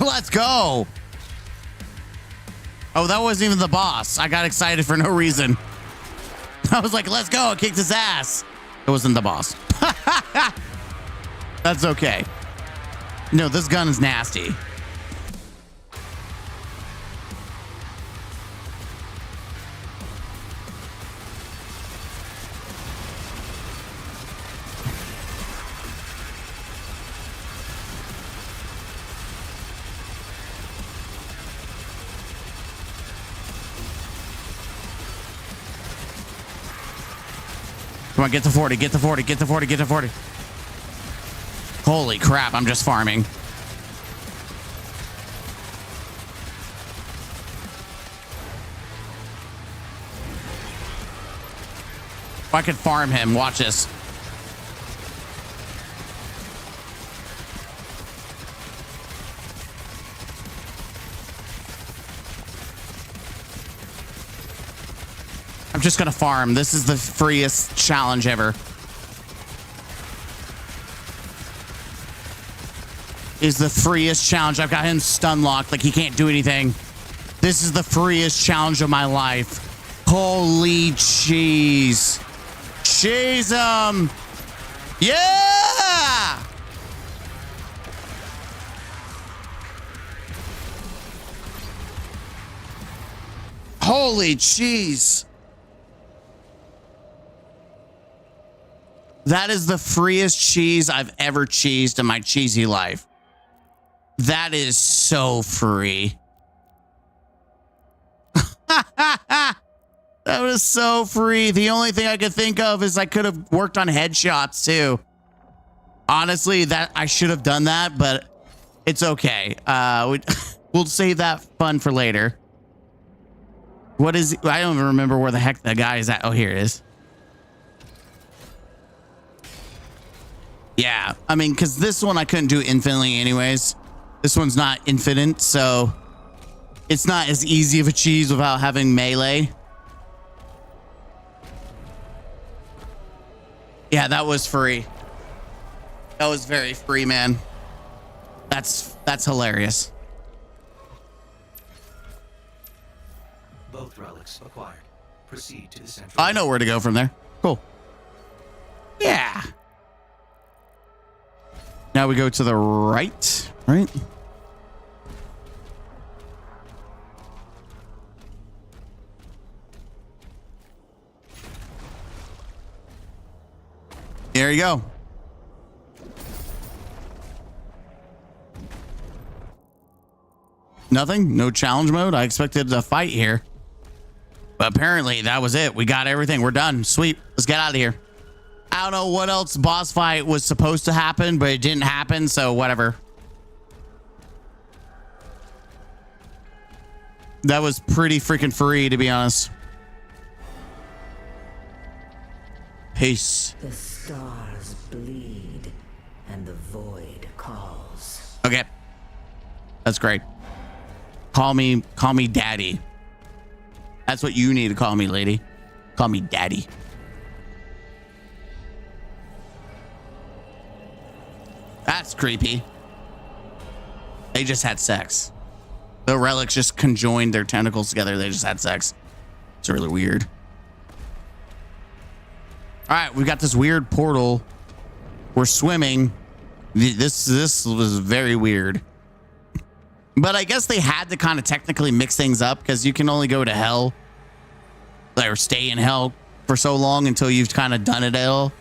Let's go. Oh, that wasn't even the boss. I got excited for no reason. I was like, let's go. I kicked his ass. It wasn't the boss. That's okay. No, this gun is nasty. Come on, get to 40, get to 40, get to 40, get to 40. Holy crap, I'm just farming. If I could farm him, watch this. I'm just gonna farm. This is the freest challenge ever. Is the freest challenge. I've got him stun locked, like he can't do anything. This is the freest challenge of my life. Holy cheese. Cheese him. Yeah! Holy cheese. That is the freest cheese I've ever cheesed in my cheesy life. That is so free. That was so free. The only thing I could think of is I could have worked on headshots too. Honestly, that I should have done that, but it's okay. We'll save that fun for later. What is... I don't even remember where the heck the guy is at. Oh, here it is. Yeah, I mean, because this one I couldn't do infinitely anyways. This one's not infinite, so it's not as easy of a cheese without having melee. Yeah, that was free. That was very free, man. That's hilarious. Both relics acquired. Proceed to the central. I know where to go from there. Cool. Yeah. Now we go to the right, right? There you go. Nothing? No challenge mode? I expected a fight here. But apparently that was it. We got everything. We're done. Sweet. Let's get out of here. I don't know what else boss fight was supposed to happen, but it didn't happen, so whatever. That was pretty freaking free, to be honest. Peace. The stars bleed and the void calls. Okay. That's great. Call me daddy. That's what you need to call me, lady. Call me daddy. That's creepy. They just had sex. The relics just conjoined their tentacles together. They just had sex. It's really weird. All right, we've got this weird portal. We're swimming. This was very weird. But I guess they had to kind of technically mix things up because you can only go to hell or stay in hell for so long until you've kind of done it all.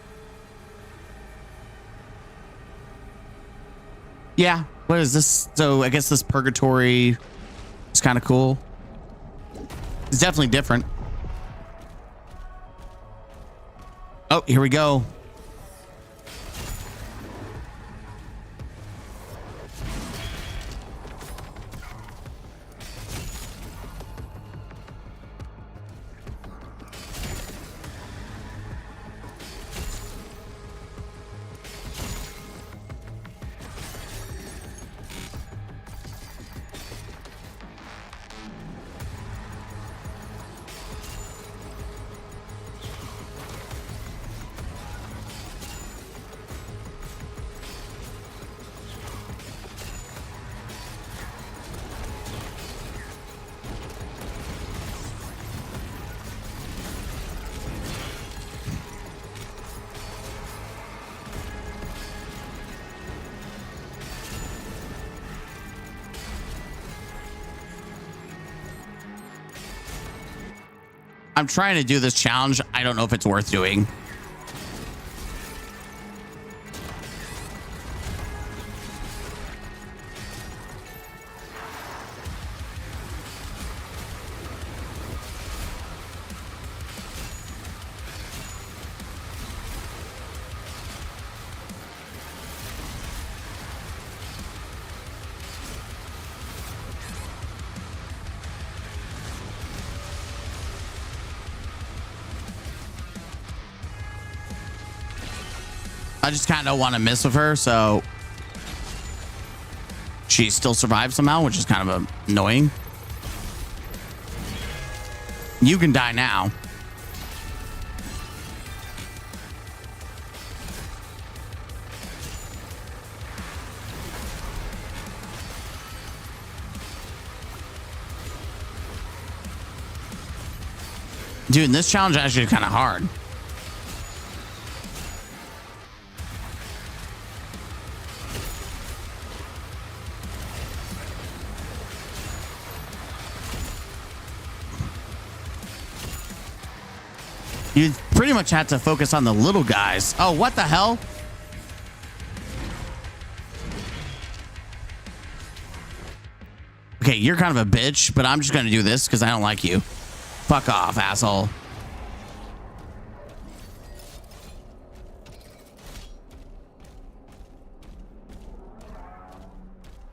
Yeah, what is this? So I guess this purgatory is kind of cool. It's definitely different. Oh, here we go. I'm trying to do this challenge. I don't know if it's worth doing. I just kind of don't want to mess with her, so she still survives somehow, which is kind of annoying. You can die now. Dude, this challenge actually is kind of hard. You pretty much have to focus on the little guys. Oh, what the hell? Okay, you're kind of a bitch, but I'm just going to do this because I don't like you. Fuck off, asshole.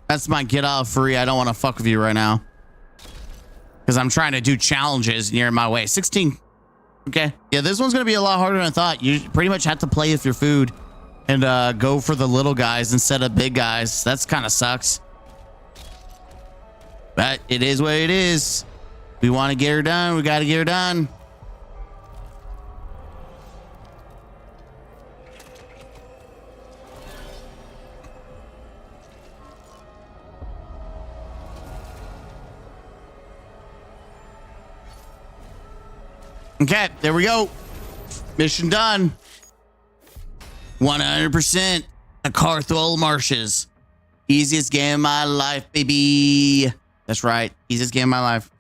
That's my get off free. I don't want to fuck with you right now. Because I'm trying to do challenges and you're in my way. 16. Okay. Yeah, this one's going to be a lot harder than I thought. You pretty much have to play with your food and go for the little guys instead of big guys. That's kind of sucks. But it is what it is. We want to get her done. We got to get her done. Okay, there we go. Mission done. 100%. A car through all the marshes. Easiest game of my life, baby. That's right. Easiest game of my life.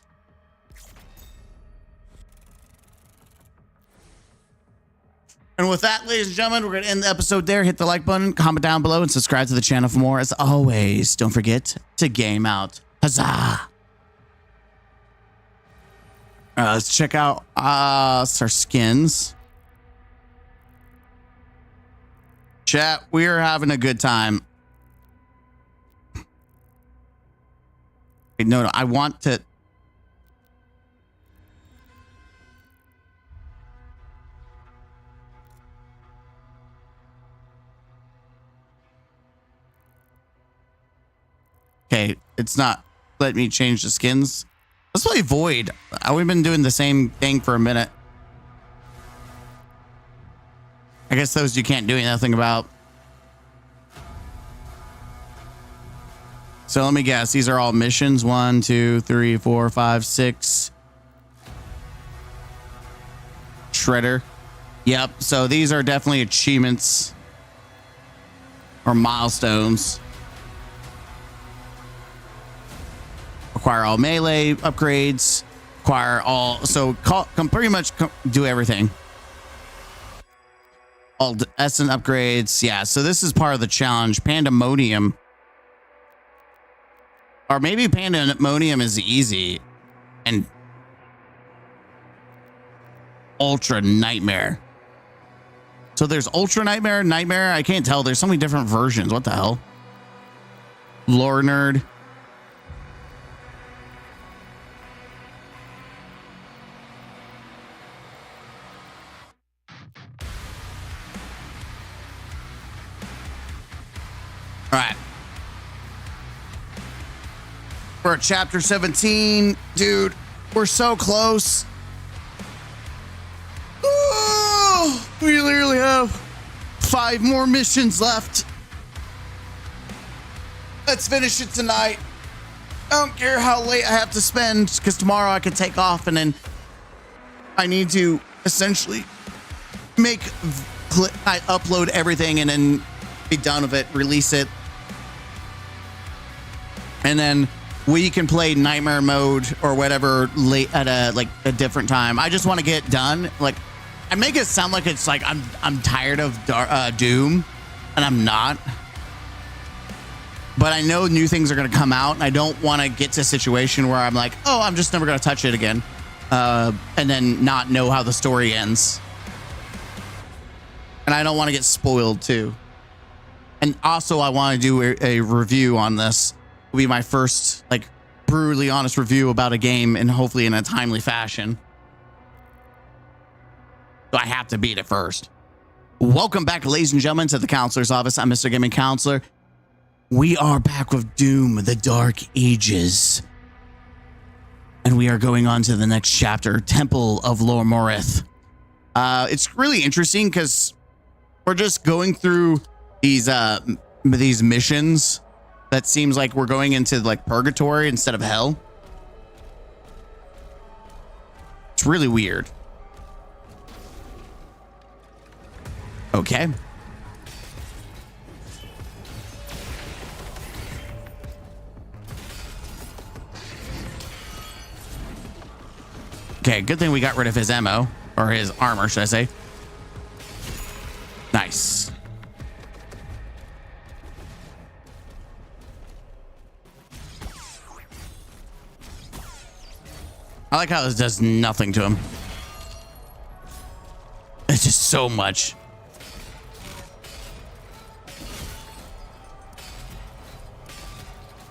And with that, ladies and gentlemen, we're going to end the episode there. Hit the like button, comment down below, and subscribe to the channel for more. As always, don't forget to game out. Huzzah! Let's check out our skins. Chat, we are having a good time. Wait, no, I want to... Okay, it's not letting me change the skins. Let's play Void. We've been doing the same thing for a minute. I guess those you can't do nothing about. So let me guess. These are all missions. 1, 2, 3, 4, 5, 6. Shredder. Yep. So these are definitely achievements or milestones. Acquire all melee upgrades. Acquire all. So pretty much do everything. All Essen upgrades. Yeah. So this is part of the challenge. Pandemonium. Or maybe Pandemonium is easy. And Ultra Nightmare. So there's Ultra Nightmare, Nightmare. I can't tell. There's so many different versions. What the hell? Lore Nerd. All right. We're at chapter 17. Dude, we're so close. Oh, we literally have 5 more missions left. Let's finish it tonight. I don't care how late I have to spend because tomorrow I can take off and then I need to essentially I upload everything and then be done with it, release it. And then we can play nightmare mode or whatever late at a different time. I just want to get done. Like, I make it sound like it's like I'm tired of Doom, and I'm not. But I know new things are going to come out, and I don't want to get to a situation where I'm like, oh, I'm just never going to touch it again, and then not know how the story ends. And I don't want to get spoiled too. And also, I want to do a review on this. Will be my first, like, brutally honest review about a game, and hopefully in a timely fashion. So I have to beat it first. Welcome back, ladies and gentlemen, to the Counselor's Office. I'm Mr. Gaming Counselor. We are back with Doom, the Dark Ages. And we are going on to the next chapter, Temple of Lor Morith. It's really interesting because we're just going through these missions that seems like we're going into like purgatory instead of hell. It's really weird. Okay. Okay, good thing we got rid of his ammo, or his armor, should I say. Nice. I like how this does nothing to him. It's just so much.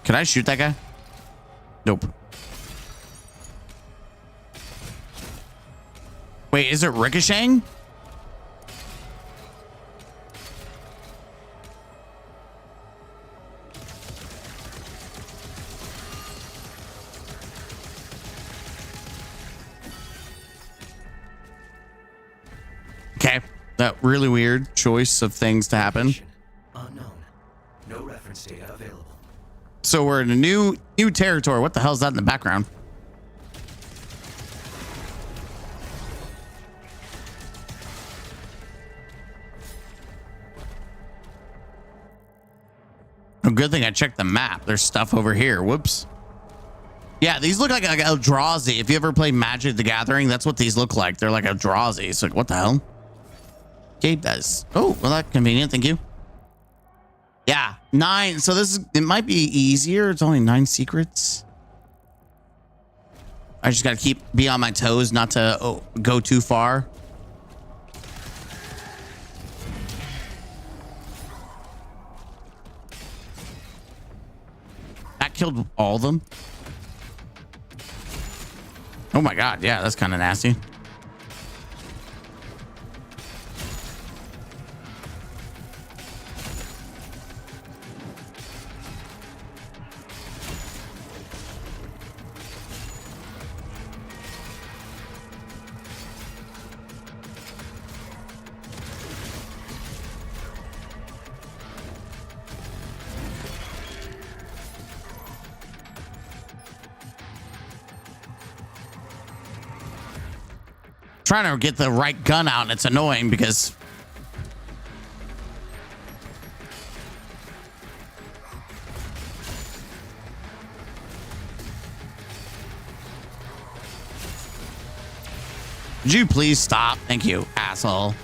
Can I shoot that guy? Nope. Wait, is it ricocheting? Okay, that really weird choice of things to happen. Unknown. No reference data available. So we're in a new territory. What the hell is that in the background? Oh, good thing I checked the map. There's stuff over here. Whoops. Yeah, these look like Eldrazi. If you ever play Magic the Gathering, that's what these look like. They're like Eldrazi. It's like, what the hell? Okay, that's... Oh, well, that's convenient. Thank you. Yeah, 9. So this is... It might be easier. It's only 9 secrets. I just got to be on my toes not to go too far. That killed all of them. Oh my god, yeah, that's kind of nasty. Trying to get the right gun out, and it's annoying because would you please stop? Thank you, asshole.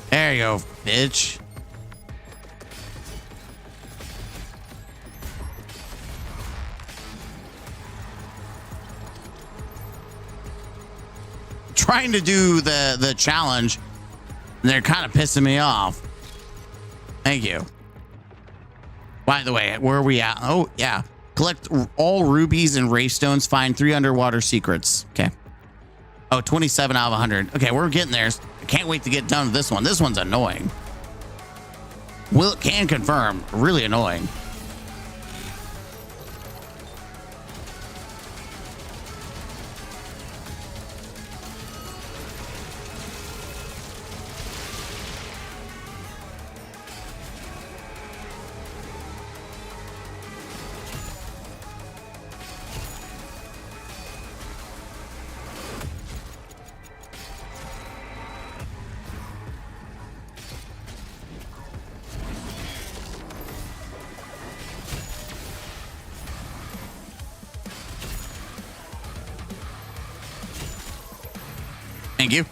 There you go, bitch. Trying to do the challenge, and they're kind of pissing me off. Thank you. By the way, where are we at? Oh, yeah. Collect all rubies and ray stones. Find 3 underwater secrets. Okay. Oh, 27 out of 100. Okay, we're getting there. I can't wait to get done with this one. This one's annoying. Can confirm. Really annoying. Thank you.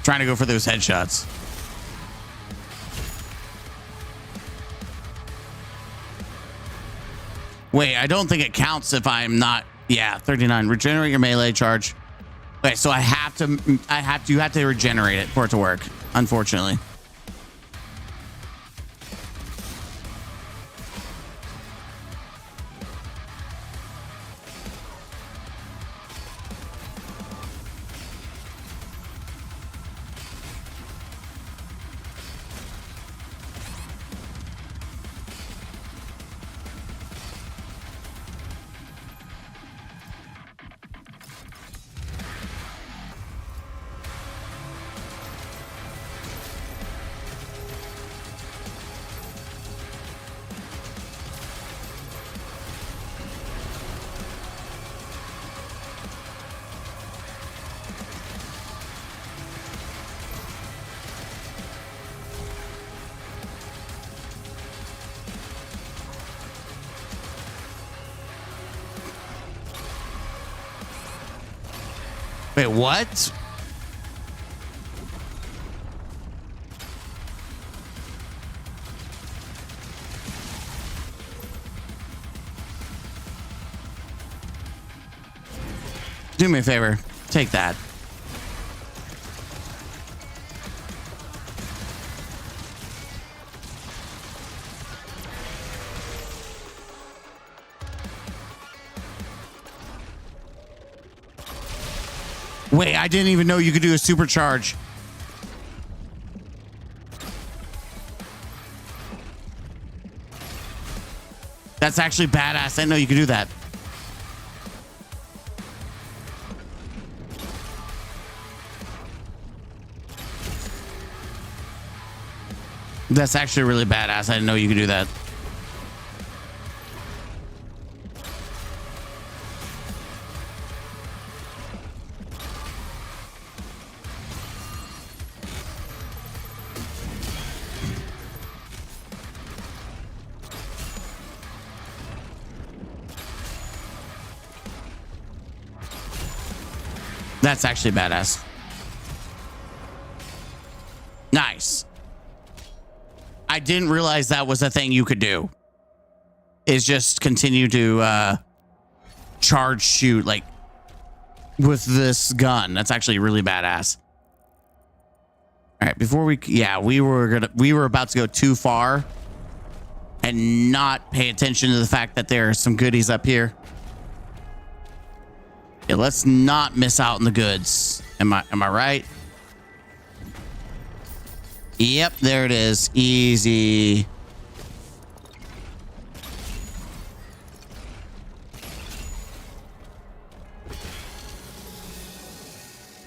Trying to go for those headshots. Wait, I don't think it counts if I'm not. Yeah, 39. Regenerate your melee charge. Okay, so you have to regenerate it for it to work, unfortunately. Wait, what? Do me a favor. Take that. Wait, I didn't even know you could do a supercharge. That's actually badass. I didn't know you could do that. That's actually really badass. I didn't know you could do that. That's actually badass. Nice. I didn't realize that was a thing you could do. Is just continue to charge shoot like with this gun. That's actually really badass. All right, before we were about to go too far and not pay attention to the fact that there are some goodies up here. Yeah, let's not miss out on the goods. Am I right? Yep, there it is. Easy.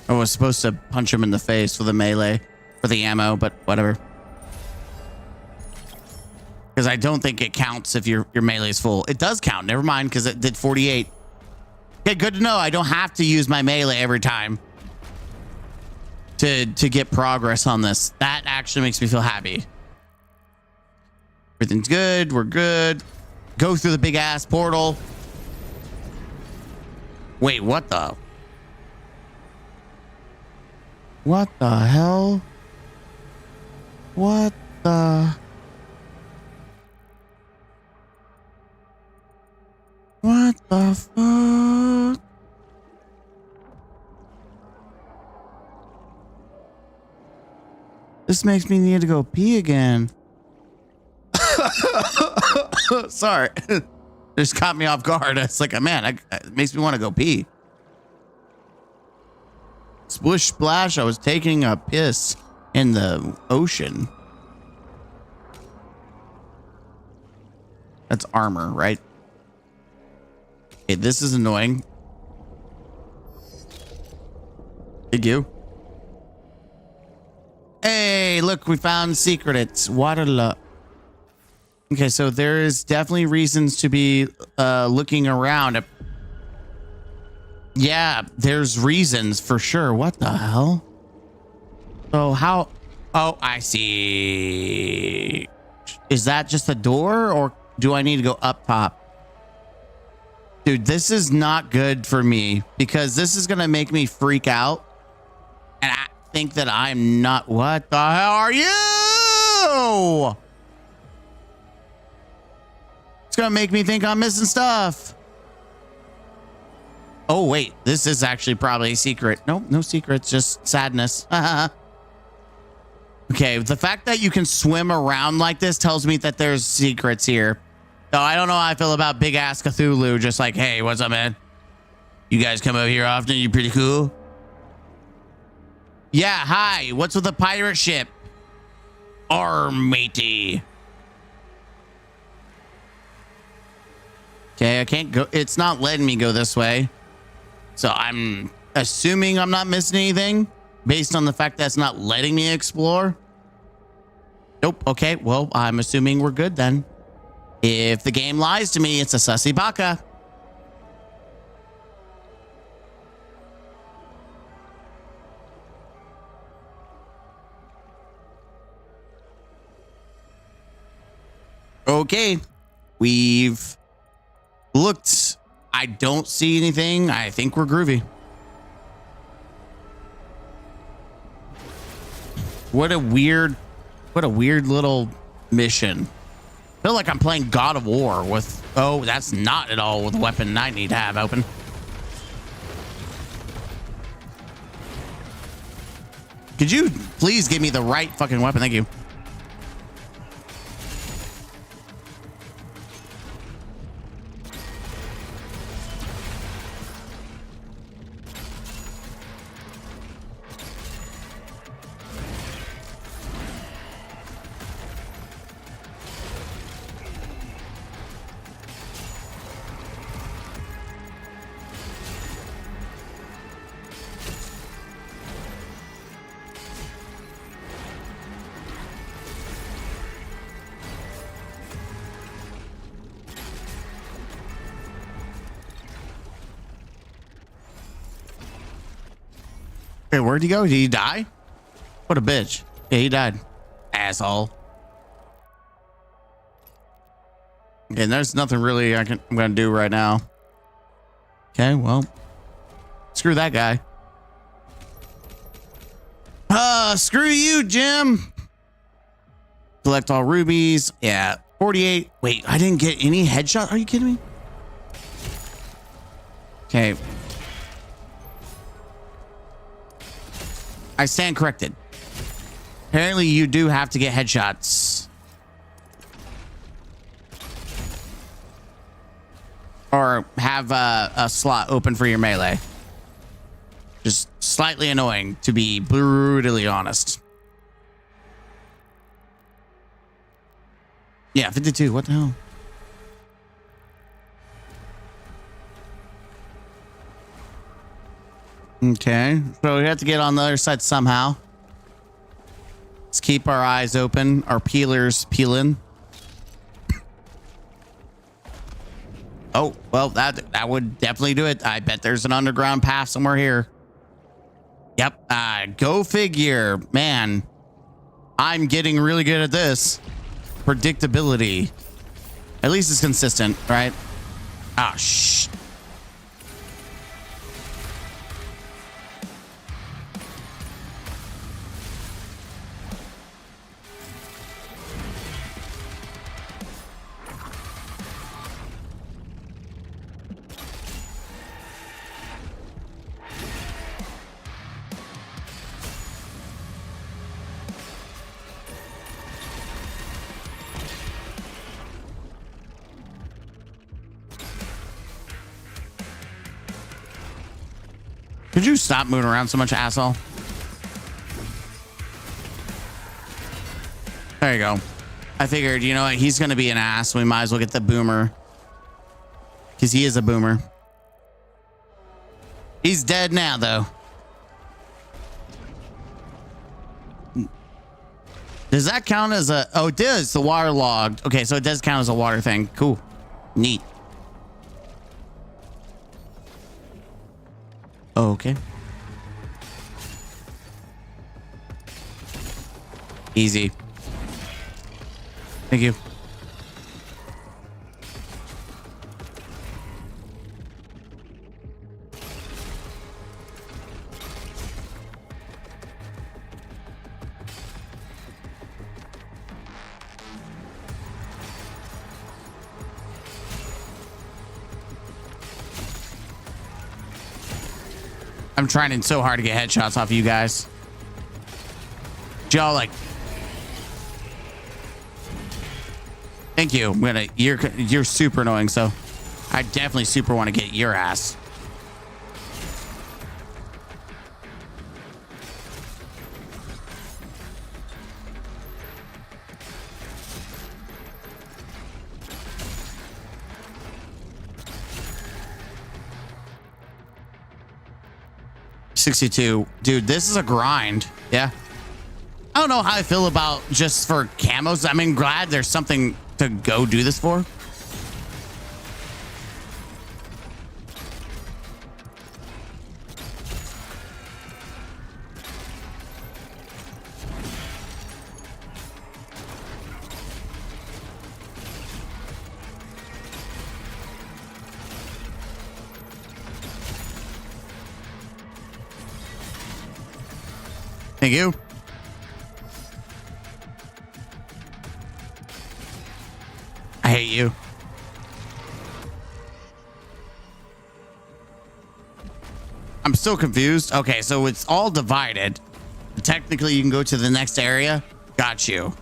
I was supposed to punch him in the face with a melee for the ammo, but whatever. Because I don't think it counts if your melee is full. It does count. Never mind, because it did 48. Okay, good to know. I don't have to use my melee every time to get progress on this. That actually makes me feel happy. Everything's good. We're good. Go through the big ass portal. Wait, what the? What the hell? What the? What the fuck? This makes me need to go pee again. Sorry. Just caught me off guard. It's like, man, it makes me want to go pee. Splish splash, I was taking a piss in the ocean. That's armor, right? Okay, this is annoying. Thank you. Hey, look, we found secret. It's water. Okay, so there is definitely reasons to be looking around. Yeah, there's reasons for sure. What the hell? So how? Oh, I see. Is that just a door, or do I need to go up top? Dude, this is not good for me because this is gonna make me freak out, and I think that I'm not. What the hell are you? It's gonna make me think I'm missing stuff. Oh, wait. This is actually probably a secret. Nope, no secrets, just sadness. Okay, the fact that you can swim around like this tells me that there's secrets here. So I don't know how I feel about big ass Cthulhu. Just like, hey, what's up, man? You guys come over here often? You pretty cool? Yeah, hi. What's with the pirate ship? Matey. Okay, I can't go. It's not letting me go this way. So I'm assuming I'm not missing anything based on the fact that it's not letting me explore. Nope. Okay, well, I'm assuming we're good then. If the game lies to me, it's a sussy baka. Okay, we've looked. I don't see anything. I think we're groovy. What a weird little mission. I feel like I'm playing God of War with, oh, that's not at all the weapon I need to have open. Could you please give me the right fucking weapon? Thank you. Okay, where'd he go? Did he die? What a bitch. Yeah, he died. Asshole. Okay, there's nothing really I'm gonna do right now. Okay, well, screw that guy. Screw you, Jim. Collect all rubies. Yeah, 48. Wait, I didn't get any headshot. Are you kidding me? Okay. I stand corrected. Apparently, you do have to get headshots. Or have a slot open for your melee. Just slightly annoying, to be brutally honest. Yeah, 52. What the hell? Okay, so we have to get on the other side somehow. Let's keep our eyes open, our peelers peeling. Oh, well, that would definitely do it. I bet there's an underground path somewhere here. Yep, go figure. Man, I'm getting really good at this. Predictability. At least it's consistent, right? Ah, shh. Could you stop moving around so much, asshole? There you go. I figured, you know what? He's going to be an ass. We might as well get the boomer. Because he is a boomer. He's dead now, though. Does that count as a... Oh, it does. The water logged. Okay, so it does count as a water thing. Cool. Neat. Oh, okay. Easy. Thank you. I'm trying so hard to get headshots off you guys. Y'all like. Thank you. You're super annoying, so I definitely super want to get your ass. $62. Dude, this is a grind. Yeah. I don't know how I feel about just for camos. I mean, glad there's something to go do this for. Thank you. I hate you. I'm still confused. Okay, so it's all divided. Technically, you can go to the next area. Got you.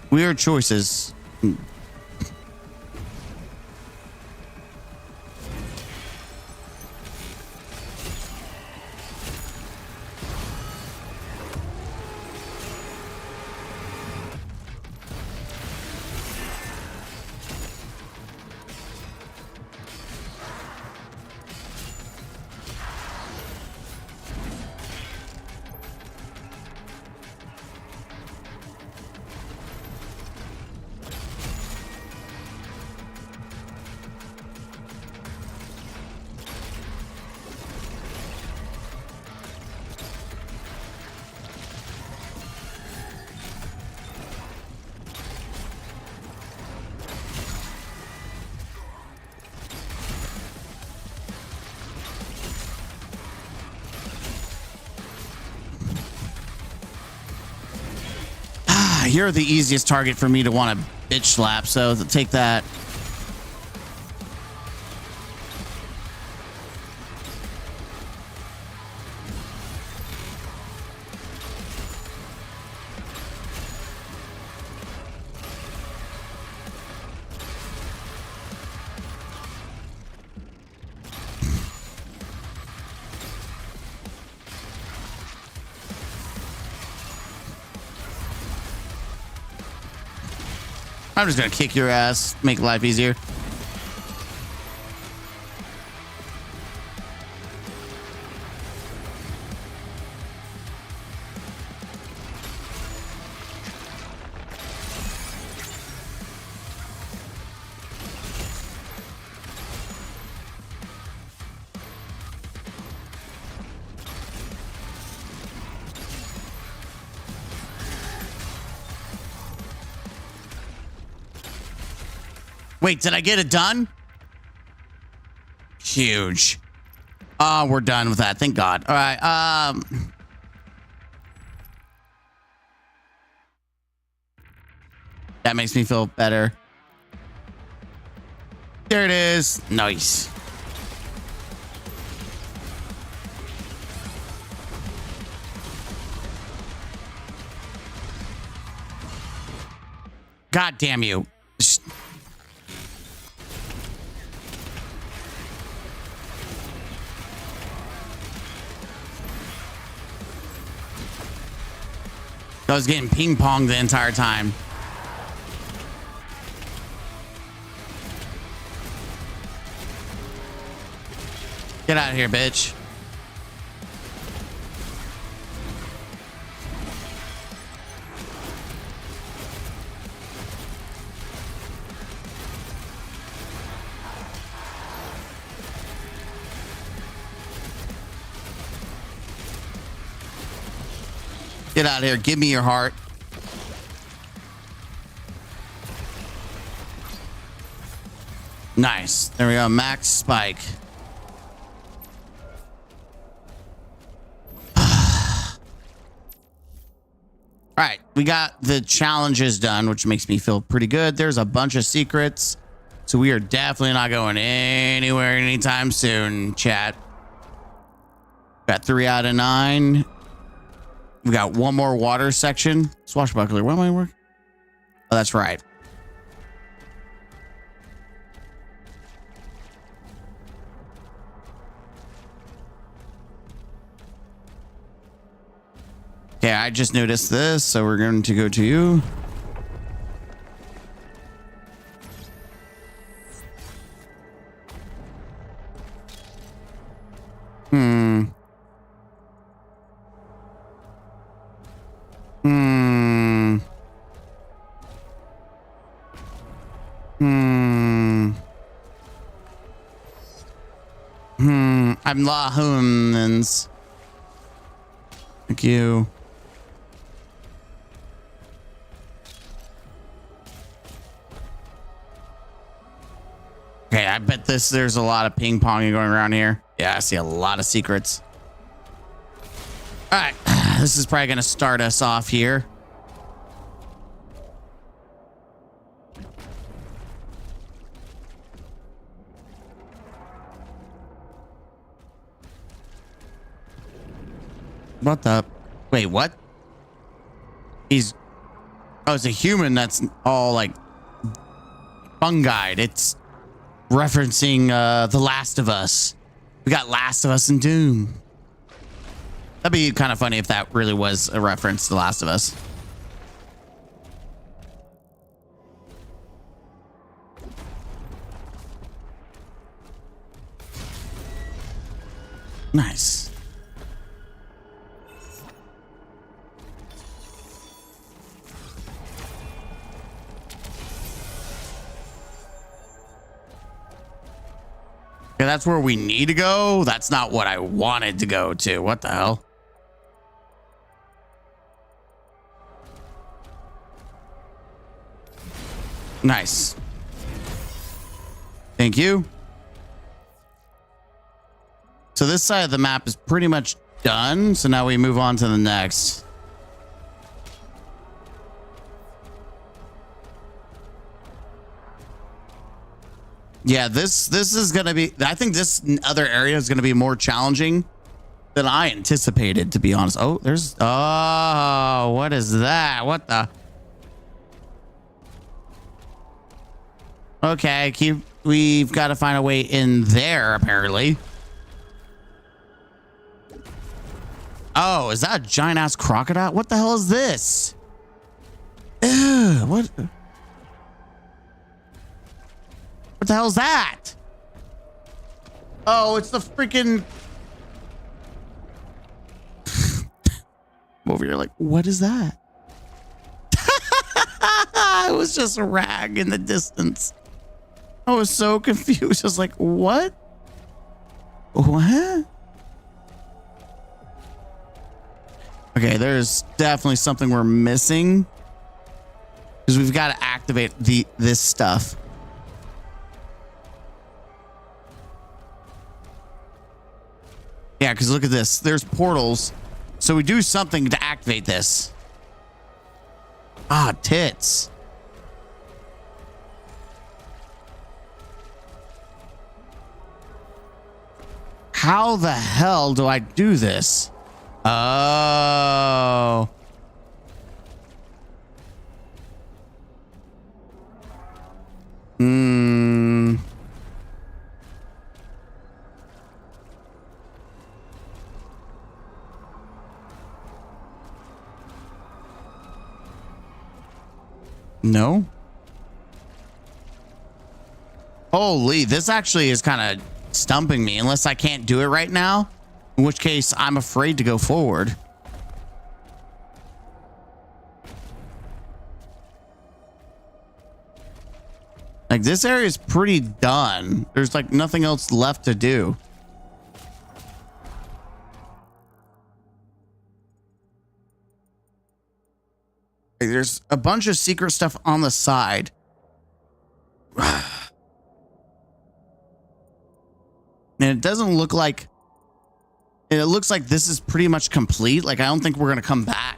Weird choices. You're the easiest target for me to want to bitch slap, so take that. I'm just gonna kick your ass, make life easier. Wait, did I get it done? Huge. Oh, we're done with that. Thank God. All right. That makes me feel better. There it is. Nice. God damn you. I was getting ping ponged the entire time. Get out of here, bitch. Get out of here. Give me your heart. Nice. There we go. Max spike. All right. We got the challenges done, which makes me feel pretty good. There's a bunch of secrets. So we are definitely not going anywhere anytime soon, chat. Got 3 out of 9. We got one more water section. Swashbuckler, what am I working? Oh, that's right. Okay, I just noticed this, so we're going to go to you. Hmm. I'm La Humans. Thank you. Okay, I bet there's a lot of ping ponging going around here. Yeah, I see a lot of secrets. All right, this is probably going to start us off here. What the? Wait, what? He's... Oh, it's a human that's all like fungi. It's referencing The Last of Us. We got Last of Us and Doom. That'd be kind of funny if that really was a reference to The Last of Us. Nice. Okay, that's where we need to go. That's not what I wanted to go to. What the hell? Nice. Thank you. So this side of the map is pretty much done. So now we move on to the next. Yeah, this is going to be... I think this other area is going to be more challenging than I anticipated, to be honest. Oh, there's... Oh, what is that? What the... Okay, we've got to find a way in there, apparently. Oh, is that a giant-ass crocodile? What the hell is this? Ew, what... What the hell is that? Oh, it's the freaking... I'm over here like, what is that? It was just a rag in the distance. I was so confused. I was like, what? What? Okay, there's definitely something we're missing. Because we've got to activate this stuff. Yeah, because look at this. There's portals. So we do something to activate this. Ah, tits. How the hell do I do this? Oh. No. Holy, this actually is kind of stumping me unless I can't do it right now, in which case I'm afraid to go forward. Like, this area is pretty done. There's like nothing else left to do. There's a bunch of secret stuff on the side. And it doesn't look like... It looks like this is pretty much complete. Like, I don't think we're going to come back.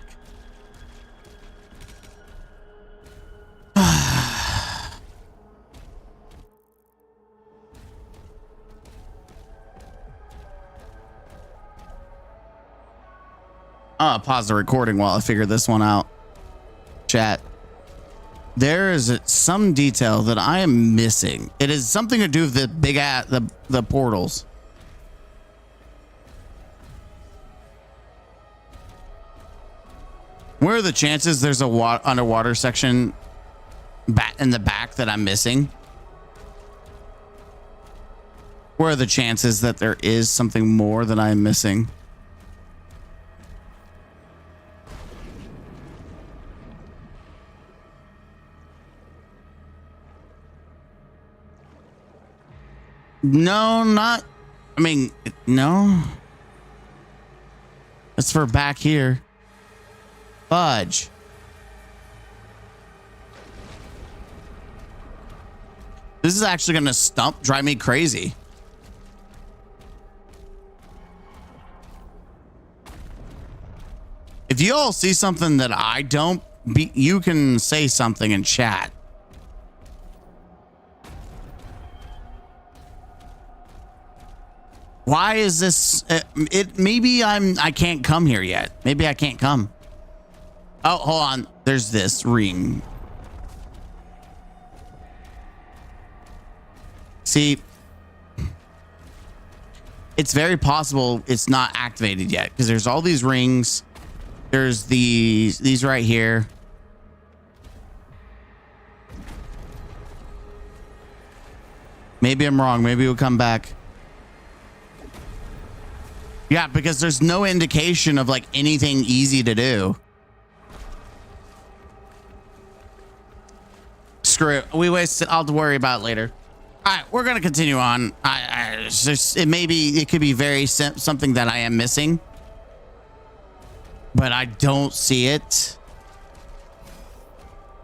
Pause the recording while I figure this one out. Chat. There is some detail that I am missing. It is something to do with the big the portals. Where are the chances there's a underwater section back in the back that I'm missing? Where are the chances that there is something more that I'm missing? No, not. I mean, no. That's for back here. Fudge. This is actually going to drive me crazy. If you all see something that I don't, you can say something in chat. Why is this? Maybe I can't come here yet. Maybe I can't come. Oh, hold on. There's this ring. See, it's very possible it's not activated yet because there's all these rings. There's these right here. Maybe I'm wrong. Maybe we'll come back. Yeah, because there's no indication of like anything easy to do. Screw it. We wasted. I'll worry about it later. All right, we're gonna continue on. It could be very something that I am missing, but I don't see it.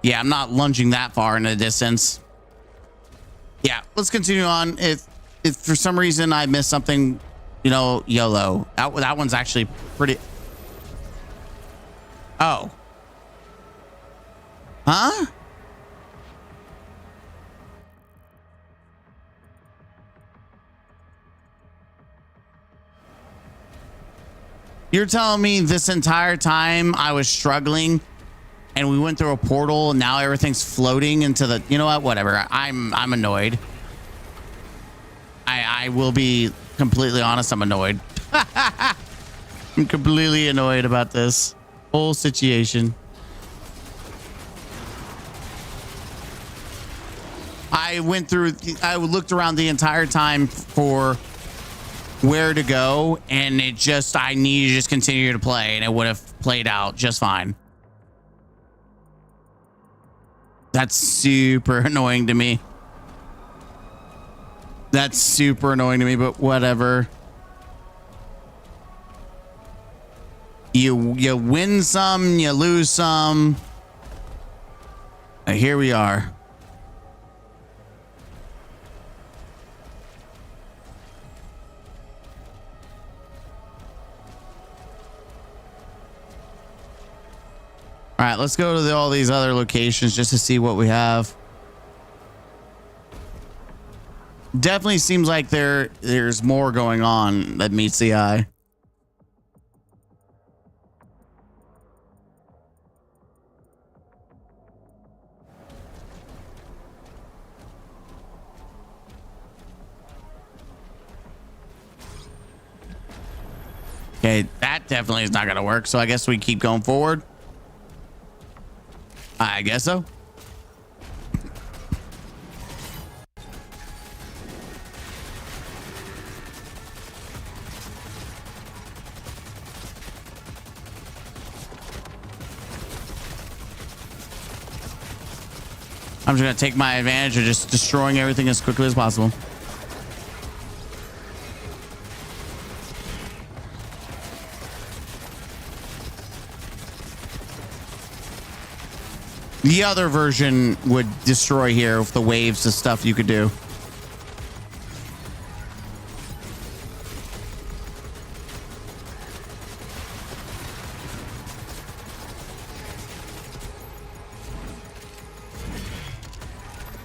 Yeah, I'm not lunging that far in the distance. Yeah, let's continue on. If for some reason I miss something, you know, YOLO. That one's actually pretty. Oh. Huh? You're telling me this entire time I was struggling and we went through a portal and now everything's floating into the, you know what, whatever. I'm annoyed. I will be completely honest, I'm annoyed. I'm completely annoyed about this whole situation. I looked around the entire time for where to go, and I need to just continue to play, and it would have played out just fine. That's super annoying to me. That's super annoying to me, but whatever. You win some, you lose some. And here we are. All right, let's go to all these other locations just to see what we have. Definitely seems like there's more going on that meets the eye. Okay, that definitely is not going to work, so I guess we keep going forward. I guess so. I'm just going to take my advantage of just destroying everything as quickly as possible. The other version would destroy here with the waves of stuff you could do.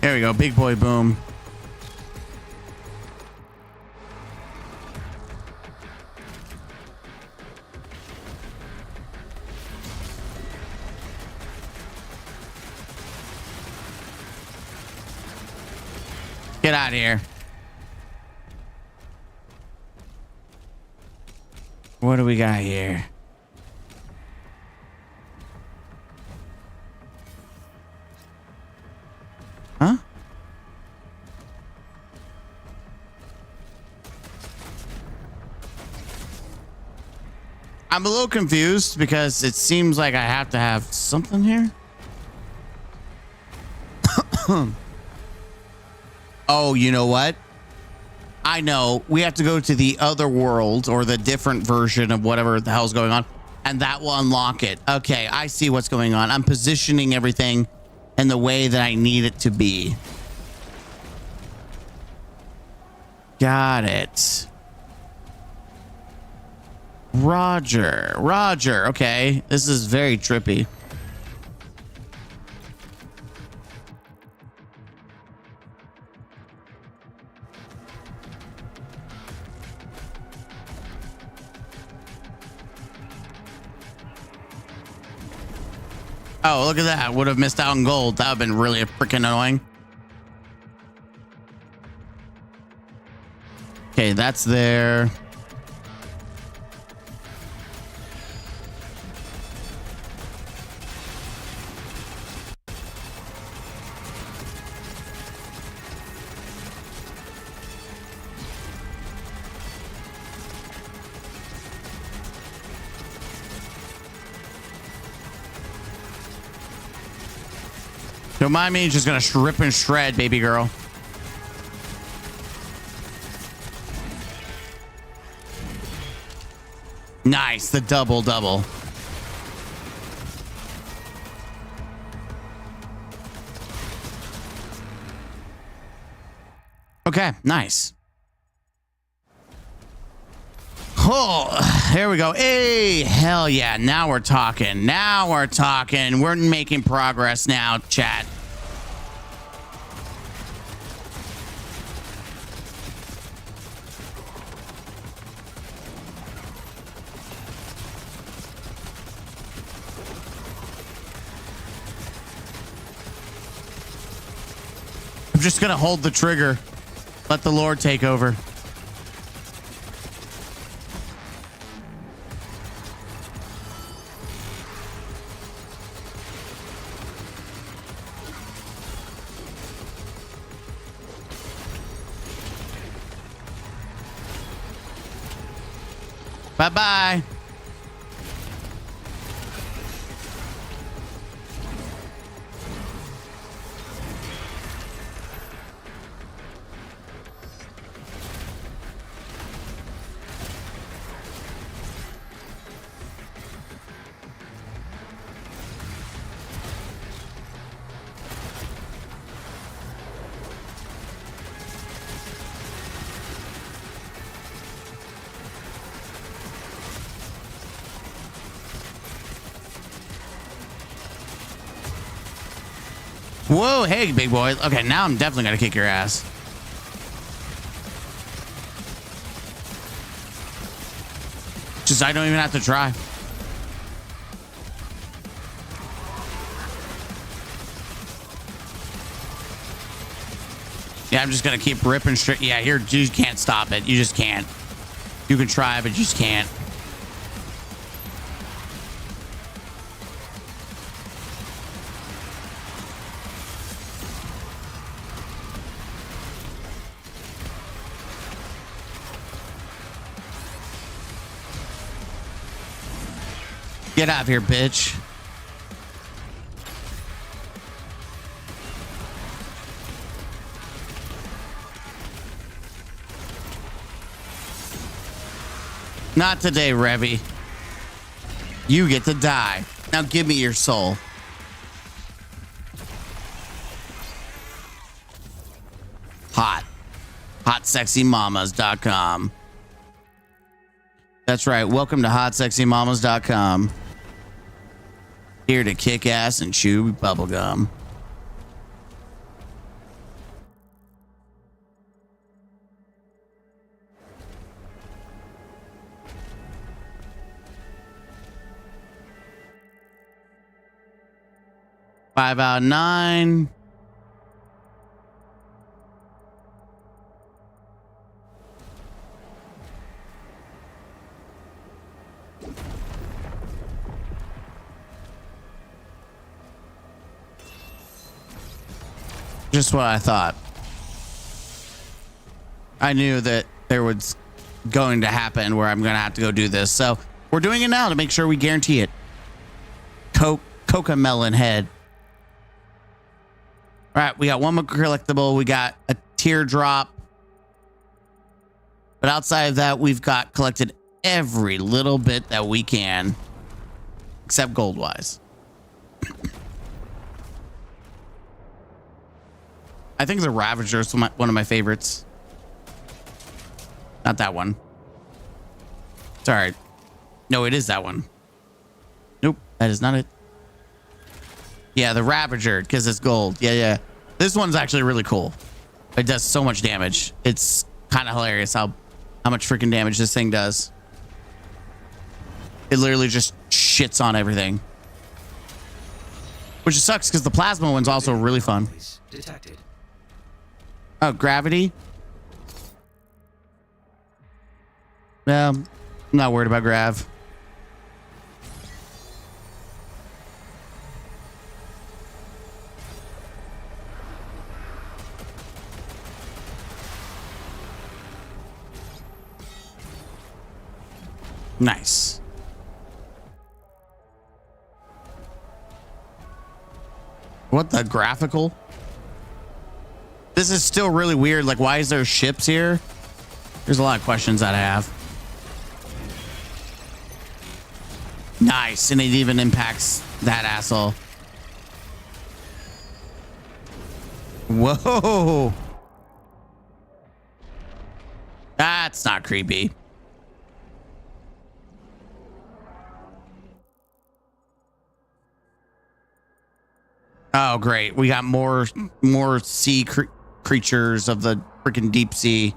There we go. Big boy boom. Get out of here. What do we got here? Huh? I'm a little confused because it seems like I have to have something here. Oh, you know what? I know. We have to go to the other world or the different version of whatever the hell's going on, and that will unlock it. Okay, I see what's going on. I'm positioning everything in the way that I need it to be. Got it. Roger. Roger. Okay, this is very trippy. Oh, look at that. Would have missed out on gold. That would have been really freaking annoying. Okay, that's there. Don't mind me, just gonna rip and shred, baby girl. Nice, the double. Okay, nice. Oh, here we go. Hey, hell yeah. Now we're talking. Now we're talking. We're making progress now, chat. I'm just gonna hold the trigger. Let the Lord take over. Bye-bye. Whoa, hey, big boy. Okay, now I'm definitely gonna kick your ass. Just, I don't even have to try. Yeah, I'm just gonna keep ripping straight. Yeah, here, you can't stop it. You just can't. You can try, but you just can't. Get out of here, bitch. Not today, Revy. You get to die. Now give me your soul. Hot. HotSexyMamas.com. That's right. Welcome to HotSexyMamas.com. Here to kick ass and chew bubblegum. Five out of 9. Just what I thought. I knew that there was going to happen where I'm going to have to go do this. So we're doing it now to make sure we guarantee it. Coca Melon Head. All right, we got one more collectible. We got a teardrop. But outside of that, we've got collected every little bit that we can. Except gold-wise. I think the Ravager is one of my favorites. Not that one. Sorry. No, it is that one. Nope, that is not it. Yeah, the Ravager, because it's gold. Yeah. This one's actually really cool. It does so much damage. It's kind of hilarious how much freaking damage this thing does. It literally just shits on everything. Which sucks because the plasma one's also really fun. Detected. Oh, gravity? No, I'm not worried about grav. Nice. What the graphical? This is still really weird. Like, why is there ships here? There's a lot of questions that I have. Nice. And it even impacts that asshole. Whoa. That's not creepy. Oh, great. We got more sea creatures of the freaking deep sea.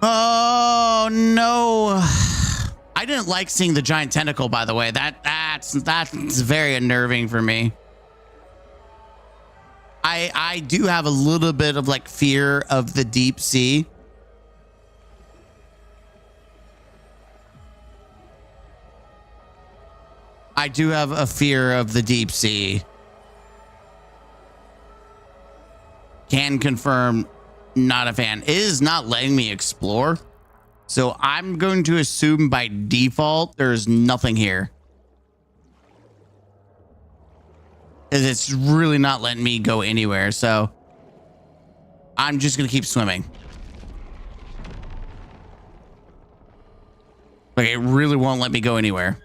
Oh, no. I didn't like seeing the giant tentacle, by the way. That's very unnerving for me. I do have a little bit of like fear of the deep sea. I do have a fear of the deep sea. Can confirm, not a fan. It is not letting me explore. So I'm going to assume by default, there's nothing here. It's really not letting me go anywhere. So I'm just going to keep swimming. Like, it really won't let me go anywhere.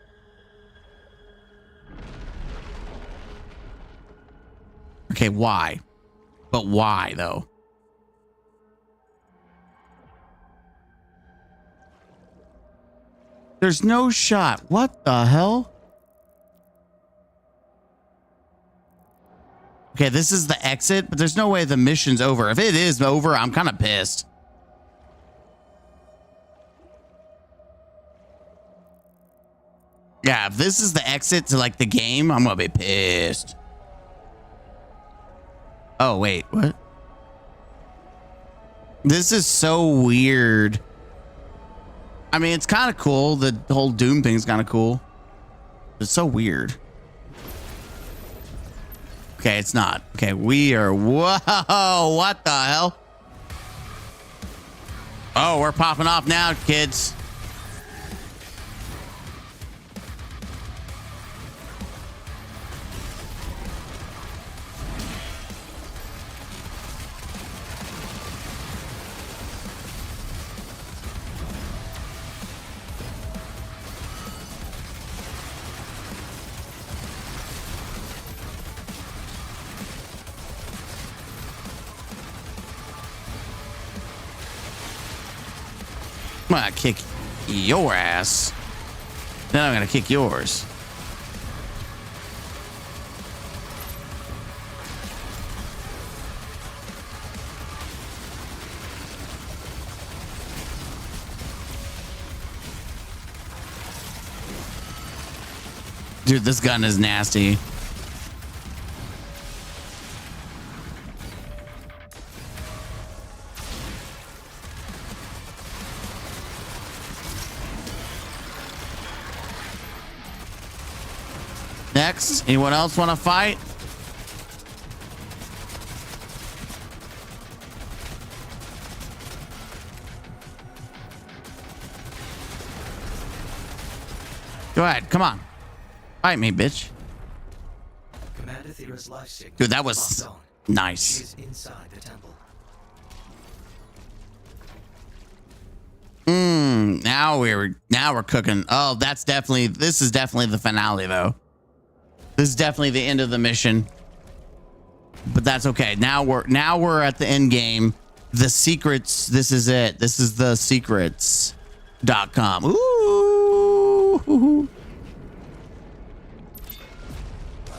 Okay, why? But why, though? There's no shot. What the hell? Okay, this is the exit, but there's no way the mission's over. If it is over, I'm kind of pissed. Yeah, if this is the exit to, like, the game, I'm gonna be pissed. Oh, wait, what? This is so weird. I mean, it's kind of cool. The whole Doom thing is kind of cool. It's so weird. Okay, it's not. Okay, we are... Whoa, what the hell? Oh, we're popping off now, kids. I'm gonna kick your ass. Then I'm gonna kick yours. Dude, this gun is nasty. Next, anyone else want to fight? Go ahead. Come on. Fight me, bitch. Commander Thera's life signal. Dude, that was locked on. nice. She is inside the temple. Now we're cooking. Oh, this is definitely the finale though. This is definitely the end of the mission. But that's okay. Now we're at the end game. The secrets, this is it. This is the secrets.com. Ooh.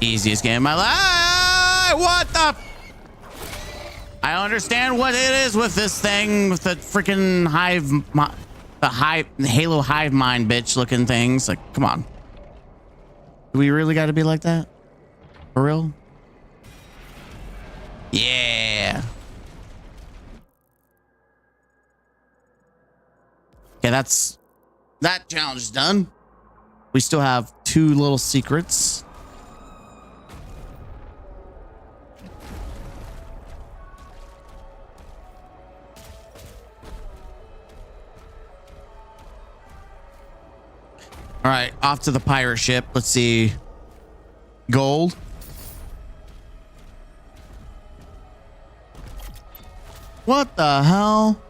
Easiest game of my life. What the? I understand what it is with this thing with the freaking Halo hive mind bitch looking things. Like, come on. Do we really got to be like that? For real? Yeah. Okay, that challenge is done. We still have 2 little secrets. All right, off to the pirate ship. Let's see. Gold. What the hell?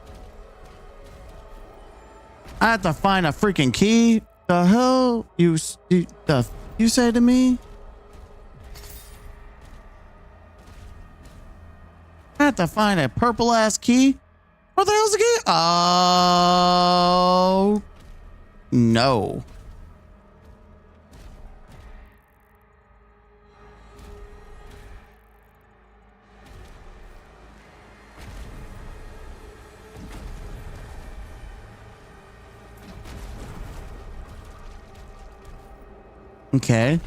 I have to find a freaking key. The hell you say to me? I have to find a purple ass key. What the hell's the key? Oh no. Okay.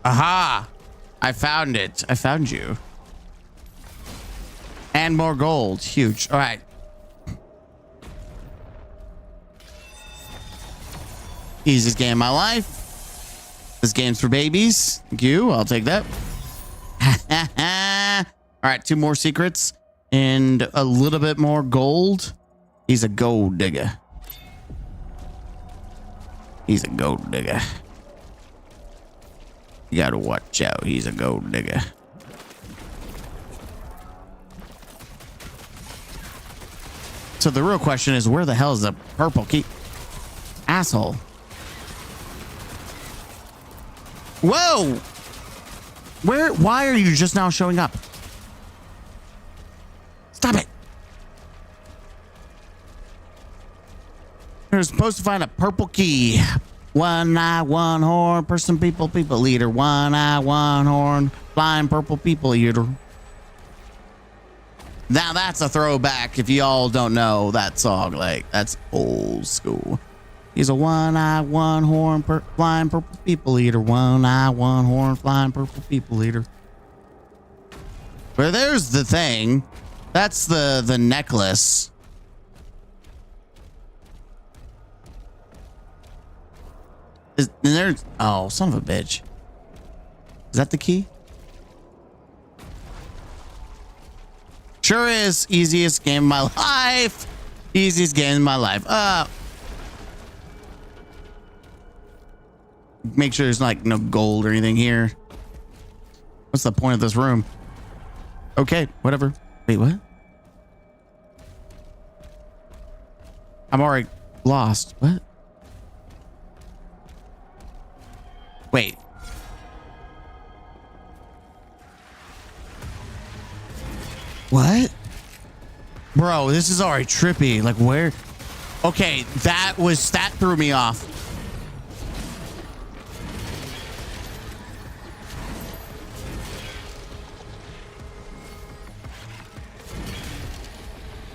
Aha! I found it. I found you. And more gold. Huge. All right. Easiest game of my life. This game's for babies. Thank you. I'll take that. All right. 2 more secrets and a little bit more gold. He's a gold digger. He's a gold digger. You gotta watch out. He's a gold digger. So the real question is, where the hell is the purple key? Asshole. Whoa! Why are you just now showing up? Stop it. You're supposed to find a purple key. 1 eye, 1 horn, person, people eater. 1 eye, 1 horn, flying purple people eater. Now that's a throwback. If y'all don't know that song, like that's old school. He's a 1 eye, 1 horn, flying purple people eater. 1 eye, 1 horn, flying purple people eater. But there's the thing. That's the necklace. Oh, son of a bitch. Is that the key? Sure is. Easiest game of my life. Easiest game of my life. Make sure there's like no gold or anything here. What's the point of this room? Okay, whatever. Wait, what? I'm already lost. What? Wait. What? Bro, this is already trippy. Like where? Okay, that threw me off.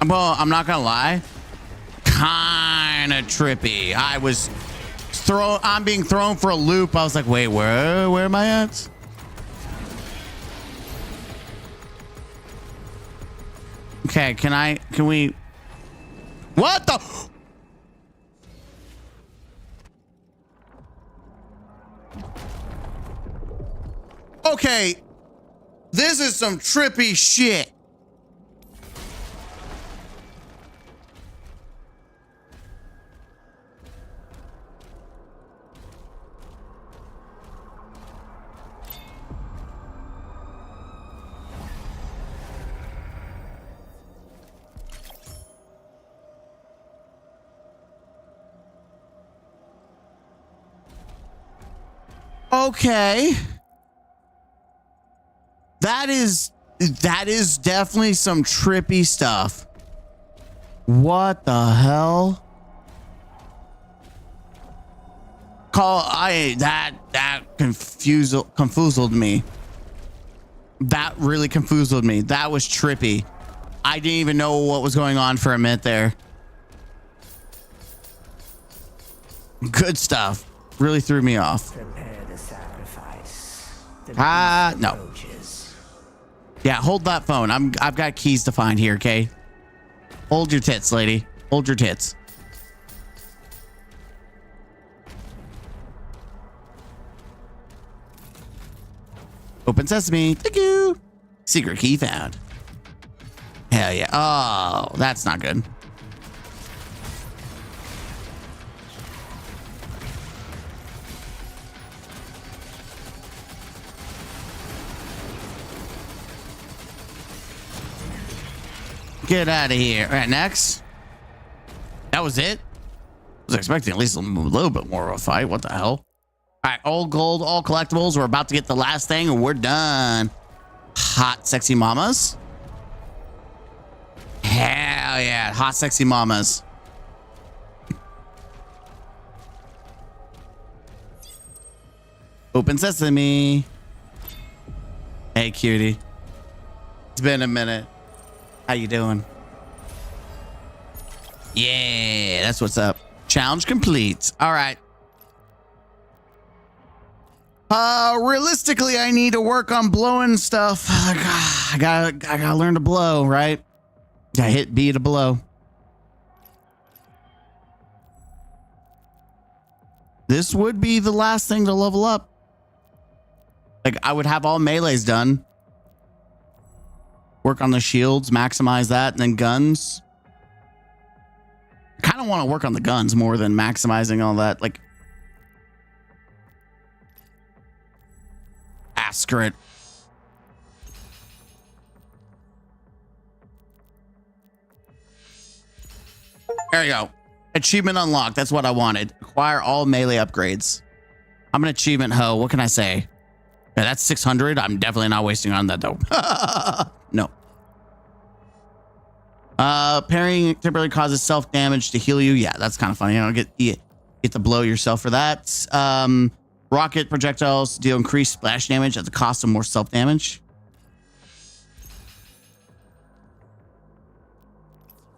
Well, I'm not gonna lie. Kind of trippy. I'm being thrown for a loop. I was like, wait, where am I at? Okay, can we? What the? Okay, this is some trippy shit. Okay. That is definitely some trippy stuff. What the hell? That confused me. That really confused me. That was trippy. I didn't even know what was going on for a minute there. Good stuff. Really threw me off. Prepare the sacrifice. No. Yeah, hold that phone. I've got keys to find here, okay? Hold your tits, lady. Hold your tits. Open sesame. Thank you. Secret key found. Hell yeah. Oh, that's not good. Get out of here. All right, next. That was it? I was expecting at least a little bit more of a fight. What the hell? All right, all gold, all collectibles. We're about to get the last thing and we're done. Hot, sexy mamas. Hell yeah, hot, sexy mamas. Open sesame. Hey, cutie. It's been a minute. How you doing? Yeah, that's what's up. Challenge complete. All right. Realistically, I need to work on blowing stuff. I gotta learn to blow, right? Gotta hit B to blow. This would be the last thing to level up. Like, I would have all melees done. Work on the shields, maximize that, and then guns. I kind of want to work on the guns more than maximizing all that. Like, screw it. There you go. Achievement unlocked. That's what I wanted. Acquire all melee upgrades. I'm an achievement hoe. What can I say? Yeah, that's 600. I'm definitely not wasting on that though. No. Parrying temporarily causes self damage to heal you. Yeah, that's kind of funny. You know, get to blow yourself for that. Rocket projectiles deal increased splash damage at the cost of more self damage.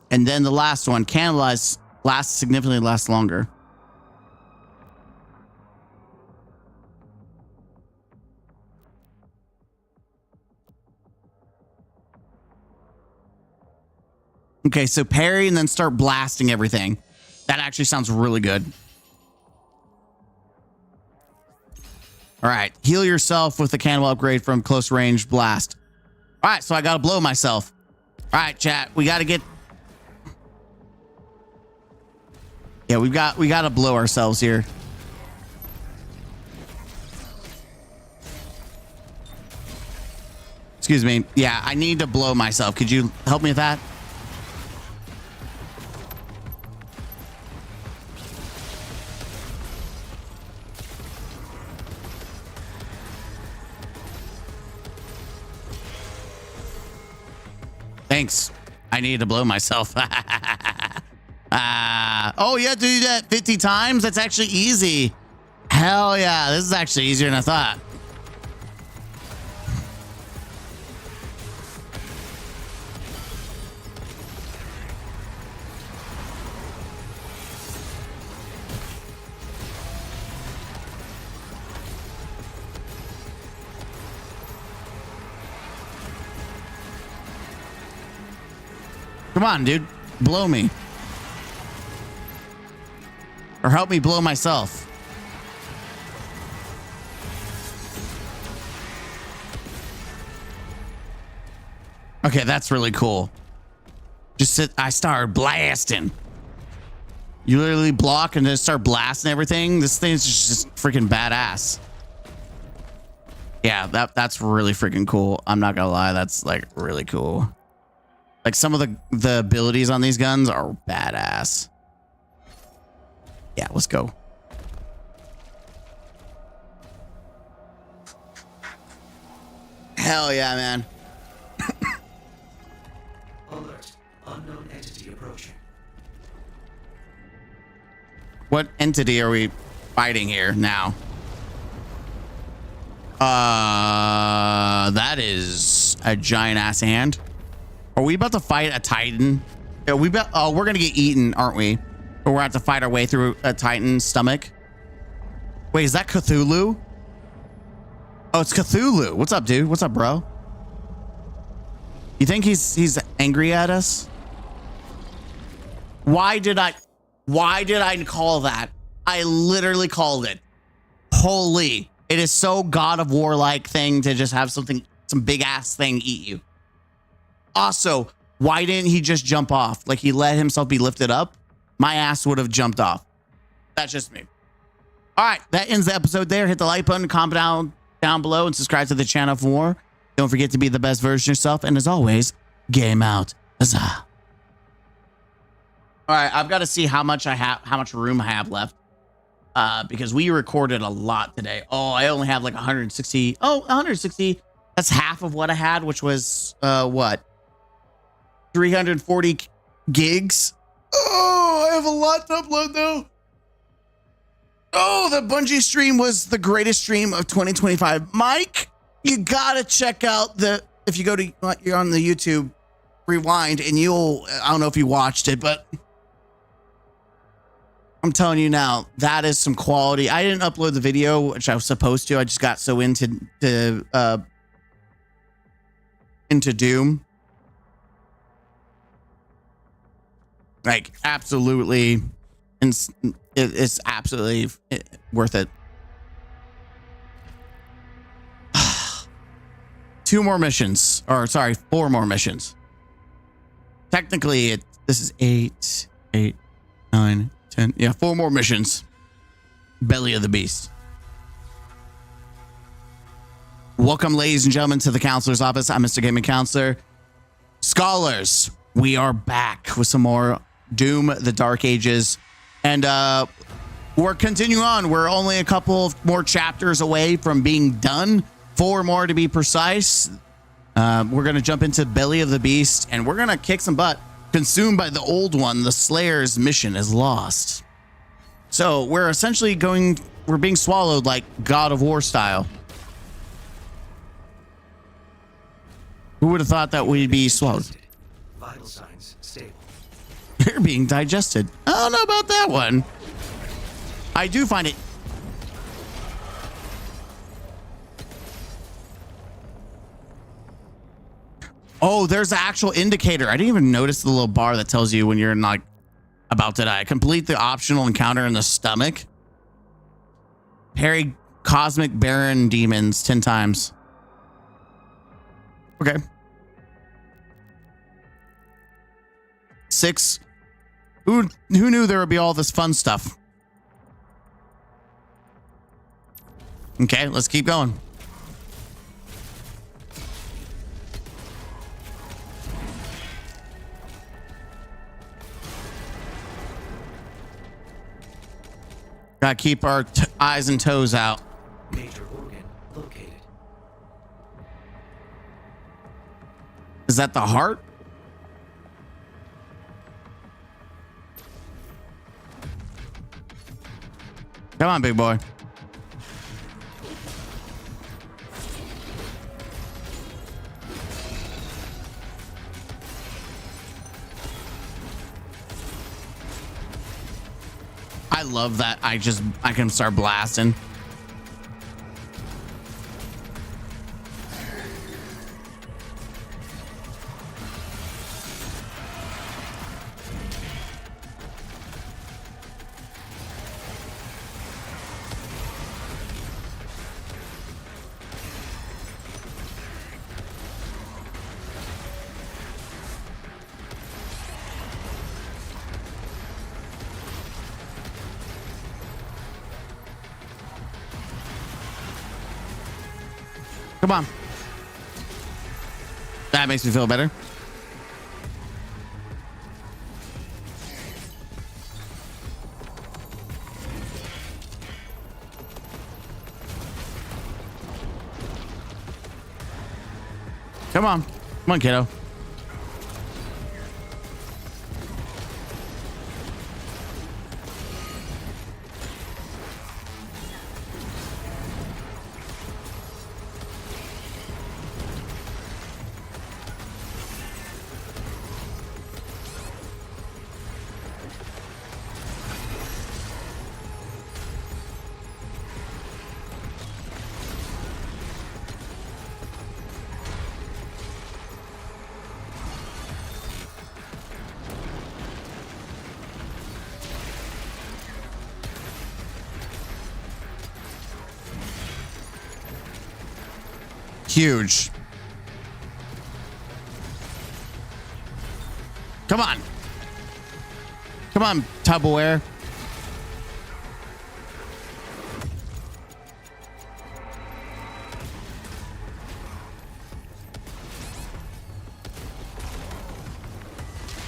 And then the last one, cannibalize, significantly lasts longer. Okay, so parry and then start blasting everything. That actually sounds really good. All right, heal yourself with the cannibal upgrade from close range blast. All right, so I gotta blow myself. All right, chat, we gotta get. Yeah, we gotta blow ourselves here. Excuse me. Yeah, I need to blow myself. Could you help me with that? Thanks. I need to blow myself. Oh, you have to do that 50 times? That's actually easy. Hell yeah. This is actually easier than I thought. Come on, dude. Blow me. Or help me blow myself. Okay, that's really cool. I started blasting. You literally block and then start blasting everything. This thing's just freaking badass. Yeah, that's really freaking cool. I'm not gonna lie, that's like really cool. Like some of the abilities on these guns are badass. Yeah, let's go. Hell yeah, man. Alert. Unknown entity approaching. What entity are we fighting here now? That is a giant ass hand. Are we about to fight a Titan? Yeah, we're gonna get eaten, aren't we? Or we're gonna have to fight our way through a Titan's stomach. Wait, is that Cthulhu? Oh, it's Cthulhu. What's up, dude? What's up, bro? You think he's angry at us? Why did I call that? I literally called it. Holy. It is so God of War like thing to just have some big ass thing eat you. Also, why didn't he just jump off? Like he let himself be lifted up? My ass would have jumped off. That's just me. All right, that ends the episode there. Hit the like button, comment down below, and subscribe to the channel for more. Don't forget to be the best version of yourself. And as always, game out. Huzzah. All right, I've got to see how much room I have left. Because we recorded a lot today. Oh, I only have like 160. Oh, 160. That's half of what I had, which was what? 340 gigs. Oh, I have a lot to upload though. Oh, the Bungie stream was the greatest stream of 2025. Mike, you gotta check out if you go to, you're on the YouTube rewind and I don't know if you watched it, but I'm telling you now, that is some quality. I didn't upload the video, which I was supposed to. I just got so into Doom. Like, absolutely, it's absolutely worth it. 4 more missions. Technically, this is 8, 9, 10. Yeah, 4 more missions. Belly of the Beast. Welcome, ladies and gentlemen, to the Counselor's Office. I'm Mr. Gaming Counselor. Scholars, we are back with some more Doom, the Dark Ages. And we're continuing on. We're only a couple of more chapters away from being done. 4 more to be precise. We're going to jump into Belly of the Beast, and we're going to kick some butt. Consumed by the old one, the Slayer's mission is lost. So we're essentially we're being swallowed like God of War style. Who would have thought that we'd be swallowed? Vital signs stable. You're being digested. I don't know about that one. I do find it. Oh, there's an actual indicator. I didn't even notice the little bar that tells you when you're like about to die. Complete the optional encounter in the stomach. Parry cosmic baron demons 10 times. Okay. 6. Who knew there would be all this fun stuff? Okay, let's keep going. Gotta keep our eyes and toes out. Major organ located. Is that the heart? Come on, big boy. I love that. I can start blasting. Come on. That makes me feel better. Come on. Come on, kiddo. Huge. Come on. Come on, Tupperware.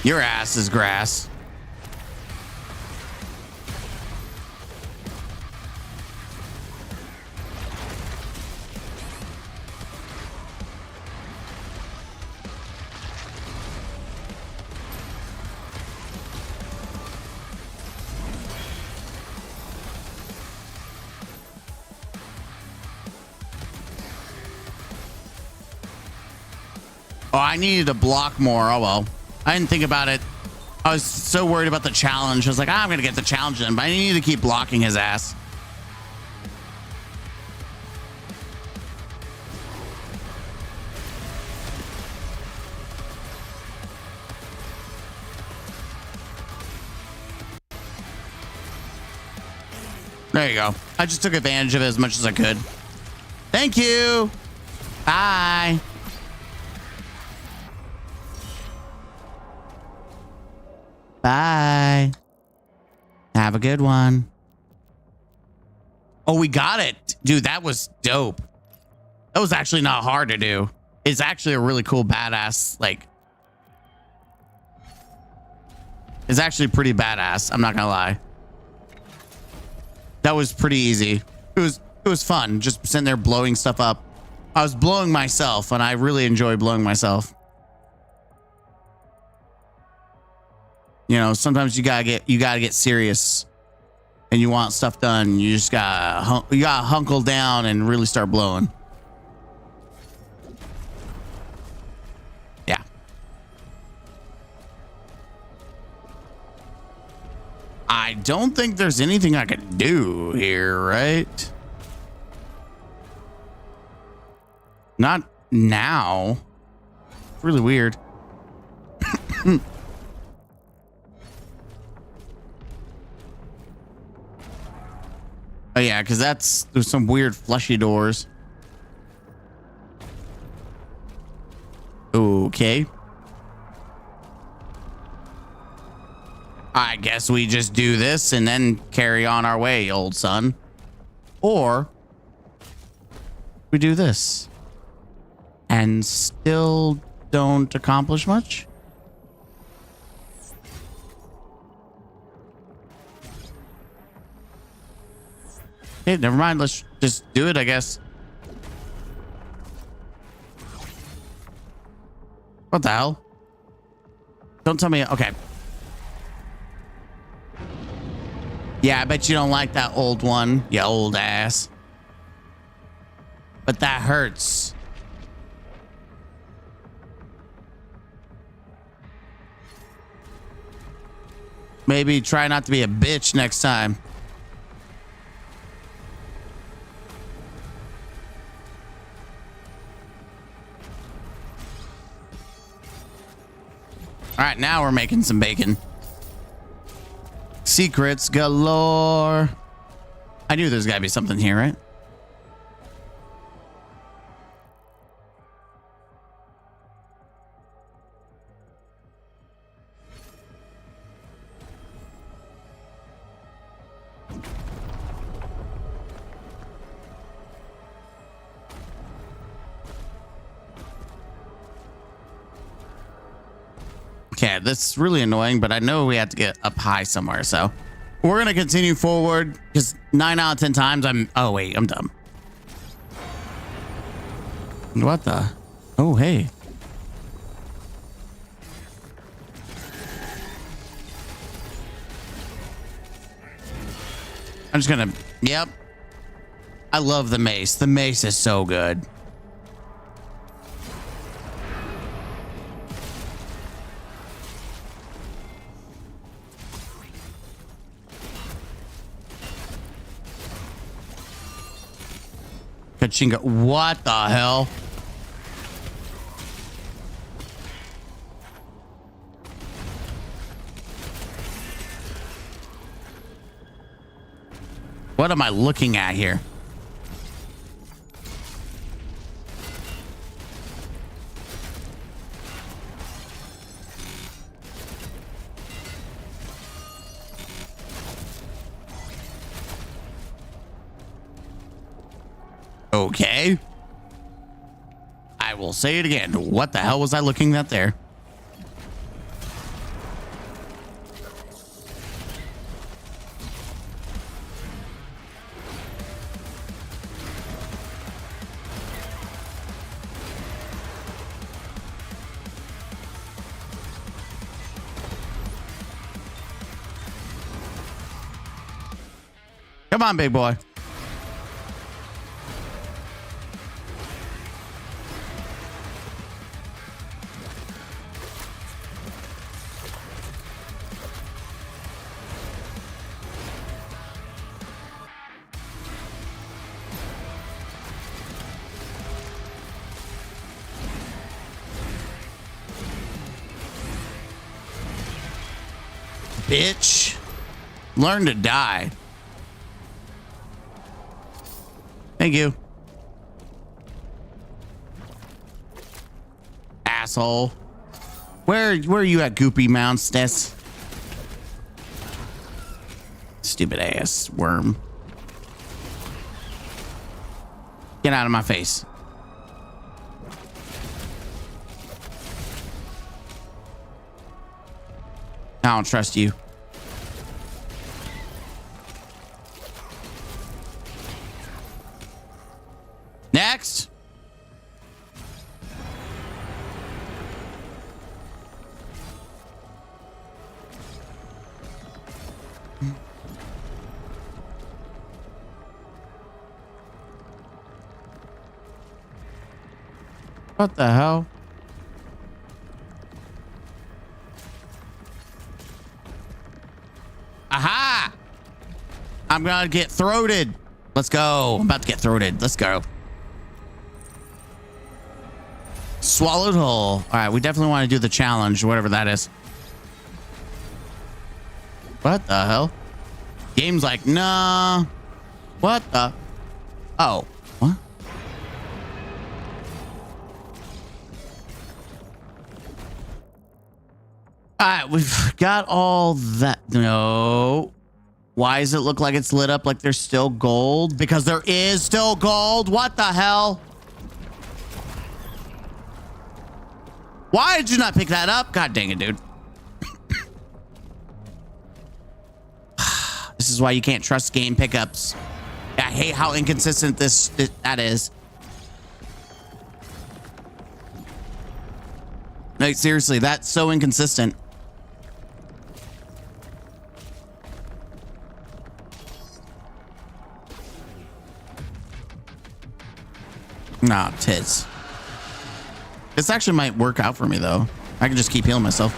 Your ass is grass. Oh, I needed to block more. Oh, well. I didn't think about it. I was so worried about the challenge. I was like, I'm going to get the challenge in, but I need to keep blocking his ass. There you go. I just took advantage of it as much as I could. Thank you. Bye. Bye. Have a good one. Oh, we got it. Dude, that was dope. That was actually not hard to do. It's actually a really cool badass, like... It's actually pretty badass. I'm not gonna lie. That was pretty easy. It was fun, just sitting there blowing stuff up. I was blowing myself, and I really enjoy blowing myself. You know, sometimes you gotta get serious, and you want stuff done. You just gotta hunkle down and really start blowing. Yeah. I don't think there's anything I can do here, right? Not now. It's really weird. Oh yeah, because there's some weird fleshy doors. Okay. I guess we just do this and then carry on our way, old son. Or we do this and still don't accomplish much. Okay, never mind. Let's just do it, I guess. What the hell? Don't tell me. Okay. Yeah, I bet you don't like that old one, you old ass. But that hurts. Maybe try not to be a bitch next time. All right, now we're making some bacon. Secrets galore. I knew there's got to be something here, right? Okay, that's really annoying, but I know we have to get up high somewhere, so we're gonna continue forward because 9 out of 10 times I'm. Oh wait, I'm dumb. What the? Oh, hey. I'm just gonna, yep. I love the mace. The mace is so good. Kachinga, what the hell? What am I looking at here? Okay. I will say it again. What the hell was I looking at there? Come on, big boy. Bitch. Learn to die. Thank you. Asshole. Where are you at, Goopy Mounts? Stupid ass worm. Get out of my face. I don't trust you. Next. What the hell? Aha! I'm gonna get throated. Let's go. I'm about to get throated. Let's go. Swallowed whole. All right, we definitely want to do the challenge, whatever that is. What the hell? Game's like, nah. What the? Oh, what? All right, we've got all that. No. Why does it look like it's lit up like there's still gold? Because there is still gold. What the hell? Why did you not pick that up? God dang it, dude. This is why you can't trust game pickups. I hate how inconsistent that is. Like, seriously, that's so inconsistent. Nah, tits. This actually might work out for me, though. I can just keep healing myself.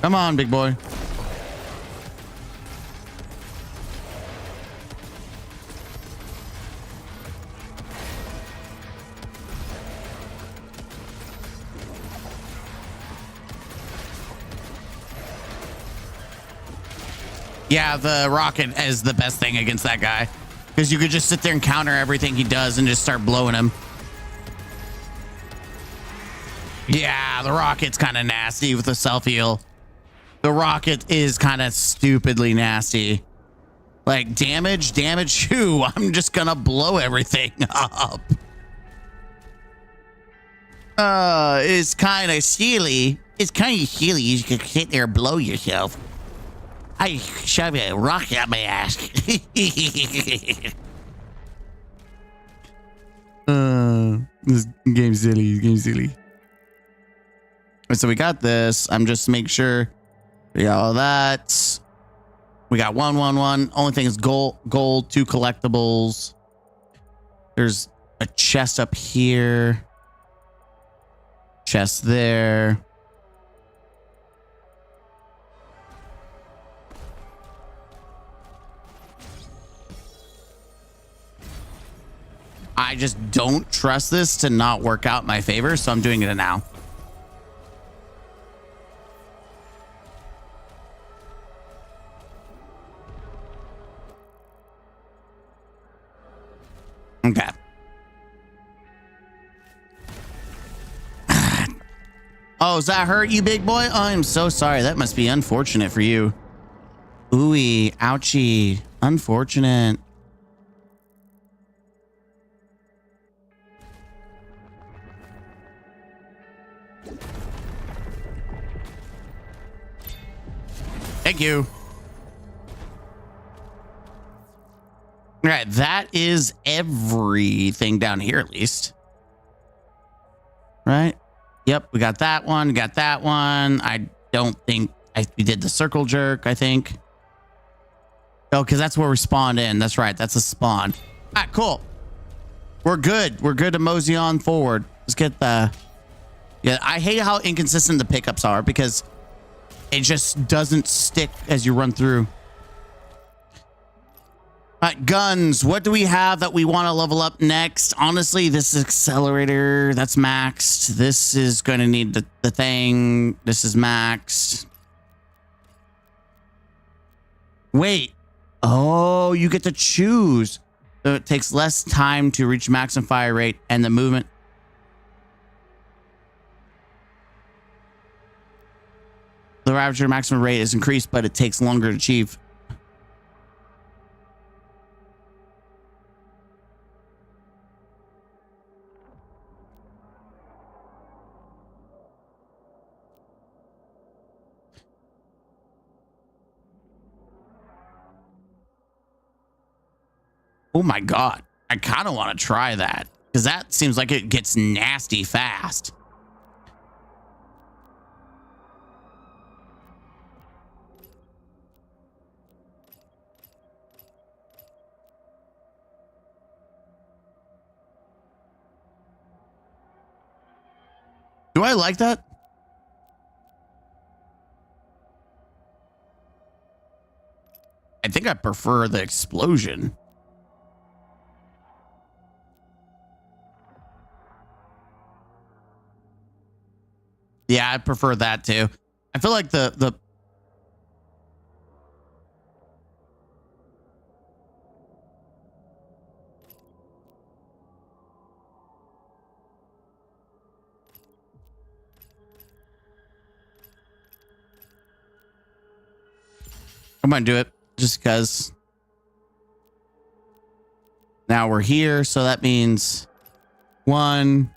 Come on, big boy. Yeah, the rocket is the best thing against that guy. Because you could just sit there and counter everything he does and just start blowing him. Yeah, the rocket's kind of nasty with the self-heal. The rocket is kind of stupidly nasty. Like, damage who? I'm just gonna blow everything up. It's kind of silly. It's kind of silly. You can sit there and blow yourself. I shove a rocket up my ass. This game's silly. Game's silly. So we got this. I'm just make sure we got all that. We got 111. Only thing is gold, 2 collectibles. There's a chest up here. Chest there. I just don't trust this to not work out in my favor, so I'm doing it now. Okay. Oh, does that hurt you, big boy? Oh, I'm so sorry. That must be unfortunate for you. Ooey, ouchie. Unfortunate. Thank you. All right, that is everything down here, at least. Right? Yep, we got that one. Got that one. I don't think we did the circle jerk, I think. Oh, because that's where we spawned in. That's right. That's a spawn. All right, cool. We're good. We're good to mosey on forward. Let's get the... Yeah, I hate how inconsistent the pickups are because it just doesn't stick as you run through. All right, guns. What do we have that we want to level up next? Honestly, this is accelerator. That's maxed. This is going to need the thing. This is maxed. Wait. Oh, you get to choose. So it takes less time to reach maximum fire rate and the movement. The Ravager maximum rate is increased, but it takes longer to achieve. Oh my God. I kind of want to try that because that seems like it gets nasty fast. Do I like that? I think I prefer the explosion. Yeah, I prefer that too. I feel like the I'm gonna do it just because now we're here, so that means 1.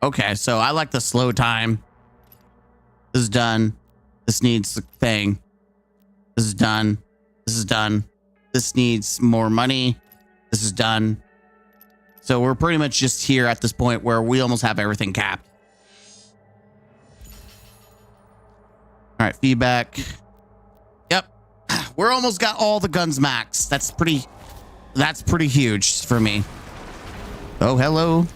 Okay, so I like the slow time. This is done. This needs the thing. This is done. This is done. This needs more money. This is done. So we're pretty much just here at this point where we almost have everything capped. All right, feedback. Yep. We're almost got all the guns maxed. That's pretty huge for me. Oh, hello.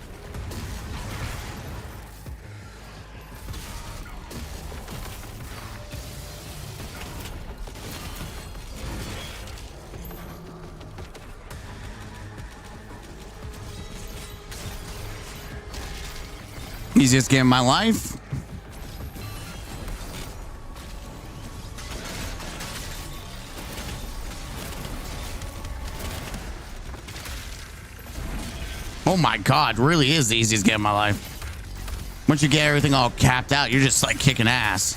Easiest game of my life. Oh my God, really is the easiest game of my life. Once you get everything all capped out, you're just like kicking ass.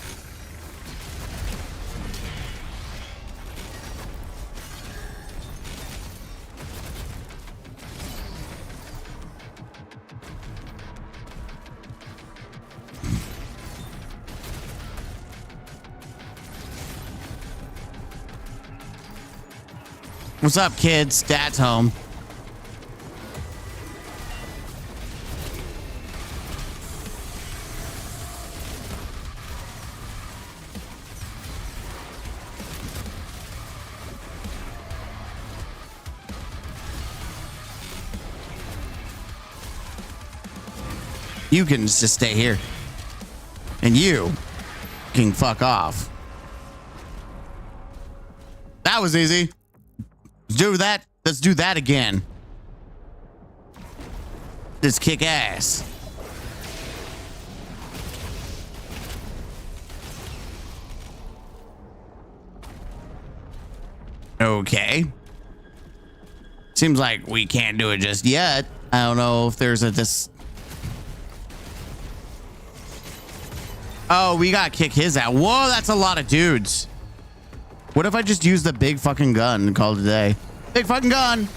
What's up, kids? Dad's home. You can just stay here. And you can fuck off. That was easy. Let's do that. Let's do that again. Just kick ass. Okay. Seems like we can't do it just yet. I don't know if there's a this. Oh, we gotta kick his out. Whoa, that's a lot of dudes. What if I just use the big fucking gun and call it a day? Big fucking gun.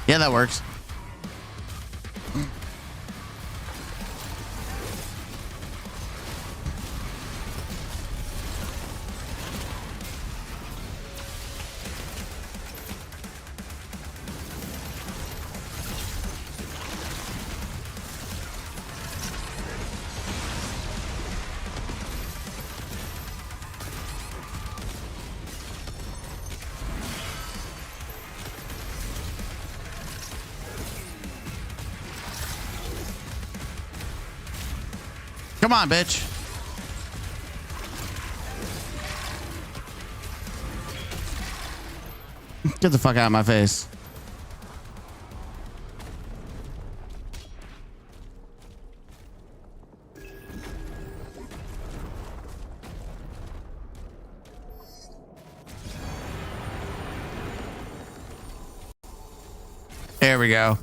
Yeah, that works. Come on, bitch. Get the fuck out of my face. There we go.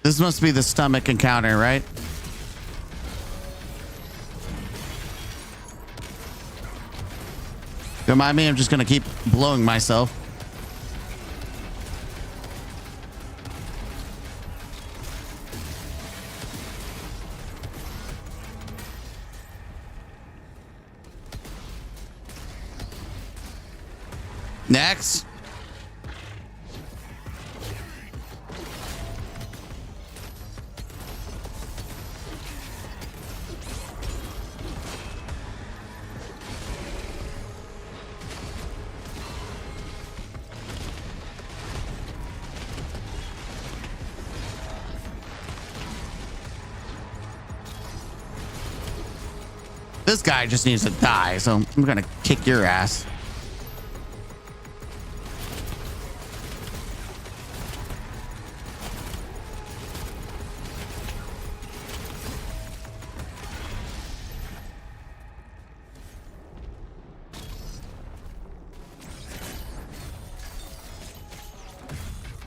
This must be the stomach encounter, right? Don't mind me, I'm just gonna keep blowing myself. Next. This guy just needs to die, so I'm gonna kick your ass.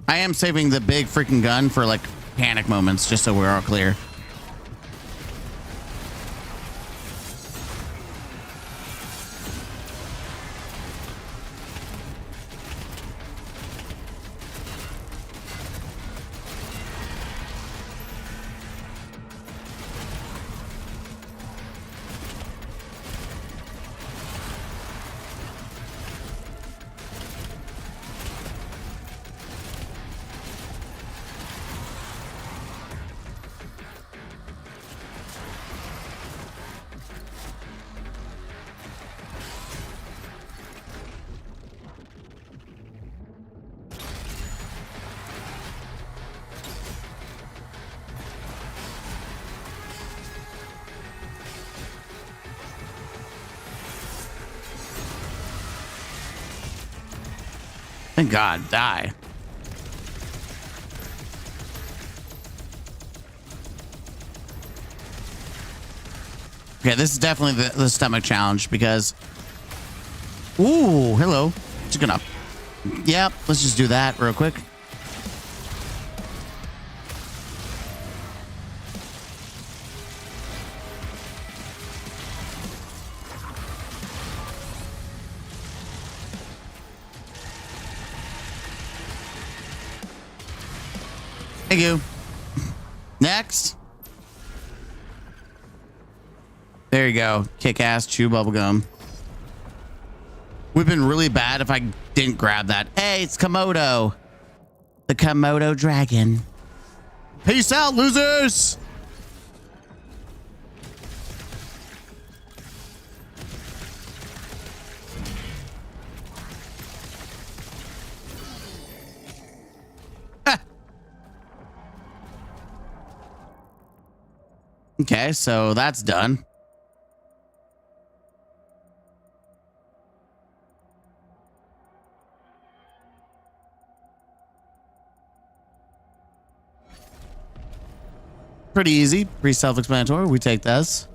I am saving the big freaking gun for like panic moments, just so we're all clear. Thank God, die. Okay, this is definitely the stomach challenge because... Ooh, hello. Just gonna... Yep, let's just do that real quick. Thank you. Next. There you go. Kick ass, chew bubblegum. We've been really bad if I didn't grab that. Hey, it's Komodo. The Komodo dragon. Peace out, losers. Okay, so that's done. Pretty easy, pretty self-explanatory. We take this.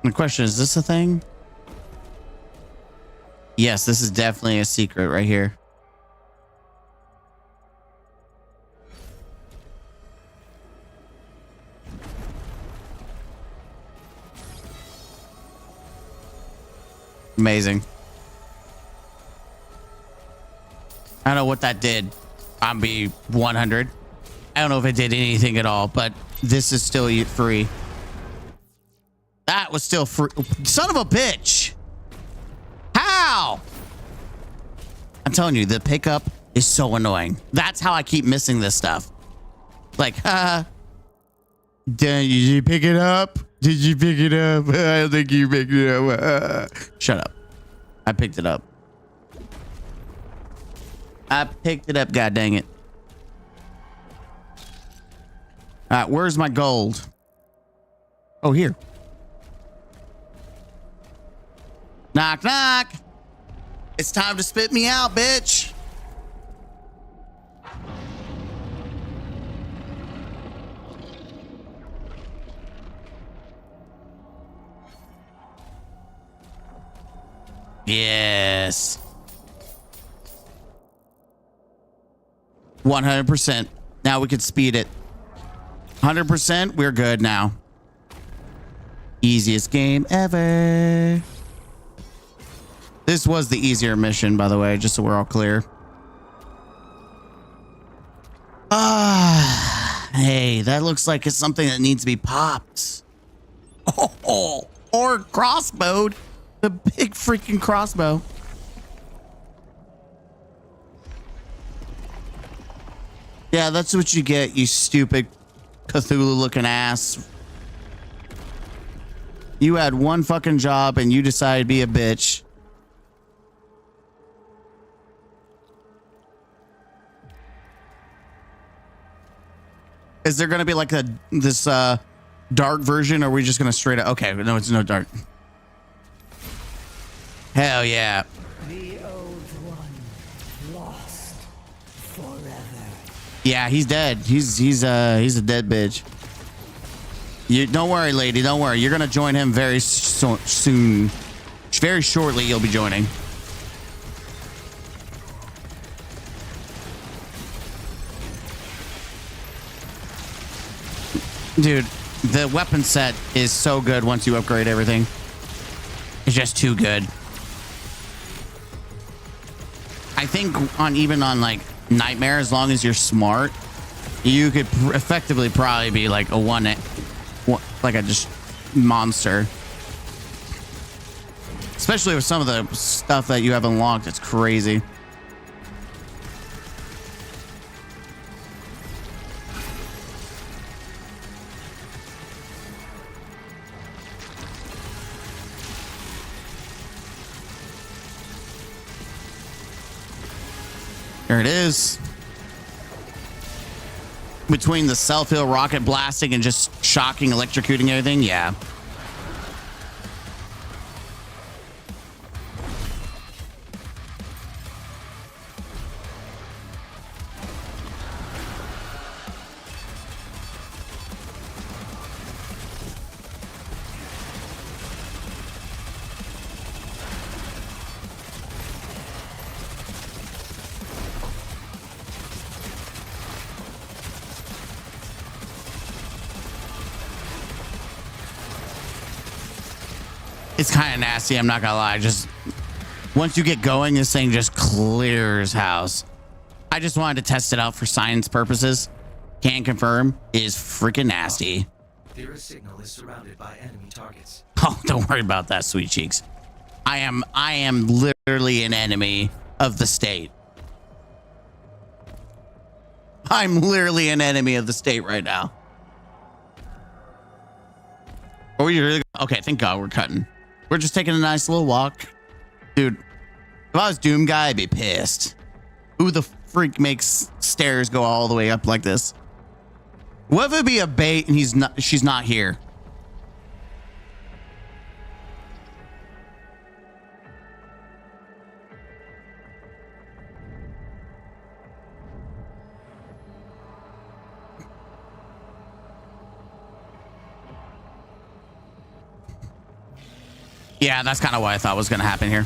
The question is this a thing? Yes, this is definitely a secret right here. Amazing. I don't know what that did. I'm be 100. I don't know if it did anything at all, but this is still free. That was still free. Son of a bitch. How? I'm telling you, the pickup is so annoying. That's how I keep missing this stuff. Like, did you pick it up? Did you pick it up? I don't think you picked it up. Shut up. I picked it up. I picked it up, god dang it. All right, where's my gold? Oh, here. Knock, knock. It's time to spit me out, bitch. Yes. 100%. Now we can speed it. 100%. We're good now. Easiest game ever. This was the easier mission, by the way, just so we're all clear. Hey, that looks like it's something that needs to be popped. Oh, or crossbowed. The big freaking crossbow. Yeah, that's what you get, you stupid Cthulhu-looking ass. You had one fucking job and you decided to be a bitch. Is there gonna be like this dark version, or are we just gonna straight up? Okay, no, it's no dark. Hell yeah. The old one lost forever. Yeah, he's dead. He's a dead bitch. You don't worry, lady. Don't worry. You're gonna join him very soon. Very shortly, you'll be joining. Dude, the weapon set is so good once you upgrade everything. It's just too good. I think even on like Nightmare, as long as you're smart, you could effectively probably be like a like a just monster. Especially with some of the stuff that you have unlocked, it's crazy. There it is. Between the self-heal rocket blasting and just shocking, electrocuting everything, yeah. It's kind of nasty, I'm not gonna lie. Just once you get going, this thing just clears house. I just wanted to test it out for science purposes. Can confirm is freaking nasty. Their signal is surrounded by enemy targets. Oh, don't worry about that, sweet cheeks. I am literally an enemy of the state. I'm literally an enemy of the state right now. Oh, you really? Okay, thank God we're cutting. We're just taking a nice little walk. Dude, if I was Doom Guy, I'd be pissed. Who the freak makes stairs go all the way up like this? What if it be a bait and she's not here? Yeah, that's kind of what I thought was going to happen here.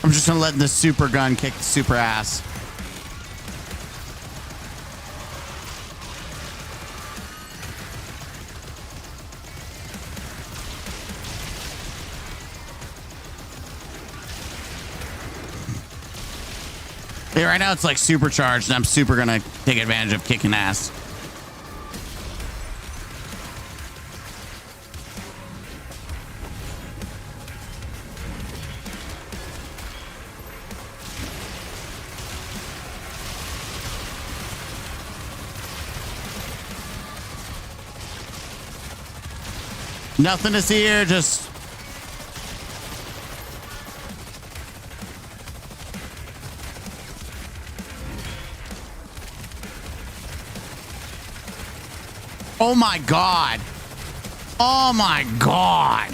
I'm just going to let the super gun kick the super ass. Yeah, right now it's like supercharged, and I'm super gonna take advantage of kicking ass. Nothing to see here, just... Oh my God. Oh my God.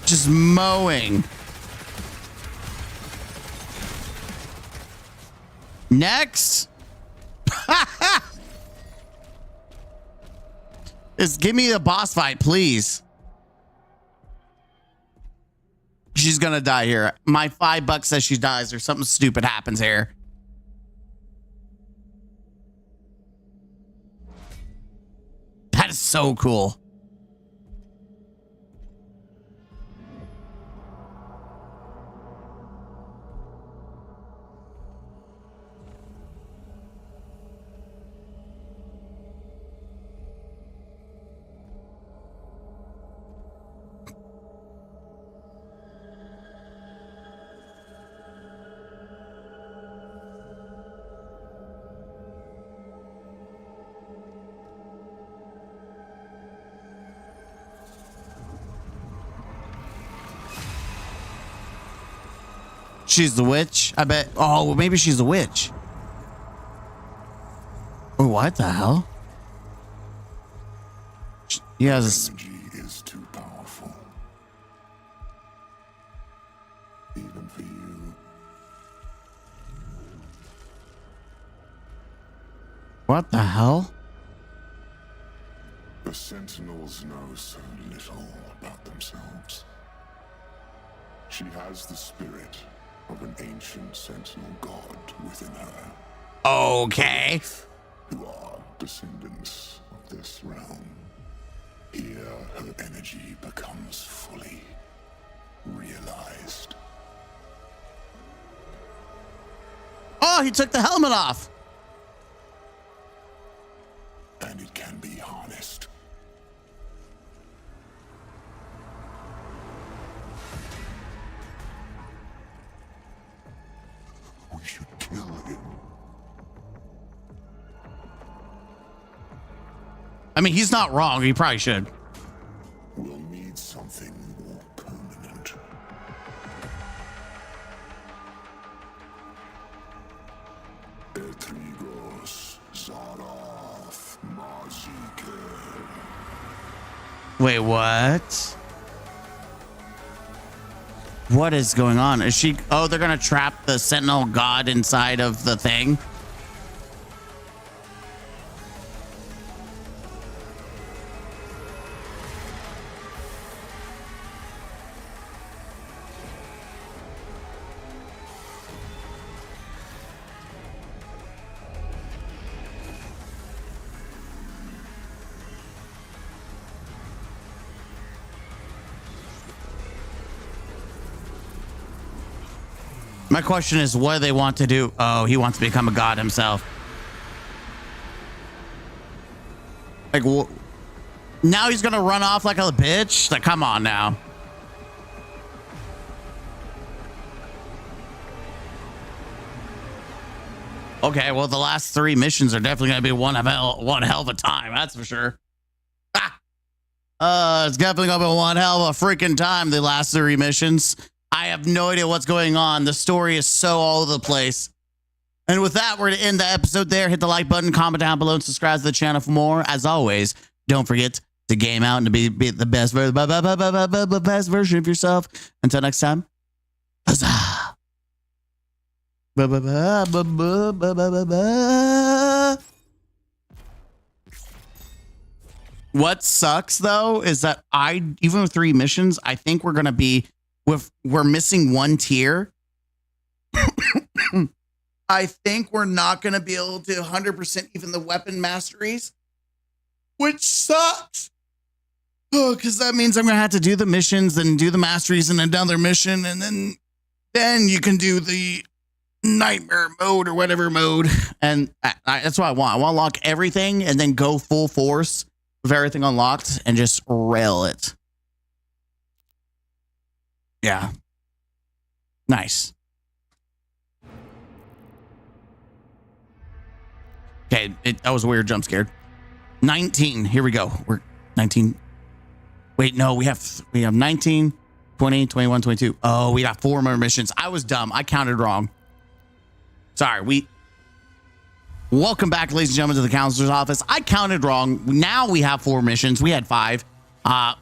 Just mowing. Next. Just give me the boss fight, please. She's gonna die here. My $5 says she dies or something stupid happens here. That is so cool. She's the witch, I bet. Oh, well, maybe she's the witch. Oh, what the hell? He has a... Energy is too powerful. Even for you. What the hell? The Sentinels know so little about themselves. She has the spirit of an ancient Sentinel god within her. Okay. Who are descendants of this realm. Here, her energy becomes fully realized. Oh, he took the helmet off. And it can be harnessed. We should kill him. I mean, he's not wrong. He probably should. We'll need something more permanent. Etrigos, Zaraf, Mazike. Wait, what? What is going on? Is she... Oh, they're going to trap the Sentinel God inside of the thing? My question is, what do they want to do? Oh, he wants to become a god himself. Like, now he's gonna run off like a bitch? Like, come on now. Okay, well, the last 3 missions are definitely gonna be one hell of a time. That's for sure. It's definitely gonna be one hell of a freaking time. The last 3 missions. I have no idea what's going on. The story is so all over the place. And with that, we're going to end the episode there. Hit the like button, comment down below, and subscribe to the channel for more. As always, don't forget to game out and to be the best version of yourself. Until next time, huzzah. What sucks, though, is that even with 3 missions, I think we're going to be... we're missing 1 tier. I think we're not going to be able to 100% even the weapon masteries, which sucks. Oh, because that means I'm going to have to do the missions, then do the masteries and another mission, and then you can do the nightmare mode or whatever mode. And that's what I want. I want to unlock everything and then go full force with everything unlocked and just rail it. Yeah. Nice. Okay, that was a weird jump scare. 19. Here we go. We're 19. Wait, no, we have 19, 20, 21, 22. Oh, we got 4 more missions. I was dumb. I counted wrong. Sorry. Welcome back, ladies and gentlemen, to the counselor's office. I counted wrong. Now we have 4 missions. We had 5.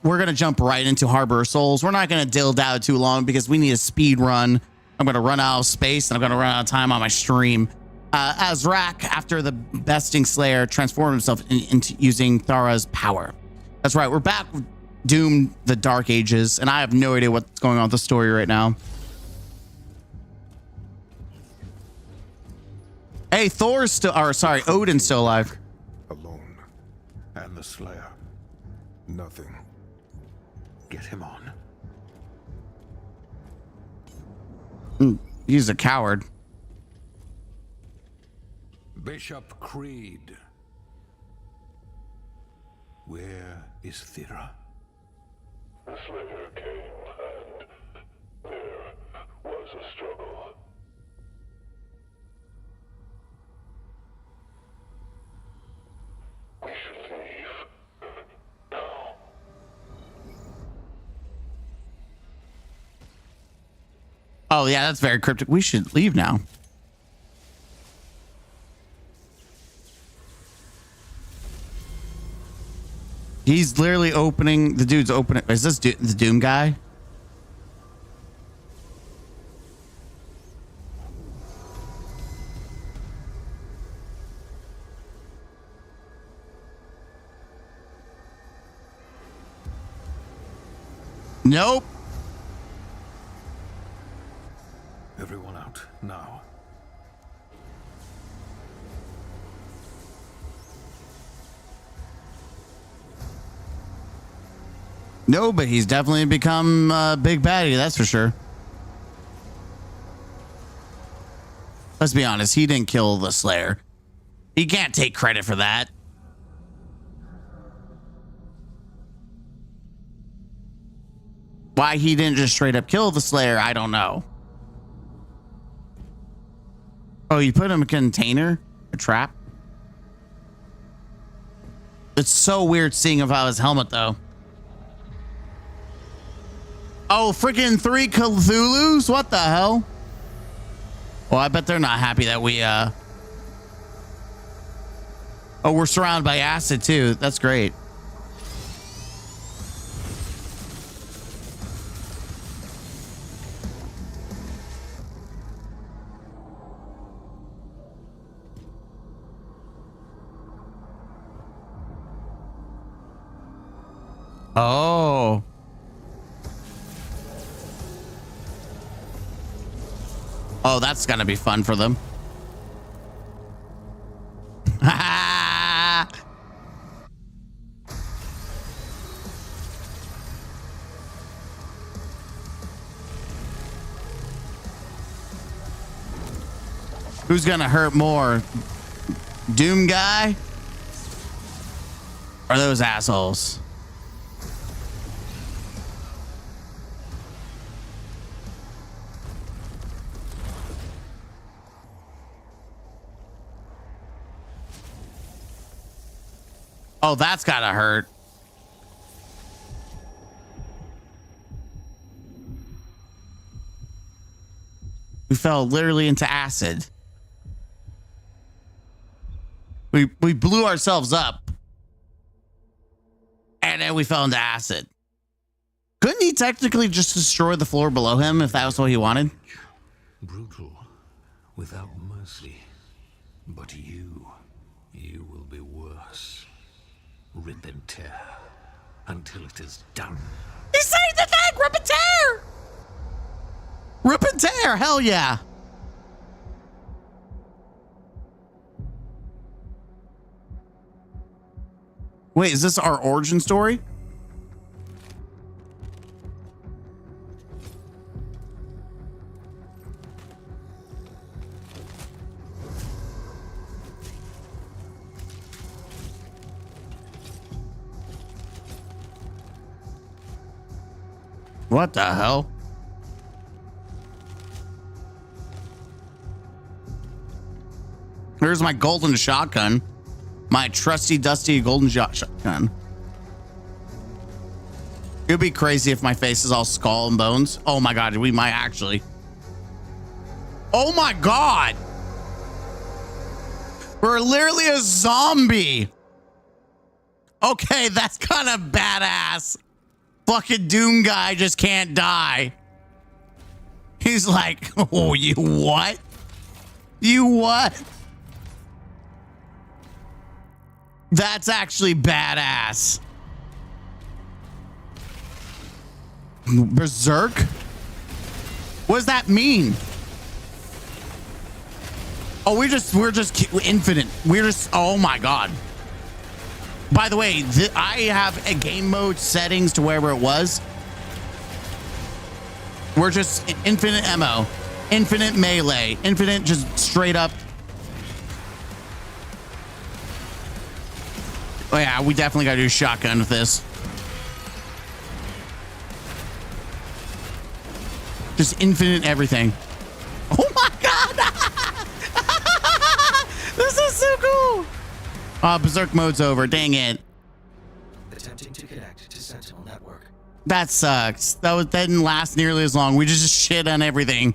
We're going to jump right into Harbor of Souls. We're not going to dill down too long because we need a speed run. I'm going to run out of space and I'm going to run out of time on my stream. As Rak, after the besting Slayer, transformed himself into using Thara's power. That's right. We're back with Doom, the Dark Ages, and I have no idea what's going on with the story right now. Hey, Odin's still alive. Alone. And the Slayer. Nothing. Get him on. He's a coward. Bishop Creed. Where is Thera? The Slayer came and there was a struggle. We should leave now. Oh, yeah, that's very cryptic. We should leave now. He's literally opening. The dude's opening. Is this the Doom guy? Nope. Everyone out now. No, but he's definitely become a big baddie, that's for sure. Let's be honest, he didn't kill the Slayer. He can't take credit for that. Why he didn't just straight up kill the Slayer, I don't know. Oh, you put him in a container? A trap? It's so weird seeing him without his helmet, though. Oh, freaking 3 Cthulhu's? What the hell? Well, I bet they're not happy that we, Oh, we're surrounded by acid, too. That's great. Oh. Oh, that's gonna be fun for them. Who's gonna hurt more? Doom guy? Or those assholes? Oh, that's gotta hurt. We fell literally into acid. We blew ourselves up. And then we fell into acid. Couldn't he technically just destroy the floor below him if that was what he wanted? Brutal, without mercy. But you will be worse. Rip and tear until it is done. He's saying the thing! Rip and tear! Rip and tear! Hell yeah! Wait, is this our origin story? What the hell? Here's my golden shotgun. My trusty, dusty golden shotgun. It would be crazy if my face is all skull and bones. Oh my god, we might actually. Oh my god! We're literally a zombie. Okay, that's kind of badass. Fucking Doom guy just can't die. He's like, oh, you what? You what? That's actually badass. Berserk? What does that mean? Oh, we're just infinite. We're just, oh my god. By the way, I have a game mode settings to wherever it was. We're just infinite ammo, infinite melee, infinite just straight up. Oh yeah, we definitely gotta do shotgun with this. Just infinite everything. Oh my god! This is so cool! Berserk mode's over. Dang it. Attempting to connect to Sentinel Network. That sucks. That didn't last nearly as long. We just shit on everything.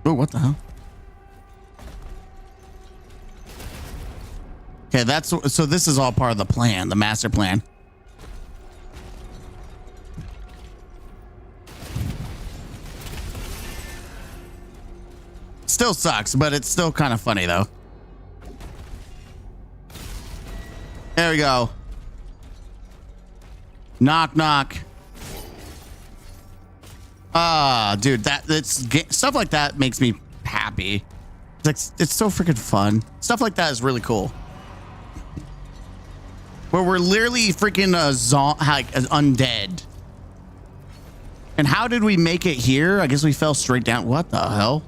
Oh, what the hell? Okay, so this is all part of the plan, the master plan. Still sucks, but it's still kind of funny though. There we go. Knock, knock. Dude, that's stuff like that makes me happy. It's so freaking fun. Stuff like that is really cool. Where we're literally freaking undead. And how did we make it here? I guess we fell straight down. What the hell?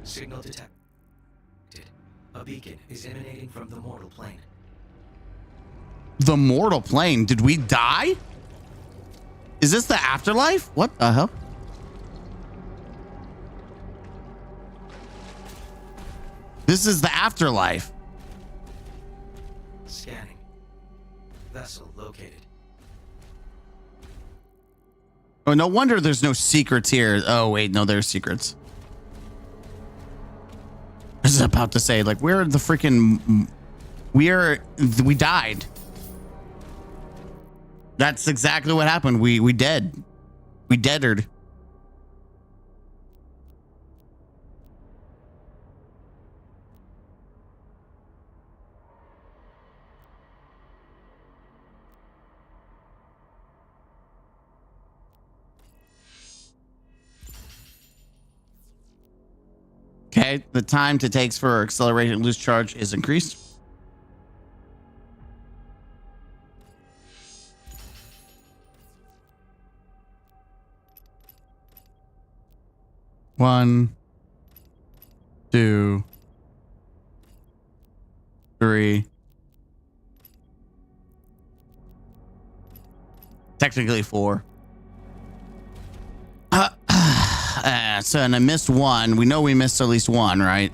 Signal detected. A beacon is emanating from the mortal plane. The mortal plane? Did we die? Is this the afterlife? What the hell? This is the afterlife. Scanning. Vessel located. Oh, no wonder there's no secrets here. Oh, wait, no, there's secrets. I was about to say, like, where are the freaking... We died. That's exactly what happened. We dead. We deadered. Okay, the time it takes for accelerated loose charge is increased. 1, 2, 3. Technically 4. So, and I missed 1. We know we missed at least 1, right?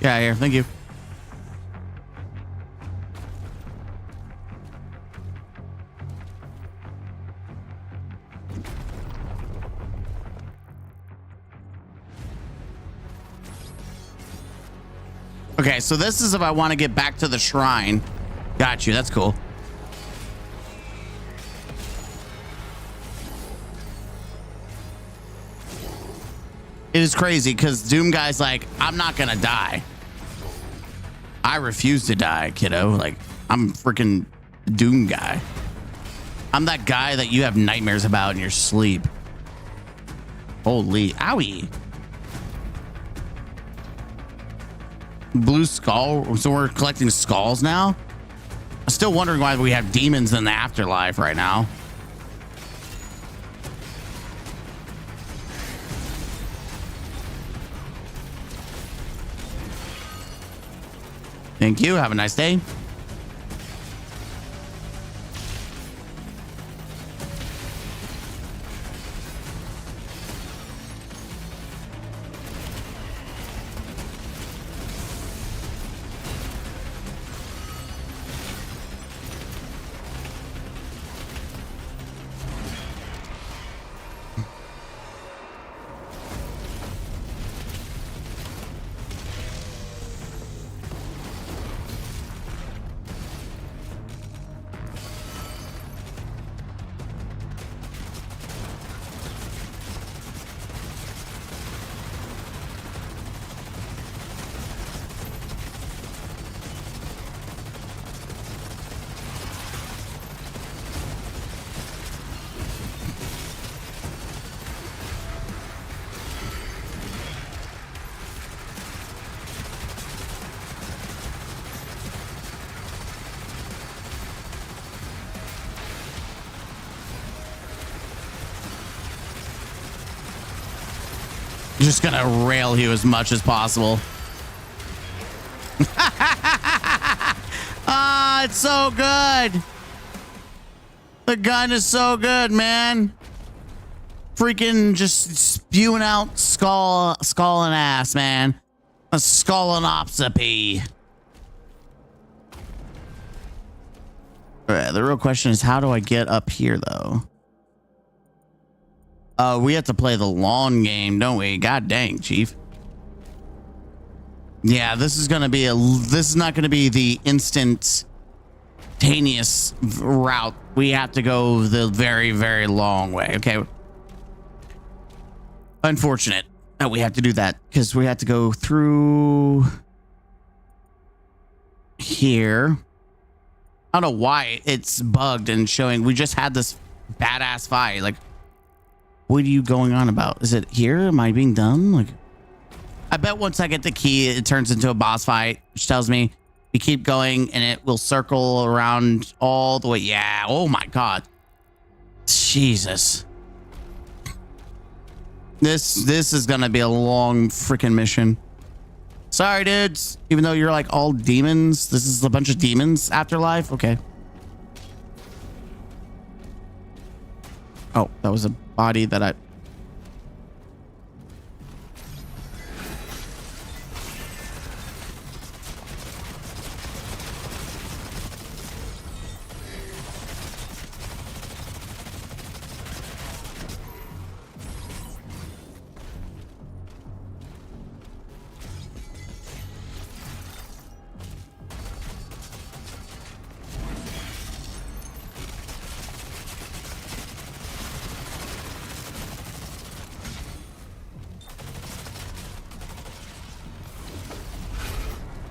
Yeah, here. Thank you. Okay, so this is if I want to get back to the shrine. Got you. That's cool. It is crazy because Doom Guy's like, I'm not gonna die. I refuse to die, kiddo. Like, I'm freaking Doom Guy. I'm that guy that you have nightmares about in your sleep. Holy, owie. Blue skull. So we're collecting skulls now. I'm still wondering why we have demons in the afterlife right now. Thank you. Have a nice day. Just gonna rail you as much as possible. Ah, it's so good. The gun is so good, man. Freaking just spewing out skull and ass, man. A skullonopsopy. The real question is, how do I get up here, though? We have to play the long game, don't we? God dang, Chief. Yeah, this is not going to be the instantaneous route. We have to go the very, very long way. Okay. Unfortunate that we have to do that because we have to go through here. I don't know why it's bugged and showing. We just had this badass fight. Like, what are you going on about? Is it here? Am I being dumb? Like, I bet once I get the key, it turns into a boss fight, which tells me we keep going and it will circle around all the way. Yeah. Oh my God. Jesus. This is going to be a long freaking mission. Sorry, dudes. Even though you're like all demons, this is a bunch of demons afterlife. Okay. Oh, that was a body that I...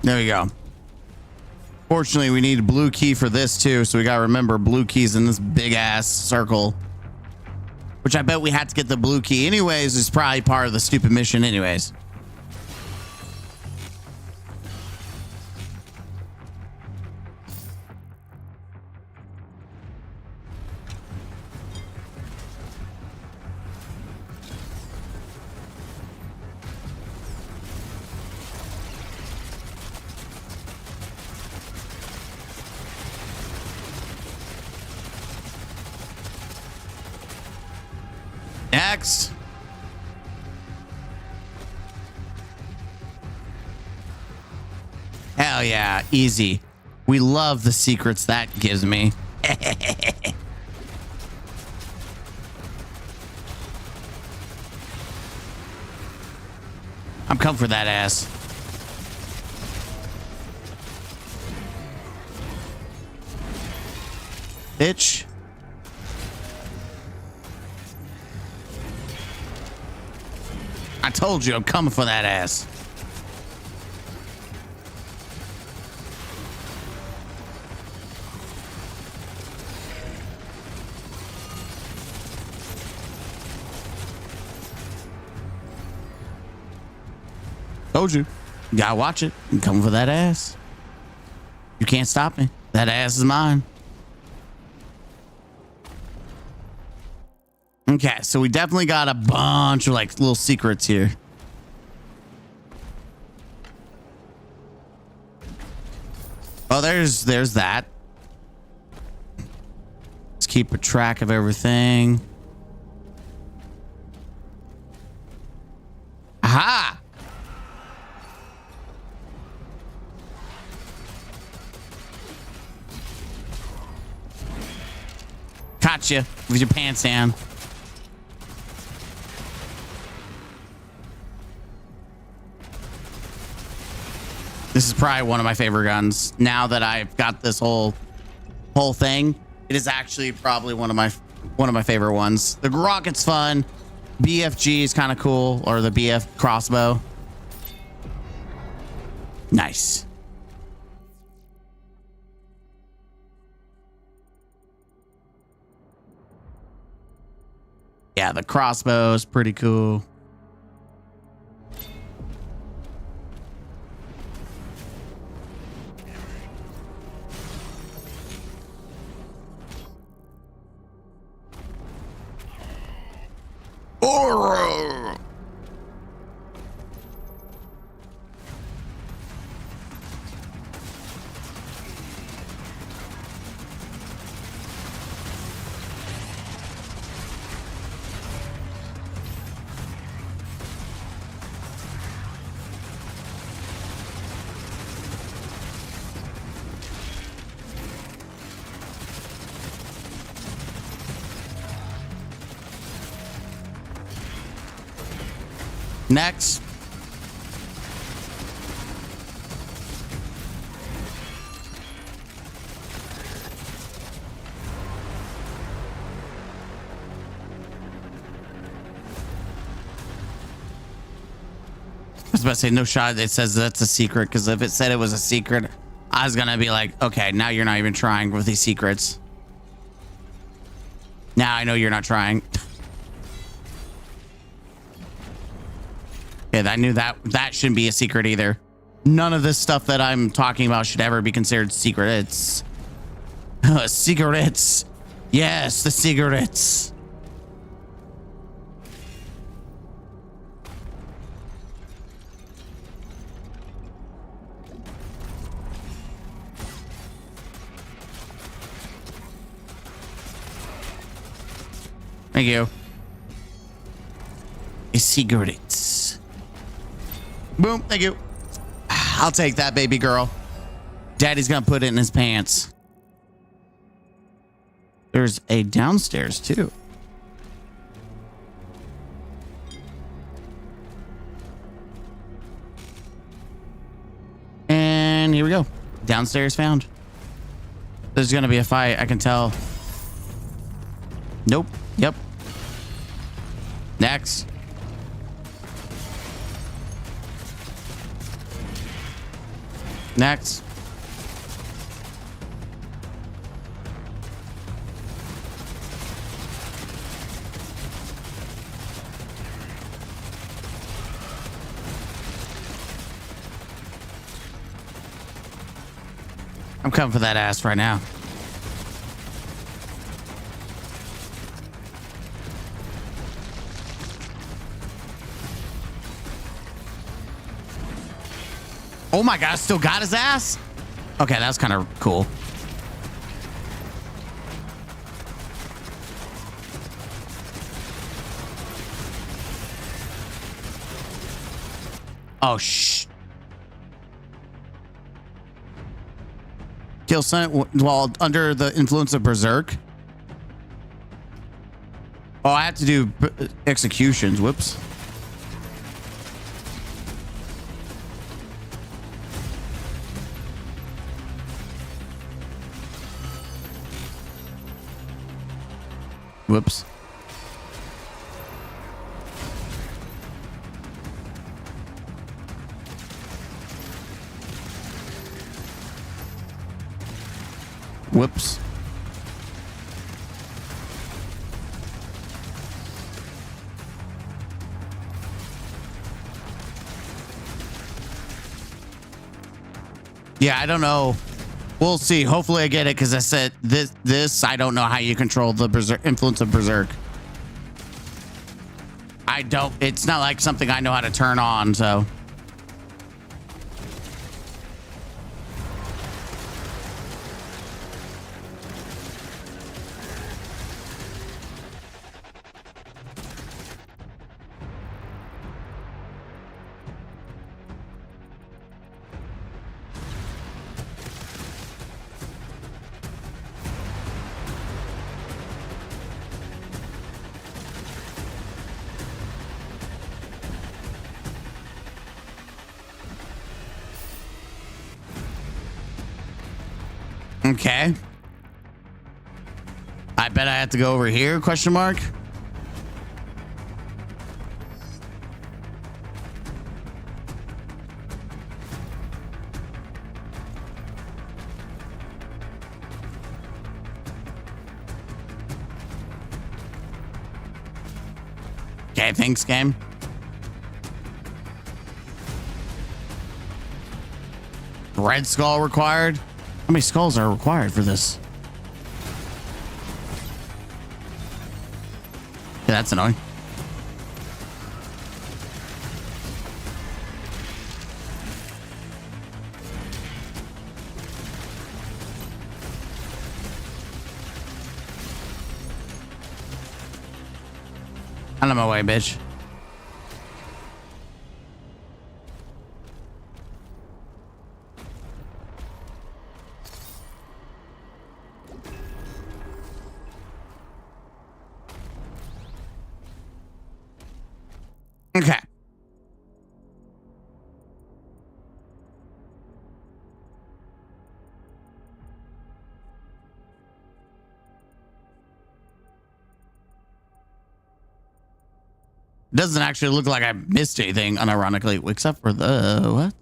There we go. Fortunately, we need a blue key for this too, so we gotta remember blue keys in this big ass circle. Which I bet we had to get the blue key anyways, is probably part of the stupid mission anyways. Next. Hell yeah, easy. We love the secrets that gives me. I'm coming for that ass. Bitch. I told you I'm coming for that ass. Told you. You gotta watch it. I'm coming for that ass. You can't stop me. That ass is mine. Okay, so we definitely got a bunch of like little secrets here. Oh, there's that. Let's keep a track of everything. Aha! Caught you with your pants down. This is probably one of my favorite guns. Now that I've got this whole thing, it is actually probably one of my favorite ones. The rocket's fun. BFG is kind of cool, or the BF crossbow. Nice. Yeah, the crossbow is pretty cool. Next. I was about to say no shot. It says that's a secret, because if it said it was a secret, I was gonna be like, okay, now you're not even trying with these secrets. Now I know you're not trying. Yeah, I knew that shouldn't be a secret either. None of this stuff that I'm talking about should ever be considered secrets. Secrets. Yes, the secrets. Thank you. Secrets. Boom. Thank you. I'll take that, baby girl. Daddy's gonna put it in his pants. There's a downstairs too. And here we go. Downstairs found. There's gonna be a fight, I can tell. Nope. Yep. Next. Next. I'm coming for that ass right now. Oh my God, still got his ass? Okay, that's kind of cool. Oh, shh. Kill Senate while under the influence of Berserk. Oh, I have to do executions. Whoops. Whoops. Whoops. Yeah, I don't know. We'll see. Hopefully I get it because I said this. I don't know how you control the influence of Berserk. I don't. It's not like something I know how to turn on, so. Okay. I bet I have to go over here, question mark. Okay, thanks, game. Red skull required? How many skulls are required for this? Yeah, that's annoying. Out of my way, bitch. Okay. Doesn't actually look like I missed anything, unironically, except for the what?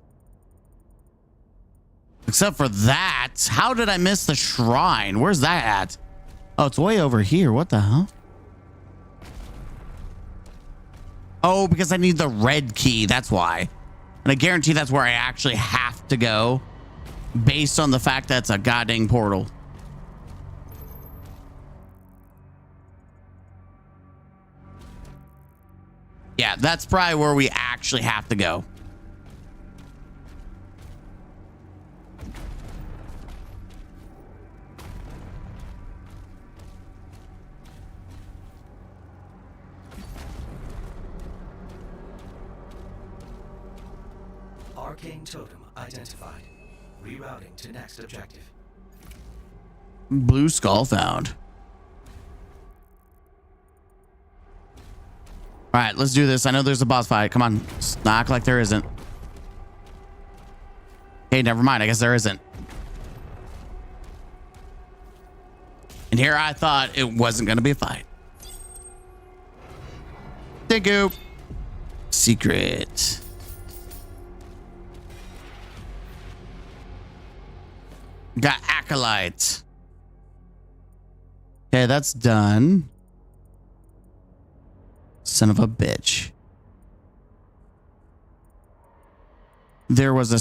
Except for that. How did I miss the shrine? Where's that at? Oh, it's way over here. What the hell? Oh, because I need the red key. That's why. And I guarantee that's where I actually have to go based on the fact that it's a goddamn portal. Yeah, that's probably where we actually have to go. Arcane totem identified. Rerouting to next objective. Blue skull found. All right, let's do this. I know there's a boss fight. Come on. Let's not act like there isn't. Hey, never mind. I guess there isn't. And here I thought it wasn't going to be a fight. Thank you. Secret. Got acolyte. Okay, that's done. Son of a bitch. There was a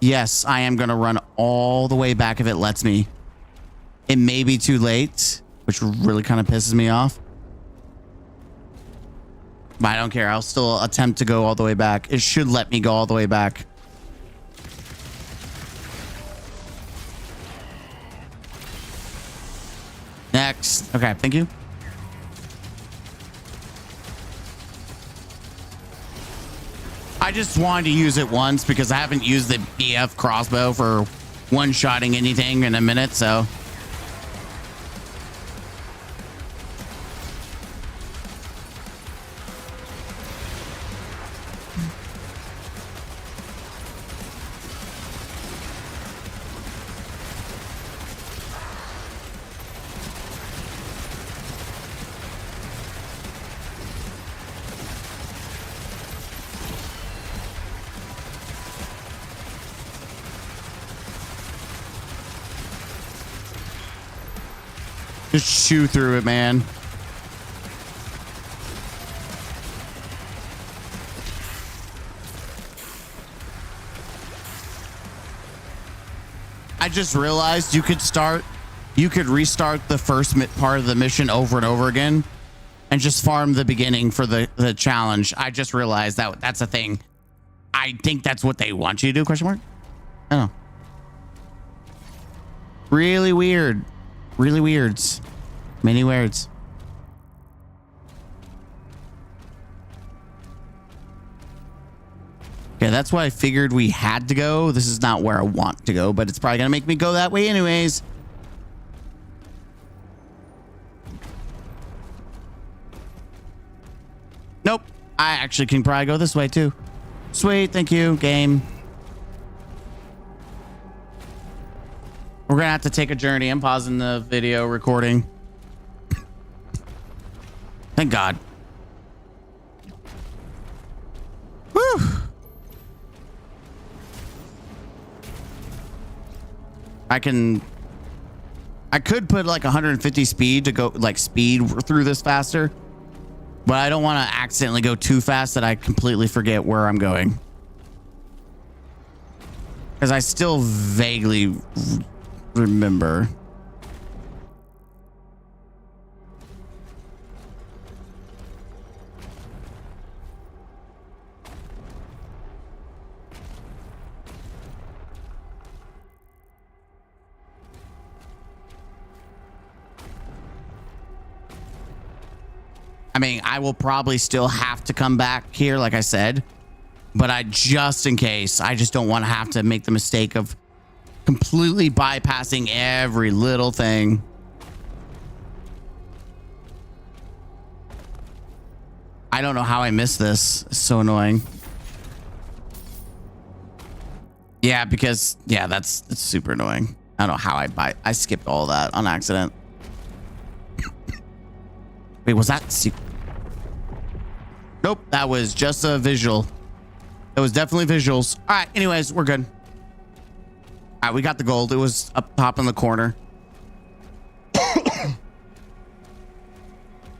Yes, I am going to run all the way back if it lets me. It may be too late, which really kind of pisses me off. But I don't care. I'll still attempt to go all the way back. It should let me go all the way back. Next. Okay, thank you. I just wanted to use it once because I haven't used the BF crossbow for one-shotting anything in a minute, so. Just chew through it, man. I just realized you could restart the first part of the mission over and over again and just farm the beginning for the challenge. I just realized that's a thing. I think that's what they want you to do, question mark? Oh. Really weird. Really weirds. Many words. Okay, that's why I figured we had to go. This is not where I want to go, but it's probably gonna make me go that way anyways. Nope. I actually can probably go this way too. Sweet, thank you, game. We're gonna have to take a journey. I'm pausing the video recording. Thank God. Whew. I could put like 150 speed to go like speed through this faster, but I don't want to accidentally go too fast that I completely forget where I'm going. Because I still vaguely remember. I mean, I will probably still have to come back here, like I said, but just in case, I just don't want to have to make the mistake of completely bypassing every little thing. I don't know how I missed this. It's so annoying. Yeah, because that's super annoying. I don't know how I skipped all that on accident. Wait, was that Nope, that was just a visual. It was definitely visuals. All right, anyways, we're good. All right, we got the gold. It was up top in the corner.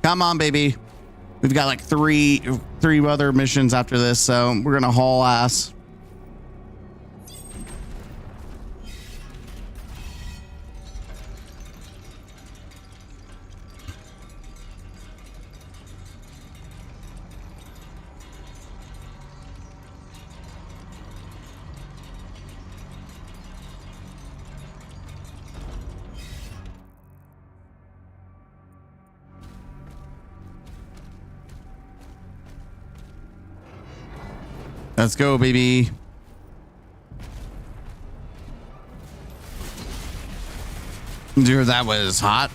Come on, baby. We've got like three other missions after this, so we're gonna haul ass. Let's go, baby. Dude, that was hot.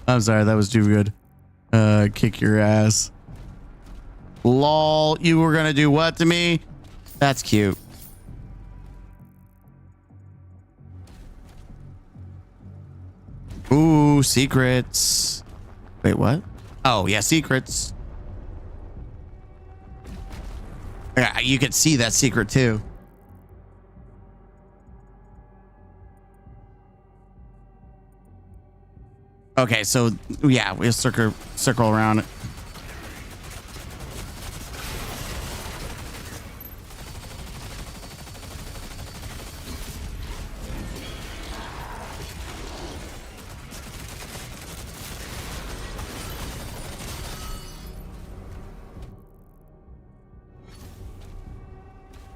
I'm sorry, that was too good. Kick your ass. Lol, you were gonna do what to me? That's cute. Ooh, secrets. Wait, what? Oh, yeah, secrets. Yeah, you could see that secret too. Okay, so yeah, we'll circle around it.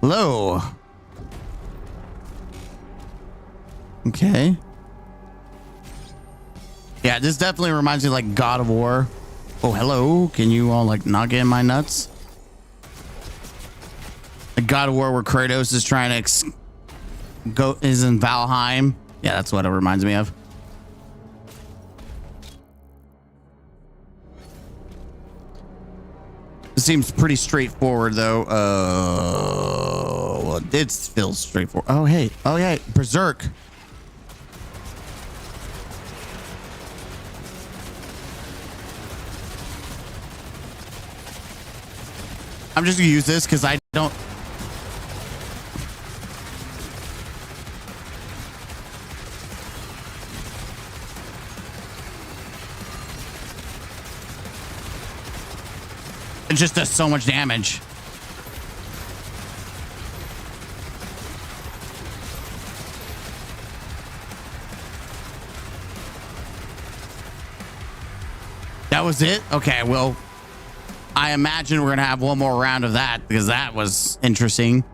Hello. Okay. Yeah, this definitely reminds me of like God of War. Oh, hello. Can you all like not get in my nuts? Like God of War where Kratos is trying to is in Valheim. Yeah, that's what it reminds me of. It seems pretty straightforward though. Well, it feels straightforward. Oh, hey. Oh, yeah. Berserk. I'm just gonna use this because I don't. It just does so much damage. That was it? Okay, well, I imagine we're gonna have one more round of that because that was interesting.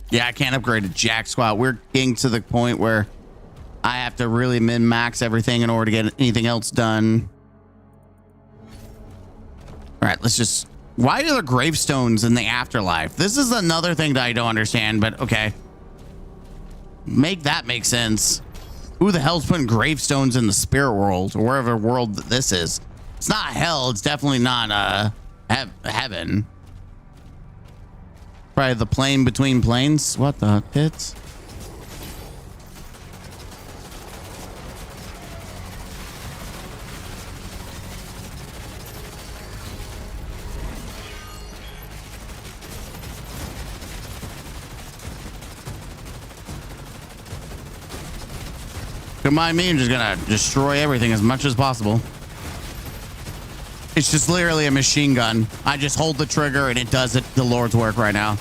Yeah, I can't upgrade to jack squat. We're getting to the point where I have to really min-max everything in order to get anything else done. All right, let's just... Why are there gravestones in the afterlife? This is another thing that I don't understand, but okay. Make that make sense. Who the hell's putting gravestones in the spirit world or wherever world that this is? It's not hell. It's definitely not heaven. Probably the plane between planes. What the pits? Don't mind me, I'm just gonna destroy everything as much as possible. It's just literally a machine gun. I just hold the trigger and it does the Lord's work right now.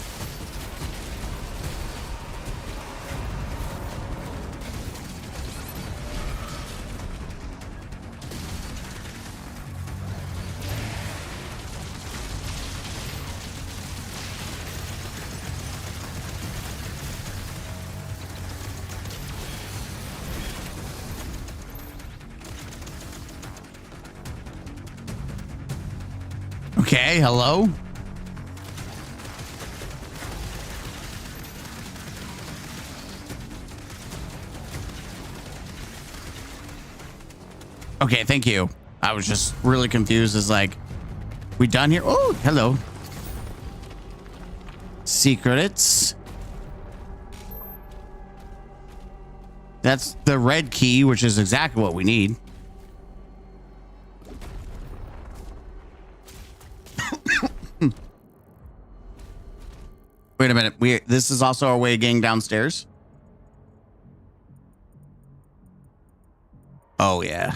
Okay, hello? Okay, thank you. I was just really confused. It's like, we done here? Oh, hello. Secrets. That's the red key, which is exactly what we need. Wait a minute. This is also our way of getting downstairs. Oh, yeah.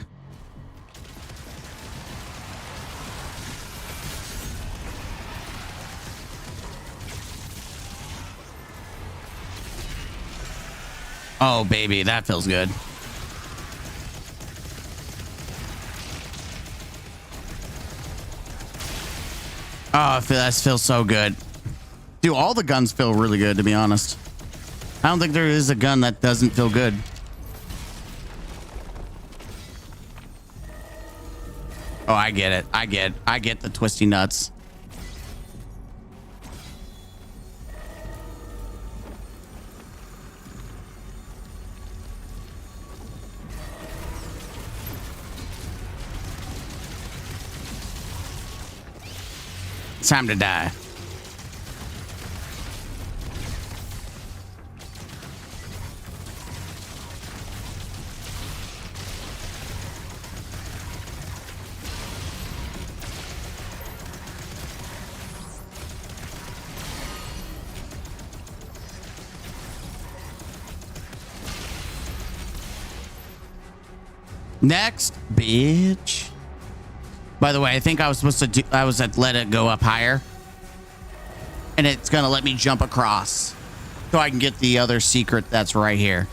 Oh, baby, that feels good. Oh, that feels so good. Dude, all the guns feel really good, to be honest. I don't think there is a gun that doesn't feel good. Oh, I get it. I get the twisty nuts. It's time to die. Next, bitch. By the way, I think I was supposed to do, I was let it go up higher. And it's gonna let me jump across. So I can get the other secret that's right here.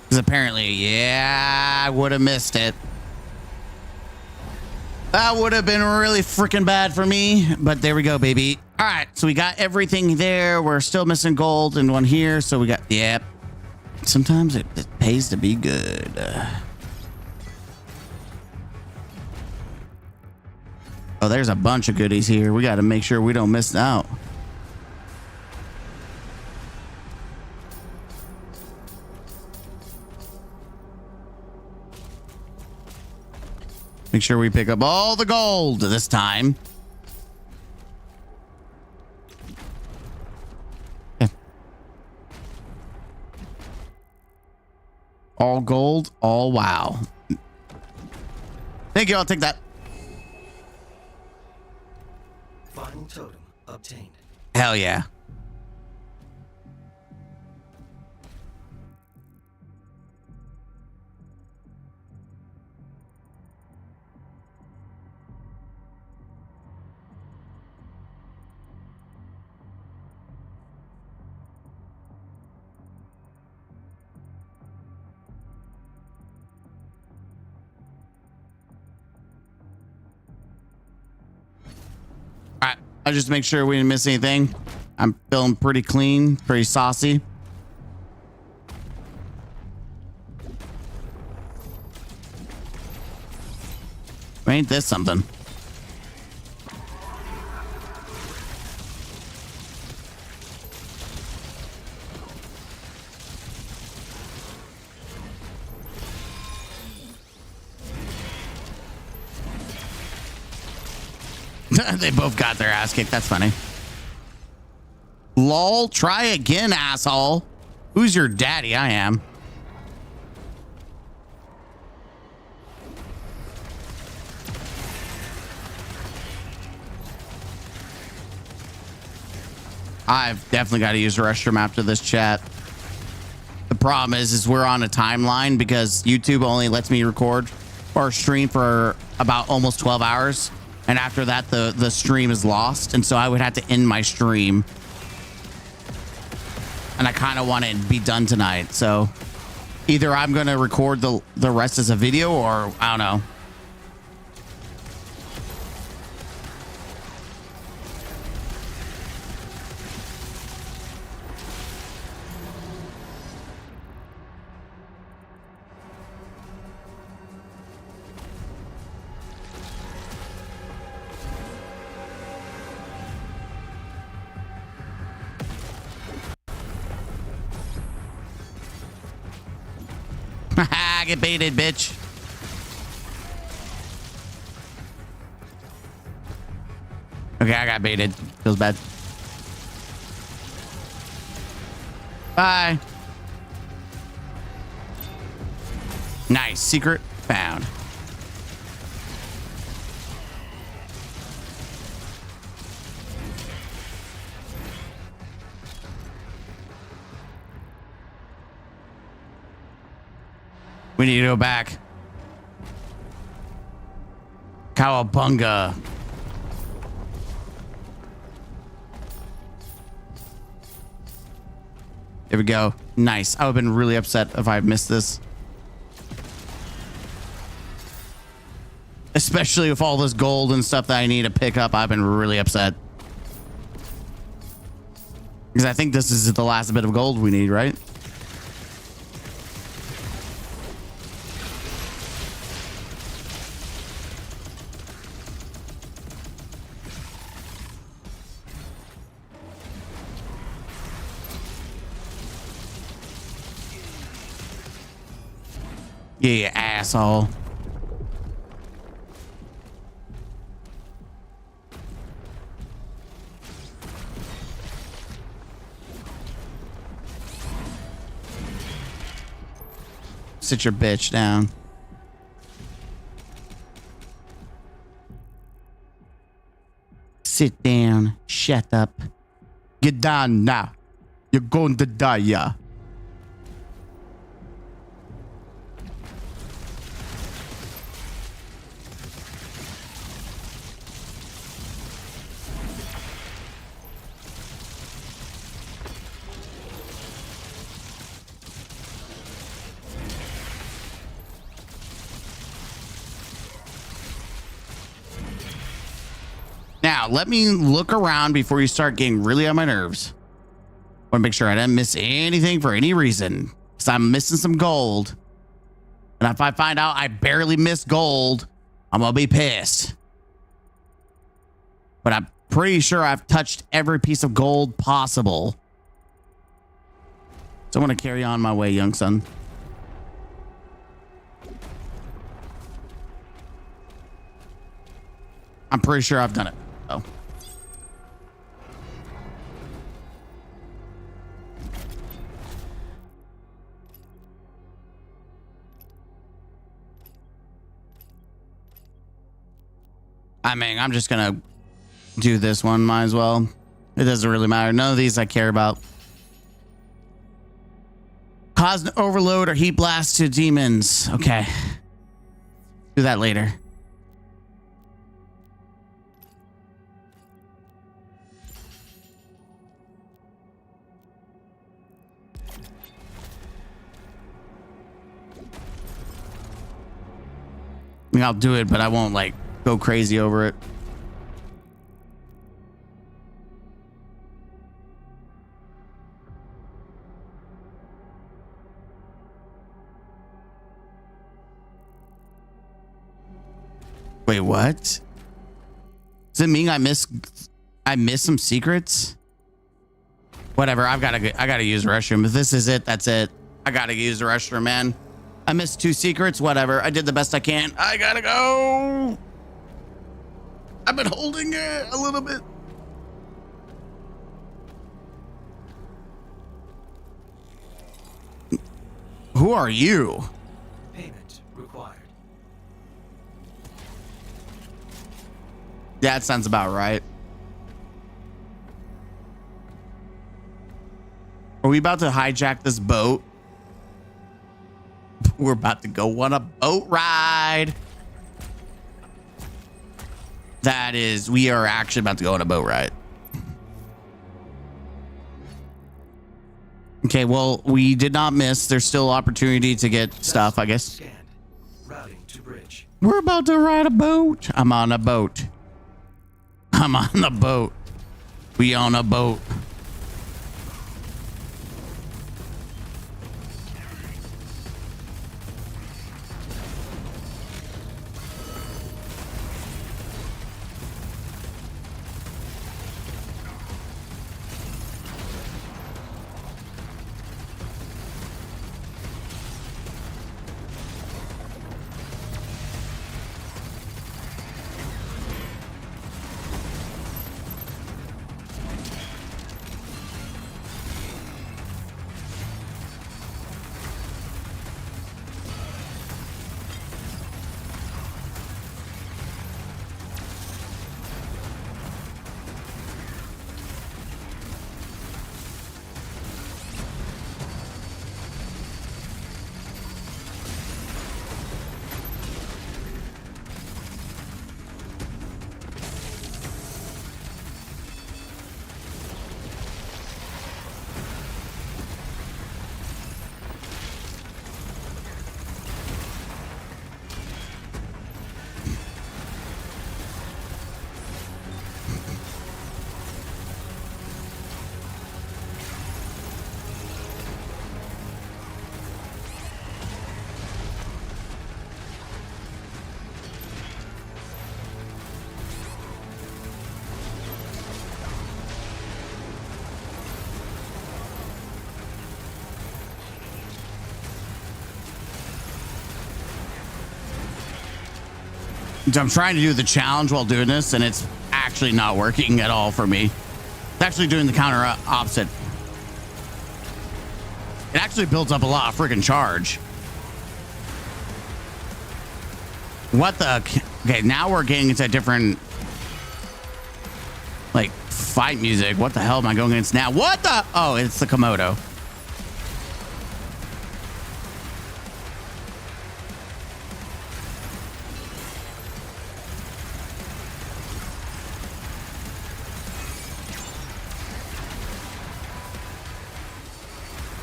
Because apparently, yeah, I would have missed it. That would have been really freaking bad for me. But there we go, baby. All right, so we got everything there. We're still missing gold and one here. So we got, yep. Sometimes it pays to be good. Oh, there's a bunch of goodies here. We got to make sure we don't miss out. Make sure we pick up all the gold this time. Yeah. All gold, all wow. Thank you. I'll take that. Final totem obtained. Hell yeah. I'll just make sure we didn't miss anything. I'm feeling pretty clean, pretty saucy. Ain't this something? They both got their ass kicked. That's funny. Lol, try again, asshole. Who's your daddy? I am. I've definitely got to use the restroom after this chat. The problem is we're on a timeline because YouTube only lets me record or stream for about almost 12 hours. And after that, the stream is lost. And so I would have to end my stream. And I kind of want it to be done tonight. So either I'm going to record the rest as a video or I don't know. Get baited, bitch. Okay, I got baited. Feels bad. Bye. Nice. Secret found. We need to go back. Cowabunga. There we go. Nice. I would have been really upset if I missed this. Especially with all this gold and stuff that I need to pick up. I've been really upset. Because I think this is the last bit of gold we need, right? Yeah, you asshole. Sit your bitch down. Sit down. Shut up. Get down now. You're going to die, yeah. Now, let me look around before you start getting really on my nerves. Want to make sure I didn't miss anything for any reason. Because I'm missing some gold. And if I find out I barely missed gold, I'm going to be pissed. But I'm pretty sure I've touched every piece of gold possible. So I'm going to carry on my way, young son. I'm pretty sure I've done it. Oh. I mean, I'm just gonna do this one, might as well. It doesn't really matter. None of these I care about. Cause an overload or heat blast to demons. Okay. Do that later. I mean, I'll do it, but I won't like go crazy over it. Wait, what? Does it mean I miss some secrets? Whatever, I gotta use the restroom. If this is it, that's it. I gotta use the restroom, man. I missed 2 secrets, whatever. I did the best I can. I gotta go. I've been holding it a little bit. Who are you? Payment required. Yeah, that sounds about right. Are we about to hijack this boat? We're about to go on a boat ride. That is, we are actually about to go on a boat ride. Okay, well, we did not miss. There's still opportunity to get stuff, I guess. Routing to bridge. We're about to ride a boat. I'm on a boat. I'm on a boat. We on a boat. I'm trying to do the challenge while doing this, and it's actually not working at all for me. It's actually doing the counter opposite. It actually builds up a lot of freaking charge. What the? Okay, now we're getting into different, like, fight music. What the hell am I going against now? What the? Oh, it's the Komodo.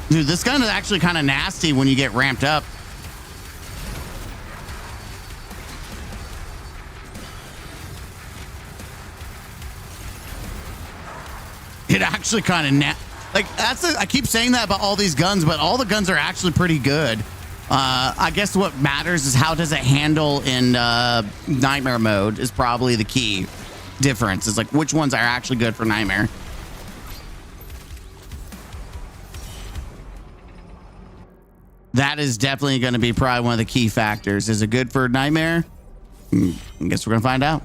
Dude, this gun is actually kind of nasty when you get ramped up. actually kind of I keep saying that about all these guns, but all the guns are actually pretty good. I guess what matters is how does it handle in Nightmare mode is probably the key difference. Is like which ones are actually good for Nightmare. That is definitely going to be probably one of the key factors. Is it good for Nightmare? I guess we're going to find out.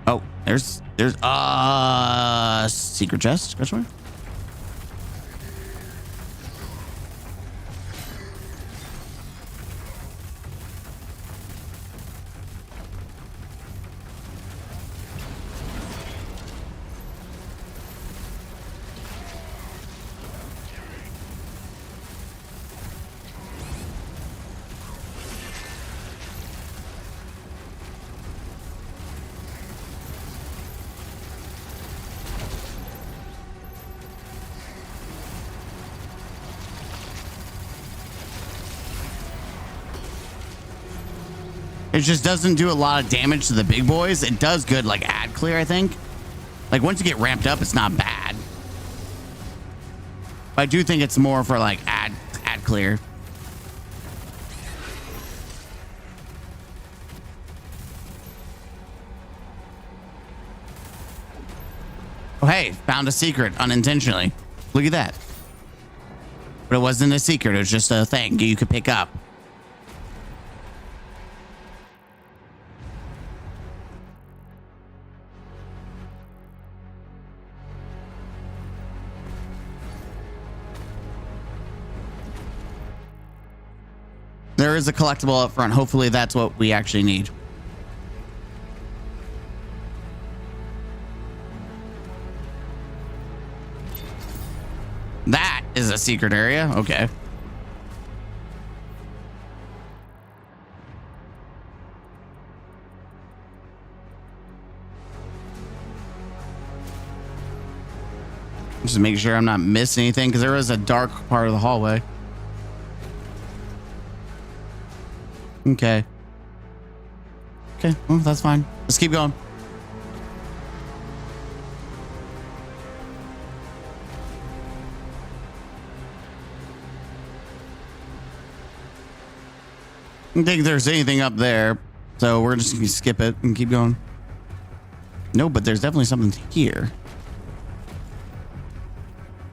Oh, there's secret chest. Question mark? It just doesn't do a lot of damage to the big boys. It does good like ad clear, I think. Like once you get ramped up, it's not bad. But I do think it's more for like ad clear. Oh, hey, found a secret unintentionally. Look at that. But it wasn't a secret. It was just a thing you could pick up. There is a collectible up front. Hopefully that's what we actually need. That is a secret area. Okay. Just making sure I'm not missing anything because there is a dark part of the hallway. Okay. Okay, well, that's fine. Let's keep going. I don't think there's anything up there, so we're just gonna skip it and keep going. No, but there's definitely something here.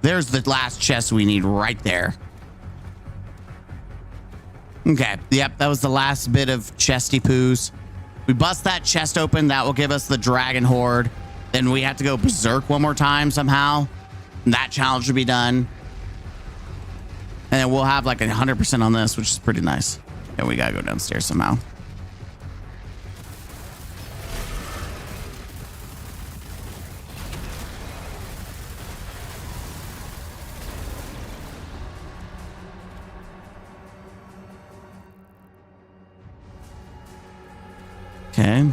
There's the last chest we need right there. Okay, yep, that was the last bit of chesty poos. We bust that chest open, that will give us the dragon horde. Then we have to go berserk one more time somehow. And that challenge will be done. And then we'll have like 100% on this, which is pretty nice. And we gotta go downstairs somehow. Okay.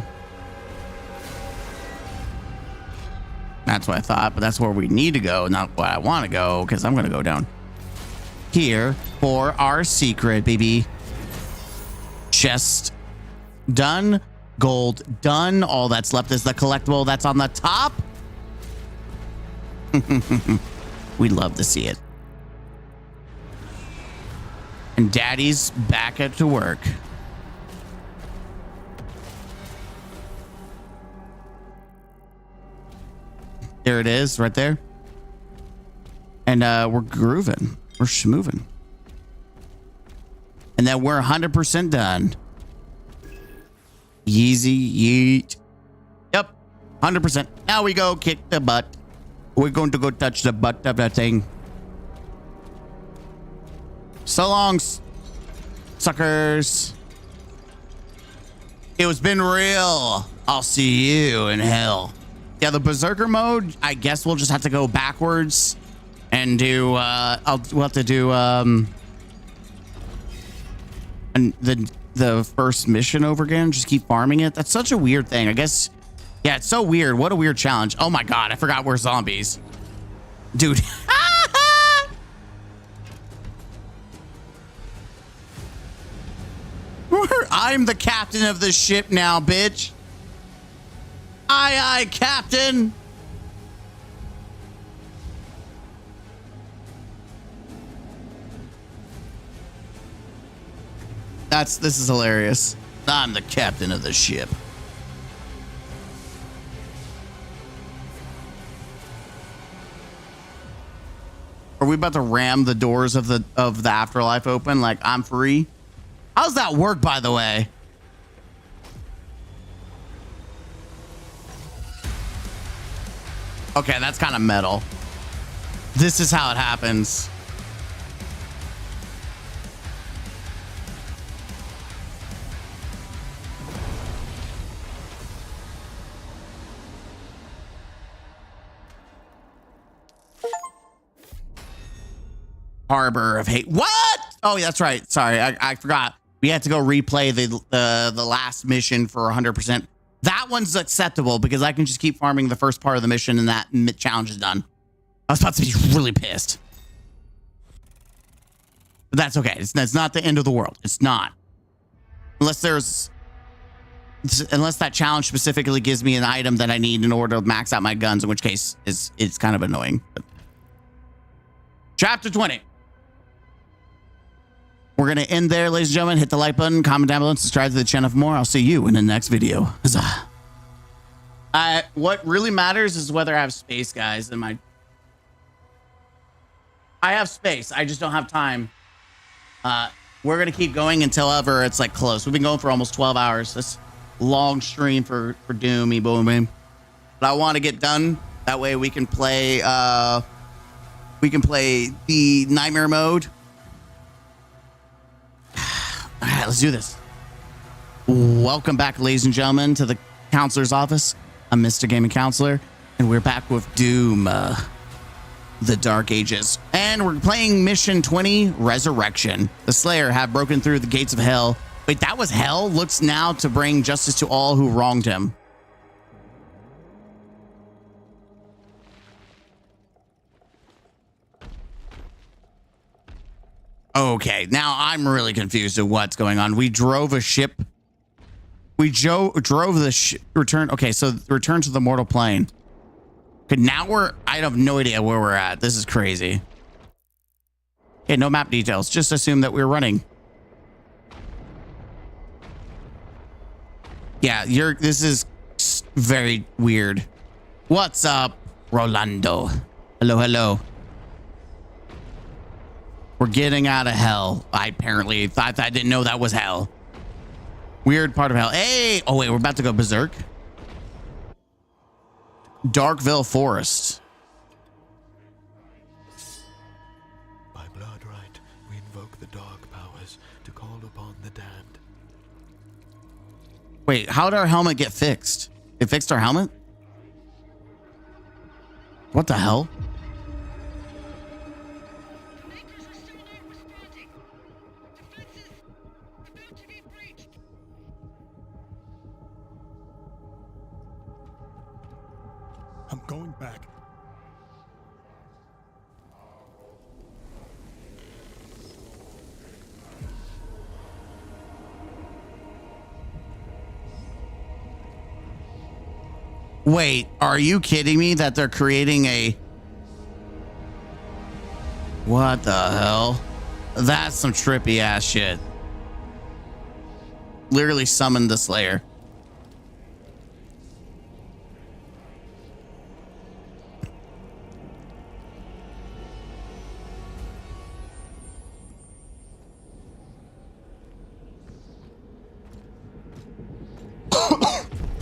That's what I thought, but that's where we need to go, not what I want to go, because I'm going to go down here for our secret, baby. Chest done. Gold done. All that's left is the collectible that's on the top. We love to see it. And Daddy's back at to work. There it is, right there. And we're grooving. We're schmooving. And then we're 100% done. Yeezy, yeet. Yep, 100%. Now we go kick the butt. We're going to go touch the butt of that thing. So long, suckers. It was been real. I'll see you in hell. Yeah, the Berserker mode, I guess we'll just have to go backwards and do, we'll have to do, and the first mission over again, just keep farming it. That's such a weird thing. I guess, yeah, it's so weird. What a weird challenge. Oh my God, I forgot we're zombies. Dude. I'm the captain of the ship now, bitch. Aye, aye, Captain. This is hilarious. I'm the captain of the ship. Are we about to ram the doors of the afterlife open like I'm free? How's that work, by the way? Okay, that's kind of metal. This is how it happens. Harbor of Hate. What? Oh, that's right. Sorry, I forgot. We had to go replay the last mission for 100%. That one's acceptable because I can just keep farming the first part of the mission and that challenge is done. I was about to be really pissed. But that's okay. It's not the end of the world. It's not. Unless that challenge specifically gives me an item that I need in order to max out my guns, in which case it's kind of annoying. But. Chapter 20. We're going to end there, ladies and gentlemen. Hit the like button, comment down below, and subscribe to the channel for more. I'll see you in the next video. Huzzah. What really matters is whether I have space, guys. I have space. I just don't have time. We're going to keep going until ever it's like close. We've been going for almost 12 hours. This long stream for Doom, boom. But I want to get done. That way we can play the nightmare mode. All right, let's do this. Welcome back, ladies and gentlemen, to the counselor's office. I'm Mr. Gaming Counselor, and we're back with Doom, the Dark Ages. And we're playing Mission 20, Resurrection. The Slayer have broken through the gates of hell. Wait, that was hell? Looks now to bring justice to all who wronged him. Okay, now I'm really confused at what's going on. We drove a ship. We drove the ship. Okay, so return to the mortal plane. Okay, now I have no idea where we're at. This is crazy. Okay, no map details. Just assume that we're running. Yeah, this is very weird. What's up, Rolando? Hello. We're getting out of hell. I apparently thought I didn't know that was hell. Weird part of hell. Hey! Oh, wait, we're about to go berserk. Darkville Forest. By blood right, we invoke the dark powers to call upon the damned. Wait, how did our helmet get fixed? It fixed our helmet? What the hell? I'm going back. Wait, are you kidding me that they're creating a... What the hell? That's some trippy ass shit. Literally summoned the Slayer.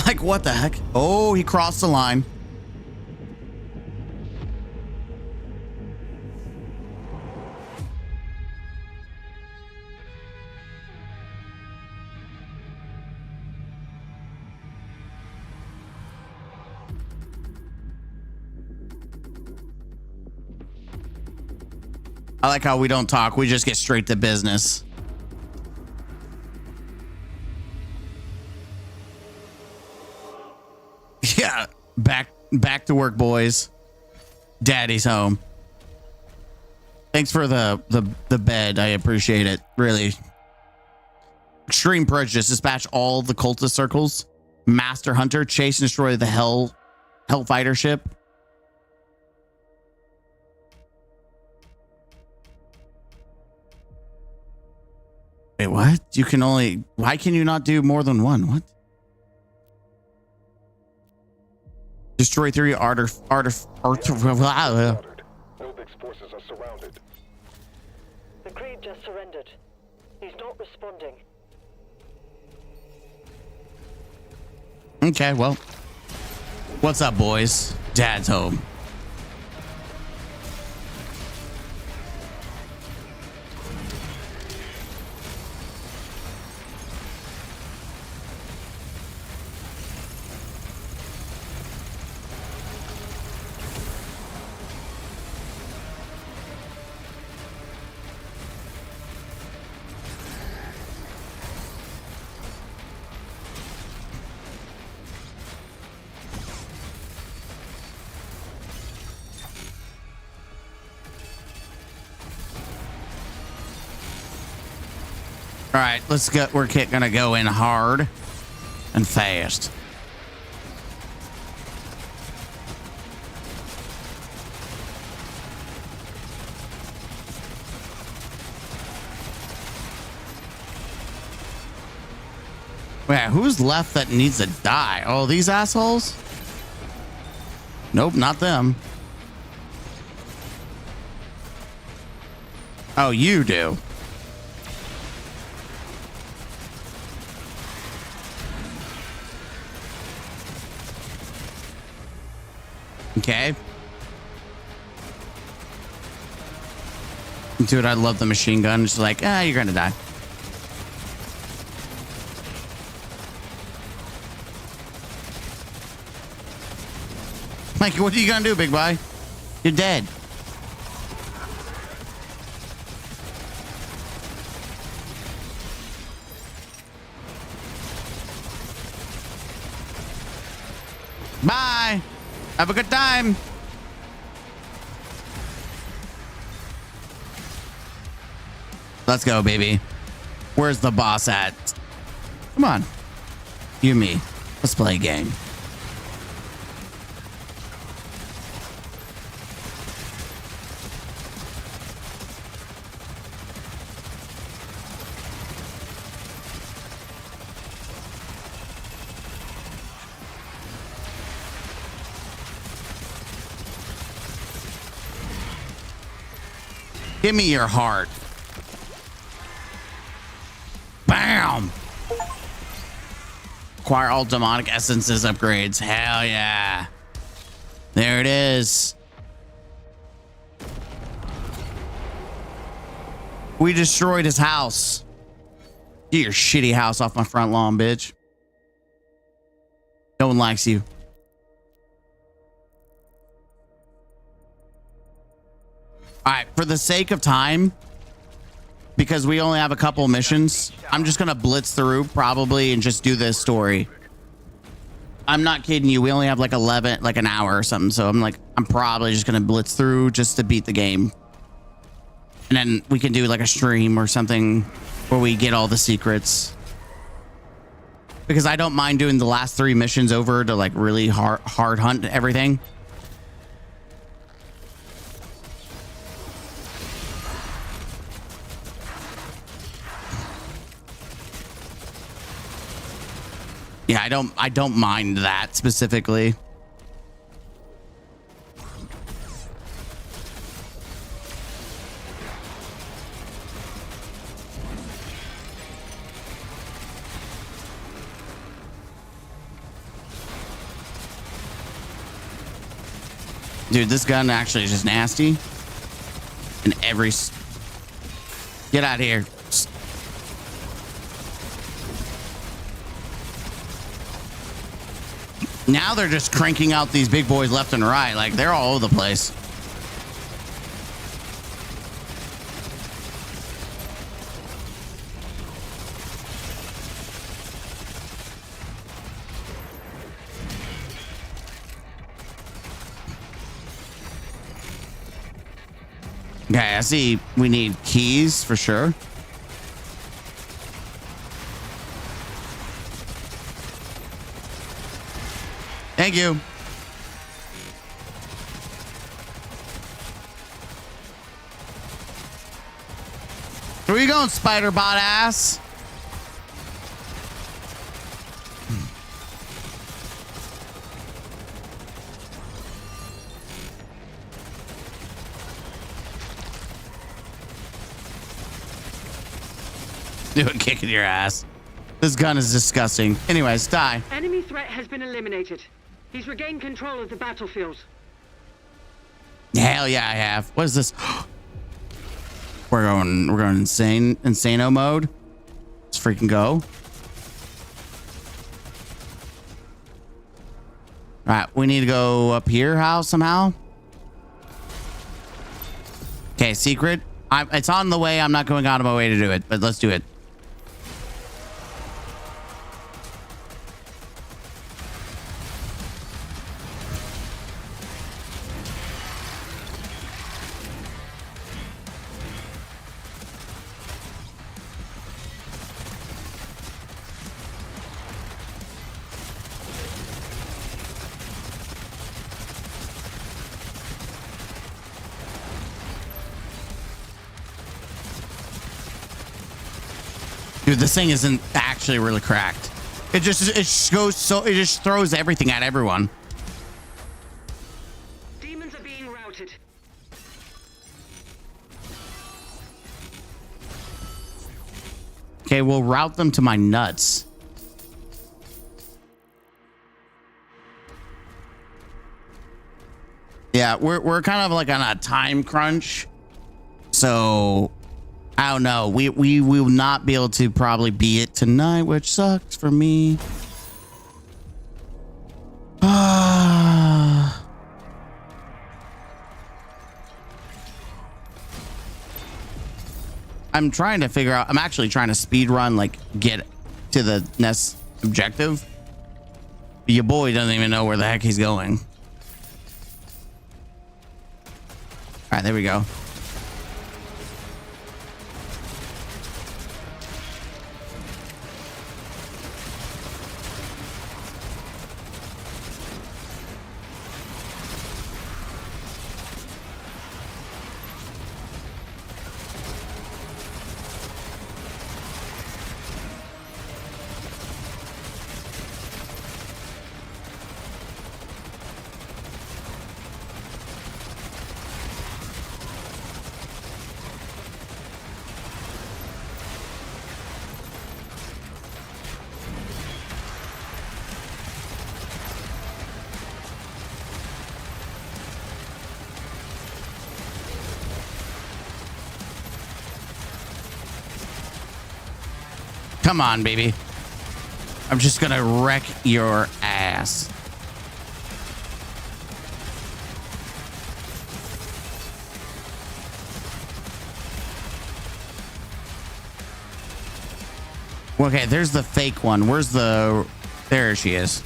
Like, what the heck? Oh, he crossed the line. I like how we don't talk. We just get straight to business. Yeah, back to work, boys. Daddy's home. Thanks for the bed. I appreciate it. Really. Extreme prejudice. Dispatch all the cultist circles. Master Hunter, chase and destroy the Hellfighter ship. Wait, what? You can only... Why can you not do more than one? What? Destroy 3 Novix's forces are surrounded. The Creed just surrendered. He's not responding. Okay, well. What's up, boys? Dad's home. All right, let's go. We're gonna go in hard and fast. Wait, who's left that needs to die? Oh, these assholes? Nope, not them. Oh, you do. Okay. Dude, I love the machine gun. It's like, you're gonna die. Like, what are you gonna do, big boy? You're dead. Bye. Have a good time. Let's go, baby. Where's the boss at? Come on. You and me. Let's play a game. Give me your heart. Bam! Acquire all demonic essences upgrades. Hell yeah. There it is. We destroyed his house. Get your shitty house off my front lawn, bitch. No one likes you. All right, for the sake of time, because we only have a couple missions, I'm just gonna blitz through probably and just do this story. I'm not kidding you. We only have like an hour or something. So I'm probably just gonna blitz through just to beat the game. And then we can do like a stream or something where we get all the secrets. Because I don't mind doing the last 3 missions over to like really hard hunt everything. Yeah, I don't mind that specifically. Dude, this gun actually is just nasty. And get out of here. Now they're just cranking out these big boys left and right. Like, they're all over the place. Okay, I see we need keys for sure. Thank you. Where you going, spider bot ass? Dude, kicking your ass. This gun is disgusting. Anyways, die. Enemy threat has been eliminated. He's regained control of the battlefield. Hell yeah, I have. What is this? We're going insano mode. Let's freaking go. All right, we need to go up here. How somehow? Okay, secret. It's on the way. I'm not going out of my way to do it, but let's do it. Dude, this thing isn't actually really cracked. It just goes so it just throws everything at everyone. Demons are being routed. Okay, we'll route them to my nuts. Yeah, we're kind of like on a time crunch. So I don't know. We will not be able to probably beat it tonight, which sucks for me. I'm trying to figure out. I'm actually trying to speed run, like get to the next objective. Your boy doesn't even know where the heck he's going. All right, there we go. Come on, baby. I'm just gonna wreck your ass. Okay, there's the fake one. Where's the... There she is.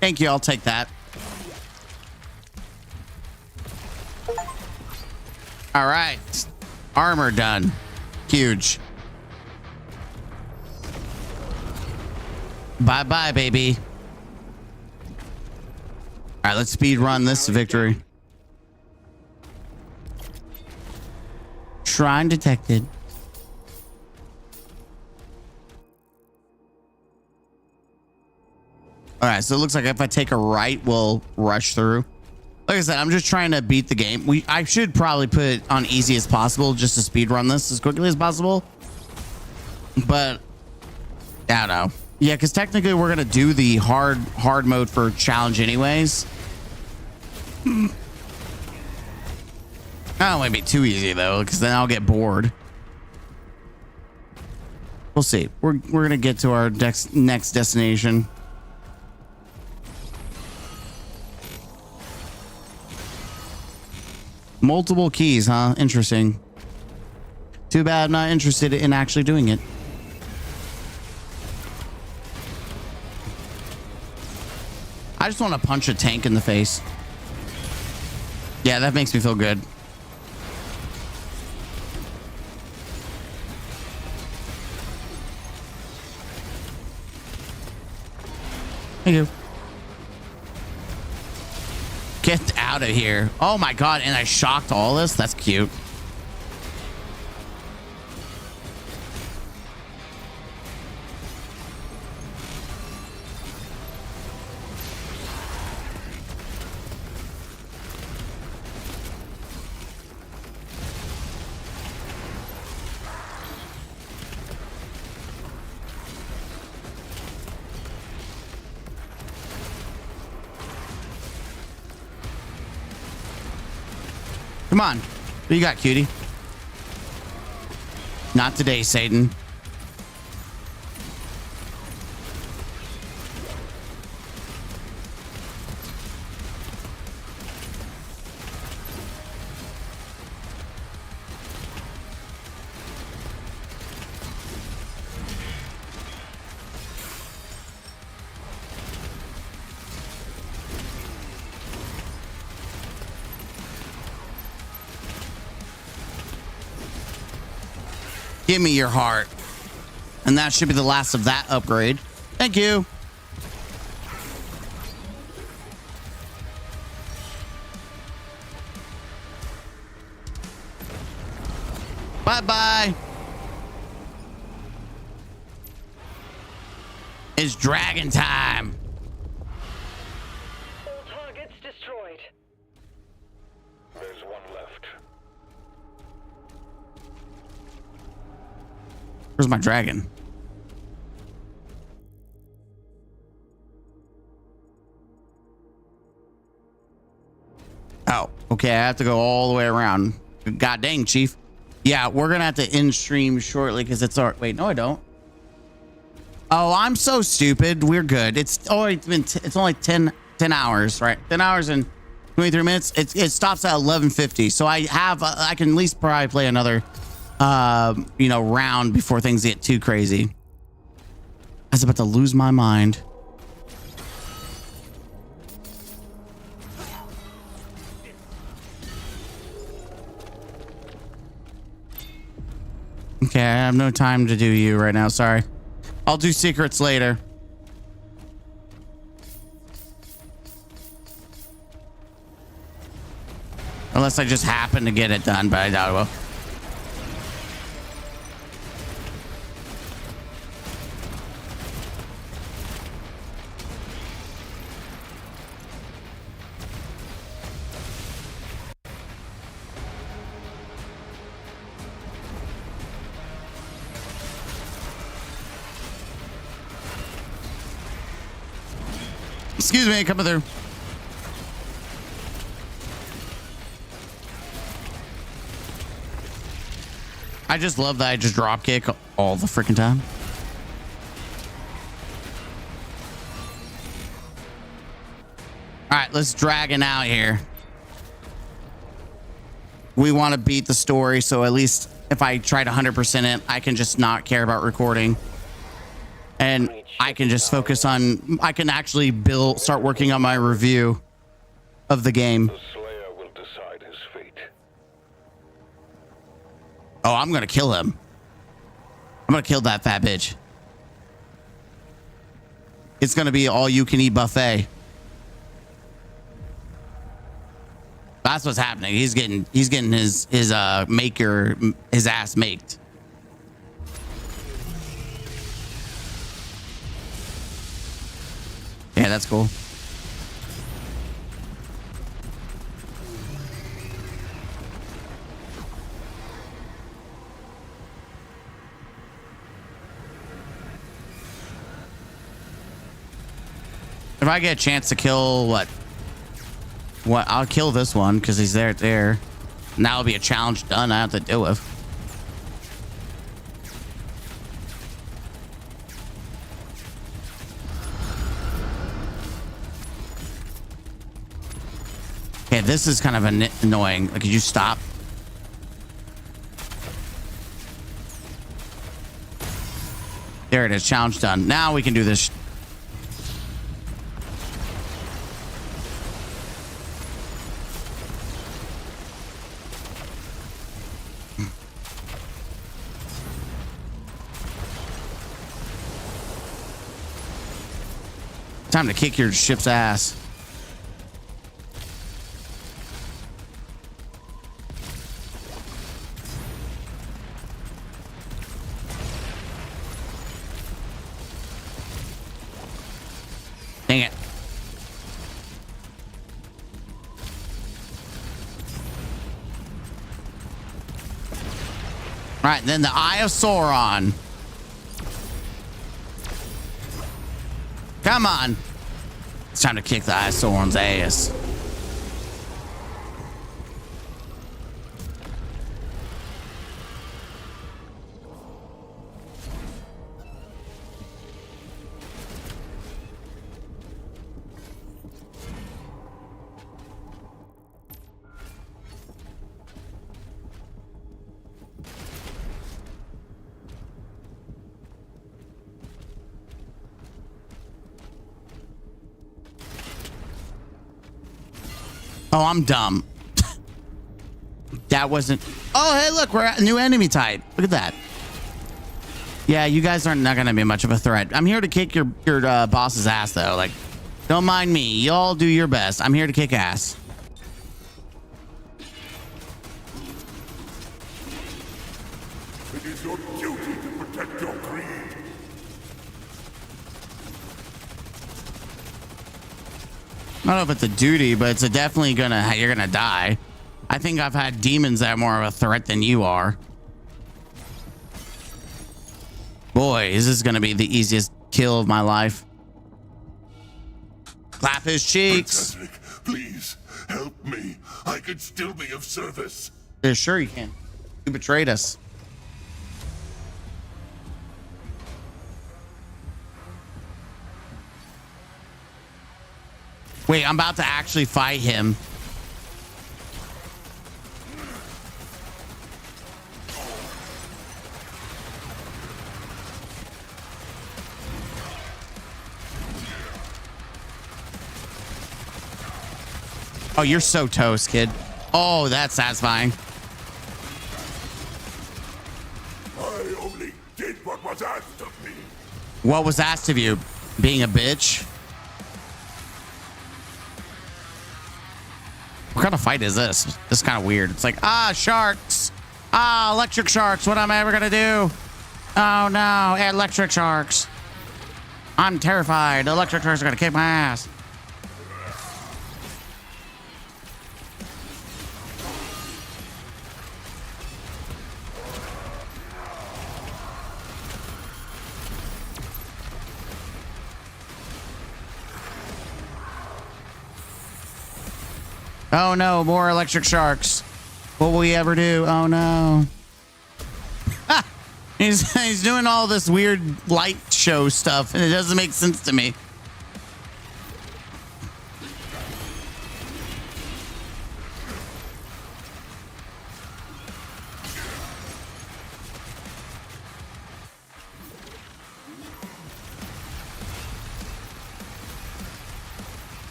Thank you. I'll take that. All right. Armor done. Huge. Bye-bye, baby. All right, let's speed run this victory. Shrine detected. All right, so it looks like if I take a right, we'll rush through. Like I said, I'm just trying to beat the game. I should probably put it on easy as possible just to speed run this as quickly as possible. But I don't know. Yeah, because technically we're gonna do the hard mode for challenge anyways. I don't want to be too easy though, because then I'll get bored. We'll see. We're gonna get to our next destination. Multiple keys, huh? Interesting. Too bad I'm not interested in actually doing it. I just want to punch a tank in the face. Yeah, that makes me feel good. Thank you. Get out of here. Oh my god, and I shocked all this? That's cute. Come on. What you got, cutie? Not today, Satan. Give me your heart. And that should be the last of that upgrade. Thank you. Bye-bye. It's dragon time. All targets destroyed. There's one left. Where's my dragon? Oh, okay. I have to go all the way around. God dang, Chief. Yeah, we're gonna have to end stream shortly because it's our. Wait, no, I don't. Oh, I'm so stupid. We're good. It's only been. It's only 10 hours, right? 10 hours and 23 minutes. It stops at 11:50. So I have. I can at least probably play another. Round before things get too crazy. I was about to lose my mind. Okay, I have no time to do you right now. Sorry. I'll do secrets later. Unless I just happen to get it done, but I doubt it will. Excuse me, coming through. I just love that I just drop kick all the freaking time. All right, let's dragon out here. We want to beat the story, so at least if I try to 100% it, I can just not care about recording. And I can just focus on, I can actually start working on my review of the game. The Slayer will decide his fate. Oh, I'm going to kill him. I'm going to kill that fat bitch. It's going to be all you can eat buffet. That's what's happening. He's getting his maker, his ass maked. Yeah, that's cool. If I get a chance to kill what I'll kill this one because he's there. And that'll be a challenge done I have to deal with. Okay, this is kind of annoying. Like, could you stop? There it is. Challenge done. Now we can do this. Time to kick your ship's ass. Dang it. All right, then the Eye of Sauron. Come on. It's time to kick the Eye of Sauron's ass. Oh, I'm dumb. That wasn't. Oh, hey, look, we're at a new enemy type. Look at that. Yeah, you guys are not going to be much of a threat. I'm here to kick your boss's ass, though. Like, don't mind me. Y'all do your best. I'm here to kick ass. It is your duty to protect your creed. I don't know if it's a duty, but it's definitely you're gonna die. I think I've had demons that are more of a threat than you are. Boy, is this gonna be the easiest kill of my life. Clap his cheeks. Prince Ezric, please help me. I could still be of service. Yeah, sure you can. You betrayed us. Wait, I'm about to actually fight him. Oh, you're so toast, kid. Oh, that's satisfying. I only did what was asked of me. What was asked of you? Being a bitch? What kind of fight is this? This is kind of weird. It's like, sharks. Electric sharks. What am I ever gonna do? Oh no, electric sharks. I'm terrified. Electric sharks are gonna kick my ass. Oh no, more electric sharks. What will we ever do? Oh no. He's doing all this weird light show stuff and it doesn't make sense to me.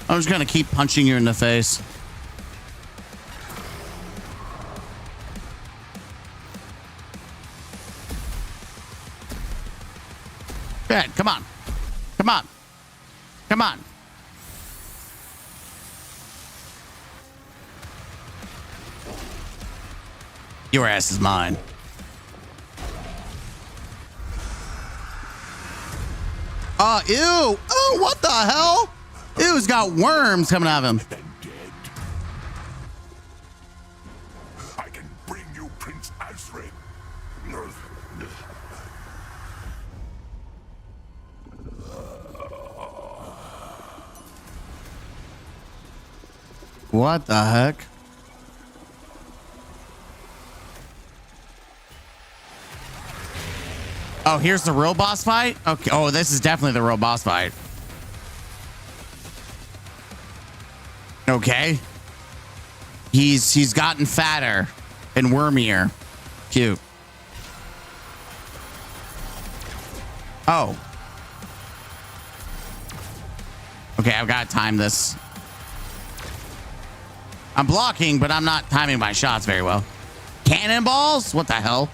I'm just gonna keep punching you in the face. Good, come on. Come on. Come on. Your ass is mine. Ew. Oh, what the hell? Ew, he's got worms coming out of him. I can bring you Prince Ezric. What the heck? Oh, here's the real boss fight? Okay. Oh, this is definitely the real boss fight. Okay. He's gotten fatter and wormier. Cute. Oh. Okay, I've got to time this. I'm blocking, but I'm not timing my shots very well. Cannonballs? What the hell?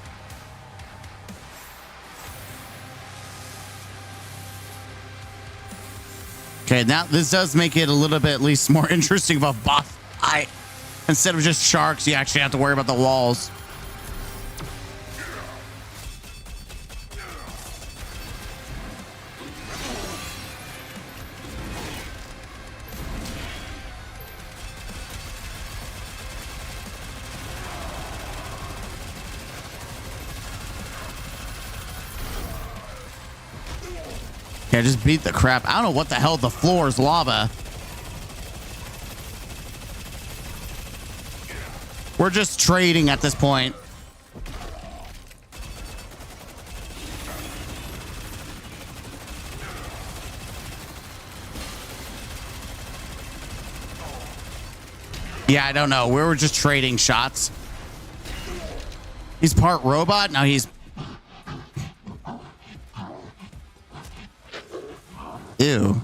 Okay, now this does make it a little bit at least more interesting of a boss fight. Instead of just sharks, you actually have to worry about the walls. Okay, I just beat the crap. I don't know what the hell the floor is lava. We're just trading at this point. Yeah, I don't know. We were just trading shots. He's part robot. Now he's... Ew.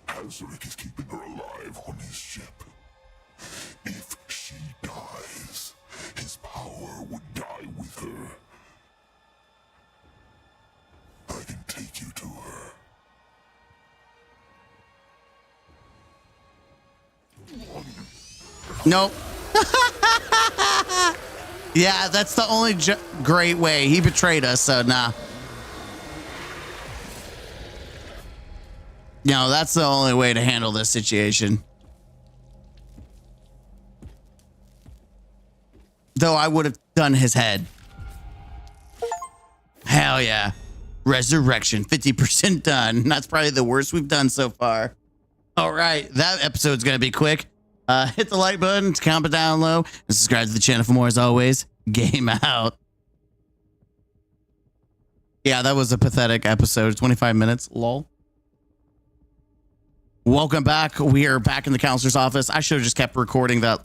Azaric is keeping her alive on his ship. If she dies, his power would die with her. I can take you to her. Nope. Yeah, that's the only great way. He betrayed us, so nah. No, that's the only way to handle this situation. Though I would have done his head. Hell yeah. Resurrection, 50% done. That's probably the worst we've done so far. All right, that episode's going to be quick. Hit the like button, comment down low, and subscribe to the channel for more. As always, game out. Yeah, that was a pathetic episode. 25 minutes, lol. Welcome back. We are back in the counselor's office. I should have just kept recording the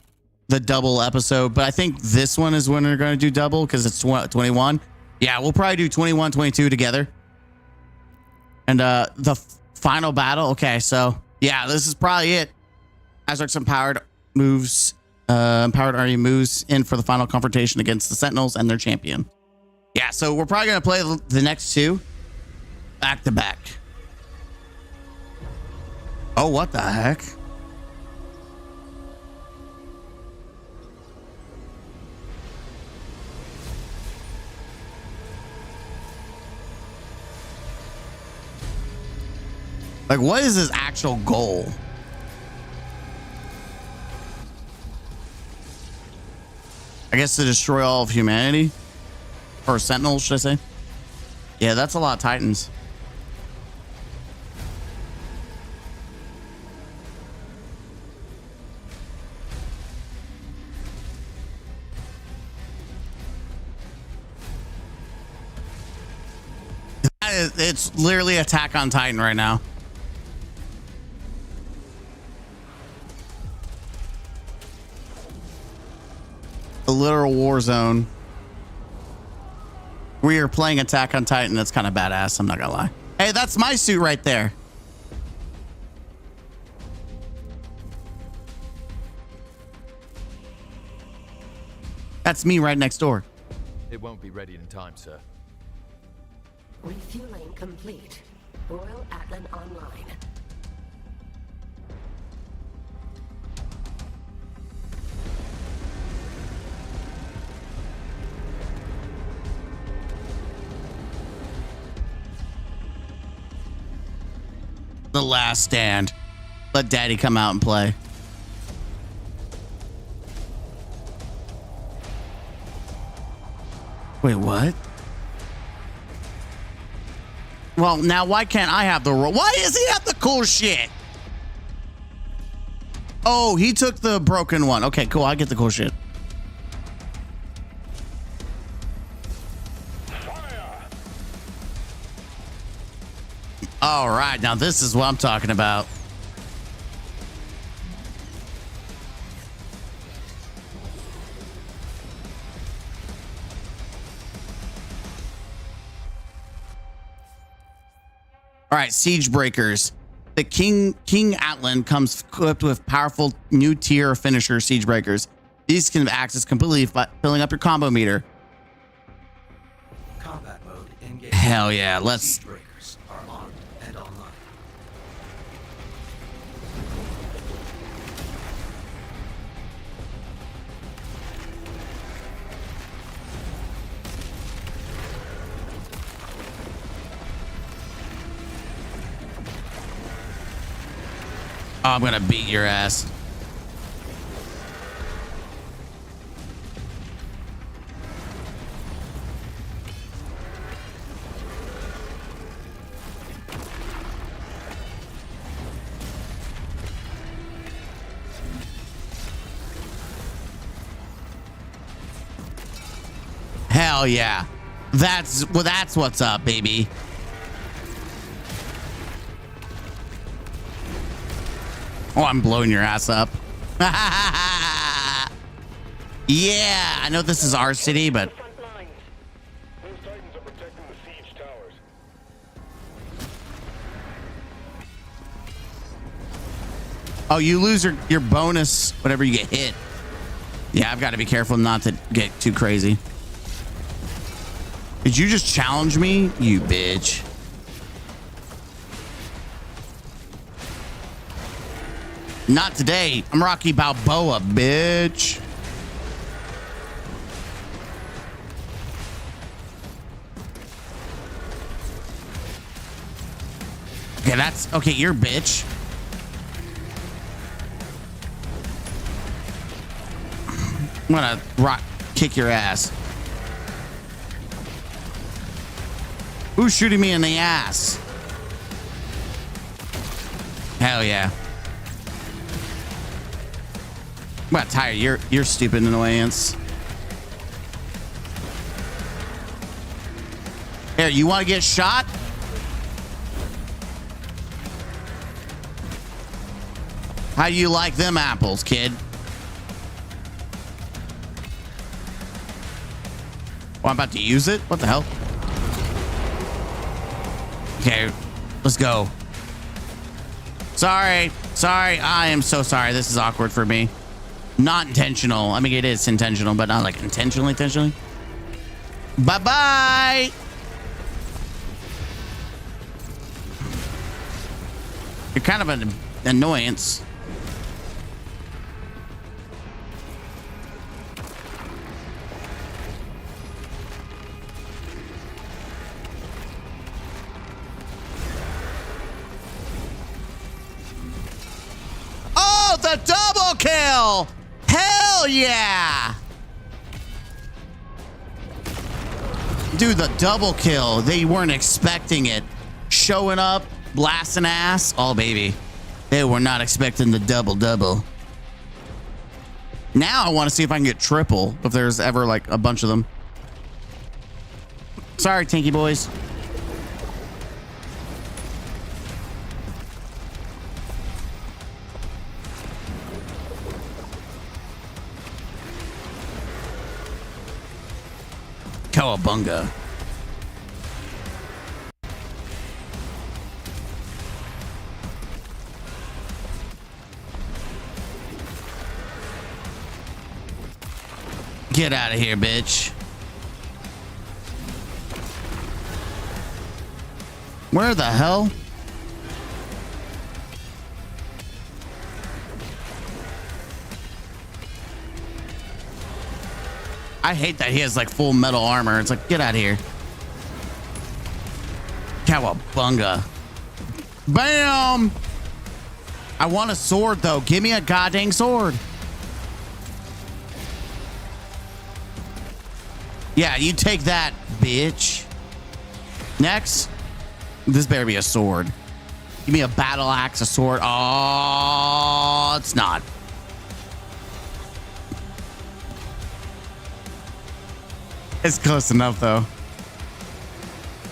double episode, but I think this one is when we're going to do double because it's 21. Yeah, we'll probably do 21, 22 together. And the final battle. Okay, so yeah, this is probably it. Azaric's empowered army moves in for the final confrontation against the Sentinels and their champion. Yeah, so we're probably going to play the next two back to back. Oh, what the heck? Like, what is his actual goal? I guess to destroy all of humanity? Or Sentinels, should I say? Yeah, that's a lot of Titans. It's literally Attack on Titan right now. A literal war zone. We are playing Attack on Titan. That's kind of badass. I'm not gonna lie. Hey, that's my suit right there. That's me right next door. It won't be ready in time, sir. Refueling complete. Royal Atlan online. The last stand. Let Daddy come out and play. Wait, what? Well, now why can't I have the role? Why does he have the cool shit? Oh, he took the broken one. Okay, cool. I get the cool shit. All right, now this is what I'm talking about. All right, siege breakers. The King Atlan comes equipped with powerful new tier finisher siege breakers. These can access completely by filling up your combo meter. Combat mode engaged. Hell yeah, let's. Siege breakers are armed and online. Oh, I'm gonna beat your ass. Hell yeah. That's what's up, baby. Oh, I'm blowing your ass up. Yeah, I know this is our city, but oh, you lose your bonus whenever you get hit. Yeah, I've got to be careful not to get too crazy. Did you just challenge me, you bitch? Not today. I'm Rocky Balboa, bitch. Okay, that's okay. You're a bitch. I'm gonna kick your ass. Who's shooting me in the ass? Hell yeah. I'm about tired. You're stupid annoyance. Here, you want to get shot? How do you like them apples, kid? Oh, I'm about to use it? What the hell? Okay, let's go. Sorry. I am so sorry. This is awkward for me. Not intentional. I mean, it is intentional, but not like intentionally. Bye-bye. You're kind of an annoyance. Oh, the double kill! Hell yeah! Dude, the double kill. They weren't expecting it. Showing up, blasting ass. Oh, baby. They were not expecting the double. Now I want to see if I can get triple, if there's ever like a bunch of them. Sorry, Tinky boys. Cowabunga. Get out of here, bitch. Where the hell? I hate that he has like full metal armor. It's like, get out of here. Cowabunga. Bam! I want a sword though. Give me a goddamn sword. Yeah, you take that, bitch. Next. This better be a sword. Give me a battle axe, a sword. Oh, it's not. It's close enough, though.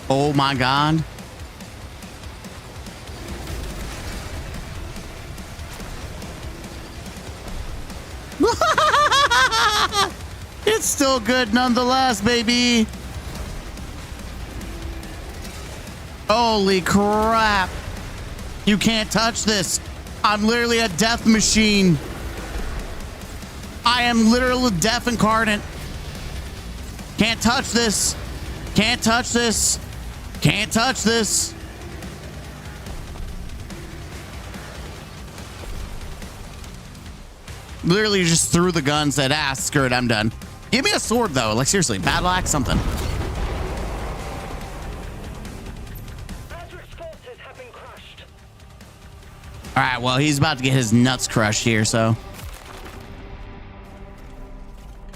Oh, my God. It's still good nonetheless, baby. Holy crap. You can't touch this. I'm literally a death machine. I am literally death incarnate. Can't touch this. Can't touch this. Can't touch this. Literally just threw the gun, said, ah, screw it, I'm done. Give me a sword, though. Like, seriously, battle axe, something. All right, well, he's about to get his nuts crushed here, so.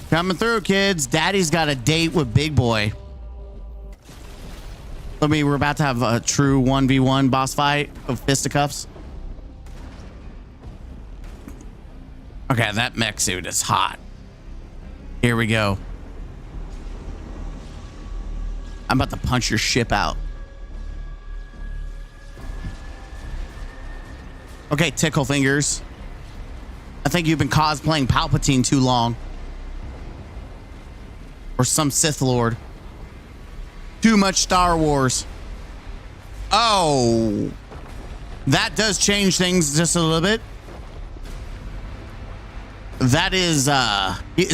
Coming through, kids. Daddy's got a date with Big Boy. We're about to have a true 1v1 boss fight of fisticuffs. Okay, that mech suit is hot. Here we go. I'm about to punch your ship out. Okay, tickle fingers. I think you've been cosplaying Palpatine too long. Or some Sith Lord. Too much Star Wars. Oh. That does change things just a little bit. That is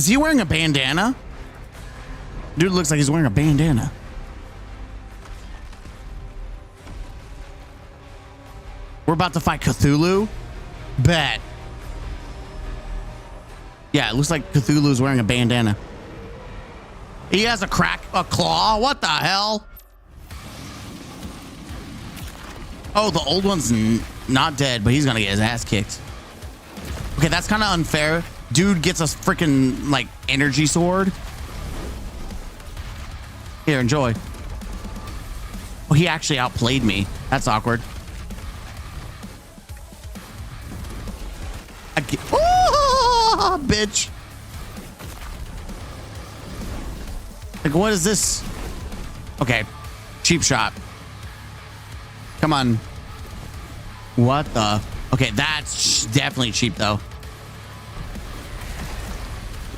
he wearing a bandana? Dude looks like he's wearing a bandana. We're about to fight Cthulhu? Bet. Yeah, it looks like Cthulhu's wearing a bandana. He has a claw. What the hell? Oh, the old one's not dead, but he's gonna get his ass kicked. Okay, that's kind of unfair. Dude gets a freaking, like, energy sword. Here, enjoy. Oh, he actually outplayed me. That's awkward. Oh, bitch. Like, what is this? Okay. Cheap shot. Come on. What the? Okay, that's definitely cheap, though.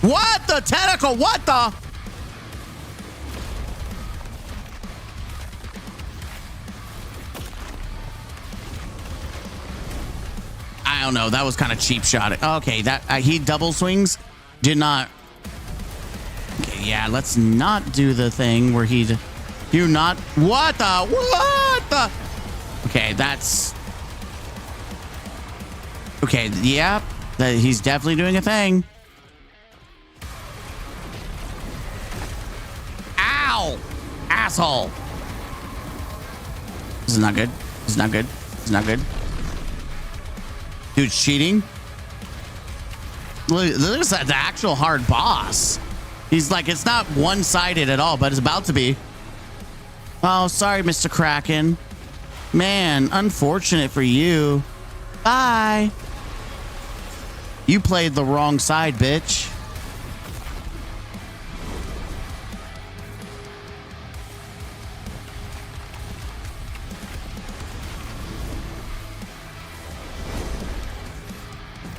What the tentacle? What the? I don't know. That was kind of cheap shot. Okay, that he double swings. Did not. Okay, yeah, let's not do the thing where he do not. What the? What the? Okay, that's. Okay, yeah, he's definitely doing a thing. Ow! Asshole! This is not good. This is not good. This is not good. Dude's cheating. Look at the actual hard boss. He's like, it's not one-sided at all, but it's about to be. Oh, sorry, Mr. Kraken. Man, unfortunate for you. Bye. You played the wrong side, bitch.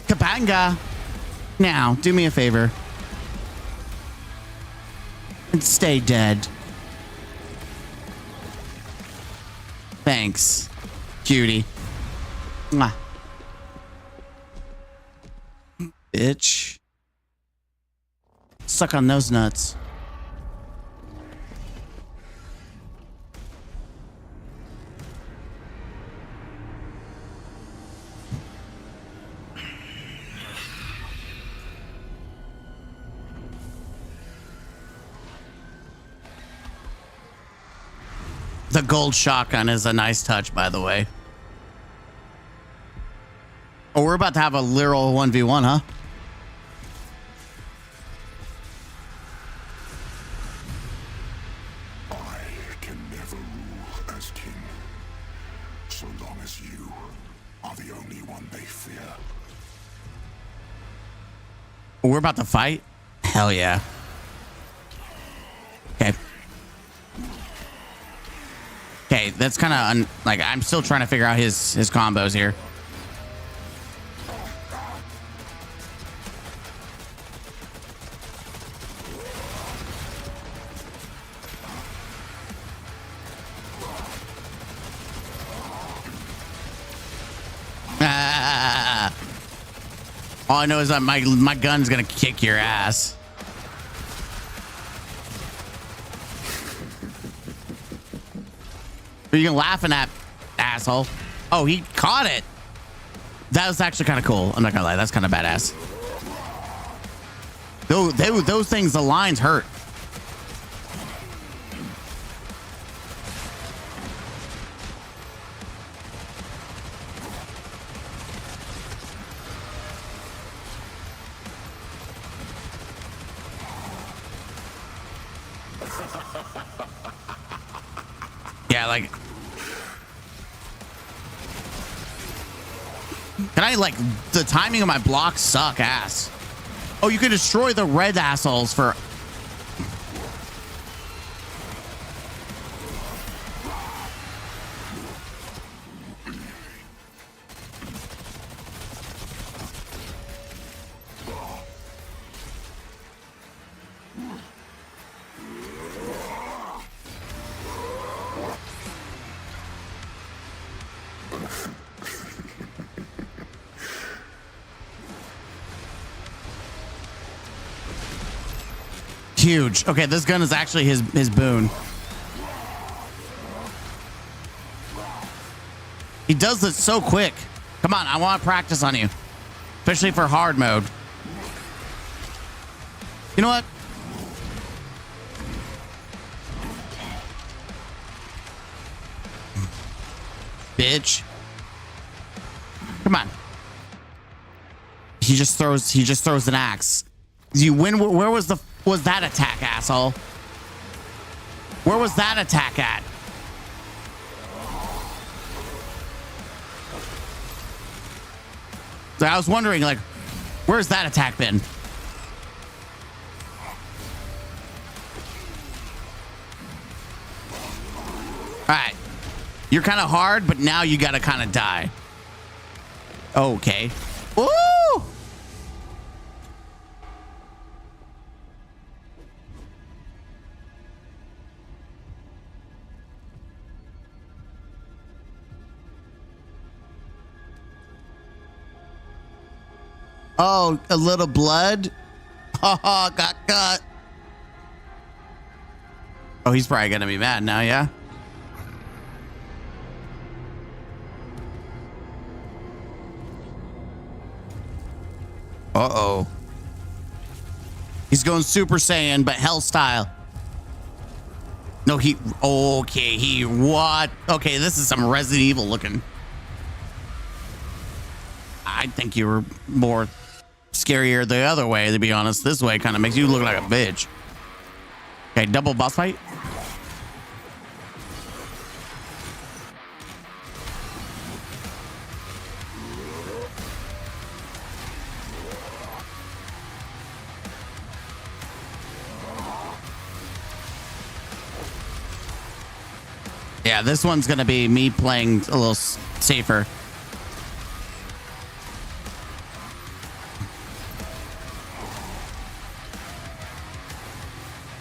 Kabanga. Now, do me a favor. And stay dead. Thanks, cutie. Mwah. Bitch. Suck on those nuts. The gold shotgun is a nice touch, by the way. Oh, we're about to have a literal 1v1, huh? I can never rule as king, so long as you are the only one they fear. We're about to fight? Hell yeah. Okay. Okay, that's kind of like I'm still trying to figure out his combos here. All I know is that my gun's gonna kick your ass. Are you laughing at, asshole? Oh, he caught it. That was actually kind of cool. I'm not gonna lie, that's kind of badass. Those things, the lines hurt. Yeah, like, can I, like, the timing of my blocks suck ass. Oh, you can destroy the red assholes for... Huge. Okay, this gun is actually his boon. He does this so quick. Come on, I want to practice on you. Especially for hard mode. You know what? Bitch. Come on. He just throws an axe. You win. Where was that attack, asshole? Where was that attack at? So I was wondering, like, where's that attack been? All right. You're kind of hard, but now you got to kind of die. Okay. Woo! Oh, a little blood? Oh, got cut. Oh, he's probably gonna be mad now, yeah? Uh-oh. He's going Super Saiyan, but Hell style. No, what? Okay, this is some Resident Evil looking. I think you were more scarier the other way, to be honest. This way kind of makes you look like a bitch. Okay, double boss fight. Yeah, this one's gonna be me playing a little safer.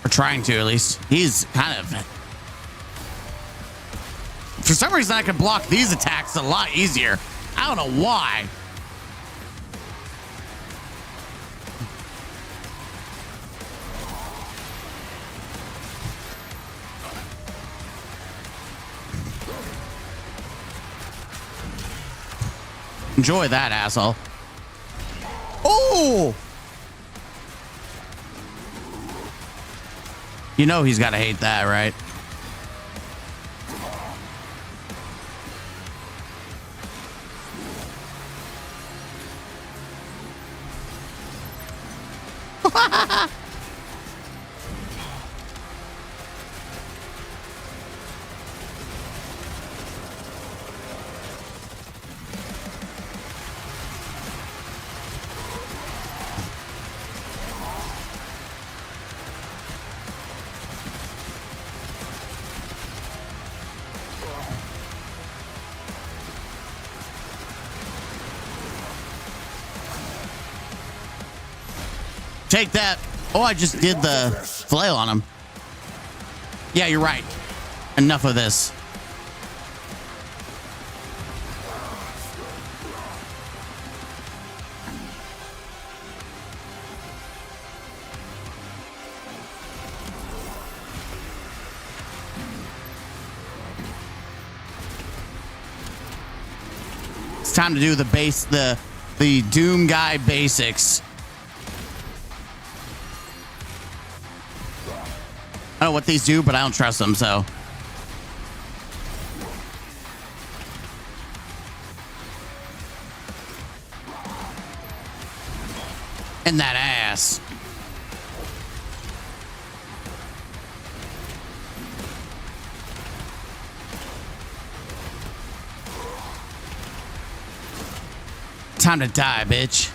Or trying to, at least. He's kind of... For some reason, I can block these attacks a lot easier. I don't know why. Enjoy that, asshole. Oh! You know he's got to hate that, right? Take that. Oh, I just did the flail on him. Yeah, you're right. Enough of this. time to do the Doom guy basics. I don't know what these do, but I don't trust them, so. In that ass. Time to die, bitch.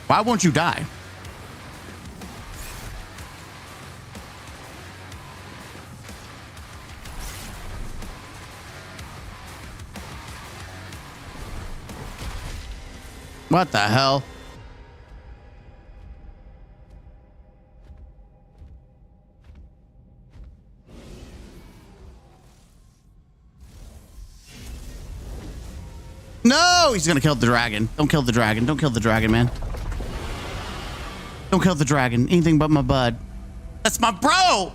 Why won't you die? What the hell? No, he's gonna kill the dragon. Don't kill the dragon. Don't kill the dragon, man. Don't kill the dragon. Anything but my bud. That's my bro.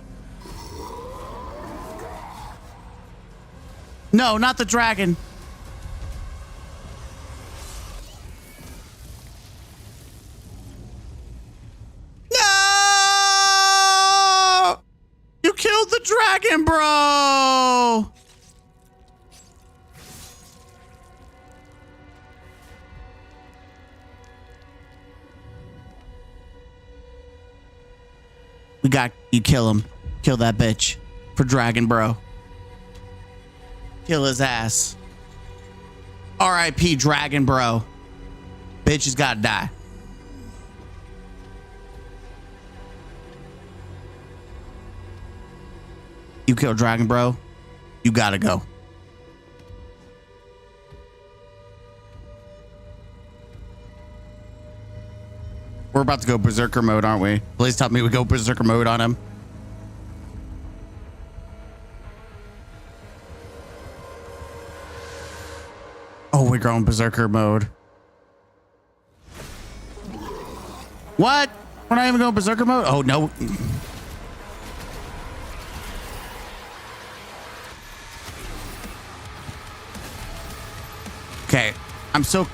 No, not the dragon. No! You killed the dragon, bro. We got you. Kill him. Kill that bitch for Dragon Bro. Kill his ass. R.I.P. Dragon Bro. Bitch has got to die. You kill Dragon Bro, you gotta go. We're about to go berserker mode, aren't we? Please tell me we go berserker mode on him. Oh, we're going berserker mode. What? We're not even going berserker mode? Oh, no. Okay, I'm so...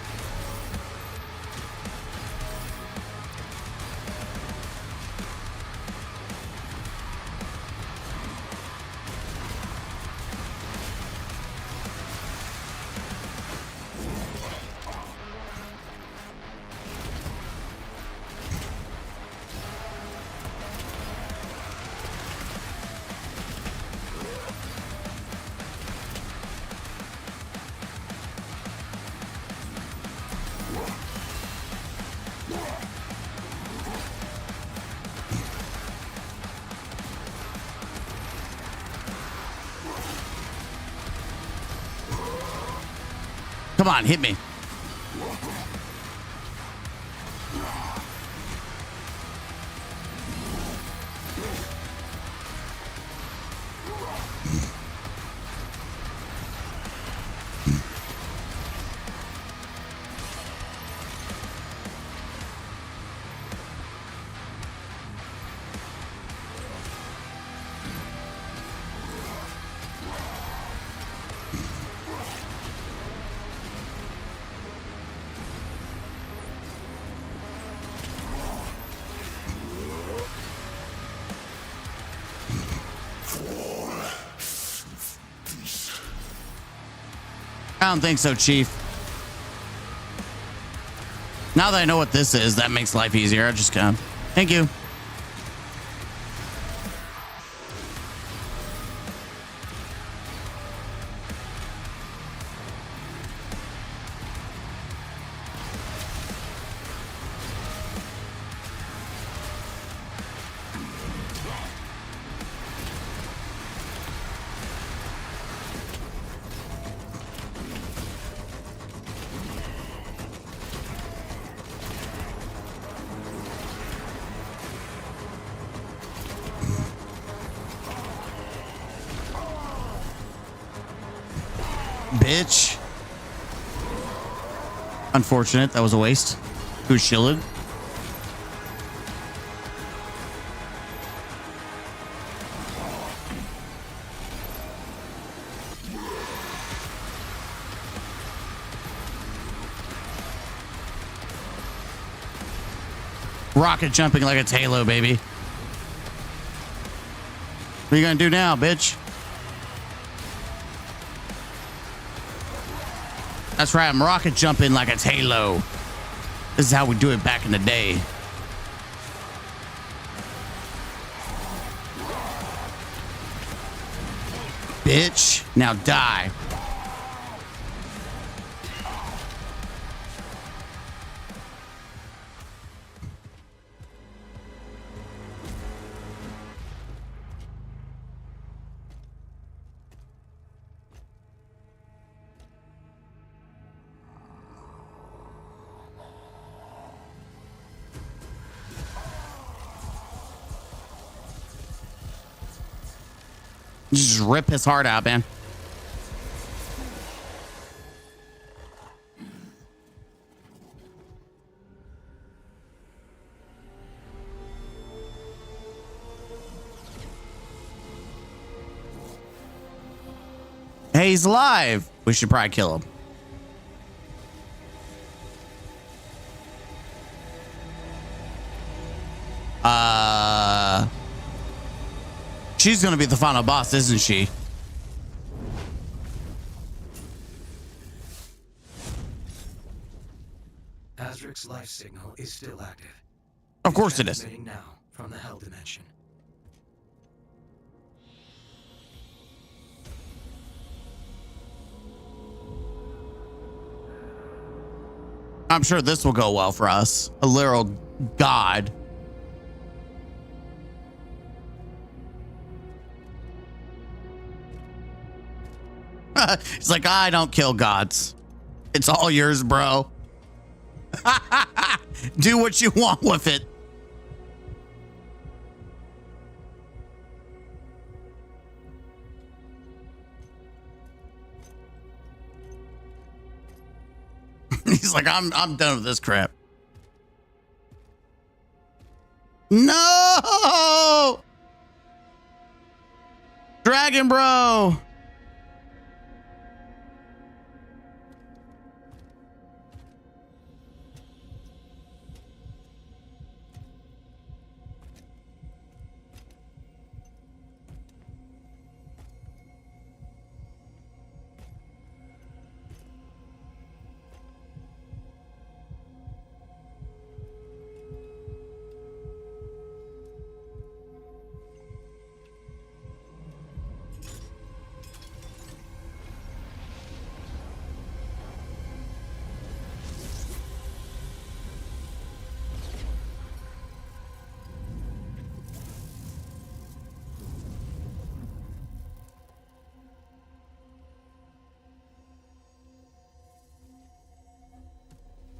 Come on, hit me. I don't think so, Chief. Now that I know what this is, that makes life easier. I just can't. Thank you. Bitch. Unfortunate. That was a waste. Who's shielded? Rocket jumping like it's Halo, baby. What are you gonna do now, bitch? That's right, I'm rocket jumping like it's Halo. This is how we do it back in the day. Bitch, now die. Just rip his heart out, man. Hey, he's alive. We should probably kill him. She's gonna be the final boss, isn't she? Azric's life signal is still active. Of course it is. Transmitting now from the Hell Dimension. I'm sure this will go well for us. A literal god. It's like, I don't kill gods. It's all yours, bro. Do what you want with it. He's like, I'm done with this crap. No! Dragon bro.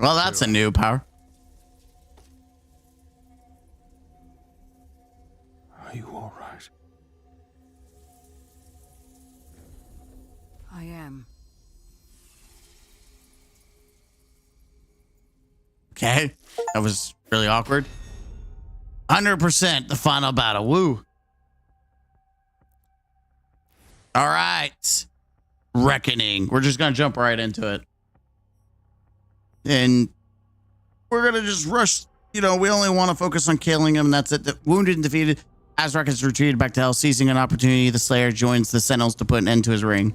Well, that's a new power. Are you all right? I am. Okay, that was really awkward. 100% the final battle. Woo. All right. Reckoning. We're just going to jump right into it. And we're going to just rush. You know, we only want to focus on killing him. That's it. Wounded and defeated. Azrak has retreated back to hell, seizing an opportunity. The Slayer joins the Sentinels to put an end to his reign.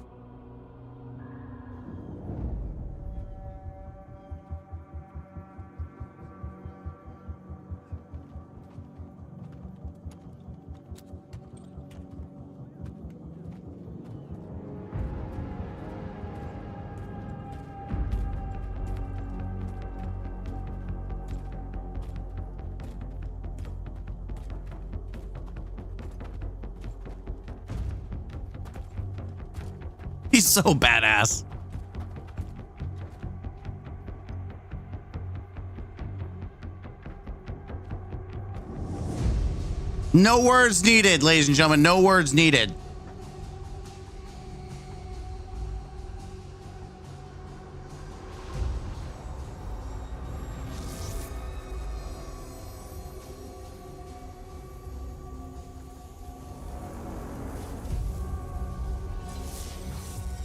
He's so badass. No words needed, ladies and gentlemen. No words needed.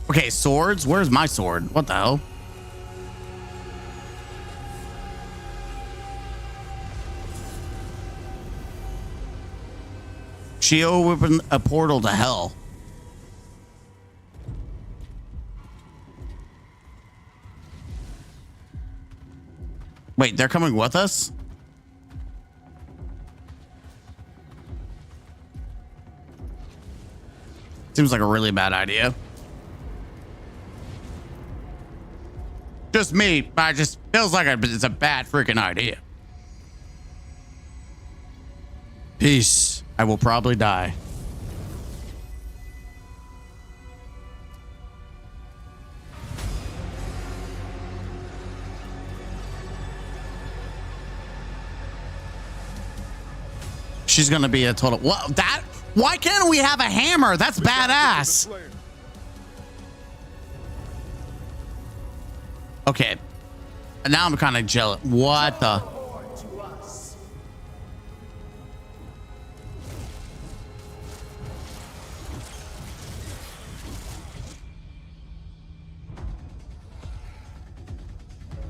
Okay, swords? Where's my sword? What the hell? She opened a portal to hell. Wait, they're coming with us? Seems like a really bad idea. Just me. I just feels like it's a bad freaking idea. Peace. I will probably die. She's gonna be a total. What? That? Why can't we have a hammer? That's badass. Okay. Now I'm kind of jealous. What the?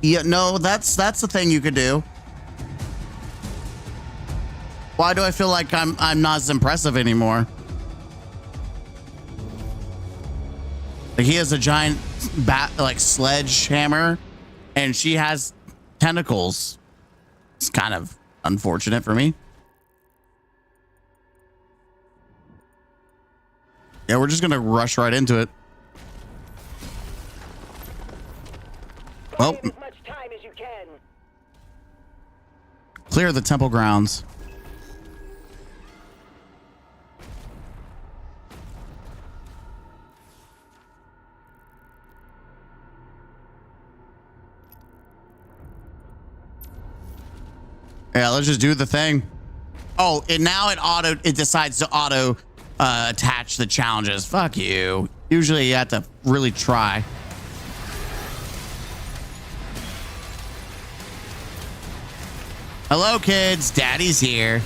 Yeah, no, that's the thing you could do. Why do I feel like I'm not as impressive anymore? Like he has a giant sledgehammer, and she has tentacles. It's kind of unfortunate for me. Yeah, we're just gonna rush right into it. Well, As much time as you can. clear the temple grounds. Yeah, let's just do the thing. Oh, and now it decides to auto attach the challenges. Fuck you. Usually you have to really try. Hello, kids. Daddy's here.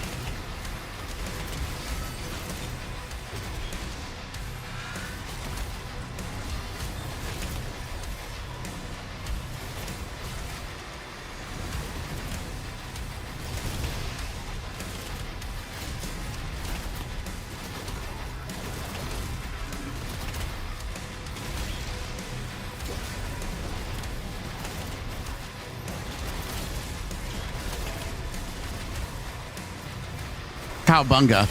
Cowbunga.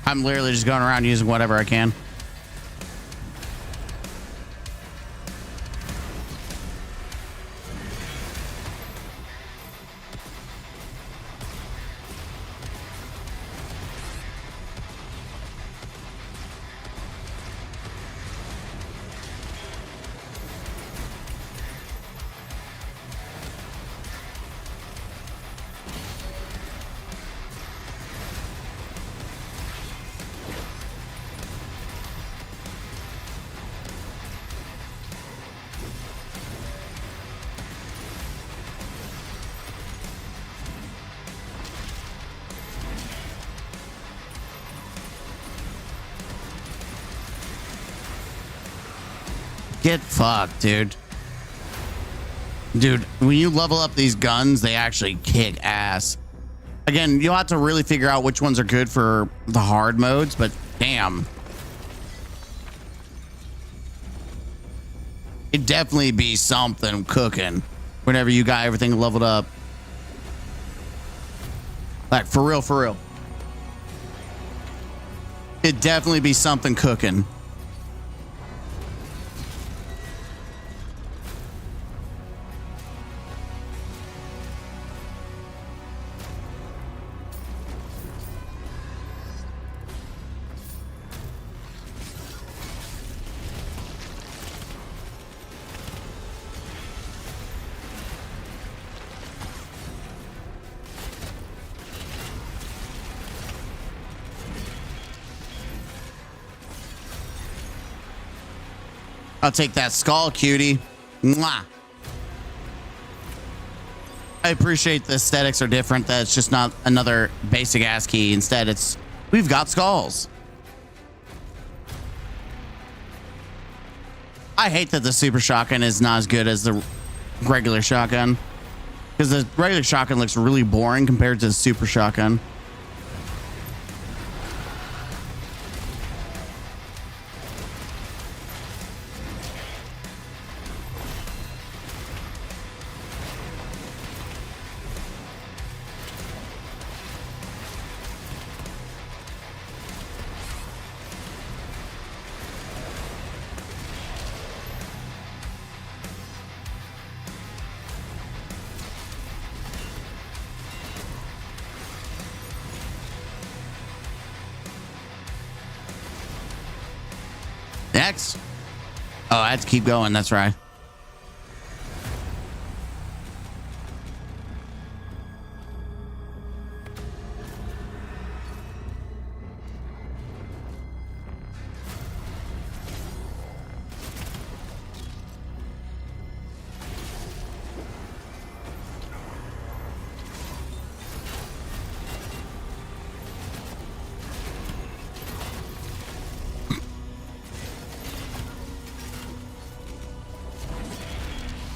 I'm literally just going around using whatever I can. Get fucked, dude. Dude, when you level up these guns, they actually kick ass. Again, you'll have to really figure out which ones are good for the hard modes, but damn. It'd definitely be something cooking whenever you got everything leveled up. Like, for real, for real. It'd definitely be something cooking. I'll take that skull, cutie. Mwah. I appreciate the aesthetics are different. That it's just not another basic ass key. Instead, it's we've got skulls. I hate that the super shotgun is not as good as the regular shotgun, because the regular shotgun looks really boring compared to the super shotgun. Next. Oh, I have to keep going. That's right.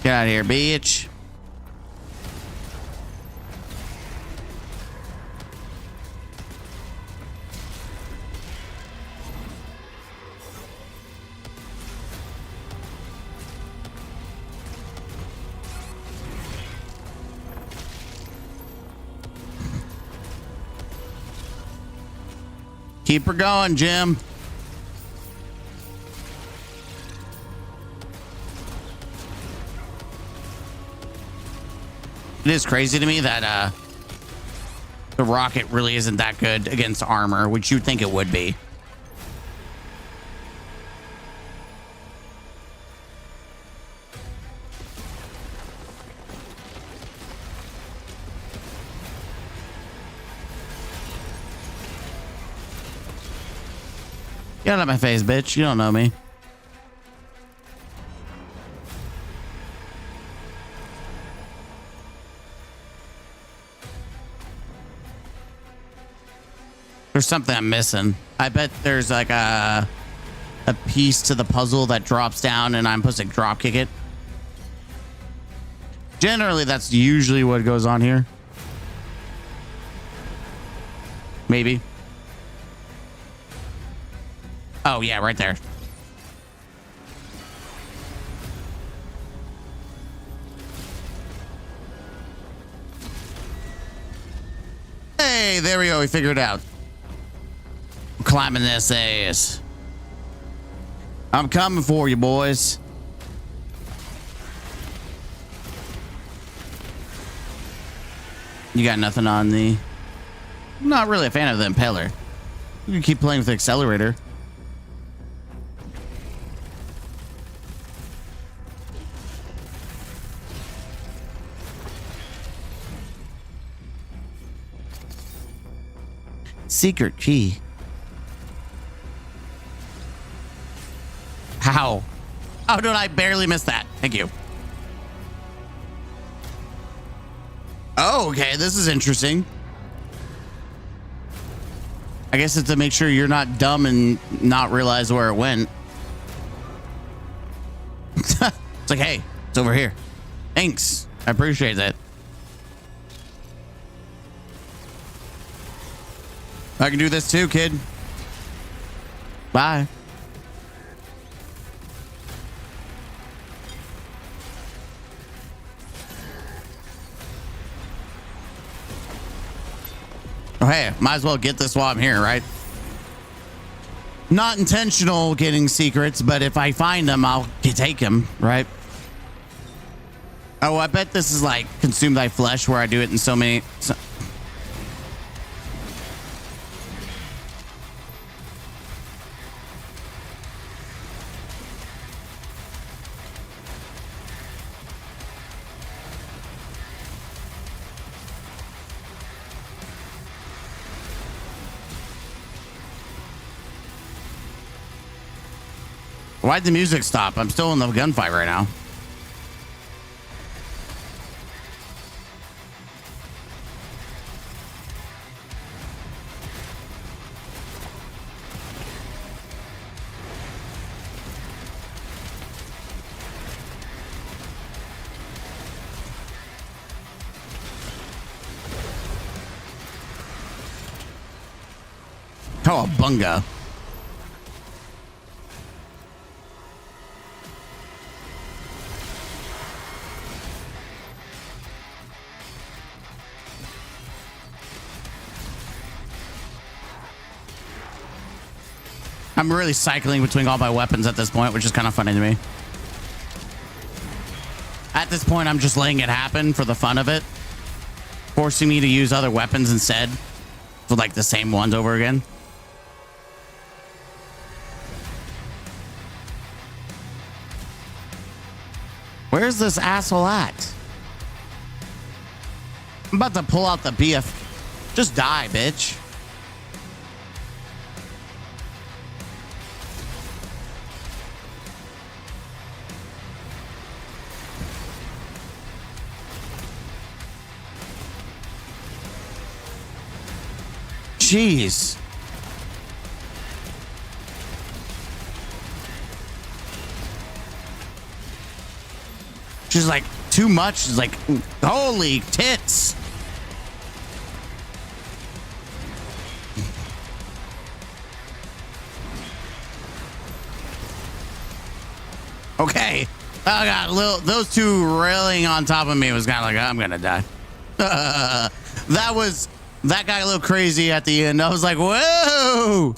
Get out of here, bitch. Keep her going, Jim. It is crazy to me that the rocket really isn't that good against armor, which you'd think it would be. Get out of my face, bitch. You don't know me. There's something I'm missing. I bet there's like a piece to the puzzle that drops down and I'm supposed to drop kick it. Generally, that's usually what goes on here. Maybe. Oh, yeah, right there. Hey, there we go. We figured it out. Climbing this ass. I'm coming for you, boys. You got nothing on the... I'm not really a fan of the impeller. You can keep playing with the accelerator. Secret key. How? Oh, no, I barely missed that. Thank you. Oh, okay. This is interesting. I guess it's to make sure you're not dumb and not realize where it went. It's like, hey, it's over here. Thanks. I appreciate that. I can do this too, kid. Bye. Oh, hey, might as well get this while I'm here, right? Not intentional getting secrets, but if I find them, I'll take them, right? Oh, I bet this is like consume thy flesh, where I do it in so many... Why'd the music stop? I'm still in the gunfight right now. Oh, a bunga. I'm really cycling between all my weapons at this point, which is kind of funny to me. At this point, I'm just letting it happen for the fun of it, forcing me to use other weapons instead, for like the same ones over again. Where's this asshole at? I'm about to pull out the BF. Just die, bitch. Jeez. She's like, too much. She's like, holy tits. Okay. I got those two railing on top of me was kind of like, I'm going to die. That got a little crazy at the end. I was like, whoa,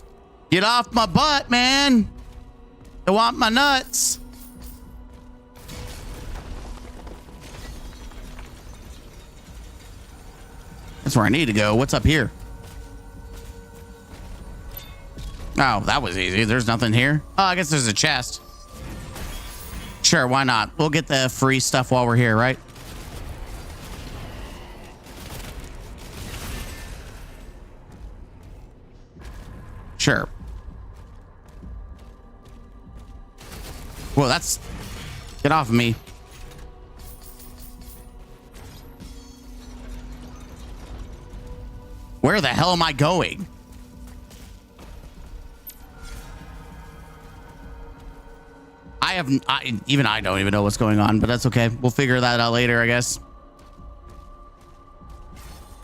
get off my butt, man. I want my nuts. That's where I need to go. What's up here? Oh, that was easy. There's nothing here. Oh, I guess there's a chest. Sure, why not? We'll get the free stuff while we're here, right? Sure. Well, that's... Get off of me. Where the hell am I going? Even I don't even know what's going on, but that's okay. We'll figure that out later, I guess.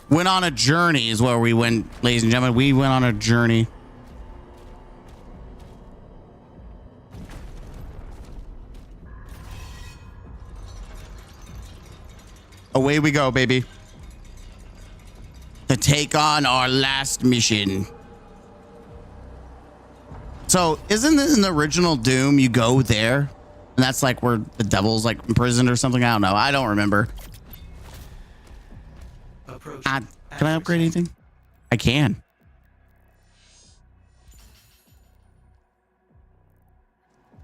Went on a journey is where we went, ladies and gentlemen. We went on a journey. Away we go, baby. To take on our last mission. So, isn't this in the original Doom? You go there, and that's like where the devil's like imprisoned or something. I don't know. I don't remember. Can I upgrade anything? I can.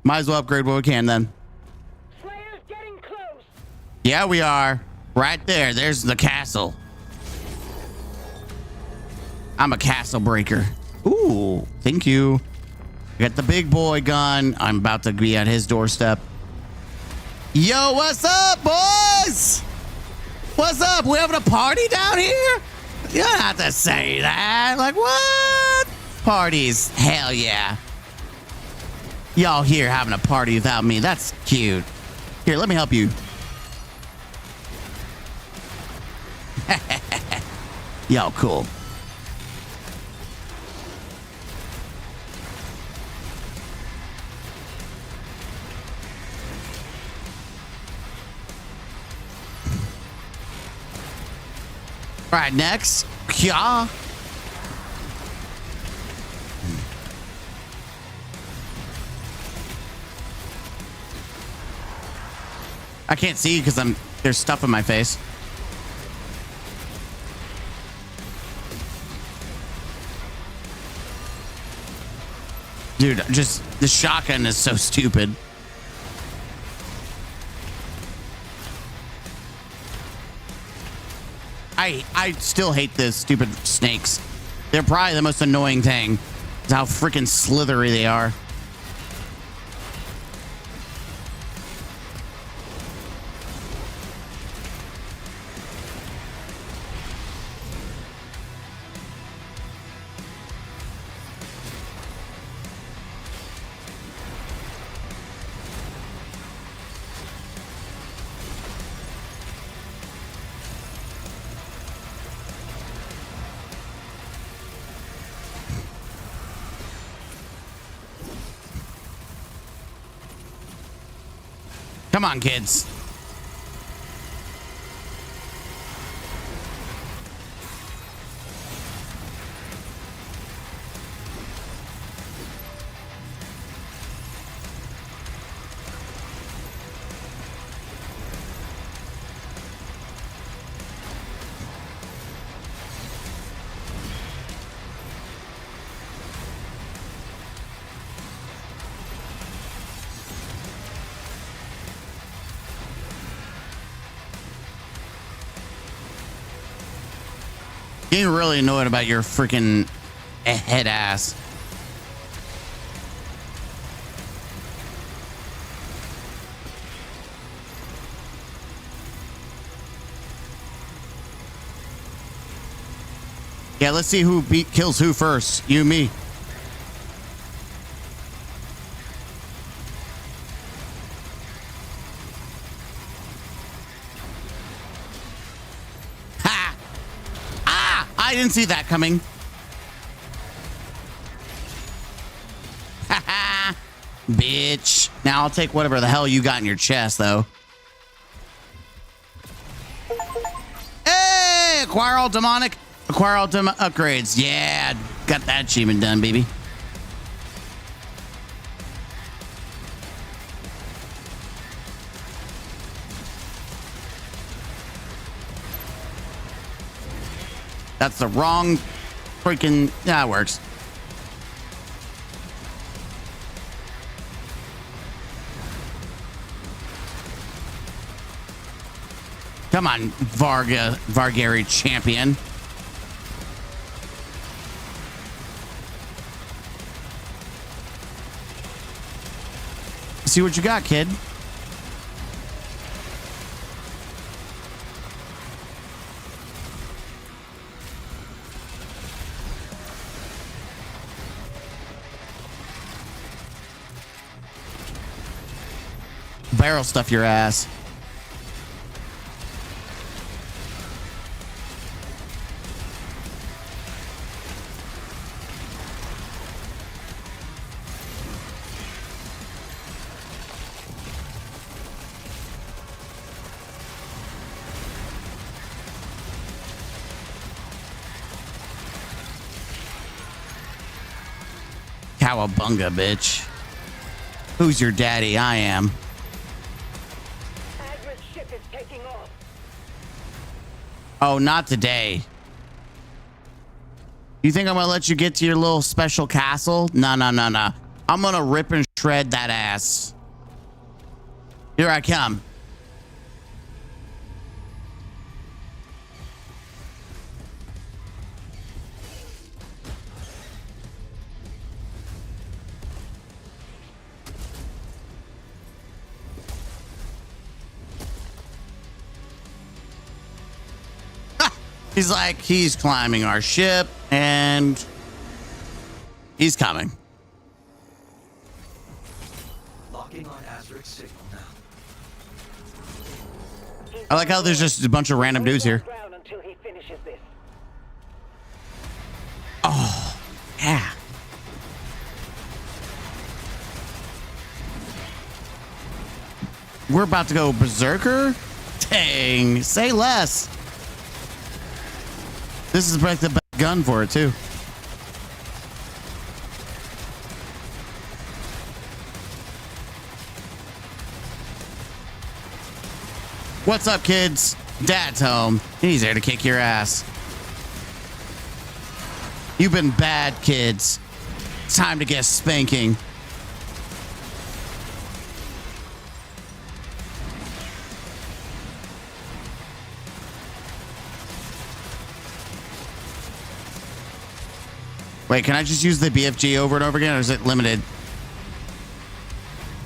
Might as well upgrade what we can then. Slayer's getting close. Yeah, we are. Right there. There's the castle. I'm a castle breaker. Ooh, thank you. Got the big boy gun. I'm about to be at his doorstep. Yo, what's up, boys? What's up? We having a party down here? You don't have to say that. Like, what? Parties. Hell yeah. Y'all here having a party without me. That's cute. Here, let me help you. Y'all cool. All right, next. Yeah. I can't see because there's stuff in my face. Dude, just the shotgun is so stupid. I still hate the stupid snakes. They're probably the most annoying thing. Is how freaking slithery they are. Come on, kids. Getting really annoyed about your freaking head ass. Yeah, let's see who kills who first. You, me. I didn't see that coming. Haha, bitch. Now I'll take whatever the hell you got in your chest, though. Hey, acquire all demonic, acquire all upgrades. Yeah, got that achievement done, baby. That's the wrong freaking... Yeah, it works. Come on, Vargary champion. See what you got, kid. Barrel stuff your ass. Cowabunga, bitch. Who's your daddy? I am. Ship is taking off. Oh, not today. You think I'm gonna let you get to your little special castle? No, no, no, no. I'm gonna rip and shred that ass. Here I come. He's like, he's climbing our ship and he's coming. Locking on Azric's signal now. I like how there's just a bunch of random dudes here. Until he finishes this. Oh, yeah. We're about to go berserker? Dang, say less. This is like the best gun for it, too. What's up, kids? Dad's home. He's there to kick your ass. You've been bad, kids. It's time to get spanking. Wait, can I just use the BFG over and over again, or is it limited?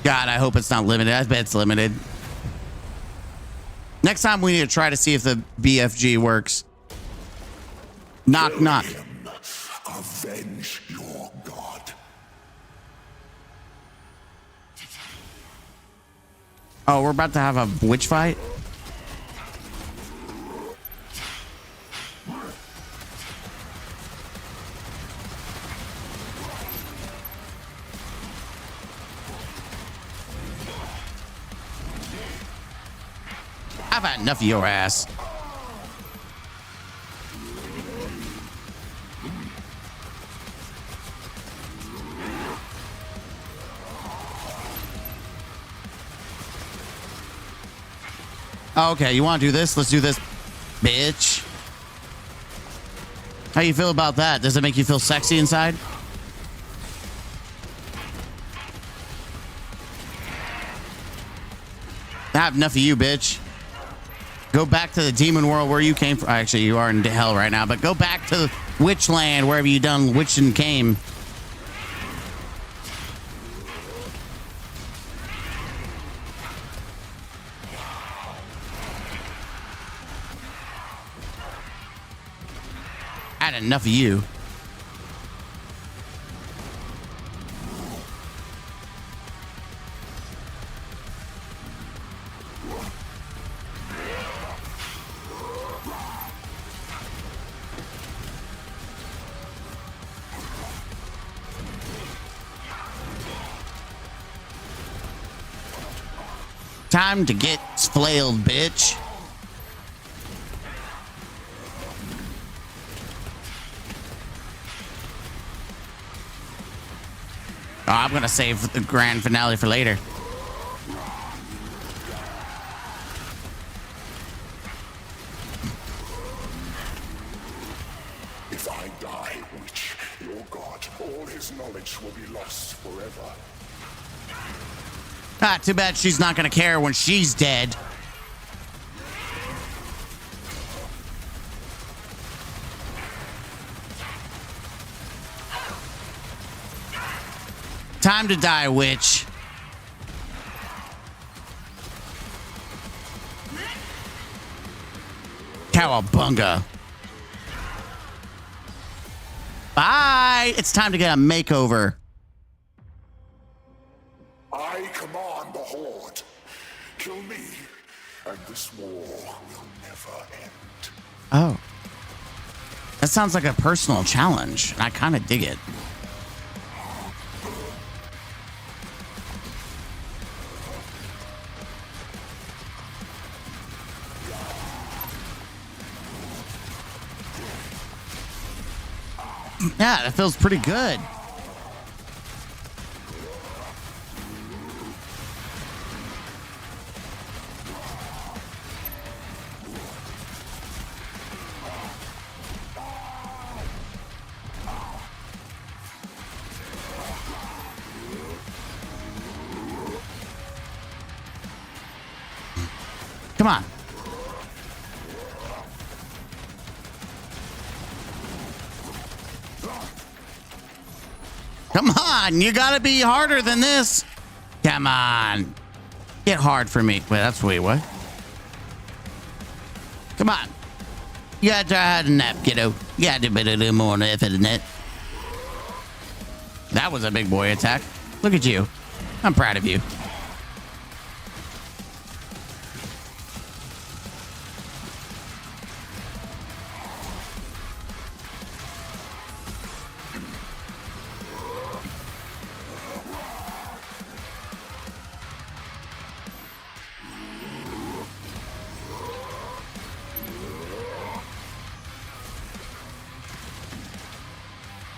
God, I hope it's not limited. I bet it's limited. Next time we need to try to see if the BFG works. Knock, knock. Avenge your god. Oh, we're about to have a witch fight? I've had enough of your ass. Okay, you want to do this? Let's do this, bitch. How you feel about that? Does it make you feel sexy inside? I have enough of you, bitch. Go back to the demon world where you came from. Actually, you are in hell right now, but go back to the witch land, wherever you done witch and came. I had enough of you. Time to get flailed, bitch. Oh, I'm gonna save the grand finale for later. If I die, witch, your god, all his knowledge will be lost forever. Ah, too bad she's not gonna care when she's dead. Time to die, witch. Cowabunga. Bye. It's time to get a makeover. I command the Horde. Kill me, and this war will never end. Oh. That sounds like a personal challenge. I kind of dig it. Yeah, that feels pretty good. Come on. Come on, you gotta be harder than this. Come on. Get hard for me. Wait, what? Come on. You gotta try hard enough, kiddo. You gotta do a little more effort than that. That was a big boy attack. Look at you. I'm proud of you.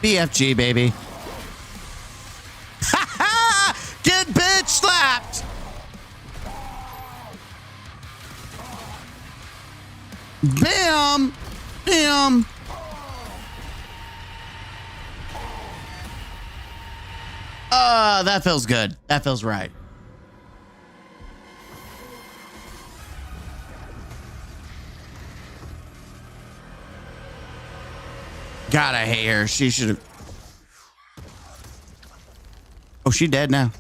BFG, baby. Ha ha! Get bitch slapped! Bam! Bam! That feels good. That feels right. God, I hate her. She should have. Oh, she dead now.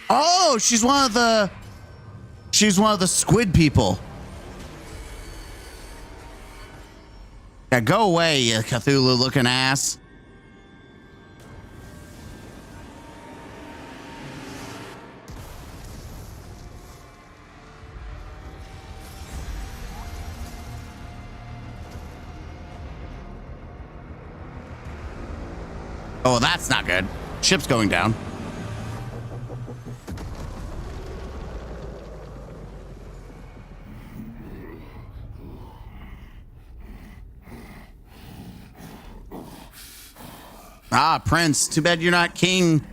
Oh, she's one of the. She's one of the squid people. Yeah, go away, you Cthulhu-looking ass. Oh, that's not good. Ship's going down. Ah, Prince. Too bad you're not king.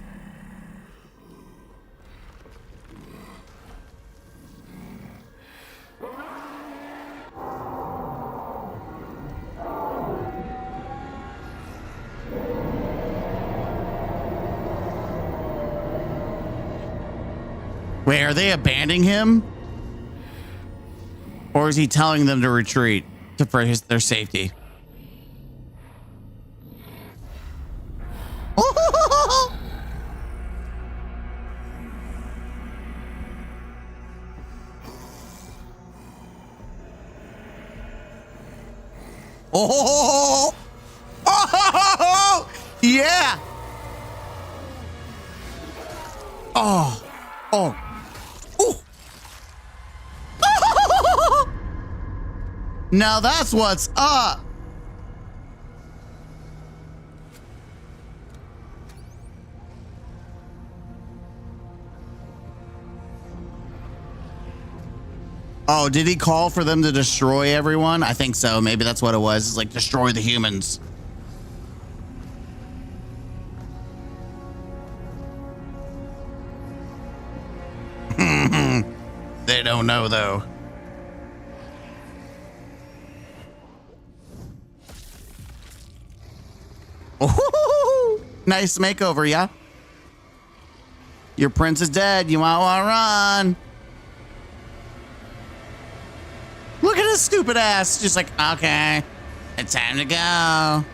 Wait, are they abandoning him? Or is he telling them to retreat for their safety? Oh, yeah. Oh, now that's what's up. Oh, did he call for them to destroy everyone? I think so. Maybe that's what it was. It's like destroy the humans. They don't know though. Oh, nice makeover, yeah? Your prince is dead. You might want to run. Look at his stupid ass. Just like, okay, it's time to go.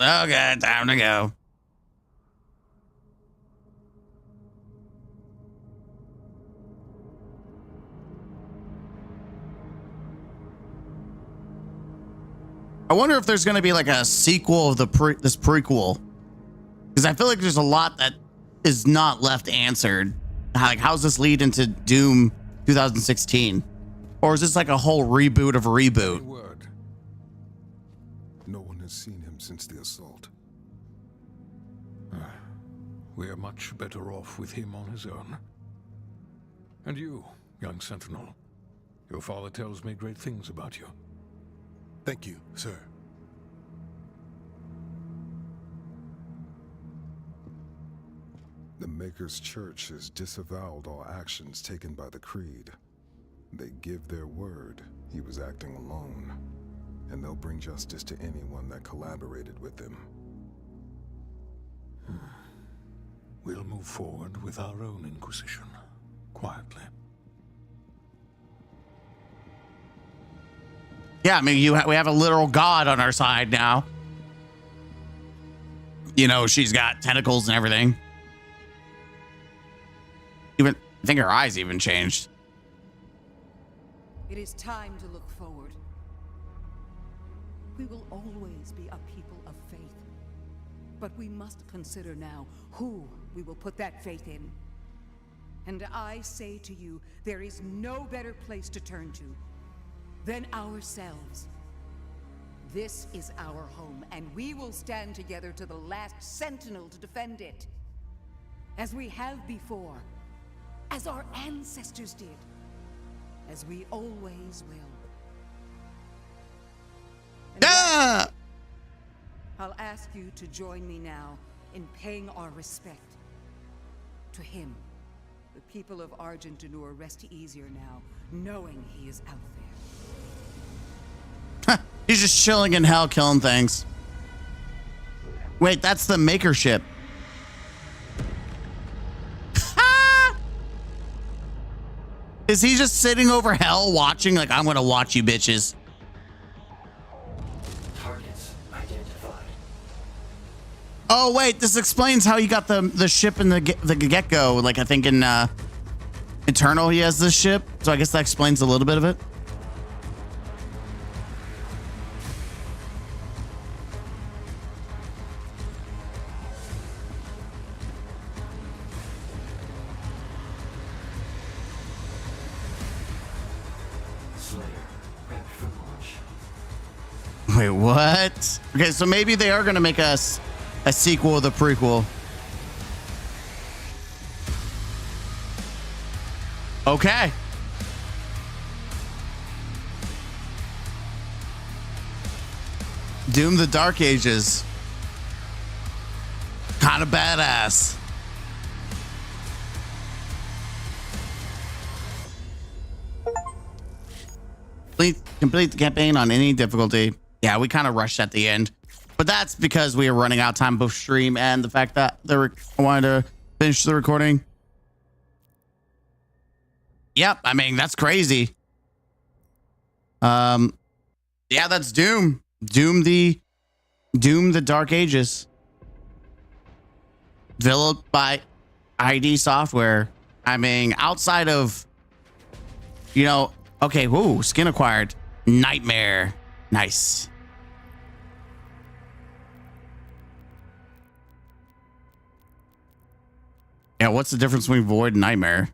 Okay, time to go. I wonder if there's going to be like a sequel of this prequel, because I feel like there's a lot that is not left answered. Like, how's this lead into Doom 2016, or is this like a whole reboot of a reboot? Word. No one has seen him since the assault. We are much better off with him on his own. And you, young sentinel, your father tells me great things about you. Thank you, sir. The Maker's Church has disavowed all actions taken by the Creed. They give their word he was acting alone, and they'll bring justice to anyone that collaborated with them. We'll move forward with our own Inquisition, quietly. Yeah, I mean, we have a literal god on our side now. You know, she's got tentacles and everything. Even, I think her eyes even changed. It is time to look forward. We will always be a people of faith. But we must consider now who we will put that faith in. And I say to you, there is no better place to turn to than ourselves. This is our home, and we will stand together to the last sentinel to defend it. As we have before, as our ancestors did, as we always will. And I'll ask you to join me now in paying our respect to him. The people of Argentanur rest easier now, knowing he is out there. He's just chilling in hell, killing things. Wait, that's the Maker ship. Is he just sitting over hell watching? Like, I'm gonna watch you bitches. Targets identified. Oh wait, this explains how he got the ship in the get-go. Like, I think in Eternal he has this ship, so I guess that explains a little bit of it. Wait, what? Okay, so maybe they are going to make us a sequel of the prequel. Okay. Doom the Dark Ages. Kind of badass. Complete the campaign on any difficulty. Yeah, we kind of rushed at the end. But that's because we were running out of time both stream and the fact that I wanted to finish the recording. Yep, I mean, that's crazy. Yeah, that's Doom. Doom the Dark Ages. Developed by ID Software. I mean, outside of, you know, okay, whoa, skin acquired. Nightmare. Nice. Yeah, what's the difference between Void and Nightmare?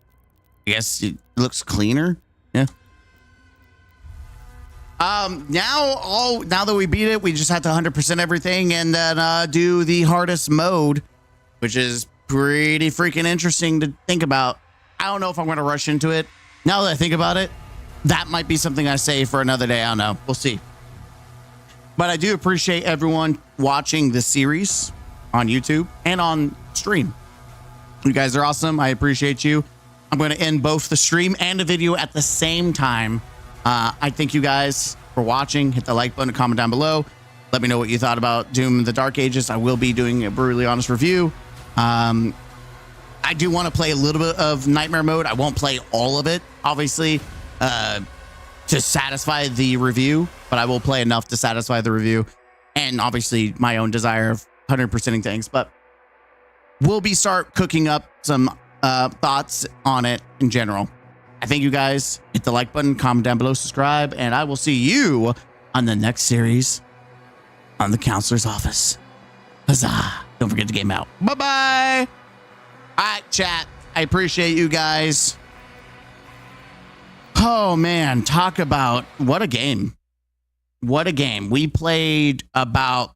I guess it looks cleaner. Yeah. Now that we beat it, we just have to 100% everything and then do the hardest mode, which is pretty freaking interesting to think about. I don't know if I'm going to rush into it. Now that I think about it, that might be something I say for another day. I don't know. We'll see. But I do appreciate everyone watching this series on YouTube and on stream. You guys are awesome. I appreciate you. I'm going to end both the stream and the video at the same time. I thank you guys for watching. Hit the like button, comment down below. Let me know what you thought about Doom the Dark Ages. I will be doing a brutally honest review. I do want to play a little bit of Nightmare mode. I won't play all of it, obviously, to satisfy the review, but I will play enough to satisfy the review and obviously my own desire of 100%ing things. But we'll start cooking up some thoughts on it in general. I thank you guys. Hit the like button, comment down below, subscribe, and I will see you on the next series on the Counselor's Office. Huzzah. Don't forget to game out. Bye-bye. All right, chat. I appreciate you guys. Oh, man. Talk about what a game. What a game. We played about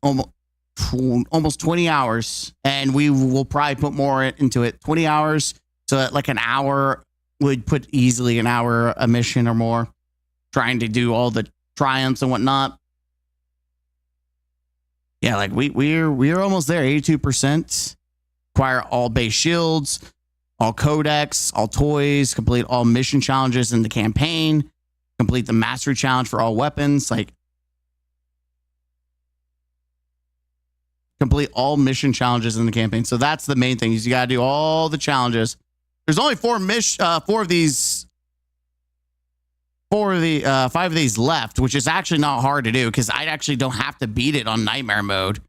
almost 20 hours, and we will probably put more into it. 20 hours, so that like an hour would put easily an hour a mission or more, trying to do all the triumphs and whatnot. Yeah, like we're almost there. 82%. Acquire all base shields, all codex, all toys, complete all mission challenges in the campaign, complete the mastery challenge for all weapons, like complete all mission challenges in the campaign. So that's the main thing, is you got to do all the challenges. There's only 5 of these left, which is actually not hard to do because I actually don't have to beat it on Nightmare mode.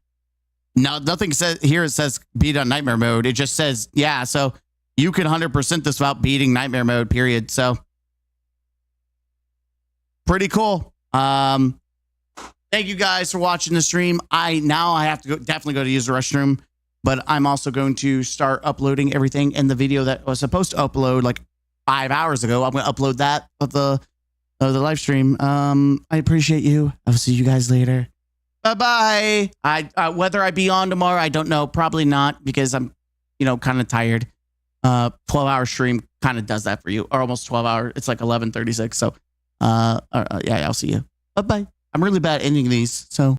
No, nothing says here. It says beat on Nightmare mode. It just says, yeah, so you can 100% this without beating Nightmare mode, period. So pretty cool. Thank you guys for watching the stream. I have to definitely go to use the restroom, but I'm also going to start uploading everything in the video that was supposed to upload like 5 hours ago. I'm going to upload that of the live stream. I appreciate you. I'll see you guys later. Bye-bye. Whether I be on tomorrow, I don't know. Probably not, because I'm, kind of tired. 12-hour stream kind of does that for you, or almost 12 hours. It's like 11:36. So, yeah, I'll see you. Bye-bye. I'm really bad at ending these, so.